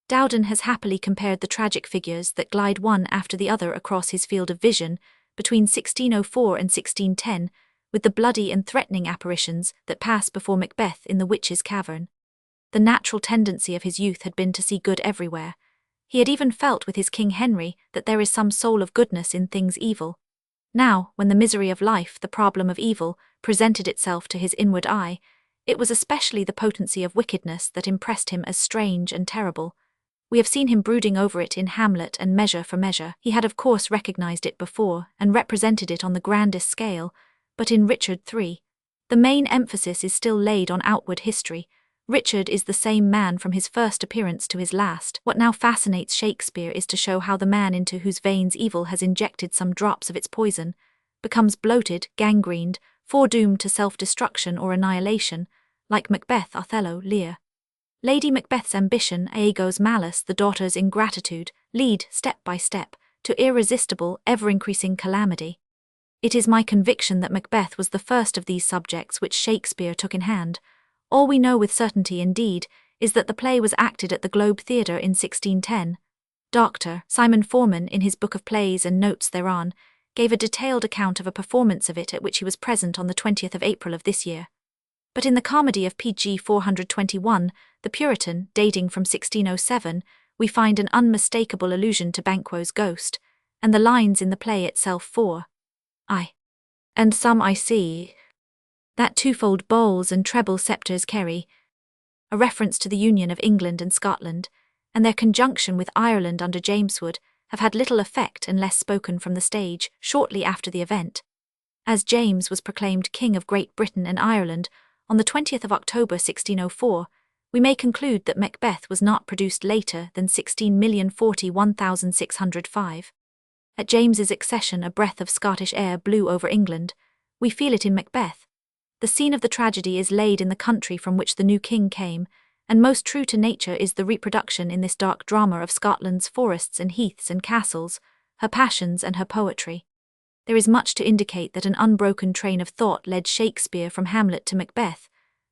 Dowden has happily compared the tragic figures that glide one after the other across his field of vision between 1604 and 1610 with the bloody and threatening apparitions that pass before Macbeth in the witch's cavern. The natural tendency of his youth had been to see good everywhere. He had even felt with his King Henry that there is some soul of goodness in things evil. Now, when the misery of life, the problem of evil, presented itself to his inward eye, it was especially the potency of wickedness that impressed him as strange and terrible. We have seen him brooding over it in Hamlet and Measure for Measure. He had of course recognized it before and represented it on the grandest scale, but in Richard III, the main emphasis is still laid on outward history. Richard is the same man from his first appearance to his last. What now fascinates Shakespeare is to show how the man into whose veins evil has injected some drops of its poison becomes bloated, gangrened, foredoomed to self-destruction or annihilation, like Macbeth, Othello, Lear. Lady Macbeth's ambition, Iago's malice, the daughter's ingratitude, lead, step by step, to irresistible, ever-increasing calamity. It is my conviction that Macbeth was the first of these subjects which Shakespeare took in hand. All we know with certainty, indeed, is that the play was acted at the Globe Theatre in 1610. Dr. Simon Forman, in his Book of Plays and Notes thereon, gave a detailed account of a performance of it at which he was present on the 20th of April of this year. But in the comedy of pg 421, The Puritan, dating from 1607, we find an unmistakable allusion to Banquo's ghost, and the lines in the play itself for and some I see, that twofold bowls and treble sceptres carry, a reference to the union of England and Scotland, and their conjunction with Ireland under Jameswood, have had little effect unless spoken from the stage shortly after the event. As James was proclaimed King of Great Britain and Ireland on the 20th of October 1604, we may conclude that Macbeth was not produced later than 16,041,605. At James's accession a breath of Scottish air blew over England. We feel it in Macbeth. The scene of the tragedy is laid in the country from which the new king came, and most true to nature is the reproduction in this dark drama of Scotland's forests and heaths and castles, her passions and her poetry. There is much to indicate that an unbroken train of thought led Shakespeare from Hamlet to Macbeth.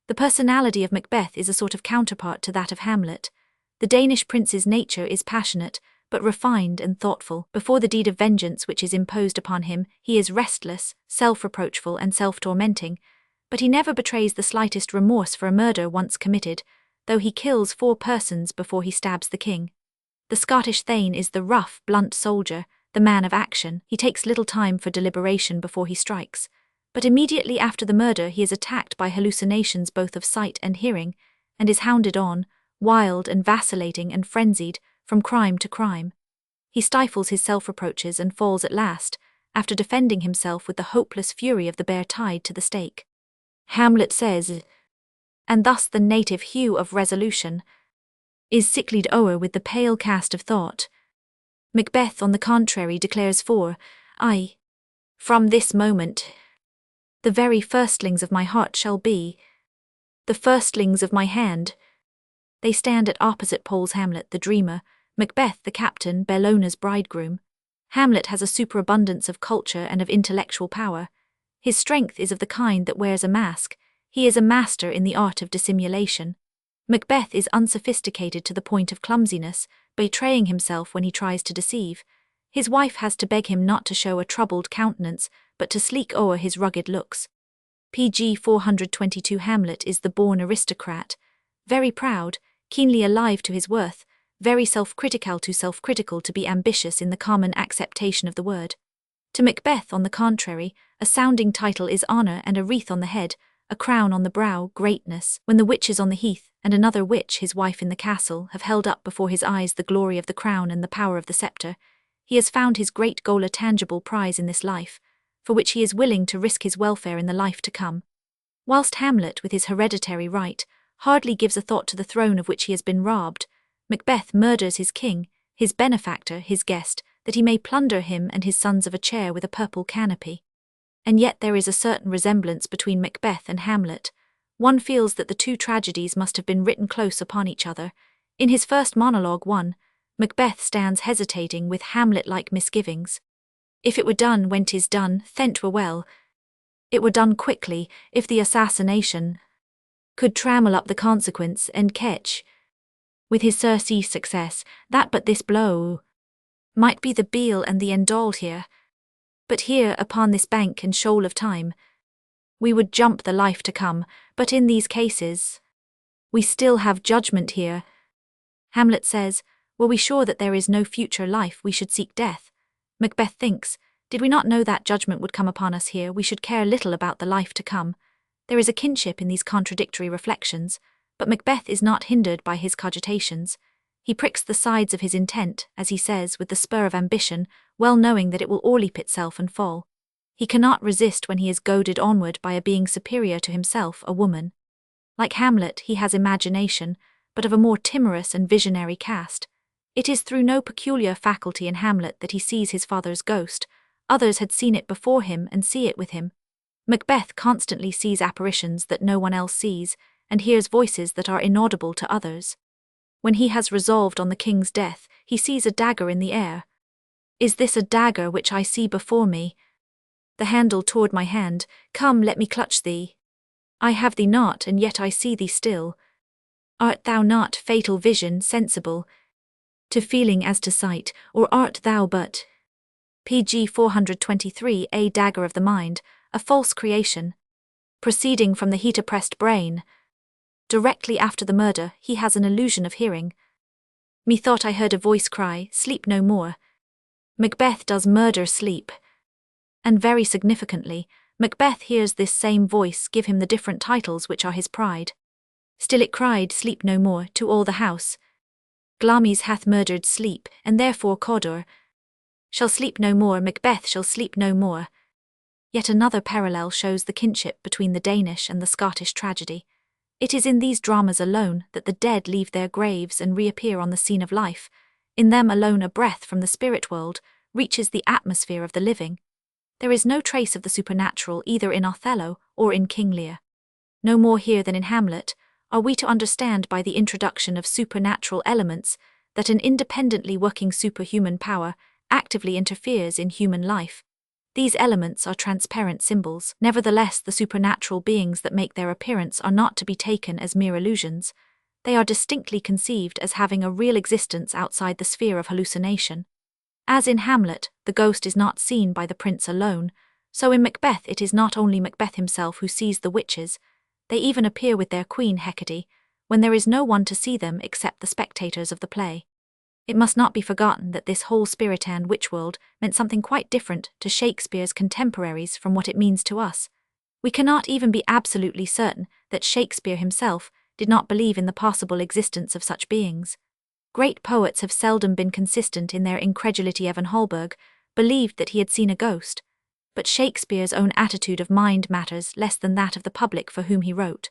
The personality of Macbeth is a sort of counterpart to that of Hamlet. The Danish prince's nature is passionate, but refined and thoughtful. Before the deed of vengeance which is imposed upon him, he is restless, self-reproachful and self-tormenting, but he never betrays the slightest remorse for a murder once committed, though he kills 4 persons before he stabs the king. The Scottish Thane is the rough, blunt soldier, the man of action. He takes little time for deliberation before he strikes, but immediately after the murder he is attacked by hallucinations both of sight and hearing, and is hounded on, wild and vacillating and frenzied, from crime to crime. He stifles his self-reproaches and falls at last, after defending himself with the hopeless fury of the bear tied to the stake. Hamlet says, and thus the native hue of resolution is sicklied o'er with the pale cast of thought. Macbeth, on the contrary, declares from this moment, the very firstlings of my heart shall be the firstlings of my hand. They stand at opposite poles. Hamlet, the dreamer, Macbeth, the captain, Bellona's bridegroom. Hamlet has a superabundance of culture and of intellectual power. His strength is of the kind that wears a mask. He is a master in the art of dissimulation. Macbeth is unsophisticated to the point of clumsiness, betraying himself when he tries to deceive. His wife has to beg him not to show a troubled countenance, but to sleek o'er his rugged looks. pg 422 Hamlet is the born aristocrat, very proud, keenly alive to his worth, very self-critical, too self-critical to be ambitious in the common acceptation of the word. To Macbeth, on the contrary, a sounding title is honour and a wreath on the head, a crown on the brow, greatness, when the witches on the heath, and another witch, his wife in the castle, have held up before his eyes the glory of the crown and the power of the sceptre, he has found his great goal a tangible prize in this life, for which he is willing to risk his welfare in the life to come. Whilst Hamlet, with his hereditary right, hardly gives a thought to the throne of which he has been robbed, Macbeth murders his king, his benefactor, his guest, that he may plunder him and his sons of a chair with a purple canopy. And yet there is a certain resemblance between Macbeth and Hamlet. One feels that the two tragedies must have been written close upon each other. In his first monologue 1, Macbeth stands hesitating with Hamlet-like misgivings. If it were done when 'tis done, then 'twere well. It were done quickly, if the assassination could trammel up the consequence and catch with his surcease success, that but this blow might be the be-all and the end-all here. But here, upon this bank and shoal of time, we would jump the life to come, but in these cases we still have judgment here. Hamlet says, were we sure that there is no future life, we should seek death. Macbeth thinks, did we not know that judgment would come upon us here, we should care little about the life to come. There is a kinship in these contradictory reflections, but Macbeth is not hindered by his cogitations. He pricks the sides of his intent, as he says, with the spur of ambition, well knowing that it will o'erleap itself and fall. He cannot resist when he is goaded onward by a being superior to himself, a woman. Like Hamlet, he has imagination, but of a more timorous and visionary cast. It is through no peculiar faculty in Hamlet that he sees his father's ghost. Others had seen it before him and see it with him. Macbeth constantly sees apparitions that no one else sees, and hears voices that are inaudible to others. When he has resolved on the king's death, he sees a dagger in the air. Is this a dagger which I see before me? The handle toward my hand, come, let me clutch thee. I have thee not, and yet I see thee still. Art thou not, fatal vision, sensible to feeling as to sight, or art thou but pg 423 a dagger of the mind, a false creation, proceeding from the heat-oppressed brain? Directly after the murder, he has an illusion of hearing. Methought I heard a voice cry, sleep no more. Macbeth does murder sleep. And very significantly, Macbeth hears this same voice give him the different titles which are his pride. Still it cried, sleep no more, to all the house. Glamis hath murdered sleep, and therefore Cawdor shall sleep no more, Macbeth shall sleep no more. Yet another parallel shows the kinship between the Danish and the Scottish tragedy. It is in these dramas alone that the dead leave their graves and reappear on the scene of life. In them alone a breath from the spirit world reaches the atmosphere of the living. There is no trace of the supernatural either in Othello or in King Lear. No more here than in Hamlet are we to understand by the introduction of supernatural elements that an independently working superhuman power actively interferes in human life. These elements are transparent symbols. Nevertheless, the supernatural beings that make their appearance are not to be taken as mere illusions. They are distinctly conceived as having a real existence outside the sphere of hallucination. As in Hamlet, the ghost is not seen by the prince alone, so in Macbeth it is not only Macbeth himself who sees the witches. They even appear with their queen Hecate, when there is no one to see them except the spectators of the play. It must not be forgotten that this whole spiritan witch world meant something quite different to Shakespeare's contemporaries from what it means to us. We cannot even be absolutely certain that Shakespeare himself did not believe in the possible existence of such beings. Great poets have seldom been consistent in their incredulity. Evan Holberg believed that he had seen a ghost, but Shakespeare's own attitude of mind matters less than that of the public for whom he wrote.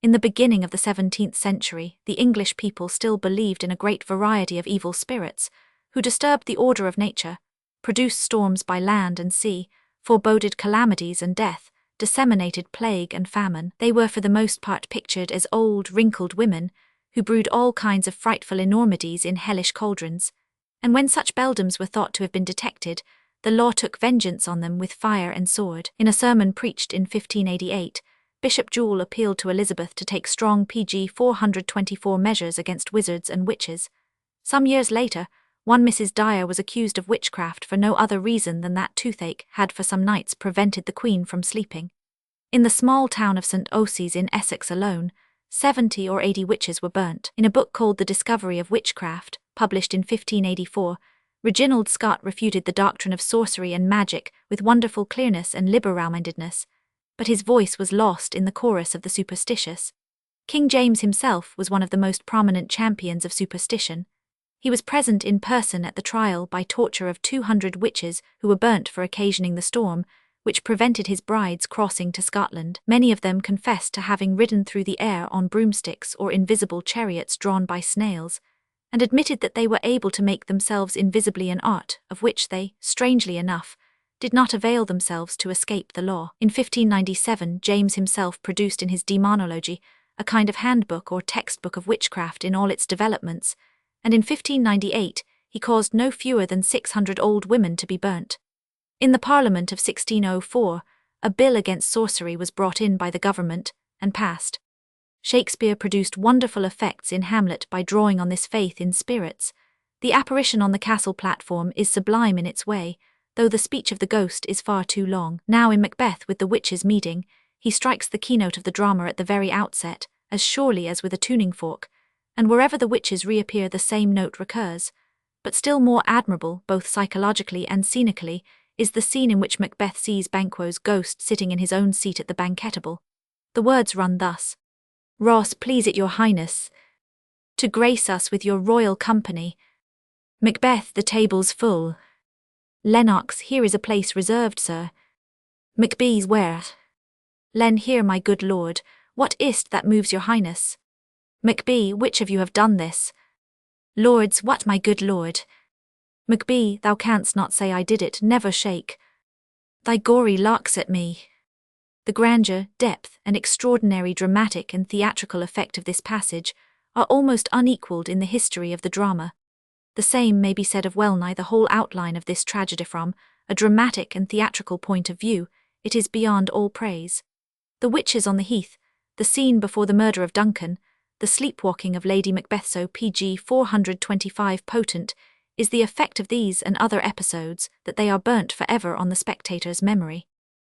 In the beginning of the 17th century, the English people still believed in a great variety of evil spirits, who disturbed the order of nature, produced storms by land and sea, foreboded calamities and death, disseminated plague and famine. They were for the most part pictured as old, wrinkled women, who brewed all kinds of frightful enormities in hellish cauldrons, and when such beldams were thought to have been detected, the law took vengeance on them with fire and sword. In a sermon preached in 1588, Bishop Jewell appealed to Elizabeth to take strong PG 424 measures against wizards and witches. Some years later, one Mrs. Dyer was accused of witchcraft for no other reason than that toothache had for some nights prevented the Queen from sleeping. In the small town of St. Osy's in Essex alone, 70 or 80 witches were burnt. In a book called The Discovery of Witchcraft, published in 1584, Reginald Scott refuted the doctrine of sorcery and magic with wonderful clearness and liberal-mindedness. but his voice was lost in the chorus of the superstitious. King James himself was one of the most prominent champions of superstition. He was present in person at the trial by torture of 200 witches who were burnt for occasioning the storm, which prevented his brides crossing to Scotland. Many of them confessed to having ridden through the air on broomsticks or invisible chariots drawn by snails, and admitted that they were able to make themselves invisibly an art of which they, strangely enough, did not avail themselves to escape the law. In 1597, James himself produced in his Demonology a kind of handbook or textbook of witchcraft in all its developments, and in 1598 he caused no fewer than 600 old women to be burnt. In the Parliament of 1604, a bill against sorcery was brought in by the government and passed. Shakespeare produced wonderful effects in Hamlet by drawing on this faith in spirits. The apparition on the castle platform is sublime in its way, though the speech of the ghost is far too long. Now in Macbeth, with the witches meeting, he strikes the keynote of the drama at the very outset, as surely as with a tuning fork, and wherever the witches reappear the same note recurs. But still more admirable, both psychologically and scenically, is the scene in which Macbeth sees Banquo's ghost sitting in his own seat at the banquetable. The words run thus: "Ross, please it your highness, to grace us with your royal company. Macbeth, the table's full. Lennox, here is a place reserved, sir. Macbeth, where? Len, here, my good lord. What is't that moves your highness? Macbeth, which of you have done this? Lords, what, my good lord? Macbeth, thou canst not say I did it, never shake thy gory locks at me." The grandeur, depth, and extraordinary dramatic and theatrical effect of this passage are almost unequalled in the history of the drama. The same may be said of wellnigh the whole outline of this tragedy. From a dramatic and theatrical point of view, it is beyond all praise. The witches on the heath, the scene before the murder of Duncan, the sleepwalking of Lady Macbeth, so pg 425 potent is the effect of these and other episodes that they are burnt forever on the spectator's memory.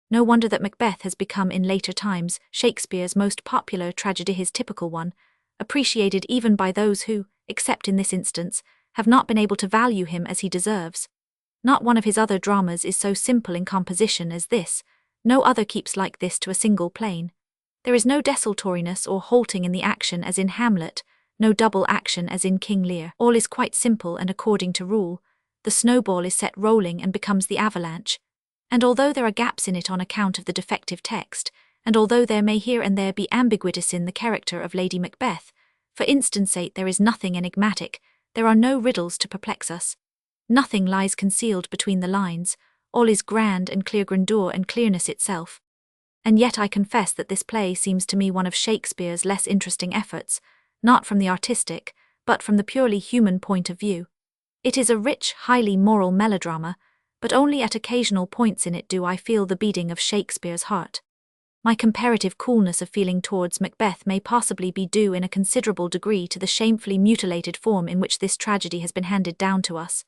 No wonder that Macbeth has become in later times Shakespeare's most popular tragedy, his typical one, appreciated even by those who, except in this instance, have not been able to value him as he deserves. Not one of his other dramas is so simple in composition as this. No other keeps like this to a single plane. There is no desultoriness or halting in the action as in Hamlet, no double action as in King Lear. All is quite simple and according to rule. The snowball is set rolling and becomes the avalanche. And although there are gaps in it on account of the defective text, and although there may here and there be ambiguities in the character of Lady Macbeth, for instance sake there is nothing enigmatic, there are no riddles to perplex us. Nothing lies concealed between the lines, all is grand and clear, grandeur and clearness itself. And yet I confess that this play seems to me one of Shakespeare's less interesting efforts, not from the artistic, but from the purely human point of view. It is a rich, highly moral melodrama, but only at occasional points in it do I feel the beating of Shakespeare's heart. My comparative coolness of feeling towards Macbeth may possibly be due in a considerable degree to the shamefully mutilated form in which this tragedy has been handed down to us.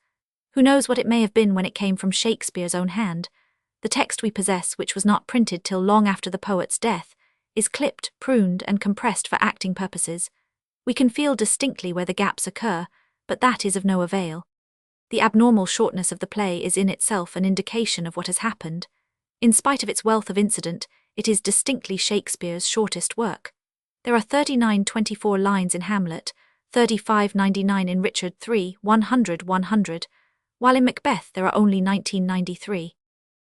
Who knows what it may have been when it came from Shakespeare's own hand? The text we possess, which was not printed till long after the poet's death, is clipped, pruned, and compressed for acting purposes. We can feel distinctly where the gaps occur, but that is of no avail. The abnormal shortness of the play is in itself an indication of what has happened. In spite of its wealth of incident, it is distinctly Shakespeare's shortest work. There are 39:24 lines in Hamlet, 35:99 in Richard III, 100:100, while in Macbeth there are only 19:93.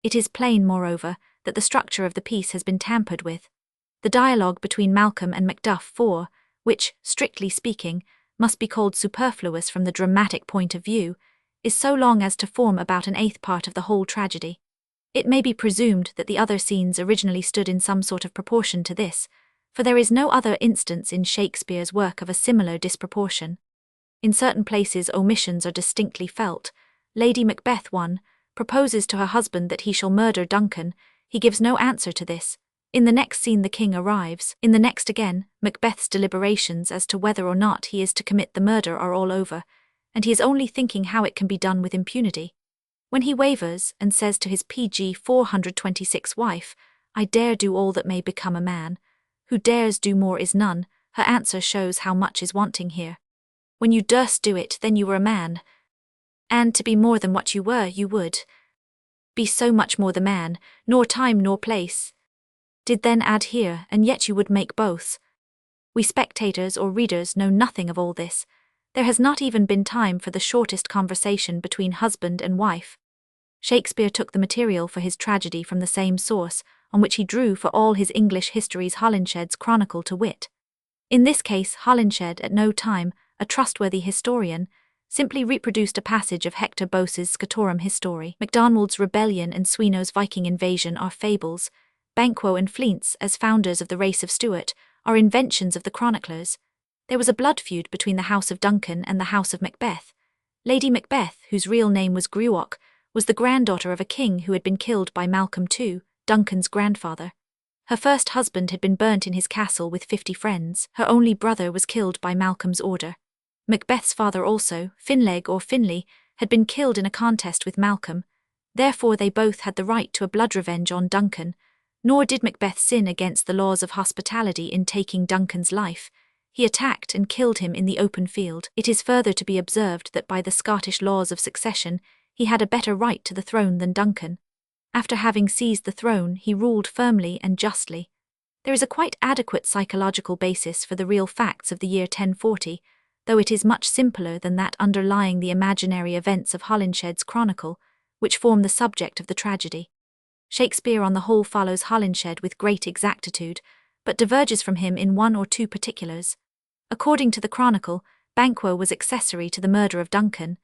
It is plain, moreover, that the structure of the piece has been tampered with. The dialogue between Malcolm and Macduff IV, which, strictly speaking, must be called superfluous from the dramatic point of view, is so long as to form about an eighth part of the whole tragedy. It may be presumed that the other scenes originally stood in some sort of proportion to this, for there is no other instance in Shakespeare's work of a similar disproportion. In certain places omissions are distinctly felt. Lady Macbeth 1 proposes to her husband that he shall murder Duncan. He gives no answer to this. In the next scene the king arrives. In the next again, Macbeth's deliberations as to whether or not he is to commit the murder are all over, and he is only thinking how it can be done with impunity. When he wavers and says to his pg 426 wife, "I dare do all that may become a man, who dares do more is none," her answer shows how much is wanting here. When you durst do it, then you were a man. And to be more than what you were, you would be so much more the man, nor time nor place Did then add here, and yet you would make both. We spectators or readers know nothing of all this. There has not even been time for the shortest conversation between husband and wife. Shakespeare took the material for his tragedy from the same source, on which he drew for all his English histories Holinshed's Chronicle to wit. In this case, Holinshed, at no time a trustworthy historian, simply reproduced a passage of Hector Boece's Scotorum Histori. MacDonald's rebellion and Swino's Viking invasion are fables. Banquo and Fleance, as founders of the race of Stuart, are inventions of the chroniclers. There was a blood feud between the House of Duncan and the House of Macbeth. Lady Macbeth, whose real name was Gruach, was the granddaughter of a king who had been killed by Malcolm II, Duncan's grandfather. Her first husband had been burnt in his castle with 50 friends. Her only brother was killed by Malcolm's order. Macbeth's father also, Finleg or Finlay, had been killed in a contest with Malcolm. Therefore they both had the right to a blood revenge on Duncan. Nor did Macbeth sin against the laws of hospitality in taking Duncan's life. He attacked and killed him in the open field. It is further to be observed that by the Scottish laws of succession, he had a better right to the throne than Duncan. After having seized the throne, he ruled firmly and justly. There is a quite adequate psychological basis for the real facts of the year 1040, though it is much simpler than that underlying the imaginary events of Holinshed's Chronicle, which form the subject of the tragedy. Shakespeare on the whole follows Holinshed with great exactitude, but diverges from him in one or two particulars. According to the Chronicle, Banquo was accessory to the murder of Duncan.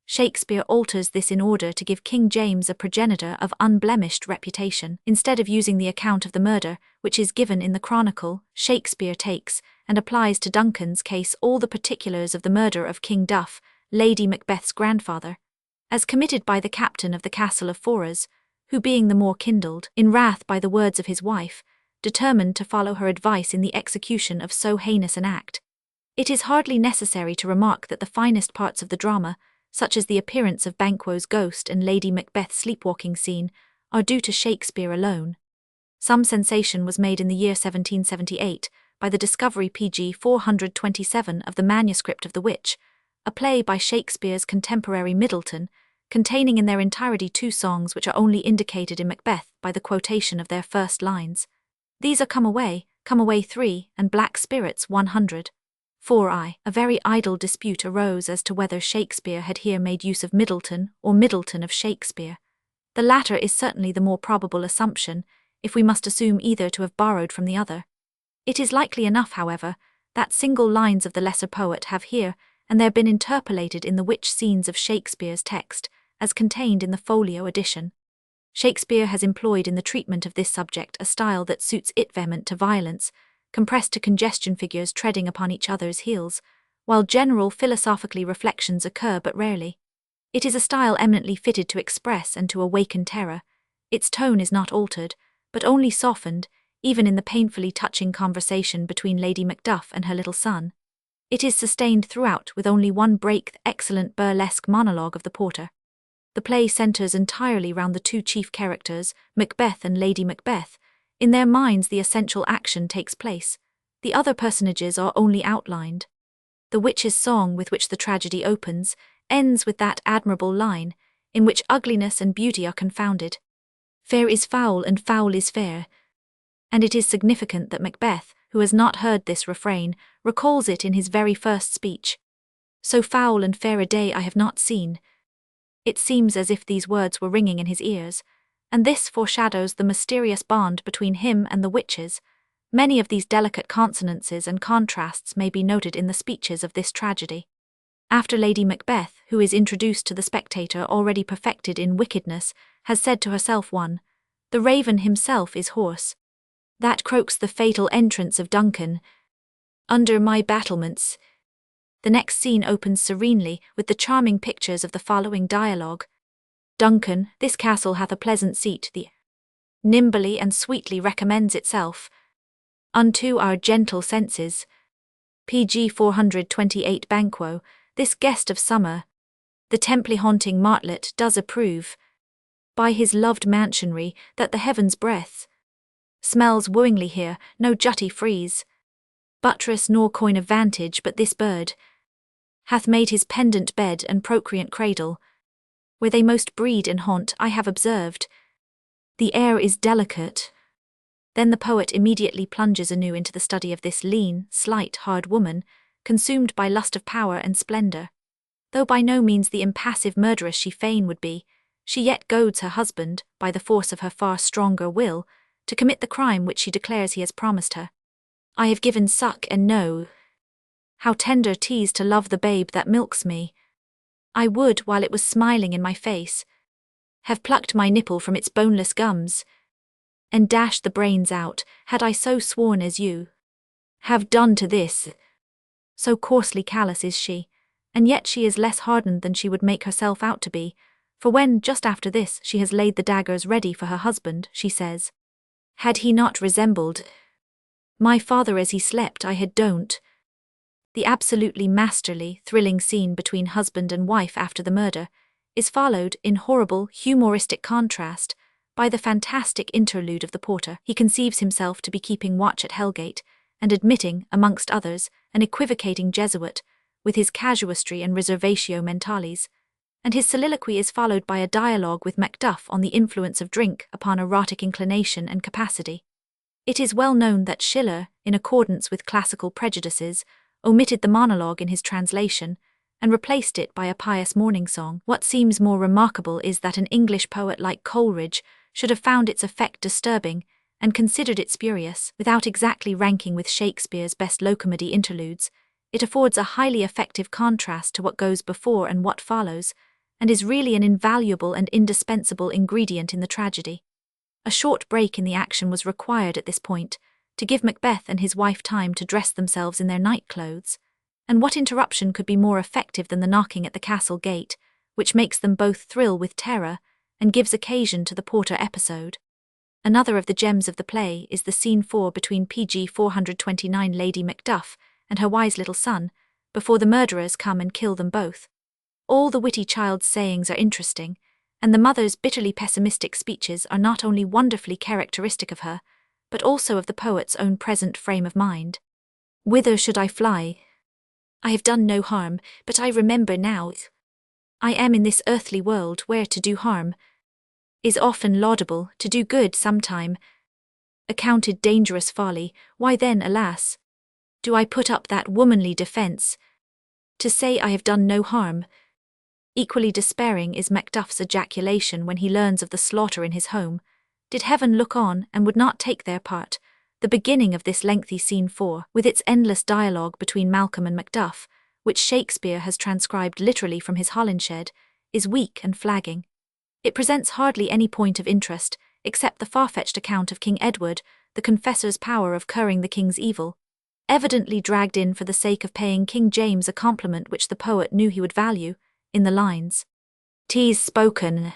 Shakespeare alters this in order to give King James a progenitor of unblemished reputation. Instead of using the account of the murder, which is given in the Chronicle, Shakespeare takes and applies to Duncan's case all the particulars of the murder of King Duff, Lady Macbeth's grandfather, as committed by the captain of the castle of Forres, who being the more kindled in wrath by the words of his wife, determined to follow her advice in the execution of so heinous an act. It is hardly necessary to remark that the finest parts of the drama, such as the appearance of Banquo's ghost and Lady Macbeth's sleepwalking scene, are due to Shakespeare alone. Some sensation was made in the year 1778 by the discovery pg 427 of the manuscript of The Witch, a play by Shakespeare's contemporary Middleton, containing in their entirety 2 songs which are only indicated in Macbeth by the quotation of their first lines. These are Come Away 3, and Black Spirits 100. 4i. A very idle dispute arose as to whether Shakespeare had here made use of Middleton or Middleton of Shakespeare. The latter is certainly the more probable assumption, if we must assume either to have borrowed from the other. It is likely enough, however, that single lines of the lesser poet have here and there been interpolated in the witch scenes of Shakespeare's text, as contained in the folio edition. Shakespeare has employed in the treatment of this subject a style that suits it vehement to violence, compressed to congestion figures treading upon each other's heels, while general philosophically reflections occur but rarely. It is a style eminently fitted to express and to awaken terror. Its tone is not altered, but only softened, even in the painfully touching conversation between Lady Macduff and her little son. It is sustained throughout with only one break, the excellent burlesque monologue of the porter. The play centres entirely round the 2 chief characters, Macbeth and Lady Macbeth. In their minds the essential action takes place. The other personages are only outlined. The witch's song with which the tragedy opens ends with that admirable line, in which ugliness and beauty are confounded. Fair is foul and foul is fair. And it is significant that Macbeth, who has not heard this refrain, recalls it in his very first speech. So foul and fair a day I have not seen. It seems as if these words were ringing in his ears, and this foreshadows the mysterious bond between him and the witches. Many of these delicate consonances and contrasts may be noted in the speeches of this tragedy. After Lady Macbeth, who is introduced to the spectator already perfected in wickedness, has said to herself 1. The raven himself is hoarse. That croaks the fatal entrance of Duncan. Under my battlements. The next scene opens serenely with the charming pictures of the following dialogue. Duncan, this castle hath a pleasant seat, the nimbly and sweetly recommends itself unto our gentle senses. pg 428 Banquo, this guest of summer, the temply haunting martlet does approve, by his loved mansionry, that the heaven's breath smells wooingly here, no jutty frieze, buttress nor coign of vantage, but this bird hath made his pendant bed and procreant cradle, where they most breed and haunt, I have observed. The air is delicate, Then the poet immediately plunges anew into the study of this lean, slight, hard woman, consumed by lust of power and splendor. Though by no means the impassive murderess she fain would be, she yet goads her husband, by the force of her far stronger will, to commit the crime which she declares he has promised her. I have given suck and know how tender 'tis to love the babe that milks me. I would, while it was smiling in my face, have plucked my nipple from its boneless gums, and dashed the brains out, had I so sworn as you have done to this. So coarsely callous is she, and yet she is less hardened than she would make herself out to be, for when, just after this, she has laid the daggers ready for her husband, she says, "Had he not resembled my father as he slept, I had don't." The absolutely masterly, thrilling scene between husband and wife after the murder is followed, in horrible, humoristic contrast, by the fantastic interlude of the porter. He conceives himself to be keeping watch at Hellgate, and admitting, amongst others, an equivocating Jesuit, with his casuistry and reservatio mentalis, and his soliloquy is followed by a dialogue with Macduff on the influence of drink upon erotic inclination and capacity. It is well known that Schiller, in accordance with classical prejudices, omitted the monologue in his translation, and replaced it by a pious morning song. What seems more remarkable is that an English poet like Coleridge should have found its effect disturbing, and considered it spurious. Without exactly ranking with Shakespeare's best low-comedy interludes, it affords a highly effective contrast to what goes before and what follows, and is really an invaluable and indispensable ingredient in the tragedy. A short break in the action was required at this point, to give Macbeth and his wife time to dress themselves in their night clothes, and what interruption could be more effective than the knocking at the castle gate, which makes them both thrill with terror, and gives occasion to the porter episode. Another of the gems of the play is the scene 4 between PG 429 Lady Macduff and her wise little son, before the murderers come and kill them both. All the witty child's sayings are interesting, and the mother's bitterly pessimistic speeches are not only wonderfully characteristic of her, but also of the poet's own present frame of mind. "Whither should I fly? I have done no harm, but I remember now I am in this earthly world where to do harm is often laudable, to do good sometime accounted dangerous folly. Why then, alas, do I put up that womanly defence to say I have done no harm?" Equally despairing is Macduff's ejaculation when he learns of the slaughter in his home. Did heaven look on and would not take their part? The beginning of this lengthy scene 4, with its endless dialogue between Malcolm and Macduff, which Shakespeare has transcribed literally from his Holinshed, is weak and flagging. It presents hardly any point of interest, except the far-fetched account of King Edward, the confessor's power of curing the king's evil, evidently dragged in for the sake of paying King James a compliment which the poet knew he would value, in the lines, "'Tis spoken."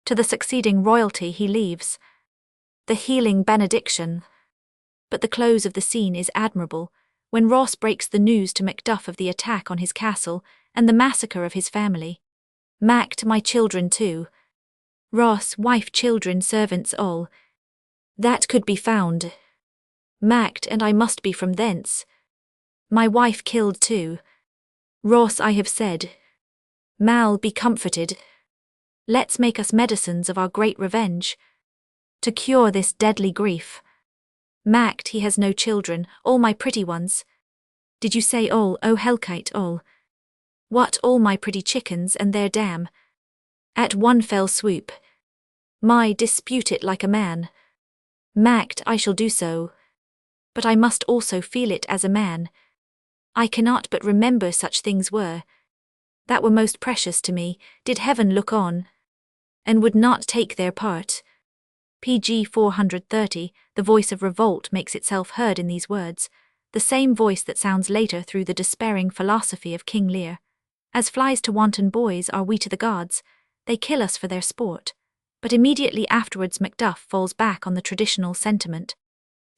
To the succeeding royalty he leaves the healing benediction. But the close of the scene is admirable, when Ross breaks the news to Macduff of the attack on his castle and the massacre of his family. "Macked my children too. Ross, wife, children, servants all that could be found. Macked, and I must be from thence. My wife killed too. Ross, I have said. Mal, be comforted. Let's make us medicines of our great revenge, to cure this deadly grief. Macked, he has no children, all my pretty ones. Did you say all, oh Hellkite, all? What, all my pretty chickens and their dam? At one fell swoop. My, dispute it like a man. Macked, I shall do so. But I must also feel it as a man. I cannot but remember such things were, that were most precious to me, did heaven look on, and would not take their part." PG 430, the voice of revolt makes itself heard in these words, the same voice that sounds later through the despairing philosophy of King Lear. "As flies to wanton boys are we to the gods, they kill us for their sport." But immediately afterwards Macduff falls back on the traditional sentiment.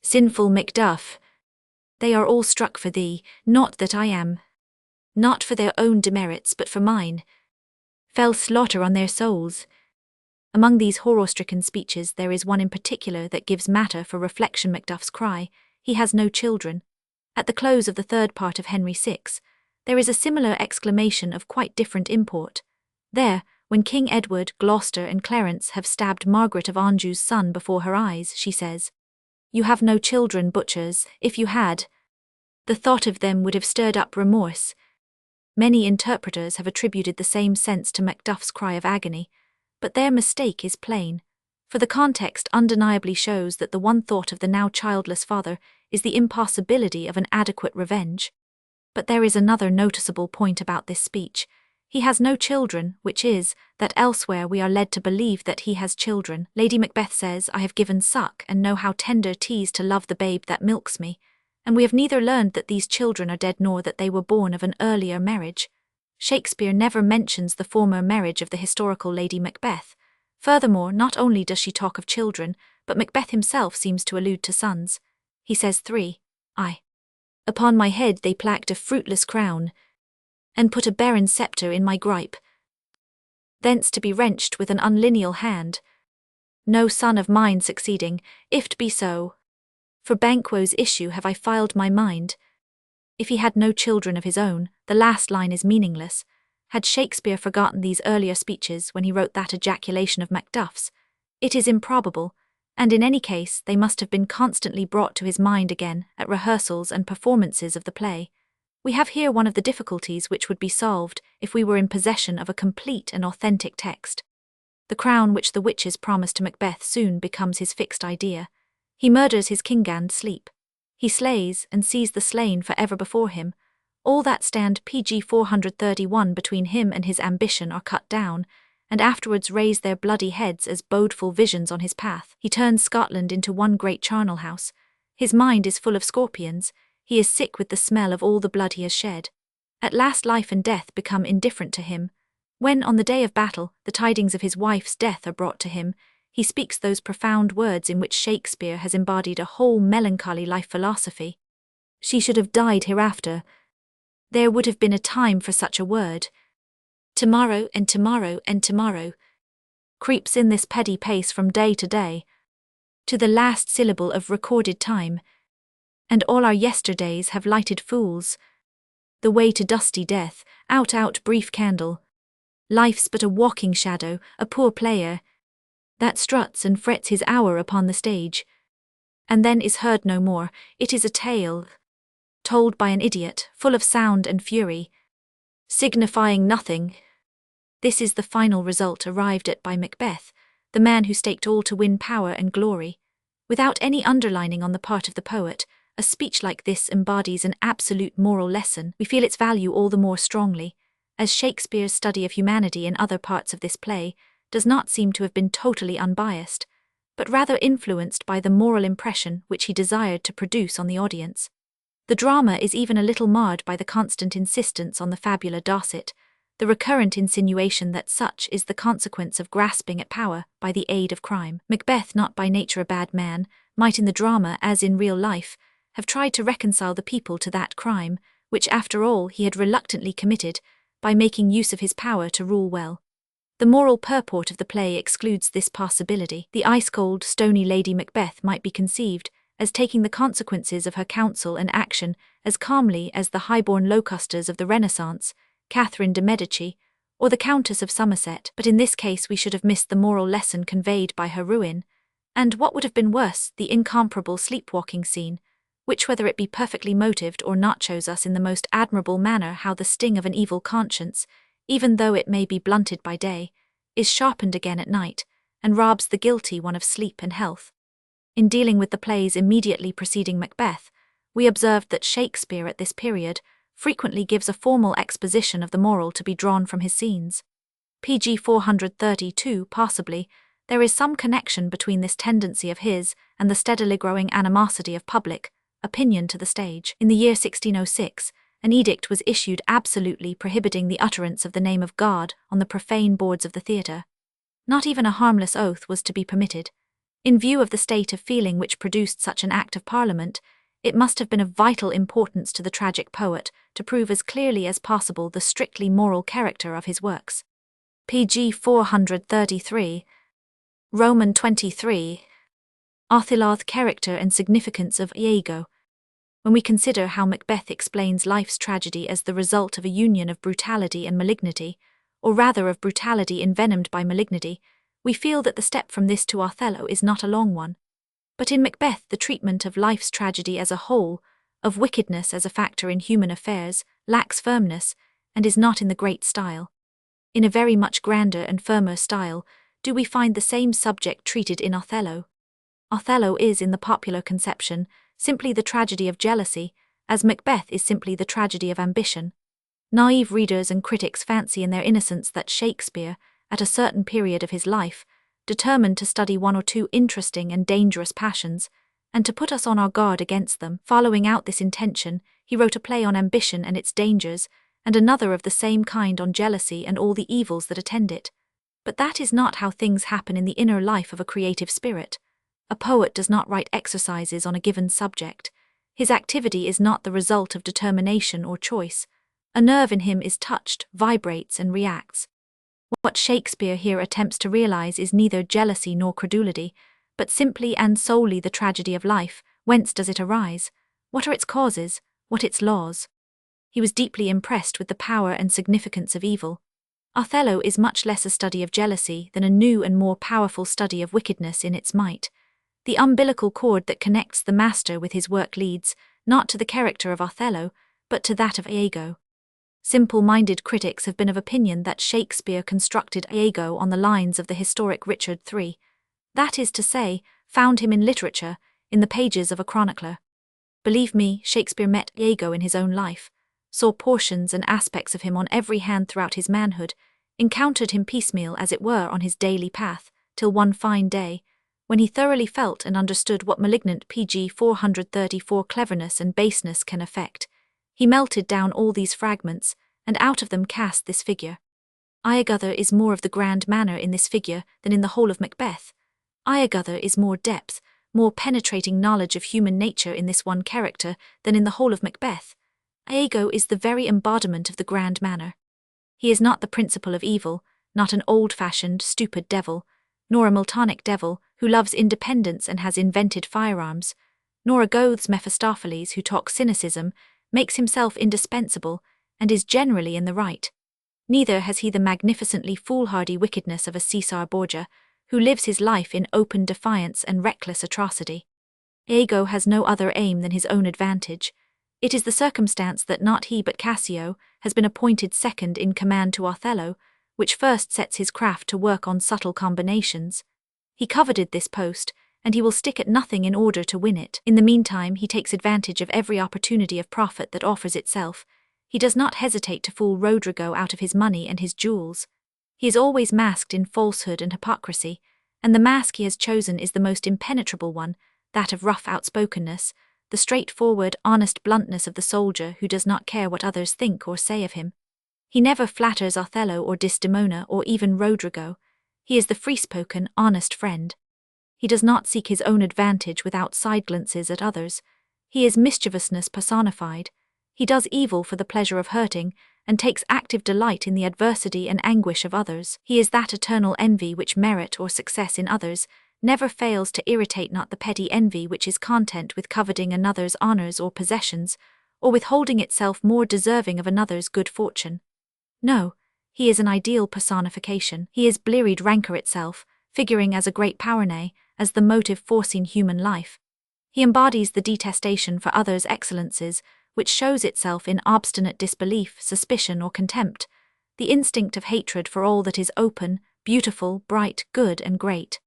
"Sinful Macduff, they are all struck for thee, not that I am. Not for their own demerits but for mine. Fell slaughter on their souls." Among these horror-stricken speeches there is one in particular that gives matter for reflection. Macduff's cry, "He has no children." At the close of the third part of Henry VI, there is a similar exclamation of quite different import. There, when King Edward, Gloucester and Clarence have stabbed Margaret of Anjou's son before her eyes, she says, "You have no children, butchers. If you had, the thought of them would have stirred up remorse." Many interpreters have attributed the same sense to Macduff's cry of agony, but their mistake is plain, for the context undeniably shows that the one thought of the now childless father is the impossibility of an adequate revenge. But there is another noticeable point about this speech. He has no children, which is, that elsewhere we are led to believe that he has children. Lady Macbeth says, "I have given suck, and know how tender 'tis to love the babe that milks me," and we have neither learned that these children are dead nor that they were born of an earlier marriage. Shakespeare never mentions the former marriage of the historical Lady Macbeth. Furthermore, not only does she talk of children, but Macbeth himself seems to allude to sons. He says 3. Upon my head they placked a fruitless crown, and put a barren sceptre in my gripe, thence to be wrenched with an unlineal hand. No son of mine succeeding, if't be so. For Banquo's issue have I filed my mind. If he had no children of his own, the last line is meaningless. Had Shakespeare forgotten these earlier speeches when he wrote that ejaculation of Macduff's? It is improbable, and in any case they must have been constantly brought to his mind again at rehearsals and performances of the play. We have here one of the difficulties which would be solved if we were in possession of a complete and authentic text. The crown which the witches promised to Macbeth soon becomes his fixed idea. He murders his king and sleep. He slays and sees the slain forever before him. All that stand pg 431 between him and his ambition are cut down, and afterwards raise their bloody heads as bodeful visions on his path. He turns Scotland into one great charnel house. His mind is full of scorpions. He is sick with the smell of all the blood he has shed. At last life and death become indifferent to him. When, on the day of battle, the tidings of his wife's death are brought to him, he speaks those profound words in which Shakespeare has embodied a whole melancholy life philosophy. "She should have died hereafter. There would have been a time for such a word. Tomorrow and tomorrow and tomorrow creeps in this petty pace from day to day, to the last syllable of recorded time, and all our yesterdays have lighted fools. The way to dusty death, out brief candle. Life's but a walking shadow, a poor player, that struts and frets his hour upon the stage, and then is heard no more. It is a tale told by an idiot, full of sound and fury, signifying nothing." This is the final result arrived at by Macbeth, the man who staked all to win power and glory. Without any underlining on the part of the poet, a speech like this embodies an absolute moral lesson. We feel its value all the more strongly, as Shakespeare's study of humanity in other parts of this play does not seem to have been totally unbiased, but rather influenced by the moral impression which he desired to produce on the audience. The drama is even a little marred by the constant insistence on the fabula docet, the recurrent insinuation that such is the consequence of grasping at power by the aid of crime. Macbeth, not by nature a bad man, might in the drama, as in real life, have tried to reconcile the people to that crime, which after all he had reluctantly committed, by making use of his power to rule well. The moral purport of the play excludes this possibility. The ice-cold, stony Lady Macbeth might be conceived as taking the consequences of her counsel and action as calmly as the high-born Locusters of the Renaissance, Catherine de' Medici, or the Countess of Somerset, but in this case we should have missed the moral lesson conveyed by her ruin, and what would have been worse, the incomparable sleepwalking scene, which, whether it be perfectly motived or not, shows us in the most admirable manner how the sting of an evil conscience, even though it may be blunted by day, is sharpened again at night, and robs the guilty one of sleep and health. In dealing with the plays immediately preceding Macbeth, we observed that Shakespeare at this period frequently gives a formal exposition of the moral to be drawn from his scenes. pg 432, possibly, there is some connection between this tendency of his and the steadily growing animosity of public opinion to the stage. In the year 1606, an edict was issued absolutely prohibiting the utterance of the name of God on the profane boards of the theatre. Not even a harmless oath was to be permitted. In view of the state of feeling which produced such an act of Parliament, it must have been of vital importance to the tragic poet to prove as clearly as possible the strictly moral character of his works. pg 433. Roman 23. Arthilauth character and significance of Iago. When we consider how Macbeth explains life's tragedy as the result of a union of brutality and malignity, or rather of brutality envenomed by malignity, we feel that the step from this to Othello is not a long one. But in Macbeth, the treatment of life's tragedy as a whole, of wickedness as a factor in human affairs, lacks firmness, and is not in the great style. In a very much grander and firmer style, do we find the same subject treated in Othello. Othello is, in the popular conception, simply the tragedy of jealousy, as Macbeth is simply the tragedy of ambition. Naive readers and critics fancy in their innocence that Shakespeare, at a certain period of his life, determined to study one or two interesting and dangerous passions, and to put us on our guard against them. Following out this intention, he wrote a play on ambition and its dangers, and another of the same kind on jealousy and all the evils that attend it. But that is not how things happen in the inner life of a creative spirit. A poet does not write exercises on a given subject. His activity is not the result of determination or choice. A nerve in him is touched, vibrates, and reacts. What Shakespeare here attempts to realize is neither jealousy nor credulity, but simply and solely the tragedy of life. Whence does it arise? What are its causes? What its laws? He was deeply impressed with the power and significance of evil. Othello is much less a study of jealousy than a new and more powerful study of wickedness in its might. The umbilical cord that connects the master with his work leads, not to the character of Othello, but to that of Iago. Simple-minded critics have been of opinion that Shakespeare constructed Iago on the lines of the historic Richard III. That is to say, found him in literature, in the pages of a chronicler. Believe me, Shakespeare met Iago in his own life, saw portions and aspects of him on every hand throughout his manhood, encountered him piecemeal as it were on his daily path, till one fine day, when he thoroughly felt and understood what malignant pg 434 cleverness and baseness can effect, he melted down all these fragments, and out of them cast this figure. Iagother is more of the grand manner in this figure than in the whole of Macbeth. Iagother is more depth, more penetrating knowledge of human nature in this one character than in the whole of Macbeth. Iago is the very embodiment of the grand manner. He is not the principle of evil, not an old-fashioned, stupid devil, nor a Miltonic devil who loves independence and has invented firearms, nor a Goethe's Mephistopheles who talks cynicism, makes himself indispensable, and is generally in the right. Neither has he the magnificently foolhardy wickedness of a Caesar Borgia, who lives his life in open defiance and reckless atrocity. Iago has no other aim than his own advantage. It is the circumstance that not he but Cassio has been appointed second in command to Othello, which first sets his craft to work on subtle combinations. He coveted this post, and he will stick at nothing in order to win it. In the meantime, he takes advantage of every opportunity of profit that offers itself. He does not hesitate to fool Rodrigo out of his money and his jewels. He is always masked in falsehood and hypocrisy, and the mask he has chosen is the most impenetrable one, that of rough outspokenness, the straightforward, honest bluntness of the soldier who does not care what others think or say of him. He never flatters Othello or Desdemona or even Rodrigo. He is the free-spoken, honest friend. He does not seek his own advantage without side-glances at others. He is mischievousness personified. He does evil for the pleasure of hurting, and takes active delight in the adversity and anguish of others. He is that eternal envy which merit or success in others never fails to irritate, not the petty envy which is content with coveting another's honors or possessions, or with holding itself more deserving of another's good fortune. No, he is an ideal personification. He is blearied rancor itself, figuring as a great power, nay, as the motive forcing human life. He embodies the detestation for others' excellences, which shows itself in obstinate disbelief, suspicion, or contempt, the instinct of hatred for all that is open, beautiful, bright, good, and great.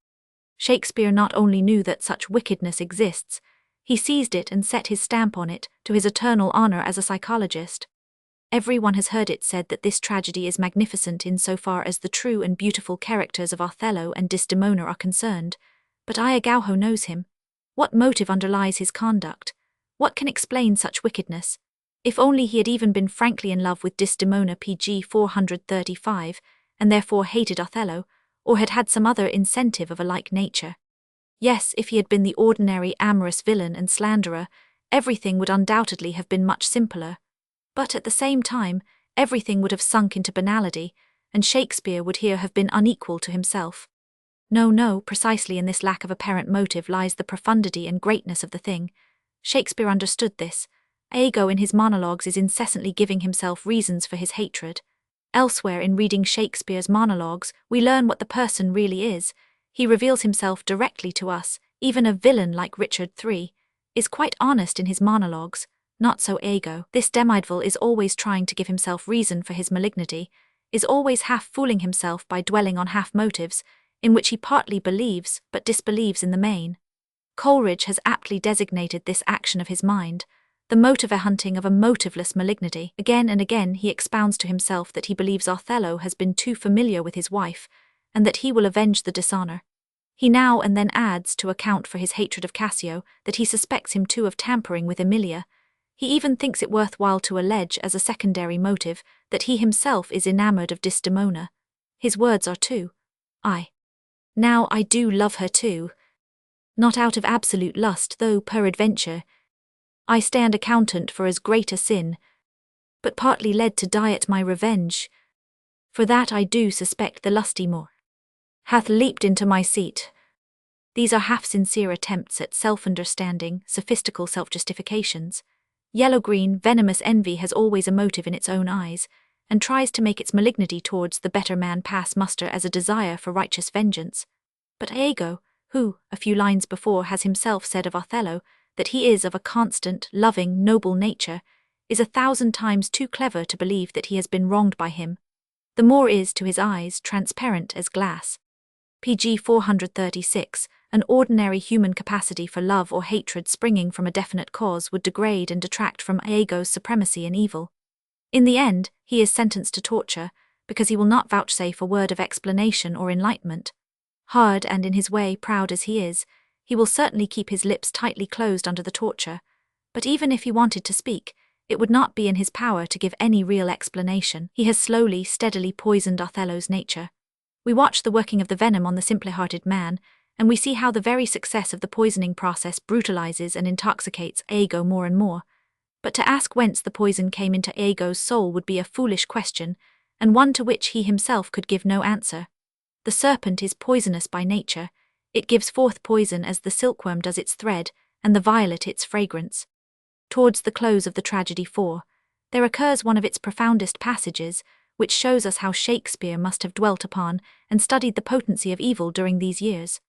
Shakespeare not only knew that such wickedness exists, he seized it and set his stamp on it, to his eternal honor as a psychologist. Everyone has heard it said that this tragedy is magnificent in so far as the true and beautiful characters of Othello and Desdemona are concerned, but Iago knows him. What motive underlies his conduct? What can explain such wickedness? If only he had even been frankly in love with Desdemona pg 435, and therefore hated Othello, or had had some other incentive of a like nature. Yes, if he had been the ordinary amorous villain and slanderer, everything would undoubtedly have been much simpler. But at the same time, everything would have sunk into banality, and Shakespeare would here have been unequal to himself. No, precisely in this lack of apparent motive lies the profundity and greatness of the thing. Shakespeare understood this. Iago in his monologues is incessantly giving himself reasons for his hatred. Elsewhere in reading Shakespeare's monologues, we learn what the person really is. He reveals himself directly to us, Even a villain like Richard III is quite honest in his monologues. Not so Iago. This demi-devil is always trying to give himself reason for his malignity, is always half-fooling himself by dwelling on half-motives, in which he partly believes but disbelieves in the main. Coleridge has aptly designated this action of his mind, the motive hunting of a motiveless malignity. Again and again he expounds to himself that he believes Othello has been too familiar with his wife, and that he will avenge the dishonor. He now and then adds, to account for his hatred of Cassio, that he suspects him too of tampering with Emilia. He even thinks it worthwhile to allege as a secondary motive that he himself is enamored of Desdemona. His words are too. Now I do love her too. Not out of absolute lust, though peradventure I stand accountant for as great a sin, but partly led to die at my revenge. For that I do suspect the lusty Moor hath leaped into my seat. These are half-sincere attempts at self-understanding, sophistical self-justifications. Yellow-green, venomous envy has always a motive in its own eyes, and tries to make its malignity towards the better man pass muster as a desire for righteous vengeance. But Iago, who, a few lines before, has himself said of Othello that he is of a constant, loving, noble nature, is 1,000 times too clever to believe that he has been wronged by him. The Moor is, to his eyes, transparent as glass. pg 436, an ordinary human capacity for love or hatred springing from a definite cause would degrade and detract from Iago's supremacy in evil. In the end, he is sentenced to torture, because he will not vouchsafe a word of explanation or enlightenment. Hard and in his way proud as he is, he will certainly keep his lips tightly closed under the torture, but even if he wanted to speak, it would not be in his power to give any real explanation. He has slowly, steadily poisoned Othello's nature. We watch the working of the venom on the simply-hearted man, and we see how the very success of the poisoning process brutalizes and intoxicates Iago more and more. But to ask whence the poison came into Iago's soul would be a foolish question, and one to which he himself could give no answer. The serpent is poisonous by nature. It gives forth poison as the silkworm does its thread, and the violet its fragrance. Towards the close of the tragedy 4, there occurs one of its profoundest passages, which shows us how Shakespeare must have dwelt upon and studied the potency of evil during these years.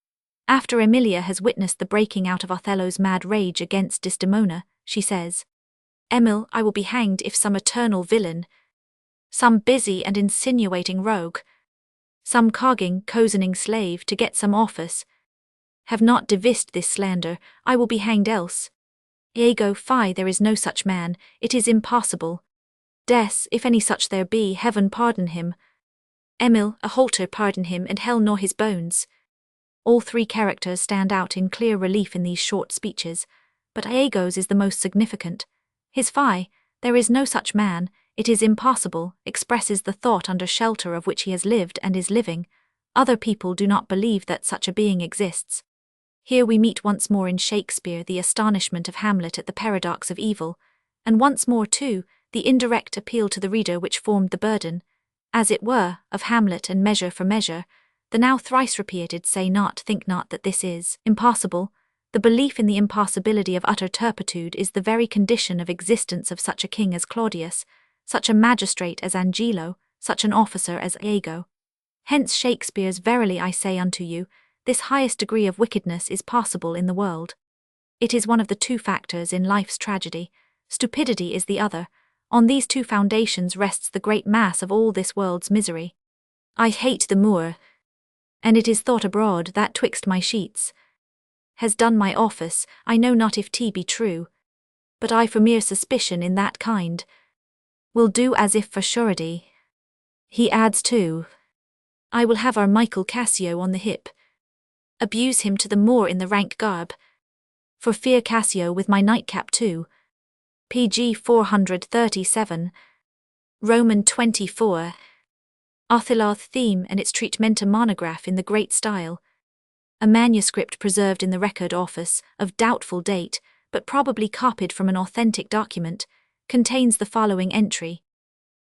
After Emilia has witnessed the breaking out of Othello's mad rage against Desdemona, she says, "Emil, I will be hanged if some eternal villain, some busy and insinuating rogue, some cogging, cozening slave to get some office, have not devised this slander, I will be hanged else. Iago, fie, there is no such man, it is impossible. Des, if any such there be, heaven pardon him. Emil, a halter pardon him, and hell nor his bones." All three characters stand out in clear relief in these short speeches, but Iago's is the most significant. His fie, there is no such man, it is impossible, expresses the thought under shelter of which he has lived and is living. Other people do not believe that such a being exists. Here we meet once more in Shakespeare the astonishment of Hamlet at the paradox of evil, and once more, too, the indirect appeal to the reader which formed the burden, as it were, of Hamlet and Measure for Measure. The now thrice repeated say not, think not that this is impossible. The belief in the impossibility of utter turpitude is the very condition of existence of such a king as Claudius, such a magistrate as Angelo, such an officer as Iago. Hence Shakespeare's "Verily I say unto you, this highest degree of wickedness is possible in the world." It is one of the two factors in life's tragedy. Stupidity is the other. On these two foundations rests the great mass of all this world's misery. I hate the Moor, and it is thought abroad that twixt my sheets has done my office. I know not if 't be true, but I for mere suspicion in that kind will do as if for surety. He adds too, I will have our Michael Cassio on the hip, abuse him to the Moor in the rank garb, for fear Cassio with my nightcap too. pg 437, Roman 24. Othello's theme and its treatmenta monograph in the great style. A manuscript preserved in the Record Office, of doubtful date, but probably copied from an authentic document, contains the following entry.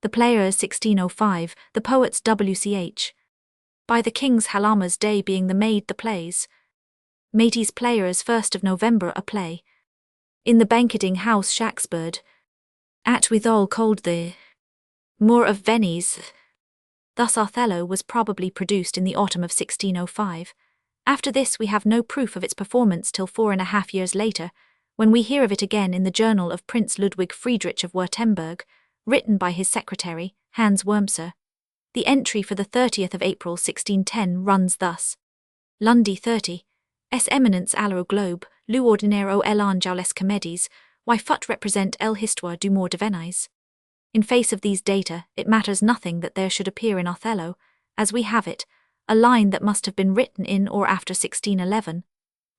The Players 1605, the Poets WCH. By the King's Halama's day being the Maid the Plays. Mateys Players 1st of November a play. In the banqueting house Shaxford. At withal called the Moor of Venice. Thus Othello was probably produced in the autumn of 1605. After this we have no proof of its performance till 4.5 years later, when we hear of it again in the journal of Prince Ludwig Friedrich of Württemberg, written by his secretary, Hans Wurmser. The entry for the 30th of April 1610 runs thus. Lundi 30. S. Eminence alors globe, l'ordinaire au elan les comédies, why fut represent l'histoire du mort de Venise. In face of these data, it matters nothing that there should appear in Othello, as we have it, a line that must have been written in or after 1611.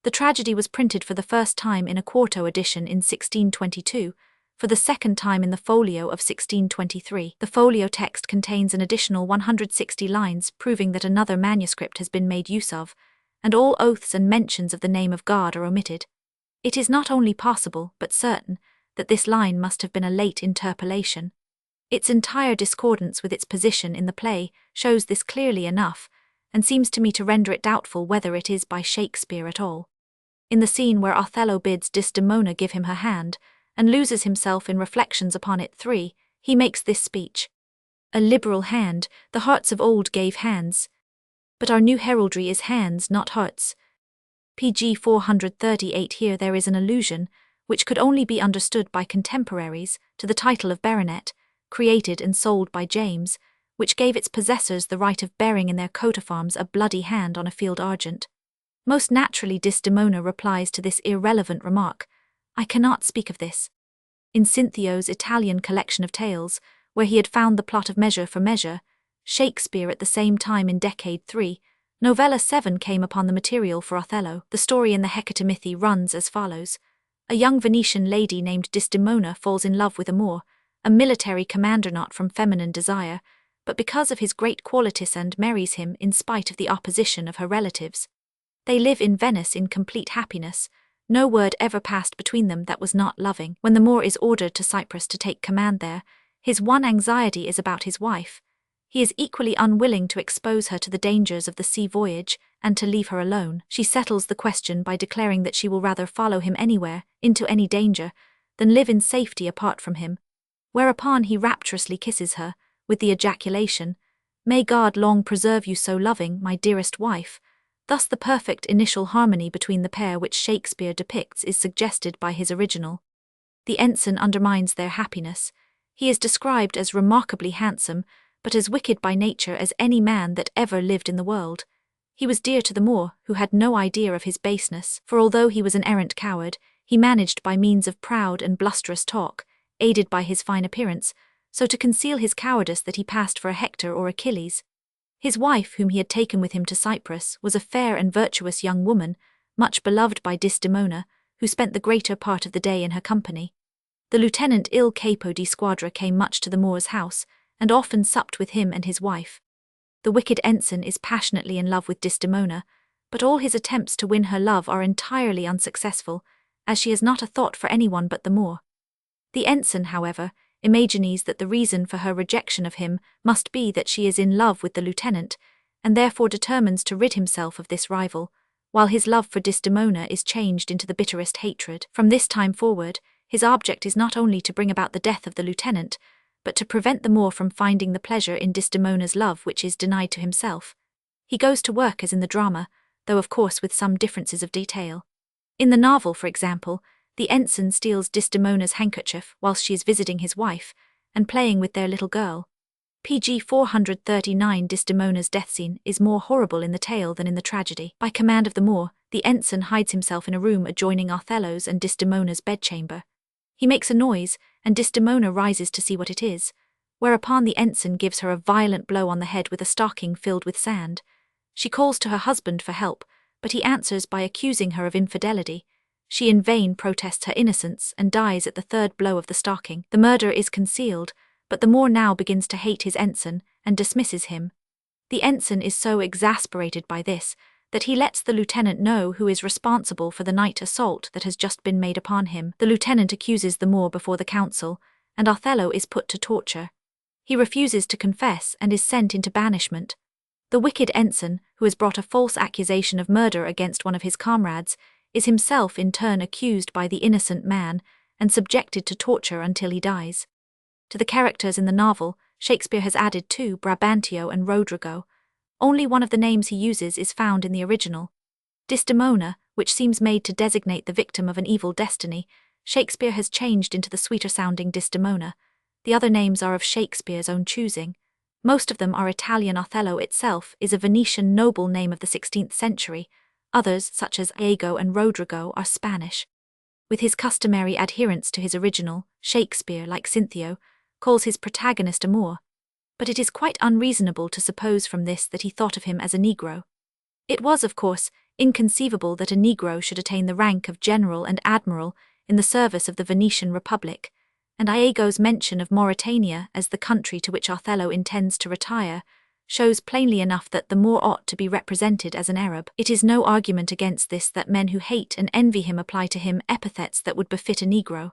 The tragedy was printed for the first time in a quarto edition in 1622, for the second time in the folio of 1623. The folio text contains an additional 160 lines proving that another manuscript has been made use of, and all oaths and mentions of the name of God are omitted. It is not only possible, but certain, that this line must have been a late interpolation. Its entire discordance with its position in the play shows this clearly enough, and seems to me to render it doubtful whether it is by Shakespeare at all. In the scene where Othello bids Desdemona give him her hand, and loses himself in reflections upon it 3, he makes this speech. A liberal hand, the hearts of old gave hands. But our new heraldry is hands, not hearts. Pg 438. Here there is an allusion, which could only be understood by contemporaries, to the title of baronet, created and sold by James, which gave its possessors the right of bearing in their coat of arms a bloody hand on a field argent. Most naturally Desdemona replies to this irrelevant remark, I cannot speak of this. In Cinthio's Italian collection of tales, where he had found the plot of Measure for Measure, Shakespeare at the same time in Decade 3, Novella 7 came upon the material for Othello. The story in the Hecatomythy runs as follows. A young Venetian lady named Desdemona falls in love with a Moor, a military commander not from feminine desire, but because of his great qualities, and marries him in spite of the opposition of her relatives. They live in Venice in complete happiness. No word ever passed between them that was not loving. When the Moor is ordered to Cyprus to take command there, his one anxiety is about his wife. He is equally unwilling to expose her to the dangers of the sea voyage, and to leave her alone. She settles the question by declaring that she will rather follow him anywhere, into any danger, than live in safety apart from him. Whereupon he rapturously kisses her, with the ejaculation, May God long preserve you so loving, my dearest wife. Thus the perfect initial harmony between the pair which Shakespeare depicts is suggested by his original. The ensign undermines their happiness. He is described as remarkably handsome, but as wicked by nature as any man that ever lived in the world. He was dear to the Moor, who had no idea of his baseness, for although he was an errant coward, he managed by means of proud and blusterous talk, aided by his fine appearance, so to conceal his cowardice that he passed for a Hector or Achilles. His wife, whom he had taken with him to Cyprus, was a fair and virtuous young woman, much beloved by Desdemona, who spent the greater part of the day in her company. The lieutenant Il Capo di Squadra came much to the Moor's house, and often supped with him and his wife. The wicked ensign is passionately in love with Desdemona, but all his attempts to win her love are entirely unsuccessful, as she has not a thought for anyone but the Moor. The ensign, however, imagines that the reason for her rejection of him must be that she is in love with the lieutenant, and therefore determines to rid himself of this rival, while his love for Desdemona is changed into the bitterest hatred. From this time forward, his object is not only to bring about the death of the lieutenant, but to prevent the Moor from finding the pleasure in Desdemona's love which is denied to himself. He goes to work as in the drama, though of course with some differences of detail. In the novel, for example, the ensign steals Desdemona's handkerchief whilst she is visiting his wife, and playing with their little girl. Pg 439. Desdemona's death scene is more horrible in the tale than in the tragedy. By command of the Moor, the ensign hides himself in a room adjoining Othello's and Desdemona's bedchamber. He makes a noise, and Desdemona rises to see what it is, whereupon the ensign gives her a violent blow on the head with a stocking filled with sand. She calls to her husband for help, but he answers by accusing her of infidelity. She in vain protests her innocence and dies at the third blow of the stocking. The murder is concealed, but the Moor now begins to hate his ensign and dismisses him. The ensign is so exasperated by this that he lets the lieutenant know who is responsible for the night assault that has just been made upon him. The lieutenant accuses the Moor before the council, and Othello is put to torture. He refuses to confess and is sent into banishment. The wicked ensign, who has brought a false accusation of murder against one of his comrades, is himself in turn accused by the innocent man and subjected to torture until he dies. To the characters in the novel, Shakespeare has added 2, Brabantio and Rodrigo. Only one of the names he uses is found in the original. Desdemona, which seems made to designate the victim of an evil destiny, Shakespeare has changed into the sweeter-sounding Desdemona. The other names are of Shakespeare's own choosing. Most of them are Italian. Othello itself is a Venetian noble name of the 16th century. Others, such as Iago and Rodrigo, are Spanish. With his customary adherence to his original, Shakespeare, like Cinthio, calls his protagonist a Moor. But it is quite unreasonable to suppose from this that he thought of him as a Negro. It was, of course, inconceivable that a Negro should attain the rank of general and admiral in the service of the Venetian Republic, and Iago's mention of Mauritania as the country to which Othello intends to retire shows plainly enough that the Moor ought to be represented as an Arab. It is no argument against this that men who hate and envy him apply to him epithets that would befit a Negro.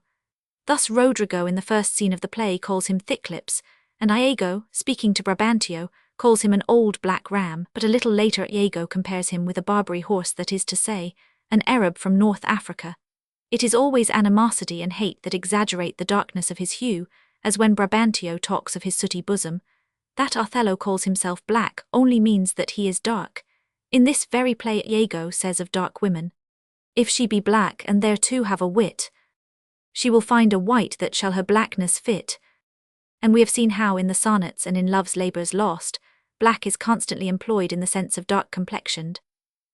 Thus Rodrigo in the first scene of the play calls him thick-lips, and Iago, speaking to Brabantio, calls him an old black ram, but a little later Iago compares him with a Barbary horse, that is to say, an Arab from North Africa. It is always animosity and hate that exaggerate the darkness of his hue, as when Brabantio talks of his sooty bosom. That Othello calls himself black only means that he is dark. In this very play Iago says of dark women, "If she be black and thereto have a wit, she will find a white that shall her blackness fit." And we have seen how in the sonnets and in Love's Labours Lost, black is constantly employed in the sense of dark-complexioned.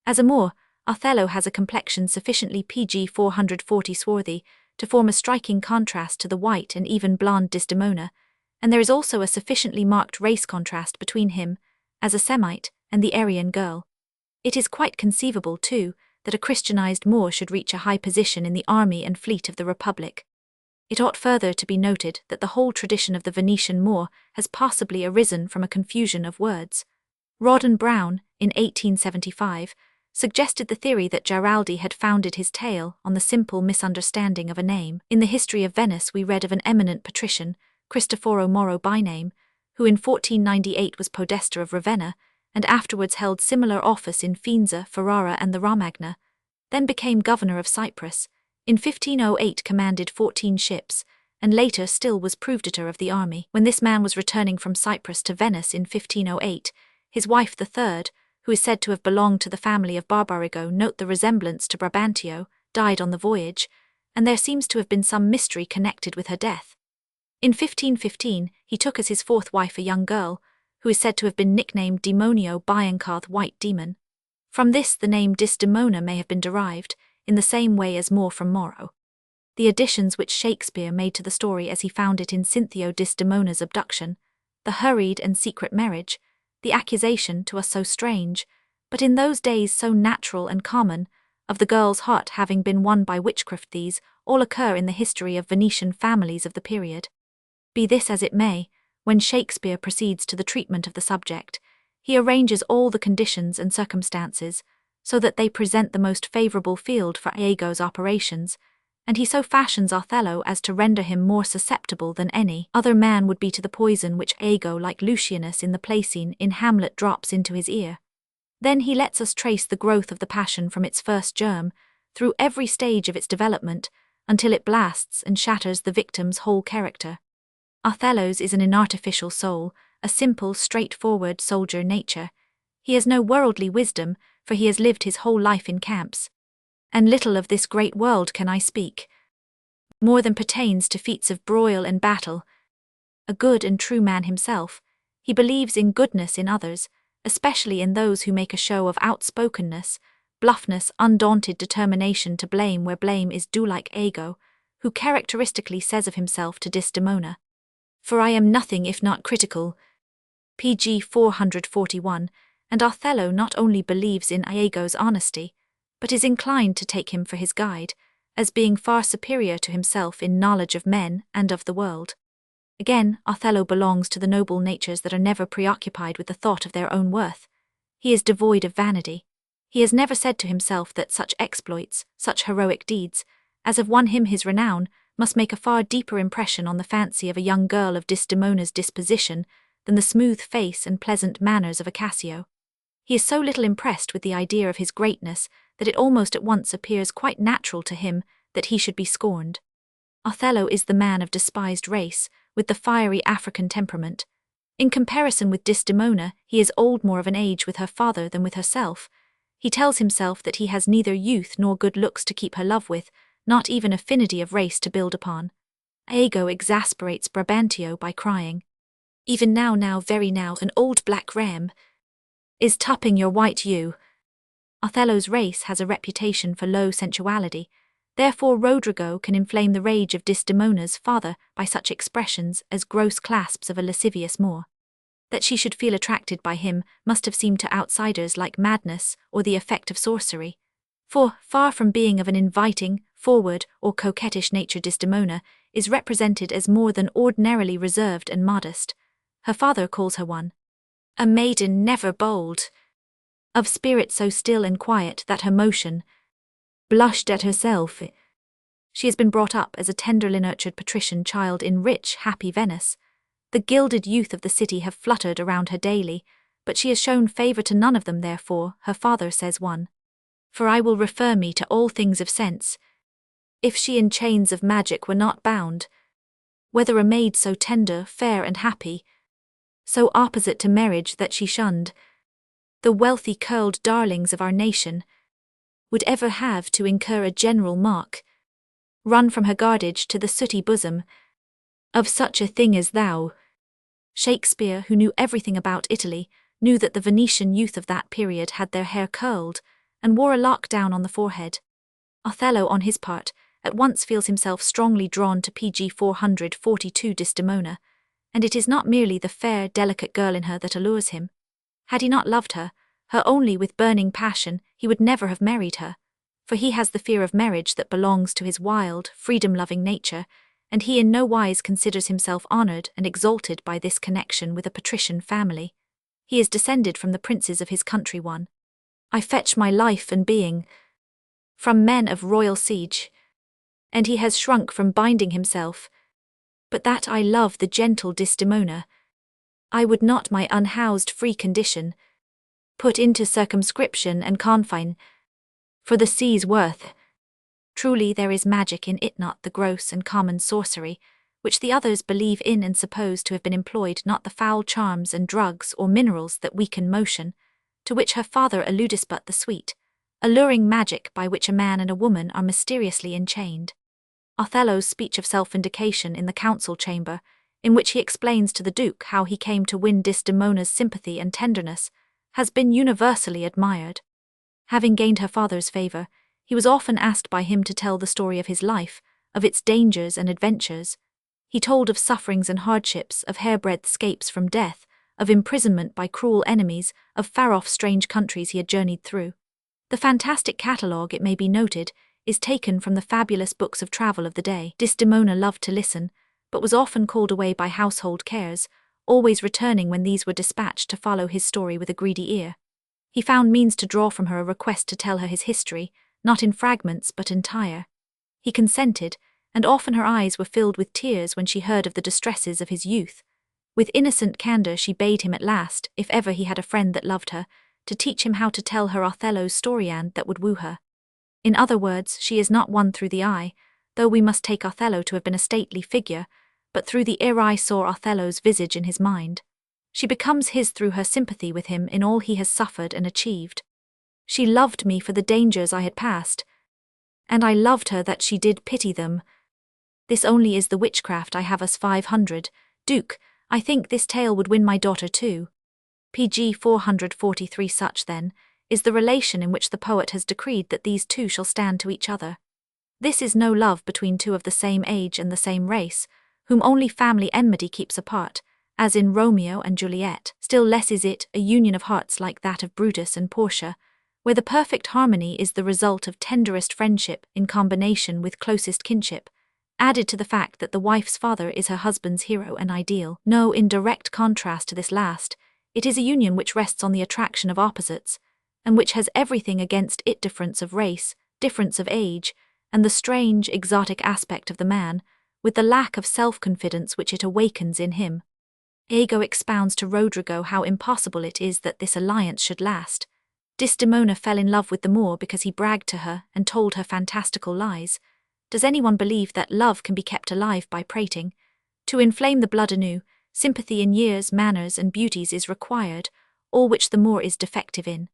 As a Moor, Othello has a complexion sufficiently PG 440 swarthy to form a striking contrast to the white and even blonde Desdemona, and there is also a sufficiently marked race contrast between him, as a Semite, and the Aryan girl. It is quite conceivable, too, that a Christianized Moor should reach a high position in the army and fleet of the Republic. It ought further to be noted that the whole tradition of the Venetian Moor has possibly arisen from a confusion of words. Rawdon Brown, in 1875, suggested the theory that Giraldi had founded his tale on the simple misunderstanding of a name. In the History of Venice we read of an eminent patrician, Cristoforo Moro by name, who in 1498 was podesta of Ravenna, and afterwards held similar office in Faenza, Ferrara and the Romagna, then became governor of Cyprus, in 1508 commanded 14 ships, and later still was proveditore of the army. When this man was returning from Cyprus to Venice in 1508, his wife the third, who is said to have belonged to the family of Barbarigo, note the resemblance to Brabantio, died on the voyage, and there seems to have been some mystery connected with her death. In 1515 he took as his fourth wife a young girl, who is said to have been nicknamed Demonio Biancarth White Demon. From this the name Desdemona may have been derived, in the same way as Moor from Moro. The additions which Shakespeare made to the story as he found it in Cinthio Desdemona's abduction, the hurried and secret marriage, the accusation, to us so strange, but in those days so natural and common, of the girl's heart having been won by witchcraft, these all occur in the history of Venetian families of the period. Be this as it may, when Shakespeare proceeds to the treatment of the subject, he arranges all the conditions and circumstances so that they present the most favourable field for Iago's operations, and he so fashions Othello as to render him more susceptible than any other man would be to the poison which Iago, like Lucianus in the play scene in Hamlet, drops into his ear. Then he lets us trace the growth of the passion from its first germ, through every stage of its development, until it blasts and shatters the victim's whole character. Othello's is an inartificial soul, a simple, straightforward soldier nature. He has no worldly wisdom, for he has lived his whole life in camps. And little of this great world can I speak, more than pertains to feats of broil and battle. A good and true man himself, he believes in goodness in others, especially in those who make a show of outspokenness, bluffness, undaunted determination to blame where blame is due, like Iago, who characteristically says of himself to Desdemona, "For I am nothing if not critical," pg 441, and Othello not only believes in Iago's honesty, but is inclined to take him for his guide, as being far superior to himself in knowledge of men and of the world. Again, Othello belongs to the noble natures that are never preoccupied with the thought of their own worth. He is devoid of vanity. He has never said to himself that such exploits, such heroic deeds, as have won him his renown, must make a far deeper impression on the fancy of a young girl of Desdemona's disposition than the smooth face and pleasant manners of a Cassio. He is so little impressed with the idea of his greatness that it almost at once appears quite natural to him that he should be scorned. Othello is the man of despised race, with the fiery African temperament. In comparison with Desdemona, he is old more of an age with her father than with herself. He tells himself that he has neither youth nor good looks to keep her love with, not even affinity of race to build upon. Iago exasperates Brabantio by crying, "Even now, very now, an old black ram is tupping your white ewe." Othello's race has a reputation for low sensuality, therefore Roderigo can inflame the rage of Desdemona's father by such expressions as gross clasps of a lascivious Moor. That she should feel attracted by him must have seemed to outsiders like madness or the effect of sorcery. For, far from being of an inviting, forward, or coquettish nature, Desdemona is represented as more than ordinarily reserved and modest. Her father calls her one, "a maiden never bold, of spirit so still and quiet that her motion blushed at herself." She has been brought up as a tenderly nurtured patrician child in rich, happy Venice. The gilded youth of the city have fluttered around her daily, but she has shown favour to none of them. Therefore, her father says one, "For I will refer me to all things of sense, if she in chains of magic were not bound." Whether a maid so tender, fair and happy, so opposite to marriage that she shunned the wealthy curled darlings of our nation, would ever have to incur a general mock, run from her guardage to the sooty bosom of such a thing as thou. Shakespeare, who knew everything about Italy, knew that the Venetian youth of that period had their hair curled and wore a lock down on the forehead. Othello, on his part, at once feels himself strongly drawn to PG 442 Desdemona, and it is not merely the fair, delicate girl in her that allures him. Had he not loved her only with burning passion, he would never have married her, for he has the fear of marriage that belongs to his wild, freedom-loving nature, and he in no wise considers himself honoured and exalted by this connection with a patrician family. He is descended from the princes of his country. One, "I fetch my life and being from men of royal siege," and he has shrunk from binding himself. "But that I love the gentle Desdemona, I would not my unhoused free condition put into circumscription and confine for the sea's worth." Truly there is magic in it, not the gross and common sorcery, which the others believe in and suppose to have been employed, not the foul charms and drugs or minerals that weaken motion, to which her father alluded, but the sweet, alluring magic by which a man and a woman are mysteriously enchained. Othello's speech of self-vindication in the council chamber, in which he explains to the Duke how he came to win Desdemona's sympathy and tenderness, has been universally admired. Having gained her father's favour, he was often asked by him to tell the story of his life, of its dangers and adventures. He told of sufferings and hardships, of hairbreadth escapes from death, of imprisonment by cruel enemies, of far-off strange countries he had journeyed through. The fantastic catalogue, it may be noted, is taken from the fabulous books of travel of the day. Desdemona loved to listen, but was often called away by household cares, always returning when these were dispatched to follow his story with a greedy ear. He found means to draw from her a request to tell her his history, not in fragments but entire. He consented, and often her eyes were filled with tears when she heard of the distresses of his youth. With innocent candour she bade him at last, if ever he had a friend that loved her, to teach him how to tell her Othello's story and that would woo her. In other words, she is not won through the eye, though we must take Othello to have been a stately figure, but through the ere eye saw Othello's visage in his mind. She becomes his through her sympathy with him in all he has suffered and achieved. She loved me for the dangers I had passed, and I loved her that she did pity them. This only is the witchcraft I have us 500. Duke, I think this tale would win my daughter too. PG 443. Such, then, is the relation in which the poet has decreed that these two shall stand to each other. This is no love between two of the same age and the same race, whom only family enmity keeps apart, as in Romeo and Juliet. Still less is it a union of hearts like that of Brutus and Portia, where the perfect harmony is the result of tenderest friendship in combination with closest kinship, added to the fact that the wife's father is her husband's hero and ideal. No, in direct contrast to this last, it is a union which rests on the attraction of opposites, and which has everything against it: difference of race, difference of age, and the strange, exotic aspect of the man, with the lack of self-confidence which it awakens in him. Iago expounds to Roderigo how impossible it is that this alliance should last. Desdemona fell in love with the Moor because he bragged to her and told her fantastical lies. Does anyone believe that love can be kept alive by prating? To inflame the blood anew, sympathy in years, manners, and beauties is required, all which the Moor is defective in.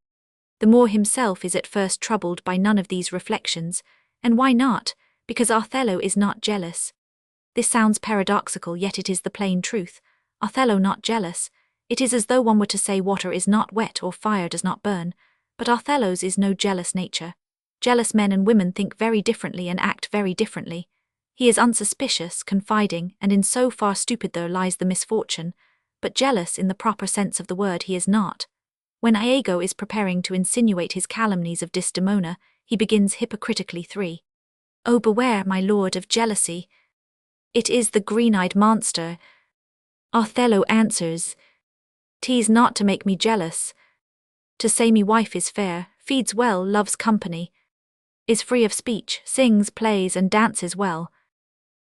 The Moor himself is at first troubled by none of these reflections, and why not? Because Othello is not jealous. This sounds paradoxical, yet it is the plain truth. Othello not jealous. It is as though one were to say water is not wet or fire does not burn, but Othello's is no jealous nature. Jealous men and women think very differently and act very differently. He is unsuspicious, confiding, and in so far stupid there lies the misfortune, but jealous in the proper sense of the word he is not. When Iago is preparing to insinuate his calumnies of Desdemona, he begins hypocritically 3. Oh, beware, my lord, of jealousy. It is the green-eyed monster. Othello answers, "'Tis not to make me jealous. To say me wife is fair, feeds well, loves company, is free of speech, sings, plays, and dances well.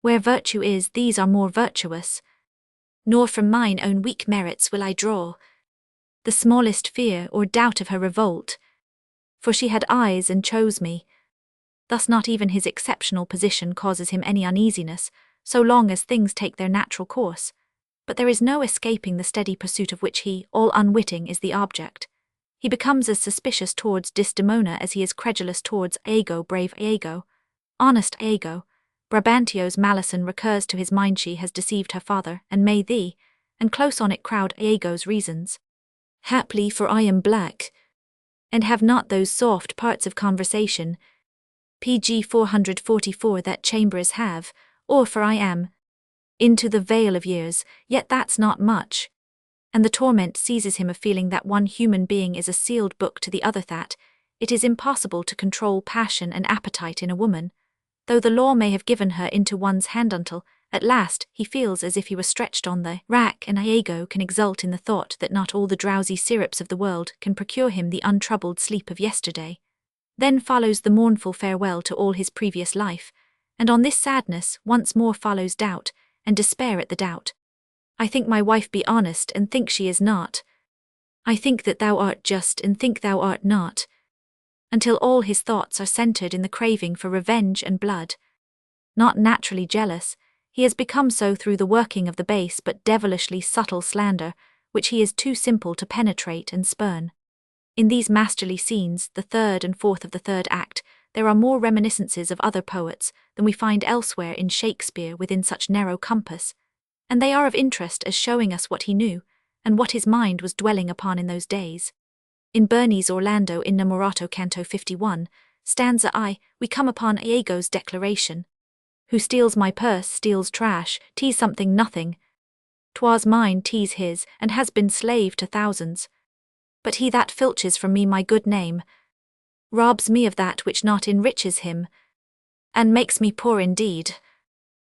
Where virtue is, these are more virtuous. Nor from mine own weak merits will I draw the smallest fear or doubt of her revolt. For she had eyes and chose me." Thus not even his exceptional position causes him any uneasiness, so long as things take their natural course. But there is no escaping the steady pursuit of which he, all unwitting, is the object. He becomes as suspicious towards Desdemona as he is credulous towards Iago, brave Iago, honest Iago. Brabantio's malison recurs to his mind. She has deceived her father, and may thee, and close on it crowd Iago's reasons. Haply for I am black, and have not those soft parts of conversation, pg 444 that chambers have, or for I am into the vale of years, yet that's not much. And the torment seizes him of feeling that one human being is a sealed book to the other, that it is impossible to control passion and appetite in a woman, though the law may have given her into one's hand until, at last, he feels as if he were stretched on the rack, and Iago can exult in the thought that not all the drowsy syrups of the world can procure him the untroubled sleep of yesterday. Then follows the mournful farewell to all his previous life, and on this sadness once more follows doubt, and despair at the doubt. I think my wife be honest, and think she is not. I think that thou art just, and think thou art not. Until all his thoughts are centered in the craving for revenge and blood. Not naturally jealous, he has become so through the working of the base but devilishly subtle slander, which he is too simple to penetrate and spurn. In these masterly scenes, the third and fourth of the third act, there are more reminiscences of other poets than we find elsewhere in Shakespeare within such narrow compass, and they are of interest as showing us what he knew, and what his mind was dwelling upon in those days. In Burney's Orlando Innamorato Canto 51, stanza I, we come upon Iago's declaration. Who steals my purse steals trash, 'tis something nothing. 'Twas mine, 'tis his, and has been slave to thousands. But he that filches from me my good name robs me of that which not enriches him, and makes me poor indeed.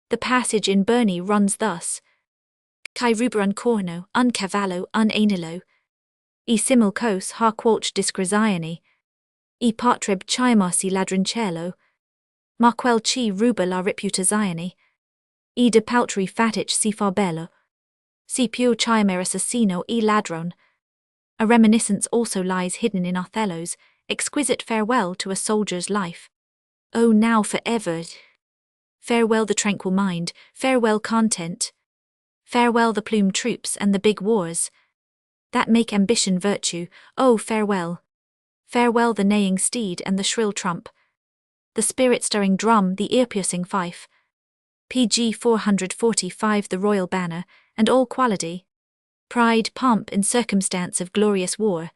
The passage in Burney runs thus: Kai ruber un corno, un cavallo, un anilo, e simul cos ha qualch disgraziani, e patreb chiamasi ladroncello, ma quel chi ruba la reputazioni, e de paltri fatic si fa bello, si più chiamere assassino e ladron. A reminiscence also lies hidden in Othello's exquisite farewell to a soldier's life. Oh, now for ever! Farewell the tranquil mind, farewell content, farewell the plumed troops and the big wars that make ambition virtue, oh farewell! Farewell the neighing steed and the shrill trump, the spirit-stirring drum, the ear-piercing fife, pg 445 the royal banner, and all quality, pride, pomp, and circumstance of glorious war.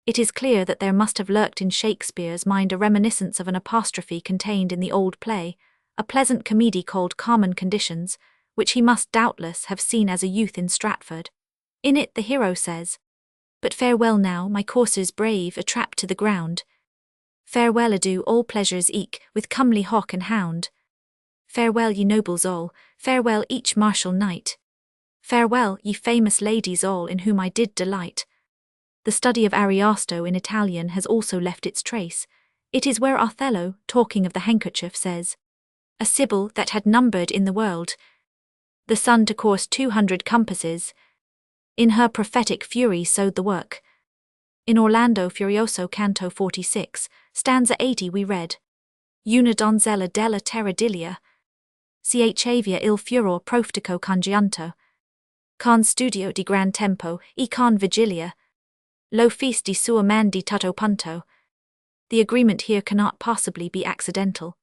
It is clear that there must have lurked in Shakespeare's mind a reminiscence of an apostrophe contained in the old play, a pleasant comedy called Common Conditions, which he must doubtless have seen as a youth in Stratford. In it the hero says, "But farewell now, my coursers brave, a trap to the ground. Farewell, adieu, all pleasures eke, with comely hawk and hound. Farewell, ye nobles all, farewell each martial knight. Farewell, ye famous ladies all, in whom I did delight." The study of Ariosto in Italian has also left its trace. It is where Othello, talking of the handkerchief, says, "A sibyl that had numbered in the world the sun to course 200 compasses, in her prophetic fury sowed the work." In Orlando Furioso Canto 46, stanza 80 we read, "Una donzella della terradilia, avia il furor proftico congiunto, con studio di gran tempo, e con vigilia, Lo fis di sua man di tutto punto. The agreement here cannot possibly be accidental.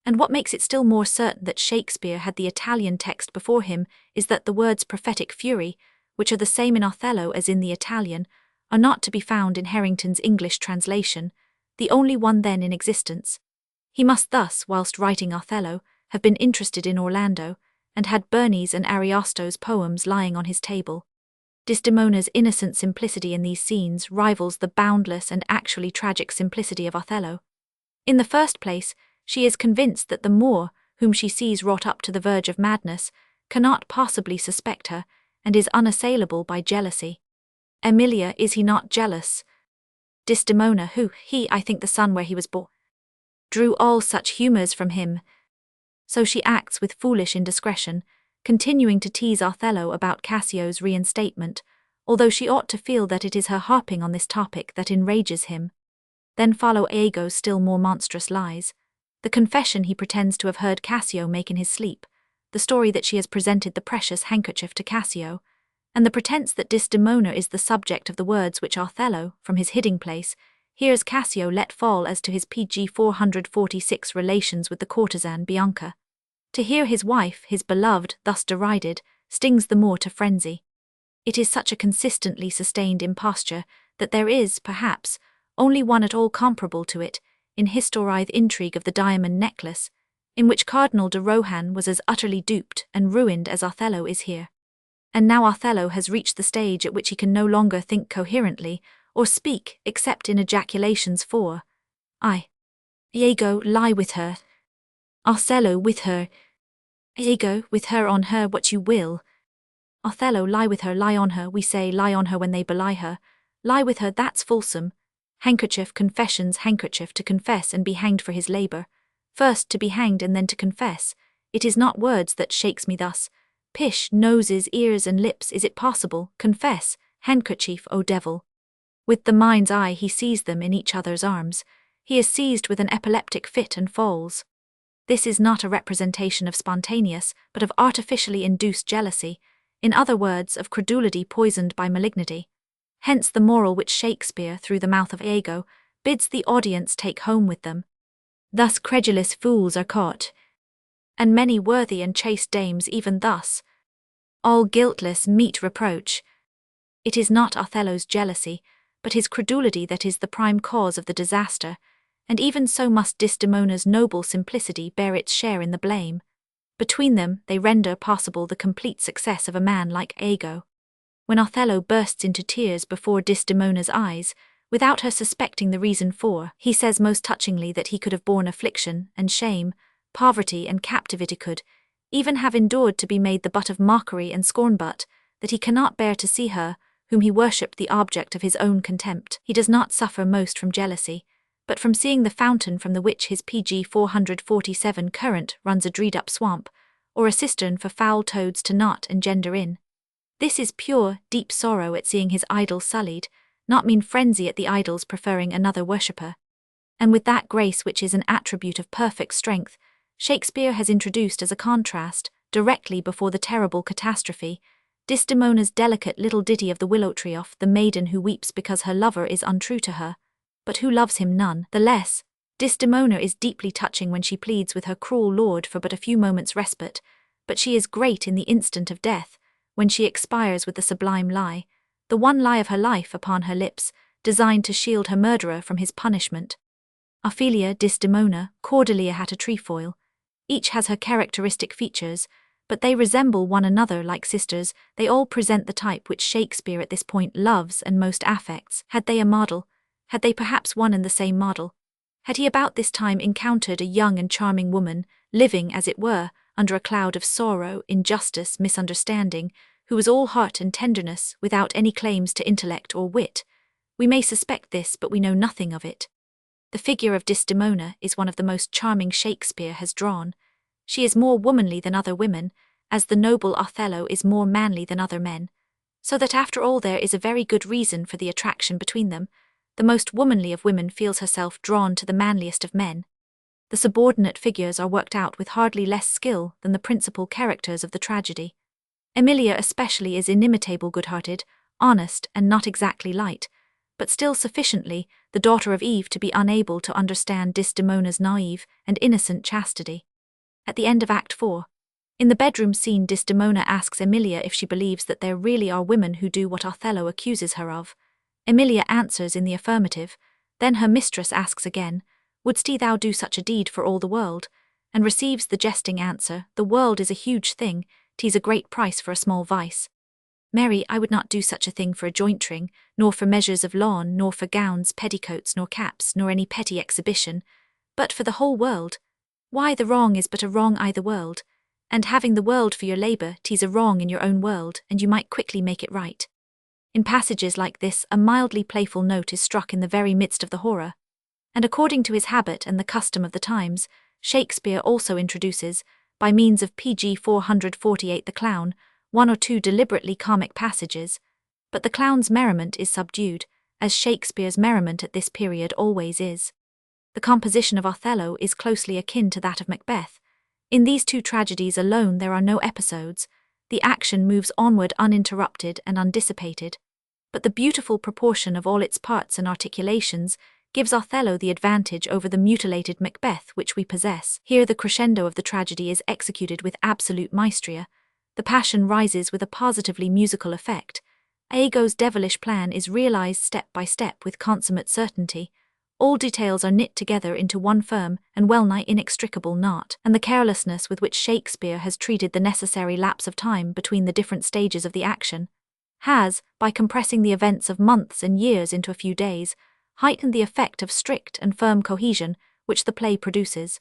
And what makes it still more certain that Shakespeare had the Italian text before him is that the words prophetic fury, which are the same in Othello as in the Italian, are not to be found in Harrington's English translation, the only one then in existence. He must thus, whilst writing Othello, have been interested in Orlando, and had Burney's and Ariosto's poems lying on his table. Desdemona's innocent simplicity in these scenes rivals the boundless and actually tragic simplicity of Othello. In the first place, she is convinced that the Moor, whom she sees wrought up to the verge of madness, cannot possibly suspect her, and is unassailable by jealousy. Emilia, is he not jealous? Desdemona, who, I think the son where he was born, drew all such humours from him. So she acts with foolish indiscretion, continuing to tease Othello about Cassio's reinstatement, although she ought to feel that it is her harping on this topic that enrages him. Then follow Iago's still more monstrous lies. The confession he pretends to have heard Cassio make in his sleep, the story that she has presented the precious handkerchief to Cassio, and the pretense that Desdemona is the subject of the words which Othello, from his hiding place, hears Cassio let fall as to his pg 446 relations with the courtesan Bianca. To hear his wife, his beloved, thus derided, stings the more to frenzy. It is such a consistently sustained imposture that there is, perhaps, only one at all comparable to it, in Historithe intrigue of the diamond necklace, in which Cardinal de Rohan was as utterly duped and ruined as Othello is here. And now Othello has reached the stage at which he can no longer think coherently, or speak except in ejaculations for, I. Iago, lie with her. Othello, with her. Iago, with her on her what you will. Othello, lie with her, lie on her, we say lie on her when they belie her. Lie with her, that's fulsome. Handkerchief, confessions, handkerchief, to confess and be hanged for his labour. First to be hanged and then to confess. It is not words that shakes me thus. Pish, noses, ears and lips, is it possible? Confess, handkerchief, O devil. With the mind's eye he sees them in each other's arms. He is seized with an epileptic fit and falls. This is not a representation of spontaneous, but of artificially induced jealousy, in other words, of credulity poisoned by malignity. Hence the moral which Shakespeare, through the mouth of Iago, bids the audience take home with them. Thus credulous fools are caught, and many worthy and chaste dames even thus. All guiltless meet reproach. It is not Othello's jealousy, but his credulity that is the prime cause of the disaster, and even so must Desdemona's noble simplicity bear its share in the blame. Between them they render possible the complete success of a man like Iago. When Othello bursts into tears before Desdemona's eyes, without her suspecting the reason for, he says most touchingly that he could have borne affliction and shame, poverty and captivity, could even have endured to be made the butt of mockery and scorn, but that he cannot bear to see her, whom he worshipped, the object of his own contempt. He does not suffer most from jealousy, but from seeing the fountain from the which his pg 447 current runs a dreed-up swamp, or a cistern for foul toads to knot and gender in. This is pure, deep sorrow at seeing his idol sullied, not mean frenzy at the idol's preferring another worshipper. And with that grace which is an attribute of perfect strength, Shakespeare has introduced as a contrast, directly before the terrible catastrophe, Desdemona's delicate little ditty of the willow tree of the maiden who weeps because her lover is untrue to her, but who loves him none the less. Desdemona is deeply touching when she pleads with her cruel lord for but a few moments' respite, but she is great in the instant of death, when she expires with the sublime lie, the one lie of her life, upon her lips, designed to shield her murderer from his punishment. Ophelia, Desdemona, Cordelia had a trefoil. Each has her characteristic features, but they resemble one another like sisters. They all present the type which Shakespeare at this point loves and most affects. Had they a model? Had they perhaps one and the same model? Had he about this time encountered a young and charming woman, living, as it were, under a cloud of sorrow, injustice, misunderstanding, who was all heart and tenderness, without any claims to intellect or wit? We may suspect this, but we know nothing of it. The figure of Desdemona is one of the most charming Shakespeare has drawn. She is more womanly than other women, as the noble Othello is more manly than other men, so that after all there is a very good reason for the attraction between them. The most womanly of women feels herself drawn to the manliest of men. The subordinate figures are worked out with hardly less skill than the principal characters of the tragedy. Emilia especially is inimitable good-hearted, honest, and not exactly light, but but still sufficiently the daughter of Eve to be unable to understand Desdemona's naive and innocent chastity. At the end of Act 4, in the bedroom scene, Desdemona asks Emilia if she believes that there really are women who do what Othello accuses her of. Emilia answers in the affirmative. Then her mistress asks again, "Wouldst thou do such a deed for all the world?" and receives the jesting answer, "The world is a huge thing, 'tis a great price for a small vice. Mary, I would not do such a thing for a joint ring, nor for measures of lawn, nor for gowns, petticoats, nor caps, nor any petty exhibition, but for the whole world. Why, the wrong is but a wrong i' the world, and having the world for your labour, 'tis a wrong in your own world, and you might quickly make it right." In passages like this, a mildly playful note is struck in the very midst of the horror, and according to his habit and the custom of the times, Shakespeare also introduces, by means of pg 448 the clown, one or two deliberately comic passages, but the clown's merriment is subdued, as Shakespeare's merriment at this period always is. The composition of Othello is closely akin to that of Macbeth. In these two tragedies alone there are no episodes, the action moves onward uninterrupted and undissipated, but the beautiful proportion of all its parts and articulations gives Othello the advantage over the mutilated Macbeth which we possess. Here the crescendo of the tragedy is executed with absolute maestria. The passion rises with a positively musical effect. Iago's devilish plan is realized step by step with consummate certainty. All details are knit together into one firm and well-nigh inextricable knot, and the carelessness with which Shakespeare has treated the necessary lapse of time between the different stages of the action has, by compressing the events of months and years into a few days, heightened the effect of strict and firm cohesion which the play produces.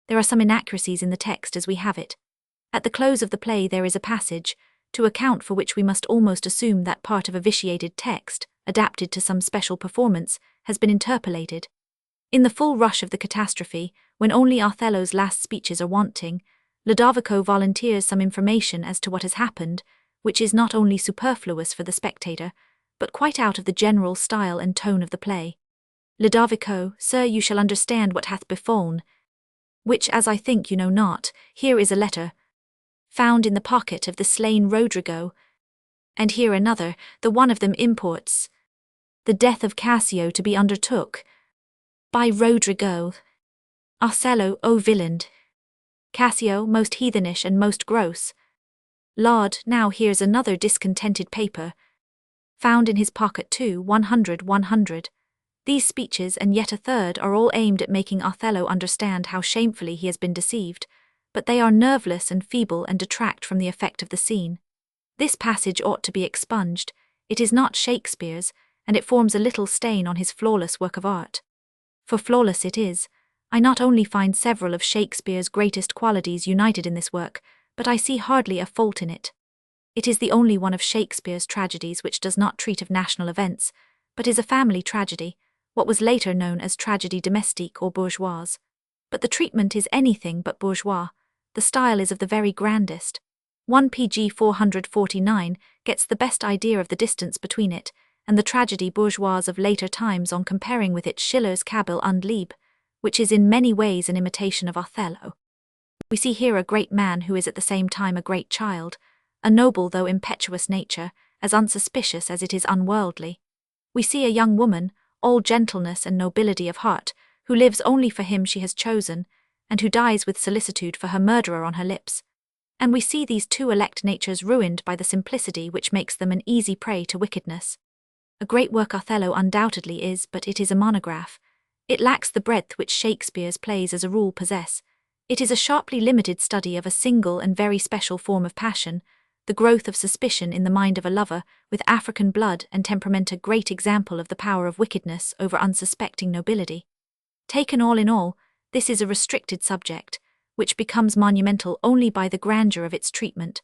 There are some inaccuracies in the text as we have it. At the close of the play there is a passage, to account for which we must almost assume that part of a vitiated text, adapted to some special performance, has been interpolated. In the full rush of the catastrophe, when only Othello's last speeches are wanting, Lodovico volunteers some information as to what has happened, which is not only superfluous for the spectator, but quite out of the general style and tone of the play. Lodovico, "Sir, you shall understand what hath befallen, which as I think you know not. Here is a letter, found in the pocket of the slain Rodrigo, and here another, the one of them imports the death of Cassio to be undertook by Rodrigo. Othello, O villain! Cassio, most heathenish and most gross. Laud, now here's another discontented paper, found in his pocket too, 100. These speeches and yet a third are all aimed at making Othello understand how shamefully he has been deceived, but they are nerveless and feeble and detract from the effect of the scene. This passage ought to be expunged. It is not Shakespeare's, and it forms a little stain on his flawless work of art. For flawless it is. I not only find several of Shakespeare's greatest qualities united in this work, but I see hardly a fault in it. It is the only one of Shakespeare's tragedies which does not treat of national events, but is a family tragedy, what was later known as tragedy domestique or bourgeoise. But the treatment is anything but bourgeois. The style is of the very grandest. 1 pg 449 gets the best idea of the distance between it and the tragedy bourgeoise of later times on comparing with it Schiller's Kabel und Liebe, which is in many ways an imitation of Othello. We see here a great man who is at the same time a great child, a noble though impetuous nature, as unsuspicious as it is unworldly. We see a young woman, all gentleness and nobility of heart, who lives only for him she has chosen, and who dies with solicitude for her murderer on her lips. And we see these two elect natures ruined by the simplicity which makes them an easy prey to wickedness. A great work Othello undoubtedly is, but it is a monograph. It lacks the breadth which Shakespeare's plays as a rule possess. It is a sharply limited study of a single and very special form of passion, the growth of suspicion in the mind of a lover, with African blood and temperament, a great example of the power of wickedness over unsuspecting nobility. Taken all in all, this is a restricted subject, which becomes monumental only by the grandeur of its treatment.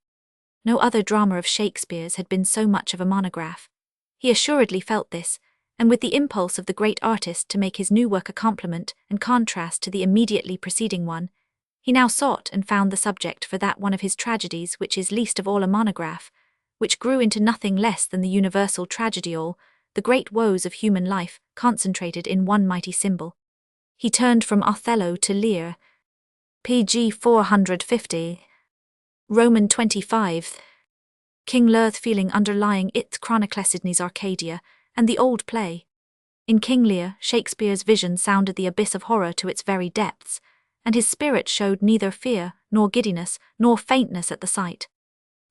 No other drama of Shakespeare's had been so much of a monograph. He assuredly felt this, and with the impulse of the great artist to make his new work a complement and contrast to the immediately preceding one, he now sought and found the subject for that one of his tragedies which is least of all a monograph, which grew into nothing less than the universal tragediole, the great woes of human life concentrated in one mighty symbol. He turned from Othello to Lear. pg 450. Roman 25. King Lear feeling underlying it chroniclesidnes Arcadia, and the old play, In King Lear, Shakespeare's vision sounded the abyss of horror to its very depths, and his spirit showed neither fear, nor giddiness, nor faintness at the sight.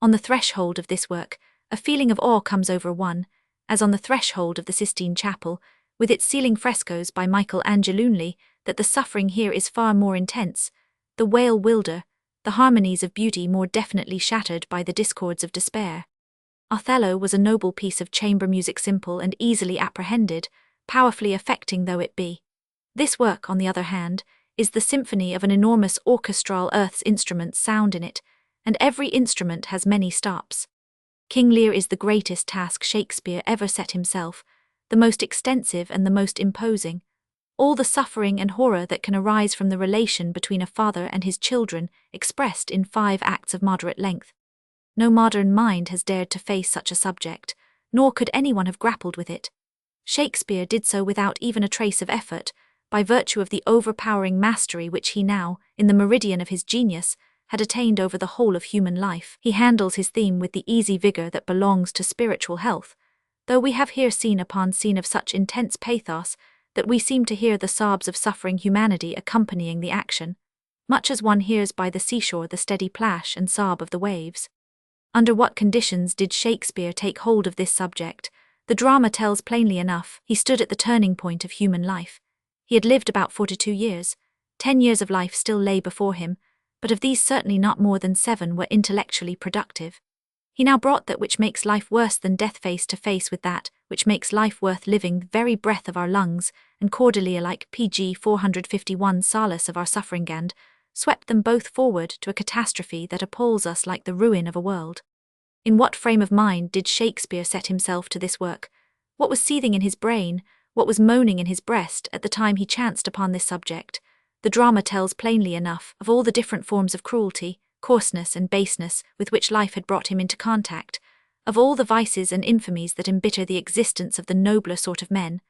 On the threshold of this work, a feeling of awe comes over one, as on the threshold of the Sistine Chapel, with its ceiling frescoes by Michael Angelunli, that the suffering here is far more intense, the wail wilder, the harmonies of beauty more definitely shattered by the discords of despair. Othello was a noble piece of chamber music, simple and easily apprehended, powerfully affecting though it be. This work, on the other hand, is the symphony of an enormous orchestral earth's instruments sound in it, and every instrument has many stops. King Lear is the greatest task Shakespeare ever set himself, the most extensive and the most imposing. All the suffering and horror that can arise from the relation between a father and his children expressed in 5 acts of moderate length. No modern mind has dared to face such a subject, nor could anyone have grappled with it. Shakespeare did so without even a trace of effort, by virtue of the overpowering mastery which he now, in the meridian of his genius, had attained over the whole of human life. He handles his theme with the easy vigor that belongs to spiritual health, though we have here scene upon scene of such intense pathos that we seem to hear the sobs of suffering humanity accompanying the action, much as one hears by the seashore the steady plash and sob of the waves. Under what conditions did Shakespeare take hold of this subject? The drama tells plainly enough. He stood at the turning point of human life. He had lived about 42 years. 10 years of life still lay before him, but of these certainly not more than 7 were intellectually productive. He now brought that which makes life worse than death face to face with that which makes life worth living, the very breath of our lungs, and cordially alike pg 451 solace of our suffering, and swept them both forward to a catastrophe that appalls us like the ruin of a world. In what frame of mind did Shakespeare set himself to this work? What was seething in his brain, what was moaning in his breast at the time he chanced upon this subject? The drama tells plainly enough of all the different forms of cruelty, coarseness and baseness with which life had brought him into contact, of all the vices and infamies that embitter the existence of the nobler sort of men.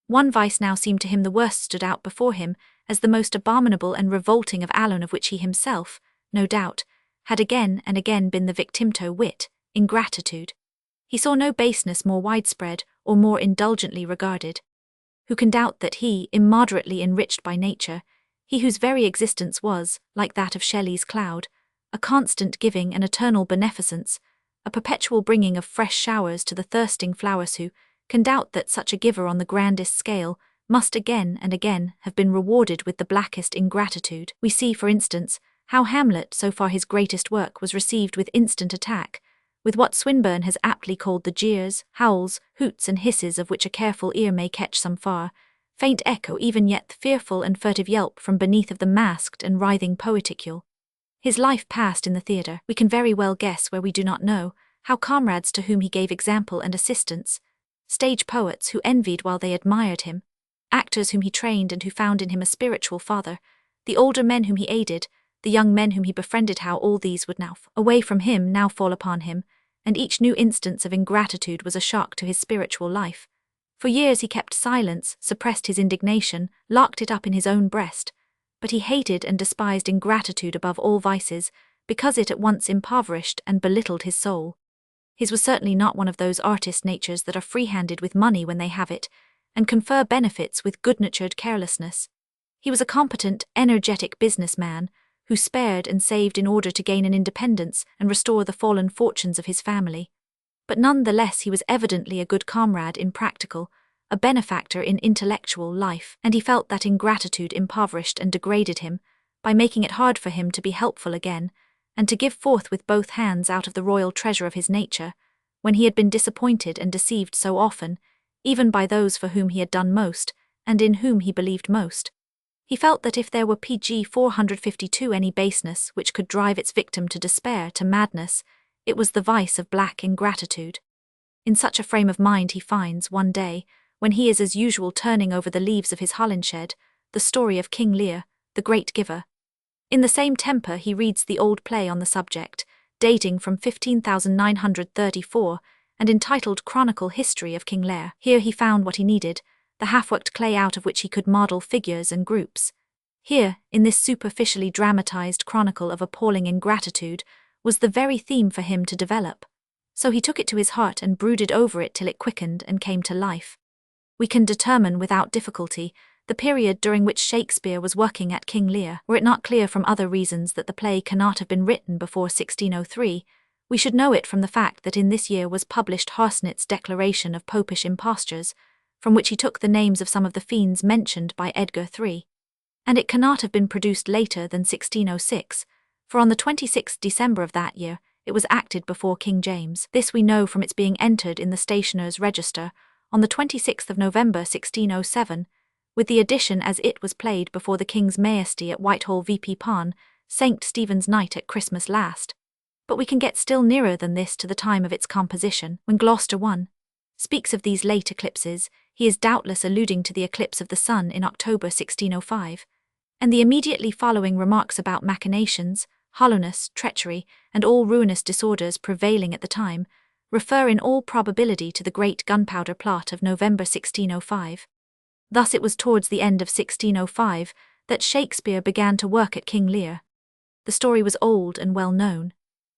One vice now seemed to him the worst stood out before him as the most abominable and revolting of alone, of which he himself, no doubt, had again and again been the victim, to wit, ingratitude. He saw no baseness more widespread or more indulgently regarded. Who can doubt that he, immoderately enriched by nature, he whose very existence was, like that of Shelley's cloud, a constant giving and eternal beneficence, a perpetual bringing of fresh showers to the thirsting flowers, who can doubt that such a giver on the grandest scale must again and again have been rewarded with the blackest ingratitude? We see, for instance, how Hamlet, so far his greatest work, was received with instant attack, with what Swinburne has aptly called the jeers, howls, hoots and hisses of which a careful ear may catch some far faint echo, even yet fearful and furtive yelp from beneath of the masked and writhing poeticule. His life passed in the theatre. We can very well guess where we do not know, how comrades to whom he gave example and assistance, stage poets who envied while they admired him, actors whom he trained and who found in him a spiritual father, the older men whom he aided, the young men whom he befriended, how all these would now away from him now fall upon him, and each new instance of ingratitude was a shock to his spiritual life. For years he kept silence, suppressed his indignation, locked it up in his own breast, but he hated and despised ingratitude above all vices, because it at once impoverished and belittled his soul. His was certainly not one of those artist natures that are free-handed with money when they have it, and confer benefits with good-natured carelessness. He was a competent, energetic businessman, who spared and saved in order to gain an independence and restore the fallen fortunes of his family. But none the less he was evidently a good comrade in practical, a benefactor in intellectual life, and he felt that ingratitude impoverished and degraded him, by making it hard for him to be helpful again, and to give forth with both hands out of the royal treasure of his nature, when he had been disappointed and deceived so often, even by those for whom he had done most, and in whom he believed most. He felt that if there were pg 452 any baseness which could drive its victim to despair, to madness, it was the vice of black ingratitude. In such a frame of mind he finds, one day, when he is as usual turning over the leaves of his Holinshed, the story of King Lear, the great giver. In the same temper he reads the old play on the subject, dating from 15,934, and entitled Chronicle History of King Lear. Here he found what he needed, the half-worked clay out of which he could model figures and groups. Here, in this superficially dramatized chronicle of appalling ingratitude, was the very theme for him to develop. So he took it to his heart and brooded over it till it quickened and came to life. We can determine without difficulty the period during which Shakespeare was working at King Lear. Were it not clear from other reasons that the play cannot have been written before 1603, we should know it from the fact that in this year was published Harsnet's declaration of popish impostures, from which he took the names of some of the fiends mentioned by Edgar III. And it cannot have been produced later than 1606, for on the 26th December of that year, it was acted before King James. This we know from its being entered in the Stationer's Register on the 26th of November 1607, with the addition as it was played before the King's Majesty at Whitehall v.P. Pan, St. Stephen's night at Christmas last. But we can get still nearer than this to the time of its composition. When Gloucester I speaks of these late eclipses, he is doubtless alluding to the eclipse of the sun in October 1605, and the immediately following remarks about machinations, hollowness, treachery, and all ruinous disorders prevailing at the time, refer in all probability to the great gunpowder plot of November 1605. Thus it was towards the end of 1605 that Shakespeare began to work at King Lear. The story was old and well known.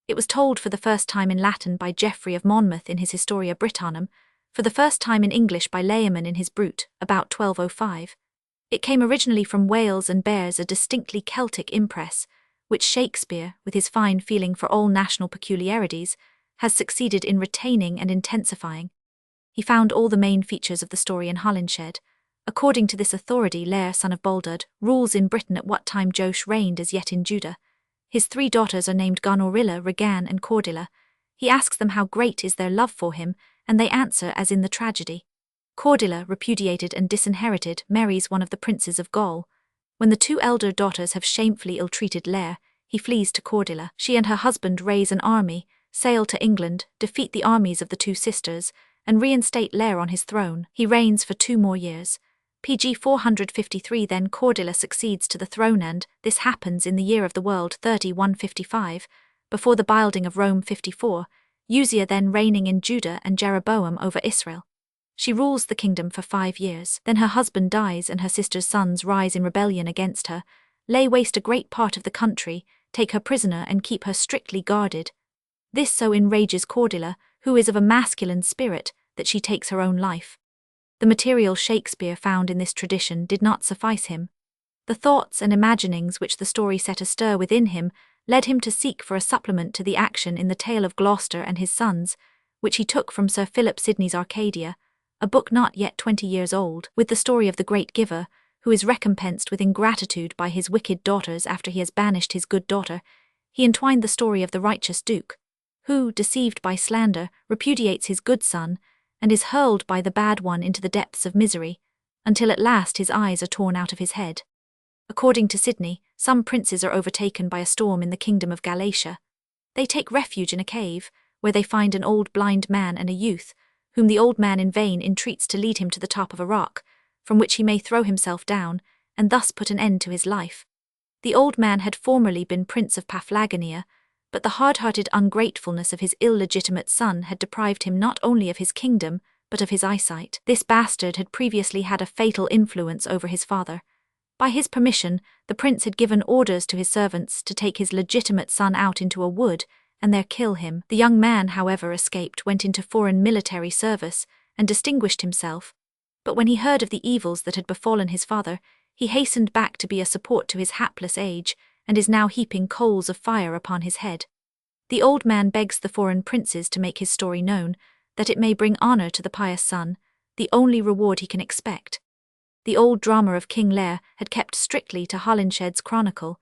It was told for the first time in Latin by Geoffrey of Monmouth in his Historia Britannicum, for the first time in English by Layman in his Brut, about 1205. It came originally from Wales and bears a distinctly Celtic impress, which Shakespeare, with his fine feeling for all national peculiarities, has succeeded in retaining and intensifying. He found all the main features of the story in Holinshed. According to this authority, Lear, son of Baldard, rules in Britain at what time Josh reigned as yet in Judah. His 3 daughters are named Gonorilla, Regan, and Cordelia. He asks them how great is their love for him, and they answer as in the tragedy. Cordelia, repudiated and disinherited, marries one of the princes of Gaul. When the 2 elder daughters have shamefully ill-treated Lear, he flees to Cordelia. She and her husband raise an army, sail to England, defeat the armies of the 2 sisters, and reinstate Lear on his throne. He reigns for 2 more years. PG 453 Then Cordelia succeeds to the throne, and this happens in the year of the world 3155, before the building of Rome 54, Uzziah then reigning in Judah and Jeroboam over Israel. She rules the kingdom for 5 years. Then her husband dies and her sister's sons rise in rebellion against her, lay waste a great part of the country, take her prisoner and keep her strictly guarded. This so enrages Cordelia, who is of a masculine spirit, that she takes her own life. The material Shakespeare found in this tradition did not suffice him. The thoughts and imaginings which the story set astir within him led him to seek for a supplement to the action in the tale of Gloucester and his sons, which he took from Sir Philip Sidney's Arcadia, a book not yet 20 years old, with the story of the great giver, who is recompensed with ingratitude by his wicked daughters after he has banished his good daughter. He entwined the story of the righteous duke, who, deceived by slander, repudiates his good son, and is hurled by the bad one into the depths of misery, until at last his eyes are torn out of his head. According to Sidney, some princes are overtaken by a storm in the kingdom of Galatia. They take refuge in a cave, where they find an old blind man and a youth, whom the old man in vain entreats to lead him to the top of a rock, from which he may throw himself down, and thus put an end to his life. The old man had formerly been prince of Paphlagonia, but the hard-hearted ungratefulness of his illegitimate son had deprived him not only of his kingdom, but of his eyesight. This bastard had previously had a fatal influence over his father. By his permission, the prince had given orders to his servants to take his legitimate son out into a wood, and there kill him. The young man, however, escaped, went into foreign military service, and distinguished himself. But when he heard of the evils that had befallen his father, he hastened back to be a support to his hapless age, and is now heaping coals of fire upon his head. The old man begs the foreign princes to make his story known, that it may bring honor to the pious son, the only reward he can expect. The old drama of King Lear had kept strictly to Holinshed's chronicle.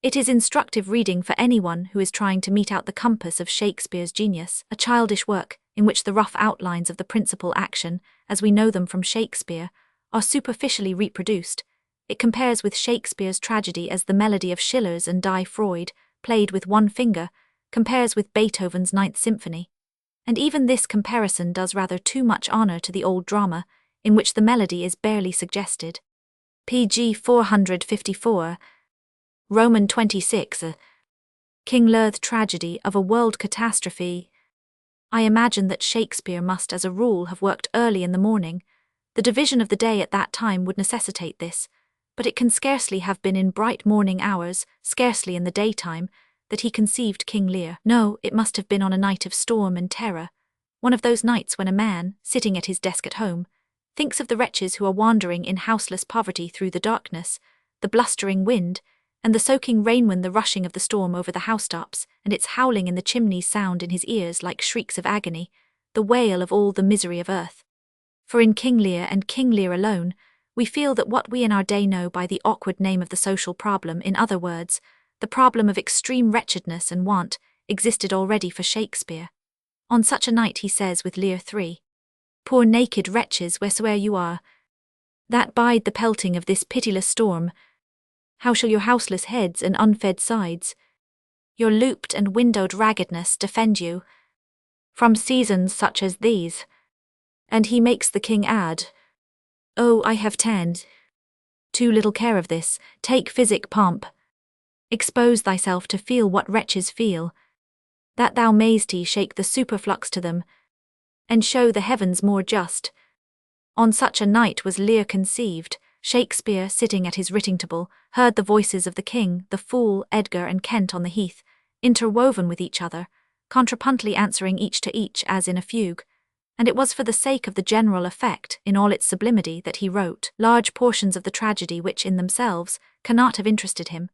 It is instructive reading for anyone who is trying to mete out the compass of Shakespeare's genius, a childish work in which the rough outlines of the principal action, as we know them from Shakespeare, are superficially reproduced. It compares with Shakespeare's tragedy as the melody of Schiller's and Die Freud, played with one finger, compares with Beethoven's Ninth Symphony. And even this comparison does rather too much honor to the old drama, in which the melody is barely suggested. PG 454 Roman 26 King Lear's tragedy of a world catastrophe. I imagine that Shakespeare must as a rule have worked early in the morning. The division of the day at that time would necessitate this, but it can scarcely have been in bright morning hours, scarcely in the daytime, that he conceived King Lear. No, it must have been on a night of storm and terror, one of those nights when a man, sitting at his desk at home, thinks of the wretches who are wandering in houseless poverty through the darkness, the blustering wind, and the soaking rain, when the rushing of the storm over the housetops and its howling in the chimneys sound in his ears like shrieks of agony, the wail of all the misery of earth. For in King Lear and King Lear alone, we feel that what we in our day know by the awkward name of the social problem, in other words, the problem of extreme wretchedness and want, existed already for Shakespeare. On such a night, he says with Lear 3, "Poor naked wretches, wheresoe'er you are, that bide the pelting of this pitiless storm, how shall your houseless heads and unfed sides, your looped and windowed raggedness defend you from seasons such as these?" And he makes the king add, "Oh, I have too little care of this, take physic pomp, expose thyself to feel what wretches feel, that thou mayst shake the superflux to them, and show the heavens more just." On such a night was Lear conceived. Shakespeare, sitting at his writing table, heard the voices of the king, the fool, Edgar and Kent on the heath, interwoven with each other, contrapuntly answering each to each as in a fugue, and it was for the sake of the general effect, in all its sublimity, that he wrote large portions of the tragedy which in themselves cannot have interested him.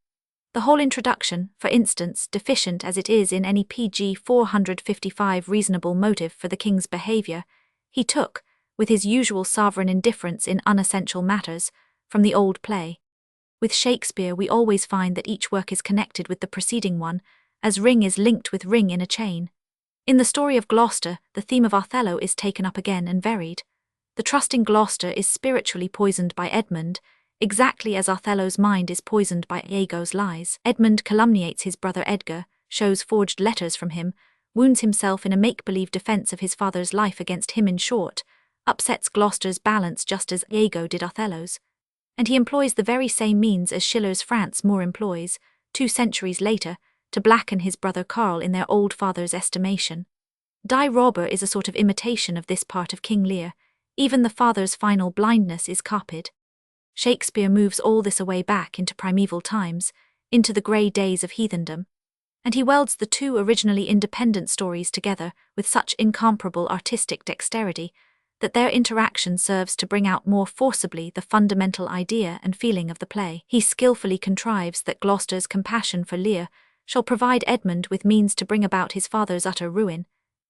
The whole introduction, for instance, deficient as it is in any pg 455 reasonable motive for the king's behaviour, he took, with his usual sovereign indifference in unessential matters, from the old play. With Shakespeare we always find that each work is connected with the preceding one, as ring is linked with ring in a chain. In the story of Gloucester, the theme of Othello is taken up again and varied. The trusting Gloucester is spiritually poisoned by Edmund, exactly as Othello's mind is poisoned by Iago's lies. Edmund calumniates his brother Edgar, shows forged letters from him, wounds himself in a make-believe defence of his father's life against him, in short, upsets Gloucester's balance just as Iago did Othello's. And he employs the very same means as Schiller's Franz Moor employs, 2 centuries later, to blacken his brother Karl in their old father's estimation. Die Räuber is a sort of imitation of this part of King Lear. Even the father's final blindness is copied. Shakespeare moves all this away back into primeval times, into the grey days of heathendom, and he welds the two originally independent stories together with such incomparable artistic dexterity that their interaction serves to bring out more forcibly the fundamental idea and feeling of the play. He skillfully contrives that Gloucester's compassion for Lear shall provide Edmund with means to bring about his father's utter ruin,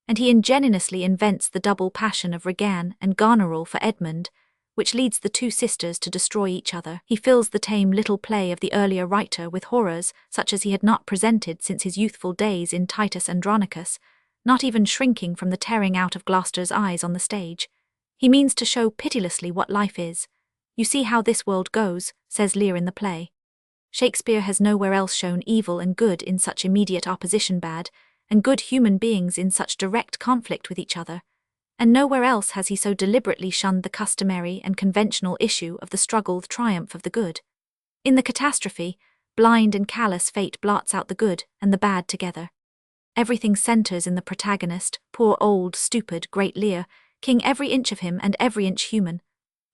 and he ingeniously invents the double passion of Regan and Goneril for Edmund, which leads the two sisters to destroy each other. He fills the tame little play of the earlier writer with horrors such as he had not presented since his youthful days in Titus Andronicus, not even shrinking from the tearing out of Gloucester's eyes on the stage. He means to show pitilessly what life is. "You see how this world goes," says Lear in the play. Shakespeare has nowhere else shown evil and good in such immediate opposition, bad and good human beings in such direct conflict with each other, and nowhere else has he so deliberately shunned the customary and conventional issue of the struggled triumph of the good. In the catastrophe, blind and callous fate blots out the good and the bad together. Everything centres in the protagonist, poor old, stupid, great Lear, king every inch of him and every inch human.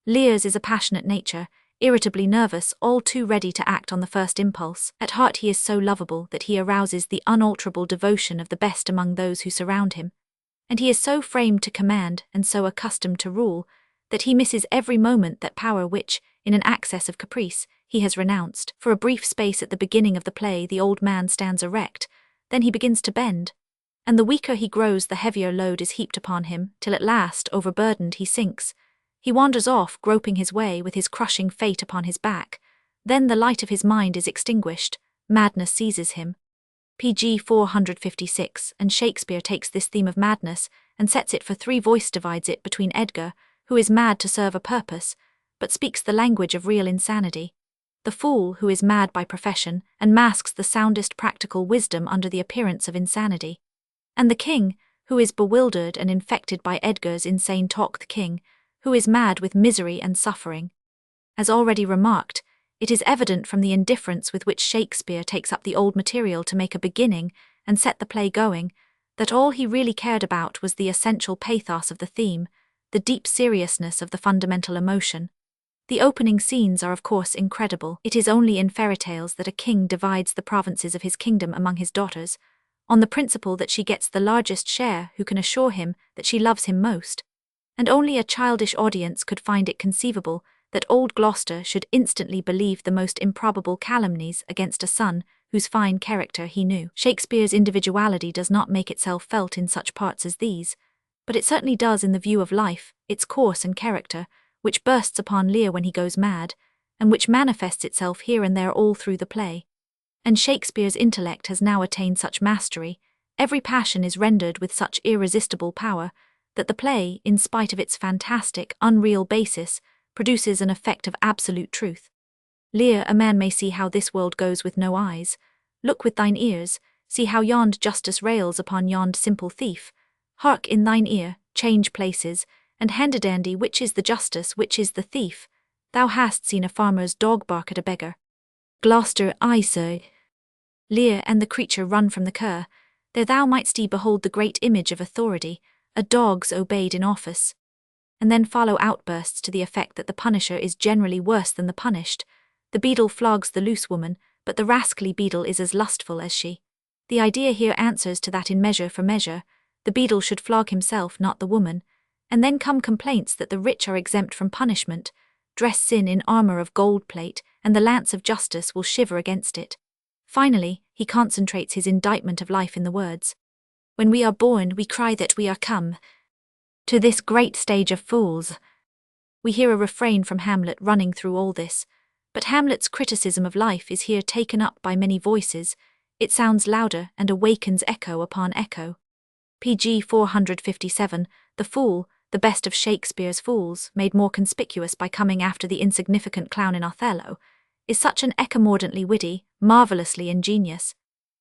Lear's is a passionate nature, irritably nervous, all too ready to act on the first impulse. At heart he is so lovable that he arouses the unalterable devotion of the best among those who surround him. And he is so framed to command and so accustomed to rule that he misses every moment that power which, in an access of caprice, he has renounced. For a brief space at the beginning of the play the old man stands erect, then he begins to bend, and the weaker he grows the heavier load is heaped upon him, till at last, overburdened, he sinks. He wanders off, groping his way with his crushing fate upon his back. Then the light of his mind is extinguished, madness seizes him. pg 456, and Shakespeare takes this theme of madness and sets it for 3 voice divides it between Edgar, who is mad to serve a purpose, but speaks the language of real insanity, the fool who is mad by profession and masks the soundest practical wisdom under the appearance of insanity, and the king, who is bewildered and infected by Edgar's insane talk, the king, who is mad with misery and suffering. As already remarked, it is evident from the indifference with which Shakespeare takes up the old material to make a beginning and set the play going, that all he really cared about was the essential pathos of the theme, the deep seriousness of the fundamental emotion. The opening scenes are of course incredible. It is only in fairy tales that a king divides the provinces of his kingdom among his daughters, on the principle that she gets the largest share who can assure him that she loves him most. and only a childish audience could find it conceivable that old Gloucester should instantly believe the most improbable calumnies against a son whose fine character he knew. Shakespeare's individuality does not make itself felt in such parts as these, but it certainly does in the view of life, its course and character, which bursts upon Lear when he goes mad, and which manifests itself here and there all through the play. And Shakespeare's intellect has now attained such mastery, every passion is rendered with such irresistible power, that the play, in spite of its fantastic, unreal basis, produces an effect of absolute truth. Lear, a man may see how this world goes with no eyes. Look with thine ears, see how yond justice rails upon yond simple thief. Hark in thine ear, change places, and hand-a-dandy which is the justice, which is the thief. Thou hast seen a farmer's dog bark at a beggar. Gloucester, I say. Lear and the creature run from the cur. There thou mightst behold the great image of authority, a dog's obeyed in office. And then follow outbursts to the effect that the punisher is generally worse than the punished. The beadle flogs the loose woman, but the rascally beadle is as lustful as she. The idea here answers to that in Measure for Measure. The beadle should flog himself, not the woman. And then come complaints that the rich are exempt from punishment. Dress sin in armor of gold plate, and the lance of justice will shiver against it. Finally, he concentrates his indictment of life in the words, "When we are born, we cry that we are come to this great stage of fools." We hear a refrain from Hamlet running through all this, but Hamlet's criticism of life is here taken up by many voices. It sounds louder and awakens echo upon echo. Pg 457, the fool, the best of Shakespeare's fools, made more conspicuous by coming after the insignificant clown in Othello, is such an ecomordantly witty, marvellously ingenious.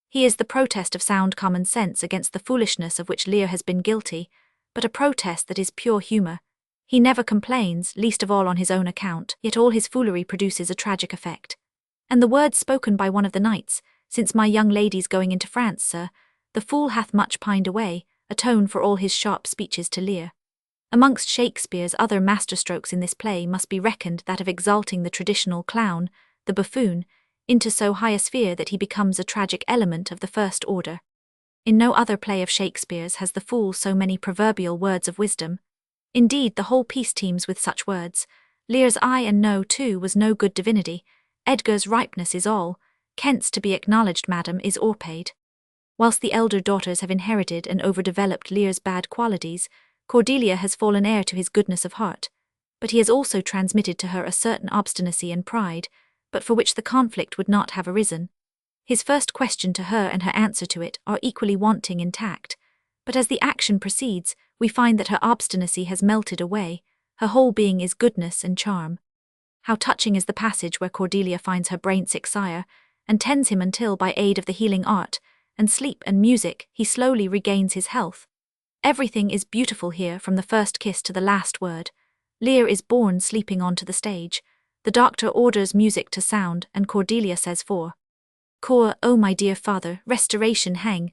He is the protest of sound common sense against the foolishness of which Lear has been guilty, but a protest that is pure humour. He never complains, least of all on his own account, yet all his foolery produces a tragic effect. And the words spoken by one of the knights, "Since my young lady's going into France, sir, the fool hath much pined away," atone for all his sharp speeches to Lear. Amongst Shakespeare's other masterstrokes in this play must be reckoned that of exalting the traditional clown, the buffoon, into so high a sphere that he becomes a tragic element of the first order. In no other play of Shakespeare's has the fool so many proverbial words of wisdom. Indeed, the whole piece teems with such words. Lear's "I and no" too was no good divinity. Edgar's "ripeness is all." Kent's "to be acknowledged, madam," is o'erpaid. Whilst the elder daughters have inherited and overdeveloped Lear's bad qualities, Cordelia has fallen heir to his goodness of heart. But he has also transmitted to her a certain obstinacy and pride, but for which the conflict would not have arisen. His first question to her and her answer to it are equally wanting in tact, but as the action proceeds, we find that her obstinacy has melted away, her whole being is goodness and charm. How touching is the passage where Cordelia finds her brain-sick sire, and tends him until, by aid of the healing art, and sleep and music, he slowly regains his health. Everything is beautiful here from the first kiss to the last word. Lear is born sleeping onto the stage. The doctor orders music to sound, and Cordelia says for Cor, "O my dear father, restoration hang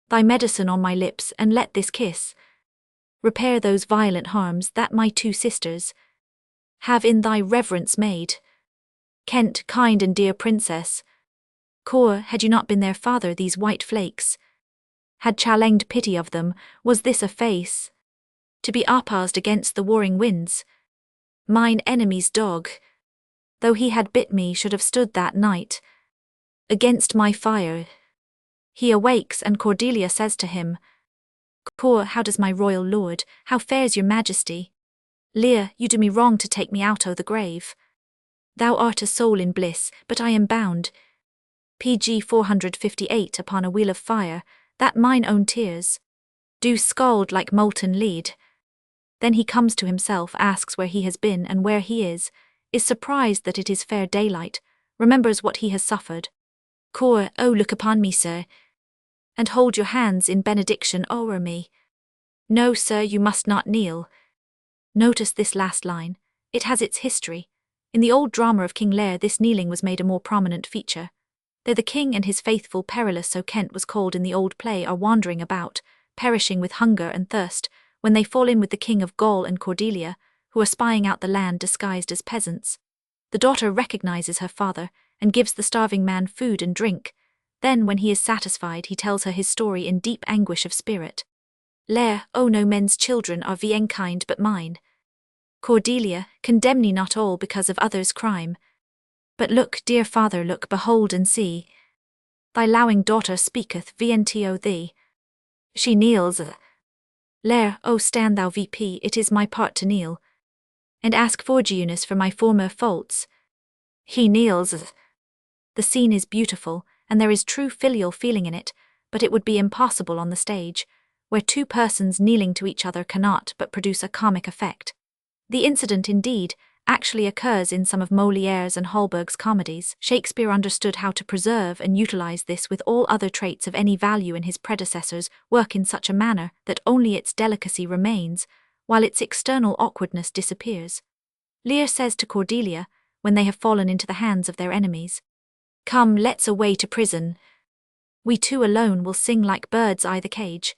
thy medicine on my lips, and let this kiss repair those violent harms that my two sisters have in thy reverence made. Kent, kind and dear princess, Cor, had you not been their father, these white flakes had challenged pity of them. Was this a face to be opposed against the warring winds? Mine enemy's dog, though he had bit me, should have stood that night against my fire." He awakes, and Cordelia says to him, "Cor, how does my royal lord, how fares your majesty?" Lear, "You do me wrong to take me out o' the grave. Thou art a soul in bliss, but I am bound." Pg 458, upon a wheel of fire, that mine own tears do scald like molten lead. Then he comes to himself, asks where he has been and where he is surprised that it is fair daylight, remembers what he has suffered. Cor, "Oh, look upon me, sir, and hold your hands in benediction o'er me." "No, sir, you must not kneel." Notice this last line. It has its history. In the old drama of King Lear, this kneeling was made a more prominent feature. There the king and his faithful Perillus, so Kent was called in the old play, are wandering about, perishing with hunger and thirst, when they fall in with the King of Gaul and Cordelia, who are spying out the land disguised as peasants. The daughter recognizes her father and gives the starving man food and drink. Then, when he is satisfied, he tells her his story in deep anguish of spirit. Lear, oh no men's children are kind but mine. Cordelia, condemn me not all because of others' crime. But look, dear father, look, behold and see. Thy lowing daughter speaketh to thee. She kneels. Lear, oh stand thou VP, it is my part to kneel, and ask forgiveness for my former faults. He kneels. The scene is beautiful, and there is true filial feeling in it, but it would be impossible on the stage, where two persons kneeling to each other cannot but produce a comic effect. The incident, indeed, actually occurs in some of Molière's and Holberg's comedies. Shakespeare understood how to preserve and utilize this with all other traits of any value in his predecessors' work in such a manner that only its delicacy remains, while its external awkwardness disappears. Lear says to Cordelia, when they have fallen into the hands of their enemies, "Come, let's away to prison. We two alone will sing like birds i' the cage.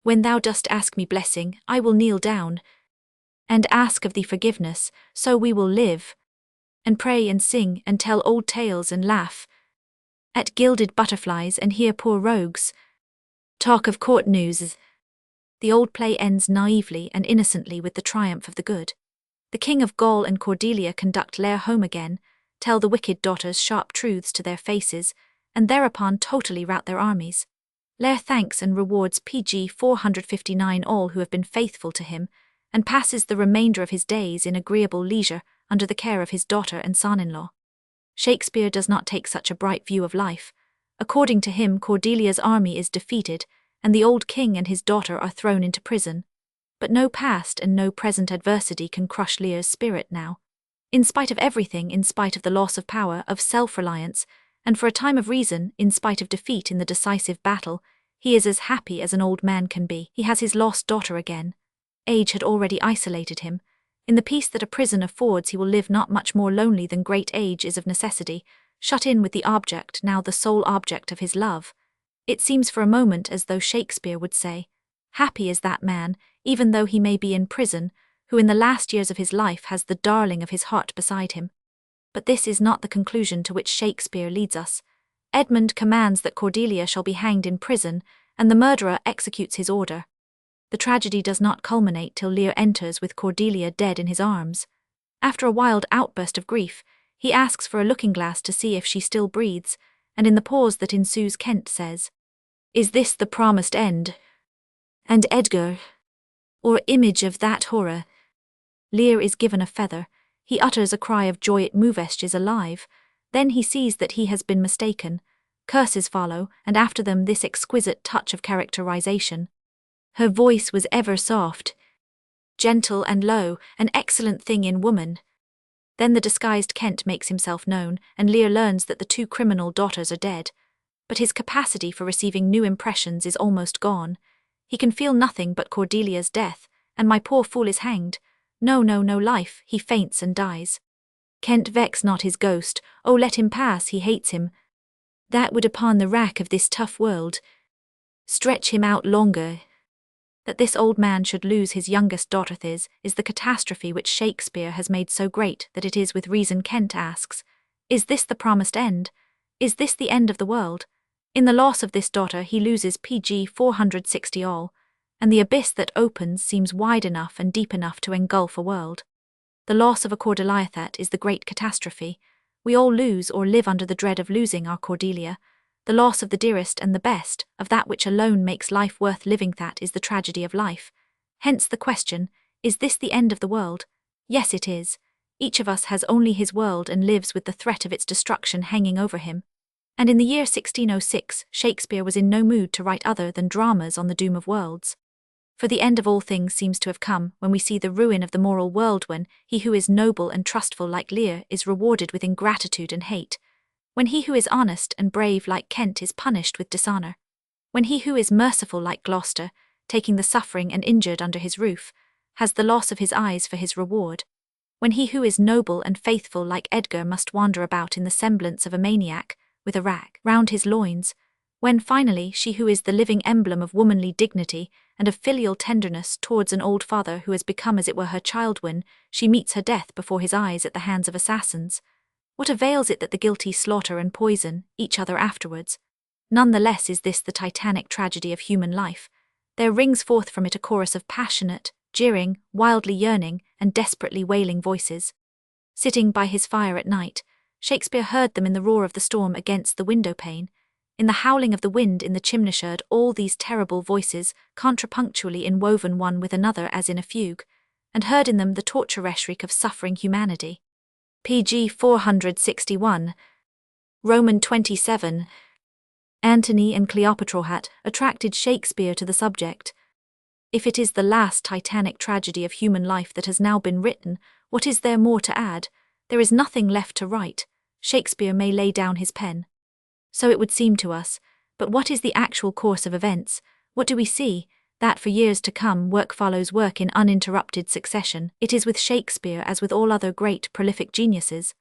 When thou dost ask me blessing, I will kneel down, and ask of thee forgiveness, so we will live, and pray and sing and tell old tales and laugh at gilded butterflies and hear poor rogues talk of court news." The old play ends naively and innocently with the triumph of the good. The King of Gaul and Cordelia conduct Lear home again, tell the wicked daughters sharp truths to their faces, and thereupon totally rout their armies. Lear thanks and rewards pg 459 all who have been faithful to him, and passes the remainder of his days in agreeable leisure under the care of his daughter and son-in-law. Shakespeare does not take such a bright view of life. According to him, Cordelia's army is defeated, and the old king and his daughter are thrown into prison. But no past and no present adversity can crush Lear's spirit now. In spite of everything, in spite of the loss of power, of self-reliance, and for a time of reason, in spite of defeat in the decisive battle, he is as happy as an old man can be. He has his lost daughter again. Age had already isolated him. In the peace that a prison affords he will live not much more lonely than great age is of necessity, shut in with the object, now the sole object of his love. It seems for a moment as though Shakespeare would say, "Happy is that man, even though he may be in prison, who in the last years of his life has the darling of his heart beside him." But this is not the conclusion to which Shakespeare leads us. Edmund commands that Cordelia shall be hanged in prison, and the murderer executes his order. The tragedy does not culminate till Lear enters with Cordelia dead in his arms. After a wild outburst of grief, he asks for a looking-glass to see if she still breathes, and in the pause that ensues Kent says, "Is this the promised end? And Edgar, or image of that horror?" Lear is given a feather. He utters a cry of joy at Movesh is alive. Then he sees that he has been mistaken. Curses follow, and after them this exquisite touch of characterization. "Her voice was ever soft, gentle and low, an excellent thing in woman." Then the disguised Kent makes himself known, and Lear learns that the two criminal daughters are dead. But his capacity for receiving new impressions is almost gone. He can feel nothing but Cordelia's death, and my poor fool is hanged. No, no, no life, he faints and dies. Kent vex not his ghost, oh let him pass, he hates him. That would upon the rack of this tough world stretch him out longer. That this old man should lose his youngest daughter is the catastrophe which Shakespeare has made so great that it is with reason Kent asks, "Is this the promised end? Is this the end of the world?" In the loss of this daughter he loses pg 460 all, and the abyss that opens seems wide enough and deep enough to engulf a world. The loss of a Cordeliathat is the great catastrophe. We all lose or live under the dread of losing our Cordelia. The loss of the dearest and the best, of that which alone makes life worth living, that is the tragedy of life. Hence the question, is this the end of the world? Yes, it is. Each of us has only his world and lives with the threat of its destruction hanging over him. And in the year 1606, Shakespeare was in no mood to write other than dramas on the doom of worlds. For the end of all things seems to have come when we see the ruin of the moral world, when he who is noble and trustful like Lear is rewarded with ingratitude and hate, when he who is honest and brave like Kent is punished with dishonor, when he who is merciful like Gloucester, taking the suffering and injured under his roof, has the loss of his eyes for his reward, when he who is noble and faithful like Edgar must wander about in the semblance of a maniac, with a rag round his loins, when finally she who is the living emblem of womanly dignity and of filial tenderness towards an old father who has become as it were her child, when she meets her death before his eyes at the hands of assassins, what avails it that the guilty slaughter and poison each other afterwards? None the less is this the titanic tragedy of human life. There rings forth from it a chorus of passionate, jeering, wildly yearning, and desperately wailing voices. Sitting by his fire at night, Shakespeare heard them in the roar of the storm against the window-pane, in the howling of the wind in the chimney-sherd, all these terrible voices, contrapunctually inwoven one with another as in a fugue, and heard in them the torture shriek of suffering humanity. pg 461. Roman 27. Antony and Cleopatra had attracted Shakespeare to the subject. If it is the last titanic tragedy of human life that has now been written, what is there more to add? There is nothing left to write. Shakespeare may lay down his pen. So it would seem to us, but what is the actual course of events? What do we see? That for years to come work follows work in uninterrupted succession. It is with Shakespeare as with all other great, prolific geniuses.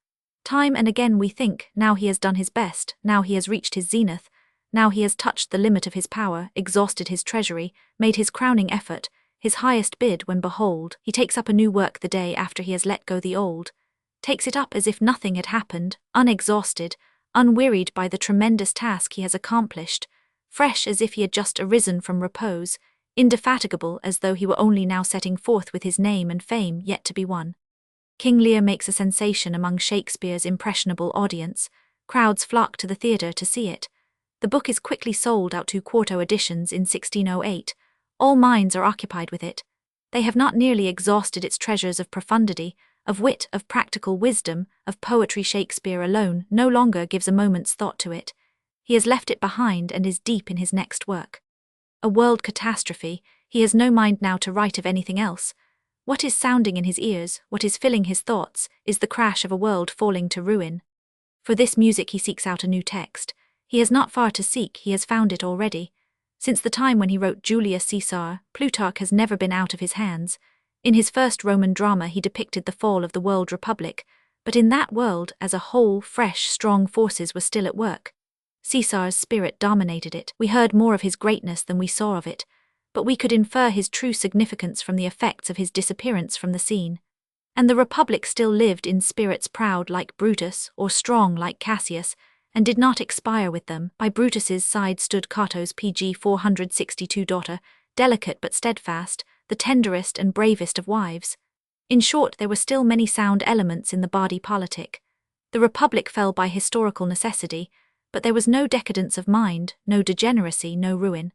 Time and again we think, now he has done his best, now he has reached his zenith, now he has touched the limit of his power, exhausted his treasury, made his crowning effort, his highest bid, when behold, he takes up a new work the day after he has let go the old, takes it up as if nothing had happened, unexhausted, unwearied by the tremendous task he has accomplished, fresh as if he had just arisen from repose, indefatigable as though he were only now setting forth with his name and fame yet to be won. King Lear makes a sensation among Shakespeare's impressionable audience. Crowds flock to the theatre to see it. The book is quickly sold out to quarto editions in 1608. All minds are occupied with it. They have not nearly exhausted its treasures of profundity, of wit, of practical wisdom, of poetry. Shakespeare alone no longer gives a moment's thought to it. He has left it behind and is deep in his next work. A world catastrophe, he has no mind now to write of anything else. What is sounding in his ears, what is filling his thoughts, is the crash of a world falling to ruin. For this music he seeks out a new text. He has not far to seek, he has found it already. Since the time when he wrote Julius Caesar, Plutarch has never been out of his hands. In his first Roman drama he depicted the fall of the world republic, but in that world, as a whole, fresh, strong forces were still at work. Caesar's spirit dominated it. We heard more of his greatness than we saw of it, but we could infer his true significance from the effects of his disappearance from the scene. And the Republic still lived in spirits proud like Brutus, or strong like Cassius, and did not expire with them. By Brutus's side stood Cato's pg 462 daughter, delicate but steadfast, the tenderest and bravest of wives. In short, there were still many sound elements in the body politic. The Republic fell by historical necessity, but there was no decadence of mind, no degeneracy, no ruin.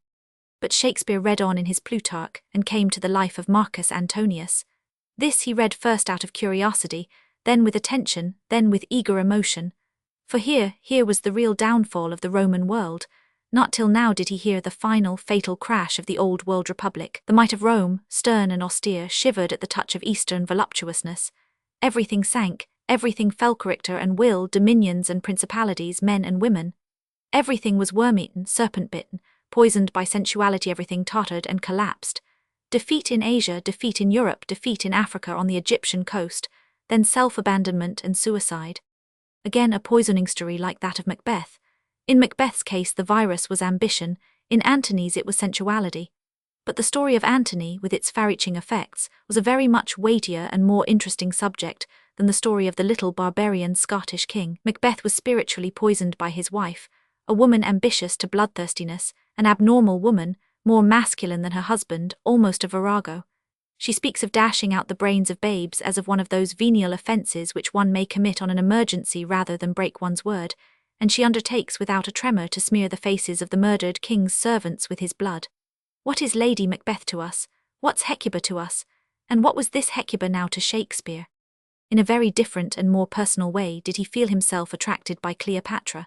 But Shakespeare read on in his Plutarch, and came to the life of Marcus Antonius. This he read first out of curiosity, then with attention, then with eager emotion. For here was the real downfall of the Roman world. Not till now did he hear the final, fatal crash of the old world republic. The might of Rome, stern and austere, shivered at the touch of Eastern voluptuousness. Everything sank, everything fell, character and will, dominions and principalities, men and women. Everything was worm-eaten, serpent-bitten, poisoned by sensuality. Everything tottered and collapsed. Defeat in Asia, defeat in Europe, defeat in Africa, on the Egyptian coast, then self-abandonment and suicide. Again a poisoning story like that of Macbeth. In Macbeth's case the virus was ambition, in Antony's it was sensuality. But the story of Antony, with its far-reaching effects, was a very much weightier and more interesting subject than the story of the little barbarian Scottish king. Macbeth was spiritually poisoned by his wife, a woman ambitious to bloodthirstiness, an abnormal woman, more masculine than her husband, almost a virago. She speaks of dashing out the brains of babes as of one of those venial offences which one may commit on an emergency rather than break one's word, and she undertakes without a tremor to smear the faces of the murdered king's servants with his blood. What is Lady Macbeth to us? What's Hecuba to us? And what was this Hecuba now to Shakespeare? In a very different and more personal way did he feel himself attracted by Cleopatra.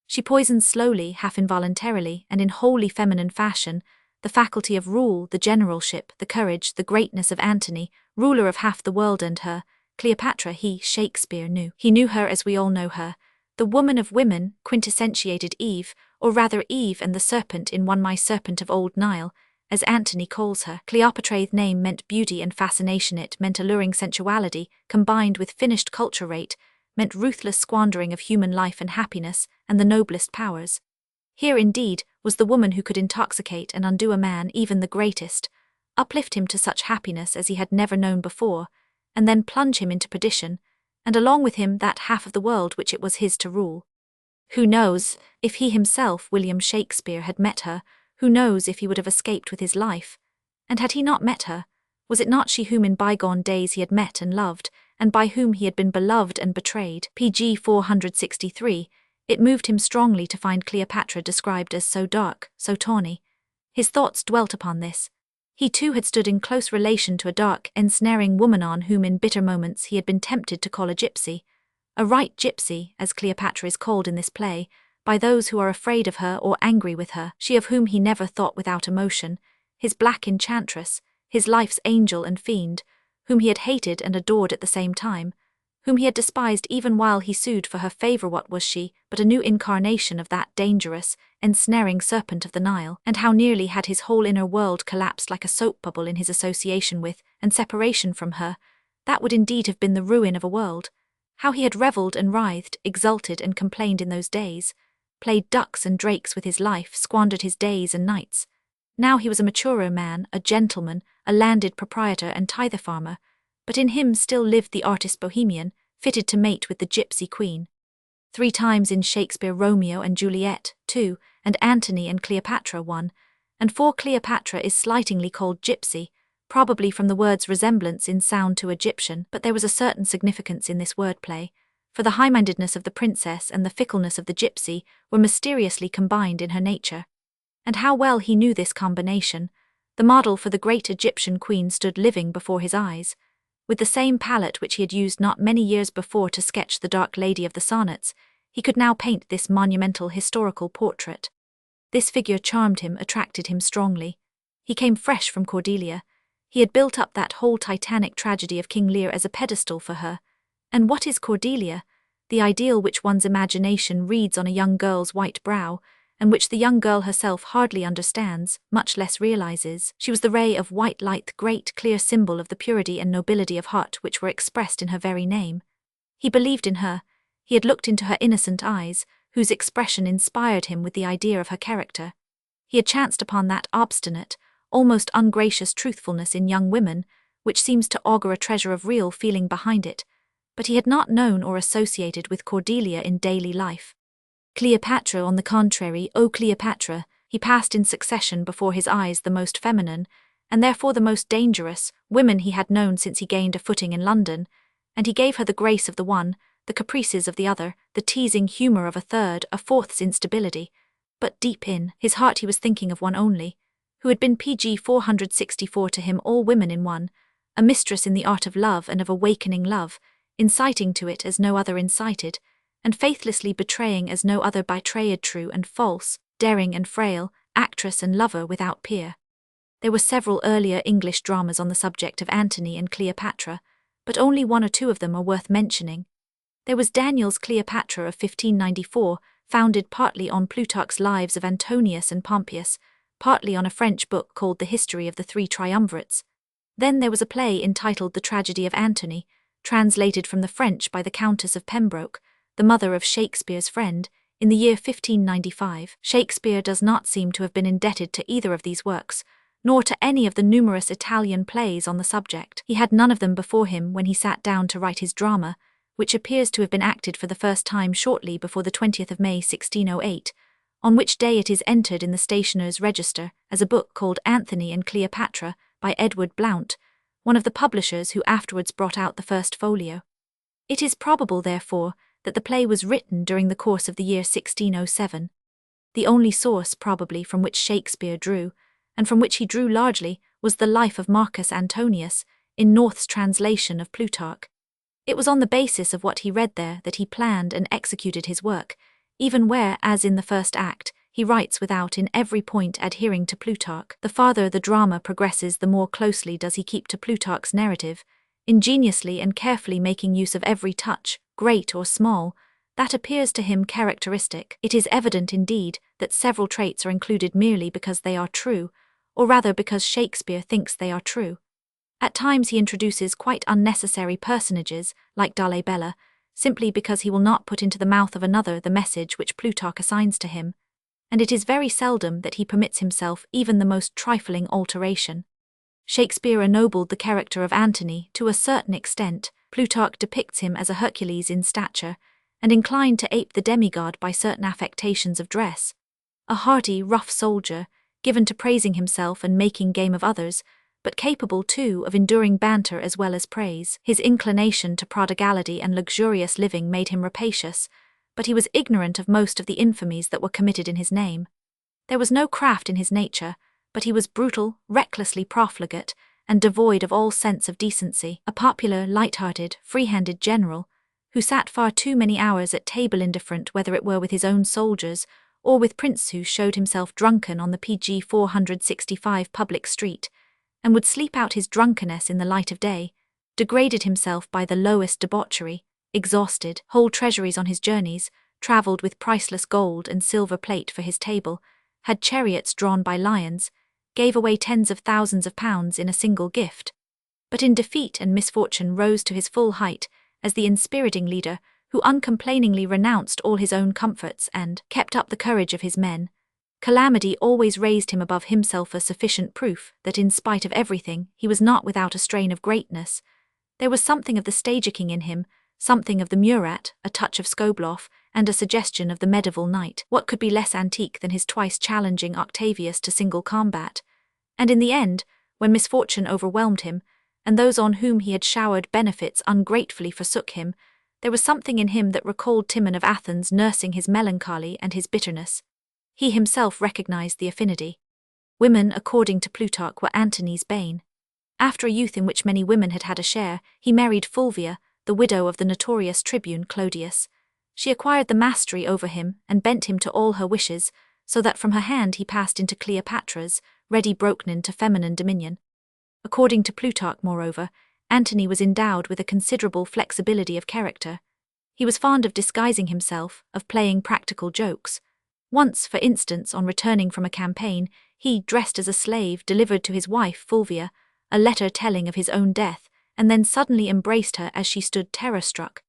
She poisons slowly, half involuntarily, and in wholly feminine fashion, the faculty of rule, the generalship, the courage, the greatness of Antony, ruler of half the world, and her, Cleopatra, Shakespeare knew. He knew her as we all know her, the woman of women, quintessentiated Eve, or rather Eve and the serpent in one, my serpent of old Nile, as Antony calls her. Cleopatra's name meant beauty and fascination, it meant alluring sensuality, combined with finished culture rate, meant ruthless squandering of human life and happiness, and the noblest powers. Here, indeed, was the woman who could intoxicate and undo a man, even the greatest, uplift him to such happiness as he had never known before, and then plunge him into perdition, and along with him that half of the world which it was his to rule. Who knows, if he himself, William Shakespeare, had met her, Who knows if he would have escaped with his life? And had he not met her, was it not she whom in bygone days he had met and loved, and by whom he had been beloved and betrayed? Pg 463, it moved him strongly to find Cleopatra described as so dark, so tawny. His thoughts dwelt upon this. He too had stood in close relation to a dark, ensnaring woman on whom in bitter moments he had been tempted to call a gypsy. A right gypsy, as Cleopatra is called in this play, by those who are afraid of her or angry with her, she of whom he never thought without emotion, his black enchantress, his life's angel and fiend, whom he had hated and adored at the same time, whom he had despised even while he sued for her favor. What was she but a new incarnation of that dangerous, ensnaring serpent of the Nile? And how nearly had his whole inner world collapsed like a soap bubble in his association with, and separation from her. That would indeed have been the ruin of a world. How he had revelled and writhed, exulted and complained in those days, played ducks and drakes with his life, squandered his days and nights. Now he was a maturer man, a gentleman, a landed proprietor and tithe farmer, but in him still lived the artist bohemian, fitted to mate with the gypsy queen. 3 times in Shakespeare Romeo and Juliet, 2, and Antony and Cleopatra 1, and 4 Cleopatra is slightingly called gypsy, probably from the word's resemblance in sound to Egyptian, but there was a certain significance in this wordplay, for the high-mindedness of the princess and the fickleness of the gypsy were mysteriously combined in her nature. And how well he knew this combination! The model for the great Egyptian queen stood living before his eyes. With the same palette which he had used not many years before to sketch the dark lady of the sonnets, he could now paint this monumental historical portrait. This figure charmed him, attracted him strongly. He came fresh from Cordelia. He had built up that whole titanic tragedy of King Lear as a pedestal for her. And what is Cordelia? The ideal which one's imagination reads on a young girl's white brow, and which the young girl herself hardly understands, much less realizes. She was the ray of white light, the great clear symbol of the purity and nobility of heart which were expressed in her very name. He believed in her. He had looked into her innocent eyes, whose expression inspired him with the idea of her character. He had chanced upon that obstinate, almost ungracious truthfulness in young women, which seems to augur a treasure of real feeling behind it, but he had not known or associated with Cordelia in daily life. Cleopatra, on the contrary, O Cleopatra, he passed in succession before his eyes the most feminine, and therefore the most dangerous, women he had known since he gained a footing in London, and he gave her the grace of the one, the caprices of the other, the teasing humour of a third, a fourth's instability. But deep in his heart he was thinking of one only, who had been Pg 464 to him, all women in one, a mistress in the art of love and of awakening love, inciting to it as no other incited, and faithlessly betraying as no other betrayed, true and false, daring and frail, actress and lover without peer. There were several earlier English dramas on the subject of Antony and Cleopatra, but only 1 or 2 of them are worth mentioning. There was Daniel's Cleopatra of 1594, founded partly on Plutarch's lives of Antonius and Pompeius, partly on a French book called The History of the Three Triumvirates. Then there was a play entitled The Tragedy of Antony, translated from the French by the Countess of Pembroke, the mother of Shakespeare's friend, in the year 1595. Shakespeare does not seem to have been indebted to either of these works, nor to any of the numerous Italian plays on the subject. He had none of them before him when he sat down to write his drama, which appears to have been acted for the first time shortly before the 20th of May 1608, on which day it is entered in the Stationer's Register as a book called Antony and Cleopatra by Edward Blount, one of the publishers who afterwards brought out the first folio. It is probable, therefore, that the play was written during the course of the year 1607. The only source, probably, from which Shakespeare drew, and from which he drew largely, was the Life of Marcus Antonius, in North's translation of Plutarch. It was on the basis of what he read there that he planned and executed his work, even where, as in the first act, he writes without in every point adhering to Plutarch. The farther the drama progresses, the more closely does he keep to Plutarch's narrative, ingeniously and carefully making use of every touch, great or small, that appears to him characteristic. It is evident, indeed, that several traits are included merely because they are true, or rather because Shakespeare thinks they are true. At times he introduces quite unnecessary personages, like Dalibella, simply because he will not put into the mouth of another the message which Plutarch assigns to him, and it is very seldom that he permits himself even the most trifling alteration. Shakespeare ennobled the character of Antony to a certain extent. Plutarch depicts him as a Hercules in stature, and inclined to ape the demigod by certain affectations of dress. A hardy, rough soldier, given to praising himself and making game of others, but capable too of enduring banter as well as praise. His inclination to prodigality and luxurious living made him rapacious, but he was ignorant of most of the infamies that were committed in his name. There was no craft in his nature, but he was brutal, recklessly profligate, and devoid of all sense of decency, a popular, light-hearted, free-handed general, who sat far too many hours at table indifferent whether it were with his own soldiers or with prince who showed himself drunken on the PG 465 public street, and would sleep out his drunkenness in the light of day, degraded himself by the lowest debauchery, exhausted whole treasuries on his journeys, travelled with priceless gold and silver plate for his table, had chariots drawn by lions, gave away tens of thousands of pounds in a single gift, but in defeat and misfortune rose to his full height as the inspiriting leader who uncomplainingly renounced all his own comforts and kept up the courage of his men. Calamity always raised him above himself, a sufficient proof that in spite of everything he was not without a strain of greatness. There was something of the stager-king in him, something of the Murat, a touch of Skobloff, and a suggestion of the medieval knight. What could be less antique than his twice challenging Octavius to single combat? And in the end, when misfortune overwhelmed him, and those on whom he had showered benefits ungratefully forsook him, there was something in him that recalled Timon of Athens nursing his melancholy and his bitterness. He himself recognized the affinity. Women, according to Plutarch, were Antony's bane. After a youth in which many women had had a share, he married Fulvia, the widow of the notorious tribune Clodius. She acquired the mastery over him and bent him to all her wishes, so that from her hand he passed into Cleopatra's, ready broken to feminine dominion. According to Plutarch, moreover, Antony was endowed with a considerable flexibility of character. He was fond of disguising himself, of playing practical jokes. Once, for instance, on returning from a campaign, he, dressed as a slave, delivered to his wife, Fulvia, a letter telling of his own death, and then suddenly embraced her as she stood terror-struck.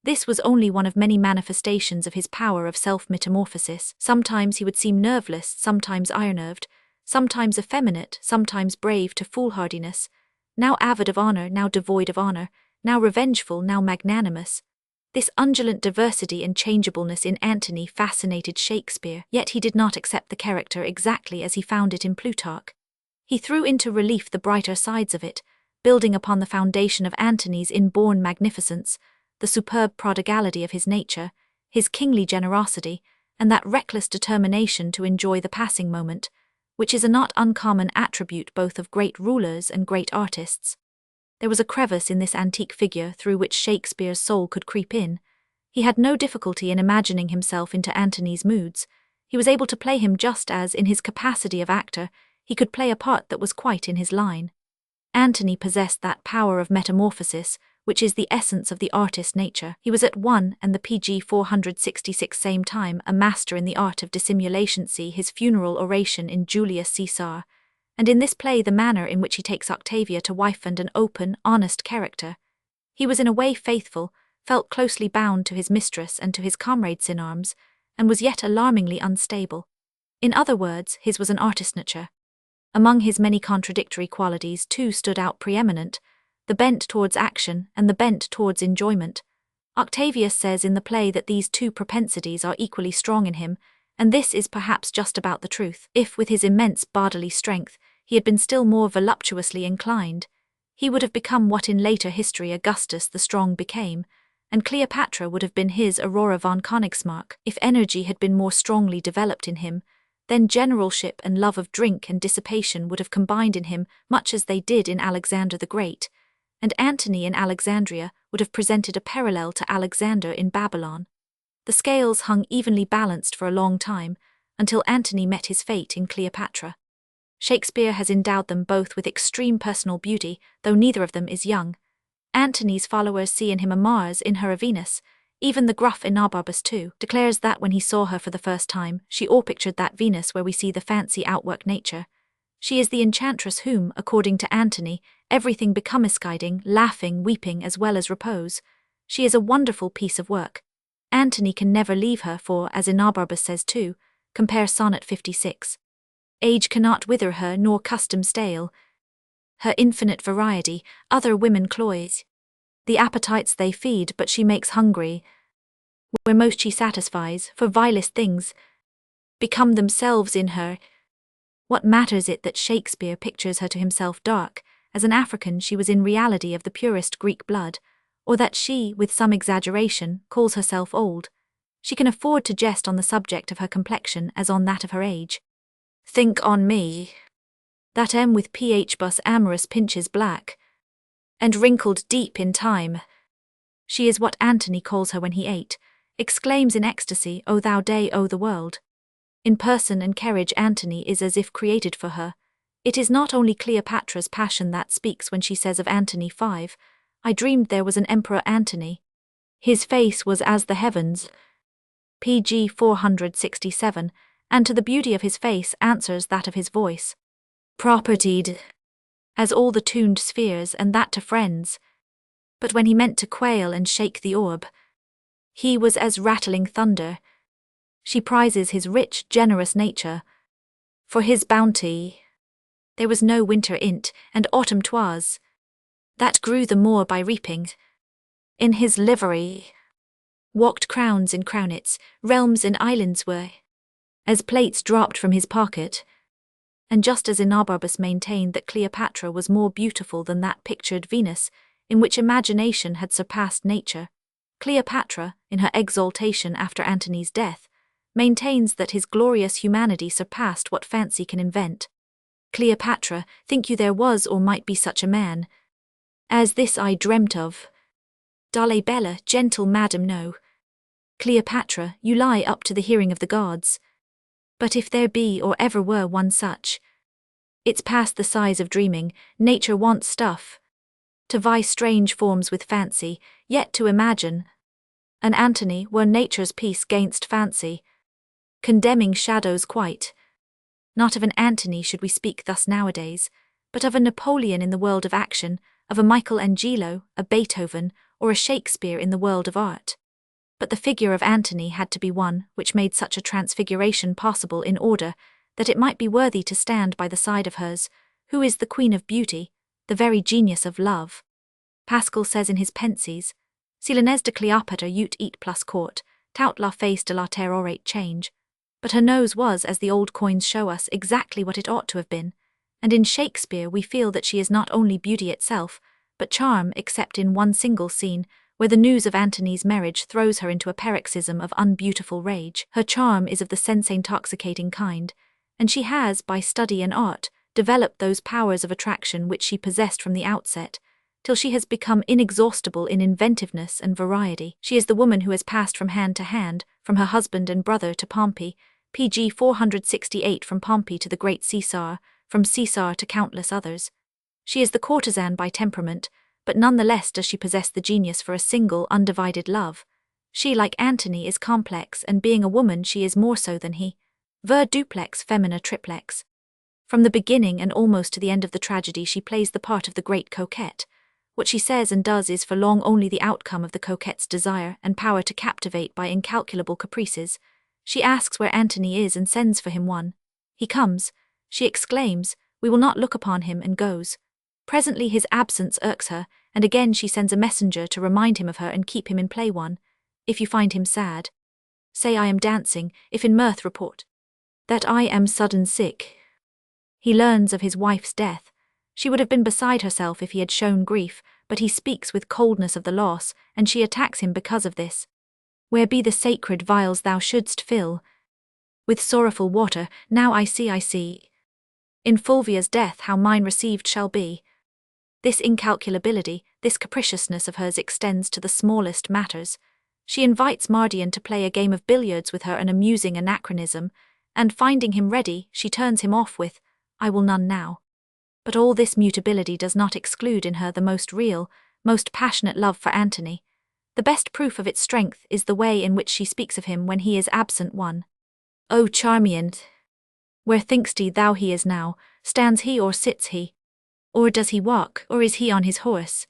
This was only one of many manifestations of his power of self-metamorphosis. Sometimes he would seem nerveless, sometimes iron-nerved, sometimes effeminate, sometimes brave to foolhardiness, now avid of honor, now devoid of honor, now revengeful, now magnanimous. This undulant diversity and changeableness in Antony fascinated Shakespeare, yet he did not accept the character exactly as he found it in Plutarch. He threw into relief the brighter sides of it, building upon the foundation of Antony's inborn magnificence, the superb prodigality of his nature, his kingly generosity, and that reckless determination to enjoy the passing moment, which is a not uncommon attribute both of great rulers and great artists. There was a crevice in this antique figure through which Shakespeare's soul could creep in. He had no difficulty in imagining himself into Antony's moods. He was able to play him just as, in his capacity of actor, he could play a part that was quite in his line. Antony possessed that power of metamorphosis, which is the essence of the artist's nature. He was at one and the PG 466 same time a master in the art of dissimulation. See his funeral oration in Julius Caesar, and in this play the manner in which he takes Octavia to wife and an open, honest character. He was in a way faithful, felt closely bound to his mistress and to his comrades in arms, and was yet alarmingly unstable. In other words, his was an artist nature. Among his many contradictory qualities two stood out preeminent, the bent towards action and the bent towards enjoyment. Octavius says in the play that these two propensities are equally strong in him, and this is perhaps just about the truth. If, with his immense bodily strength, he had been still more voluptuously inclined, he would have become what in later history Augustus the Strong became, and Cleopatra would have been his Aurora von Königsmarck. If energy had been more strongly developed in him, then generalship and love of drink and dissipation would have combined in him much as they did in Alexander the Great, and Antony in Alexandria would have presented a parallel to Alexander in Babylon. The scales hung evenly balanced for a long time, until Antony met his fate in Cleopatra. Shakespeare has endowed them both with extreme personal beauty, though neither of them is young. Antony's followers see in him a Mars, in her a Venus. Even the gruff Enobarbus too declares that when he saw her for the first time, she all pictured that Venus where we see the fancy outwork nature. She is the enchantress whom, according to Antony, everything becometh guiding, laughing, weeping as well as repose. She is a wonderful piece of work. Antony can never leave her, for, as Enobarbus says too, compare Sonnet 56. Age cannot wither her, nor custom stale. Her infinite variety, other women cloys. The appetites they feed, but she makes hungry. Where most she satisfies, for vilest things become themselves in her. What matters it that Shakespeare pictures her to himself dark, as an African she was in reality of the purest Greek blood, or that she, with some exaggeration, calls herself old? She can afford to jest on the subject of her complexion as on that of her age. Think on me. That M with PH bus amorous pinches black, and wrinkled deep in time. She is what Antony calls her when he ate, exclaims in ecstasy, O thou day, O the world. In person and carriage Antony is as if created for her. It is not only Cleopatra's passion that speaks when she says of Antony 5, I dreamed there was an Emperor Antony. His face was as the heavens. pg 467, and to the beauty of his face answers that of his voice. Propertied, as all the tuned spheres and that to friends. But when he meant to quail and shake the orb, he was as rattling thunder. She prizes his rich, generous nature. For his bounty, there was no winter in't, and autumn 'twas, that grew the more by reaping. In his livery walked crowns in crownets, realms and islands were as plates dropped from his pocket. And just as Enobarbus maintained that Cleopatra was more beautiful than that pictured Venus, in which imagination had surpassed nature, Cleopatra, in her exaltation after Antony's death, maintains that his glorious humanity surpassed what fancy can invent. Cleopatra, think you there was or might be such a man as this I dreamt of? Dale bella, gentle madam, no. Cleopatra, you lie up to the hearing of the gods. But if there be or ever were one such, it's past the size of dreaming. Nature wants stuff to vie strange forms with fancy, yet to imagine an Antony were nature's peace gainst fancy, condemning shadows quite. Not of an Antony should we speak thus nowadays, but of a Napoleon in the world of action, of a Michelangelo, a Beethoven, or a Shakespeare in the world of art. But the figure of Antony had to be one which made such a transfiguration possible in order that it might be worthy to stand by the side of hers, who is the queen of beauty, the very genius of love. Pascal says in his Pensies, Si l'Inès de Cléopâtre eut et plus court, tout la face de la terre aurait change. But her nose was, as the old coins show us, exactly what it ought to have been, and in Shakespeare we feel that she is not only beauty itself, but charm, except in one single scene, where the news of Antony's marriage throws her into a paroxysm of unbeautiful rage. Her charm is of the sense-intoxicating kind, and she has, by study and art, developed those powers of attraction which she possessed from the outset, till she has become inexhaustible in inventiveness and variety. She is the woman who has passed from hand to hand, from her husband and brother to Pompey, pg 468 from Pompey to the great Caesar, from Caesar to countless others. She is the courtesan by temperament, but none the less does she possess the genius for a single, undivided love. She, like Antony, is complex, and being a woman she is more so than he. Ver duplex femina triplex. From the beginning and almost to the end of the tragedy she plays the part of the great coquette. What she says and does is for long only the outcome of the coquette's desire and power to captivate by incalculable caprices. She asks where Antony is and sends for him one. He comes. She exclaims, we will not look upon him, and goes. Presently his absence irks her, and again she sends a messenger to remind him of her and keep him in play one. If you find him sad, say I am dancing, if in mirth report that I am sudden sick. He learns of his wife's death. She would have been beside herself if he had shown grief, but he speaks with coldness of the loss, and she attacks him because of this. Where be the sacred vials thou shouldst fill with sorrowful water? Now I see. In Fulvia's death how mine received shall be. This incalculability, this capriciousness of hers extends to the smallest matters. She invites Mardian to play a game of billiards with her, an amusing anachronism, and finding him ready, she turns him off with, I will none now. But all this mutability does not exclude in her the most real, most passionate love for Antony. The best proof of its strength is the way in which she speaks of him when he is absent. One, O Charmian, where think'st thou he is now? Stands he or sits he? Or does he walk, or is he on his horse?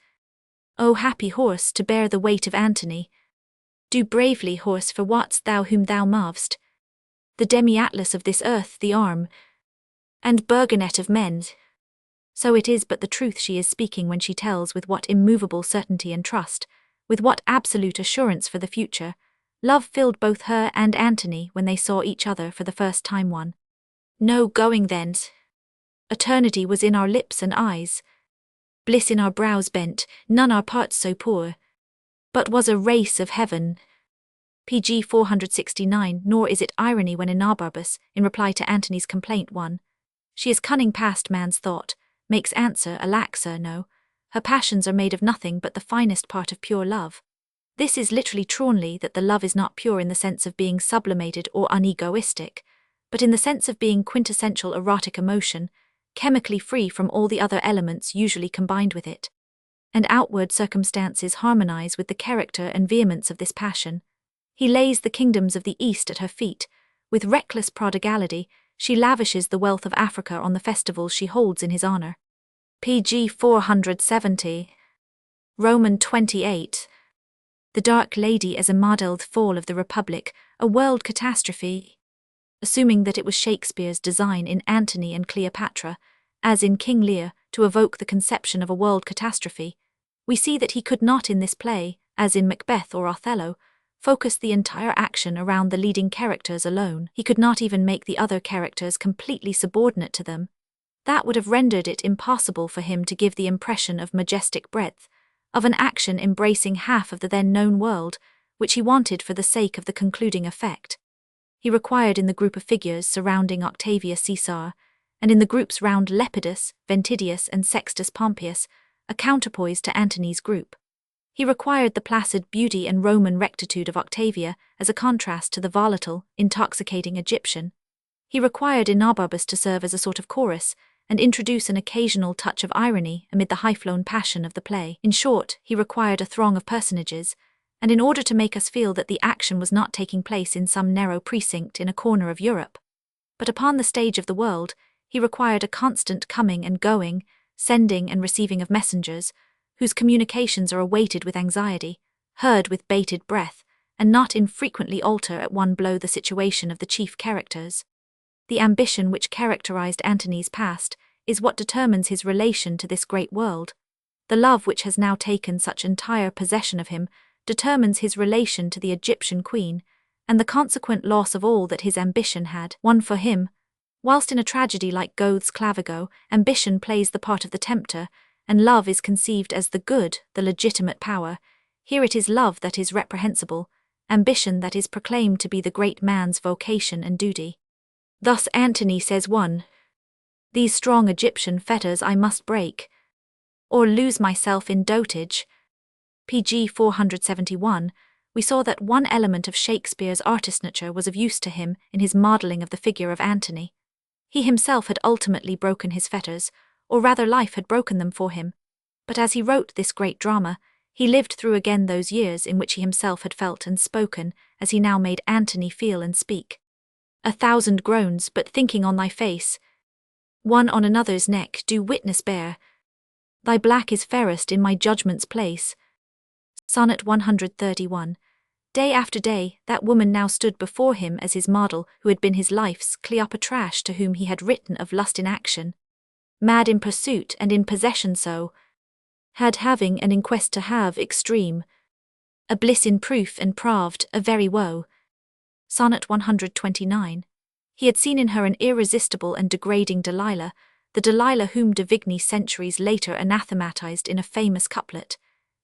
O happy horse, to bear the weight of Antony! Do bravely, horse, for what's thou whom thou mov'st? The demi-atlas of this earth, the arm and burgonet of men. So it is but the truth she is speaking when she tells with what immovable certainty and trust, with what absolute assurance for the future, love filled both her and Antony when they saw each other for the first time. One, No going thence. Eternity was in our lips and eyes. Bliss in our brows bent, none our parts so poor. But was a race of heaven. Pg 469. Nor is it irony when Enobarbus, in reply to Antony's complaint 1, she is cunning past man's thought, makes answer, alack sir, no. Her passions are made of nothing but the finest part of pure love. This is literally truly that the love is not pure in the sense of being sublimated or unegoistic, but in the sense of being quintessential erotic emotion, chemically free from all the other elements usually combined with it. And outward circumstances harmonize with the character and vehemence of this passion. He lays the kingdoms of the East at her feet. With reckless prodigality, she lavishes the wealth of Africa on the festivals she holds in his honor. Pg 470. Roman 28. The Dark Lady as a modeled fall of the Republic, a world catastrophe. Assuming that it was Shakespeare's design in Antony and Cleopatra, as in King Lear, to evoke the conception of a world catastrophe, we see that he could not in this play, as in Macbeth or Othello, focus the entire action around the leading characters alone. He could not even make the other characters completely subordinate to them. That would have rendered it impossible for him to give the impression of majestic breadth, of an action embracing half of the then known world, which he wanted for the sake of the concluding effect. He required in the group of figures surrounding Octavia Caesar, and in the groups round Lepidus, Ventidius and Sextus Pompeius, a counterpoise to Antony's group. He required the placid beauty and Roman rectitude of Octavia as a contrast to the volatile, intoxicating Egyptian. He required Enobarbus to serve as a sort of chorus and introduce an occasional touch of irony amid the high-flown passion of the play. In short, he required a throng of personages, and in order to make us feel that the action was not taking place in some narrow precinct in a corner of Europe, but upon the stage of the world, he required a constant coming and going, sending and receiving of messengers, whose communications are awaited with anxiety, heard with bated breath, and not infrequently alter at one blow the situation of the chief characters. The ambition which characterized Antony's past is what determines his relation to this great world. The love which has now taken such entire possession of him determines his relation to the Egyptian queen, and the consequent loss of all that his ambition had won for him. Whilst in a tragedy like Goethe's Clavigo, ambition plays the part of the tempter, and love is conceived as the good, the legitimate power, here it is love that is reprehensible, ambition that is proclaimed to be the great man's vocation and duty. Thus Antony says 1. These strong Egyptian fetters I must break, or lose myself in dotage. Pg 471, we saw that one element of Shakespeare's artist nature was of use to him in his modelling of the figure of Antony. He himself had ultimately broken his fetters, or rather life had broken them for him. But as he wrote this great drama, he lived through again those years in which he himself had felt and spoken, as he now made Antony feel and speak. 1,000 groans, but thinking on thy face, one on another's neck do witness bear. Thy black is fairest in my judgment's place. Sonnet 131. Day after day, that woman now stood before him as his model, who had been his life's Cleopatrash, to whom he had written of lust in action. Mad in pursuit and in possession so, had having and in quest to have extreme. A bliss in proof and praved, a very woe. Sonnet 129. He had seen in her an irresistible and degrading Delilah, the Delilah whom de Vigny centuries later anathematized in a famous couplet.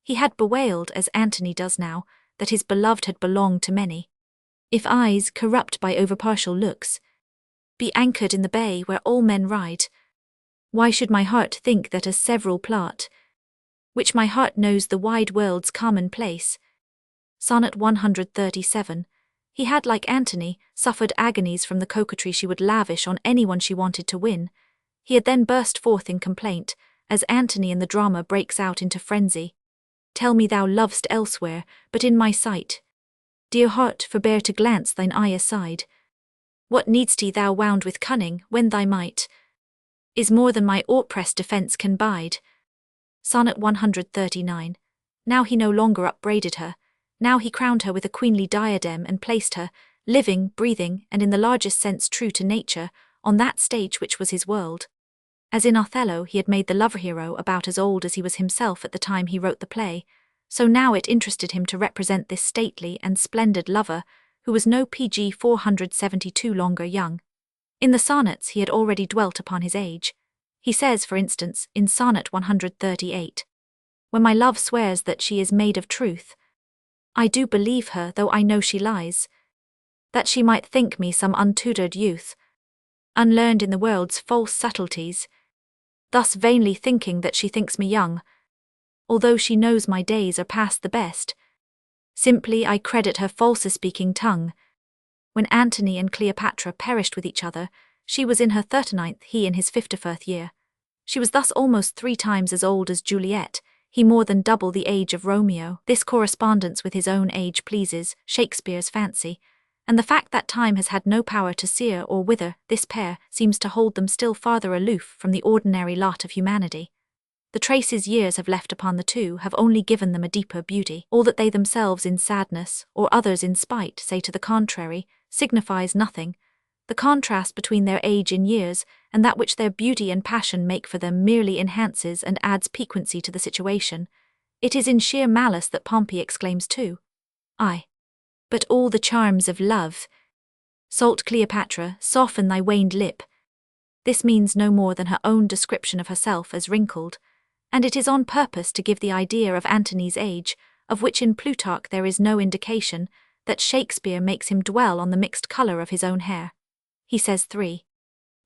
He had bewailed, as Antony does now, that his beloved had belonged to many. If eyes, corrupt by overpartial looks, be anchored in the bay where all men ride, why should my heart think that a several plot, which my heart knows the wide world's commonplace? Sonnet 137. He had, like Antony, suffered agonies from the coquetry she would lavish on anyone she wanted to win. He had then burst forth in complaint, as Antony in the drama breaks out into frenzy. Tell me thou lovest elsewhere, but in my sight. Dear heart, forbear to glance thine eye aside. What needst thou wound with cunning, when thy might is more than my oppressed defence can bide? Sonnet 139. Now he no longer upbraided her. Now he crowned her with a queenly diadem and placed her, living, breathing, and in the largest sense true to nature, on that stage which was his world. As in Othello he had made the lover-hero about as old as he was himself at the time he wrote the play, so now it interested him to represent this stately and splendid lover, who was no Pg 472 longer young. In the sonnets he had already dwelt upon his age. He says, for instance, in Sonnet 138, "When my love swears that she is made of truth, I do believe her, though I know she lies, that she might think me some untutored youth, unlearned in the world's false subtleties, thus vainly thinking that she thinks me young, although she knows my days are past the best. Simply I credit her false-speaking tongue. When Antony and Cleopatra perished with each other, she was in her 39th, he in his 51st year. She was thus almost 3 times as old as Juliet, he more than double the age of Romeo. This correspondence with his own age pleases Shakespeare's fancy, and the fact that time has had no power to sear or wither this pair seems to hold them still farther aloof from the ordinary lot of humanity. The traces years have left upon the two have only given them a deeper beauty. All that they themselves in sadness, or others in spite, say to the contrary, signifies nothing. The contrast between their age in years and that which their beauty and passion make for them merely enhances and adds piquancy to the situation. It is in sheer malice that Pompey exclaims too, "Ay, but all the charms of love. Salt Cleopatra, soften thy waned lip." This means no more than her own description of herself as wrinkled, and it is on purpose to give the idea of Antony's age, of which in Plutarch there is no indication, that Shakespeare makes him dwell on the mixed colour of his own hair. He says 3.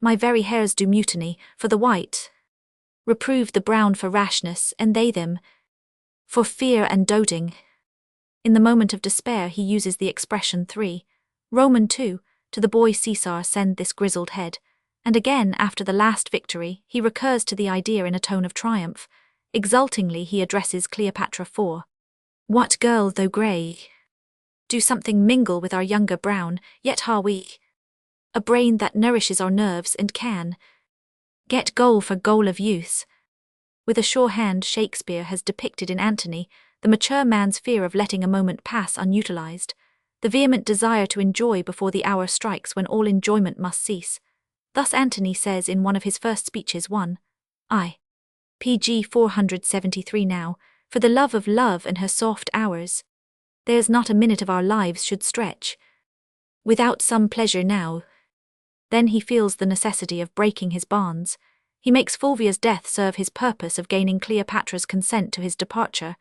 "My very hairs do mutiny, for the white. Reprove the brown for rashness, and they them for fear and doting." In the moment of despair he uses the expression 3. Roman 2, "To the boy Caesar send this grizzled head," and again after the last victory he recurs to the idea in a tone of triumph. Exultingly he addresses Cleopatra 4. "What girl though grey? Do something mingle with our younger brown, yet ha we a brain that nourishes our nerves and can get goal for goal of use." With a sure hand Shakespeare has depicted in Antony the mature man's fear of letting a moment pass unutilized, the vehement desire to enjoy before the hour strikes when all enjoyment must cease. Thus Antony says in one of his first speeches 1. pg 473 "Now, for the love of love and her soft hours, there's not a minute of our lives should stretch without some pleasure now." Then he feels the necessity of breaking his bonds. He makes Fulvia's death serve his purpose of gaining Cleopatra's consent to his departure,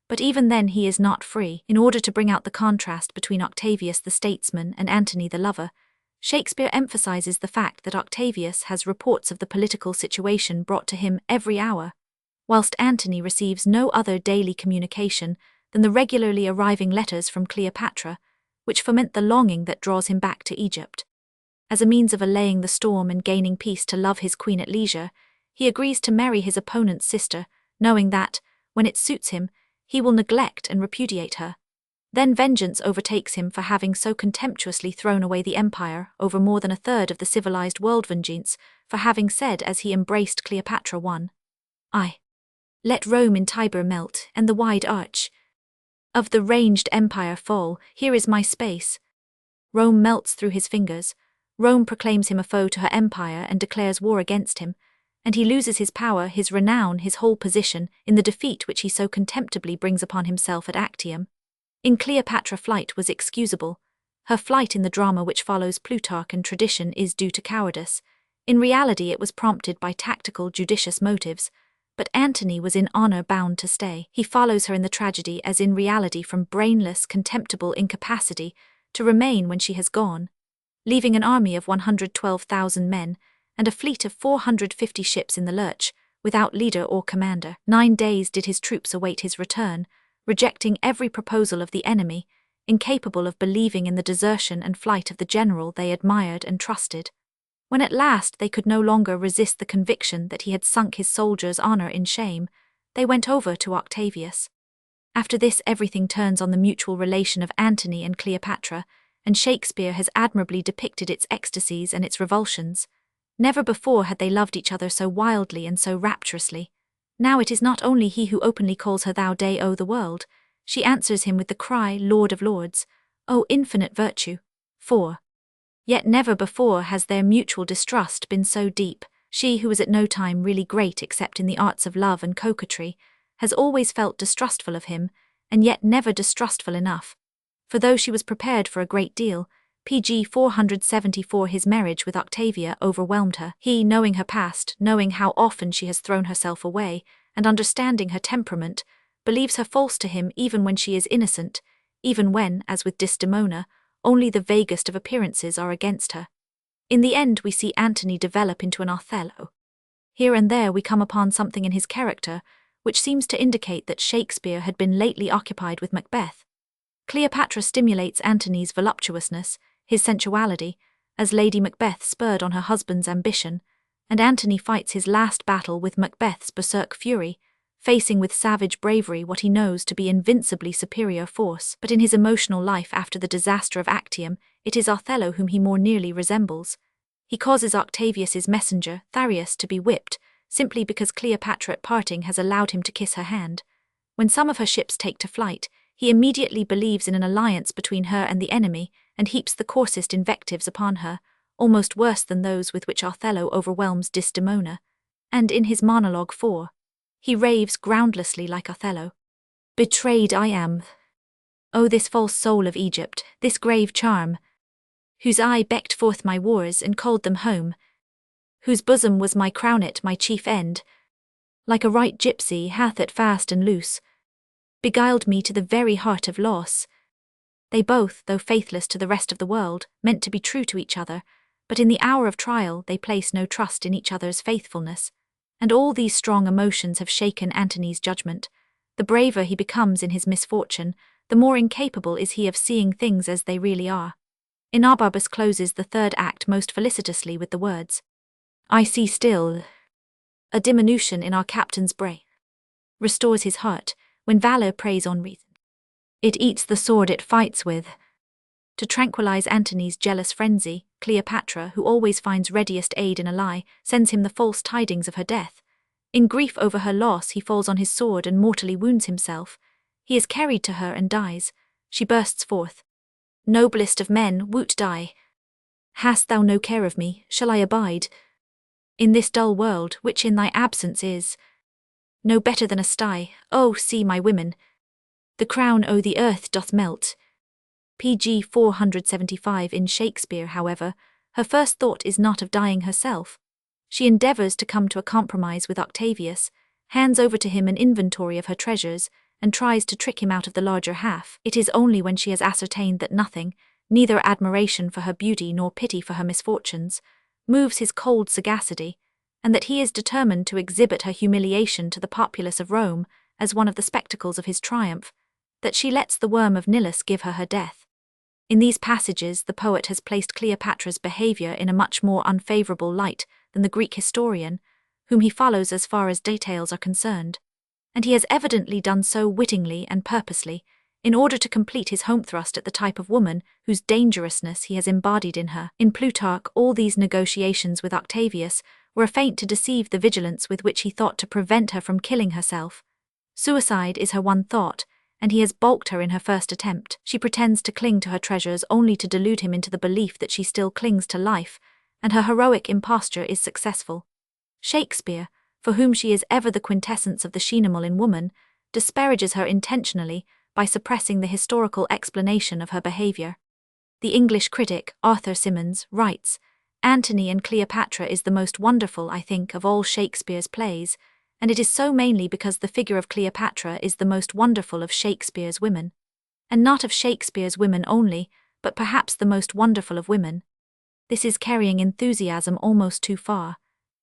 but even then he is not free. In order to bring out the contrast between Octavius the statesman and Antony the lover, Shakespeare emphasizes the fact that Octavius has reports of the political situation brought to him every hour, whilst Antony receives no other daily communication than the regularly arriving letters from Cleopatra, which foment the longing that draws him back to Egypt. As a means of allaying the storm and gaining peace to love his queen at leisure, he agrees to marry his opponent's sister, knowing that, when it suits him, he will neglect and repudiate her. Then vengeance overtakes him for having so contemptuously thrown away the empire over more than a third of the civilized world, vengeance for having said as he embraced Cleopatra 1. "Let Rome in Tiber melt, and the wide arch of the ranged empire fall, here is my space." Rome melts through his fingers. Rome proclaims him a foe to her empire and declares war against him, and he loses his power, his renown, his whole position, in the defeat which he so contemptibly brings upon himself at Actium. In Cleopatra flight was excusable. Her flight in the drama which follows Plutarch and tradition is due to cowardice. In reality it was prompted by tactical, judicious motives, but Antony was in honor bound to stay. He follows her in the tragedy as in reality from brainless, contemptible incapacity to remain when she has gone, leaving an army of 112,000 men and a fleet of 450 ships in the lurch, without leader or commander. 9 days did his troops await his return, rejecting every proposal of the enemy, incapable of believing in the desertion and flight of the general they admired and trusted. When at last they could no longer resist the conviction that he had sunk his soldiers' honor in shame, they went over to Octavius. After this everything turns on the mutual relation of Antony and Cleopatra, and Shakespeare has admirably depicted its ecstasies and its revulsions. Never before had they loved each other so wildly and so rapturously. Now it is not only he who openly calls her thou day o' the world, she answers him with the cry, Lord of Lords, O infinite virtue. 4. Yet never before has their mutual distrust been so deep. She who was at no time really great except in the arts of love and coquetry, has always felt distrustful of him, and yet never distrustful enough. For though she was prepared for a great deal, pg 474. His marriage with Octavia overwhelmed her. He, knowing her past, knowing how often she has thrown herself away, and understanding her temperament, believes her false to him even when she is innocent, even when, as with Desdemona, only the vaguest of appearances are against her. In the end we see Antony develop into an Othello. Here and there we come upon something in his character which seems to indicate that Shakespeare had been lately occupied with Macbeth. Cleopatra stimulates Antony's voluptuousness, his sensuality, as Lady Macbeth spurred on her husband's ambition, and Antony fights his last battle with Macbeth's berserk fury, facing with savage bravery what he knows to be invincibly superior force. But in his emotional life after the disaster of Actium, it is Othello whom he more nearly resembles. He causes Octavius's messenger, Tharius, to be whipped, simply because Cleopatra at parting has allowed him to kiss her hand. When some of her ships take to flight, he immediately believes in an alliance between her and the enemy, and heaps the coarsest invectives upon her, almost worse than those with which Othello overwhelms Desdemona. And in his monologue 4, he raves groundlessly like Othello. Betrayed I am. Oh, this false soul of Egypt, this grave charm, whose eye becked forth my wars and called them home, whose bosom was my crownet, my chief end, like a right gypsy hath it fast and loose, beguiled me to the very heart of loss. They both, though faithless to the rest of the world, meant to be true to each other, but in the hour of trial they place no trust in each other's faithfulness. And all these strong emotions have shaken Antony's judgment. The braver he becomes in his misfortune, the more incapable is he of seeing things as they really are. Inabarbus closes the third act most felicitously with the words, I see still a diminution in our captain's brain, restores his heart, when valor preys on reason. It eats the sword it fights with. To tranquilize Antony's jealous frenzy, Cleopatra, who always finds readiest aid in a lie, sends him the false tidings of her death. In grief over her loss he falls on his sword and mortally wounds himself. He is carried to her and dies. She bursts forth, Noblest of men, woot die. Hast thou no care of me, shall I abide in this dull world, which in thy absence is no better than a sty? Oh, see my women, the crown o' the earth doth melt. pg 475. In Shakespeare, however, her first thought is not of dying herself. She endeavours to come to a compromise with Octavius, hands over to him an inventory of her treasures, and tries to trick him out of the larger half. It is only when she has ascertained that nothing, neither admiration for her beauty nor pity for her misfortunes, moves his cold sagacity, and that he is determined to exhibit her humiliation to the populace of Rome as one of the spectacles of his triumph, that she lets the worm of Nilus give her her death. In these passages the poet has placed Cleopatra's behaviour in a much more unfavourable light than the Greek historian, whom he follows as far as details are concerned, and he has evidently done so wittingly and purposely, in order to complete his home thrust at the type of woman whose dangerousness he has embodied in her. In Plutarch, all these negotiations with Octavius were a feint to deceive the vigilance with which he thought to prevent her from killing herself. Suicide is her one thought, and he has balked her in her first attempt. She pretends to cling to her treasures only to delude him into the belief that she still clings to life, and her heroic imposture is successful. Shakespeare, for whom she is ever the quintessence of the chinemal in woman, disparages her intentionally by suppressing the historical explanation of her behaviour. The English critic, Arthur Symonds, writes, Antony and Cleopatra is the most wonderful, I think, of all Shakespeare's plays, and it is so mainly because the figure of Cleopatra is the most wonderful of Shakespeare's women. And not of Shakespeare's women only, but perhaps the most wonderful of women. This is carrying enthusiasm almost too far.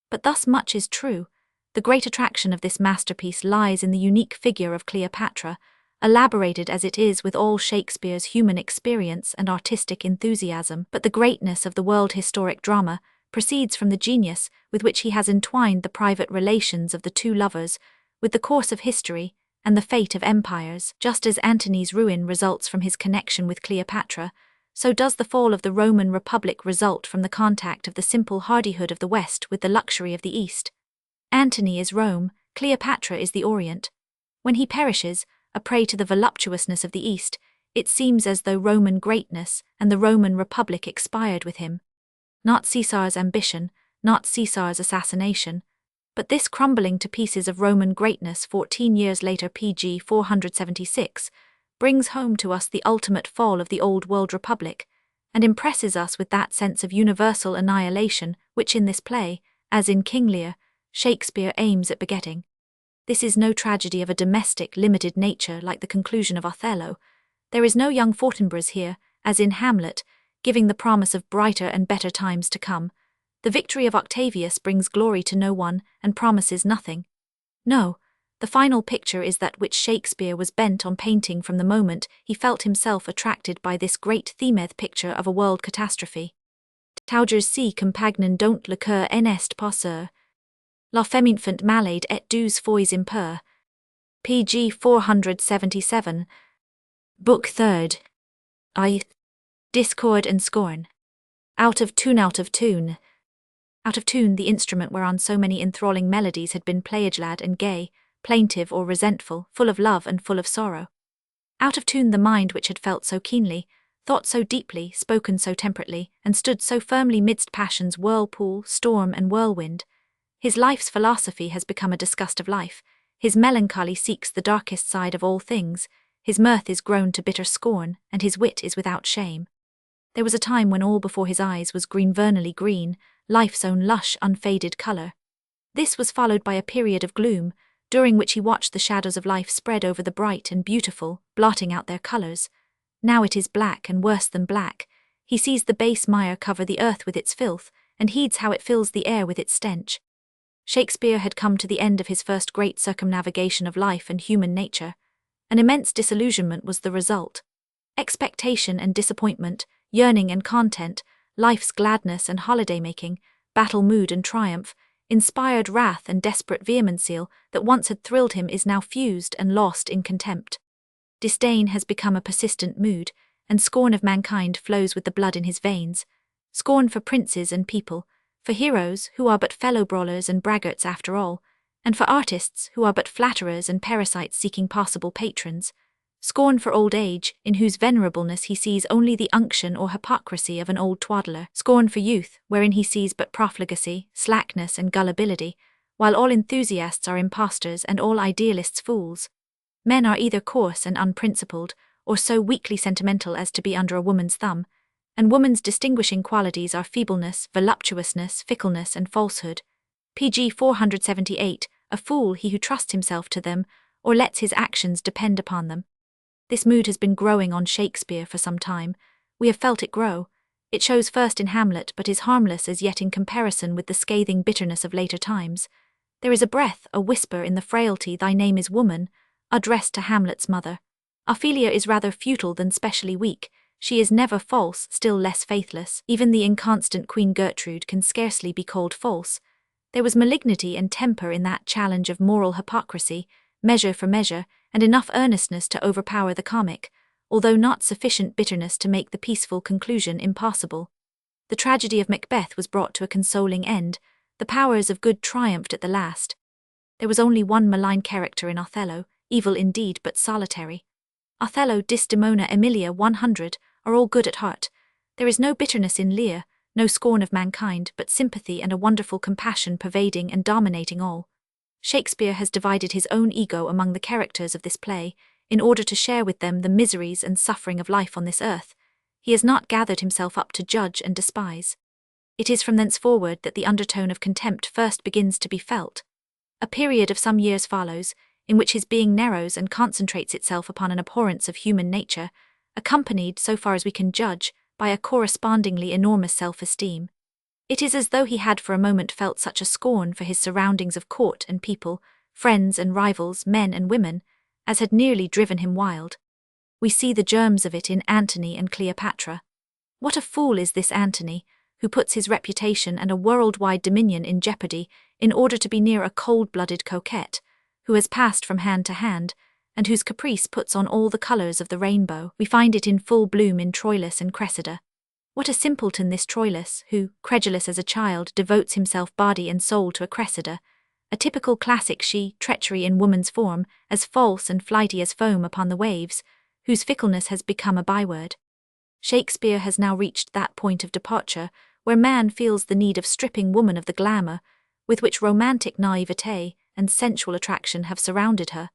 But thus much is true. The great attraction of this masterpiece lies in the unique figure of Cleopatra, elaborated as it is with all Shakespeare's human experience and artistic enthusiasm. But the greatness of the world historic drama proceeds from the genius with which he has entwined the private relations of the two lovers with the course of history and the fate of empires. Just as Antony's ruin results from his connection with Cleopatra, so does the fall of the Roman Republic result from the contact of the simple hardihood of the West with the luxury of the East. Antony is Rome, Cleopatra is the Orient. When he perishes, a prey to the voluptuousness of the East, it seems as though Roman greatness and the Roman Republic expired with him. Not Caesar's ambition, not Caesar's assassination, but this crumbling to pieces of Roman greatness 14 years later, pg 476, brings home to us the ultimate fall of the Old World Republic, and impresses us with that sense of universal annihilation which in this play, as in King Lear, Shakespeare aims at begetting. This is no tragedy of a domestic, limited nature like the conclusion of Othello. There is no young Fortinbras here, as in Hamlet, giving the promise of brighter and better times to come. The victory of Octavius brings glory to no one and promises nothing. No, the final picture is that which Shakespeare was bent on painting from the moment he felt himself attracted by this great themeth picture of a world catastrophe. Taugers si compagnon don't le coeur en est passeur. La feminfant malade et douze fois impure. pg 477. Book 3rd. I. Discord and Scorn. Out of tune, out of tune. Out of tune, the instrument whereon so many enthralling melodies had been playglad and gay, plaintive or resentful, full of love and full of sorrow. Out of tune the mind which had felt so keenly, thought so deeply, spoken so temperately, and stood so firmly midst passion's whirlpool, storm and whirlwind. His life's philosophy has become a disgust of life, his melancholy seeks the darkest side of all things, his mirth is grown to bitter scorn, and his wit is without shame. There was a time when all before his eyes was green vernally green, life's own lush, unfaded colour. This was followed by a period of gloom, during which he watched the shadows of life spread over the bright and beautiful, blotting out their colours. Now it is black and worse than black. He sees the base mire cover the earth with its filth, and heeds how it fills the air with its stench. Shakespeare had come to the end of his first great circumnavigation of life and human nature. An immense disillusionment was the result. Expectation and disappointment, yearning and content, life's gladness and holiday-making, battle mood and triumph, inspired wrath and desperate vehemency that once had thrilled him is now fused and lost in contempt. Disdain has become a persistent mood, and scorn of mankind flows with the blood in his veins. Scorn for princes and people, for heroes who are but fellow-brawlers and braggarts after all, and for artists who are but flatterers and parasites seeking possible patrons. Scorn for old age, in whose venerableness he sees only the unction or hypocrisy of an old twaddler. Scorn for youth, wherein he sees but profligacy, slackness and gullibility, while all enthusiasts are impostors and all idealists fools. Men are either coarse and unprincipled, or so weakly sentimental as to be under a woman's thumb, and woman's distinguishing qualities are feebleness, voluptuousness, fickleness and falsehood. pg 478, a fool he who trusts himself to them, or lets his actions depend upon them. This mood has been growing on Shakespeare for some time. We have felt it grow. It shows first in Hamlet, but is harmless as yet in comparison with the scathing bitterness of later times. There is a breath, a whisper in the frailty "Thy name is woman," addressed to Hamlet's mother. Ophelia is rather futile than specially weak. She is never false, still less faithless. Even the inconstant Queen Gertrude can scarcely be called false. There was malignity and temper in that challenge of moral hypocrisy, measure for measure, and enough earnestness to overpower the comic, although not sufficient bitterness to make the peaceful conclusion impossible. The tragedy of Macbeth was brought to a consoling end. The powers of good triumphed at the last. There was only one malign character in Othello, evil indeed but solitary. Othello, Desdemona, Emilia 100 are all good at heart. There is no bitterness in Lear, no scorn of mankind, but sympathy and a wonderful compassion pervading and dominating all. Shakespeare has divided his own ego among the characters of this play, in order to share with them the miseries and suffering of life on this earth. He has not gathered himself up to judge and despise. It is from thenceforward that the undertone of contempt first begins to be felt. A period of some years follows, in which his being narrows and concentrates itself upon an abhorrence of human nature, accompanied, so far as we can judge, by a correspondingly enormous self-esteem. It is as though he had for a moment felt such a scorn for his surroundings of court and people, friends and rivals, men and women, as had nearly driven him wild. We see the germs of it in Antony and Cleopatra. What a fool is this Antony, who puts his reputation and a world-wide dominion in jeopardy in order to be near a cold-blooded coquette, who has passed from hand to hand, and whose caprice puts on all the colours of the rainbow. We find it in full bloom in Troilus and Cressida. What a simpleton this Troilus, who, credulous as a child, devotes himself body and soul to a Cressida, a typical classic she, treachery in woman's form, as false and flighty as foam upon the waves, whose fickleness has become a byword. Shakespeare has now reached that point of departure where man feels the need of stripping woman of the glamour with which romantic naivete and sensual attraction have surrounded her,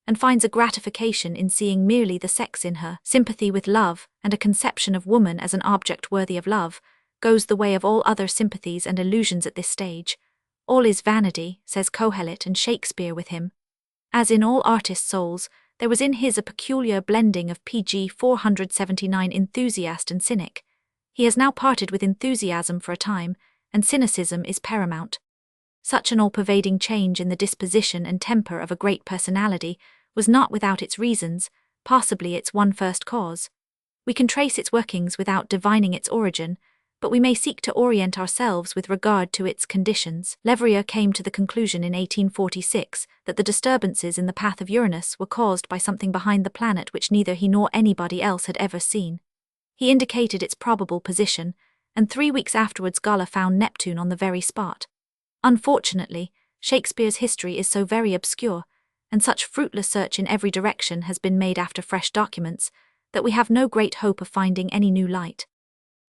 and finds a gratification in seeing merely the sex in her. Sympathy with love, and a conception of woman as an object worthy of love, goes the way of all other sympathies and illusions at this stage. All is vanity, says Kohelet, and Shakespeare with him. As in all artists' souls, there was in his a peculiar blending of pg 479 enthusiast and cynic. He has now parted with enthusiasm for a time, and cynicism is paramount. Such an all-pervading change in the disposition and temper of a great personality was not without its reasons, possibly its one first cause. We can trace its workings without divining its origin, but we may seek to orient ourselves with regard to its conditions. Leverrier came to the conclusion in 1846 that the disturbances in the path of Uranus were caused by something behind the planet which neither he nor anybody else had ever seen. He indicated its probable position, and 3 weeks afterwards Galle found Neptune on the very spot. Unfortunately, Shakespeare's history is so very obscure, and such fruitless search in every direction has been made after fresh documents, that we have no great hope of finding any new light.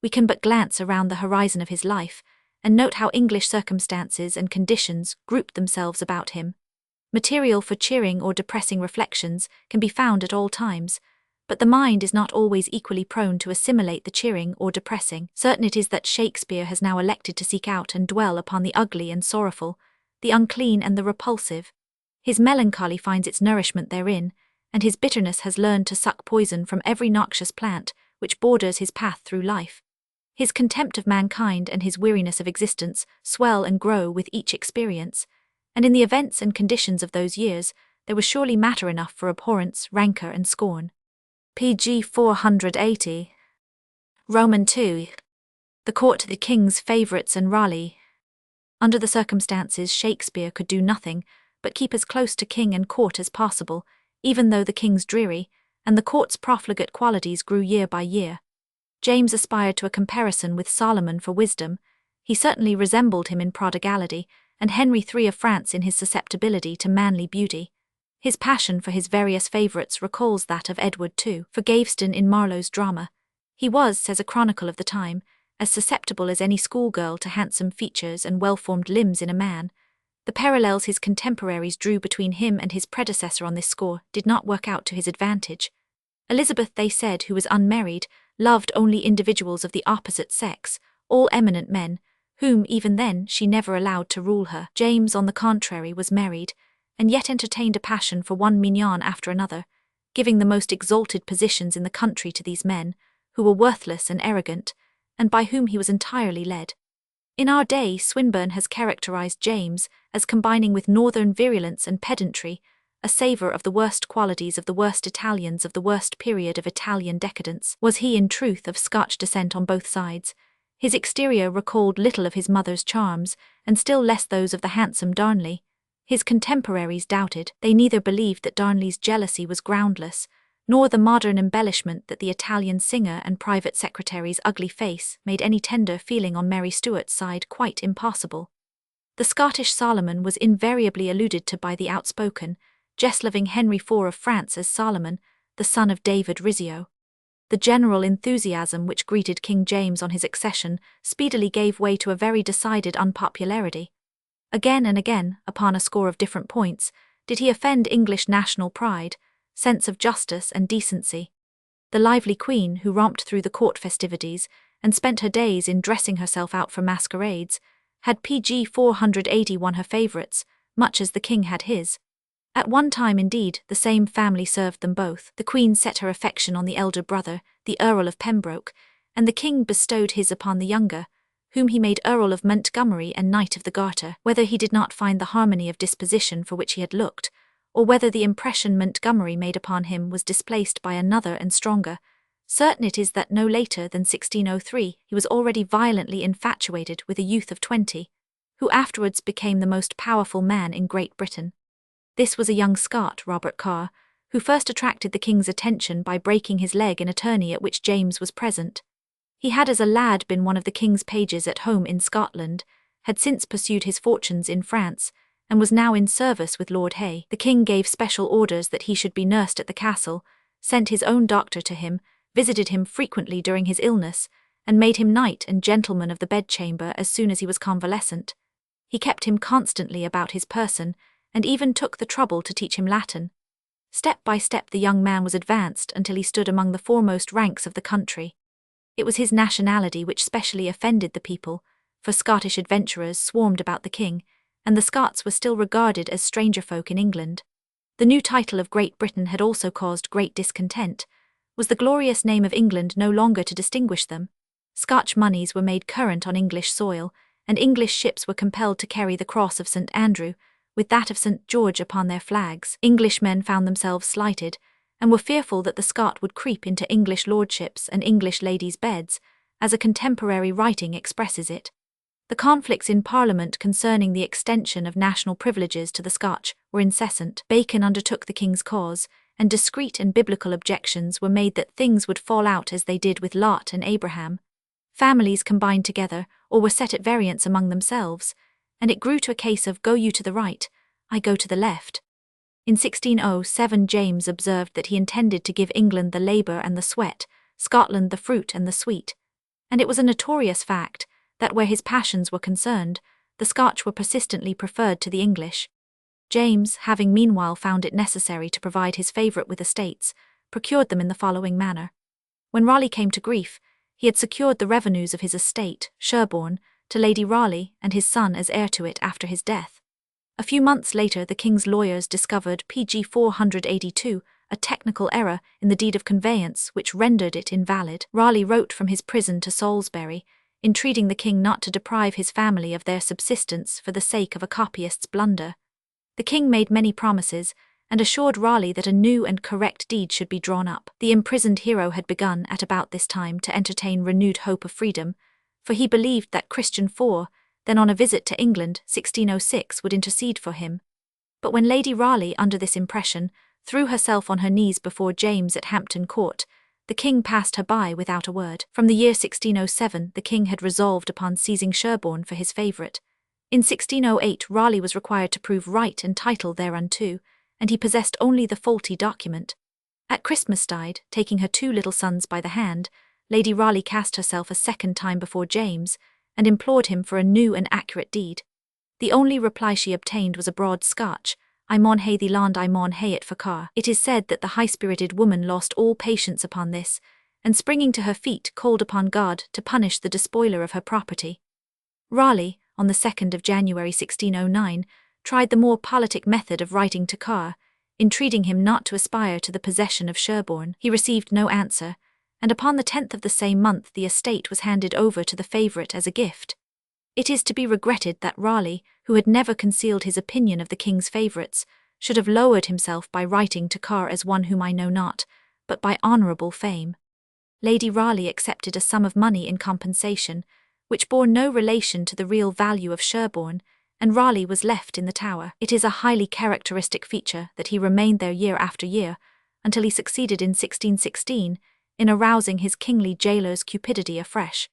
We can but glance around the horizon of his life, and note how English circumstances and conditions group themselves about him. Material for cheering or depressing reflections can be found at all times, but the mind is not always equally prone to assimilate the cheering or depressing. Certain it is that Shakespeare has now elected to seek out and dwell upon the ugly and sorrowful, the unclean and the repulsive. His melancholy finds its nourishment therein, and his bitterness has learned to suck poison from every noxious plant which borders his path through life. His contempt of mankind and his weariness of existence swell and grow with each experience, and in the events and conditions of those years there was surely matter enough for abhorrence, rancour, and scorn. pg 480. Roman II. The court, the king's favourites and Raleigh. Under the circumstances, Shakespeare could do nothing but keep as close to king and court as possible, even though the king's dreary, and the court's profligate qualities grew year by year. James aspired to a comparison with Solomon for wisdom. He certainly resembled him in prodigality, and Henry III of France in his susceptibility to manly beauty. His passion for his various favourites recalls that of Edward II for Gaveston in Marlowe's drama. He was, says a chronicle of the time, as susceptible as any schoolgirl to handsome features and well-formed limbs in a man. The parallels his contemporaries drew between him and his predecessor on this score did not work out to his advantage. Elizabeth, they said, who was unmarried, loved only individuals of the opposite sex, all eminent men, whom, even then, she never allowed to rule her. James, on the contrary, was married, and yet entertained a passion for one mignon after another, giving the most exalted positions in the country to these men, who were worthless and arrogant, and by whom he was entirely led. In our day, Swinburne has characterized James as combining with northern virulence and pedantry a savour of the worst qualities of the worst Italians of the worst period of Italian decadence. Was he in truth of Scotch descent on both sides? His exterior recalled little of his mother's charms, and still less those of the handsome Darnley. His contemporaries doubted. They neither believed that Darnley's jealousy was groundless, nor the modern embellishment that the Italian singer and private secretary's ugly face made any tender feeling on Mary Stuart's side quite impossible. The Scottish Solomon was invariably alluded to by the outspoken, jest-loving Henry IV of France as Solomon, the son of David Rizzio. The general enthusiasm which greeted King James on his accession speedily gave way to a very decided unpopularity. Again and again, upon a score of different points, did he offend English national pride, sense of justice and decency. The lively queen, who romped through the court festivities and spent her days in dressing herself out for masquerades, had pg 481 her favourites, much as the king had his. At one time, indeed, the same family served them both. The queen set her affection on the elder brother, the Earl of Pembroke, and the king bestowed his upon the younger, whom he made Earl of Montgomery and Knight of the Garter. Whether he did not find the harmony of disposition for which he had looked, or whether the impression Montgomery made upon him was displaced by another and stronger, certain it is that no later than 1603 he was already violently infatuated with a youth of 20, who afterwards became the most powerful man in Great Britain. This was a young Scot, Robert Carr, who first attracted the king's attention by breaking his leg in a tourney at which James was present. He had as a lad been one of the king's pages at home in Scotland, had since pursued his fortunes in France, and was now in service with Lord Hay. The king gave special orders that he should be nursed at the castle, sent his own doctor to him, visited him frequently during his illness, and made him knight and gentleman of the bedchamber as soon as he was convalescent. He kept him constantly about his person, and even took the trouble to teach him Latin. Step by step the young man was advanced until he stood among the foremost ranks of the country. It was his nationality which specially offended the people, for Scottish adventurers swarmed about the king, and the Scots were still regarded as stranger folk in England. The new title of Great Britain had also caused great discontent. Was the glorious name of England no longer to distinguish them? Scotch moneys were made current on English soil, and English ships were compelled to carry the cross of St. Andrew, with that of St. George upon their flags. Englishmen found themselves slighted, and were fearful that the Scot would creep into English lordships and English ladies' beds, as a contemporary writing expresses it. The conflicts in Parliament concerning the extension of national privileges to the Scotch were incessant. Bacon undertook the king's cause, and discreet and biblical objections were made that things would fall out as they did with Lot and Abraham. Families combined together, or were set at variance among themselves, and it grew to a case of go you to the right, I go to the left. In 1607 James observed that he intended to give England the labour and the sweat, Scotland the fruit and the sweet, and it was a notorious fact that where his passions were concerned, the Scotch were persistently preferred to the English. James, having meanwhile found it necessary to provide his favourite with estates, procured them in the following manner. When Raleigh came to grief, he had secured the revenues of his estate, Sherborne, to Lady Raleigh and his son as heir to it after his death. A few months later the king's lawyers discovered pg 482, a technical error in the deed of conveyance which rendered it invalid. Raleigh wrote from his prison to Salisbury, entreating the king not to deprive his family of their subsistence for the sake of a copyist's blunder. The king made many promises, and assured Raleigh that a new and correct deed should be drawn up. The imprisoned hero had begun at about this time to entertain renewed hope of freedom, for he believed that Christian IV, then on a visit to England, 1606, would intercede for him. But when Lady Raleigh, under this impression, threw herself on her knees before James at Hampton Court, the king passed her by without a word. From the year 1607 the king had resolved upon seizing Sherborne for his favourite. In 1608 Raleigh was required to prove right and title thereunto, and he possessed only the faulty document. At Christmastide, taking her two little sons by the hand, Lady Raleigh cast herself a second time before James, and implored him for a new and accurate deed. The only reply she obtained was a broad Scotch, I maun hae thee land, I maun hae it for car. It is said that the high-spirited woman lost all patience upon this, and springing to her feet called upon God to punish the despoiler of her property. Raleigh, on the 2nd of January 1609, tried the more politic method of writing to Carr, entreating him not to aspire to the possession of Sherborne. He received no answer, and upon the 10th of the same month the estate was handed over to the favourite as a gift. It is to be regretted that Raleigh, who had never concealed his opinion of the king's favourites, should have lowered himself by writing to Carr as one whom I know not, but by honourable fame. Lady Raleigh accepted a sum of money in compensation, which bore no relation to the real value of Sherborne, and Raleigh was left in the Tower. It is a highly characteristic feature that he remained there year after year, until he succeeded in 1616 in arousing his kingly jailor's cupidity afresh.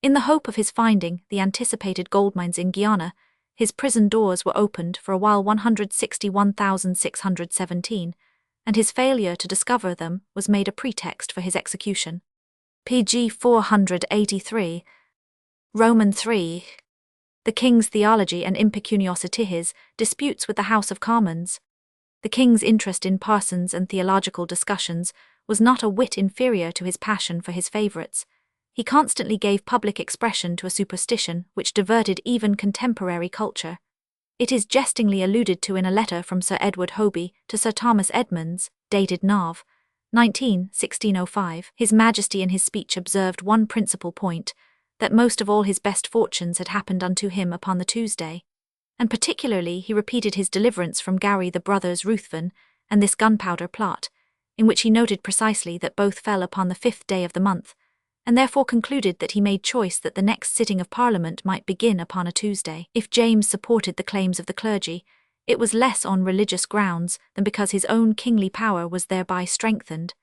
In the hope of his finding the anticipated gold mines in Guiana, his prison doors were opened for a while 161,617, and his failure to discover them was made a pretext for his execution. pg 483. Roman 3. The king's theology and impecuniosity. Disputes with the House of Commons. The king's interest in parsons and theological discussions was not a whit inferior to his passion for his favourites. He constantly gave public expression to a superstition which diverted even contemporary culture. It is jestingly alluded to in a letter from Sir Edward Hoby to Sir Thomas Edmonds, dated Nov. 19, 1605. His Majesty in his speech observed one principal point, that most of all his best fortunes had happened unto him upon the Tuesday. And particularly he repeated his deliverance from Gary the brothers Ruthven, and this gunpowder plot, in which he noted precisely that both fell upon the 5th day of the month, and therefore concluded that he made choice that the next sitting of Parliament might begin upon a Tuesday. If James supported the claims of the clergy, it was less on religious grounds than because his own kingly power was thereby strengthened,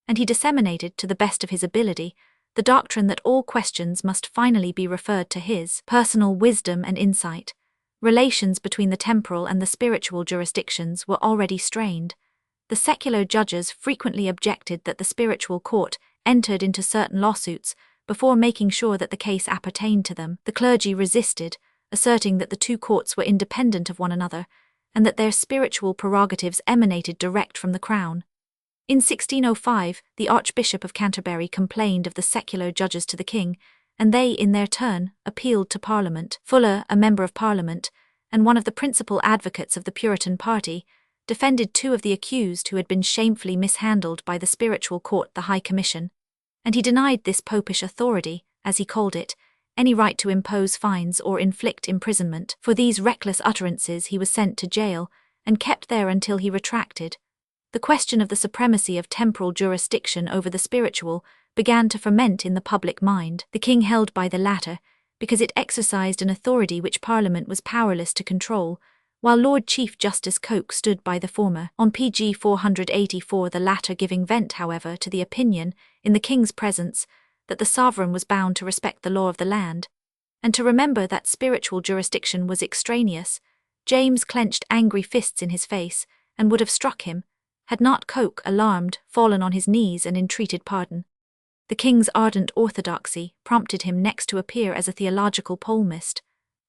and he disseminated, to the best of his ability, the doctrine that all questions must finally be referred to his personal wisdom and insight. Relations between the temporal and the spiritual jurisdictions were already strained. The secular judges frequently objected that the spiritual court entered into certain lawsuits before making sure that the case appertained to them. The clergy resisted, asserting that the two courts were independent of one another, and that their spiritual prerogatives emanated direct from the crown. In 1605, the Archbishop of Canterbury complained of the secular judges to the king, and they, in their turn, appealed to Parliament. Fuller, a member of Parliament, and one of the principal advocates of the Puritan party, defended two of the accused who had been shamefully mishandled by the spiritual court, the High Commission, and he denied this popish authority, as he called it, any right to impose fines or inflict imprisonment. For these reckless utterances he was sent to jail, and kept there until he retracted. The question of the supremacy of temporal jurisdiction over the spiritual began to ferment in the public mind. The king held by the latter, because it exercised an authority which Parliament was powerless to control, while Lord Chief Justice Coke stood by the former. On pg 484, the latter giving vent, however, to the opinion, in the king's presence, that the sovereign was bound to respect the law of the land, and to remember that spiritual jurisdiction was extraneous, James clenched angry fists in his face, and would have struck him, had not Coke, alarmed, fallen on his knees and entreated pardon. The king's ardent orthodoxy prompted him next to appear as a theological polemist.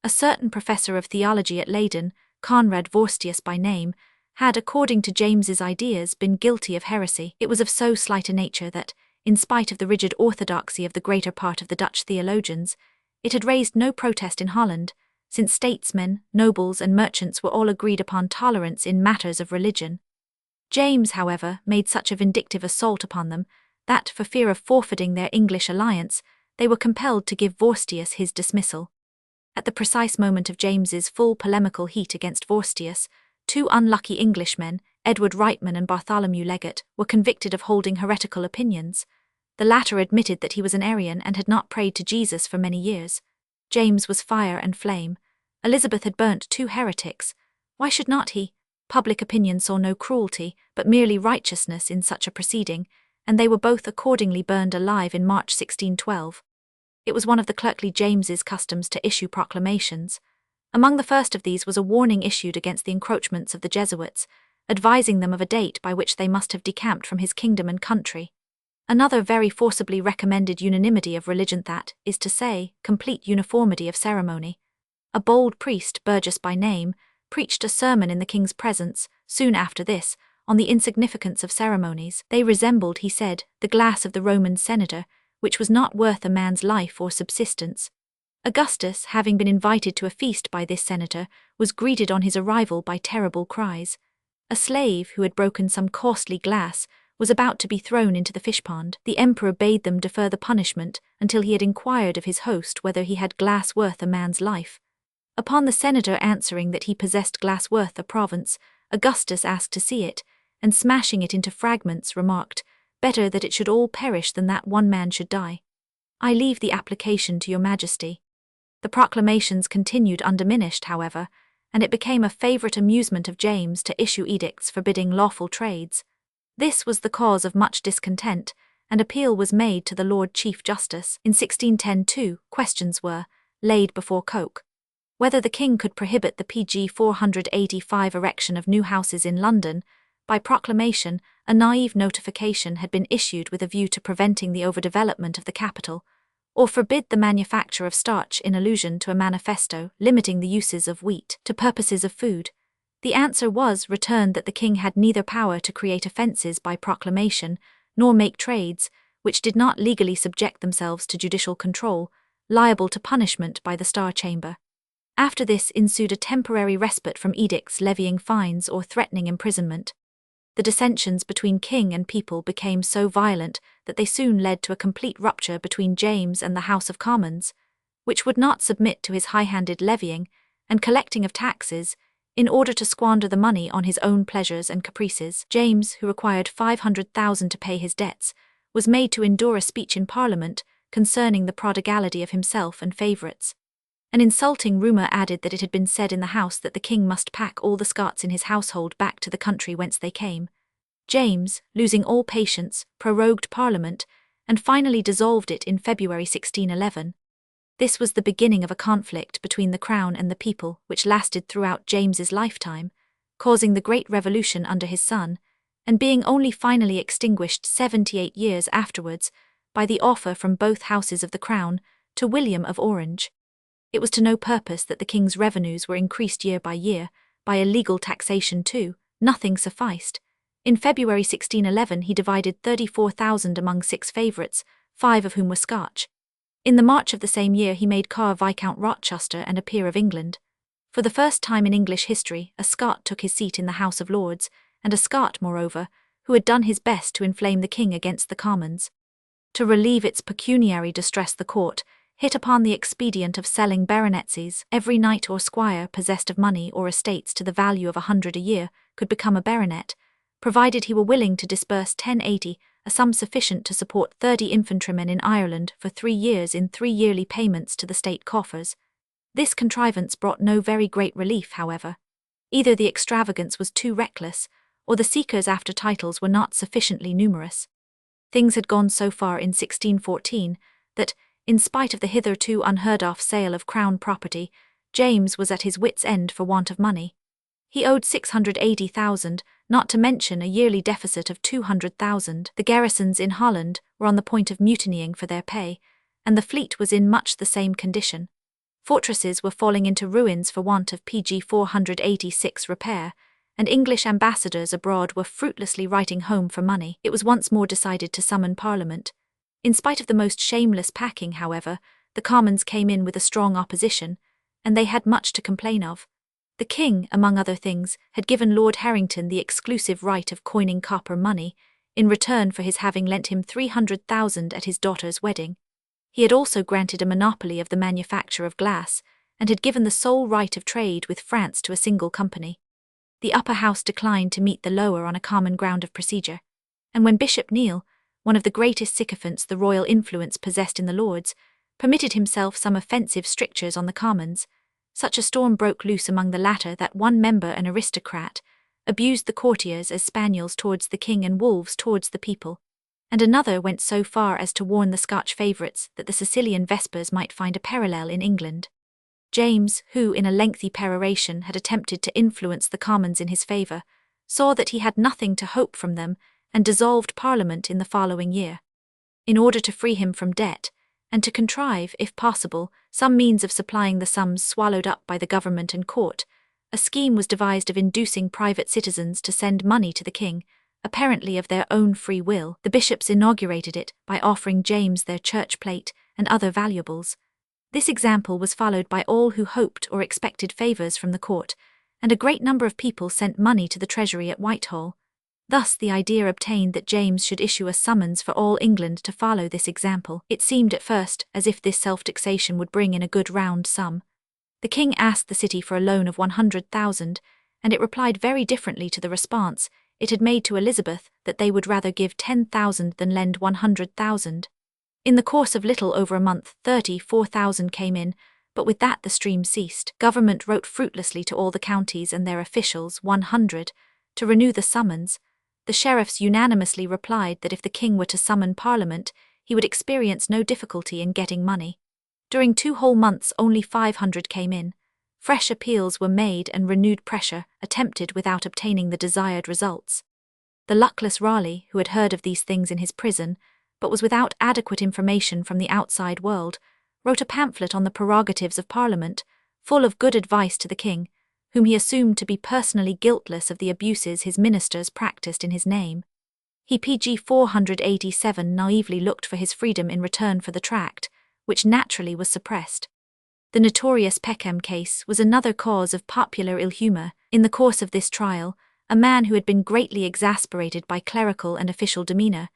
A certain professor of theology at Leyden, Conrad Vorstius by name, had, according to James's ideas, been guilty of heresy. It was of so slight a nature that, in spite of the rigid orthodoxy of the greater part of the Dutch theologians, it had raised no protest in Holland, since statesmen, nobles, and merchants were all agreed upon tolerance in matters of religion. James, however, made such a vindictive assault upon them that, for fear of forfeiting their English alliance, they were compelled to give Vorstius his dismissal. At the precise moment of James's full polemical heat against Vorstius, two unlucky Englishmen, Edward Reitman and Bartholomew Leggett, were convicted of holding heretical opinions. The latter admitted that he was an Arian and had not prayed to Jesus for many years. James was fire and flame. Elizabeth had burnt two heretics. Why should not he? Public opinion saw no cruelty, but merely righteousness in such a proceeding, and they were both accordingly burned alive in March 1612. It was one of the clerkly James's customs to issue proclamations. Among the first of these was a warning issued against the encroachments of the Jesuits, advising them of a date by which they must have decamped from his kingdom and country. Another very forcibly recommended unanimity of religion, that is to say, complete uniformity of ceremony. A bold priest, Burgess by name, preached a sermon in the king's presence, soon after this, on the insignificance of ceremonies. They resembled, he said, the glass of the Roman senator, which was not worth a man's life or subsistence. Augustus, having been invited to a feast by this senator, was greeted on his arrival by terrible cries. A slave, who had broken some costly glass, was about to be thrown into the fish-pond. The emperor bade them defer the punishment until he had inquired of his host whether he had glass worth a man's life. Upon the senator answering that he possessed glass worth a province, Augustus asked to see it, and smashing it into fragments remarked, "Better that it should all perish than that one man should die. I leave the application to your majesty." The proclamations continued undiminished, however, and it became a favourite amusement of James to issue edicts forbidding lawful trades. This was the cause of much discontent, and appeal was made to the Lord Chief Justice. In 1610 too, questions were laid before Coke whether the king could prohibit the pg 485 erection of new houses in London. By proclamation, a naive notification had been issued with a view to preventing the overdevelopment of the capital, or forbid the manufacture of starch in allusion to a manifesto limiting the uses of wheat to purposes of food. The answer was returned that the king had neither power to create offences by proclamation, nor make trades, which did not legally subject themselves to judicial control, liable to punishment by the Star Chamber. After this ensued a temporary respite from edicts levying fines or threatening imprisonment. The dissensions between king and people became so violent that they soon led to a complete rupture between James and the House of Commons, which would not submit to his high-handed levying and collecting of taxes in order to squander the money on his own pleasures and caprices. James, who required 500,000 to pay his debts, was made to endure a speech in Parliament concerning the prodigality of himself and favourites. An insulting rumour added that it had been said in the House that the king must pack all the Scots in his household back to the country whence they came. James, losing all patience, prorogued Parliament, and finally dissolved it in February 1611. This was the beginning of a conflict between the Crown and the people which lasted throughout James's lifetime, causing the Great Revolution under his son, and being only finally extinguished 78 years afterwards by the offer from both houses of the Crown to William of Orange. It was to no purpose that the king's revenues were increased year by year, by illegal taxation too, nothing sufficed. In February 1611 he divided 34,000 among 6 favourites, 5 of whom were Scotch. In the March of the same year he made Carr Viscount Rochester and a peer of England. For the first time in English history, a Scot took his seat in the House of Lords, and a Scot, moreover, who had done his best to inflame the king against the Commons. To relieve its pecuniary distress, the court hit upon the expedient of selling baronetcies. Every knight or squire possessed of money or estates to the value of 100 a year could become a baronet, provided he were willing to disburse 1080, a sum sufficient to support 30 infantrymen in Ireland for 3 years in 3 yearly payments to the state coffers. This contrivance brought no very great relief, however. Either the extravagance was too reckless, or the seekers after titles were not sufficiently numerous. Things had gone so far in 1614 that, in spite of the hitherto unheard-of sale of crown property, James was at his wits' end for want of money. He owed 680,000, not to mention a yearly deficit of 200,000. The garrisons in Holland were on the point of mutinying for their pay, and the fleet was in much the same condition. Fortresses were falling into ruins for want of PG 486 repair, and English ambassadors abroad were fruitlessly writing home for money. It was once more decided to summon Parliament. In spite of the most shameless packing, however, the Commons came in with a strong opposition, and they had much to complain of. The king, among other things, had given Lord Harrington the exclusive right of coining copper money, in return for his having lent him 300,000 at his daughter's wedding. He had also granted a monopoly of the manufacture of glass, and had given the sole right of trade with France to a single company. The upper house declined to meet the lower on a common ground of procedure, and when Bishop Neil, one of the greatest sycophants the royal influence possessed in the Lords, permitted himself some offensive strictures on the Commons, such a storm broke loose among the latter that one member, an aristocrat, abused the courtiers as spaniels towards the king and wolves towards the people, and another went so far as to warn the Scotch favourites that the Sicilian Vespers might find a parallel in England. James, who in a lengthy peroration had attempted to influence the Commons in his favour, saw that he had nothing to hope from them and dissolved Parliament in the following year. In order to free him from debt, and to contrive, if possible, some means of supplying the sums swallowed up by the government and court, a scheme was devised of inducing private citizens to send money to the king, apparently of their own free will. The bishops inaugurated it by offering James their church plate and other valuables. This example was followed by all who hoped or expected favours from the court, and a great number of people sent money to the treasury at Whitehall. Thus the idea obtained that James should issue a summons for all England to follow this example. It seemed at first as if this self-taxation would bring in a good round sum. The king asked the city for a loan of 100,000, and it replied very differently to the response it had made to Elizabeth that they would rather give 10,000 than lend 100,000. In the course of little over a month, 34,000 came in, but with that the stream ceased. Government wrote fruitlessly to all the counties and their officials, 100, to renew the summons. The sheriffs unanimously replied that if the king were to summon Parliament, he would experience no difficulty in getting money. During 2 whole months only 500 came in. Fresh appeals were made and renewed pressure attempted without obtaining the desired results. The luckless Raleigh, who had heard of these things in his prison, but was without adequate information from the outside world, wrote a pamphlet on the prerogatives of Parliament, full of good advice to the king, whom he assumed to be personally guiltless of the abuses his ministers practiced in his name. He PG 487 naively looked for his freedom in return for the tract, which naturally was suppressed. The notorious Peckham case was another cause of popular ill-humour. In the course of this trial, a man who had been greatly exasperated by clerical and official demeanour,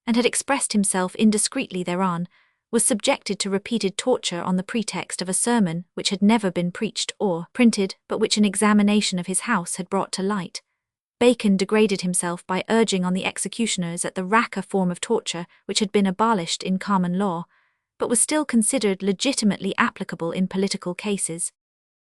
and had expressed himself indiscreetly thereon, was subjected to repeated torture on the pretext of a sermon which had never been preached or printed, but which an examination of his house had brought to light. Bacon degraded himself by urging on the executioners at the racker form of torture which had been abolished in common law, but was still considered legitimately applicable in political cases.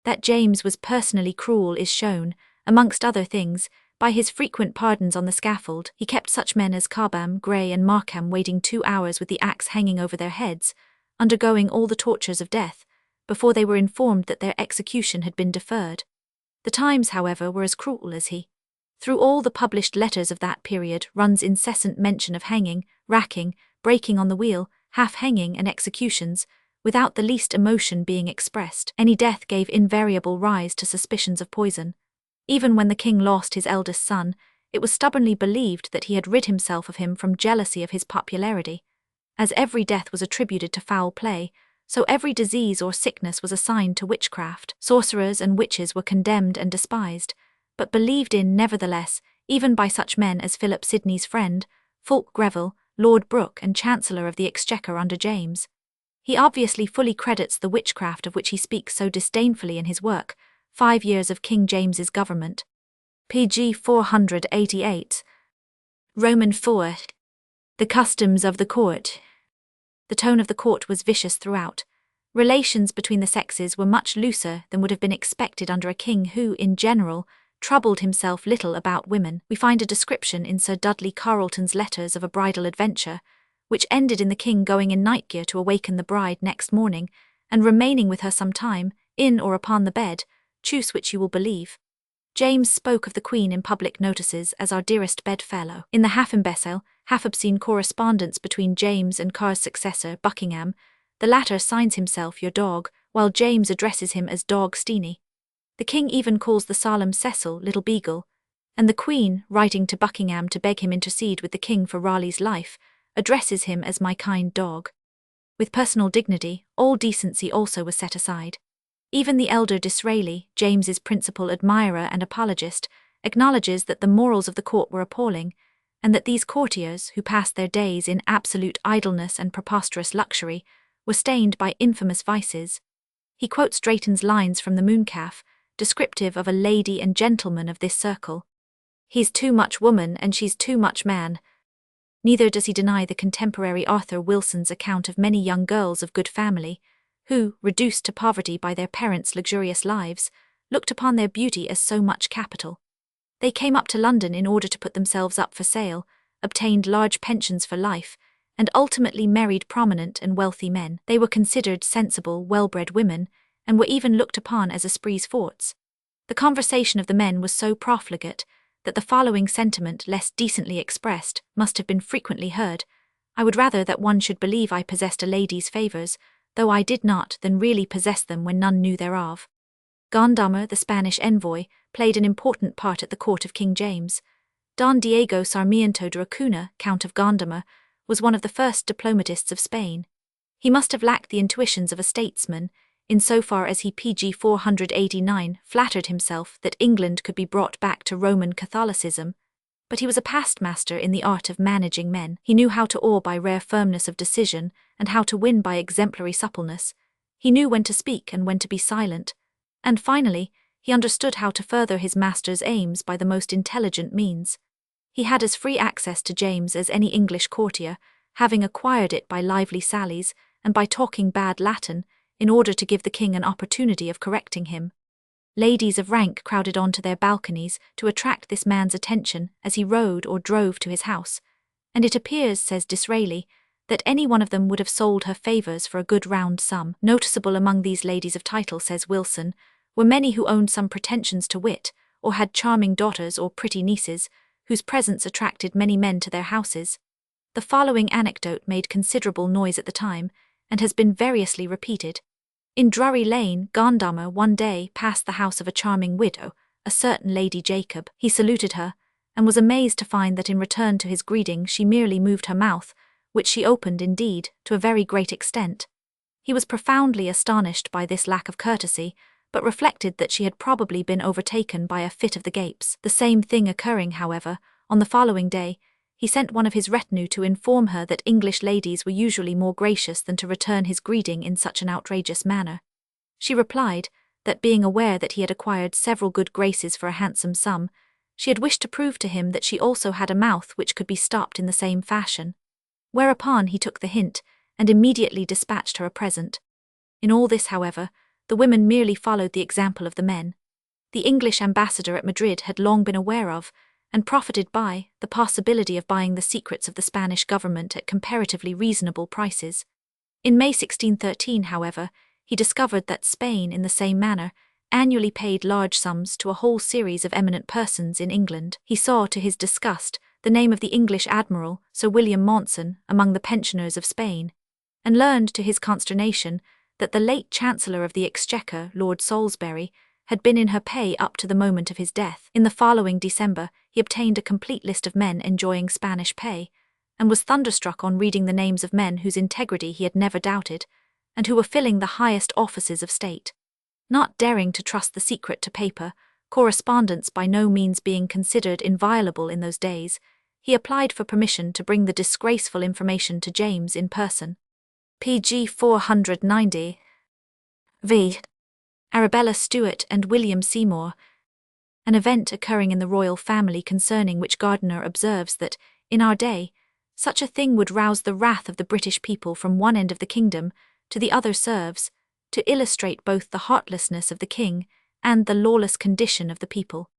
That James was personally cruel is shown, amongst other things, by his frequent pardons on the scaffold. He kept such men as Cobham, Grey and Markham waiting 2 hours with the axe hanging over their heads, undergoing all the tortures of death, before they were informed that their execution had been deferred. The Times, however, were as cruel as he. Through all the published letters of that period runs incessant mention of hanging, racking, breaking on the wheel, half-hanging and executions, without the least emotion being expressed. Any death gave invariable rise to suspicions of poison. Even when the king lost his eldest son, it was stubbornly believed that he had rid himself of him from jealousy of his popularity. As every death was attributed to foul play, so every disease or sickness was assigned to witchcraft. Sorcerers and witches were condemned and despised, but believed in nevertheless, even by such men as Philip Sidney's friend, Fulk Greville, Lord Brooke and Chancellor of the Exchequer under James. He obviously fully credits the witchcraft of which he speaks so disdainfully in his work, 5 Years of King James's Government. pg 488. Roman 4. The customs of the court. The tone of the court was vicious throughout. Relations between the sexes were much looser than would have been expected under a king who, in general, troubled himself little about women. We find a description in Sir Dudley Carleton's letters of a bridal adventure, which ended in the king going in night gear to awaken the bride next morning, and remaining with her some time, in or upon the bed, choose which you will believe. James spoke of the Queen in public notices as our dearest bedfellow. In the half-imbecile, half-obscene correspondence between James and Car's successor, Buckingham, the latter signs himself your dog, while James addresses him as Dog Steenie. The king even calls the solemn Cecil Little Beagle, and the Queen, writing to Buckingham to beg him intercede with the king for Raleigh's life, addresses him as my kind dog. With personal dignity, all decency also was set aside. Even the elder Disraeli, James's principal admirer and apologist, acknowledges that the morals of the court were appalling, and that these courtiers, who passed their days in absolute idleness and preposterous luxury, were stained by infamous vices. He quotes Drayton's lines from the Mooncalf, descriptive of a lady and gentleman of this circle. He's too much woman and she's too much man. Neither does he deny the contemporary Arthur Wilson's account of many young girls of good family, who, reduced to poverty by their parents' luxurious lives, looked upon their beauty as so much capital. They came up to London in order to put themselves up for sale, obtained large pensions for life, and ultimately married prominent and wealthy men. They were considered sensible, well-bred women, and were even looked upon as esprits forts. The conversation of the men was so profligate that the following sentiment, less decently expressed, must have been frequently heard: I would rather that one should believe I possessed a lady's favours, though I did not, than really possess them when none knew thereof. Gondomar, the Spanish envoy, played an important part at the court of King James. Don Diego Sarmiento de Acuna, Count of Gondomar, was one of the first diplomatists of Spain. He must have lacked the intuitions of a statesman, in so far as he pg 489 flattered himself that England could be brought back to Roman Catholicism, but he was a past master in the art of managing men. He knew how to awe by rare firmness of decision, and how to win by exemplary suppleness. He knew when to speak and when to be silent. And finally, he understood how to further his master's aims by the most intelligent means. He had as free access to James as any English courtier, having acquired it by lively sallies, and by talking bad Latin, in order to give the king an opportunity of correcting him. Ladies of rank crowded on to their balconies to attract this man's attention as he rode or drove to his house, and it appears, says Disraeli, that any one of them would have sold her favours for a good round sum. Noticeable among these ladies of title, says Wilson, were many who owned some pretensions to wit, or had charming daughters or pretty nieces, whose presence attracted many men to their houses. The following anecdote made considerable noise at the time, and has been variously repeated. In Drury Lane, Gondomar one day passed the house of a charming widow, a certain Lady Jacob. He saluted her, and was amazed to find that in return to his greeting she merely moved her mouth, which she opened, indeed, to a very great extent. He was profoundly astonished by this lack of courtesy, but reflected that she had probably been overtaken by a fit of the gapes. The same thing occurring, however, on the following day, he sent one of his retinue to inform her that English ladies were usually more gracious than to return his greeting in such an outrageous manner. She replied that, being aware that he had acquired several good graces for a handsome sum, she had wished to prove to him that she also had a mouth which could be stopped in the same fashion. Whereupon he took the hint, and immediately dispatched her a present. In all this, however, the women merely followed the example of the men. The English ambassador at Madrid had long been aware of, and profited by, the possibility of buying the secrets of the Spanish government at comparatively reasonable prices. In May 1613, however, he discovered that Spain, in the same manner, annually paid large sums to a whole series of eminent persons in England. He saw, to his disgust, the name of the English admiral, Sir William Monson, among the pensioners of Spain, and learned, to his consternation, that the late Chancellor of the Exchequer, Lord Salisbury, had been in her pay up to the moment of his death. In the following December, he obtained a complete list of men enjoying Spanish pay, and was thunderstruck on reading the names of men whose integrity he had never doubted, and who were filling the highest offices of state. Not daring to trust the secret to paper, correspondence by no means being considered inviolable in those days, he applied for permission to bring the disgraceful information to James in person. Pg 490. V. Arabella Stuart and William Seymour. An event occurring in the royal family concerning which Gardiner observes that, in our day, such a thing would rouse the wrath of the British people from one end of the kingdom to the other serves, to illustrate both the heartlessness of the king and the lawless condition of the people.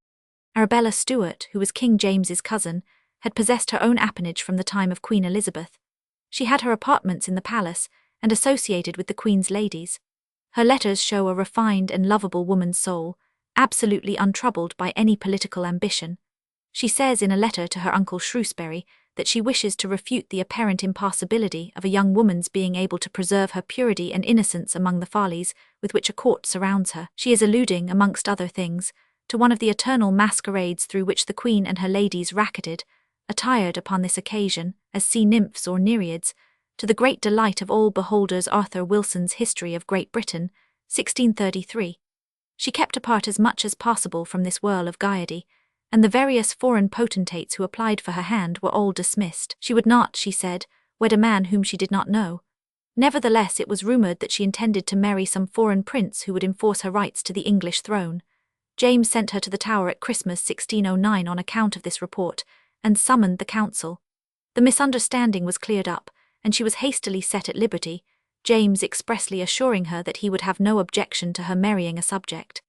Arabella Stuart, who was King James's cousin, had possessed her own appanage from the time of Queen Elizabeth. She had her apartments in the palace and associated with the Queen's ladies. Her letters show a refined and lovable woman's soul, absolutely untroubled by any political ambition. She says in a letter to her uncle Shrewsbury that she wishes to refute the apparent impossibility of a young woman's being able to preserve her purity and innocence among the follies with which a court surrounds her. She is alluding, amongst other things, to one of the eternal masquerades through which the Queen and her ladies racketed, attired upon this occasion as sea nymphs or nereids, to the great delight of all beholders. Arthur Wilson's History of Great Britain, 1633. She kept apart as much as possible from this whirl of gaiety, and the various foreign potentates who applied for her hand were all dismissed. She would not, she said, wed a man whom she did not know. Nevertheless, it was rumoured that she intended to marry some foreign prince who would enforce her rights to the English throne. James sent her to the Tower at Christmas 1609 on account of this report, and summoned the council. The misunderstanding was cleared up, and she was hastily set at liberty, James expressly assuring her that he would have no objection to her marrying a subject.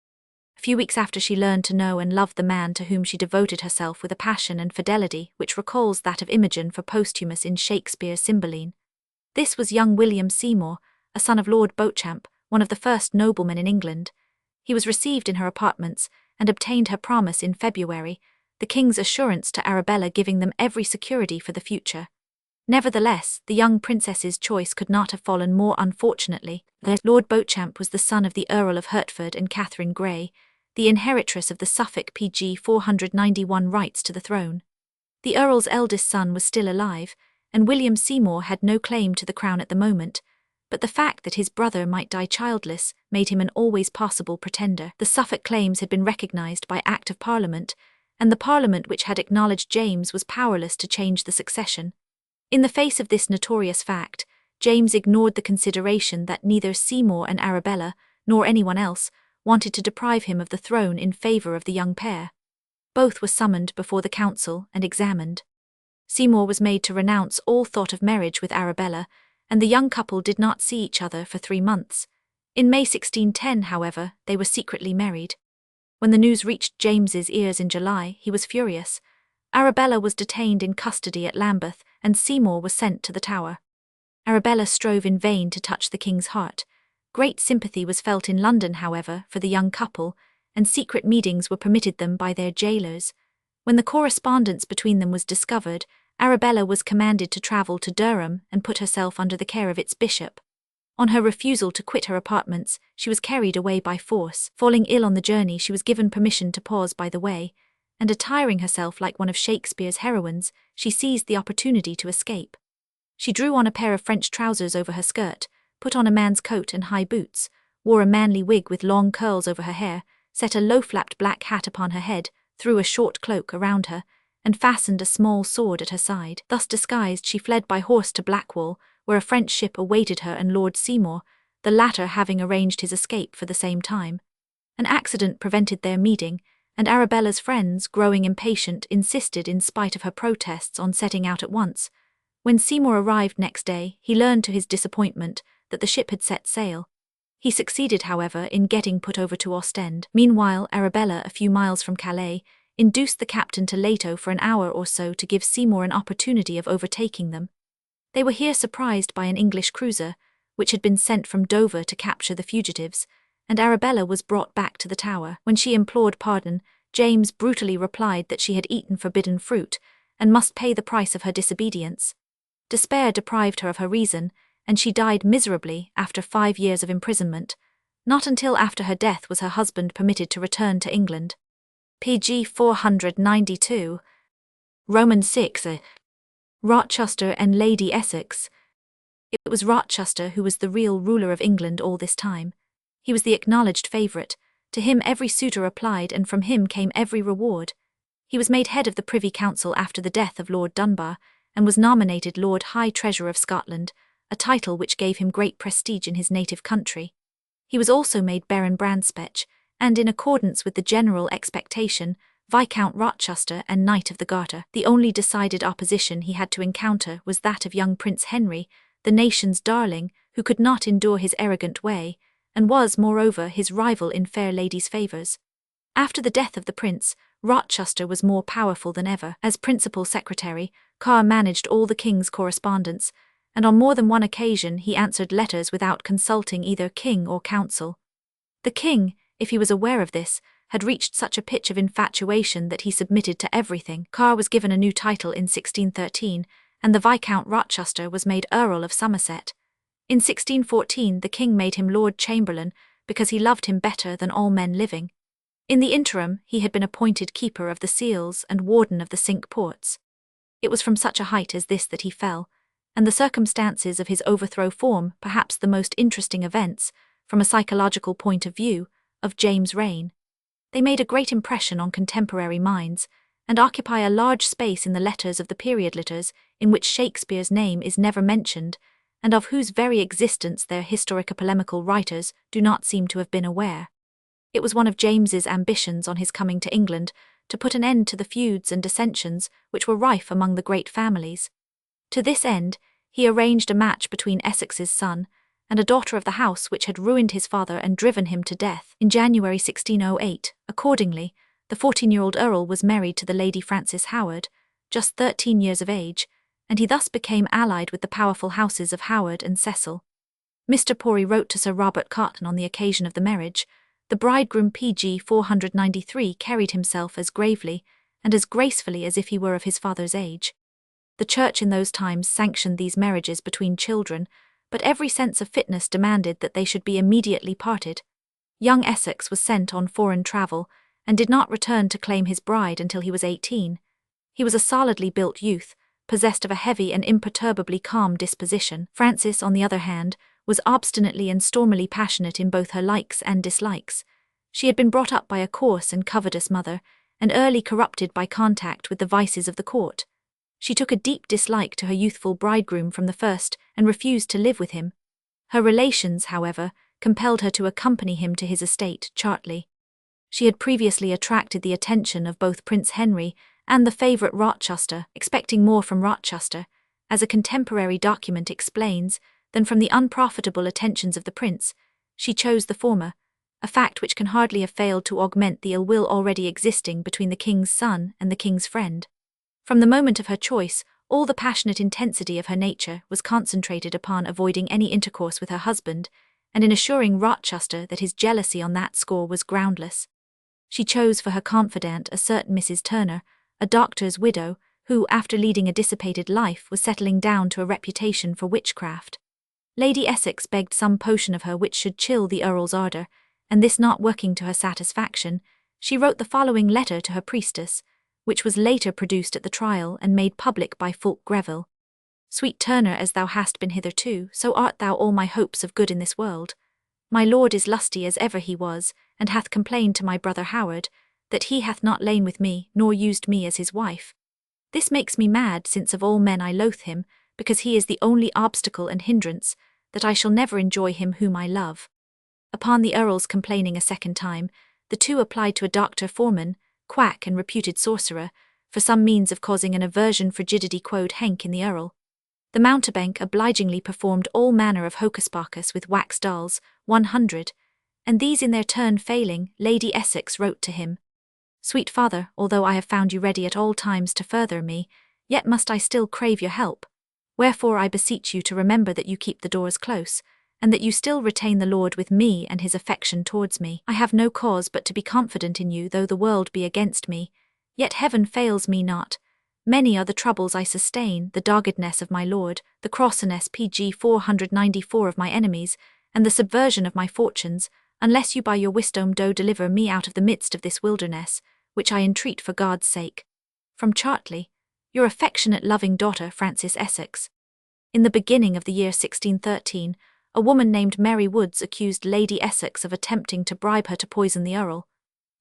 A few weeks after, she learned to know and love the man to whom she devoted herself with a passion and fidelity which recalls that of Imogen for Posthumus in Shakespeare's Cymbeline. This was young William Seymour, a son of Lord Beauchamp, one of the first noblemen in England. He was received in her apartments, and obtained her promise in February, the king's assurance to Arabella giving them every security for the future. Nevertheless, the young princess's choice could not have fallen more unfortunately. Lord Beauchamp was the son of the Earl of Hertford and Catherine Grey, the inheritress of the Suffolk PG 491 rights to the throne. The Earl's eldest son was still alive, and William Seymour had no claim to the crown at the moment, but the fact that his brother might die childless made him an always possible pretender. The Suffolk claims had been recognised by Act of Parliament, and the Parliament which had acknowledged James was powerless to change the succession. In the face of this notorious fact, James ignored the consideration that neither Seymour and Arabella, nor anyone else, wanted to deprive him of the throne in favour of the young pair. Both were summoned before the council and examined. Seymour was made to renounce all thought of marriage with Arabella, and the young couple did not see each other for 3 months. In May 1610, however, they were secretly married. When the news reached James's ears in July, he was furious. Arabella was detained in custody at Lambeth, and Seymour was sent to the Tower. Arabella strove in vain to touch the king's heart. Great sympathy was felt in London, however, for the young couple, and secret meetings were permitted them by their jailers. When the correspondence between them was discovered, Arabella was commanded to travel to Durham and put herself under the care of its bishop. On her refusal to quit her apartments, she was carried away by force. Falling ill on the journey, she was given permission to pause by the way, and attiring herself like one of Shakespeare's heroines, she seized the opportunity to escape. She drew on a pair of French trousers over her skirt, put on a man's coat and high boots, wore a manly wig with long curls over her hair, set a low-flapped black hat upon her head, threw a short cloak around her, and fastened a small sword at her side. Thus disguised, she fled by horse to Blackwall, where a French ship awaited her and Lord Seymour, the latter having arranged his escape for the same time. An accident prevented their meeting, and Arabella's friends, growing impatient, insisted in spite of her protests on setting out at once. When Seymour arrived next day, he learned to his disappointment that the ship had set sail. He succeeded, however, in getting put over to Ostend. Meanwhile, Arabella, a few miles from Calais, induced the captain to Leto for an hour or so to give Seymour an opportunity of overtaking them. They were here surprised by an English cruiser, which had been sent from Dover to capture the fugitives, and Arabella was brought back to the Tower. When she implored pardon, James brutally replied that she had eaten forbidden fruit, and must pay the price of her disobedience. Despair deprived her of her reason, and she died miserably after 5 years of imprisonment. Not until after her death was her husband permitted to return to England. pg 492. Roman 6. Rochester and Lady Essex. It was Rochester who was the real ruler of England all this time. He was the acknowledged favourite. To him every suitor applied, and from him came every reward. He was made head of the Privy Council after the death of Lord Dunbar, and was nominated Lord High Treasurer of Scotland, a title which gave him great prestige in his native country. He was also made Baron Branspech, and in accordance with the general expectation, Viscount Rochester and Knight of the Garter. The only decided opposition he had to encounter was that of young Prince Henry, the nation's darling, who could not endure his arrogant way, and was, moreover, his rival in fair ladies' favours. After the death of the prince, Rochester was more powerful than ever. As principal secretary, Carr managed all the king's correspondence, and on more than one occasion he answered letters without consulting either king or council. The king, if he was aware of this, had reached such a pitch of infatuation that he submitted to everything. Carr was given a new title in 1613, and the Viscount Rochester was made Earl of Somerset. In 1614 the king made him Lord Chamberlain because he loved him better than all men living. In the interim he had been appointed Keeper of the Seals and Warden of the Cinque Ports. It was from such a height as this that he fell, and the circumstances of his overthrow form perhaps the most interesting events, from a psychological point of view, of James' reign. They made a great impression on contemporary minds, and occupy a large space in the letters of the period letters in which Shakespeare's name is never mentioned, and of whose very existence their historico-polemical writers do not seem to have been aware. It was one of James's ambitions on his coming to England to put an end to the feuds and dissensions which were rife among the great families. To this end, he arranged a match between Essex's son and a daughter of the house which had ruined his father and driven him to death. In January 1608, accordingly, the 14-year-old Earl was married to the Lady Frances Howard, just 13 years of age, and he thus became allied with the powerful houses of Howard and Cecil. Mr. Pori wrote to Sir Robert Cotton on the occasion of the marriage, "The bridegroom pg 493 carried himself as gravely and as gracefully as if he were of his father's age." The Church in those times sanctioned these marriages between children, but every sense of fitness demanded that they should be immediately parted. Young Essex was sent on foreign travel, and did not return to claim his bride until he was 18. He was a solidly built youth, possessed of a heavy and imperturbably calm disposition. Frances, on the other hand, was obstinately and stormily passionate in both her likes and dislikes. She had been brought up by a coarse and covetous mother, and early corrupted by contact with the vices of the court. She took a deep dislike to her youthful bridegroom from the first, and refused to live with him. Her relations, however, compelled her to accompany him to his estate, Chartley. She had previously attracted the attention of both Prince Henry and the favourite Rochester, expecting more from Rochester, as a contemporary document explains, than from the unprofitable attentions of the prince. She chose the former, a fact which can hardly have failed to augment the ill will already existing between the king's son and the king's friend. From the moment of her choice, all the passionate intensity of her nature was concentrated upon avoiding any intercourse with her husband, and in assuring Rochester that his jealousy on that score was groundless. She chose for her confidant a certain Mrs. Turner, a doctor's widow, who, after leading a dissipated life, was settling down to a reputation for witchcraft. Lady Essex begged some potion of her which should chill the Earl's ardour, and this not working to her satisfaction, she wrote the following letter to her priestess, which was later produced at the trial and made public by Fulk Greville. "Sweet Turner, as thou hast been hitherto, so art thou all my hopes of good in this world. My lord is lusty as ever he was, and hath complained to my brother Howard, that he hath not lain with me, nor used me as his wife. This makes me mad, since of all men I loathe him, because he is the only obstacle and hindrance, that I shall never enjoy him whom I love." Upon the Earl's complaining a second time, the two applied to a Dr. Forman, quack and reputed sorcerer, for some means of causing an aversion frigidity quod Henk in the Earl. The mountebank obligingly performed all manner of hocus-pocus with wax dolls, 100, and these in their turn failing, Lady Essex wrote to him, "Sweet father, although I have found you ready at all times to further me, yet must I still crave your help. Wherefore I beseech you to remember that you keep the doors close, and that you still retain the Lord with me and his affection towards me. I have no cause but to be confident in you, though the world be against me, yet heaven fails me not. Many are the troubles I sustain, the doggedness of my lord, the crossiness pg 494 of my enemies, and the subversion of my fortunes. unless you by your wisdom do deliver me out of the midst of this wilderness, which I entreat for God's sake. From Chartley, your affectionate loving daughter Frances Essex. In the beginning of the year 1613, a woman named Mary Woods accused Lady Essex of attempting to bribe her to poison the Earl.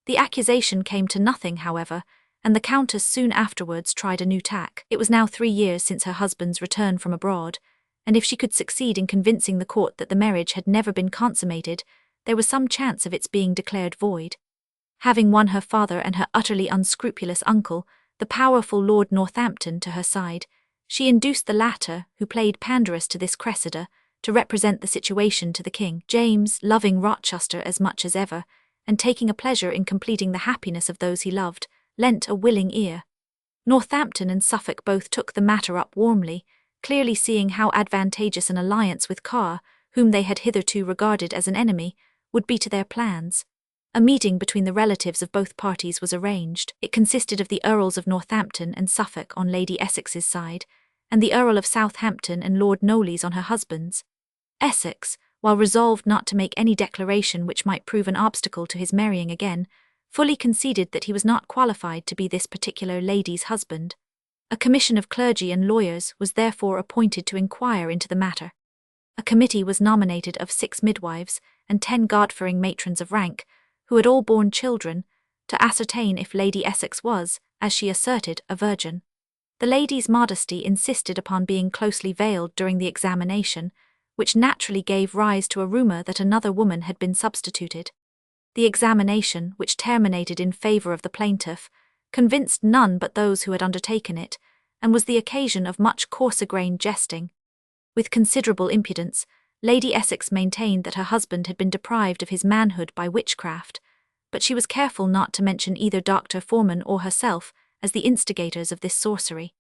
The accusation came to nothing, however, and the Countess soon afterwards tried a new tack. It was now 3 years since her husband's return from abroad, and if she could succeed in convincing the court that the marriage had never been consummated, there was some chance of its being declared void. Having won her father and her utterly unscrupulous uncle, the powerful Lord Northampton, to her side, she induced the latter, who played pandarus to this Cressida, to represent the situation to the king. James, loving Rochester as much as ever, and taking a pleasure in completing the happiness of those he loved, lent a willing ear. Northampton and Suffolk both took the matter up warmly, clearly seeing how advantageous an alliance with Carr, whom they had hitherto regarded as an enemy, would be to their plans. A meeting between the relatives of both parties was arranged. It consisted of the Earls of Northampton and Suffolk on Lady Essex's side, and the Earl of Southampton and Lord Knowles on her husband's. Essex, while resolved not to make any declaration which might prove an obstacle to his marrying again, fully conceded that he was not qualified to be this particular lady's husband. A commission of clergy and lawyers was therefore appointed to inquire into the matter. A committee was nominated of 6 midwives and 10 God-fearing matrons of rank, who had all borne children, to ascertain if Lady Essex was, as she asserted, a virgin. The lady's modesty insisted upon being closely veiled during the examination, which naturally gave rise to a rumour that another woman had been substituted. The examination, which terminated in favour of the plaintiff, convinced none but those who had undertaken it, and was the occasion of much coarser-grained jesting. With considerable impudence, Lady Essex maintained that her husband had been deprived of his manhood by witchcraft, but she was careful not to mention either Dr. Forman or herself as the instigators of this sorcery.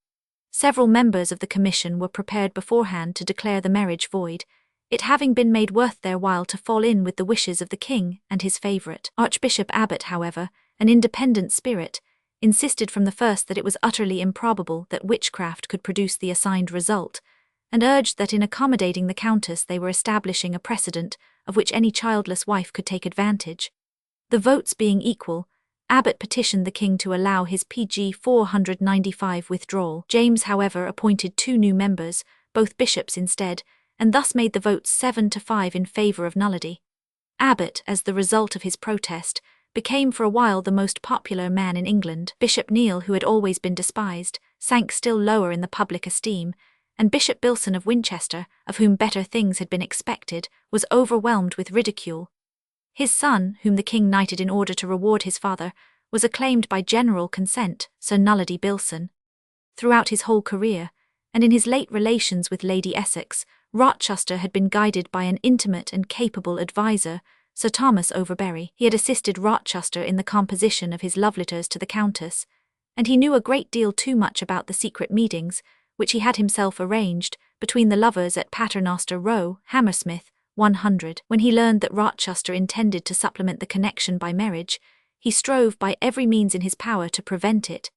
Several members of the commission were prepared beforehand to declare the marriage void, it having been made worth their while to fall in with the wishes of the king and his favourite. Archbishop Abbott, however, an independent spirit, insisted from the first that it was utterly improbable that witchcraft could produce the assigned result, and urged that in accommodating the Countess they were establishing a precedent of which any childless wife could take advantage. The votes being equal, Abbott petitioned the king to allow his PG 495 withdrawal. James, however, appointed 2 new members, both bishops instead, and thus made the votes 7-5 in favour of nullity. Abbott, as the result of his protest, became for a while the most popular man in England. Bishop Neil, who had always been despised, sank still lower in the public esteem, and Bishop Bilson of Winchester, of whom better things had been expected, was overwhelmed with ridicule. His son, whom the king knighted in order to reward his father, was acclaimed by general consent Sir Nullody Bilson. Throughout his whole career, and in his late relations with Lady Essex, Rochester had been guided by an intimate and capable adviser, Sir Thomas Overbury. He had assisted Rochester in the composition of his love letters to the Countess, and he knew a great deal too much about the secret meetings, which he had himself arranged, between the lovers at Paternoster Row, Hammersmith, 100. When he learned that Rochester intended to supplement the connection by marriage, he strove by every means in his power to prevent it.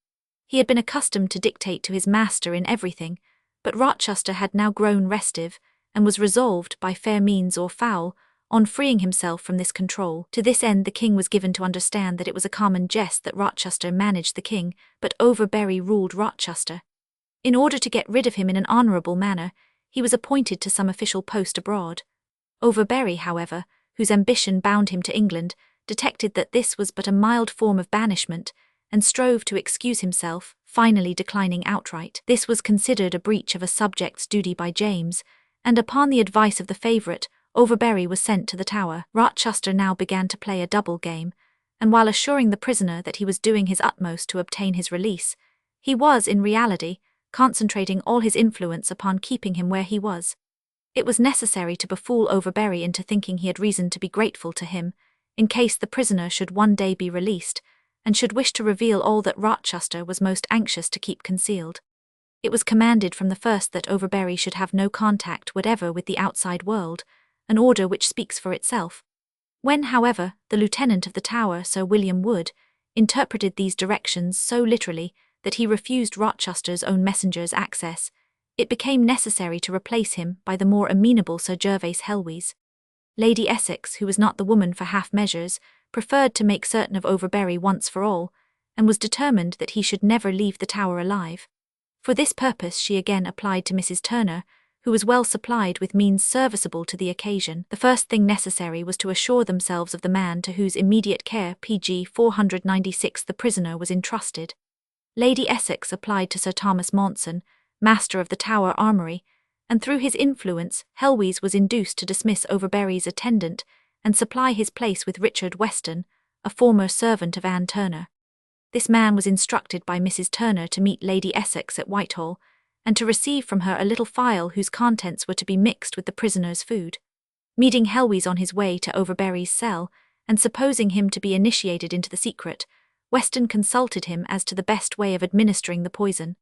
He had been accustomed to dictate to his master in everything, but Rochester had now grown restive, and was resolved, by fair means or foul, on freeing himself from this control. To this end the king was given to understand that it was a common jest that Rochester managed the king, but Overbury ruled Rochester. In order to get rid of him in an honourable manner, he was appointed to some official post abroad. Overbury, however, whose ambition bound him to England, detected that this was but a mild form of banishment, and strove to excuse himself, finally declining outright. This was considered a breach of a subject's duty by James, and upon the advice of the favourite, Overbury was sent to the Tower. Rochester now began to play a double game, and while assuring the prisoner that he was doing his utmost to obtain his release, he was, in reality, concentrating all his influence upon keeping him where he was. It was necessary to befool Overbury into thinking he had reason to be grateful to him, in case the prisoner should one day be released, and should wish to reveal all that Rochester was most anxious to keep concealed. It was commanded from the first that Overbury should have no contact whatever with the outside world, an order which speaks for itself. When, however, the lieutenant of the Tower, Sir William Wood, interpreted these directions so literally that he refused Rochester's own messengers access, it became necessary to replace him by the more amenable Sir Gervase Helwys. Lady Essex, who was not the woman for half measures, preferred to make certain of Overbury once for all, and was determined that he should never leave the Tower alive. For this purpose she again applied to Mrs. Turner, who was well supplied with means serviceable to the occasion. The first thing necessary was to assure themselves of the man to whose immediate care pg 496 the prisoner was entrusted. Lady Essex applied to Sir Thomas Monson, master of the Tower Armoury, and through his influence Helwys was induced to dismiss Overbury's attendant and supply his place with Richard Weston, a former servant of Anne Turner. This man was instructed by Mrs. Turner to meet Lady Essex at Whitehall, and to receive from her a little phial whose contents were to be mixed with the prisoner's food. Meeting Helwys on his way to Overbury's cell, and supposing him to be initiated into the secret, Weston consulted him as to the best way of administering the poison.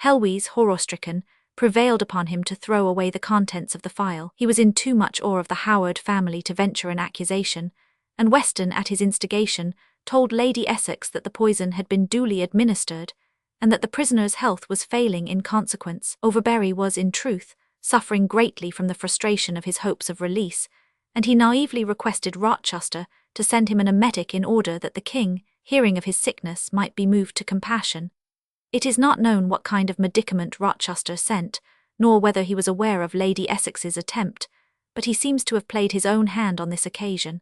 Helwys, horror-stricken, prevailed upon him to throw away the contents of the phial. He was in too much awe of the Howard family to venture an accusation, and Weston, at his instigation, told Lady Essex that the poison had been duly administered, and that the prisoner's health was failing in consequence. Overbury was, in truth, suffering greatly from the frustration of his hopes of release, and he naively requested Rochester to send him an emetic in order that the king, hearing of his sickness, might be moved to compassion. It is not known what kind of medicament Rochester sent, nor whether he was aware of Lady Essex's attempt, but he seems to have played his own hand on this occasion.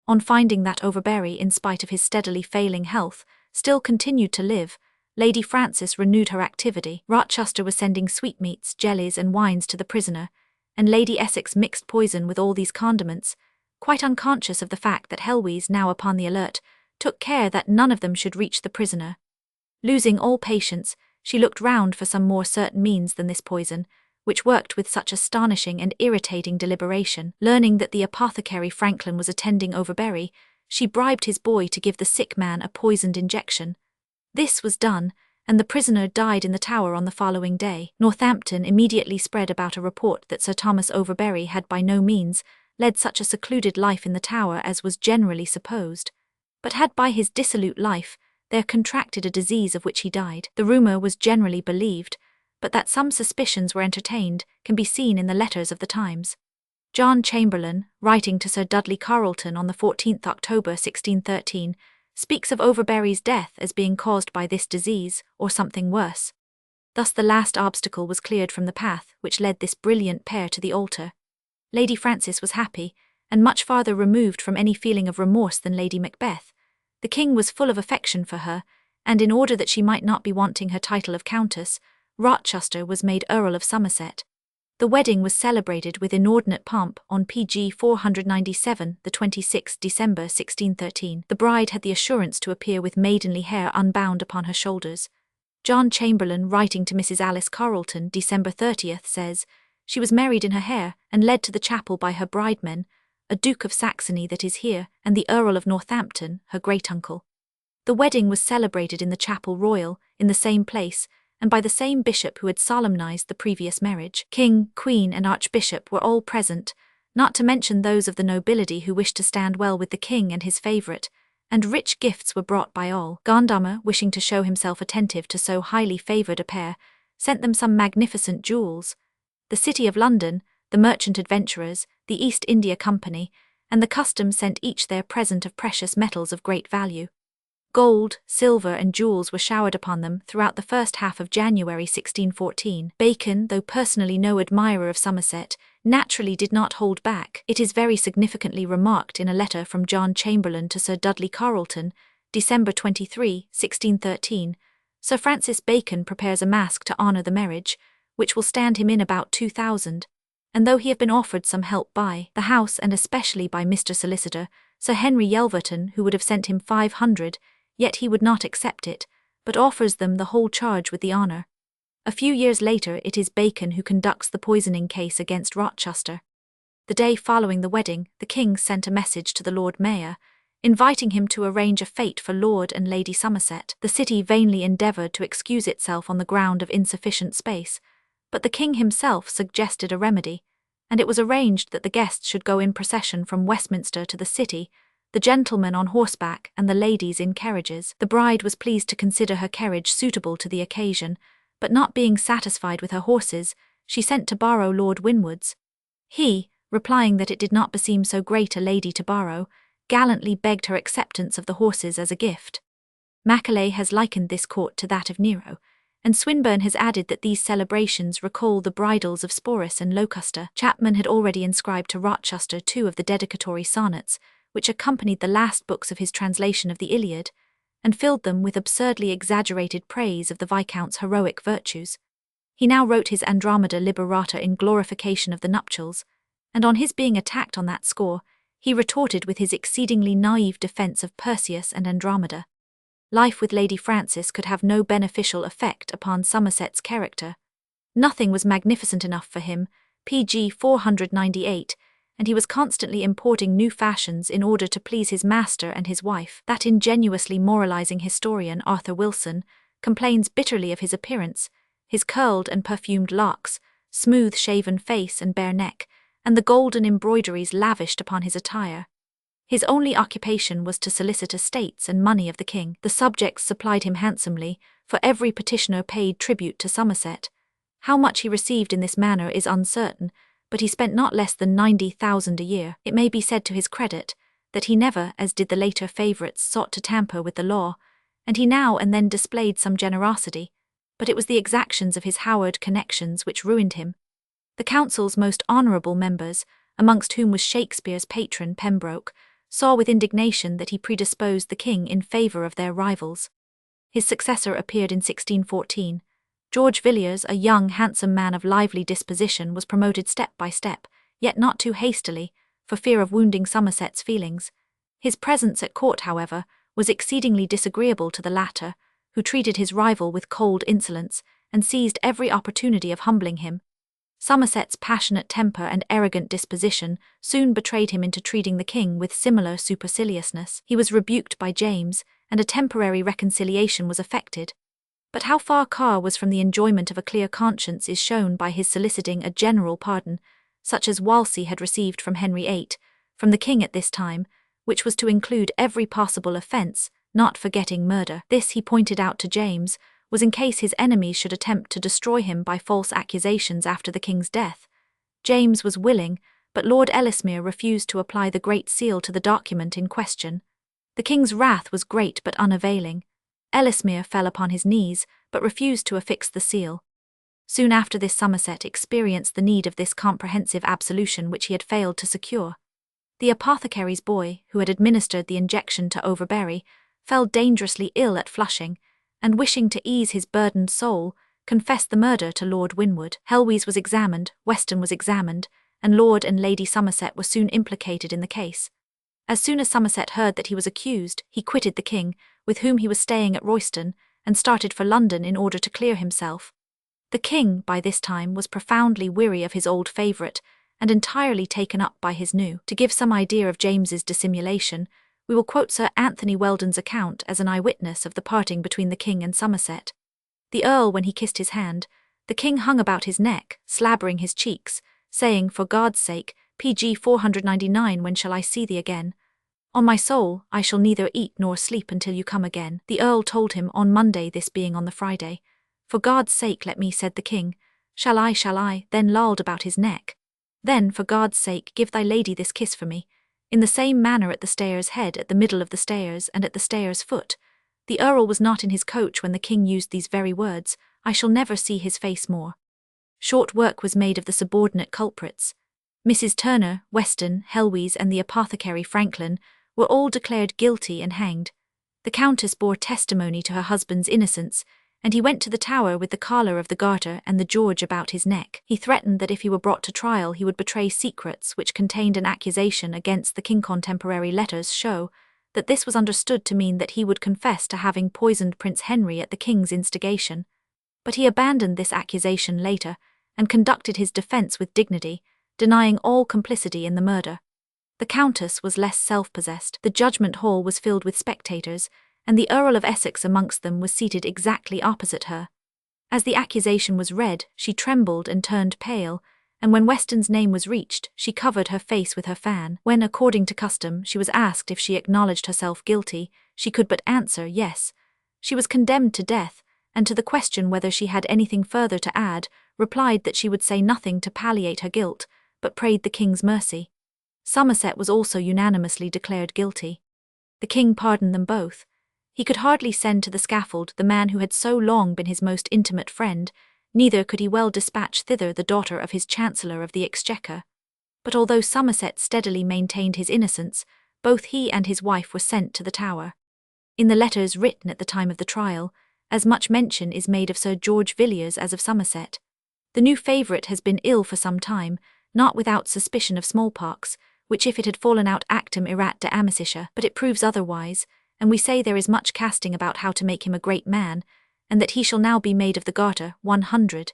On finding that Overbury, in spite of his steadily failing health, still continued to live, Lady Frances renewed her activity. Rochester was sending sweetmeats, jellies, and wines to the prisoner, and Lady Essex mixed poison with all these condiments, quite unconscious of the fact that Helwys, now upon the alert, took care that none of them should reach the prisoner. Losing all patience, she looked round for some more certain means than this poison, which worked with such astonishing and irritating deliberation. Learning that the apothecary Franklin was attending Overbury, she bribed his boy to give the sick man a poisoned injection. This was done, and the prisoner died in the Tower on the following day. Northampton immediately spread about a report that Sir Thomas Overbury had by no means led such a secluded life in the Tower as was generally supposed, but had by his dissolute life there contracted a disease of which he died. The rumour was generally believed, but that some suspicions were entertained can be seen in the letters of the times. John Chamberlain, writing to Sir Dudley Carleton on the 14th October 1613, speaks of Overbury's death as being caused by this disease, or something worse. Thus the last obstacle was cleared from the path which led this brilliant pair to the altar. Lady Frances was happy, and much farther removed from any feeling of remorse than Lady Macbeth. The king was full of affection for her, and in order that she might not be wanting her title of countess, Rochester was made Earl of Somerset. The wedding was celebrated with inordinate pomp on pg 497, the 26th December 1613. The bride had the assurance to appear with maidenly hair unbound upon her shoulders. John Chamberlain, writing to Mrs. Alice Carleton, December 30th, says, "She was married in her hair, and led to the chapel by her bridemen, a Duke of Saxony that is here, and the Earl of Northampton, her great-uncle." The wedding was celebrated in the Chapel Royal, in the same place, and by the same bishop who had solemnized the previous marriage. King, Queen, and Archbishop were all present, not to mention those of the nobility who wished to stand well with the king and his favourite, and rich gifts were brought by all. Gondomar, wishing to show himself attentive to so highly favoured a pair, sent them some magnificent jewels. The City of London, the merchant adventurers, the East India Company, and the Customs sent each their present of precious metals of great value. Gold, silver, and jewels were showered upon them throughout the first half of January 1614. Bacon, though personally no admirer of Somerset, naturally did not hold back. It is very significantly remarked in a letter from John Chamberlain to Sir Dudley Carleton, December 23, 1613, Sir Francis Bacon prepares a masque to honour the marriage, which will stand him in about 2,000, and though he have been offered some help by the House and especially by Mr. Solicitor, Sir Henry Yelverton, who would have sent him 500, yet he would not accept it, but offers them the whole charge with the honour. A few years later it is Bacon who conducts the poisoning case against Rochester. The day following the wedding, the king sent a message to the Lord Mayor, inviting him to arrange a fete for Lord and Lady Somerset. The city vainly endeavoured to excuse itself on the ground of insufficient space, but the king himself suggested a remedy, and it was arranged that the guests should go in procession from Westminster to the city, the gentlemen on horseback and the ladies in carriages. The bride was pleased to consider her carriage suitable to the occasion, but not being satisfied with her horses, she sent to borrow Lord Winwood's. He, replying that it did not beseem so great a lady to borrow, gallantly begged her acceptance of the horses as a gift. Macaulay has likened this court to that of Nero, and Swinburne has added that these celebrations recall the bridals of Sporus and Locusta. Chapman had already inscribed to Rochester 2 of the dedicatory sonnets, which accompanied the last books of his translation of the Iliad, and filled them with absurdly exaggerated praise of the Viscount's heroic virtues. He now wrote his Andromeda Liberata in glorification of the nuptials, and on his being attacked on that score, he retorted with his exceedingly naive defense of Perseus and Andromeda. Life with Lady Frances could have no beneficial effect upon Somerset's character. Nothing was magnificent enough for him, pg 498, and he was constantly importing new fashions in order to please his master and his wife. That ingenuously moralizing historian Arthur Wilson complains bitterly of his appearance, his curled and perfumed locks, smooth-shaven face and bare neck, and the golden embroideries lavished upon his attire. His only occupation was to solicit estates and money of the king. The subjects supplied him handsomely, for every petitioner paid tribute to Somerset. How much he received in this manner is uncertain, but he spent not less than 90,000 a year. It may be said to his credit that he never, as did the later favourites, sought to tamper with the law, and he now and then displayed some generosity, but it was the exactions of his Howard connections which ruined him. The council's most honourable members, amongst whom was Shakespeare's patron Pembroke, saw with indignation that he predisposed the king in favour of their rivals. His successor appeared in 1614. George Villiers, a young, handsome man of lively disposition, was promoted step by step, yet not too hastily, for fear of wounding Somerset's feelings. His presence at court, however, was exceedingly disagreeable to the latter, who treated his rival with cold insolence, and seized every opportunity of humbling him. Somerset's passionate temper and arrogant disposition soon betrayed him into treating the king with similar superciliousness. He was rebuked by James, and a temporary reconciliation was effected. But how far Carr was from the enjoyment of a clear conscience is shown by his soliciting a general pardon, such as Wolsey had received from Henry VIII, from the king at this time, which was to include every possible offence, not forgetting murder. This, he pointed out to James, was in case his enemies should attempt to destroy him by false accusations after the king's death. James was willing, but Lord Ellesmere refused to apply the Great Seal to the document in question. The king's wrath was great but unavailing. Ellesmere fell upon his knees, but refused to affix the seal. Soon after this, Somerset experienced the need of this comprehensive absolution which he had failed to secure. The apothecary's boy, who had administered the injection to Overbury, fell dangerously ill at Flushing, and wishing to ease his burdened soul, confessed the murder to Lord Winwood. Helwys was examined, Weston was examined, and Lord and Lady Somerset were soon implicated in the case. As soon as Somerset heard that he was accused, he quitted the king, with whom he was staying at Royston, and started for London in order to clear himself. The king, by this time, was profoundly weary of his old favourite, and entirely taken up by his new. To give some idea of James's dissimulation, we will quote Sir Anthony Weldon's account as an eyewitness of the parting between the king and Somerset. The earl, when he kissed his hand, the king hung about his neck, slabbering his cheeks, saying, "For God's sake, pg 499, when shall I see thee again? On my soul, I shall neither eat nor sleep until you come again." The earl told him on Monday, this being on the Friday. "For God's sake let me," said the king. Shall I, then lolled about his neck. Then, for God's sake, give thy lady this kiss for me. In the same manner at the stairs' head, at the middle of the stairs, and at the stairs' foot. The earl was not in his coach when the king used these very words. I shall never see his face more. Short work was made of the subordinate culprits. Mrs. Turner, Weston, Helwys, and the apothecary Franklin were all declared guilty and hanged. The countess bore testimony to her husband's innocence, and he went to the Tower with the collar of the Garter and the George about his neck. He threatened that if he were brought to trial he would betray secrets which contained an accusation against the king. Contemporary letters show that this was understood to mean that he would confess to having poisoned Prince Henry at the king's instigation. But he abandoned this accusation later, and conducted his defence with dignity, denying all complicity in the murder. The countess was less self-possessed. The judgment hall was filled with spectators, and the Earl of Essex amongst them was seated exactly opposite her. As the accusation was read, she trembled and turned pale, and when Weston's name was reached, she covered her face with her fan. When, according to custom, she was asked if she acknowledged herself guilty, she could but answer yes. She was condemned to death, and to the question whether she had anything further to add, replied that she would say nothing to palliate her guilt, but prayed the king's mercy. Somerset was also unanimously declared guilty. The king pardoned them both. He could hardly send to the scaffold the man who had so long been his most intimate friend, neither could he well dispatch thither the daughter of his Chancellor of the Exchequer. But although Somerset steadily maintained his innocence, both he and his wife were sent to the Tower. In the letters written at the time of the trial, as much mention is made of Sir George Villiers as of Somerset. The new favourite has been ill for some time, not without suspicion of smallpox, which if it had fallen out actum erat de amicitia, but it proves otherwise, and we say there is much casting about how to make him a great man, and that he shall now be made of the Garter 100.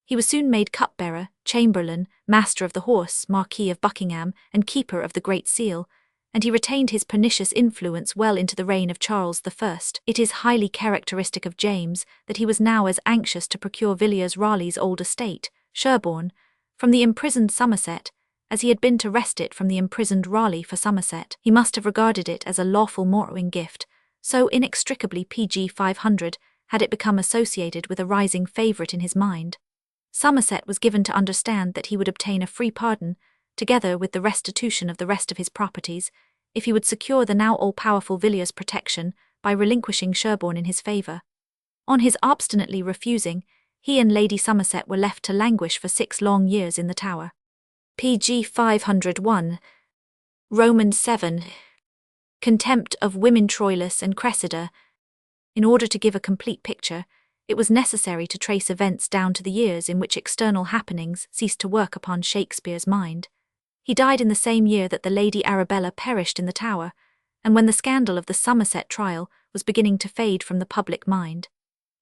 He was soon made cupbearer, chamberlain, master of the horse, Marquis of Buckingham, and keeper of the Great Seal, and he retained his pernicious influence well into the reign of Charles I. It is highly characteristic of James that he was now as anxious to procure Villiers Raleigh's old estate, Sherborne, from the imprisoned Somerset, as he had been to wrest it from the imprisoned Raleigh for Somerset. He must have regarded it as a lawful morrowing gift, so inextricably PG 500 had it become associated with a rising favourite in his mind. Somerset was given to understand that he would obtain a free pardon, together with the restitution of the rest of his properties, if he would secure the now all-powerful Villiers' protection by relinquishing Sherborne in his favour. On his obstinately refusing, he and Lady Somerset were left to languish for 6 long years in the Tower. PG 501. Romans 7. Contempt of women Troilus and Cressida. In order to give a complete picture, it was necessary to trace events down to the years in which external happenings ceased to work upon Shakespeare's mind. He died in the same year that the Lady Arabella perished in the Tower, and when the scandal of the Somerset trial was beginning to fade from the public mind.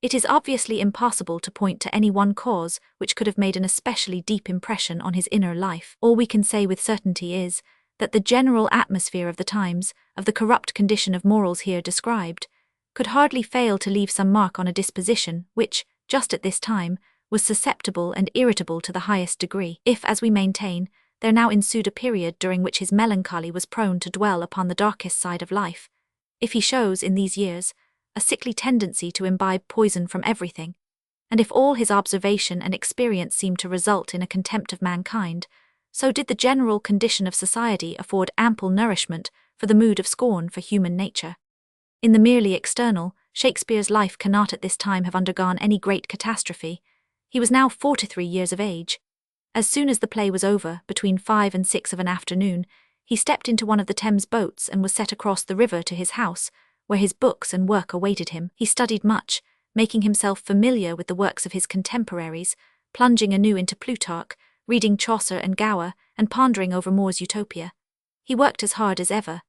It is obviously impossible to point to any one cause which could have made an especially deep impression on his inner life. All we can say with certainty is that the general atmosphere of the times, of the corrupt condition of morals here described, could hardly fail to leave some mark on a disposition which, just at this time, was susceptible and irritable to the highest degree. If, as we maintain, there now ensued a period during which his melancholy was prone to dwell upon the darkest side of life, if he shows, in these years, a sickly tendency to imbibe poison from everything, and if all his observation and experience seem to result in a contempt of mankind, so did the general condition of society afford ample nourishment for the mood of scorn for human nature. In the merely external, Shakespeare's life cannot at this time have undergone any great catastrophe. He was now 43 years of age. As soon as the play was over, between 5 and 6 of an afternoon, he stepped into one of the Thames boats and was set across the river to his house, where his books and work awaited him. He studied much, making himself familiar with the works of his contemporaries, plunging anew into Plutarch, reading Chaucer and Gower, and pondering over More's Utopia. He worked as hard as ever.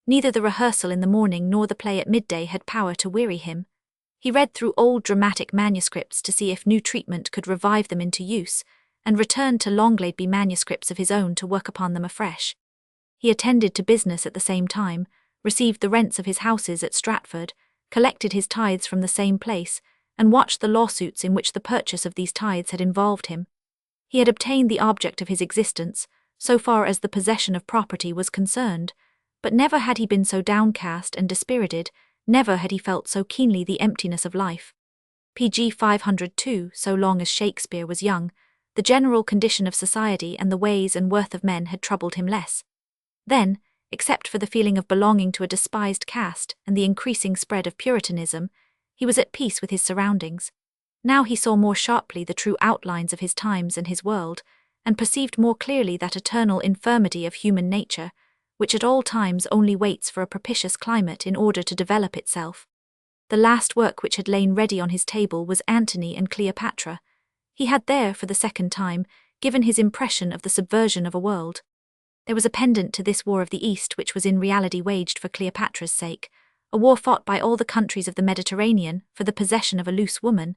Neither the rehearsal in the morning nor the play at midday had power to weary him. He read through old dramatic manuscripts to see if new treatment could revive them into use, and returned to Longlaidby manuscripts of his own to work upon them afresh. He attended to business at the same time, received the rents of his houses at Stratford, collected his tithes from the same place, and watched the lawsuits in which the purchase of these tithes had involved him. He had obtained the object of his existence, so far as the possession of property was concerned, but never had he been so downcast and dispirited, never had he felt so keenly the emptiness of life. PG 502. So long as Shakespeare was young, the general condition of society and the ways and worth of men had troubled him less. Then, except for the feeling of belonging to a despised caste and the increasing spread of Puritanism, he was at peace with his surroundings. Now he saw more sharply the true outlines of his times and his world, and perceived more clearly that eternal infirmity of human nature, which at all times only waits for a propitious climate in order to develop itself. The last work which had lain ready on his table was Antony and Cleopatra. He had there, for the second time, given his impression of the subversion of a world. There was a pendant to this war of the East which was in reality waged for Cleopatra's sake, a war fought by all the countries of the Mediterranean for the possession of a loose woman.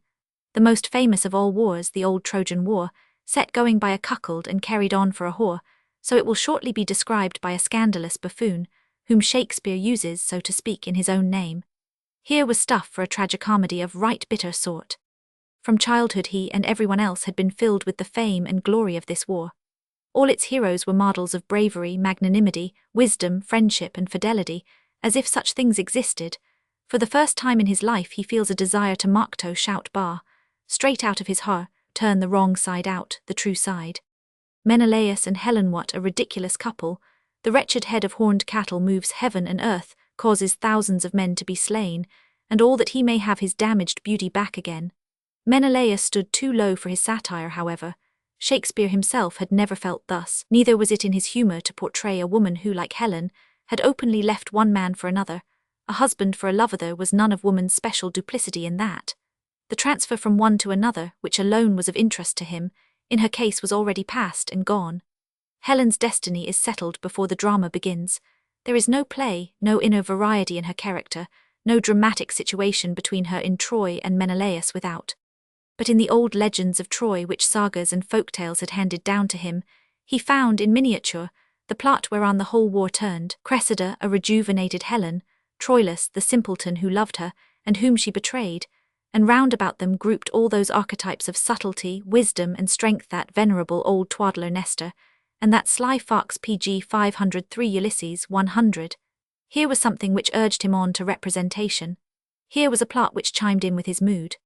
The most famous of all wars, the old Trojan War, set going by a cuckold and carried on for a whore, so it will shortly be described by a scandalous buffoon, whom Shakespeare uses, so to speak, in his own name. Here was stuff for a tragicomedy of right bitter sort. From childhood he and everyone else had been filled with the fame and glory of this war. All its heroes were models of bravery, magnanimity, wisdom, friendship, and fidelity, as if such things existed. For the first time in his life he feels a desire to mocto shout bar, straight out of his heart, turn the wrong side out, the true side. Menelaus and Helen, what a ridiculous couple! The wretched head of horned cattle moves heaven and earth, causes thousands of men to be slain, and all that he may have his damaged beauty back again. Menelaus stood too low for his satire, however. Shakespeare himself had never felt thus, neither was it in his humour to portray a woman who, like Helen, had openly left one man for another. A husband for a lover. There was none of woman's special duplicity in that. The transfer from one to another, which alone was of interest to him, in her case was already past and gone. Helen's destiny is settled before the drama begins. There is no play, no inner variety in her character, no dramatic situation between her in Troy and Menelaus without. But in the old legends of Troy which sagas and folktales had handed down to him, he found in miniature the plot whereon the whole war turned: Cressida, a rejuvenated Helen, Troilus, the simpleton who loved her, and whom she betrayed, and round about them grouped all those archetypes of subtlety, wisdom, and strength, that venerable old twaddler Nestor, and that sly fox PG 503 Ulysses 100. Here was something which urged him on to representation. Here was a plot which chimed in with his mood.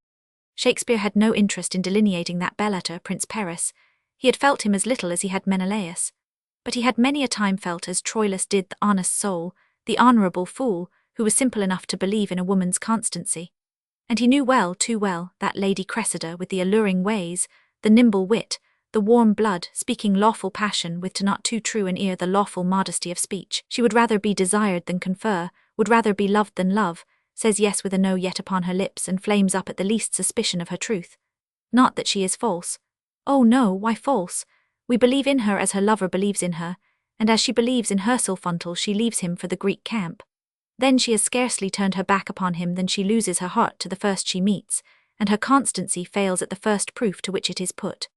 Shakespeare had no interest in delineating that bell-eater, Prince Paris. He had felt him as little as he had Menelaus. But he had many a time felt as Troilus did the honest soul, the honourable fool, who was simple enough to believe in a woman's constancy. And he knew well, too well, that Lady Cressida with the alluring ways, the nimble wit, the warm blood, speaking lawful passion with to not too true an ear the lawful modesty of speech. She would rather be desired than confer, would rather be loved than love, says yes with a no yet upon her lips, and flames up at the least suspicion of her truth. Not that she is false. Oh no, why false? We believe in her as her lover believes in her, and as she believes in her Sylphontal she leaves him for the Greek camp. Then she has scarcely turned her back upon him than she loses her heart to the first she meets, and her constancy fails at the first proof to which it is put.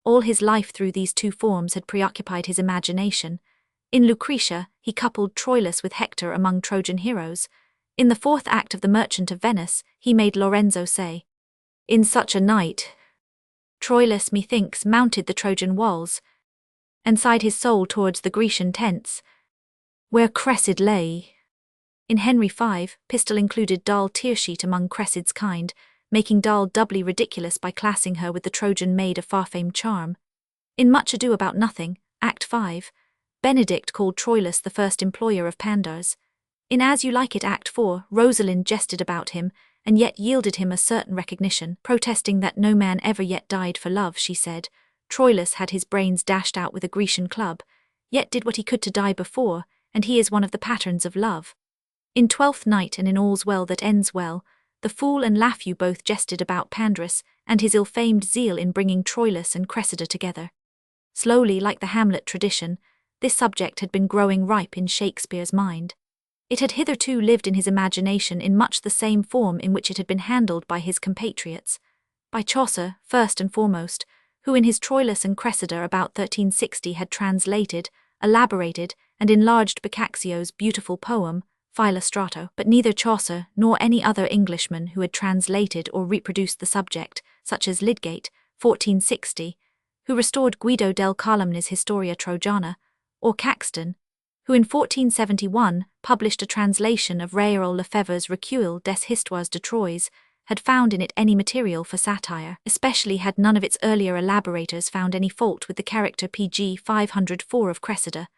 All his life through these two forms had preoccupied his imagination. In Lucretia, he coupled Troilus with Hector among Trojan heroes. In the fourth act of The Merchant of Venice, he made Lorenzo say, "In such a night, Troilus, methinks, mounted the Trojan walls, and sighed his soul towards the Grecian tents, where Cressid lay." In Henry V, Pistol included dull Tearsheet among Cressid's kind, making dull doubly ridiculous by classing her with the Trojan maid of far-famed charm. In Much Ado About Nothing, Act 5, Benedict called Troilus the first employer of pandars. In As You Like It, Act 4, Rosalind jested about him, and yet yielded him a certain recognition, protesting that no man ever yet died for love, she said. Troilus had his brains dashed out with a Grecian club, yet did what he could to die before, and he is one of the patterns of love. In Twelfth Night and in All's Well That Ends Well, the Fool and Laffew both jested about Pandarus and his ill-famed zeal in bringing Troilus and Cressida together. Slowly, like the Hamlet tradition, this subject had been growing ripe in Shakespeare's mind. It had hitherto lived in his imagination in much the same form in which it had been handled by his compatriots. By Chaucer, first and foremost, who in his Troilus and Cressida about 1360 had translated, elaborated, and enlarged Boccaccio's beautiful poem, Philostrato. But neither Chaucer nor any other Englishman who had translated or reproduced the subject, such as Lydgate, 1460, who restored Guido del Calumni's Historia Trojana, or Caxton, who in 1471 published a translation of Réal Lefebvre's Recueil des Histoires de Troyes, had found in it any material for satire. Especially had none of its earlier elaborators found any fault with the character PG 504 of Cressida.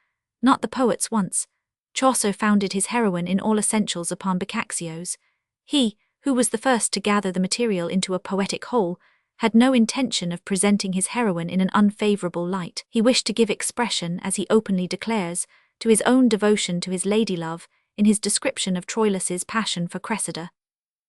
Not the poets once. Chaucer founded his heroine in all essentials upon Boccaccio's. He, who was the first to gather the material into a poetic whole, had no intention of presenting his heroine in an unfavourable light. He wished to give expression, as he openly declares, to his own devotion to his lady-love, in his description of Troilus's passion for Cressida.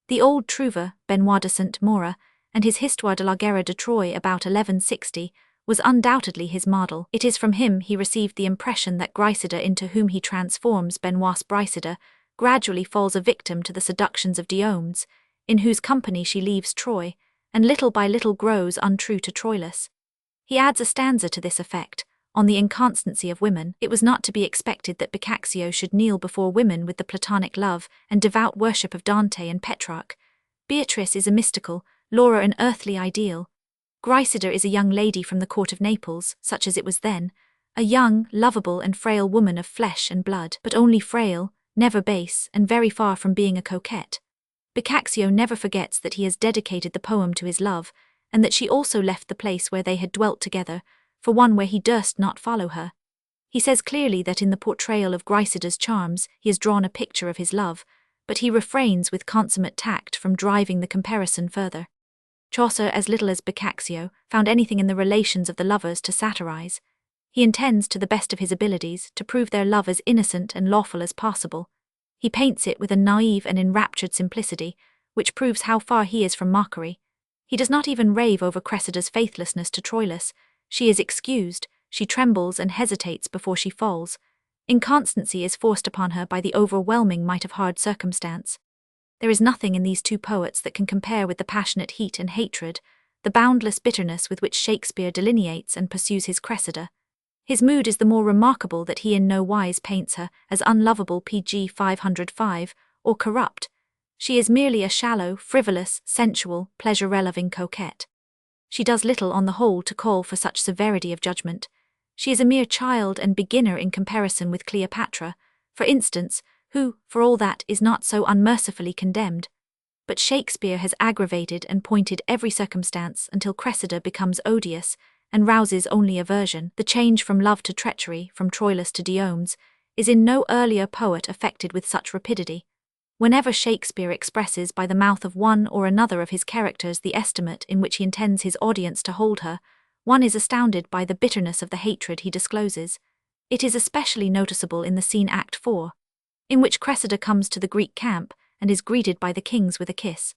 The old Trouver, Benoit de Saint-Maur, and his Histoire de la Guerre de Troie about 1160, was undoubtedly his model. It is from him he received the impression that Grisida, into whom he transforms Benoit's Brisida, gradually falls a victim to the seductions of Diomedes, in whose company she leaves Troy, and little by little grows untrue to Troilus. He adds a stanza to this effect, on the inconstancy of women. It was not to be expected that Boccaccio should kneel before women with the platonic love and devout worship of Dante and Petrarch. Beatrice is a mystical, Laura an earthly ideal. Grisida is a young lady from the court of Naples, such as it was then, a young, lovable and frail woman of flesh and blood, but only frail, never base, and very far from being a coquette. Boccaccio never forgets that he has dedicated the poem to his love, and that she also left the place where they had dwelt together, for one where he durst not follow her. He says clearly that in the portrayal of Grisida's charms he has drawn a picture of his love, but he refrains with consummate tact from driving the comparison further. Chaucer, as little as Boccaccio, found anything in the relations of the lovers to satirize. He intends, to the best of his abilities, to prove their love as innocent and lawful as possible. He paints it with a naive and enraptured simplicity, which proves how far he is from mockery. He does not even rave over Cressida's faithlessness to Troilus. She is excused, she trembles and hesitates before she falls. Inconstancy is forced upon her by the overwhelming might of hard circumstance. There is nothing in these two poets that can compare with the passionate heat and hatred, the boundless bitterness with which Shakespeare delineates and pursues his Cressida. His mood is the more remarkable that he in no wise paints her as unlovable pg 505 or corrupt. She is merely a shallow, frivolous, sensual, pleasure-loving coquette. She does little on the whole to call for such severity of judgment. She is a mere child and beginner in comparison with Cleopatra, for instance, who, for all that, is not so unmercifully condemned. But Shakespeare has aggravated and pointed every circumstance until Cressida becomes odious and rouses only aversion. The change from love to treachery, from Troilus to Diomedes, is in no earlier poet affected with such rapidity. Whenever Shakespeare expresses by the mouth of one or another of his characters the estimate in which he intends his audience to hold her, one is astounded by the bitterness of the hatred he discloses. It is especially noticeable in the scene Act 4, in which Cressida comes to the Greek camp and is greeted by the kings with a kiss.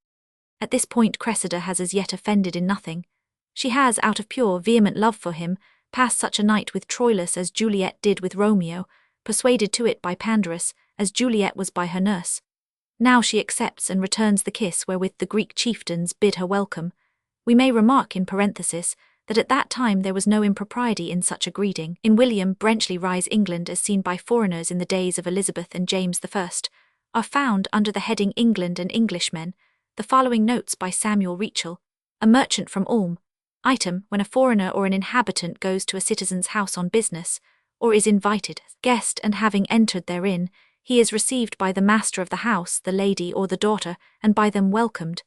At this point Cressida has as yet offended in nothing. She has, out of pure, vehement love for him, passed such a night with Troilus as Juliet did with Romeo, persuaded to it by Pandarus, as Juliet was by her nurse. Now she accepts and returns the kiss wherewith the Greek chieftains bid her welcome. We may remark in parenthesis that at that time there was no impropriety in such a greeting. In William Brenchley Rye's England as seen by foreigners in the days of Elizabeth and James I, are found, under the heading England and Englishmen, the following notes by Samuel Rachel, a merchant from Ulm. Item, when a foreigner or an inhabitant goes to a citizen's house on business, or is invited as guest, and having entered therein, he is received by the master of the house, the lady or the daughter, and by them welcomed.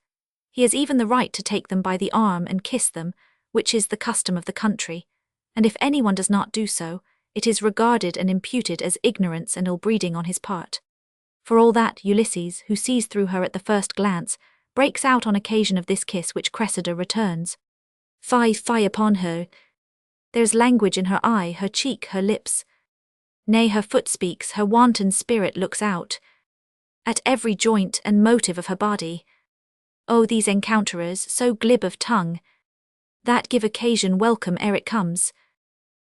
He has even the right to take them by the arm and kiss them, which is the custom of the country, and if anyone does not do so, it is regarded and imputed as ignorance and ill-breeding on his part. For all that, Ulysses, who sees through her at the first glance, breaks out on occasion of this kiss which Cressida returns. Fie, fie upon her! There's language in her eye, her cheek, her lips. Nay, her foot speaks, her wanton spirit looks out, at every joint and motive of her body. Oh, these encounterers, so glib of tongue, that give occasion welcome ere it comes,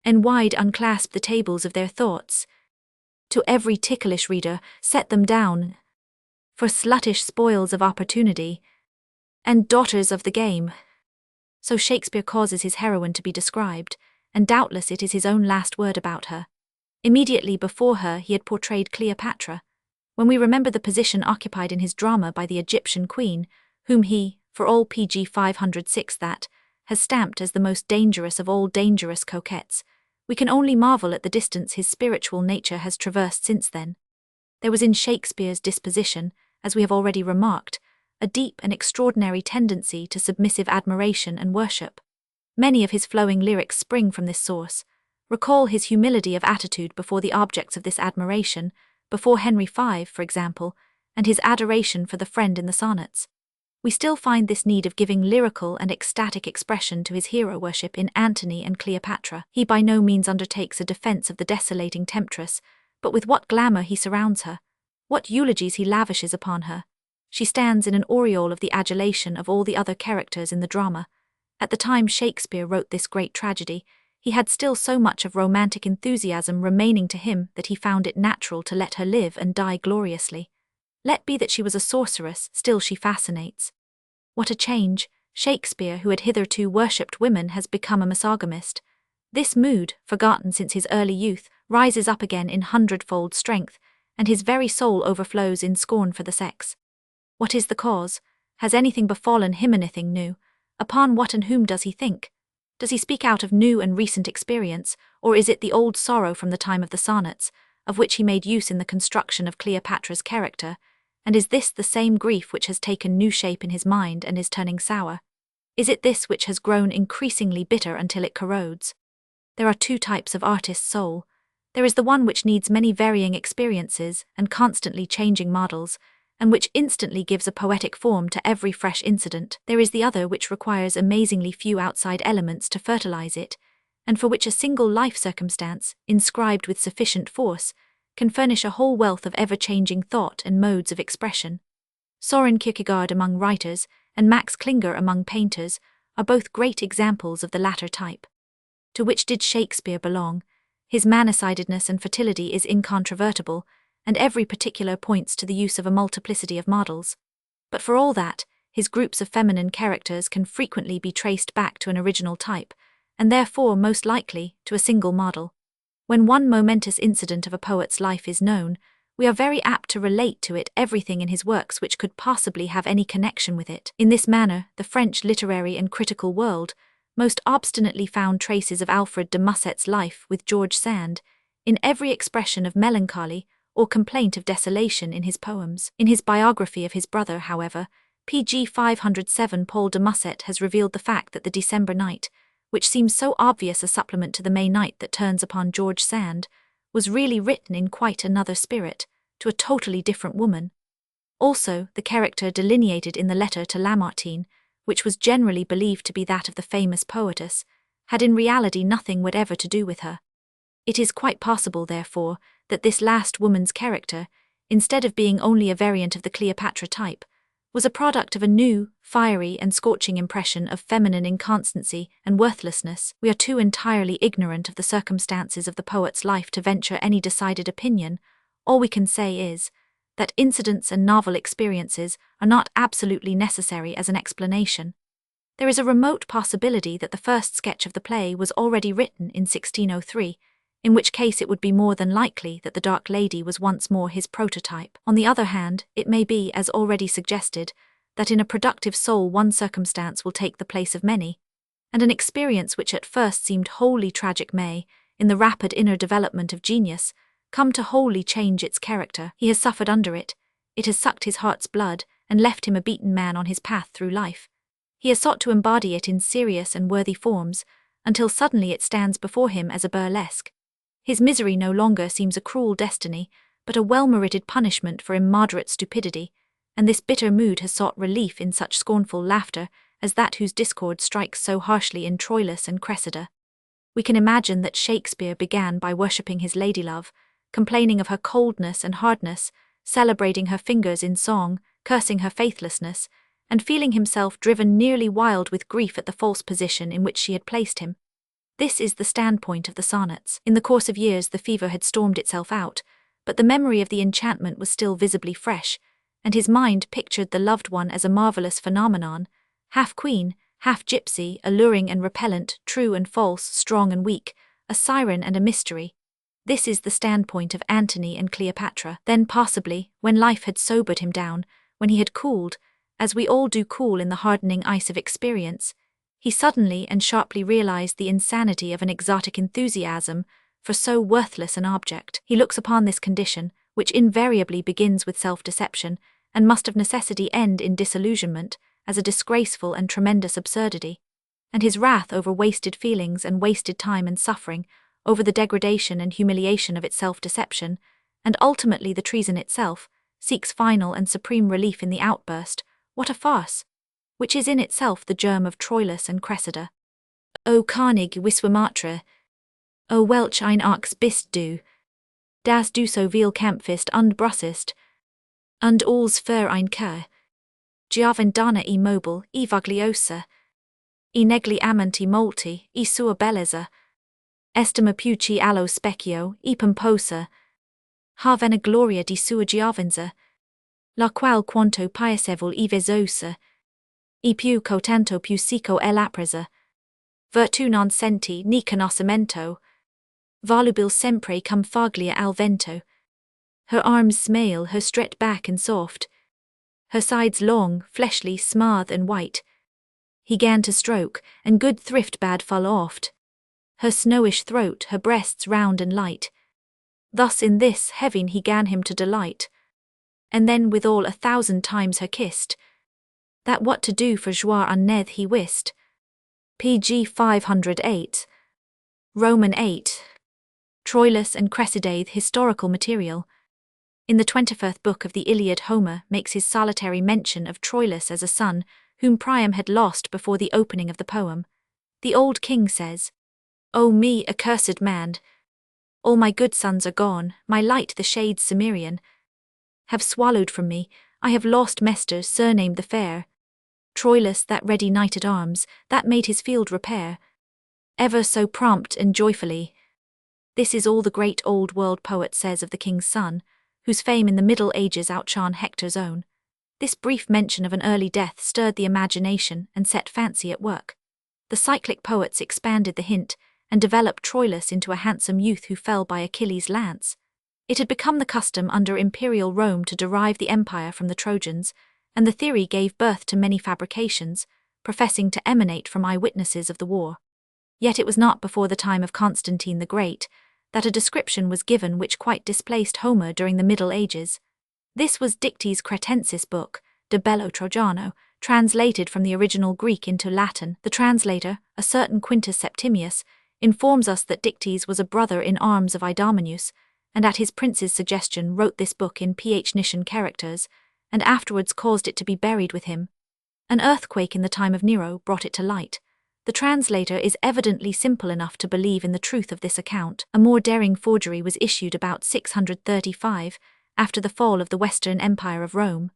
and wide unclasp the tables of their thoughts. To every ticklish reader, set them down, for sluttish spoils of opportunity, and daughters of the game. So Shakespeare causes his heroine to be described, and doubtless it is his own last word about her. Immediately before her he had portrayed Cleopatra. When we remember the position occupied in his drama by the Egyptian queen, whom he, for all pg 506 that, has stamped as the most dangerous of all dangerous coquettes, we can only marvel at the distance his spiritual nature has traversed since then. There was in Shakespeare's disposition, as we have already remarked, a deep and extraordinary tendency to submissive admiration and worship. Many of his flowing lyrics spring from this source. Recall his humility of attitude before the objects of this admiration, before Henry V, for example, and his adoration for the friend in the sonnets. We still find this need of giving lyrical and ecstatic expression to his hero worship in Antony and Cleopatra. He by no means undertakes a defense of the desolating temptress, but with what glamour he surrounds her, what eulogies he lavishes upon her. She stands in an aureole of the adulation of all the other characters in the drama. At the time Shakespeare wrote this great tragedy, he had still so much of romantic enthusiasm remaining to him that he found it natural to let her live and die gloriously. Let be that she was a sorceress, still she fascinates. What a change! Shakespeare, who had hitherto worshipped women, has become a misogamist. This mood, forgotten since his early youth, rises up again in hundredfold strength, and his very soul overflows in scorn for the sex. What is the cause? Has anything befallen him, anything new? Upon what and whom does he think? Does he speak out of new and recent experience, or is it the old sorrow from the time of the sonnets, of which he made use in the construction of Cleopatra's character, and is this the same grief which has taken new shape in his mind and is turning sour? Is it this which has grown increasingly bitter until it corrodes? There are two types of artist's soul. There is the one which needs many varying experiences and constantly changing models, and which instantly gives a poetic form to every fresh incident. There is the other which requires amazingly few outside elements to fertilize it, and for which a single life circumstance, inscribed with sufficient force, can furnish a whole wealth of ever-changing thought and modes of expression. Soren Kierkegaard among writers, and Max Klinger among painters, are both great examples of the latter type. To which did Shakespeare belong? His man-sidedness and fertility is incontrovertible, and every particular points to the use of a multiplicity of models. But for all that, his groups of feminine characters can frequently be traced back to an original type, and therefore most likely to a single model. When one momentous incident of a poet's life is known, we are very apt to relate to it everything in his works which could possibly have any connection with it. In this manner, the French literary and critical world most obstinately found traces of Alfred de Musset's life with George Sand in every expression of melancholy or complaint of desolation in his poems. In his biography of his brother, however, pg 507, Paul de Musset has revealed the fact that the December night, which seems so obvious a supplement to the May night that turns upon George Sand, was really written in quite another spirit, to a totally different woman. Also, the character delineated in the letter to Lamartine, which was generally believed to be that of the famous poetess, had in reality nothing whatever to do with her. It is quite possible, therefore, that this last woman's character, instead of being only a variant of the Cleopatra type, was a product of a new, fiery and scorching impression of feminine inconstancy and worthlessness. We are too entirely ignorant of the circumstances of the poet's life to venture any decided opinion. All we can say is that incidents and novel experiences are not absolutely necessary as an explanation. There is a remote possibility that the first sketch of the play was already written in 1603, in which case it would be more than likely that the Dark Lady was once more his prototype. On the other hand, it may be, as already suggested, that in a productive soul one circumstance will take the place of many, and an experience which at first seemed wholly tragic may, in the rapid inner development of genius, come to wholly change its character. He has suffered under it, it has sucked his heart's blood, and left him a beaten man on his path through life. He has sought to embody it in serious and worthy forms, until suddenly it stands before him as a burlesque. His misery no longer seems a cruel destiny, but a well-merited punishment for immoderate stupidity, and this bitter mood has sought relief in such scornful laughter as that whose discord strikes so harshly in Troilus and Cressida. We can imagine that Shakespeare began by worshipping his ladylove, complaining of her coldness and hardness, celebrating her fingers in song, cursing her faithlessness, and feeling himself driven nearly wild with grief at the false position in which she had placed him. This is the standpoint of the sonnets. In the course of years the fever had stormed itself out, but the memory of the enchantment was still visibly fresh, and his mind pictured the loved one as a marvelous phenomenon, half queen, half gypsy, alluring and repellent, true and false, strong and weak, a siren and a mystery. This is the standpoint of Antony and Cleopatra. Then possibly, when life had sobered him down, when he had cooled, as we all do cool in the hardening ice of experience, he suddenly and sharply realized the insanity of an exotic enthusiasm for so worthless an object. He looks upon this condition, which invariably begins with self-deception, and must of necessity end in disillusionment, as a disgraceful and tremendous absurdity. And his wrath over wasted feelings and wasted time and suffering, over the degradation and humiliation of its self-deception, and ultimately the treason itself, seeks final and supreme relief in the outburst, "What a farce!" which is in itself the germ of Troilus and Cressida. O Carnig Wiswamatra, O welch ein Ox bist du, das du so viel kämpfest und brussest, und alls für ein Kerr, Giovandana e mobile, e vagliosa, e negli amanti molti, e sua bellezza, estima più che allo specchio, e pomposa, ha vena gloria di sua Giovanza, la qual quanto piacevol e vezosa, e più cotanto più sico l'appresa, virtu non senti ni conoscimento, volubil sempre cum faglia al vento. Her arms smale, her straight back and soft, her sides long, fleshly, smooth and white. He gan to stroke, and good thrift bad fall oft. Her snowish throat, her breasts round and light. Thus in this heaven he gan him to delight. And then withal 1,000 times her kissed, that what to do for joie unneth he wist. Pg 508. Roman 8. Troilus and Cressida, historical material. In the 21st book of the Iliad, Homer makes his solitary mention of Troilus as a son, whom Priam had lost before the opening of the poem. The old king says, "O me, accursed man! All my good sons are gone, my light the shades Cimmerian have swallowed from me, I have lost Mestor surnamed the Fair. Troilus, that ready knight at arms, that made his field repair, ever so prompt and joyfully." This is all the great old world poet says of the king's son, whose fame in the Middle Ages outshone Hector's own. This brief mention of an early death stirred the imagination and set fancy at work. The cyclic poets expanded the hint and developed Troilus into a handsome youth who fell by Achilles' lance. It had become the custom under imperial Rome to derive the empire from the Trojans, and the theory gave birth to many fabrications, professing to emanate from eyewitnesses of the war. Yet it was not before the time of Constantine the Great that a description was given which quite displaced Homer during the Middle Ages. This was Dictys Cretensis' book, De Bello Trojano, translated from the original Greek into Latin. The translator, a certain Quintus Septimius, informs us that Dictys was a brother in arms of Idomeneus, and at his prince's suggestion wrote this book in Phoenician characters, and afterwards caused it to be buried with him. An earthquake in the time of Nero brought it to light. The translator is evidently simple enough to believe in the truth of this account. A more daring forgery was issued about 635, after the fall of the Western Empire of Rome.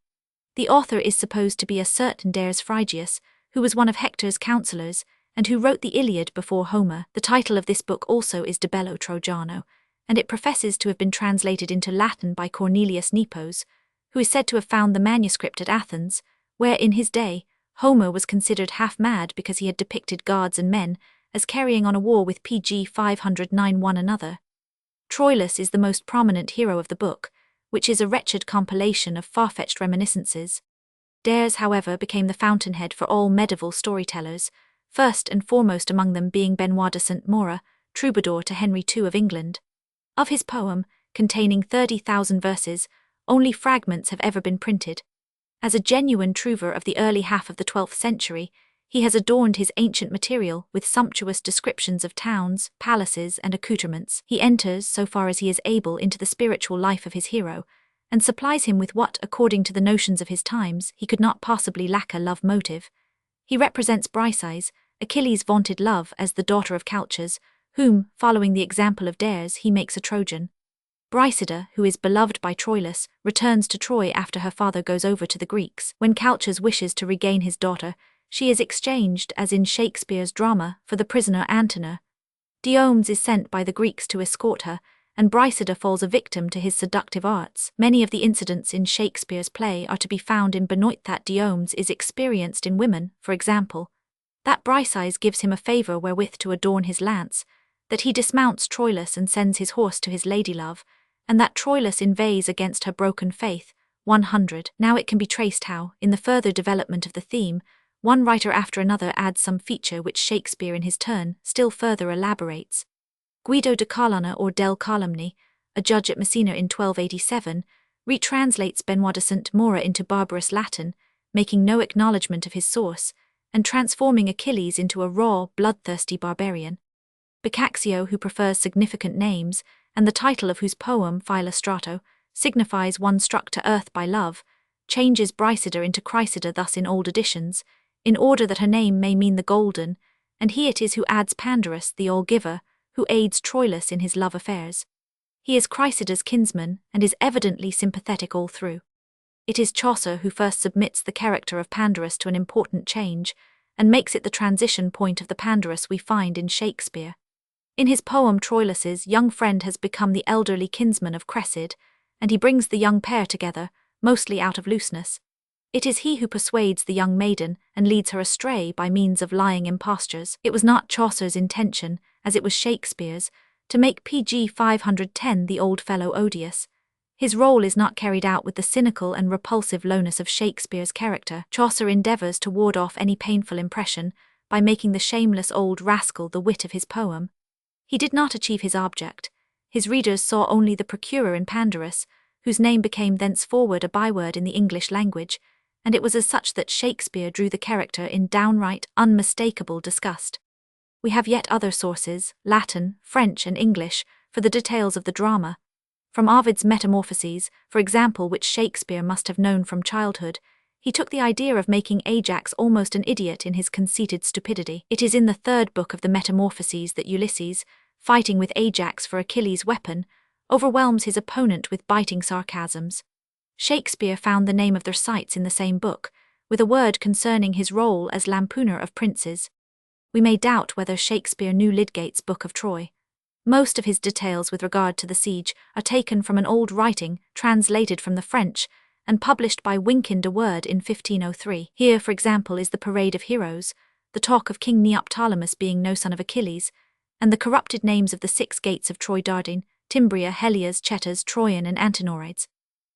The author is supposed to be a certain Dares Phrygius, who was one of Hector's counselors, and who wrote the Iliad before Homer. The title of this book also is De Bello Trojano, and it professes to have been translated into Latin by Cornelius Nepos, who is said to have found the manuscript at Athens, where in his day Homer was considered half mad because he had depicted gods and men as carrying on a war with PG 509 one another. Troilus is the most prominent hero of the book, which is a wretched compilation of far-fetched reminiscences. Dares, however, became the fountainhead for all medieval storytellers, first and foremost among them being Benoit de Saint Maur, troubadour to Henry II of England. Of his poem, containing 30,000 verses, only fragments have ever been printed. As a genuine trouver of the early half of the 12th century, he has adorned his ancient material with sumptuous descriptions of towns, palaces, and accoutrements. He enters, so far as he is able, into the spiritual life of his hero, and supplies him with what, according to the notions of his times, he could not possibly lack: a love motive. He represents Briseis, Achilles' vaunted love, as the daughter of Calchas, whom, following the example of Dares, he makes a Trojan. Brisida, who is beloved by Troilus, returns to Troy after her father goes over to the Greeks. When Calchas wishes to regain his daughter, she is exchanged, as in Shakespeare's drama, for the prisoner Antenor. Diomedes is sent by the Greeks to escort her, and Brisida falls a victim to his seductive arts. Many of the incidents in Shakespeare's play are to be found in Benoit that Diomedes is experienced in women, for example, that Briseis gives him a favour wherewith to adorn his lance, that he dismounts Troilus and sends his horse to his ladylove, and that Troilus inveighs against her broken faith. 100. Now it can be traced how, in the further development of the theme, one writer after another adds some feature which Shakespeare in his turn still further elaborates. Guido de Colonna, or del Calumny, a judge at Messina in 1287, retranslates Benoit de Saint Maur into barbarous Latin, making no acknowledgement of his source, and transforming Achilles into a raw, bloodthirsty barbarian. Boccaccio, who prefers significant names, and the title of whose poem, Philostrato, signifies one struck to earth by love, changes Brisida into Chrysida thus in old editions, in order that her name may mean the golden, and he it is who adds Pandarus, the all-giver, who aids Troilus in his love affairs. He is Chrysida's kinsman, and is evidently sympathetic all through. It is Chaucer who first submits the character of Pandarus to an important change, and makes it the transition point of the Pandarus we find in Shakespeare. In his poem Troilus's young friend has become the elderly kinsman of Cressida, and he brings the young pair together, mostly out of looseness. It is he who persuades the young maiden and leads her astray by means of lying impostures. It was not Chaucer's intention, as it was Shakespeare's, to make PG 510 the old fellow odious. His role is not carried out with the cynical and repulsive lowness of Shakespeare's character. Chaucer endeavours to ward off any painful impression by making the shameless old rascal the wit of his poem. He did not achieve his object. His readers saw only the procurer in Pandarus, whose name became thenceforward a byword in the English language, and it was as such that Shakespeare drew the character in downright, unmistakable disgust. We have yet other sources, Latin, French and English, for the details of the drama. From Ovid's Metamorphoses, for example, which Shakespeare must have known from childhood, he took the idea of making Ajax almost an idiot in his conceited stupidity. It is in the third book of the Metamorphoses that Ulysses, fighting with Ajax for Achilles' weapon, overwhelms his opponent with biting sarcasms. Shakespeare found the name of their sites in the same book, with a word concerning his role as lampooner of princes. We may doubt whether Shakespeare knew Lydgate's Book of Troy. Most of his details with regard to the siege are taken from an old writing, translated from the French, and published by Wynkyn de Worde in 1503. Here, for example, is the parade of heroes, the talk of King Neoptolemus being no son of Achilles, and the corrupted names of the 6 gates of Troy: Dardane, Timbria, Helias, Chetas, Troyan, and Antinorides.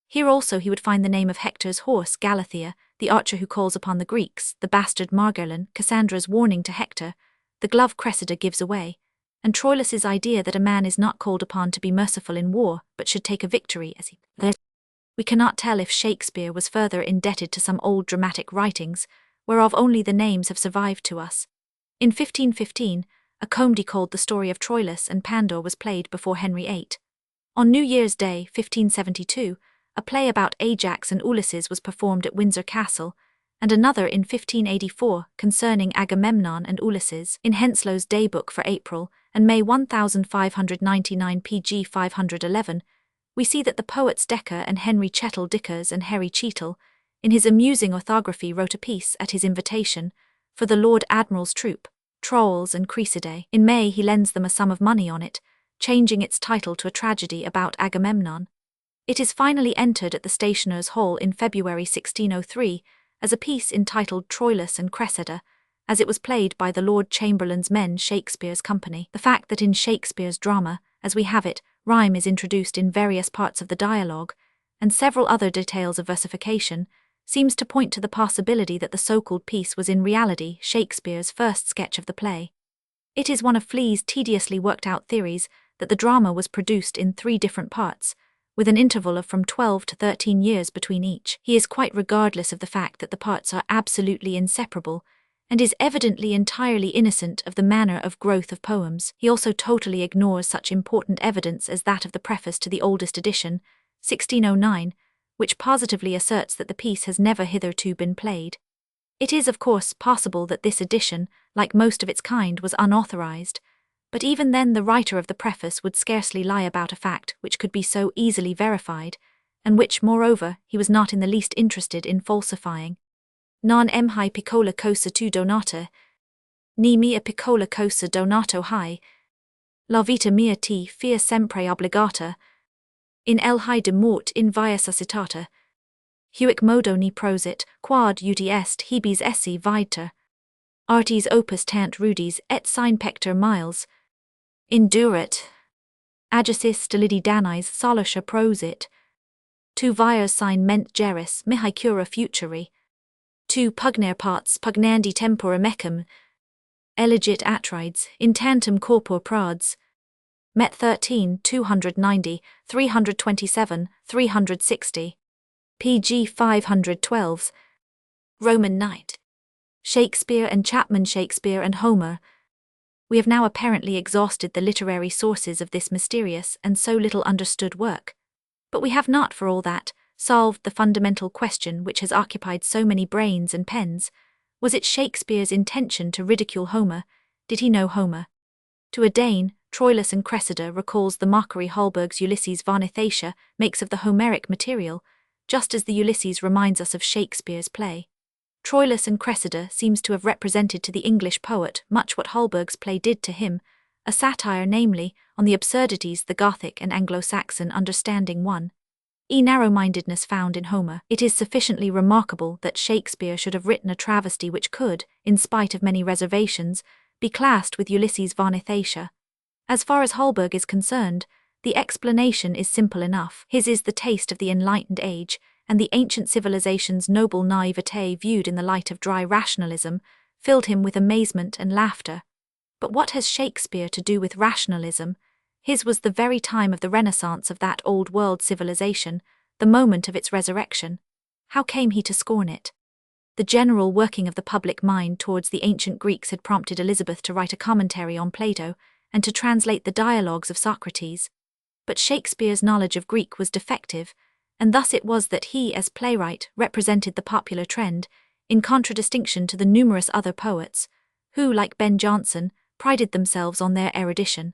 Here also he would find the name of Hector's horse, Galathea, the archer who calls upon the Greeks, the bastard Margarlan, Cassandra's warning to Hector, the glove Cressida gives away, and Troilus's idea that a man is not called upon to be merciful in war, but should take a victory as he led. We cannot tell if Shakespeare was further indebted to some old dramatic writings, whereof only the names have survived to us. In 1515, a comedy called The Story of Troilus and Pandore was played before Henry VIII. On New Year's Day, 1572, a play about Ajax and Ulysses was performed at Windsor Castle, and another in 1584 concerning Agamemnon and Ulysses in Henslow's Daybook for April and May 1599 pg 511, we see that the poets Dekker and Henry Chettle Dickers and Harry Cheetle, in his amusing orthography, wrote a piece at his invitation for the Lord Admiral's troop, Trolls and Cressidae. In May he lends them a sum of money on it, changing its title to a tragedy about Agamemnon. It is finally entered at the Stationers' Hall in February 1603 as a piece entitled Troilus and Cressida, as it was played by the Lord Chamberlain's men, Shakespeare's company. The fact that in Shakespeare's drama, as we have it, rhyme is introduced in various parts of the dialogue, and several other details of versification, seems to point to the possibility that the so-called piece was in reality Shakespeare's first sketch of the play. It is one of Flea's tediously worked-out theories that the drama was produced in 3 different parts, with an interval of from 12 to 13 years between each. He is quite regardless of the fact that the parts are absolutely inseparable, and is evidently entirely innocent of the manner of growth of poems. He also totally ignores such important evidence as that of the preface to the oldest edition, 1609, which positively asserts that the piece has never hitherto been played. It is, of course, possible that this edition, like most of its kind, was unauthorized, but even then the writer of the preface would scarcely lie about a fact which could be so easily verified, and which, moreover, he was not in the least interested in falsifying. Non emhi piccola cosa tu donata, ni mia piccola cosa donato hai, la vita mia ti fia sempre obbligata, in elhi de mort in via suscitata, huic modo ni prosit, quad ut est hebes esse vidter, artes opus tant rudis et sine pector miles, indurit, agesis delidi danis solusha prosit, tu vias sine ment geris mihi cura futuri, tu pugner parts pugnandi tempora mecum, elegit atrides, in tantum corpor prads, Met 13, 290, 327, 360. pg 512. Roman Knight. Shakespeare and Chapman. Shakespeare and Homer. We have now apparently exhausted the literary sources of this mysterious and so little understood work. But we have not, for all that, solved the fundamental question which has occupied so many brains and pens. Was it Shakespeare's intention to ridicule Homer? Did he know Homer? To a Dane, Troilus and Cressida recalls the mockery Holberg's Ulysses von Ithaca makes of the Homeric material, just as the Ulysses reminds us of Shakespeare's play. Troilus and Cressida seems to have represented to the English poet much what Holberg's play did to him, a satire, namely, on the absurdities the Gothic and Anglo-Saxon understanding one. Narrow-mindedness found in Homer. It is sufficiently remarkable that Shakespeare should have written a travesty which could, in spite of many reservations, be classed with Ulysses von Ithaca. As far as Holberg is concerned, the explanation is simple enough. His is the taste of the enlightened age, and the ancient civilization's noble naivete viewed in the light of dry rationalism filled him with amazement and laughter. But what has Shakespeare to do with rationalism? His was the very time of the renaissance of that old-world civilization, the moment of its resurrection. How came he to scorn it? The general working of the public mind towards the ancient Greeks had prompted Elizabeth to write a commentary on Plato and to translate the dialogues of Socrates. But Shakespeare's knowledge of Greek was defective, and thus it was that he, as playwright, represented the popular trend, in contradistinction to the numerous other poets, who, like Ben Jonson, prided themselves on their erudition.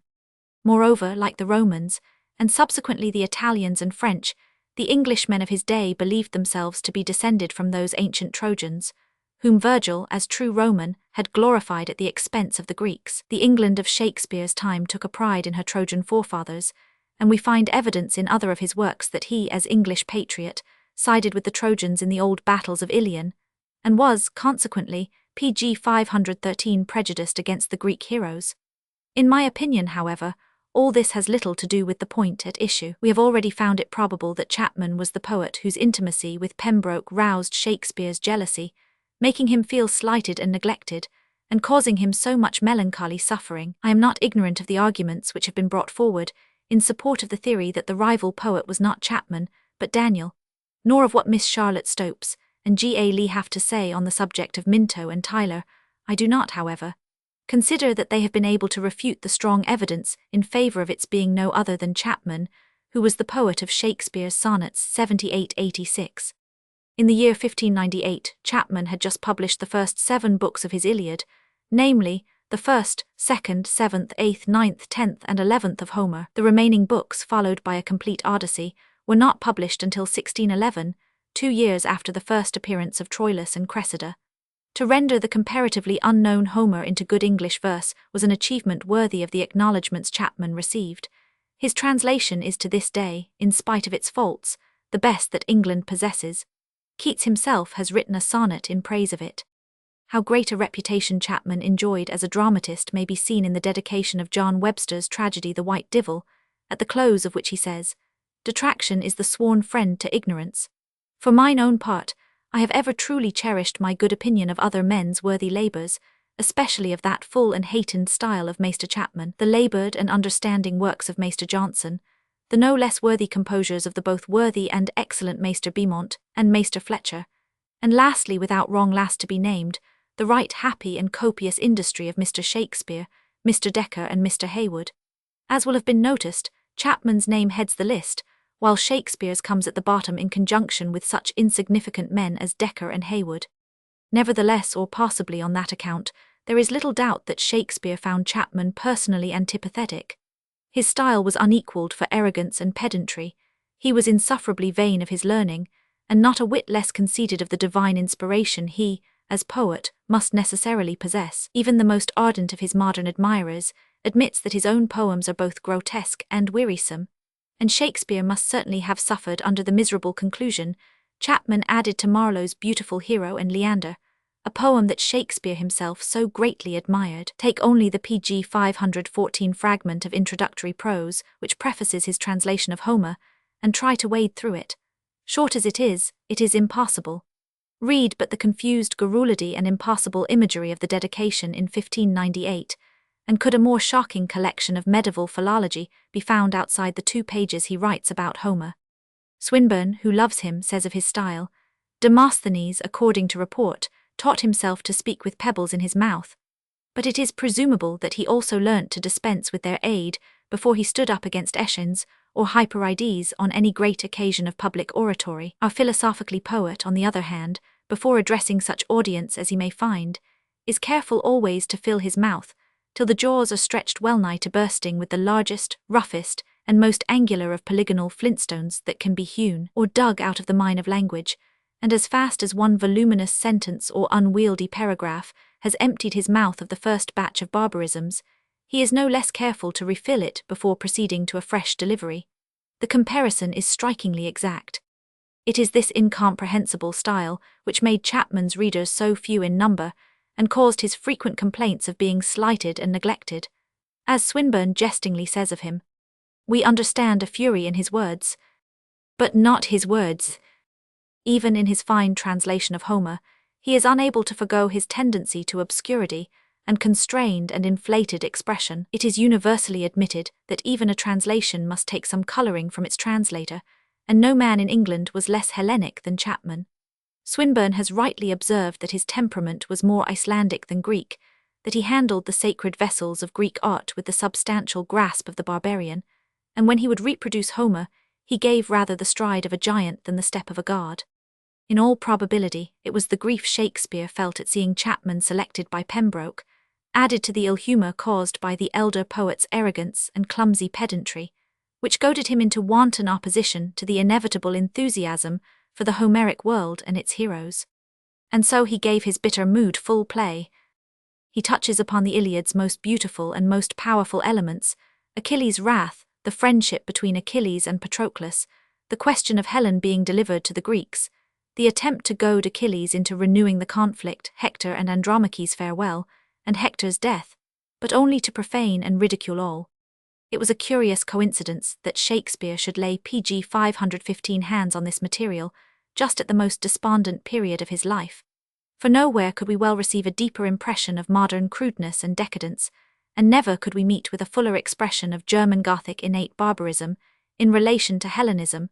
Moreover, like the Romans, and subsequently the Italians and French, the Englishmen of his day believed themselves to be descended from those ancient Trojans, whom Virgil, as true Roman, had glorified at the expense of the Greeks. The England of Shakespeare's time took a pride in her Trojan forefathers, and we find evidence in other of his works that he, as English patriot, sided with the Trojans in the old battles of Ilion, and was, consequently, pg 513 prejudiced against the Greek heroes. In my opinion, however, all this has little to do with the point at issue. We have already found it probable that Chapman was the poet whose intimacy with Pembroke roused Shakespeare's jealousy, making him feel slighted and neglected, and causing him so much melancholy suffering. I am not ignorant of the arguments which have been brought forward in support of the theory that the rival poet was not Chapman, but Daniel, nor of what Miss Charlotte Stopes and G.A. Lee have to say on the subject of Minto and Tyler. I do not, however, consider that they have been able to refute the strong evidence in favour of its being no other than Chapman, who was the poet of Shakespeare's sonnets 78-86. In the year 1598, Chapman had just published the first 7 books of his Iliad, namely, the 1st, 2nd, 7th, 8th, 9th, 10th, and 11th of Homer. The remaining books, followed by a complete Odyssey, were not published until 1611, 2 years after the first appearance of Troilus and Cressida. To render the comparatively unknown Homer into good English verse was an achievement worthy of the acknowledgments Chapman received. His translation is to this day, in spite of its faults, the best that England possesses. Keats himself has written a sonnet in praise of it. How great a reputation Chapman enjoyed as a dramatist may be seen in the dedication of John Webster's tragedy The White Divil, at the close of which he says, "Detraction is the sworn friend to ignorance. For mine own part, I have ever truly cherished my good opinion of other men's worthy labours, especially of that full and hatened style of Maester Chapman, the laboured and understanding works of Maester Johnson, the no less worthy composures of the both worthy and excellent Maester Beaumont and Maester Fletcher, and lastly, without wrong last to be named, the right happy and copious industry of Mr. Shakespeare, Mr. Dekker and Mr. Heywood. As will have been noticed, Chapman's name heads the list, while Shakespeare's comes at the bottom in conjunction with such insignificant men as Dekker and Heywood. Nevertheless, or possibly on that account, there is little doubt that Shakespeare found Chapman personally antipathetic. His style was unequalled for arrogance and pedantry, he was insufferably vain of his learning, and not a whit less conceited of the divine inspiration he, as poet, must necessarily possess. Even the most ardent of his modern admirers admits that his own poems are both grotesque and wearisome, and Shakespeare must certainly have suffered under the miserable conclusion Chapman added to Marlowe's beautiful Hero and Leander, a poem that Shakespeare himself so greatly admired. Take only the pg 514 fragment of introductory prose which prefaces his translation of Homer, and try to wade through it. Short as it is impossible. Read but the confused garrulity and impossible imagery of the dedication in 1598, and could a more shocking collection of medieval philology be found outside the 2 pages he writes about Homer? Swinburne, who loves him, says of his style, Demosthenes, according to report, taught himself to speak with pebbles in his mouth, but it is presumable that he also learnt to dispense with their aid before he stood up against Aeschines or Hyperides on any great occasion of public oratory. Our philosophically poet, on the other hand, before addressing such audience as he may find, is careful always to fill his mouth, till the jaws are stretched well-nigh to bursting with the largest, roughest, and most angular of polygonal flintstones that can be hewn or dug out of the mine of language, and as fast as one voluminous sentence or unwieldy paragraph has emptied his mouth of the first batch of barbarisms, he is no less careful to refill it before proceeding to a fresh delivery. The comparison is strikingly exact. It is this incomprehensible style which made Chapman's readers so few in number, and caused his frequent complaints of being slighted and neglected. As Swinburne jestingly says of him, "We understand a fury in his words, but not his words." Even in his fine translation of Homer, he is unable to forgo his tendency to obscurity and constrained and inflated expression. It is universally admitted that even a translation must take some colouring from its translator, and no man in England was less Hellenic than Chapman. Swinburne has rightly observed that his temperament was more Icelandic than Greek, that he handled the sacred vessels of Greek art with the substantial grasp of the barbarian, and when he would reproduce Homer, he gave rather the stride of a giant than the step of a god. In all probability, it was the grief Shakespeare felt at seeing Chapman selected by Pembroke, added to the ill humour caused by the elder poet's arrogance and clumsy pedantry, which goaded him into wanton opposition to the inevitable enthusiasm for the Homeric world and its heroes. And so he gave his bitter mood full play. He touches upon the Iliad's most beautiful and most powerful elements: Achilles' wrath, the friendship between Achilles and Patroclus, the question of Helen being delivered to the Greeks, the attempt to goad Achilles into renewing the conflict, Hector and Andromache's farewell, and Hector's death, but only to profane and ridicule all. It was a curious coincidence that Shakespeare should lay pg 515 hands on this material, just at the most despondent period of his life. For nowhere could we well receive a deeper impression of modern crudeness and decadence, and never could we meet with a fuller expression of German Gothic innate barbarism in relation to Hellenism,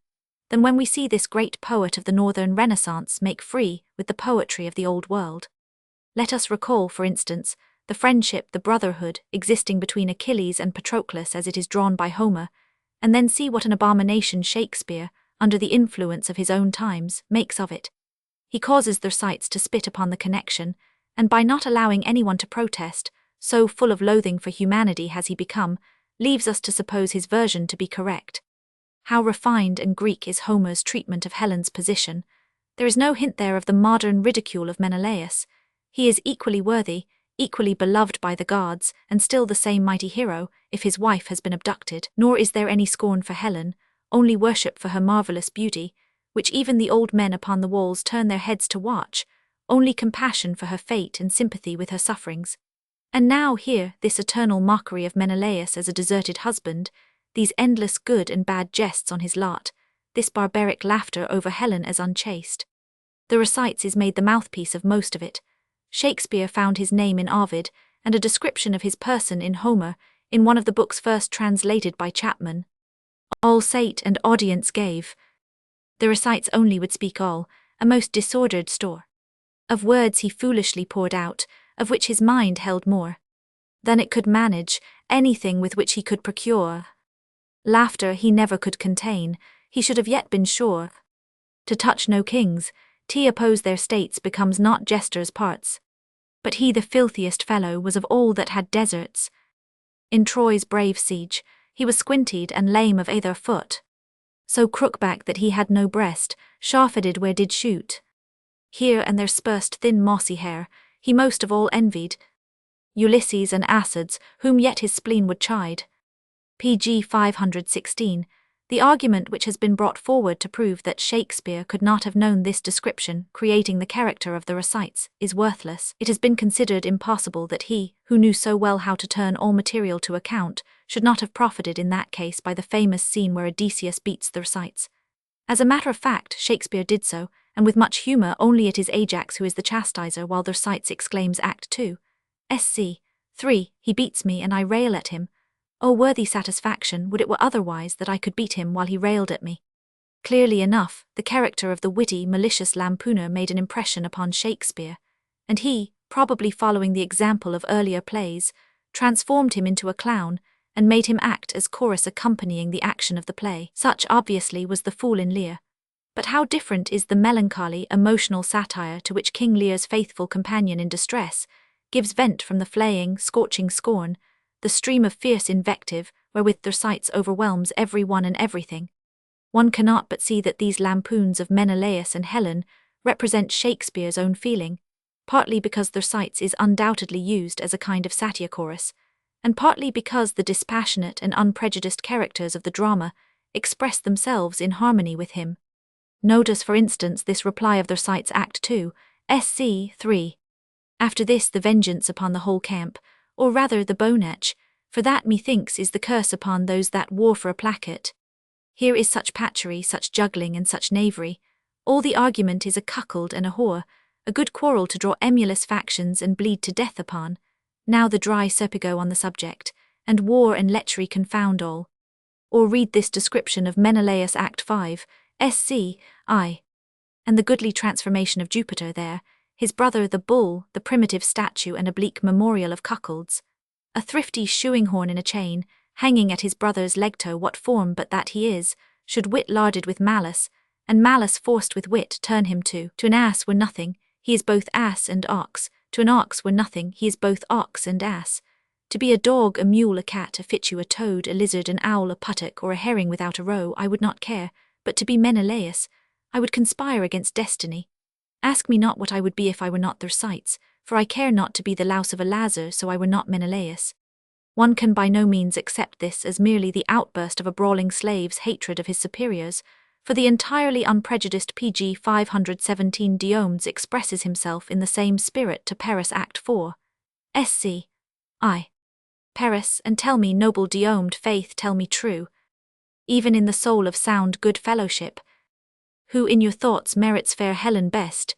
than when we see this great poet of the Northern Renaissance make free with the poetry of the Old World. Let us recall, for instance, the friendship, the brotherhood, existing between Achilles and Patroclus as it is drawn by Homer, and then see what an abomination Shakespeare, under the influence of his own times, makes of it. He causes Thersites to spit upon the connection, and by not allowing anyone to protest, so full of loathing for humanity has he become, leaves us to suppose his version to be correct. How refined and Greek is Homer's treatment of Helen's position! There is no hint there of the modern ridicule of Menelaus. He is equally worthy, equally beloved by the gods, and still the same mighty hero, if his wife has been abducted. Nor is there any scorn for Helen, only worship for her marvellous beauty, which even the old men upon the walls turn their heads to watch, only compassion for her fate and sympathy with her sufferings. And now here, this eternal mockery of Menelaus as a deserted husband, these endless good and bad jests on his lot, this barbaric laughter over Helen as unchaste. The Thersites is made the mouthpiece of most of it. Shakespeare found his name in Ovid, and a description of his person in Homer, in one of the books first translated by Chapman. All sate and audience gave. The Thersites only would speak all, a most disordered store of words he foolishly poured out, of which his mind held more than it could manage, anything with which he could procure. Laughter he never could contain, he should have yet been sure. To touch no kings, to oppose their states becomes not jesters' parts. But he the filthiest fellow was of all that had deserts. In Troy's brave siege, he was squinted and lame of either foot. So crookback that he had no breast, shafted where did shoot. Here and there spursed thin mossy hair, he most of all envied Ulysses and Acids, whom yet his spleen would chide. pg 516, the argument which has been brought forward to prove that Shakespeare could not have known this description, creating the character of the Thersites, is worthless. It has been considered impossible that he, who knew so well how to turn all material to account, should not have profited in that case by the famous scene where Odysseus beats the Thersites. As a matter of fact, Shakespeare did so, and with much humour. Only it is Ajax who is the chastiser, while Thersites exclaims Act 2. Sc. 3, he beats me and I rail at him. O worthy satisfaction, would it were otherwise, that I could beat him while he railed at me. Clearly enough, the character of the witty, malicious lampooner made an impression upon Shakespeare, and he, probably following the example of earlier plays, transformed him into a clown, and made him act as chorus accompanying the action of the play. Such obviously was the fool in Lear. But how different is the melancholy, emotional satire to which King Lear's faithful companion in distress gives vent from the flaying, scorching scorn, the stream of fierce invective wherewith Thersites overwhelms every one and everything. One cannot but see that these lampoons of Menelaus and Helen represent Shakespeare's own feeling, partly because Thersites is undoubtedly used as a kind of satire chorus, and partly because the dispassionate and unprejudiced characters of the drama express themselves in harmony with him. Notice, for instance, this reply of Thersites Act 2, Sc. 3. After this the vengeance upon the whole camp, or rather the bone-etch, for that methinks is the curse upon those that war for a placket. Here is such patchery, such juggling, and such knavery. All the argument is a cuckold and a whore, a good quarrel to draw emulous factions and bleed to death upon. Now the dry serpigo on the subject, and war and lechery confound all. Or read this description of Menelaus Act 5, Sc. I. and the goodly transformation of Jupiter there, his brother the bull, the primitive statue and oblique memorial of cuckolds, a thrifty shoeing horn in a chain, hanging at his brother's leg-toe, what form but that he is, should wit larded with malice, and malice forced with wit turn him to an ass were nothing, he is both ass and ox, to an ox were nothing, he is both ox and ass. To be a dog, a mule, a cat, a fichu, a toad, a lizard, an owl, a puttock, or a herring without a roe, I would not care, but to be Menelaus, I would conspire against destiny. Ask me not what I would be if I were not Thersites, for I care not to be the louse of a Lazar so I were not Menelaus. One can by no means accept this as merely the outburst of a brawling slave's hatred of his superiors, for the entirely unprejudiced pg 517 Diomedes expresses himself in the same spirit to Paris Act 4. Sc. I. Paris, and tell me, noble Diomed, faith tell me true, even in the soul of sound good fellowship, who in your thoughts merits fair Helen best,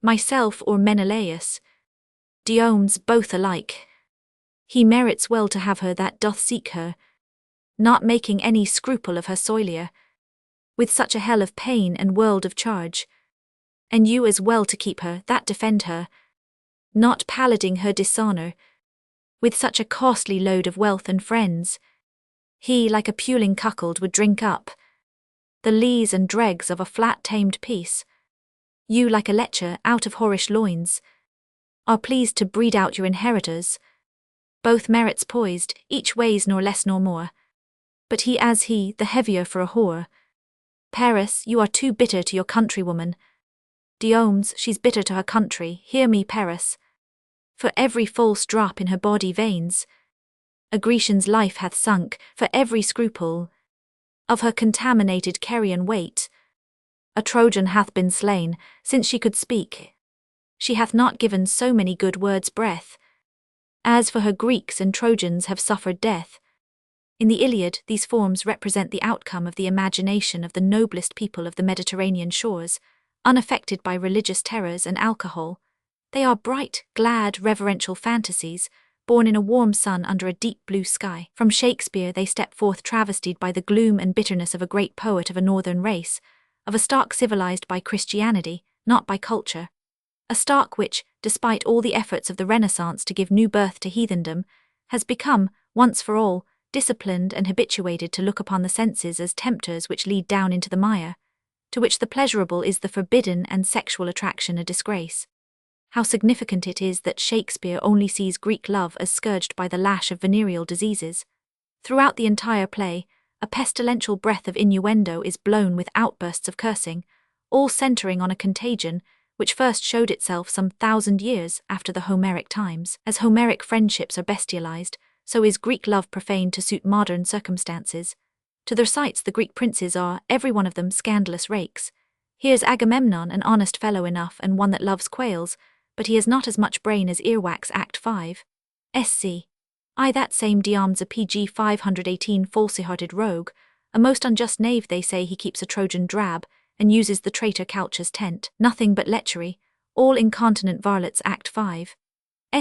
myself or Menelaus? Diomedes, both alike. He merits well to have her that doth seek her, not making any scruple of her soilure, with such a hell of pain and world of charge, and you as well to keep her that defend her, not pallading her dishonour, with such a costly load of wealth and friends. He, like a puling cuckold, would drink up the lees and dregs of a flat-tamed piece. You, like a lecher out of whorish loins, are pleased to breed out your inheritors. Both merits poised, each weighs nor less nor more. But he as he, the heavier for a whore. Paris, you are too bitter to your countrywoman. Diomedes, she's bitter to her country, hear me, Paris. For every false drop in her body veins, a Grecian's life hath sunk, for every scruple of her contaminated carrion weight. A Trojan hath been slain, since she could speak. She hath not given so many good words breath, as for her Greeks and Trojans have suffered death. In the Iliad, these forms represent the outcome of the imagination of the noblest people of the Mediterranean shores, unaffected by religious terrors and alcohol. They are bright, glad, reverential fantasies, born in a warm sun under a deep blue sky. From Shakespeare they step forth travestied by the gloom and bitterness of a great poet of a northern race, of a stock civilized by Christianity, not by culture. A stock which, despite all the efforts of the Renaissance to give new birth to heathendom, has become, once for all, disciplined and habituated to look upon the senses as tempters which lead down into the mire, to which the pleasurable is the forbidden and sexual attraction a disgrace. How significant it is that Shakespeare only sees Greek love as scourged by the lash of venereal diseases. Throughout the entire play, a pestilential breath of innuendo is blown with outbursts of cursing, all centering on a contagion which first showed itself some 1,000 years after the Homeric times. As Homeric friendships are bestialized, so is Greek love profaned to suit modern circumstances. To their sights the Greek princes are, every one of them, scandalous rakes. Here's Agamemnon, an honest fellow enough and one that loves quails, but he has not as much brain as earwax. Act 5. Sc. I. That same Diomedes, a pg 518 falsy-hearted rogue, a most unjust knave. They say he keeps a Trojan drab, and uses the traitor Calchas' tent. Nothing but lechery, all incontinent varlets. Act 5.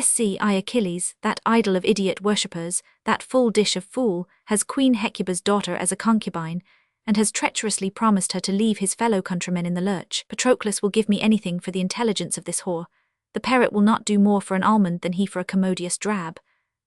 Sc. I. Achilles, that idol of idiot worshippers, that full dish of fool, has Queen Hecuba's daughter as a concubine, and has treacherously promised her to leave his fellow countrymen in the lurch. Patroclus will give me anything for the intelligence of this whore. The parrot will not do more for an almond than he for a commodious drab.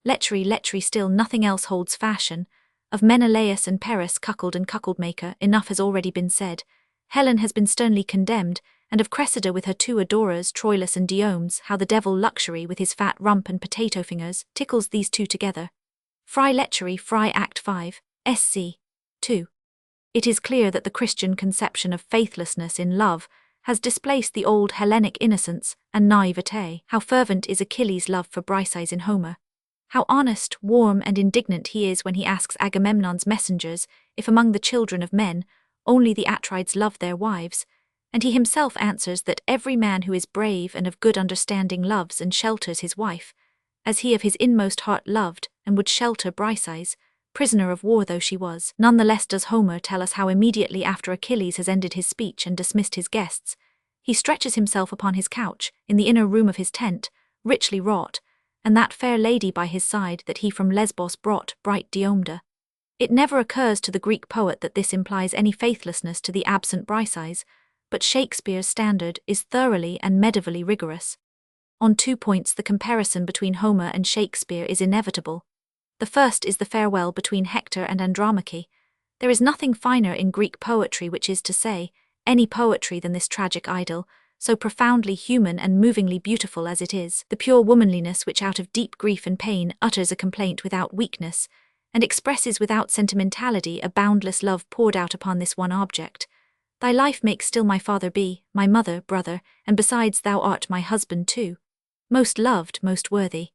Lechery, lechery still, nothing else holds fashion. Of Menelaus and Paris, cuckold and cuckold-maker, enough has already been said. Helen has been sternly condemned, and of Cressida with her two adorers, Troilus and Diomedes, how the devil Luxury with his fat rump and potato fingers tickles these two together. Fry lechery, Fry. Act 5. Sc. 2. It is clear that the Christian conception of faithlessness in love has displaced the old Hellenic innocence and naivete. How fervent is Achilles' love for Briseis in Homer. How honest, warm, and indignant he is when he asks Agamemnon's messengers if among the children of men only the Atrides love their wives, and he himself answers that every man who is brave and of good understanding loves and shelters his wife, as he of his inmost heart loved and would shelter Briseis, prisoner of war though she was. None the less does Homer tell us how immediately after Achilles has ended his speech and dismissed his guests, he stretches himself upon his couch in the inner room of his tent, richly wrought, and that fair lady by his side that he from Lesbos brought, bright Diomede. It never occurs to the Greek poet that this implies any faithlessness to the absent Briseis, but Shakespeare's standard is thoroughly and medievally rigorous. On 2 points the comparison between Homer and Shakespeare is inevitable. The first is the farewell between Hector and Andromache. There is nothing finer in Greek poetry, which is to say, any poetry, than this tragic idyll, so profoundly human and movingly beautiful as it is, the pure womanliness which out of deep grief and pain utters a complaint without weakness, and expresses without sentimentality a boundless love poured out upon this one object. Thy life makes still my father be, my mother, brother, and besides thou art my husband too. Most loved, most worthy.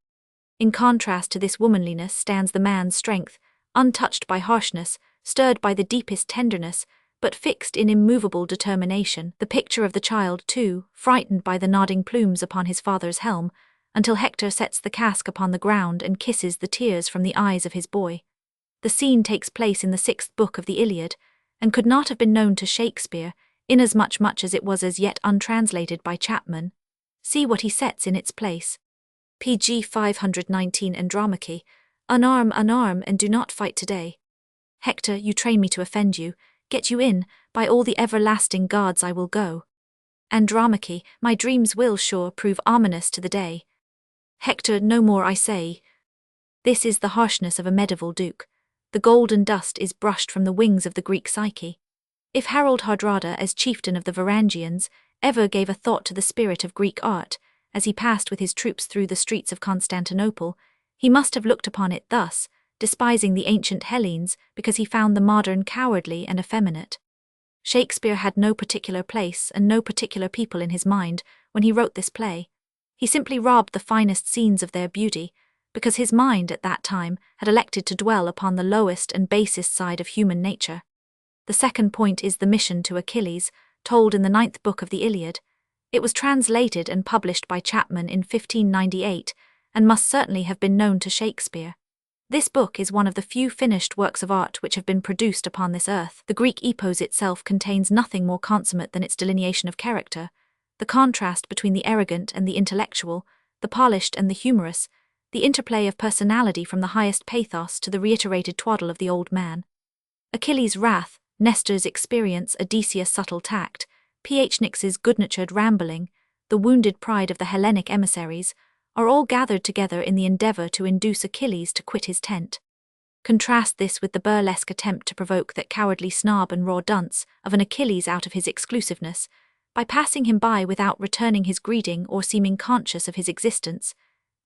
In contrast to this womanliness stands the man's strength, untouched by harshness, stirred by the deepest tenderness, but fixed in immovable determination, the picture of the child, too, frightened by the nodding plumes upon his father's helm, until Hector sets the casque upon the ground and kisses the tears from the eyes of his boy. The scene takes place in the 6th book of the Iliad, and could not have been known to Shakespeare, inasmuch as it was as yet untranslated by Chapman. See what he sets in its place. pg 519 Andromache, unarm, and do not fight today. Hector, you train me to offend you, get you in, by all the everlasting gods I will go. Andromache, my dreams will sure prove ominous to the day. Hector, no more I say. This is the harshness of a medieval duke. The golden dust is brushed from the wings of the Greek psyche. If Harold Hardrada, as chieftain of the Varangians, ever gave a thought to the spirit of Greek art, as he passed with his troops through the streets of Constantinople, he must have looked upon it thus, despising the ancient Hellenes because he found the modern cowardly and effeminate. Shakespeare had no particular place and no particular people in his mind when he wrote this play. He simply robbed the finest scenes of their beauty, because his mind at that time had elected to dwell upon the lowest and basest side of human nature. The second point is the mission to Achilles, told in the 9th book of the Iliad. It was translated and published by Chapman in 1598, and must certainly have been known to Shakespeare. This book is one of the few finished works of art which have been produced upon this earth. The Greek epos itself contains nothing more consummate than its delineation of character, the contrast between the arrogant and the intellectual, the polished and the humorous, the interplay of personality from the highest pathos to the reiterated twaddle of the old man. Achilles' wrath, Nestor's experience, Odysseus' subtle tact, Phoenix's good-natured rambling, the wounded pride of the Hellenic emissaries, are all gathered together in the endeavor to induce Achilles to quit his tent. Contrast this with the burlesque attempt to provoke that cowardly snob and raw dunce of an Achilles out of his exclusiveness, by passing him by without returning his greeting or seeming conscious of his existence.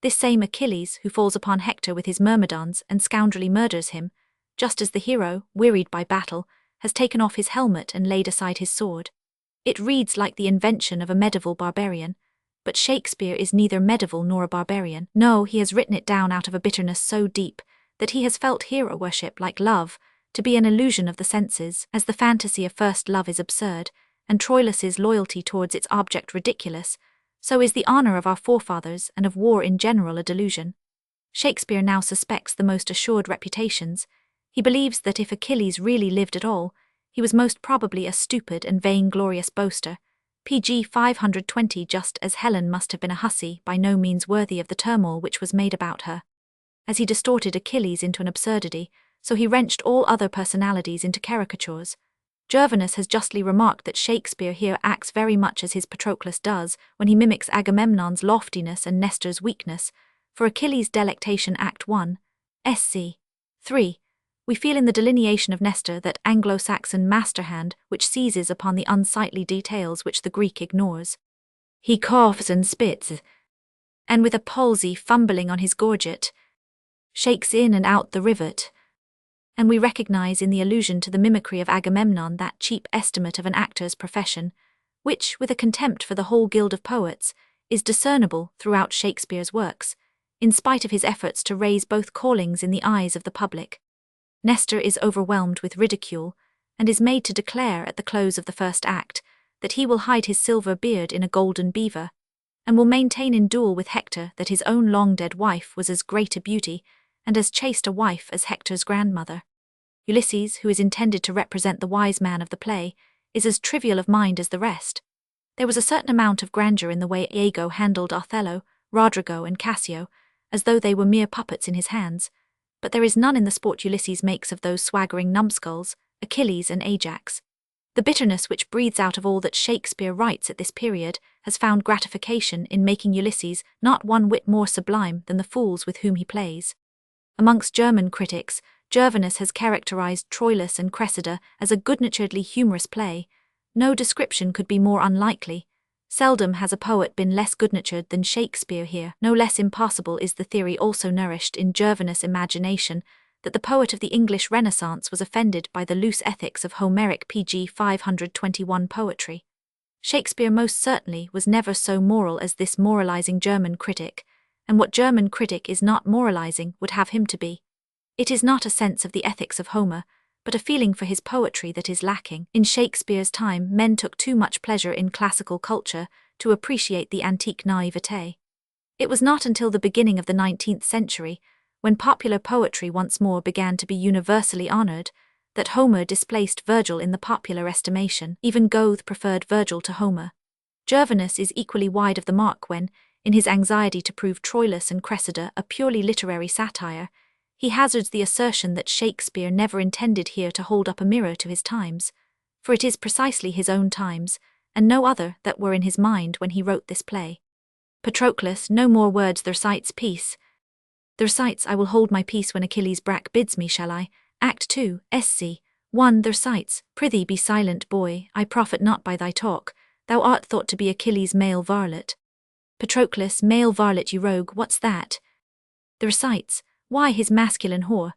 This same Achilles who falls upon Hector with his myrmidons and scoundrelly murders him, just as the hero, wearied by battle, has taken off his helmet and laid aside his sword. It reads like the invention of a medieval barbarian, but Shakespeare is neither medieval nor a barbarian. No, he has written it down out of a bitterness so deep that he has felt hero worship, like love, to be an illusion of the senses, as the fantasy of first love is absurd, and Troilus' loyalty towards its object ridiculous, so is the honor of our forefathers and of war in general a delusion. Shakespeare now suspects the most assured reputations. He believes that if Achilles really lived at all, he was most probably a stupid and vainglorious boaster, pg 520, just as Helen must have been a hussy by no means worthy of the turmoil which was made about her. As he distorted Achilles into an absurdity, so he wrenched all other personalities into caricatures. Gervinus has justly remarked that Shakespeare here acts very much as his Patroclus does when he mimics Agamemnon's loftiness and Nestor's weakness, for Achilles' Delectation Act 1, sc. 3. We feel in the delineation of Nestor that Anglo-Saxon masterhand which seizes upon the unsightly details which the Greek ignores. He coughs and spits, and with a palsy fumbling on his gorget, shakes in and out the rivet. And we recognize in the allusion to the mimicry of Agamemnon that cheap estimate of an actor's profession, which, with a contempt for the whole guild of poets, is discernible throughout Shakespeare's works, in spite of his efforts to raise both callings in the eyes of the public. Nestor is overwhelmed with ridicule, and is made to declare at the close of the first act that he will hide his silver beard in a golden beaver, and will maintain in duel with Hector that his own long-dead wife was as great a beauty and as chaste a wife as Hector's grandmother. Ulysses, who is intended to represent the wise man of the play, is as trivial of mind as the rest. There was a certain amount of grandeur in the way Iago handled Othello, Rodrigo and Cassio, as though they were mere puppets in his hands, but there is none in the sport Ulysses makes of those swaggering numbskulls, Achilles and Ajax. The bitterness which breathes out of all that Shakespeare writes at this period has found gratification in making Ulysses not one whit more sublime than the fools with whom he plays. Amongst German critics, Gervinus has characterized Troilus and Cressida as a good-naturedly humorous play. No description could be more unlikely. Seldom has a poet been less good-natured than Shakespeare here. No less impossible is the theory also nourished in Gervinus' imagination that the poet of the English Renaissance was offended by the loose ethics of Homeric pg 521 poetry. Shakespeare most certainly was never so moral as this moralizing German critic, and what German critic is not moralizing would have him to be. It is not a sense of the ethics of Homer, but a feeling for his poetry that is lacking. In Shakespeare's time, men took too much pleasure in classical culture to appreciate the antique naivete. It was not until the beginning of the 19th century, when popular poetry once more began to be universally honored, that Homer displaced Virgil in the popular estimation. Even Goethe preferred Virgil to Homer. Gervinus is equally wide of the mark when, in his anxiety to prove Troilus and Cressida a purely literary satire, he hazards the assertion that Shakespeare never intended here to hold up a mirror to his times, for it is precisely his own times, and no other, that were in his mind when he wrote this play. Patroclus, no more words Thersites' peace. Thersites, I will hold my peace when Achilles' brack bids me, shall I? Act 2, Sc. 1 Thersites, prithee be silent, boy, I profit not by thy talk, thou art thought to be Achilles' male varlet. Patroclus, male varlet, you rogue, what's that? Thersites, why his masculine whore.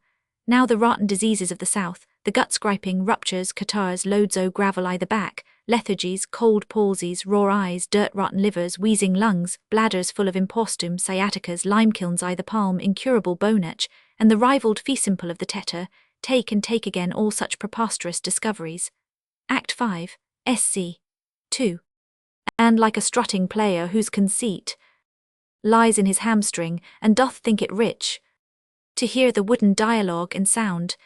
Now the rotten diseases of the south, the gut-scraping, ruptures, catarrhs, loads o' gravel I the back, lethargies, cold palsies, raw eyes, dirt-rotten livers, wheezing lungs, bladders full of impostum, sciaticas, lime-kilns I the palm, incurable bone-etch, and the rivalled fee simple of the tetter, take and take again all such preposterous discoveries. Act 5, Sc. 2. And like a strutting player whose conceit lies in his hamstring, and doth think it rich to hear the wooden dialogue and sound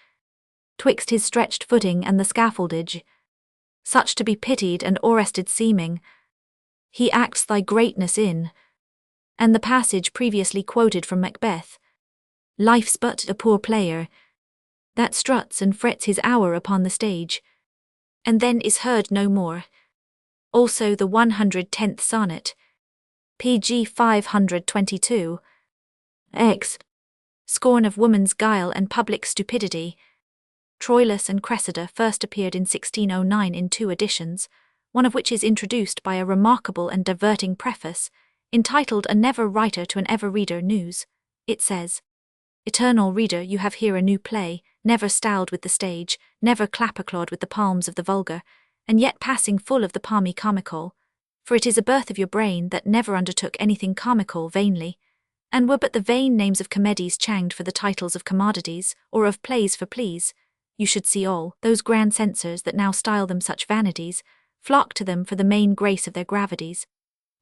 twixt his stretched footing and the scaffoldage, such to be pitied and orested seeming, he acts thy greatness in, and the passage previously quoted from Macbeth, life's but a poor player, that struts and frets his hour upon the stage, and then is heard no more. Also the 110th sonnet, pg 522, X. Scorn of woman's guile and public stupidity. Troilus and Cressida first appeared in 1609 in 2 editions, one of which is introduced by a remarkable and diverting preface, entitled A Never Writer to an Ever Reader News. It says, Eternal reader, you have here a new play, never styled with the stage, never clapper-clawed with the palms of the vulgar, and yet passing full of the palmy comical, for it is a birth of your brain that never undertook anything comical vainly, and were but the vain names of comedies changed for the titles of commodities, or of plays for pleas, you should see all those grand censors that now style them such vanities, flock to them for the main grace of their gravities,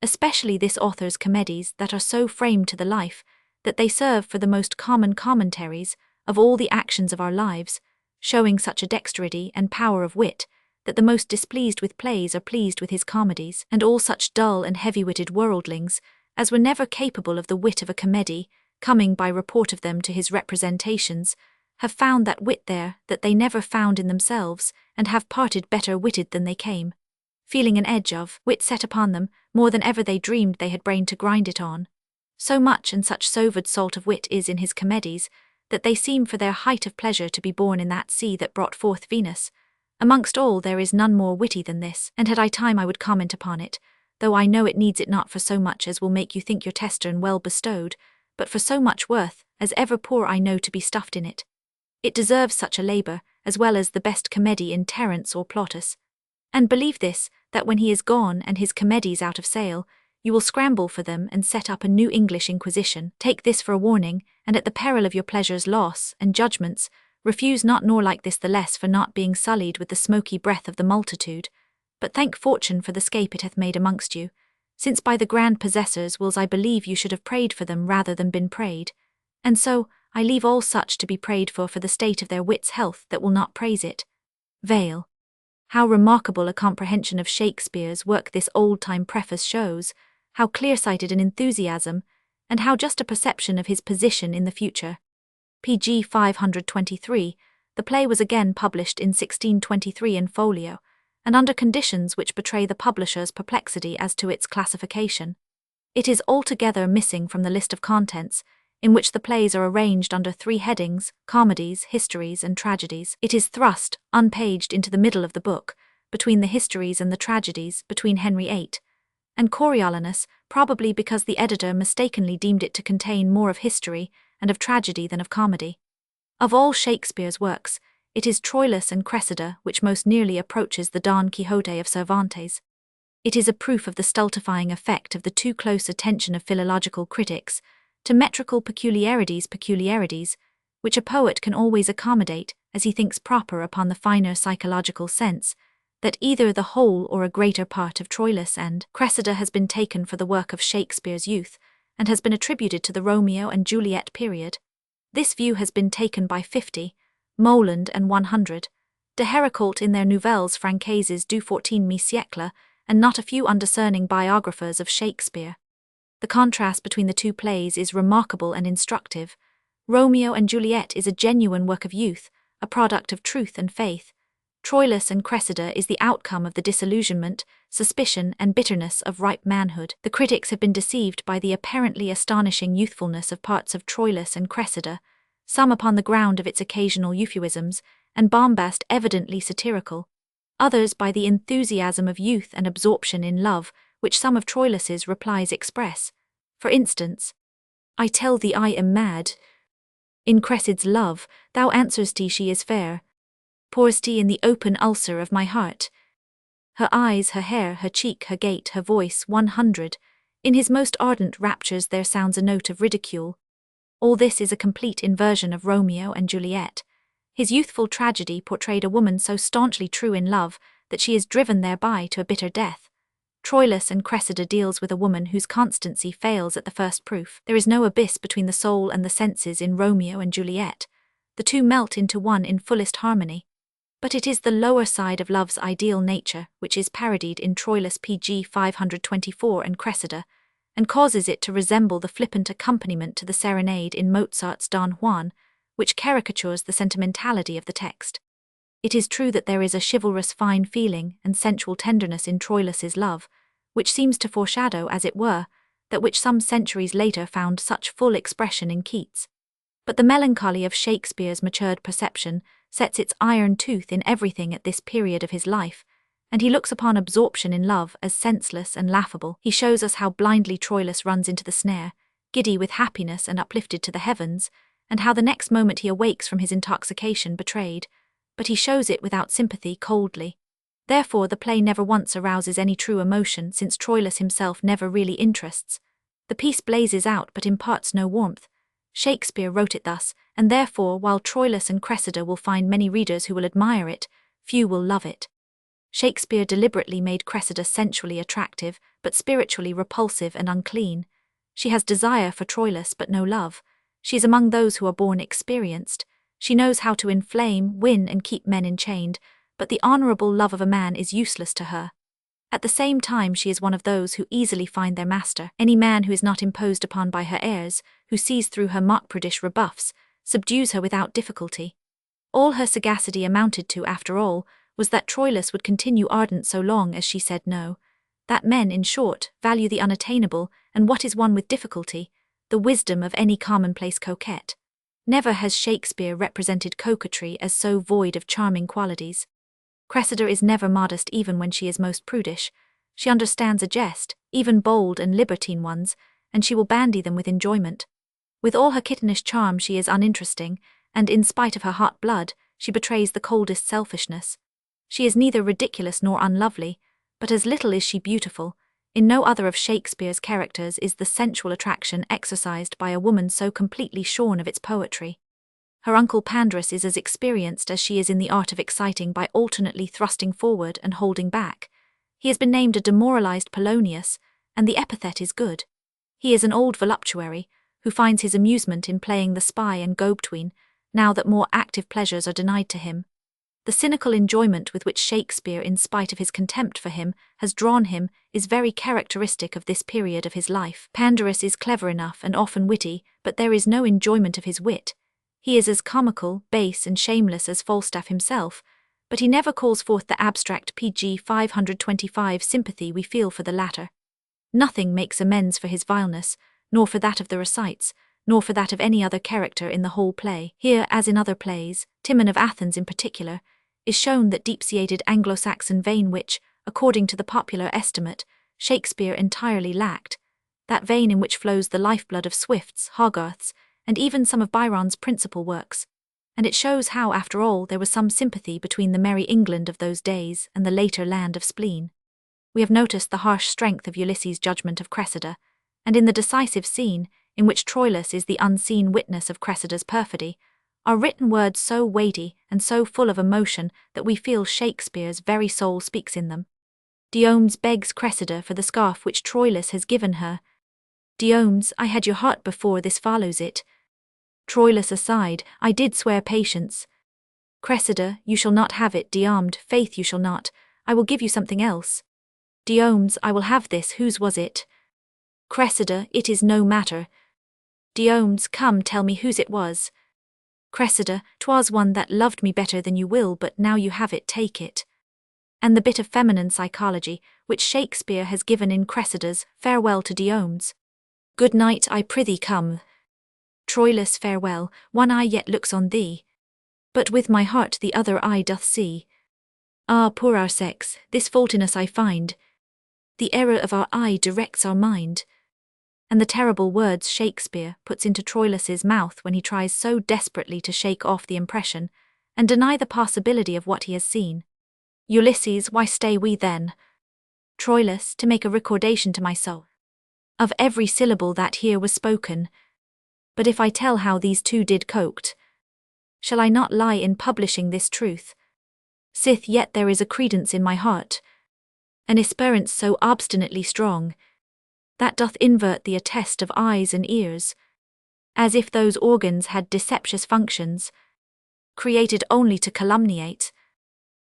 especially this author's comedies that are so framed to the life, that they serve for the most common commentaries of all the actions of our lives, showing such a dexterity and power of wit, that the most displeased with plays are pleased with his comedies, and all such dull and heavy-witted worldlings as were never capable of the wit of a comedy, coming by report of them to his representations, have found that wit there that they never found in themselves, and have parted better witted than they came, feeling an edge of wit set upon them more than ever they dreamed they had brain to grind it on. So much and such sovered salt of wit is in his comedies, that they seem for their height of pleasure to be born in that sea that brought forth Venus. Amongst all there is none more witty than this, and had I time I would comment upon it, though I know it needs it not for so much as will make you think your testern well bestowed, but for so much worth as ever poor I know to be stuffed in it. It deserves such a labour, as well as the best comedy in Terence or Plautus. And believe this, that when he is gone and his comedies out of sale, you will scramble for them and set up a new English Inquisition. Take this for a warning, and at the peril of your pleasure's loss and judgments, refuse not nor like this the less for not being sullied with the smoky breath of the multitude, but thank fortune for the scape it hath made amongst you, since by the grand possessors wills I believe you should have prayed for them rather than been prayed, and so I leave all such to be prayed for the state of their wits' health that will not praise it. Vale. How remarkable a comprehension of Shakespeare's work this old-time preface shows, how clear-sighted an enthusiasm, and how just a perception of his position in the future. pg 523, the play was again published in 1623 in folio, and under conditions which betray the publisher's perplexity as to its classification. It is altogether missing from the list of contents, in which the plays are arranged under 3 headings: comedies, histories, and tragedies. It is thrust, unpaged, into the middle of the book, between the histories and the tragedies, between Henry VIII and Coriolanus, probably because the editor mistakenly deemed it to contain more of history and of tragedy than of comedy. Of all Shakespeare's works, it is Troilus and Cressida which most nearly approaches the Don Quixote of Cervantes. It is a proof of the stultifying effect of the too close attention of philological critics to metrical peculiarities, which a poet can always accommodate as he thinks proper upon the finer psychological sense, that either the whole or a greater part of Troilus and Cressida has been taken for the work of Shakespeare's youth, and has been attributed to the Romeo and Juliet period. This view has been taken by 50, Moland and 100, de Héricourt in their Nouvelles Francaises du XIVe siècle, and not a few undiscerning biographers of Shakespeare. The contrast between the two plays is remarkable and instructive. Romeo and Juliet is a genuine work of youth, a product of truth and faith. Troilus and Cressida is the outcome of the disillusionment, suspicion, and bitterness of ripe manhood. The critics have been deceived by the apparently astonishing youthfulness of parts of Troilus and Cressida, some upon the ground of its occasional euphuisms and bombast evidently satirical, others by the enthusiasm of youth and absorption in love, which some of Troilus's replies express. For instance, "I tell thee I am mad. In Cressida's love, thou answerst she is fair. Pourst in the open ulcer of my heart. Her eyes, her hair, her cheek, her gait, her voice, 100. In his most ardent raptures there sounds a note of ridicule." All this is a complete inversion of Romeo and Juliet. His youthful tragedy portrayed a woman so staunchly true in love that she is driven thereby to a bitter death. Troilus and Cressida deals with a woman whose constancy fails at the first proof. There is no abyss between the soul and the senses in Romeo and Juliet. The two melt into one in fullest harmony. But it is the lower side of love's ideal nature which is parodied in Troilus pg 524 and Cressida, and causes it to resemble the flippant accompaniment to the serenade in Mozart's Don Juan, which caricatures the sentimentality of the text. It is true that there is a chivalrous fine feeling and sensual tenderness in Troilus's love, which seems to foreshadow, as it were, that which some centuries later found such full expression in Keats. But the melancholy of Shakespeare's matured perception sets its iron tooth in everything at this period of his life, and he looks upon absorption in love as senseless and laughable. He shows us how blindly Troilus runs into the snare, giddy with happiness and uplifted to the heavens, and how the next moment he awakes from his intoxication betrayed, but he shows it without sympathy, coldly. Therefore the play never once arouses any true emotion, since Troilus himself never really interests. The piece blazes out but imparts no warmth. Shakespeare wrote it thus, and therefore while Troilus and Cressida will find many readers who will admire it, few will love it. Shakespeare deliberately made Cressida sensually attractive, but spiritually repulsive and unclean. She has desire for Troilus but no love. She is among those who are born experienced. She knows how to inflame, win, and keep men enchained, but the honorable love of a man is useless to her. At the same time she is one of those who easily find their master. Any man who is not imposed upon by her airs, who sees through her mock prudish rebuffs, subdues her without difficulty. All her sagacity amounted to, after all, was that Troilus would continue ardent so long as she said no. That men, in short, value the unattainable, and what is won with difficulty, the wisdom of any commonplace coquette. Never has Shakespeare represented coquetry as so void of charming qualities. Cressida is never modest even when she is most prudish. She understands a jest, even bold and libertine ones, and she will bandy them with enjoyment. With all her kittenish charm she is uninteresting, and in spite of her hot blood, she betrays the coldest selfishness. She is neither ridiculous nor unlovely, but as little is she beautiful. In no other of Shakespeare's characters is the sensual attraction exercised by a woman so completely shorn of its poetry. Her uncle Pandarus is as experienced as she is in the art of exciting by alternately thrusting forward and holding back. He has been named a demoralized Polonius, and the epithet is good. He is an old voluptuary, who finds his amusement in playing the spy and go-between, now that more active pleasures are denied to him. The cynical enjoyment with which Shakespeare, in spite of his contempt for him, has drawn him, is very characteristic of this period of his life. Pandarus is clever enough and often witty, but there is no enjoyment of his wit. He is as comical, base, and shameless as Falstaff himself, but he never calls forth the abstract pg 525 sympathy we feel for the latter. Nothing makes amends for his vileness, nor for that of the recites, nor for that of any other character in the whole play. Here, as in other plays, Timon of Athens in particular, is shown that deep-seated Anglo-Saxon vein which, according to the popular estimate, Shakespeare entirely lacked, that vein in which flows the lifeblood of Swift's, Hogarth's, and even some of Byron's principal works, and it shows how, after all, there was some sympathy between the merry England of those days and the later land of spleen. We have noticed the harsh strength of Ulysses' judgment of Cressida, and in the decisive scene, in which Troilus is the unseen witness of Cressida's perfidy, are written words so weighty and so full of emotion that we feel Shakespeare's very soul speaks in them. Diomedes begs Cressida for the scarf which Troilus has given her. Diomedes, I had your heart before this follows it. Troilus aside, I did swear patience. Cressida, you shall not have it. Diomedes, faith you shall not, I will give you something else. Diomedes, I will have this. Whose was it? Cressida, it is no matter. Diomedes, come, tell me whose it was. Cressida, 'twas one that loved me better than you will, but now you have it, take it. And the bit of feminine psychology which Shakespeare has given in Cressida's Farewell to Diomedes. Good night, I prithee come. Troilus, farewell, one eye yet looks on thee, but with my heart the other eye doth see. Ah, poor our sex, this fault in us I find, the error of our eye directs our mind. And the terrible words Shakespeare puts into Troilus's mouth when he tries so desperately to shake off the impression and deny the possibility of what he has seen. Ulysses, why stay we then? Troilus, to make a recordation to my soul of every syllable that here was spoken. But if I tell how these two did coact, shall I not lie in publishing this truth? Sith yet there is a credence in my heart, an esperance so obstinately strong, that doth invert the attest of eyes and ears, as if those organs had deceptious functions, created only to calumniate.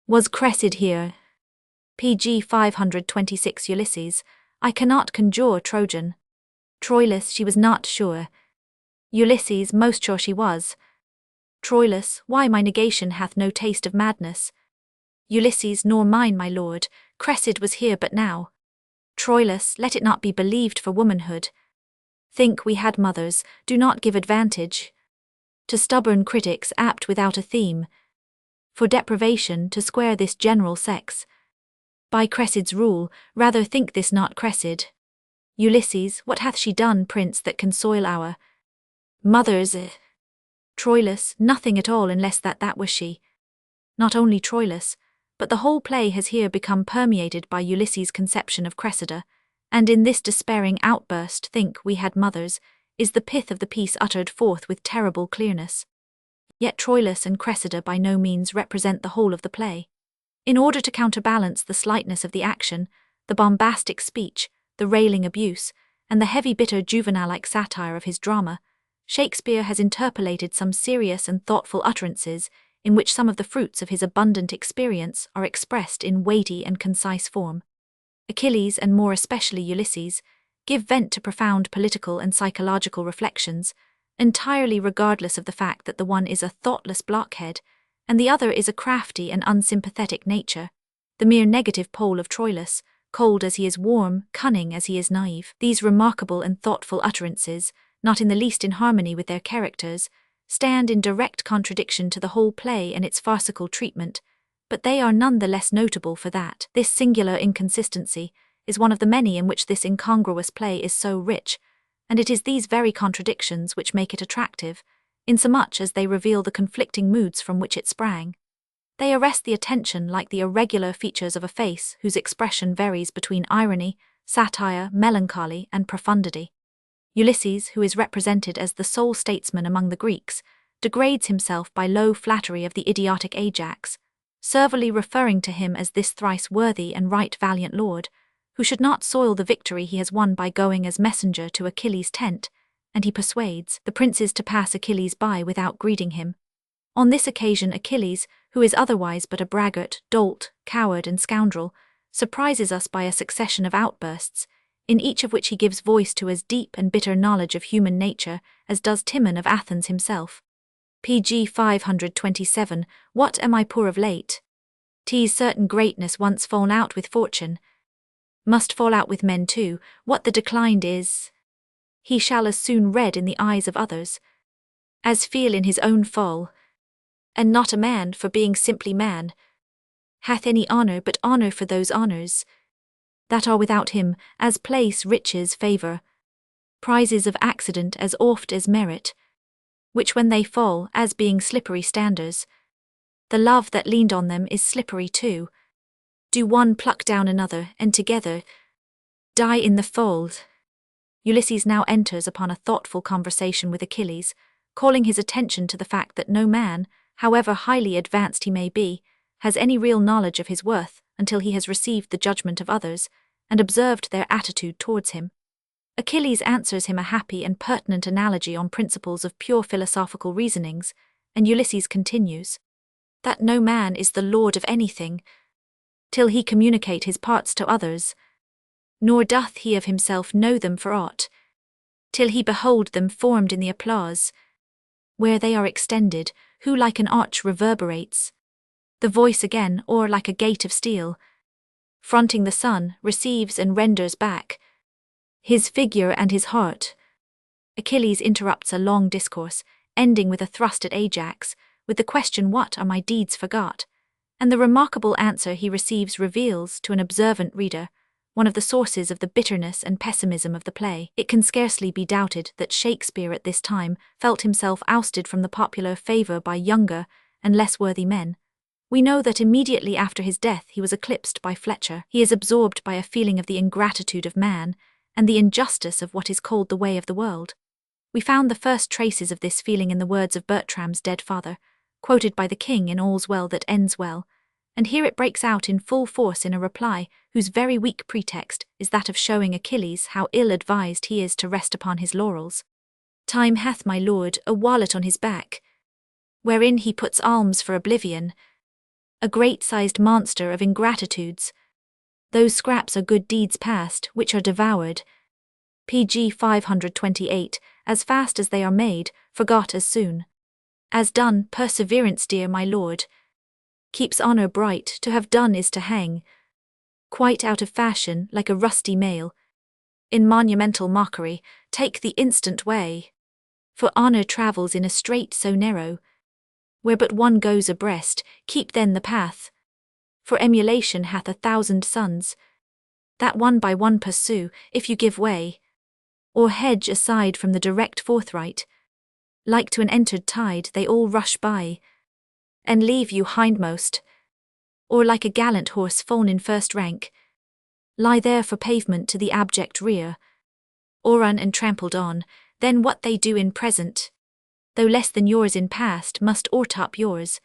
Was Cressid here? pg 526 Ulysses, I cannot conjure Trojan. Troilus, she was not sure. Ulysses, most sure she was. Troilus, why my negation hath no taste of madness. Ulysses, nor mine, my lord, Cressid was here but now. Troilus, let it not be believed for womanhood. Think we had mothers, do not give advantage to stubborn critics apt without a theme, for deprivation to square this general sex. By Cressid's rule, rather think this not Cressid. Ulysses, what hath she done, prince, that can soil our mothers? Troilus, nothing at all unless that was she. Not only Troilus, but the whole play has here become permeated by Ulysses' conception of Cressida, and in this despairing outburst, think we had mothers, is the pith of the piece uttered forth with terrible clearness. Yet Troilus and Cressida by no means represent the whole of the play. In order to counterbalance the slightness of the action, the bombastic speech, the railing abuse, and the heavy bitter juvenile-like satire of his drama, Shakespeare has interpolated some serious and thoughtful utterances in which some of the fruits of his abundant experience are expressed in weighty and concise form. Achilles, and more especially Ulysses, give vent to profound political and psychological reflections, entirely regardless of the fact that the one is a thoughtless blockhead, and the other is a crafty and unsympathetic nature, the mere negative pole of Troilus, cold as he is warm, cunning as he is naive. These remarkable and thoughtful utterances, not in the least in harmony with their characters, stand in direct contradiction to the whole play and its farcical treatment, but they are none the less notable for that. This singular inconsistency is one of the many in which this incongruous play is so rich, and it is these very contradictions which make it attractive, insomuch as they reveal the conflicting moods from which it sprang. They arrest the attention like the irregular features of a face whose expression varies between irony, satire, melancholy, and profundity. Ulysses, who is represented as the sole statesman among the Greeks, degrades himself by low flattery of the idiotic Ajax, servilely referring to him as this thrice worthy and right valiant lord, who should not soil the victory he has won by going as messenger to Achilles' tent, and he persuades the princes to pass Achilles by without greeting him. On this occasion Achilles, who is otherwise but a braggart, dolt, coward, and scoundrel, surprises us by a succession of outbursts, in each of which he gives voice to as deep and bitter knowledge of human nature as does Timon of Athens himself. pg 527, What am I poor of late? 'Tis certain greatness once fallen out with fortune, must fall out with men too. What the declined is, he shall as soon read in the eyes of others, as feel in his own fall. And not a man, for being simply man, hath any honour but honour for those honours that are without him, as place, riches, favour, prizes of accident as oft as merit, which when they fall, as being slippery standers, the love that leaned on them is slippery too. Do one pluck down another, and together die in the fold. Ulysses now enters upon a thoughtful conversation with Achilles, calling his attention to the fact that no man, however highly advanced he may be, has any real knowledge of his worth until he has received the judgment of others and observed their attitude towards him. Achilles answers him a happy and pertinent analogy on principles of pure philosophical reasonings, and Ulysses continues, that no man is the lord of anything, till he communicate his parts to others, nor doth he of himself know them for aught, till he behold them formed in the applause, where they are extended, who like an arch reverberates, the voice again, or like a gate of steel, fronting the sun, receives and renders back his figure and his heart. Achilles interrupts a long discourse, ending with a thrust at Ajax, with the question, "What are my deeds forgot?" And the remarkable answer he receives reveals, to an observant reader, one of the sources of the bitterness and pessimism of the play. It can scarcely be doubted that Shakespeare at this time felt himself ousted from the popular favour by younger and less worthy men. We know that immediately after his death he was eclipsed by Fletcher. He is absorbed by a feeling of the ingratitude of man and the injustice of what is called the way of the world. We found the first traces of this feeling in the words of Bertram's dead father, quoted by the king in All's Well That Ends Well, and here it breaks out in full force in a reply whose very weak pretext is that of showing Achilles how ill-advised he is to rest upon his laurels. Time hath my lord a wallet on his back, wherein he puts alms for oblivion, a great-sized monster of ingratitudes. Those scraps are good deeds past, which are devoured, pg 528, as fast as they are made, forgot as soon as done. Perseverance, dear my lord, keeps honour bright. To have done is to hang, quite out of fashion, like a rusty mail. In monumental mockery, take the instant way, for honour travels in a strait so narrow, where but one goes abreast. Keep then the path, for emulation hath 1,000 sons, that one by one pursue. If you give way, or hedge aside from the direct forthright, like to an entered tide they all rush by, and leave you hindmost, or like a gallant horse fallen in first rank, lie there for pavement to the abject rear, or run and trampled on. Then what they do in present, though less than yours in past, must o'ertop yours.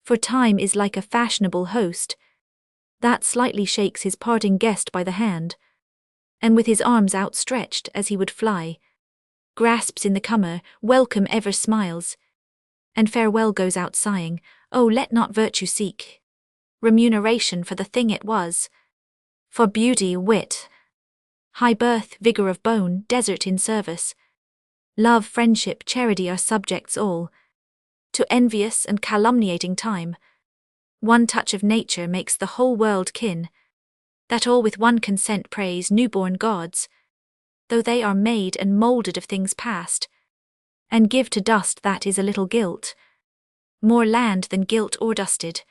For time is like a fashionable host, that slightly shakes his parting guest by the hand, and with his arms outstretched as he would fly, grasps in the comer, welcome ever smiles, and farewell goes out sighing. Oh, let not virtue seek remuneration for the thing it was, for beauty, wit, high birth, vigour of bone, desert in service, love, friendship, charity are subjects all to envious and calumniating time. One touch of nature makes the whole world kin, that all with one consent praise newborn gods, though they are made and moulded of things past, and give to dust that is a little guilt, more land than guilt o'erdusted.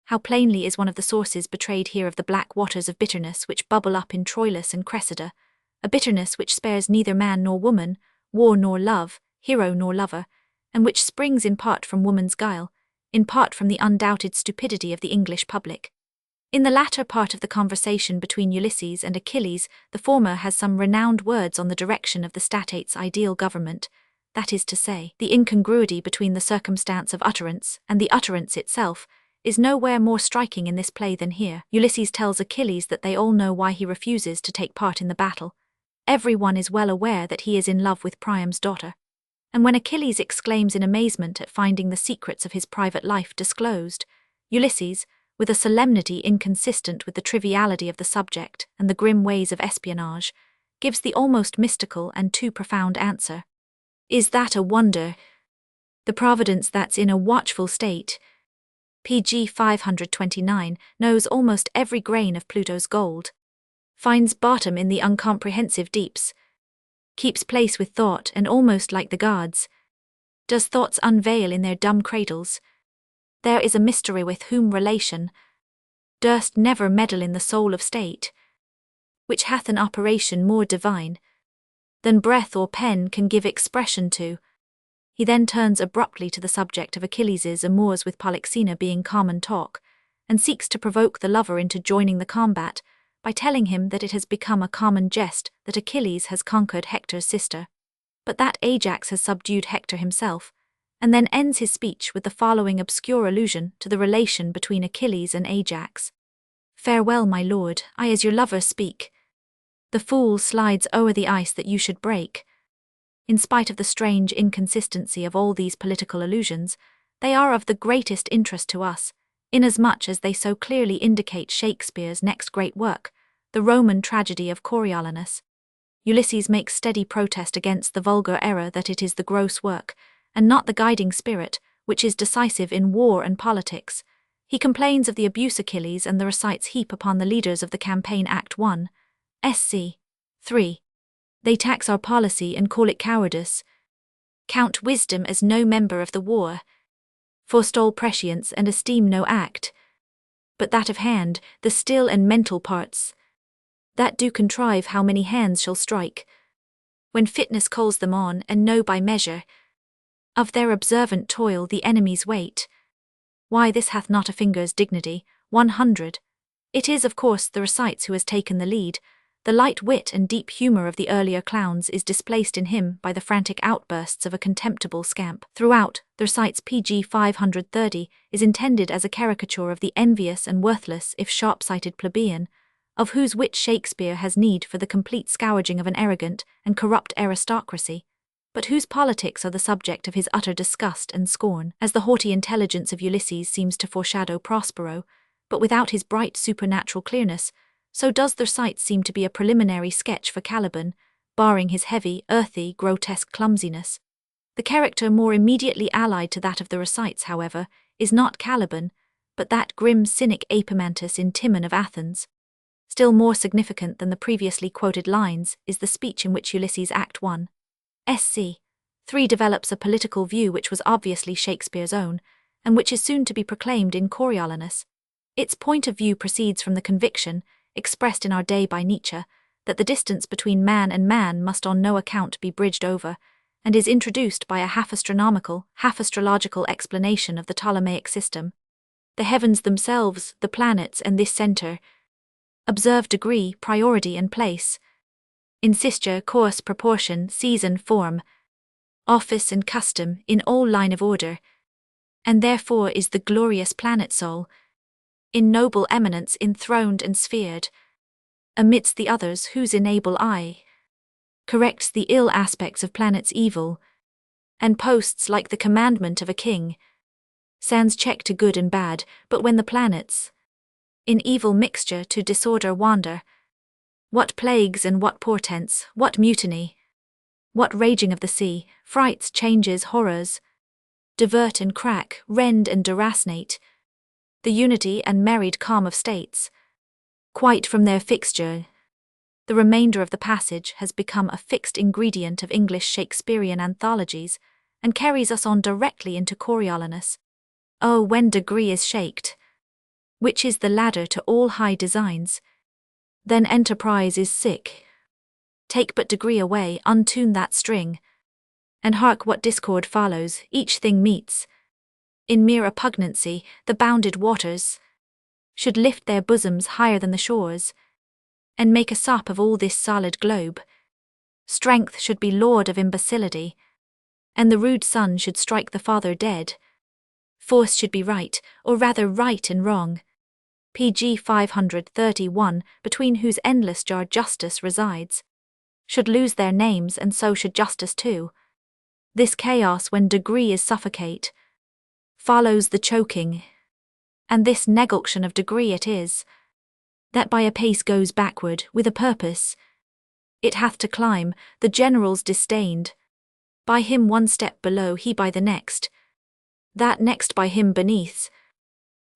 How plainly is one of the sources betrayed here of the black waters of bitterness which bubble up in Troilus and Cressida, a bitterness which spares neither man nor woman, war nor love, hero nor lover, and which springs in part from woman's guile, in part from the undoubted stupidity of the English public. In the latter part of the conversation between Ulysses and Achilles, the former has some renowned words on the direction of the statate's ideal government, that is to say, the incongruity between the circumstance of utterance and the utterance itself is nowhere more striking in this play than here. Ulysses tells Achilles that they all know why he refuses to take part in the battle. Everyone is well aware that he is in love with Priam's daughter. And when Achilles exclaims in amazement at finding the secrets of his private life disclosed, Ulysses, with a solemnity inconsistent with the triviality of the subject and the grim ways of espionage, gives the almost mystical and too profound answer. Is that a wonder? The providence that's in a watchful state, pg 529, knows almost every grain of Pluto's gold, finds bottom in the uncomprehensive deeps, keeps place with thought and almost like the gods, does thoughts unveil in their dumb cradles. There is a mystery with whom relation durst never meddle in the soul of state, which hath an operation more divine than breath or pen can give expression to. He then turns abruptly to the subject of Achilles' amours with Polyxena being common talk, and seeks to provoke the lover into joining the combat by telling him that it has become a common jest that Achilles has conquered Hector's sister, but that Ajax has subdued Hector himself, and then ends his speech with the following obscure allusion to the relation between Achilles and Ajax. Farewell, my lord, I as your lover speak. The fool slides o'er the ice that you should break. In spite of the strange inconsistency of all these political allusions, they are of the greatest interest to us, inasmuch as they so clearly indicate Shakespeare's next great work, the Roman tragedy of Coriolanus. Ulysses makes steady protest against the vulgar error that it is the gross work, and not the guiding spirit, which is decisive in war and politics. He complains of the abuse Achilles and the recites heap upon the leaders of the campaign Act 1, SC. 3. They tax our policy and call it cowardice, count wisdom as no member of the war, forestall prescience and esteem no act, but that of hand, the still and mental parts, that do contrive how many hands shall strike, when fitness calls them on, and know by measure of their observant toil the enemy's weight. Why this hath not a finger's dignity. 100. It is of course the recites who has taken the lead. The light wit and deep humour of the earlier clowns is displaced in him by the frantic outbursts of a contemptible scamp. Throughout, the recites pg 530 is intended as a caricature of the envious and worthless if sharp-sighted plebeian, of whose wit Shakespeare has need for the complete scourging of an arrogant and corrupt aristocracy, but whose politics are the subject of his utter disgust and scorn, as the haughty intelligence of Ulysses seems to foreshadow Prospero, but without his bright supernatural clearness, so does the recite seem to be a preliminary sketch for Caliban, barring his heavy, earthy, grotesque clumsiness. The character more immediately allied to that of the recites, however, is not Caliban, but that grim cynic Epaminondas in Timon of Athens. Still more significant than the previously quoted lines is the speech in which Ulysses Act 1, SC. 3 develops a political view which was obviously Shakespeare's own, and which is soon to be proclaimed in Coriolanus. Its point of view proceeds from the conviction, expressed in our day by Nietzsche, that the distance between man and man must on no account be bridged over, and is introduced by a half-astronomical, half-astrological explanation of the Ptolemaic system. The heavens themselves, the planets and this centre, observe degree, priority and place, insisture, course, proportion, season, form, office and custom in all line of order, and therefore is the glorious planet soul, in noble eminence enthroned and sphered, amidst the others whose enable eye corrects the ill aspects of planets evil, and posts like the commandment of a king, sans check to good and bad, but when the planets in evil mixture to disorder wander, what plagues and what portents, what mutiny, what raging of the sea, frights, changes, horrors, divert and crack, rend and deracinate, the unity and married calm of states, quite from their fixture. The remainder of the passage has become a fixed ingredient of English Shakespearean anthologies, and carries us on directly into Coriolanus. Oh, when degree is shaked, which is the ladder to all high designs, then enterprise is sick. Take but degree away, untune that string, and hark what discord follows, each thing meets. In mere repugnancy, the bounded waters should lift their bosoms higher than the shores, and make a sop of all this solid globe. Strength should be lord of imbecility, and the rude son should strike the father dead. Force should be right, or rather right and wrong. pg 531, between whose endless jar justice resides, should lose their names, and so should justice too. This chaos, when degree is suffocate, follows the choking, and this negulction of degree it is, that by a pace goes backward, with a purpose. It hath to climb, the generals disdained, by him one step below, he by the next, that next by him beneath.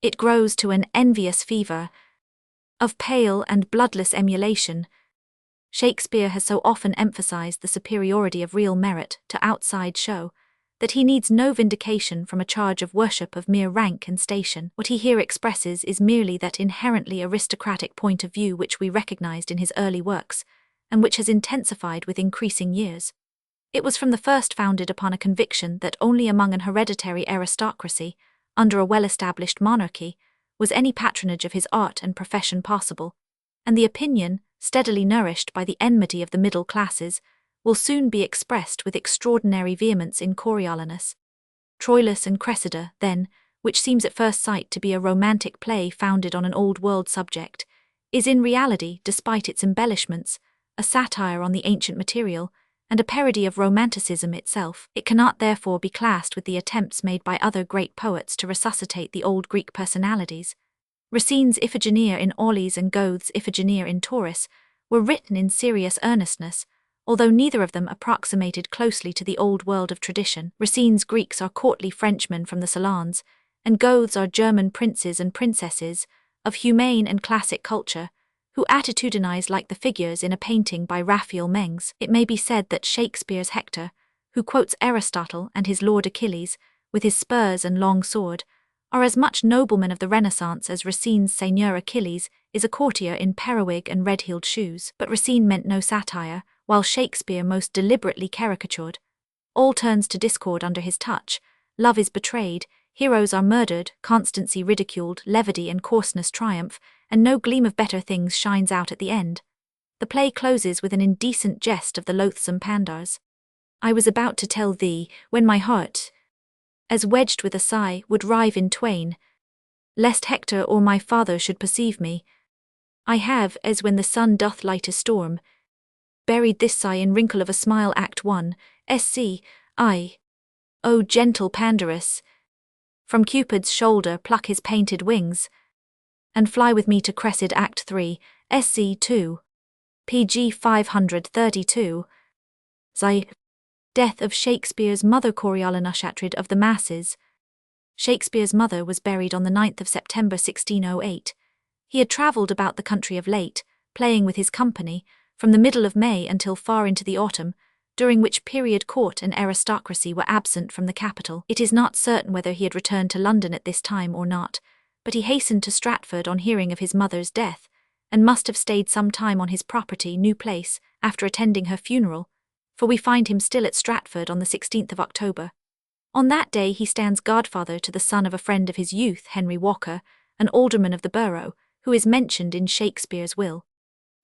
It grows to an envious fever of pale and bloodless emulation. Shakespeare has so often emphasized the superiority of real merit to outside show that he needs no vindication from a charge of worship of mere rank and station. What he here expresses is merely that inherently aristocratic point of view which we recognized in his early works, and which has intensified with increasing years. It was from the first founded upon a conviction that only among an hereditary aristocracy, under a well-established monarchy, was any patronage of his art and profession possible, and the opinion, steadily nourished by the enmity of the middle classes, will soon be expressed with extraordinary vehemence in Coriolanus. Troilus and Cressida, then, which seems at first sight to be a romantic play founded on an old-world subject, is in reality, despite its embellishments, a satire on the ancient material, and a parody of Romanticism itself. It cannot therefore be classed with the attempts made by other great poets to resuscitate the old Greek personalities. Racine's Iphigenia in Aulis and Goethe's Iphigenia in Tauris were written in serious earnestness, although neither of them approximated closely to the old world of tradition. Racine's Greeks are courtly Frenchmen from the salons, and Goethe's are German princes and princesses of humane and classic culture, who attitudinize like the figures in a painting by Raphael Mengs. It may be said that Shakespeare's Hector, who quotes Aristotle and his Lord Achilles, with his spurs and long sword, are as much noblemen of the Renaissance as Racine's Seigneur Achilles is a courtier in periwig and red-heeled shoes. But Racine meant no satire, while Shakespeare most deliberately caricatured. All turns to discord under his touch, love is betrayed, heroes are murdered, constancy ridiculed, levity and coarseness triumph, and no gleam of better things shines out at the end. The play closes with an indecent jest of the loathsome Pandars. I was about to tell thee, when my heart, as wedged with a sigh, would rive in twain, lest Hector or my father should perceive me. I have, as when the sun doth light a storm, buried this sigh in wrinkle of a smile. Act 1, SC, I. O gentle Pandarus, from Cupid's shoulder pluck his painted wings, and fly with me to Cressid. Act 3, SC 2. PG 532. Zai. Death of Shakespeare's mother. Coriolanus of the masses. Shakespeare's mother was buried on the 9th of September 1608. He had travelled about the country of late, playing with his company, from the middle of May until far into the autumn, during which period court and aristocracy were absent from the capital. It is not certain whether he had returned to London at this time or not, but he hastened to Stratford on hearing of his mother's death, and must have stayed some time on his property, New Place, after attending her funeral, for we find him still at Stratford on the 16th of October. On that day he stands godfather to the son of a friend of his youth, Henry Walker, an alderman of the borough, who is mentioned in Shakespeare's will.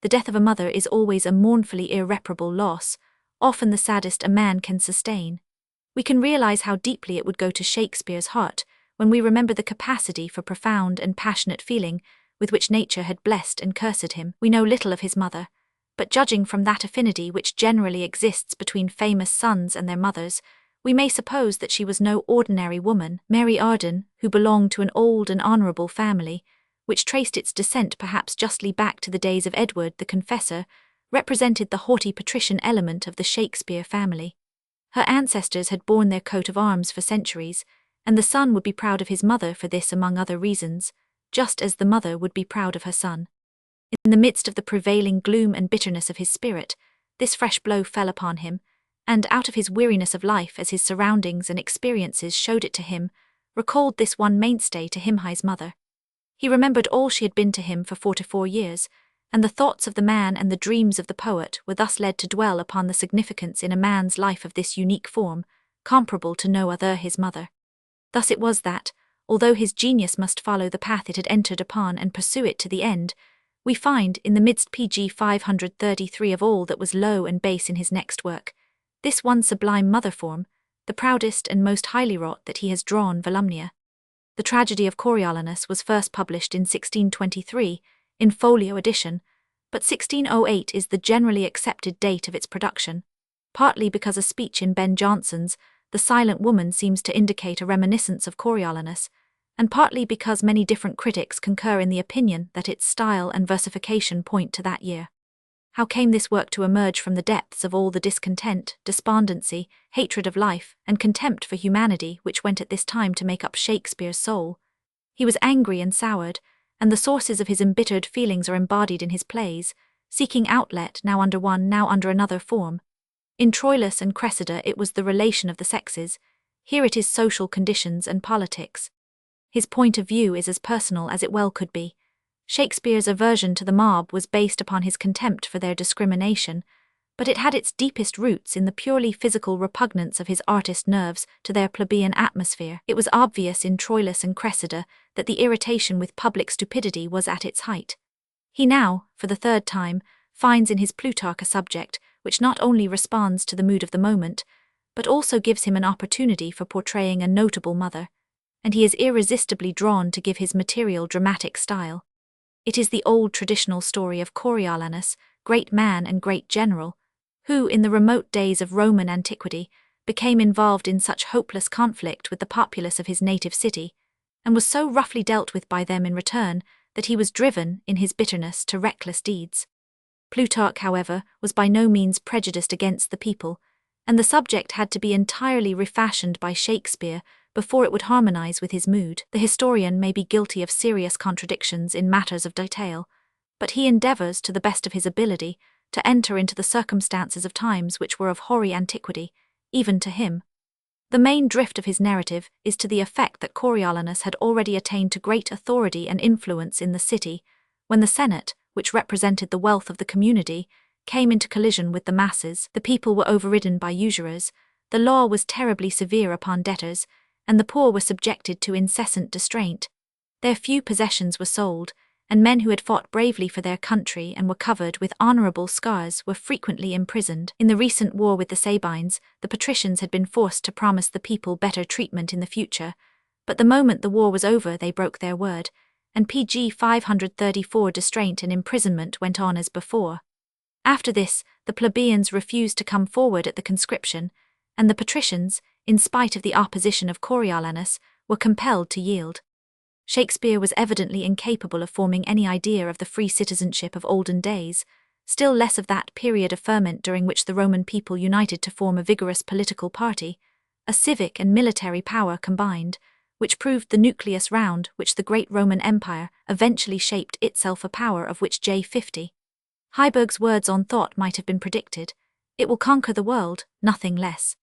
The death of a mother is always a mournfully irreparable loss, often the saddest a man can sustain. We can realize how deeply it would go to Shakespeare's heart when we remember the capacity for profound and passionate feeling with which nature had blessed and cursed him. We know little of his mother, but judging from that affinity which generally exists between famous sons and their mothers, we may suppose that she was no ordinary woman. Mary Arden, who belonged to an old and honourable family, which traced its descent perhaps justly back to the days of Edward the Confessor, represented the haughty patrician element of the Shakespeare family. Her ancestors had borne their coat of arms for centuries, and the son would be proud of his mother for this among other reasons, just as the mother would be proud of her son. In the midst of the prevailing gloom and bitterness of his spirit, this fresh blow fell upon him, and out of his weariness of life as his surroundings and experiences showed it to him, recalled this one mainstay to him, his mother. He remembered all she had been to him for 44 years, and the thoughts of the man and the dreams of the poet were thus led to dwell upon the significance in a man's life of this unique form, comparable to no other, his mother. Thus it was that, although his genius must follow the path it had entered upon and pursue it to the end, we find, in the midst pg 533 of all that was low and base in his next work, this one sublime mother form, the proudest and most highly wrought that he has drawn, Volumnia. The tragedy of Coriolanus was first published in 1623, in folio edition, but 1608 is the generally accepted date of its production, partly because a speech in Ben Jonson's The Silent Woman seems to indicate a reminiscence of Coriolanus, and partly because many different critics concur in the opinion that its style and versification point to that year. How came this work to emerge from the depths of all the discontent, despondency, hatred of life, and contempt for humanity which went at this time to make up Shakespeare's soul? He was angry and soured, and the sources of his embittered feelings are embodied in his plays, seeking outlet now under one, now under another form. In Troilus and Cressida it was the relation of the sexes, here it is social conditions and politics. His point of view is as personal as it well could be. Shakespeare's aversion to the mob was based upon his contempt for their discrimination, but it had its deepest roots in the purely physical repugnance of his artist nerves to their plebeian atmosphere. It was obvious in Troilus and Cressida that the irritation with public stupidity was at its height. He now, for the third time, finds in his Plutarch a subject which not only responds to the mood of the moment, but also gives him an opportunity for portraying a notable mother, and he is irresistibly drawn to give his material dramatic style. It is the old traditional story of Coriolanus, great man and great general, who, in the remote days of Roman antiquity, became involved in such hopeless conflict with the populace of his native city, and was so roughly dealt with by them in return that he was driven, in his bitterness, to reckless deeds. Plutarch, however, was by no means prejudiced against the people, and the subject had to be entirely refashioned by Shakespeare before it would harmonize with his mood. The historian may be guilty of serious contradictions in matters of detail, but he endeavors, to the best of his ability, to enter into the circumstances of times which were of hoary antiquity, even to him. The main drift of his narrative is to the effect that Coriolanus had already attained to great authority and influence in the city, when the Senate, which represented the wealth of the community, came into collision with the masses. The people were overridden by usurers, the law was terribly severe upon debtors, and the poor were subjected to incessant distraint. Their few possessions were sold, and men who had fought bravely for their country and were covered with honorable scars were frequently imprisoned. In the recent war with the Sabines, the patricians had been forced to promise the people better treatment in the future, but the moment the war was over they broke their word, and PG 534 distraint and imprisonment went on as before. After this, the plebeians refused to come forward at the conscription, and the patricians, in spite of the opposition of Coriolanus, were compelled to yield. Shakespeare was evidently incapable of forming any idea of the free citizenship of olden days, still less of that period of ferment during which the Roman people united to form a vigorous political party, a civic and military power combined, which proved the nucleus round which the great Roman Empire eventually shaped itself, a power of which J50. Heiberg's words on thought might have been predicted. It will conquer the world, nothing less.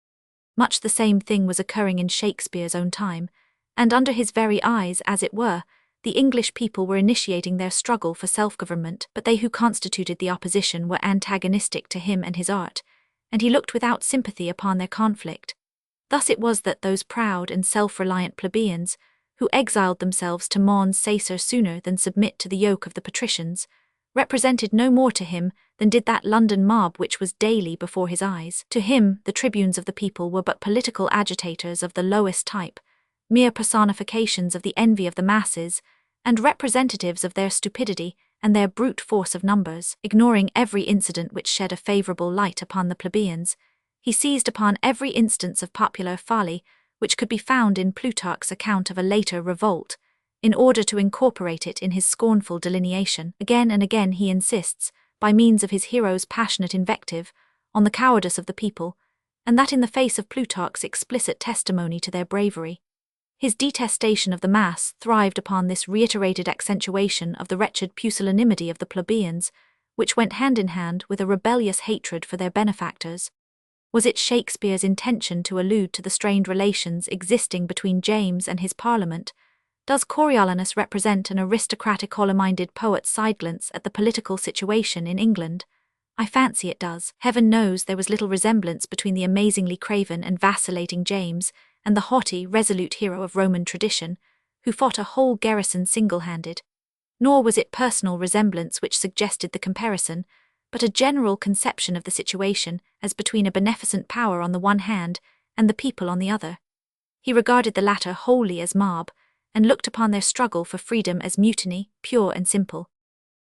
Much the same thing was occurring in Shakespeare's own time, and under his very eyes, as it were, the English people were initiating their struggle for self-government, but they who constituted the opposition were antagonistic to him and his art, and he looked without sympathy upon their conflict. Thus it was that those proud and self-reliant plebeians, who exiled themselves to Mons Sacer sooner than submit to the yoke of the patricians, represented no more to him than did that London mob which was daily before his eyes. To him, the tribunes of the people were but political agitators of the lowest type, mere personifications of the envy of the masses, and representatives of their stupidity and their brute force of numbers. Ignoring every incident which shed a favourable light upon the plebeians, he seized upon every instance of popular folly which could be found in Plutarch's account of a later revolt, in order to incorporate it in his scornful delineation. Again and again he insists, by means of his hero's passionate invective, on the cowardice of the people, and that in the face of Plutarch's explicit testimony to their bravery. His detestation of the mass thrived upon this reiterated accentuation of the wretched pusillanimity of the plebeians, which went hand in hand with a rebellious hatred for their benefactors. Was it Shakespeare's intention to allude to the strained relations existing between James and his Parliament? Does Coriolanus represent an aristocratic hollow-minded poet's side-glance at the political situation in England? I fancy it does. Heaven knows there was little resemblance between the amazingly craven and vacillating James and the haughty, resolute hero of Roman tradition, who fought a whole garrison single-handed. Nor was it personal resemblance which suggested the comparison, but a general conception of the situation as between a beneficent power on the one hand and the people on the other. He regarded the latter wholly as mob, and looked upon their struggle for freedom as mutiny, pure and simple.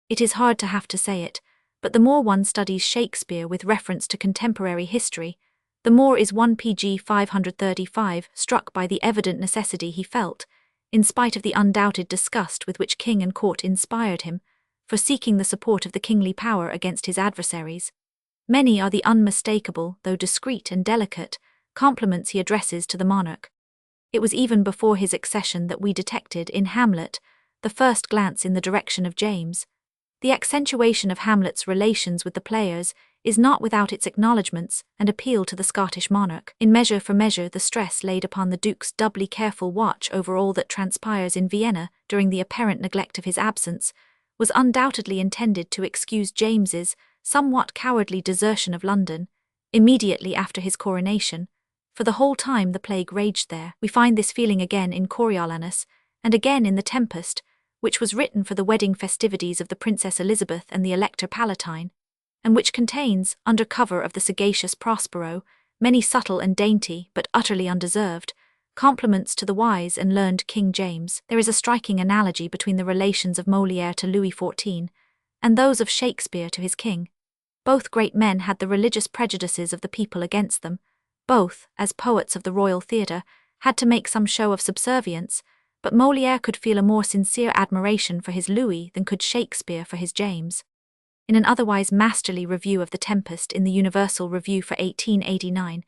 It is hard to have to say it, but the more one studies Shakespeare with reference to contemporary history, the more is one PG 535 struck by the evident necessity he felt, in spite of the undoubted disgust with which king and court inspired him, for seeking the support of the kingly power against his adversaries. Many are the unmistakable, though discreet and delicate, compliments he addresses to the monarch. It was even before his accession that we detected in Hamlet the first glance in the direction of James. The accentuation of Hamlet's relations with the players is not without its acknowledgments and appeal to the Scottish monarch. In Measure for Measure, the stress laid upon the Duke's doubly careful watch over all that transpires in Vienna during the apparent neglect of his absence was undoubtedly intended to excuse James's somewhat cowardly desertion of London immediately after his coronation. For the whole time the plague raged there. We find this feeling again in Coriolanus, and again in The Tempest, which was written for the wedding festivities of the Princess Elizabeth and the Elector Palatine, and which contains, under cover of the sagacious Prospero, many subtle and dainty, but utterly undeserved, compliments to the wise and learned King James. There is a striking analogy between the relations of Molière to Louis XIV and those of Shakespeare to his king. Both great men had the religious prejudices of the people against them. Both, as poets of the Royal Theatre, had to make some show of subservience, but Molière could feel a more sincere admiration for his Louis than could Shakespeare for his James. In an otherwise masterly review of The Tempest in the Universal Review for 1889,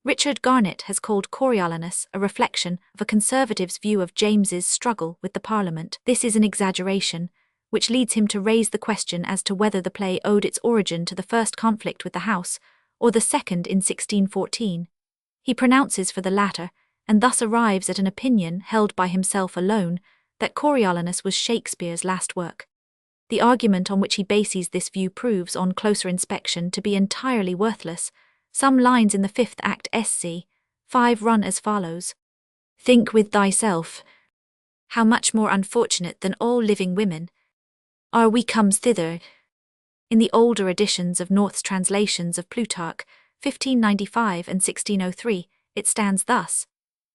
Richard Garnett has called Coriolanus a reflection of a conservative's view of James's struggle with the Parliament. This is an exaggeration, which leads him to raise the question as to whether the play owed its origin to the first conflict with the House, or the second in 1614. He pronounces for the latter, and thus arrives at an opinion held by himself alone, that Coriolanus was Shakespeare's last work. The argument on which he bases this view proves, on closer inspection, to be entirely worthless. Some lines in the 5th Act SC 5 run as follows. Think with thyself, how much more unfortunate than all living women are we comes thither. In the older editions of North's translations of Plutarch, 1595 and 1603, it stands thus.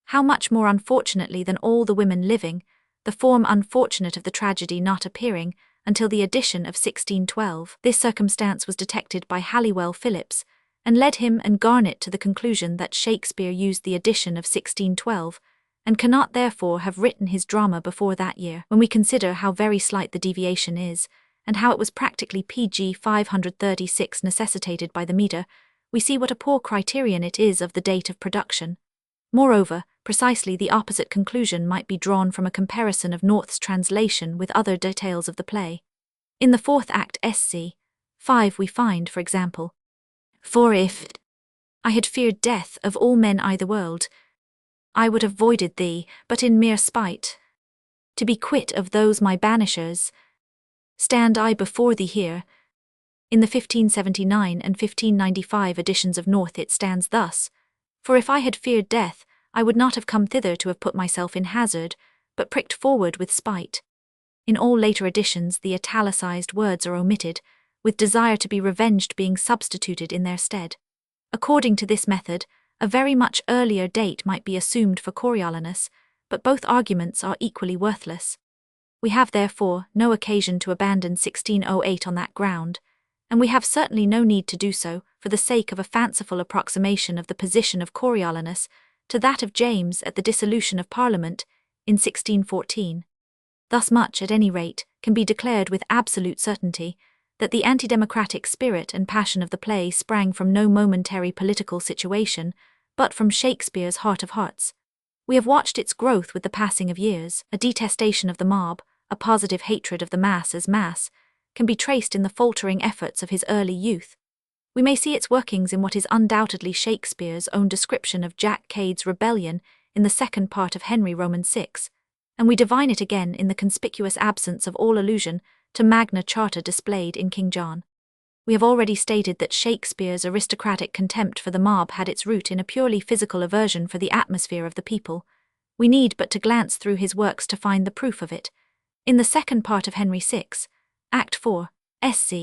How much more unfortunately than all the women living, the form unfortunate of the tragedy not appearing until the edition of 1612. This circumstance was detected by Halliwell Phillips, and led him and Garnett to the conclusion that Shakespeare used the edition of 1612, and cannot therefore have written his drama before that year. When we consider how very slight the deviation is, and how it was practically PG 536 necessitated by the metre, we see what a poor criterion it is of the date of production. Moreover, precisely the opposite conclusion might be drawn from a comparison of North's translation with other details of the play. In the 4th Act SC 5 we find, for example, For if I had feared death of all men i' the world, I would have voided thee, but in mere spite, to be quit of those my banishers, stand I before thee here. In the 1579 and 1595 editions of North it stands thus, For if I had feared death, I would not have come thither to have put myself in hazard, but pricked forward with spite. In all later editions the italicized words are omitted, with desire to be revenged being substituted in their stead. According to this method, a very much earlier date might be assumed for Coriolanus, but both arguments are equally worthless. We have therefore no occasion to abandon 1608 on that ground, and we have certainly no need to do so for the sake of a fanciful approximation of the position of Coriolanus to that of James at the dissolution of Parliament in 1614. Thus much, at any rate, can be declared with absolute certainty, that the anti-democratic spirit and passion of the play sprang from no momentary political situation, but from Shakespeare's heart of hearts. We have watched its growth with the passing of years. A detestation of the mob, a positive hatred of the mass as mass, can be traced in the faltering efforts of his early youth. We may see its workings in what is undoubtedly Shakespeare's own description of Jack Cade's rebellion in the second part of Henry Roman VI, and we divine it again in the conspicuous absence of all allusion to Magna Charta displayed in King John. We have already stated that Shakespeare's aristocratic contempt for the mob had its root in a purely physical aversion for the atmosphere of the people. We need but to glance through his works to find the proof of it. In the second part of Henry VI, Act 4, SC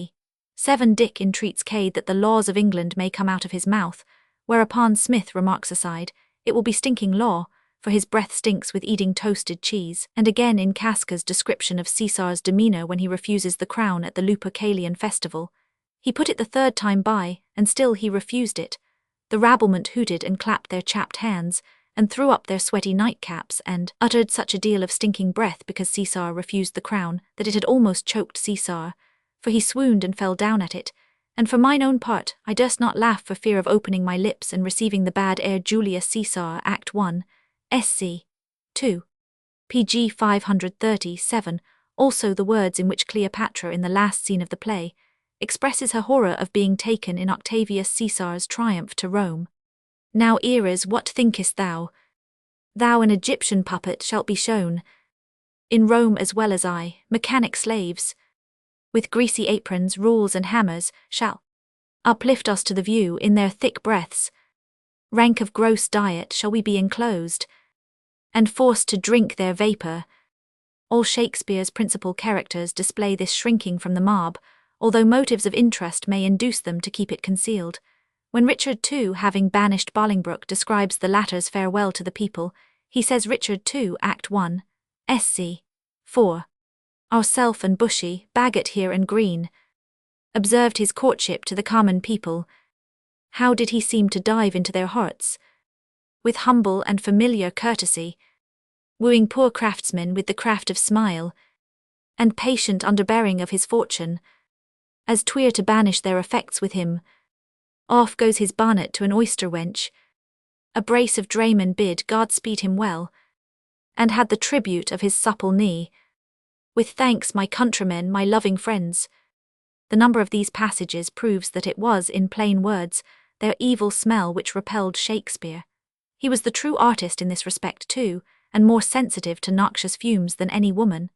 7, Dick entreats Cade that the laws of England may come out of his mouth, whereupon Smith remarks aside, "It will be stinking law, for his breath stinks with eating toasted cheese." And again in Casca's description of Caesar's demeanour when he refuses the crown at the Lupercalian festival, "He put it the third time by, and still he refused it. The rabblement hooted and clapped their chapped hands, and threw up their sweaty nightcaps, and uttered such a deal of stinking breath because Caesar refused the crown, that it had almost choked Caesar, for he swooned and fell down at it. And for mine own part, I durst not laugh for fear of opening my lips and receiving the bad air. Julius Caesar, Act 1, SC 2. pg 537, also the words in which Cleopatra in the last scene of the play expresses her horror of being taken in Octavius Caesar's triumph to Rome. Now Eras, what thinkest thou? Thou an Egyptian puppet shalt be shown in Rome as well as I, mechanic slaves, with greasy aprons, rules and hammers, shall uplift us to the view in their thick breaths. Rank of gross diet shall we be enclosed, and forced to drink their vapour. All Shakespeare's principal characters display this shrinking from the mob, although motives of interest may induce them to keep it concealed. When Richard II, having banished Bolingbroke, describes the latter's farewell to the people, he says Richard II, Act 1, SC 4. Ourself and Bushy, Bagot here and Green, observed his courtship to the common people. How did he seem to dive into their hearts, with humble and familiar courtesy, wooing poor craftsmen with the craft of smile, and patient underbearing of his fortune, as twere to banish their effects with him. Off goes his barnet to an oyster wench. A brace of draymen bid God speed him well, and had the tribute of his supple knee. With thanks, my countrymen, my loving friends. The number of these passages proves that it was, in plain words, their evil smell which repelled Shakespeare. He was the true artist in this respect too, and more sensitive to noxious fumes than any woman.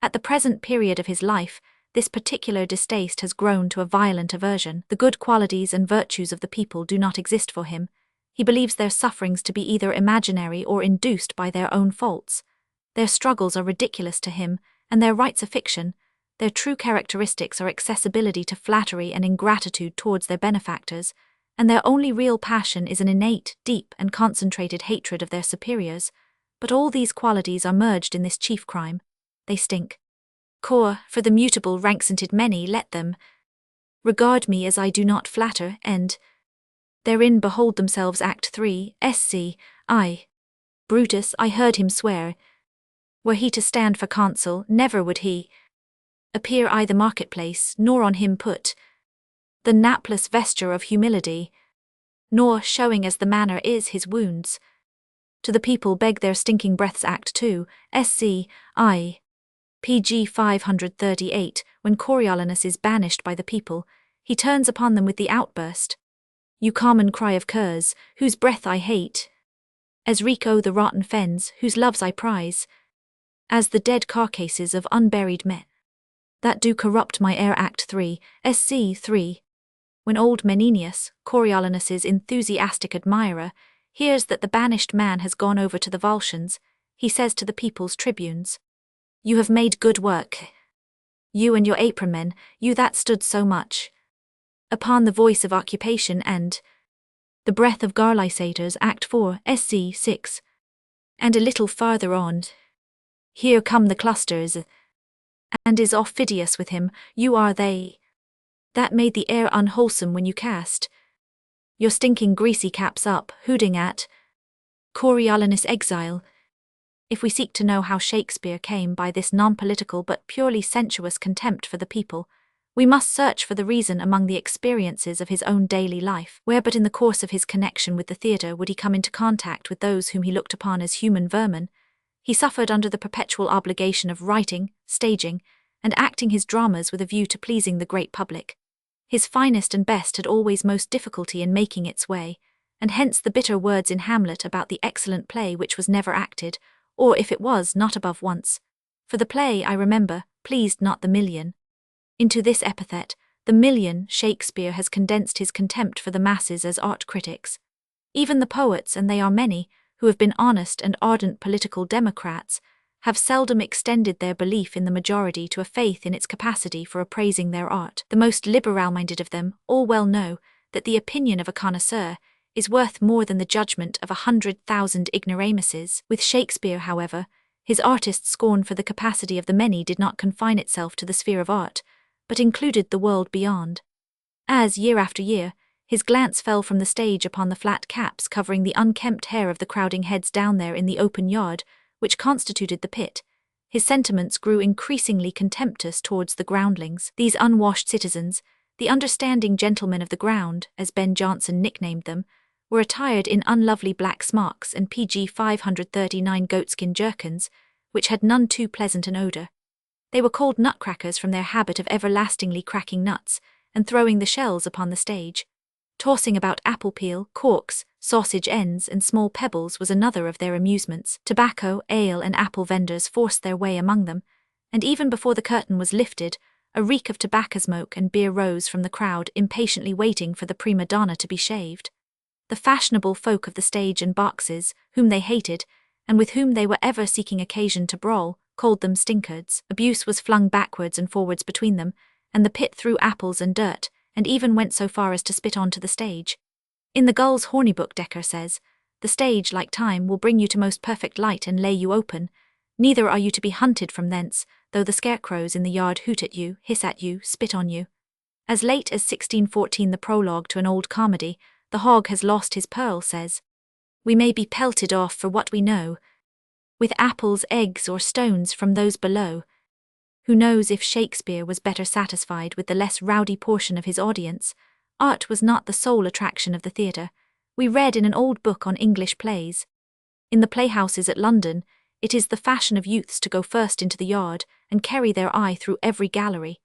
At the present period of his life, this particular distaste has grown to a violent aversion. The good qualities and virtues of the people do not exist for him. He believes their sufferings to be either imaginary or induced by their own faults. Their struggles are ridiculous to him, and their rights a fiction. Their true characteristics are accessibility to flattery and ingratitude towards their benefactors, and their only real passion is an innate, deep, and concentrated hatred of their superiors. But all these qualities are merged in this chief crime. They stink. Cor, for the mutable rank-sainted many, let them regard me as I do not flatter, and therein behold themselves. Act 3, SC I. Brutus, I heard him swear, were he to stand for consul, never would he appear I the marketplace, nor on him put the napless vesture of humility, nor, showing as the manner is his wounds, to the people beg their stinking breaths. Act 2, SC I. pg 538, when Coriolanus is banished by the people, he turns upon them with the outburst, You common cry of curs, whose breath I hate, as Rico the rotten fens, whose loves I prize, as the dead carcasses of unburied men, that do corrupt my air. Act 3, SC 3. When old Menenius, Coriolanus's enthusiastic admirer, hears that the banished man has gone over to the Volscians, he says to the people's tribunes, You have made good work, you and your apron men, you that stood so much upon the voice of occupation and the breath of garlicators. Act 4, SC 6. And a little farther on, here come the clusters, and is Aufidius with him, you are they that made the air unwholesome when you cast your stinking greasy caps up, hooting at Coriolanus' exile. If we seek to know how Shakespeare came by this non-political but purely sensuous contempt for the people, we must search for the reason among the experiences of his own daily life, where but in the course of his connection with the theatre would he come into contact with those whom he looked upon as human vermin. He suffered under the perpetual obligation of writing, staging, and acting his dramas with a view to pleasing the great public. His finest and best had always most difficulty in making its way, and hence the bitter words in Hamlet about the excellent play which was never acted, or if it was, not above once. For the play, I remember, pleased not the million. Into this epithet, the million, Shakespeare has condensed his contempt for the masses as art critics. Even the poets, and they are many, who have been honest and ardent political democrats, have seldom extended their belief in the majority to a faith in its capacity for appraising their art. The most liberal-minded of them all well know that the opinion of a connoisseur is worth more than the judgment of 100,000 ignoramuses. With Shakespeare, however, his artist scorn for the capacity of the many did not confine itself to the sphere of art, but included the world beyond. As, year after year, his glance fell from the stage upon the flat caps covering the unkempt hair of the crowding heads down there in the open yard, which constituted the pit, his sentiments grew increasingly contemptuous towards the groundlings, these unwashed citizens, the understanding gentlemen of the ground, as Ben Jonson nicknamed them, were attired in unlovely black smocks and PG 539 goatskin jerkins, which had none too pleasant an odour. They were called nutcrackers from their habit of everlastingly cracking nuts and throwing the shells upon the stage. Tossing about apple peel, corks, sausage ends and small pebbles was another of their amusements. Tobacco, ale and apple vendors forced their way among them, and even before the curtain was lifted, a reek of tobacco smoke and beer rose from the crowd impatiently waiting for the prima donna to be shaved. The fashionable folk of the stage and boxes, whom they hated, and with whom they were ever seeking occasion to brawl, called them stinkards. Abuse was flung backwards and forwards between them, and the pit threw apples and dirt, and even went so far as to spit onto the stage. In the Gull's Hornybook Dekker says, "The stage, like time, will bring you to most perfect light and lay you open. Neither are you to be hunted from thence, though the scarecrows in the yard hoot at you, hiss at you, spit on you." As late as 1614, the prologue to an old comedy, The Hog Has Lost His Pearl, says, "We may be pelted off for what we know, with apples, eggs, or stones from those below." Who knows if Shakespeare was better satisfied with the less rowdy portion of his audience? Art was not the sole attraction of the theatre. We read in an old book on English plays. In the playhouses at London, it is the fashion of youths to go first into the yard and carry their eye through every gallery.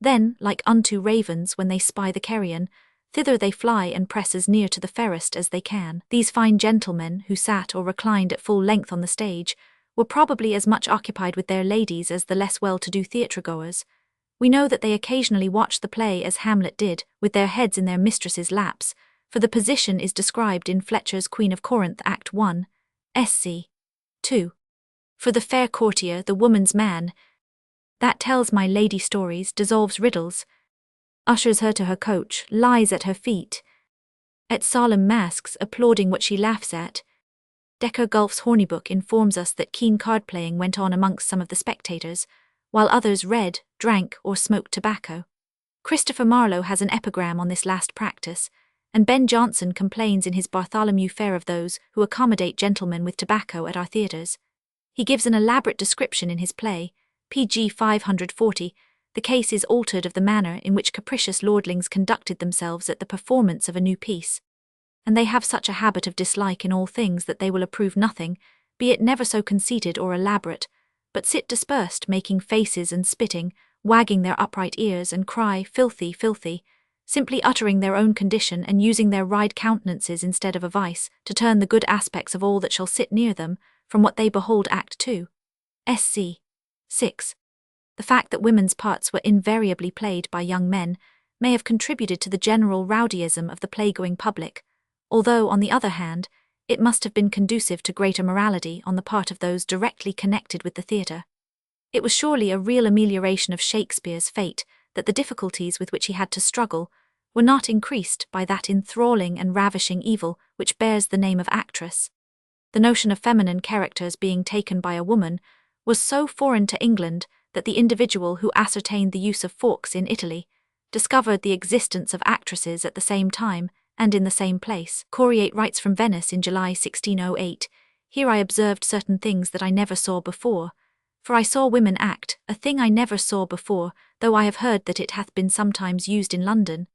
Then, like unto ravens when they spy the carrion, thither they fly and press as near to the fairest as they can. These fine gentlemen, who sat or reclined at full length on the stage, were probably as much occupied with their ladies as the less well-to-do theatre-goers. We know that they occasionally watched the play as Hamlet did, with their heads in their mistress's laps, for the position is described in Fletcher's Queen of Corinth, Act 1, SC 2. For the fair courtier, the woman's man, that tells my lady stories, dissolves riddles, ushers her to her coach, lies at her feet, at solemn masques applauding what she laughs at. Dekker Gulf's Hornybook informs us that keen card-playing went on amongst some of the spectators, while others read, drank, or smoked tobacco. Christopher Marlowe has an epigram on this last practice, and Ben Jonson complains in his Bartholomew Fair of those who accommodate gentlemen with tobacco at our theatres. He gives an elaborate description in his play, PG 540, the case is altered of the manner in which capricious lordlings conducted themselves at the performance of a new piece. And they have such a habit of dislike in all things that they will approve nothing, be it never so conceited or elaborate, but sit dispersed, making faces and spitting, wagging their upright ears, and cry, "Filthy, filthy," simply uttering their own condition and using their wry countenances instead of a vice, to turn the good aspects of all that shall sit near them, from what they behold. Act 2. SC 6. The fact that women's parts were invariably played by young men may have contributed to the general rowdyism of the playgoing public, although, on the other hand, it must have been conducive to greater morality on the part of those directly connected with the theatre. It was surely a real amelioration of Shakespeare's fate that the difficulties with which he had to struggle were not increased by that enthralling and ravishing evil which bears the name of actress. The notion of feminine characters being taken by a woman was so foreign to England that the individual who ascertained the use of forks in Italy discovered the existence of actresses at the same time and in the same place. Corrode writes from Venice in July 1608, "Here I observed certain things that I never saw before, for I saw women act, a thing I never saw before, though I have heard that it hath been sometimes used in London,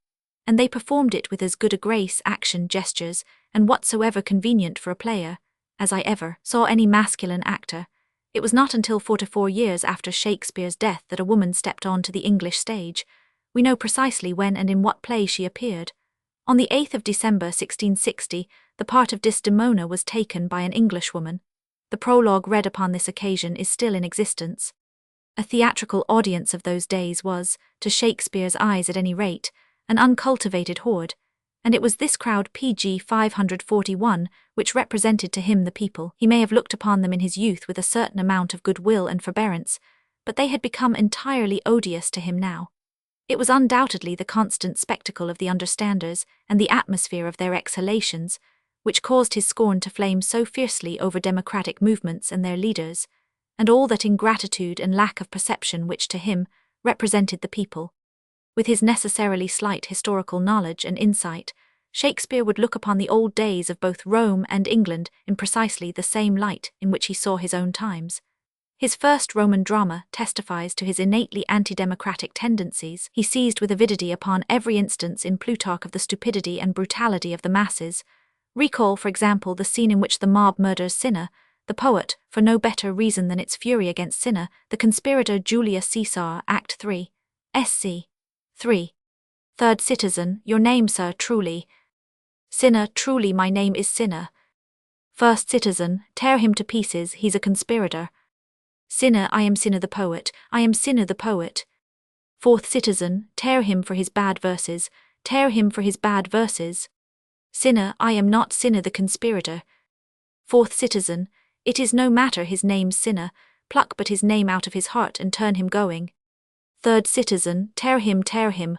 and they performed it with as good a grace, action, gestures, and whatsoever convenient for a player, as I ever saw any masculine actor. It was not until 44 years after Shakespeare's death that a woman stepped on to the English stage. We know precisely when and in what play she appeared. On the 8th of December 1660, the part of Desdemona was taken by an Englishwoman. The prologue read upon this occasion is still in existence. A theatrical audience of those days was, to Shakespeare's eyes at any rate, an uncultivated horde, and it was this crowd PG 541 which represented to him the people. He may have looked upon them in his youth with a certain amount of goodwill and forbearance, but they had become entirely odious to him now. It was undoubtedly the constant spectacle of the understanders and the atmosphere of their exhalations which caused his scorn to flame so fiercely over democratic movements and their leaders, and all that ingratitude and lack of perception which to him represented the people. With his necessarily slight historical knowledge and insight, Shakespeare would look upon the old days of both Rome and England in precisely the same light in which he saw his own times. His first Roman drama testifies to his innately anti-democratic tendencies. He seized with avidity upon every instance in Plutarch of the stupidity and brutality of the masses, Recall, for example, the scene in which the mob murders Cinna, the poet, for no better reason than its fury against Cinna, the conspirator Julius Caesar, Act 3, SC 3. Third citizen, your name, sir, truly. Cinna, truly my name is Cinna. First citizen, tear him to pieces, he's a conspirator. Cinna, I am Cinna the poet, I am Cinna the poet. Fourth citizen, tear him for his bad verses, tear him for his bad verses. Cinna, I am not Cinna the conspirator. Fourth citizen, it is no matter his name's Cinna, pluck but his name out of his heart and turn him going. Third citizen, tear him, tear him.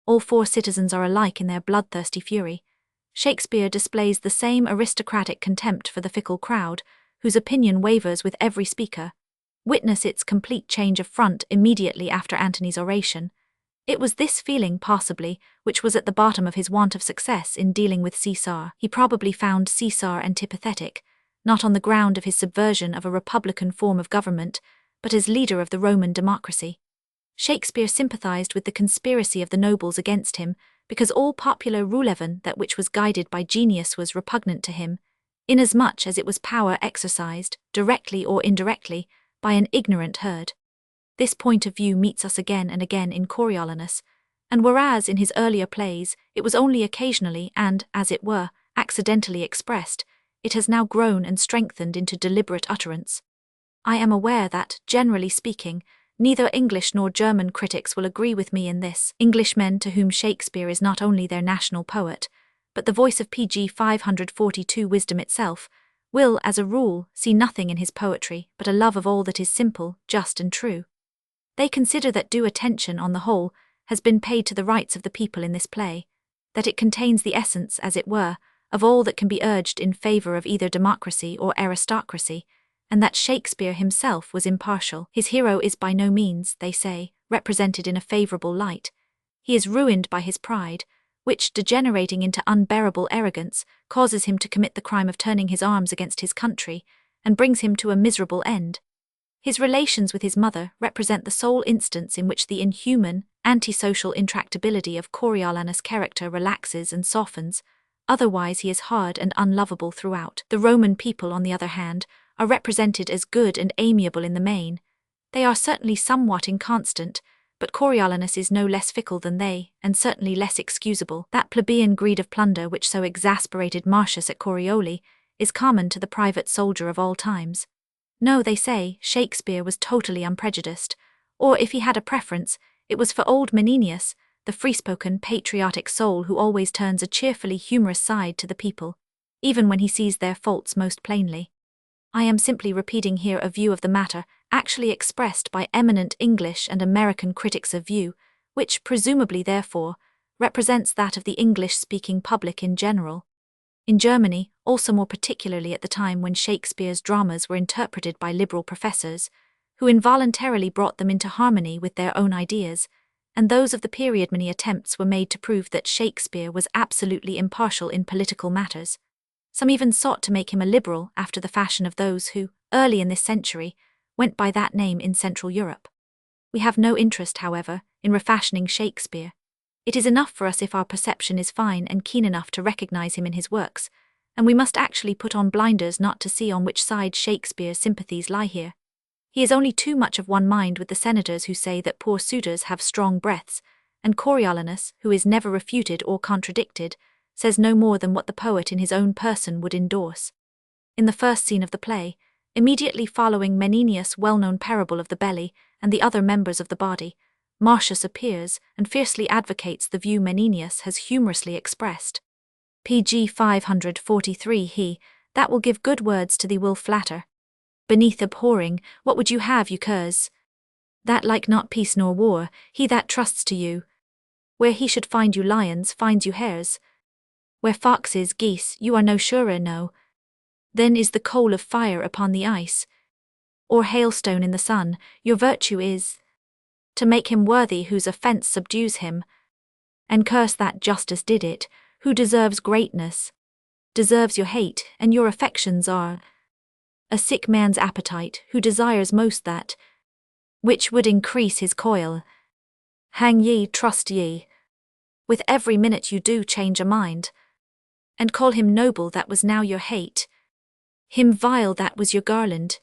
All four citizens are alike in their bloodthirsty fury. Shakespeare displays the same aristocratic contempt for the fickle crowd, whose opinion wavers with every speaker. Witness its complete change of front immediately after Antony's oration. It was this feeling, possibly, which was at the bottom of his want of success in dealing with Caesar. He probably found Caesar antipathetic, not on the ground of his subversion of a republican form of government, but as leader of the Roman democracy. Shakespeare sympathized with the conspiracy of the nobles against him, because all popular rule-even that which was guided by genius was repugnant to him, inasmuch as it was power exercised, directly or indirectly, by an ignorant herd. This point of view meets us again and again in Coriolanus, and whereas in his earlier plays it was only occasionally and, as it were, accidentally expressed, it has now grown and strengthened into deliberate utterance. I am aware that, generally speaking, neither English nor German critics will agree with me in this. Englishmen, to whom Shakespeare is not only their national poet, but the voice of pg 542 wisdom itself, will, as a rule, see nothing in his poetry but a love of all that is simple, just and true. They consider that due attention, on the whole, has been paid to the rights of the people in this play, that it contains the essence, as it were, of all that can be urged in favour of either democracy or aristocracy, and that Shakespeare himself was impartial. His hero is by no means, they say, represented in a favourable light. He is ruined by his pride, which, degenerating into unbearable arrogance, causes him to commit the crime of turning his arms against his country, and brings him to a miserable end. His relations with his mother represent the sole instance in which the inhuman, antisocial intractability of Coriolanus' character relaxes and softens, otherwise he is hard and unlovable throughout. The Roman people, on the other hand, are represented as good and amiable in the main. They are certainly somewhat inconstant, but Coriolanus is no less fickle than they, and certainly less excusable. That plebeian greed of plunder which so exasperated Marcius at Corioli is common to the private soldier of all times. No, they say, Shakespeare was totally unprejudiced, or if he had a preference, it was for old Menenius, the free-spoken, patriotic soul who always turns a cheerfully humorous side to the people, even when he sees their faults most plainly. I am simply repeating here a view of the matter actually expressed by eminent English and American critics of view, which presumably, therefore, represents that of the English-speaking public in general. In Germany, also more particularly at the time when Shakespeare's dramas were interpreted by liberal professors, who involuntarily brought them into harmony with their own ideas, and those of the period, many attempts were made to prove that Shakespeare was absolutely impartial in political matters. Some even sought to make him a liberal after the fashion of those who, early in this century, went by that name in Central Europe. We have no interest, however, in refashioning Shakespeare. It is enough for us if our perception is fine and keen enough to recognize him in his works, and we must actually put on blinders not to see on which side Shakespeare's sympathies lie here. He is only too much of one mind with the senators who say that poor suitors have strong breaths, and Coriolanus, who is never refuted or contradicted, says no more than what the poet in his own person would endorse. In the first scene of the play, immediately following Menenius' well-known parable of the belly and the other members of the body, Marcius appears and fiercely advocates the view Menenius has humorously expressed. pg 543 He that will give good words to thee will flatter. Beneath abhorring, what would you have, you curs? That like not peace nor war, he that trusts to you. Where he should find you lions, finds you hares. Where foxes, geese, you are no surer, no. Then is the coal of fire upon the ice, or hailstone in the sun, your virtue is to make him worthy whose offence subdues him, and curse that justice did it, who deserves greatness, deserves your hate, and your affections are a sick man's appetite, who desires most that which would increase his coil. Hang ye, trust ye. With every minute you do change a mind. And call him noble, that was now your hate. Him vile, that was your garland.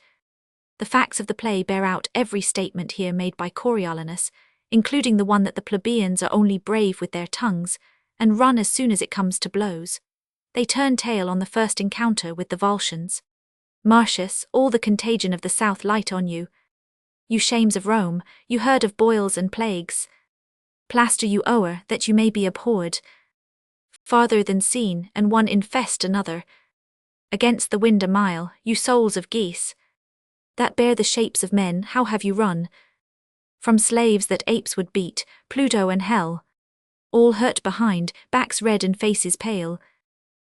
The facts of the play bear out every statement here made by Coriolanus, including the one that the plebeians are only brave with their tongues, and run as soon as it comes to blows. They turn tail on the first encounter with the Volscians. Marcius, all the contagion of the south light on you. You shames of Rome, you herd of boils and plagues. Plaster you o'er, that you may be abhorred. Farther than seen, and one infest another. Against the wind a mile, you souls of geese, that bear the shapes of men, how have you run? From slaves that apes would beat, Pluto and hell. All hurt behind, backs red and faces pale.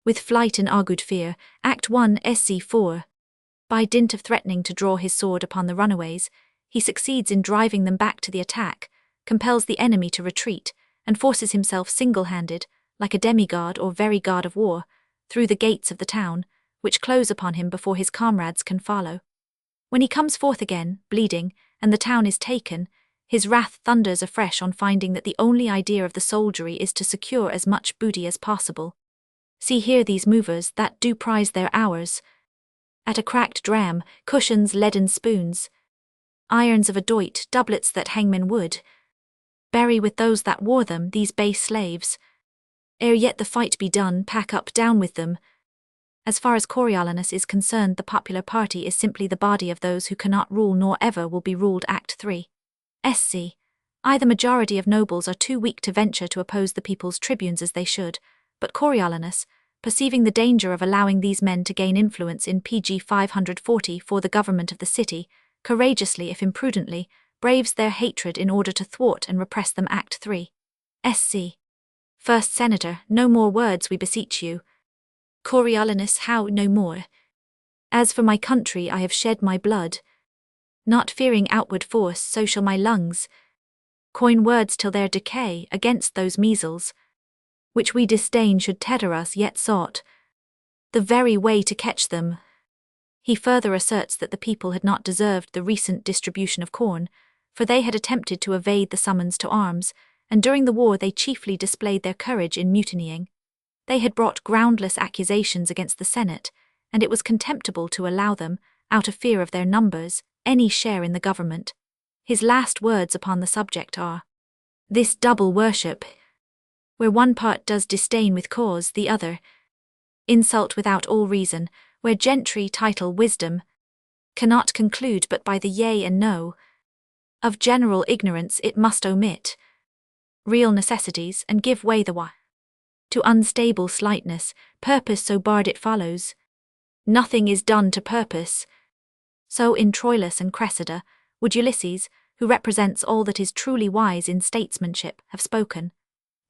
With flight and argued fear, Act 1 SC 4. By dint of threatening to draw his sword upon the runaways, he succeeds in driving them back to the attack, compels the enemy to retreat, and forces himself single-handed, like a demigod or very god of war, through the gates of the town, which close upon him before his comrades can follow. When he comes forth again, bleeding, and the town is taken, his wrath thunders afresh on finding that the only idea of the soldiery is to secure as much booty as possible. See here these movers that do prize their hours. At a cracked dram, cushions, leaden spoons, irons of a doit, doublets that hangmen would bury with those that wore them, these base slaves. Ere yet the fight be done, pack up, down with them. As far as Coriolanus is concerned, the popular party is simply the body of those who cannot rule nor ever will be ruled. Act 3. SC. The majority of nobles are too weak to venture to oppose the people's tribunes as they should, but Coriolanus, perceiving the danger of allowing these men to gain influence in PG 540 for the government of the city, courageously if imprudently, braves their hatred in order to thwart and repress them. Act 3. SC. First Senator, no more words we beseech you. Coriolanus, how no more? As for my country I have shed my blood. Not fearing outward force, so shall my lungs coin words till their decay against those measles, which we disdain should tether us yet sought the very way to catch them. He further asserts that the people had not deserved the recent distribution of corn, for they had attempted to evade the summons to arms, and during the war they chiefly displayed their courage in mutinying. They had brought groundless accusations against the Senate, and it was contemptible to allow them, out of fear of their numbers, any share in the government. His last words upon the subject are, "This double worship, where one part does disdain with cause, the other insult without all reason, where gentry, title, wisdom cannot conclude but by the yea and no. Of general ignorance it must omit real necessities, and give way the while to unstable slightness, purpose so barred it follows. Nothing is done to purpose." So in Troilus and Cressida would Ulysses, who represents all that is truly wise in statesmanship, have spoken.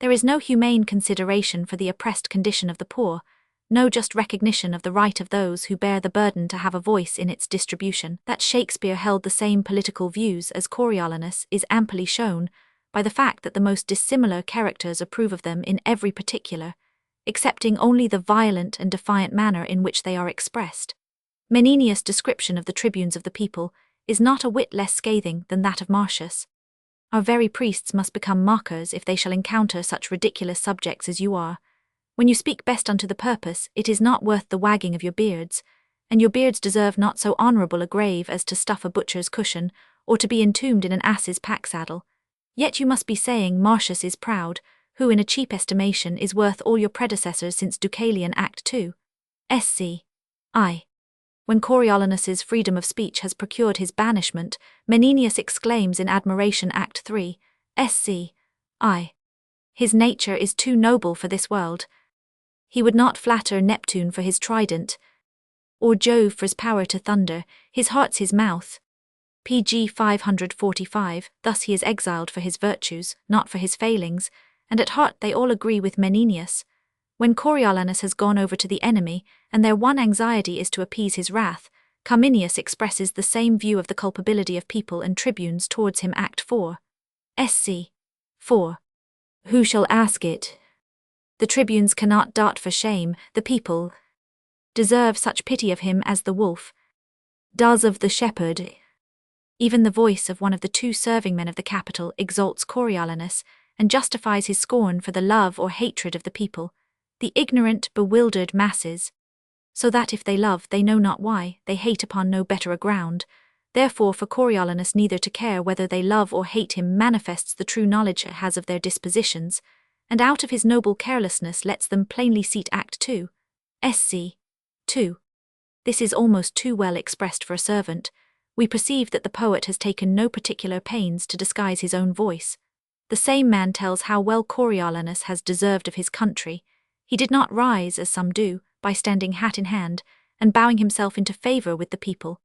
There is no humane consideration for the oppressed condition of the poor, no just recognition of the right of those who bear the burden to have a voice in its distribution. That Shakespeare held the same political views as Coriolanus is amply shown by the fact that the most dissimilar characters approve of them in every particular, excepting only the violent and defiant manner in which they are expressed. Menenius' description of the tribunes of the people is not a whit less scathing than that of Marcius. Our very priests must become mockers if they shall encounter such ridiculous subjects as you are. When you speak best unto the purpose, it is not worth the wagging of your beards, and your beards deserve not so honourable a grave as to stuff a butcher's cushion, or to be entombed in an ass's pack-saddle. Yet you must be saying Marcius is proud, who in a cheap estimation is worth all your predecessors since Deucalion. Act 2. SC. When Coriolanus's freedom of speech has procured his banishment, Menenius exclaims in admiration. Act 3. SC. His nature is too noble for this world. He would not flatter Neptune for his trident, or Jove for his power to thunder. His heart's his mouth. PG 545. Thus he is exiled for his virtues, not for his failings, and at heart they all agree with Menenius. When Coriolanus has gone over to the enemy, and their one anxiety is to appease his wrath, Cominius expresses the same view of the culpability of people and tribunes towards him. Act 4. SC. 4. Who shall ask it? The tribunes cannot dart for shame, the people deserve such pity of him as the wolf does of the shepherd. Even the voice of one of the two serving men of the capital exalts Coriolanus, and justifies his scorn for the love or hatred of the people. the ignorant, bewildered masses. So that if they love, they know not why, they hate upon no better a ground. Therefore for Coriolanus neither to care whether they love or hate him manifests the true knowledge he has of their dispositions, and out of his noble carelessness lets them plainly seet Act 2. Sc. 2. This is almost too well expressed for a servant. We perceive that the poet has taken no particular pains to disguise his own voice. The same man tells how well Coriolanus has deserved of his country. He did not rise, as some do, by standing hat in hand, and bowing himself into favour with the people.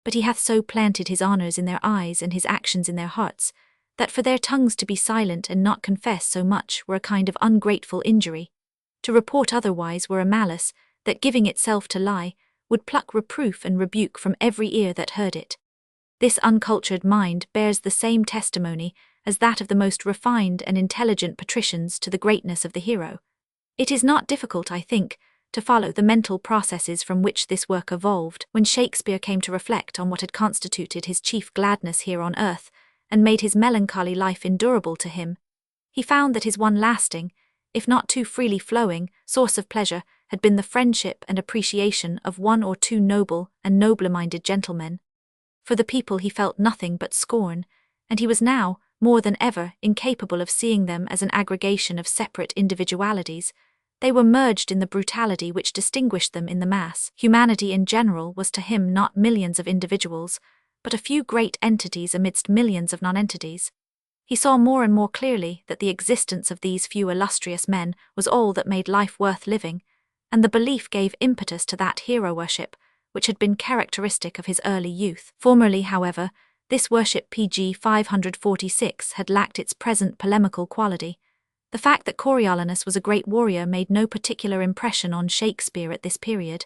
But he hath so planted his honours in their eyes and his actions in their hearts, that for their tongues to be silent and not confess so much were a kind of ungrateful injury. To report otherwise were a malice, that giving itself to lie, would pluck reproof and rebuke from every ear that heard it. This uncultured mind bears the same testimony as that of the most refined and intelligent patricians to the greatness of the hero. It is not difficult, I think, to follow the mental processes from which this work evolved when Shakespeare came to reflect on what had constituted his chief gladness here on earth, and made his melancholy life endurable to him. He found that his one lasting, if not too freely flowing, source of pleasure had been the friendship and appreciation of one or two noble and nobler-minded gentlemen. For the people he felt nothing but scorn, and he was now, more than ever, incapable of seeing them as an aggregation of separate individualities. They were merged in the brutality which distinguished them in the mass. Humanity in general was to him not millions of individuals, but a few great entities amidst millions of non-entities. He saw more and more clearly that the existence of these few illustrious men was all that made life worth living, and the belief gave impetus to that hero-worship which had been characteristic of his early youth. Formerly, however, this worship pg 546 had lacked its present polemical quality. The fact that Coriolanus was a great warrior made no particular impression on Shakespeare at this period.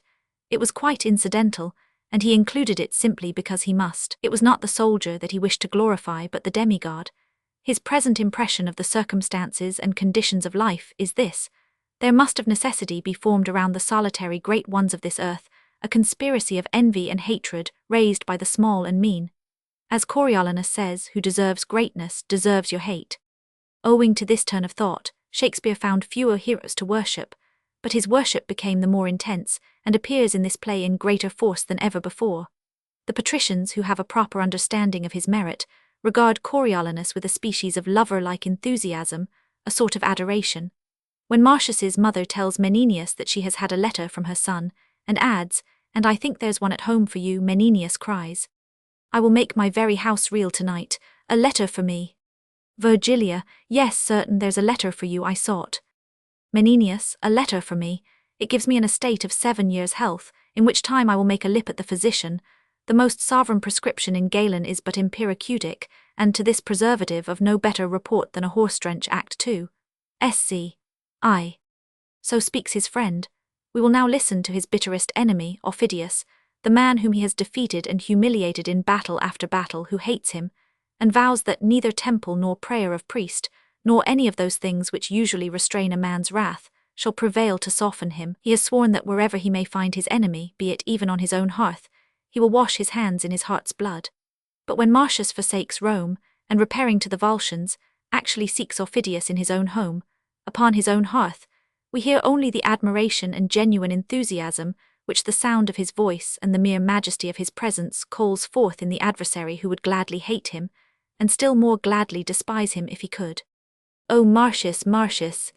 It was quite incidental, and he included it simply because he must. It was not the soldier that he wished to glorify, but the demigod. His present impression of the circumstances and conditions of life is this: there must of necessity be formed around the solitary great ones of this earth a conspiracy of envy and hatred raised by the small and mean. As Coriolanus says, who deserves greatness deserves your hate. Owing to this turn of thought, Shakespeare found fewer heroes to worship, but his worship became the more intense, and appears in this play in greater force than ever before. The patricians, who have a proper understanding of his merit, regard Coriolanus with a species of lover-like enthusiasm, a sort of adoration. When Marcius's mother tells Menenius that she has had a letter from her son, and adds, "And I think there's one at home for you," Menenius cries, "I will make my very house reel tonight, a letter for me." Virgilia, "Yes, certain there's a letter for you I sought." Menenius, "A letter for me, it gives me an estate of 7 years' health, in which time I will make a lip at the physician. The most sovereign prescription in Galen is but empiriceutic, and to this preservative of no better report than a horse-drench Act 2. Sc. I. So speaks his friend. We will now listen to his bitterest enemy, Aufidius, the man whom he has defeated and humiliated in battle after battle, who hates him, and vows that neither temple nor prayer of priest, nor any of those things which usually restrain a man's wrath, shall prevail to soften him. He has sworn that wherever he may find his enemy, be it even on his own hearth, he will wash his hands in his heart's blood. But when Marcius forsakes Rome, and repairing to the Volscians, actually seeks Aufidius in his own home, upon his own hearth, we hear only the admiration and genuine enthusiasm which the sound of his voice and the mere majesty of his presence calls forth in the adversary who would gladly hate him, and still more gladly despise him if he could. "O Marcius, Marcius,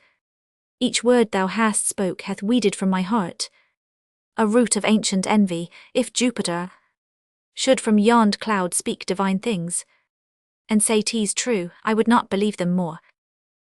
each word thou hast spoke hath weeded from my heart a root of ancient envy. If Jupiter should from yond cloud speak divine things, and say 'tis true, I would not believe them more.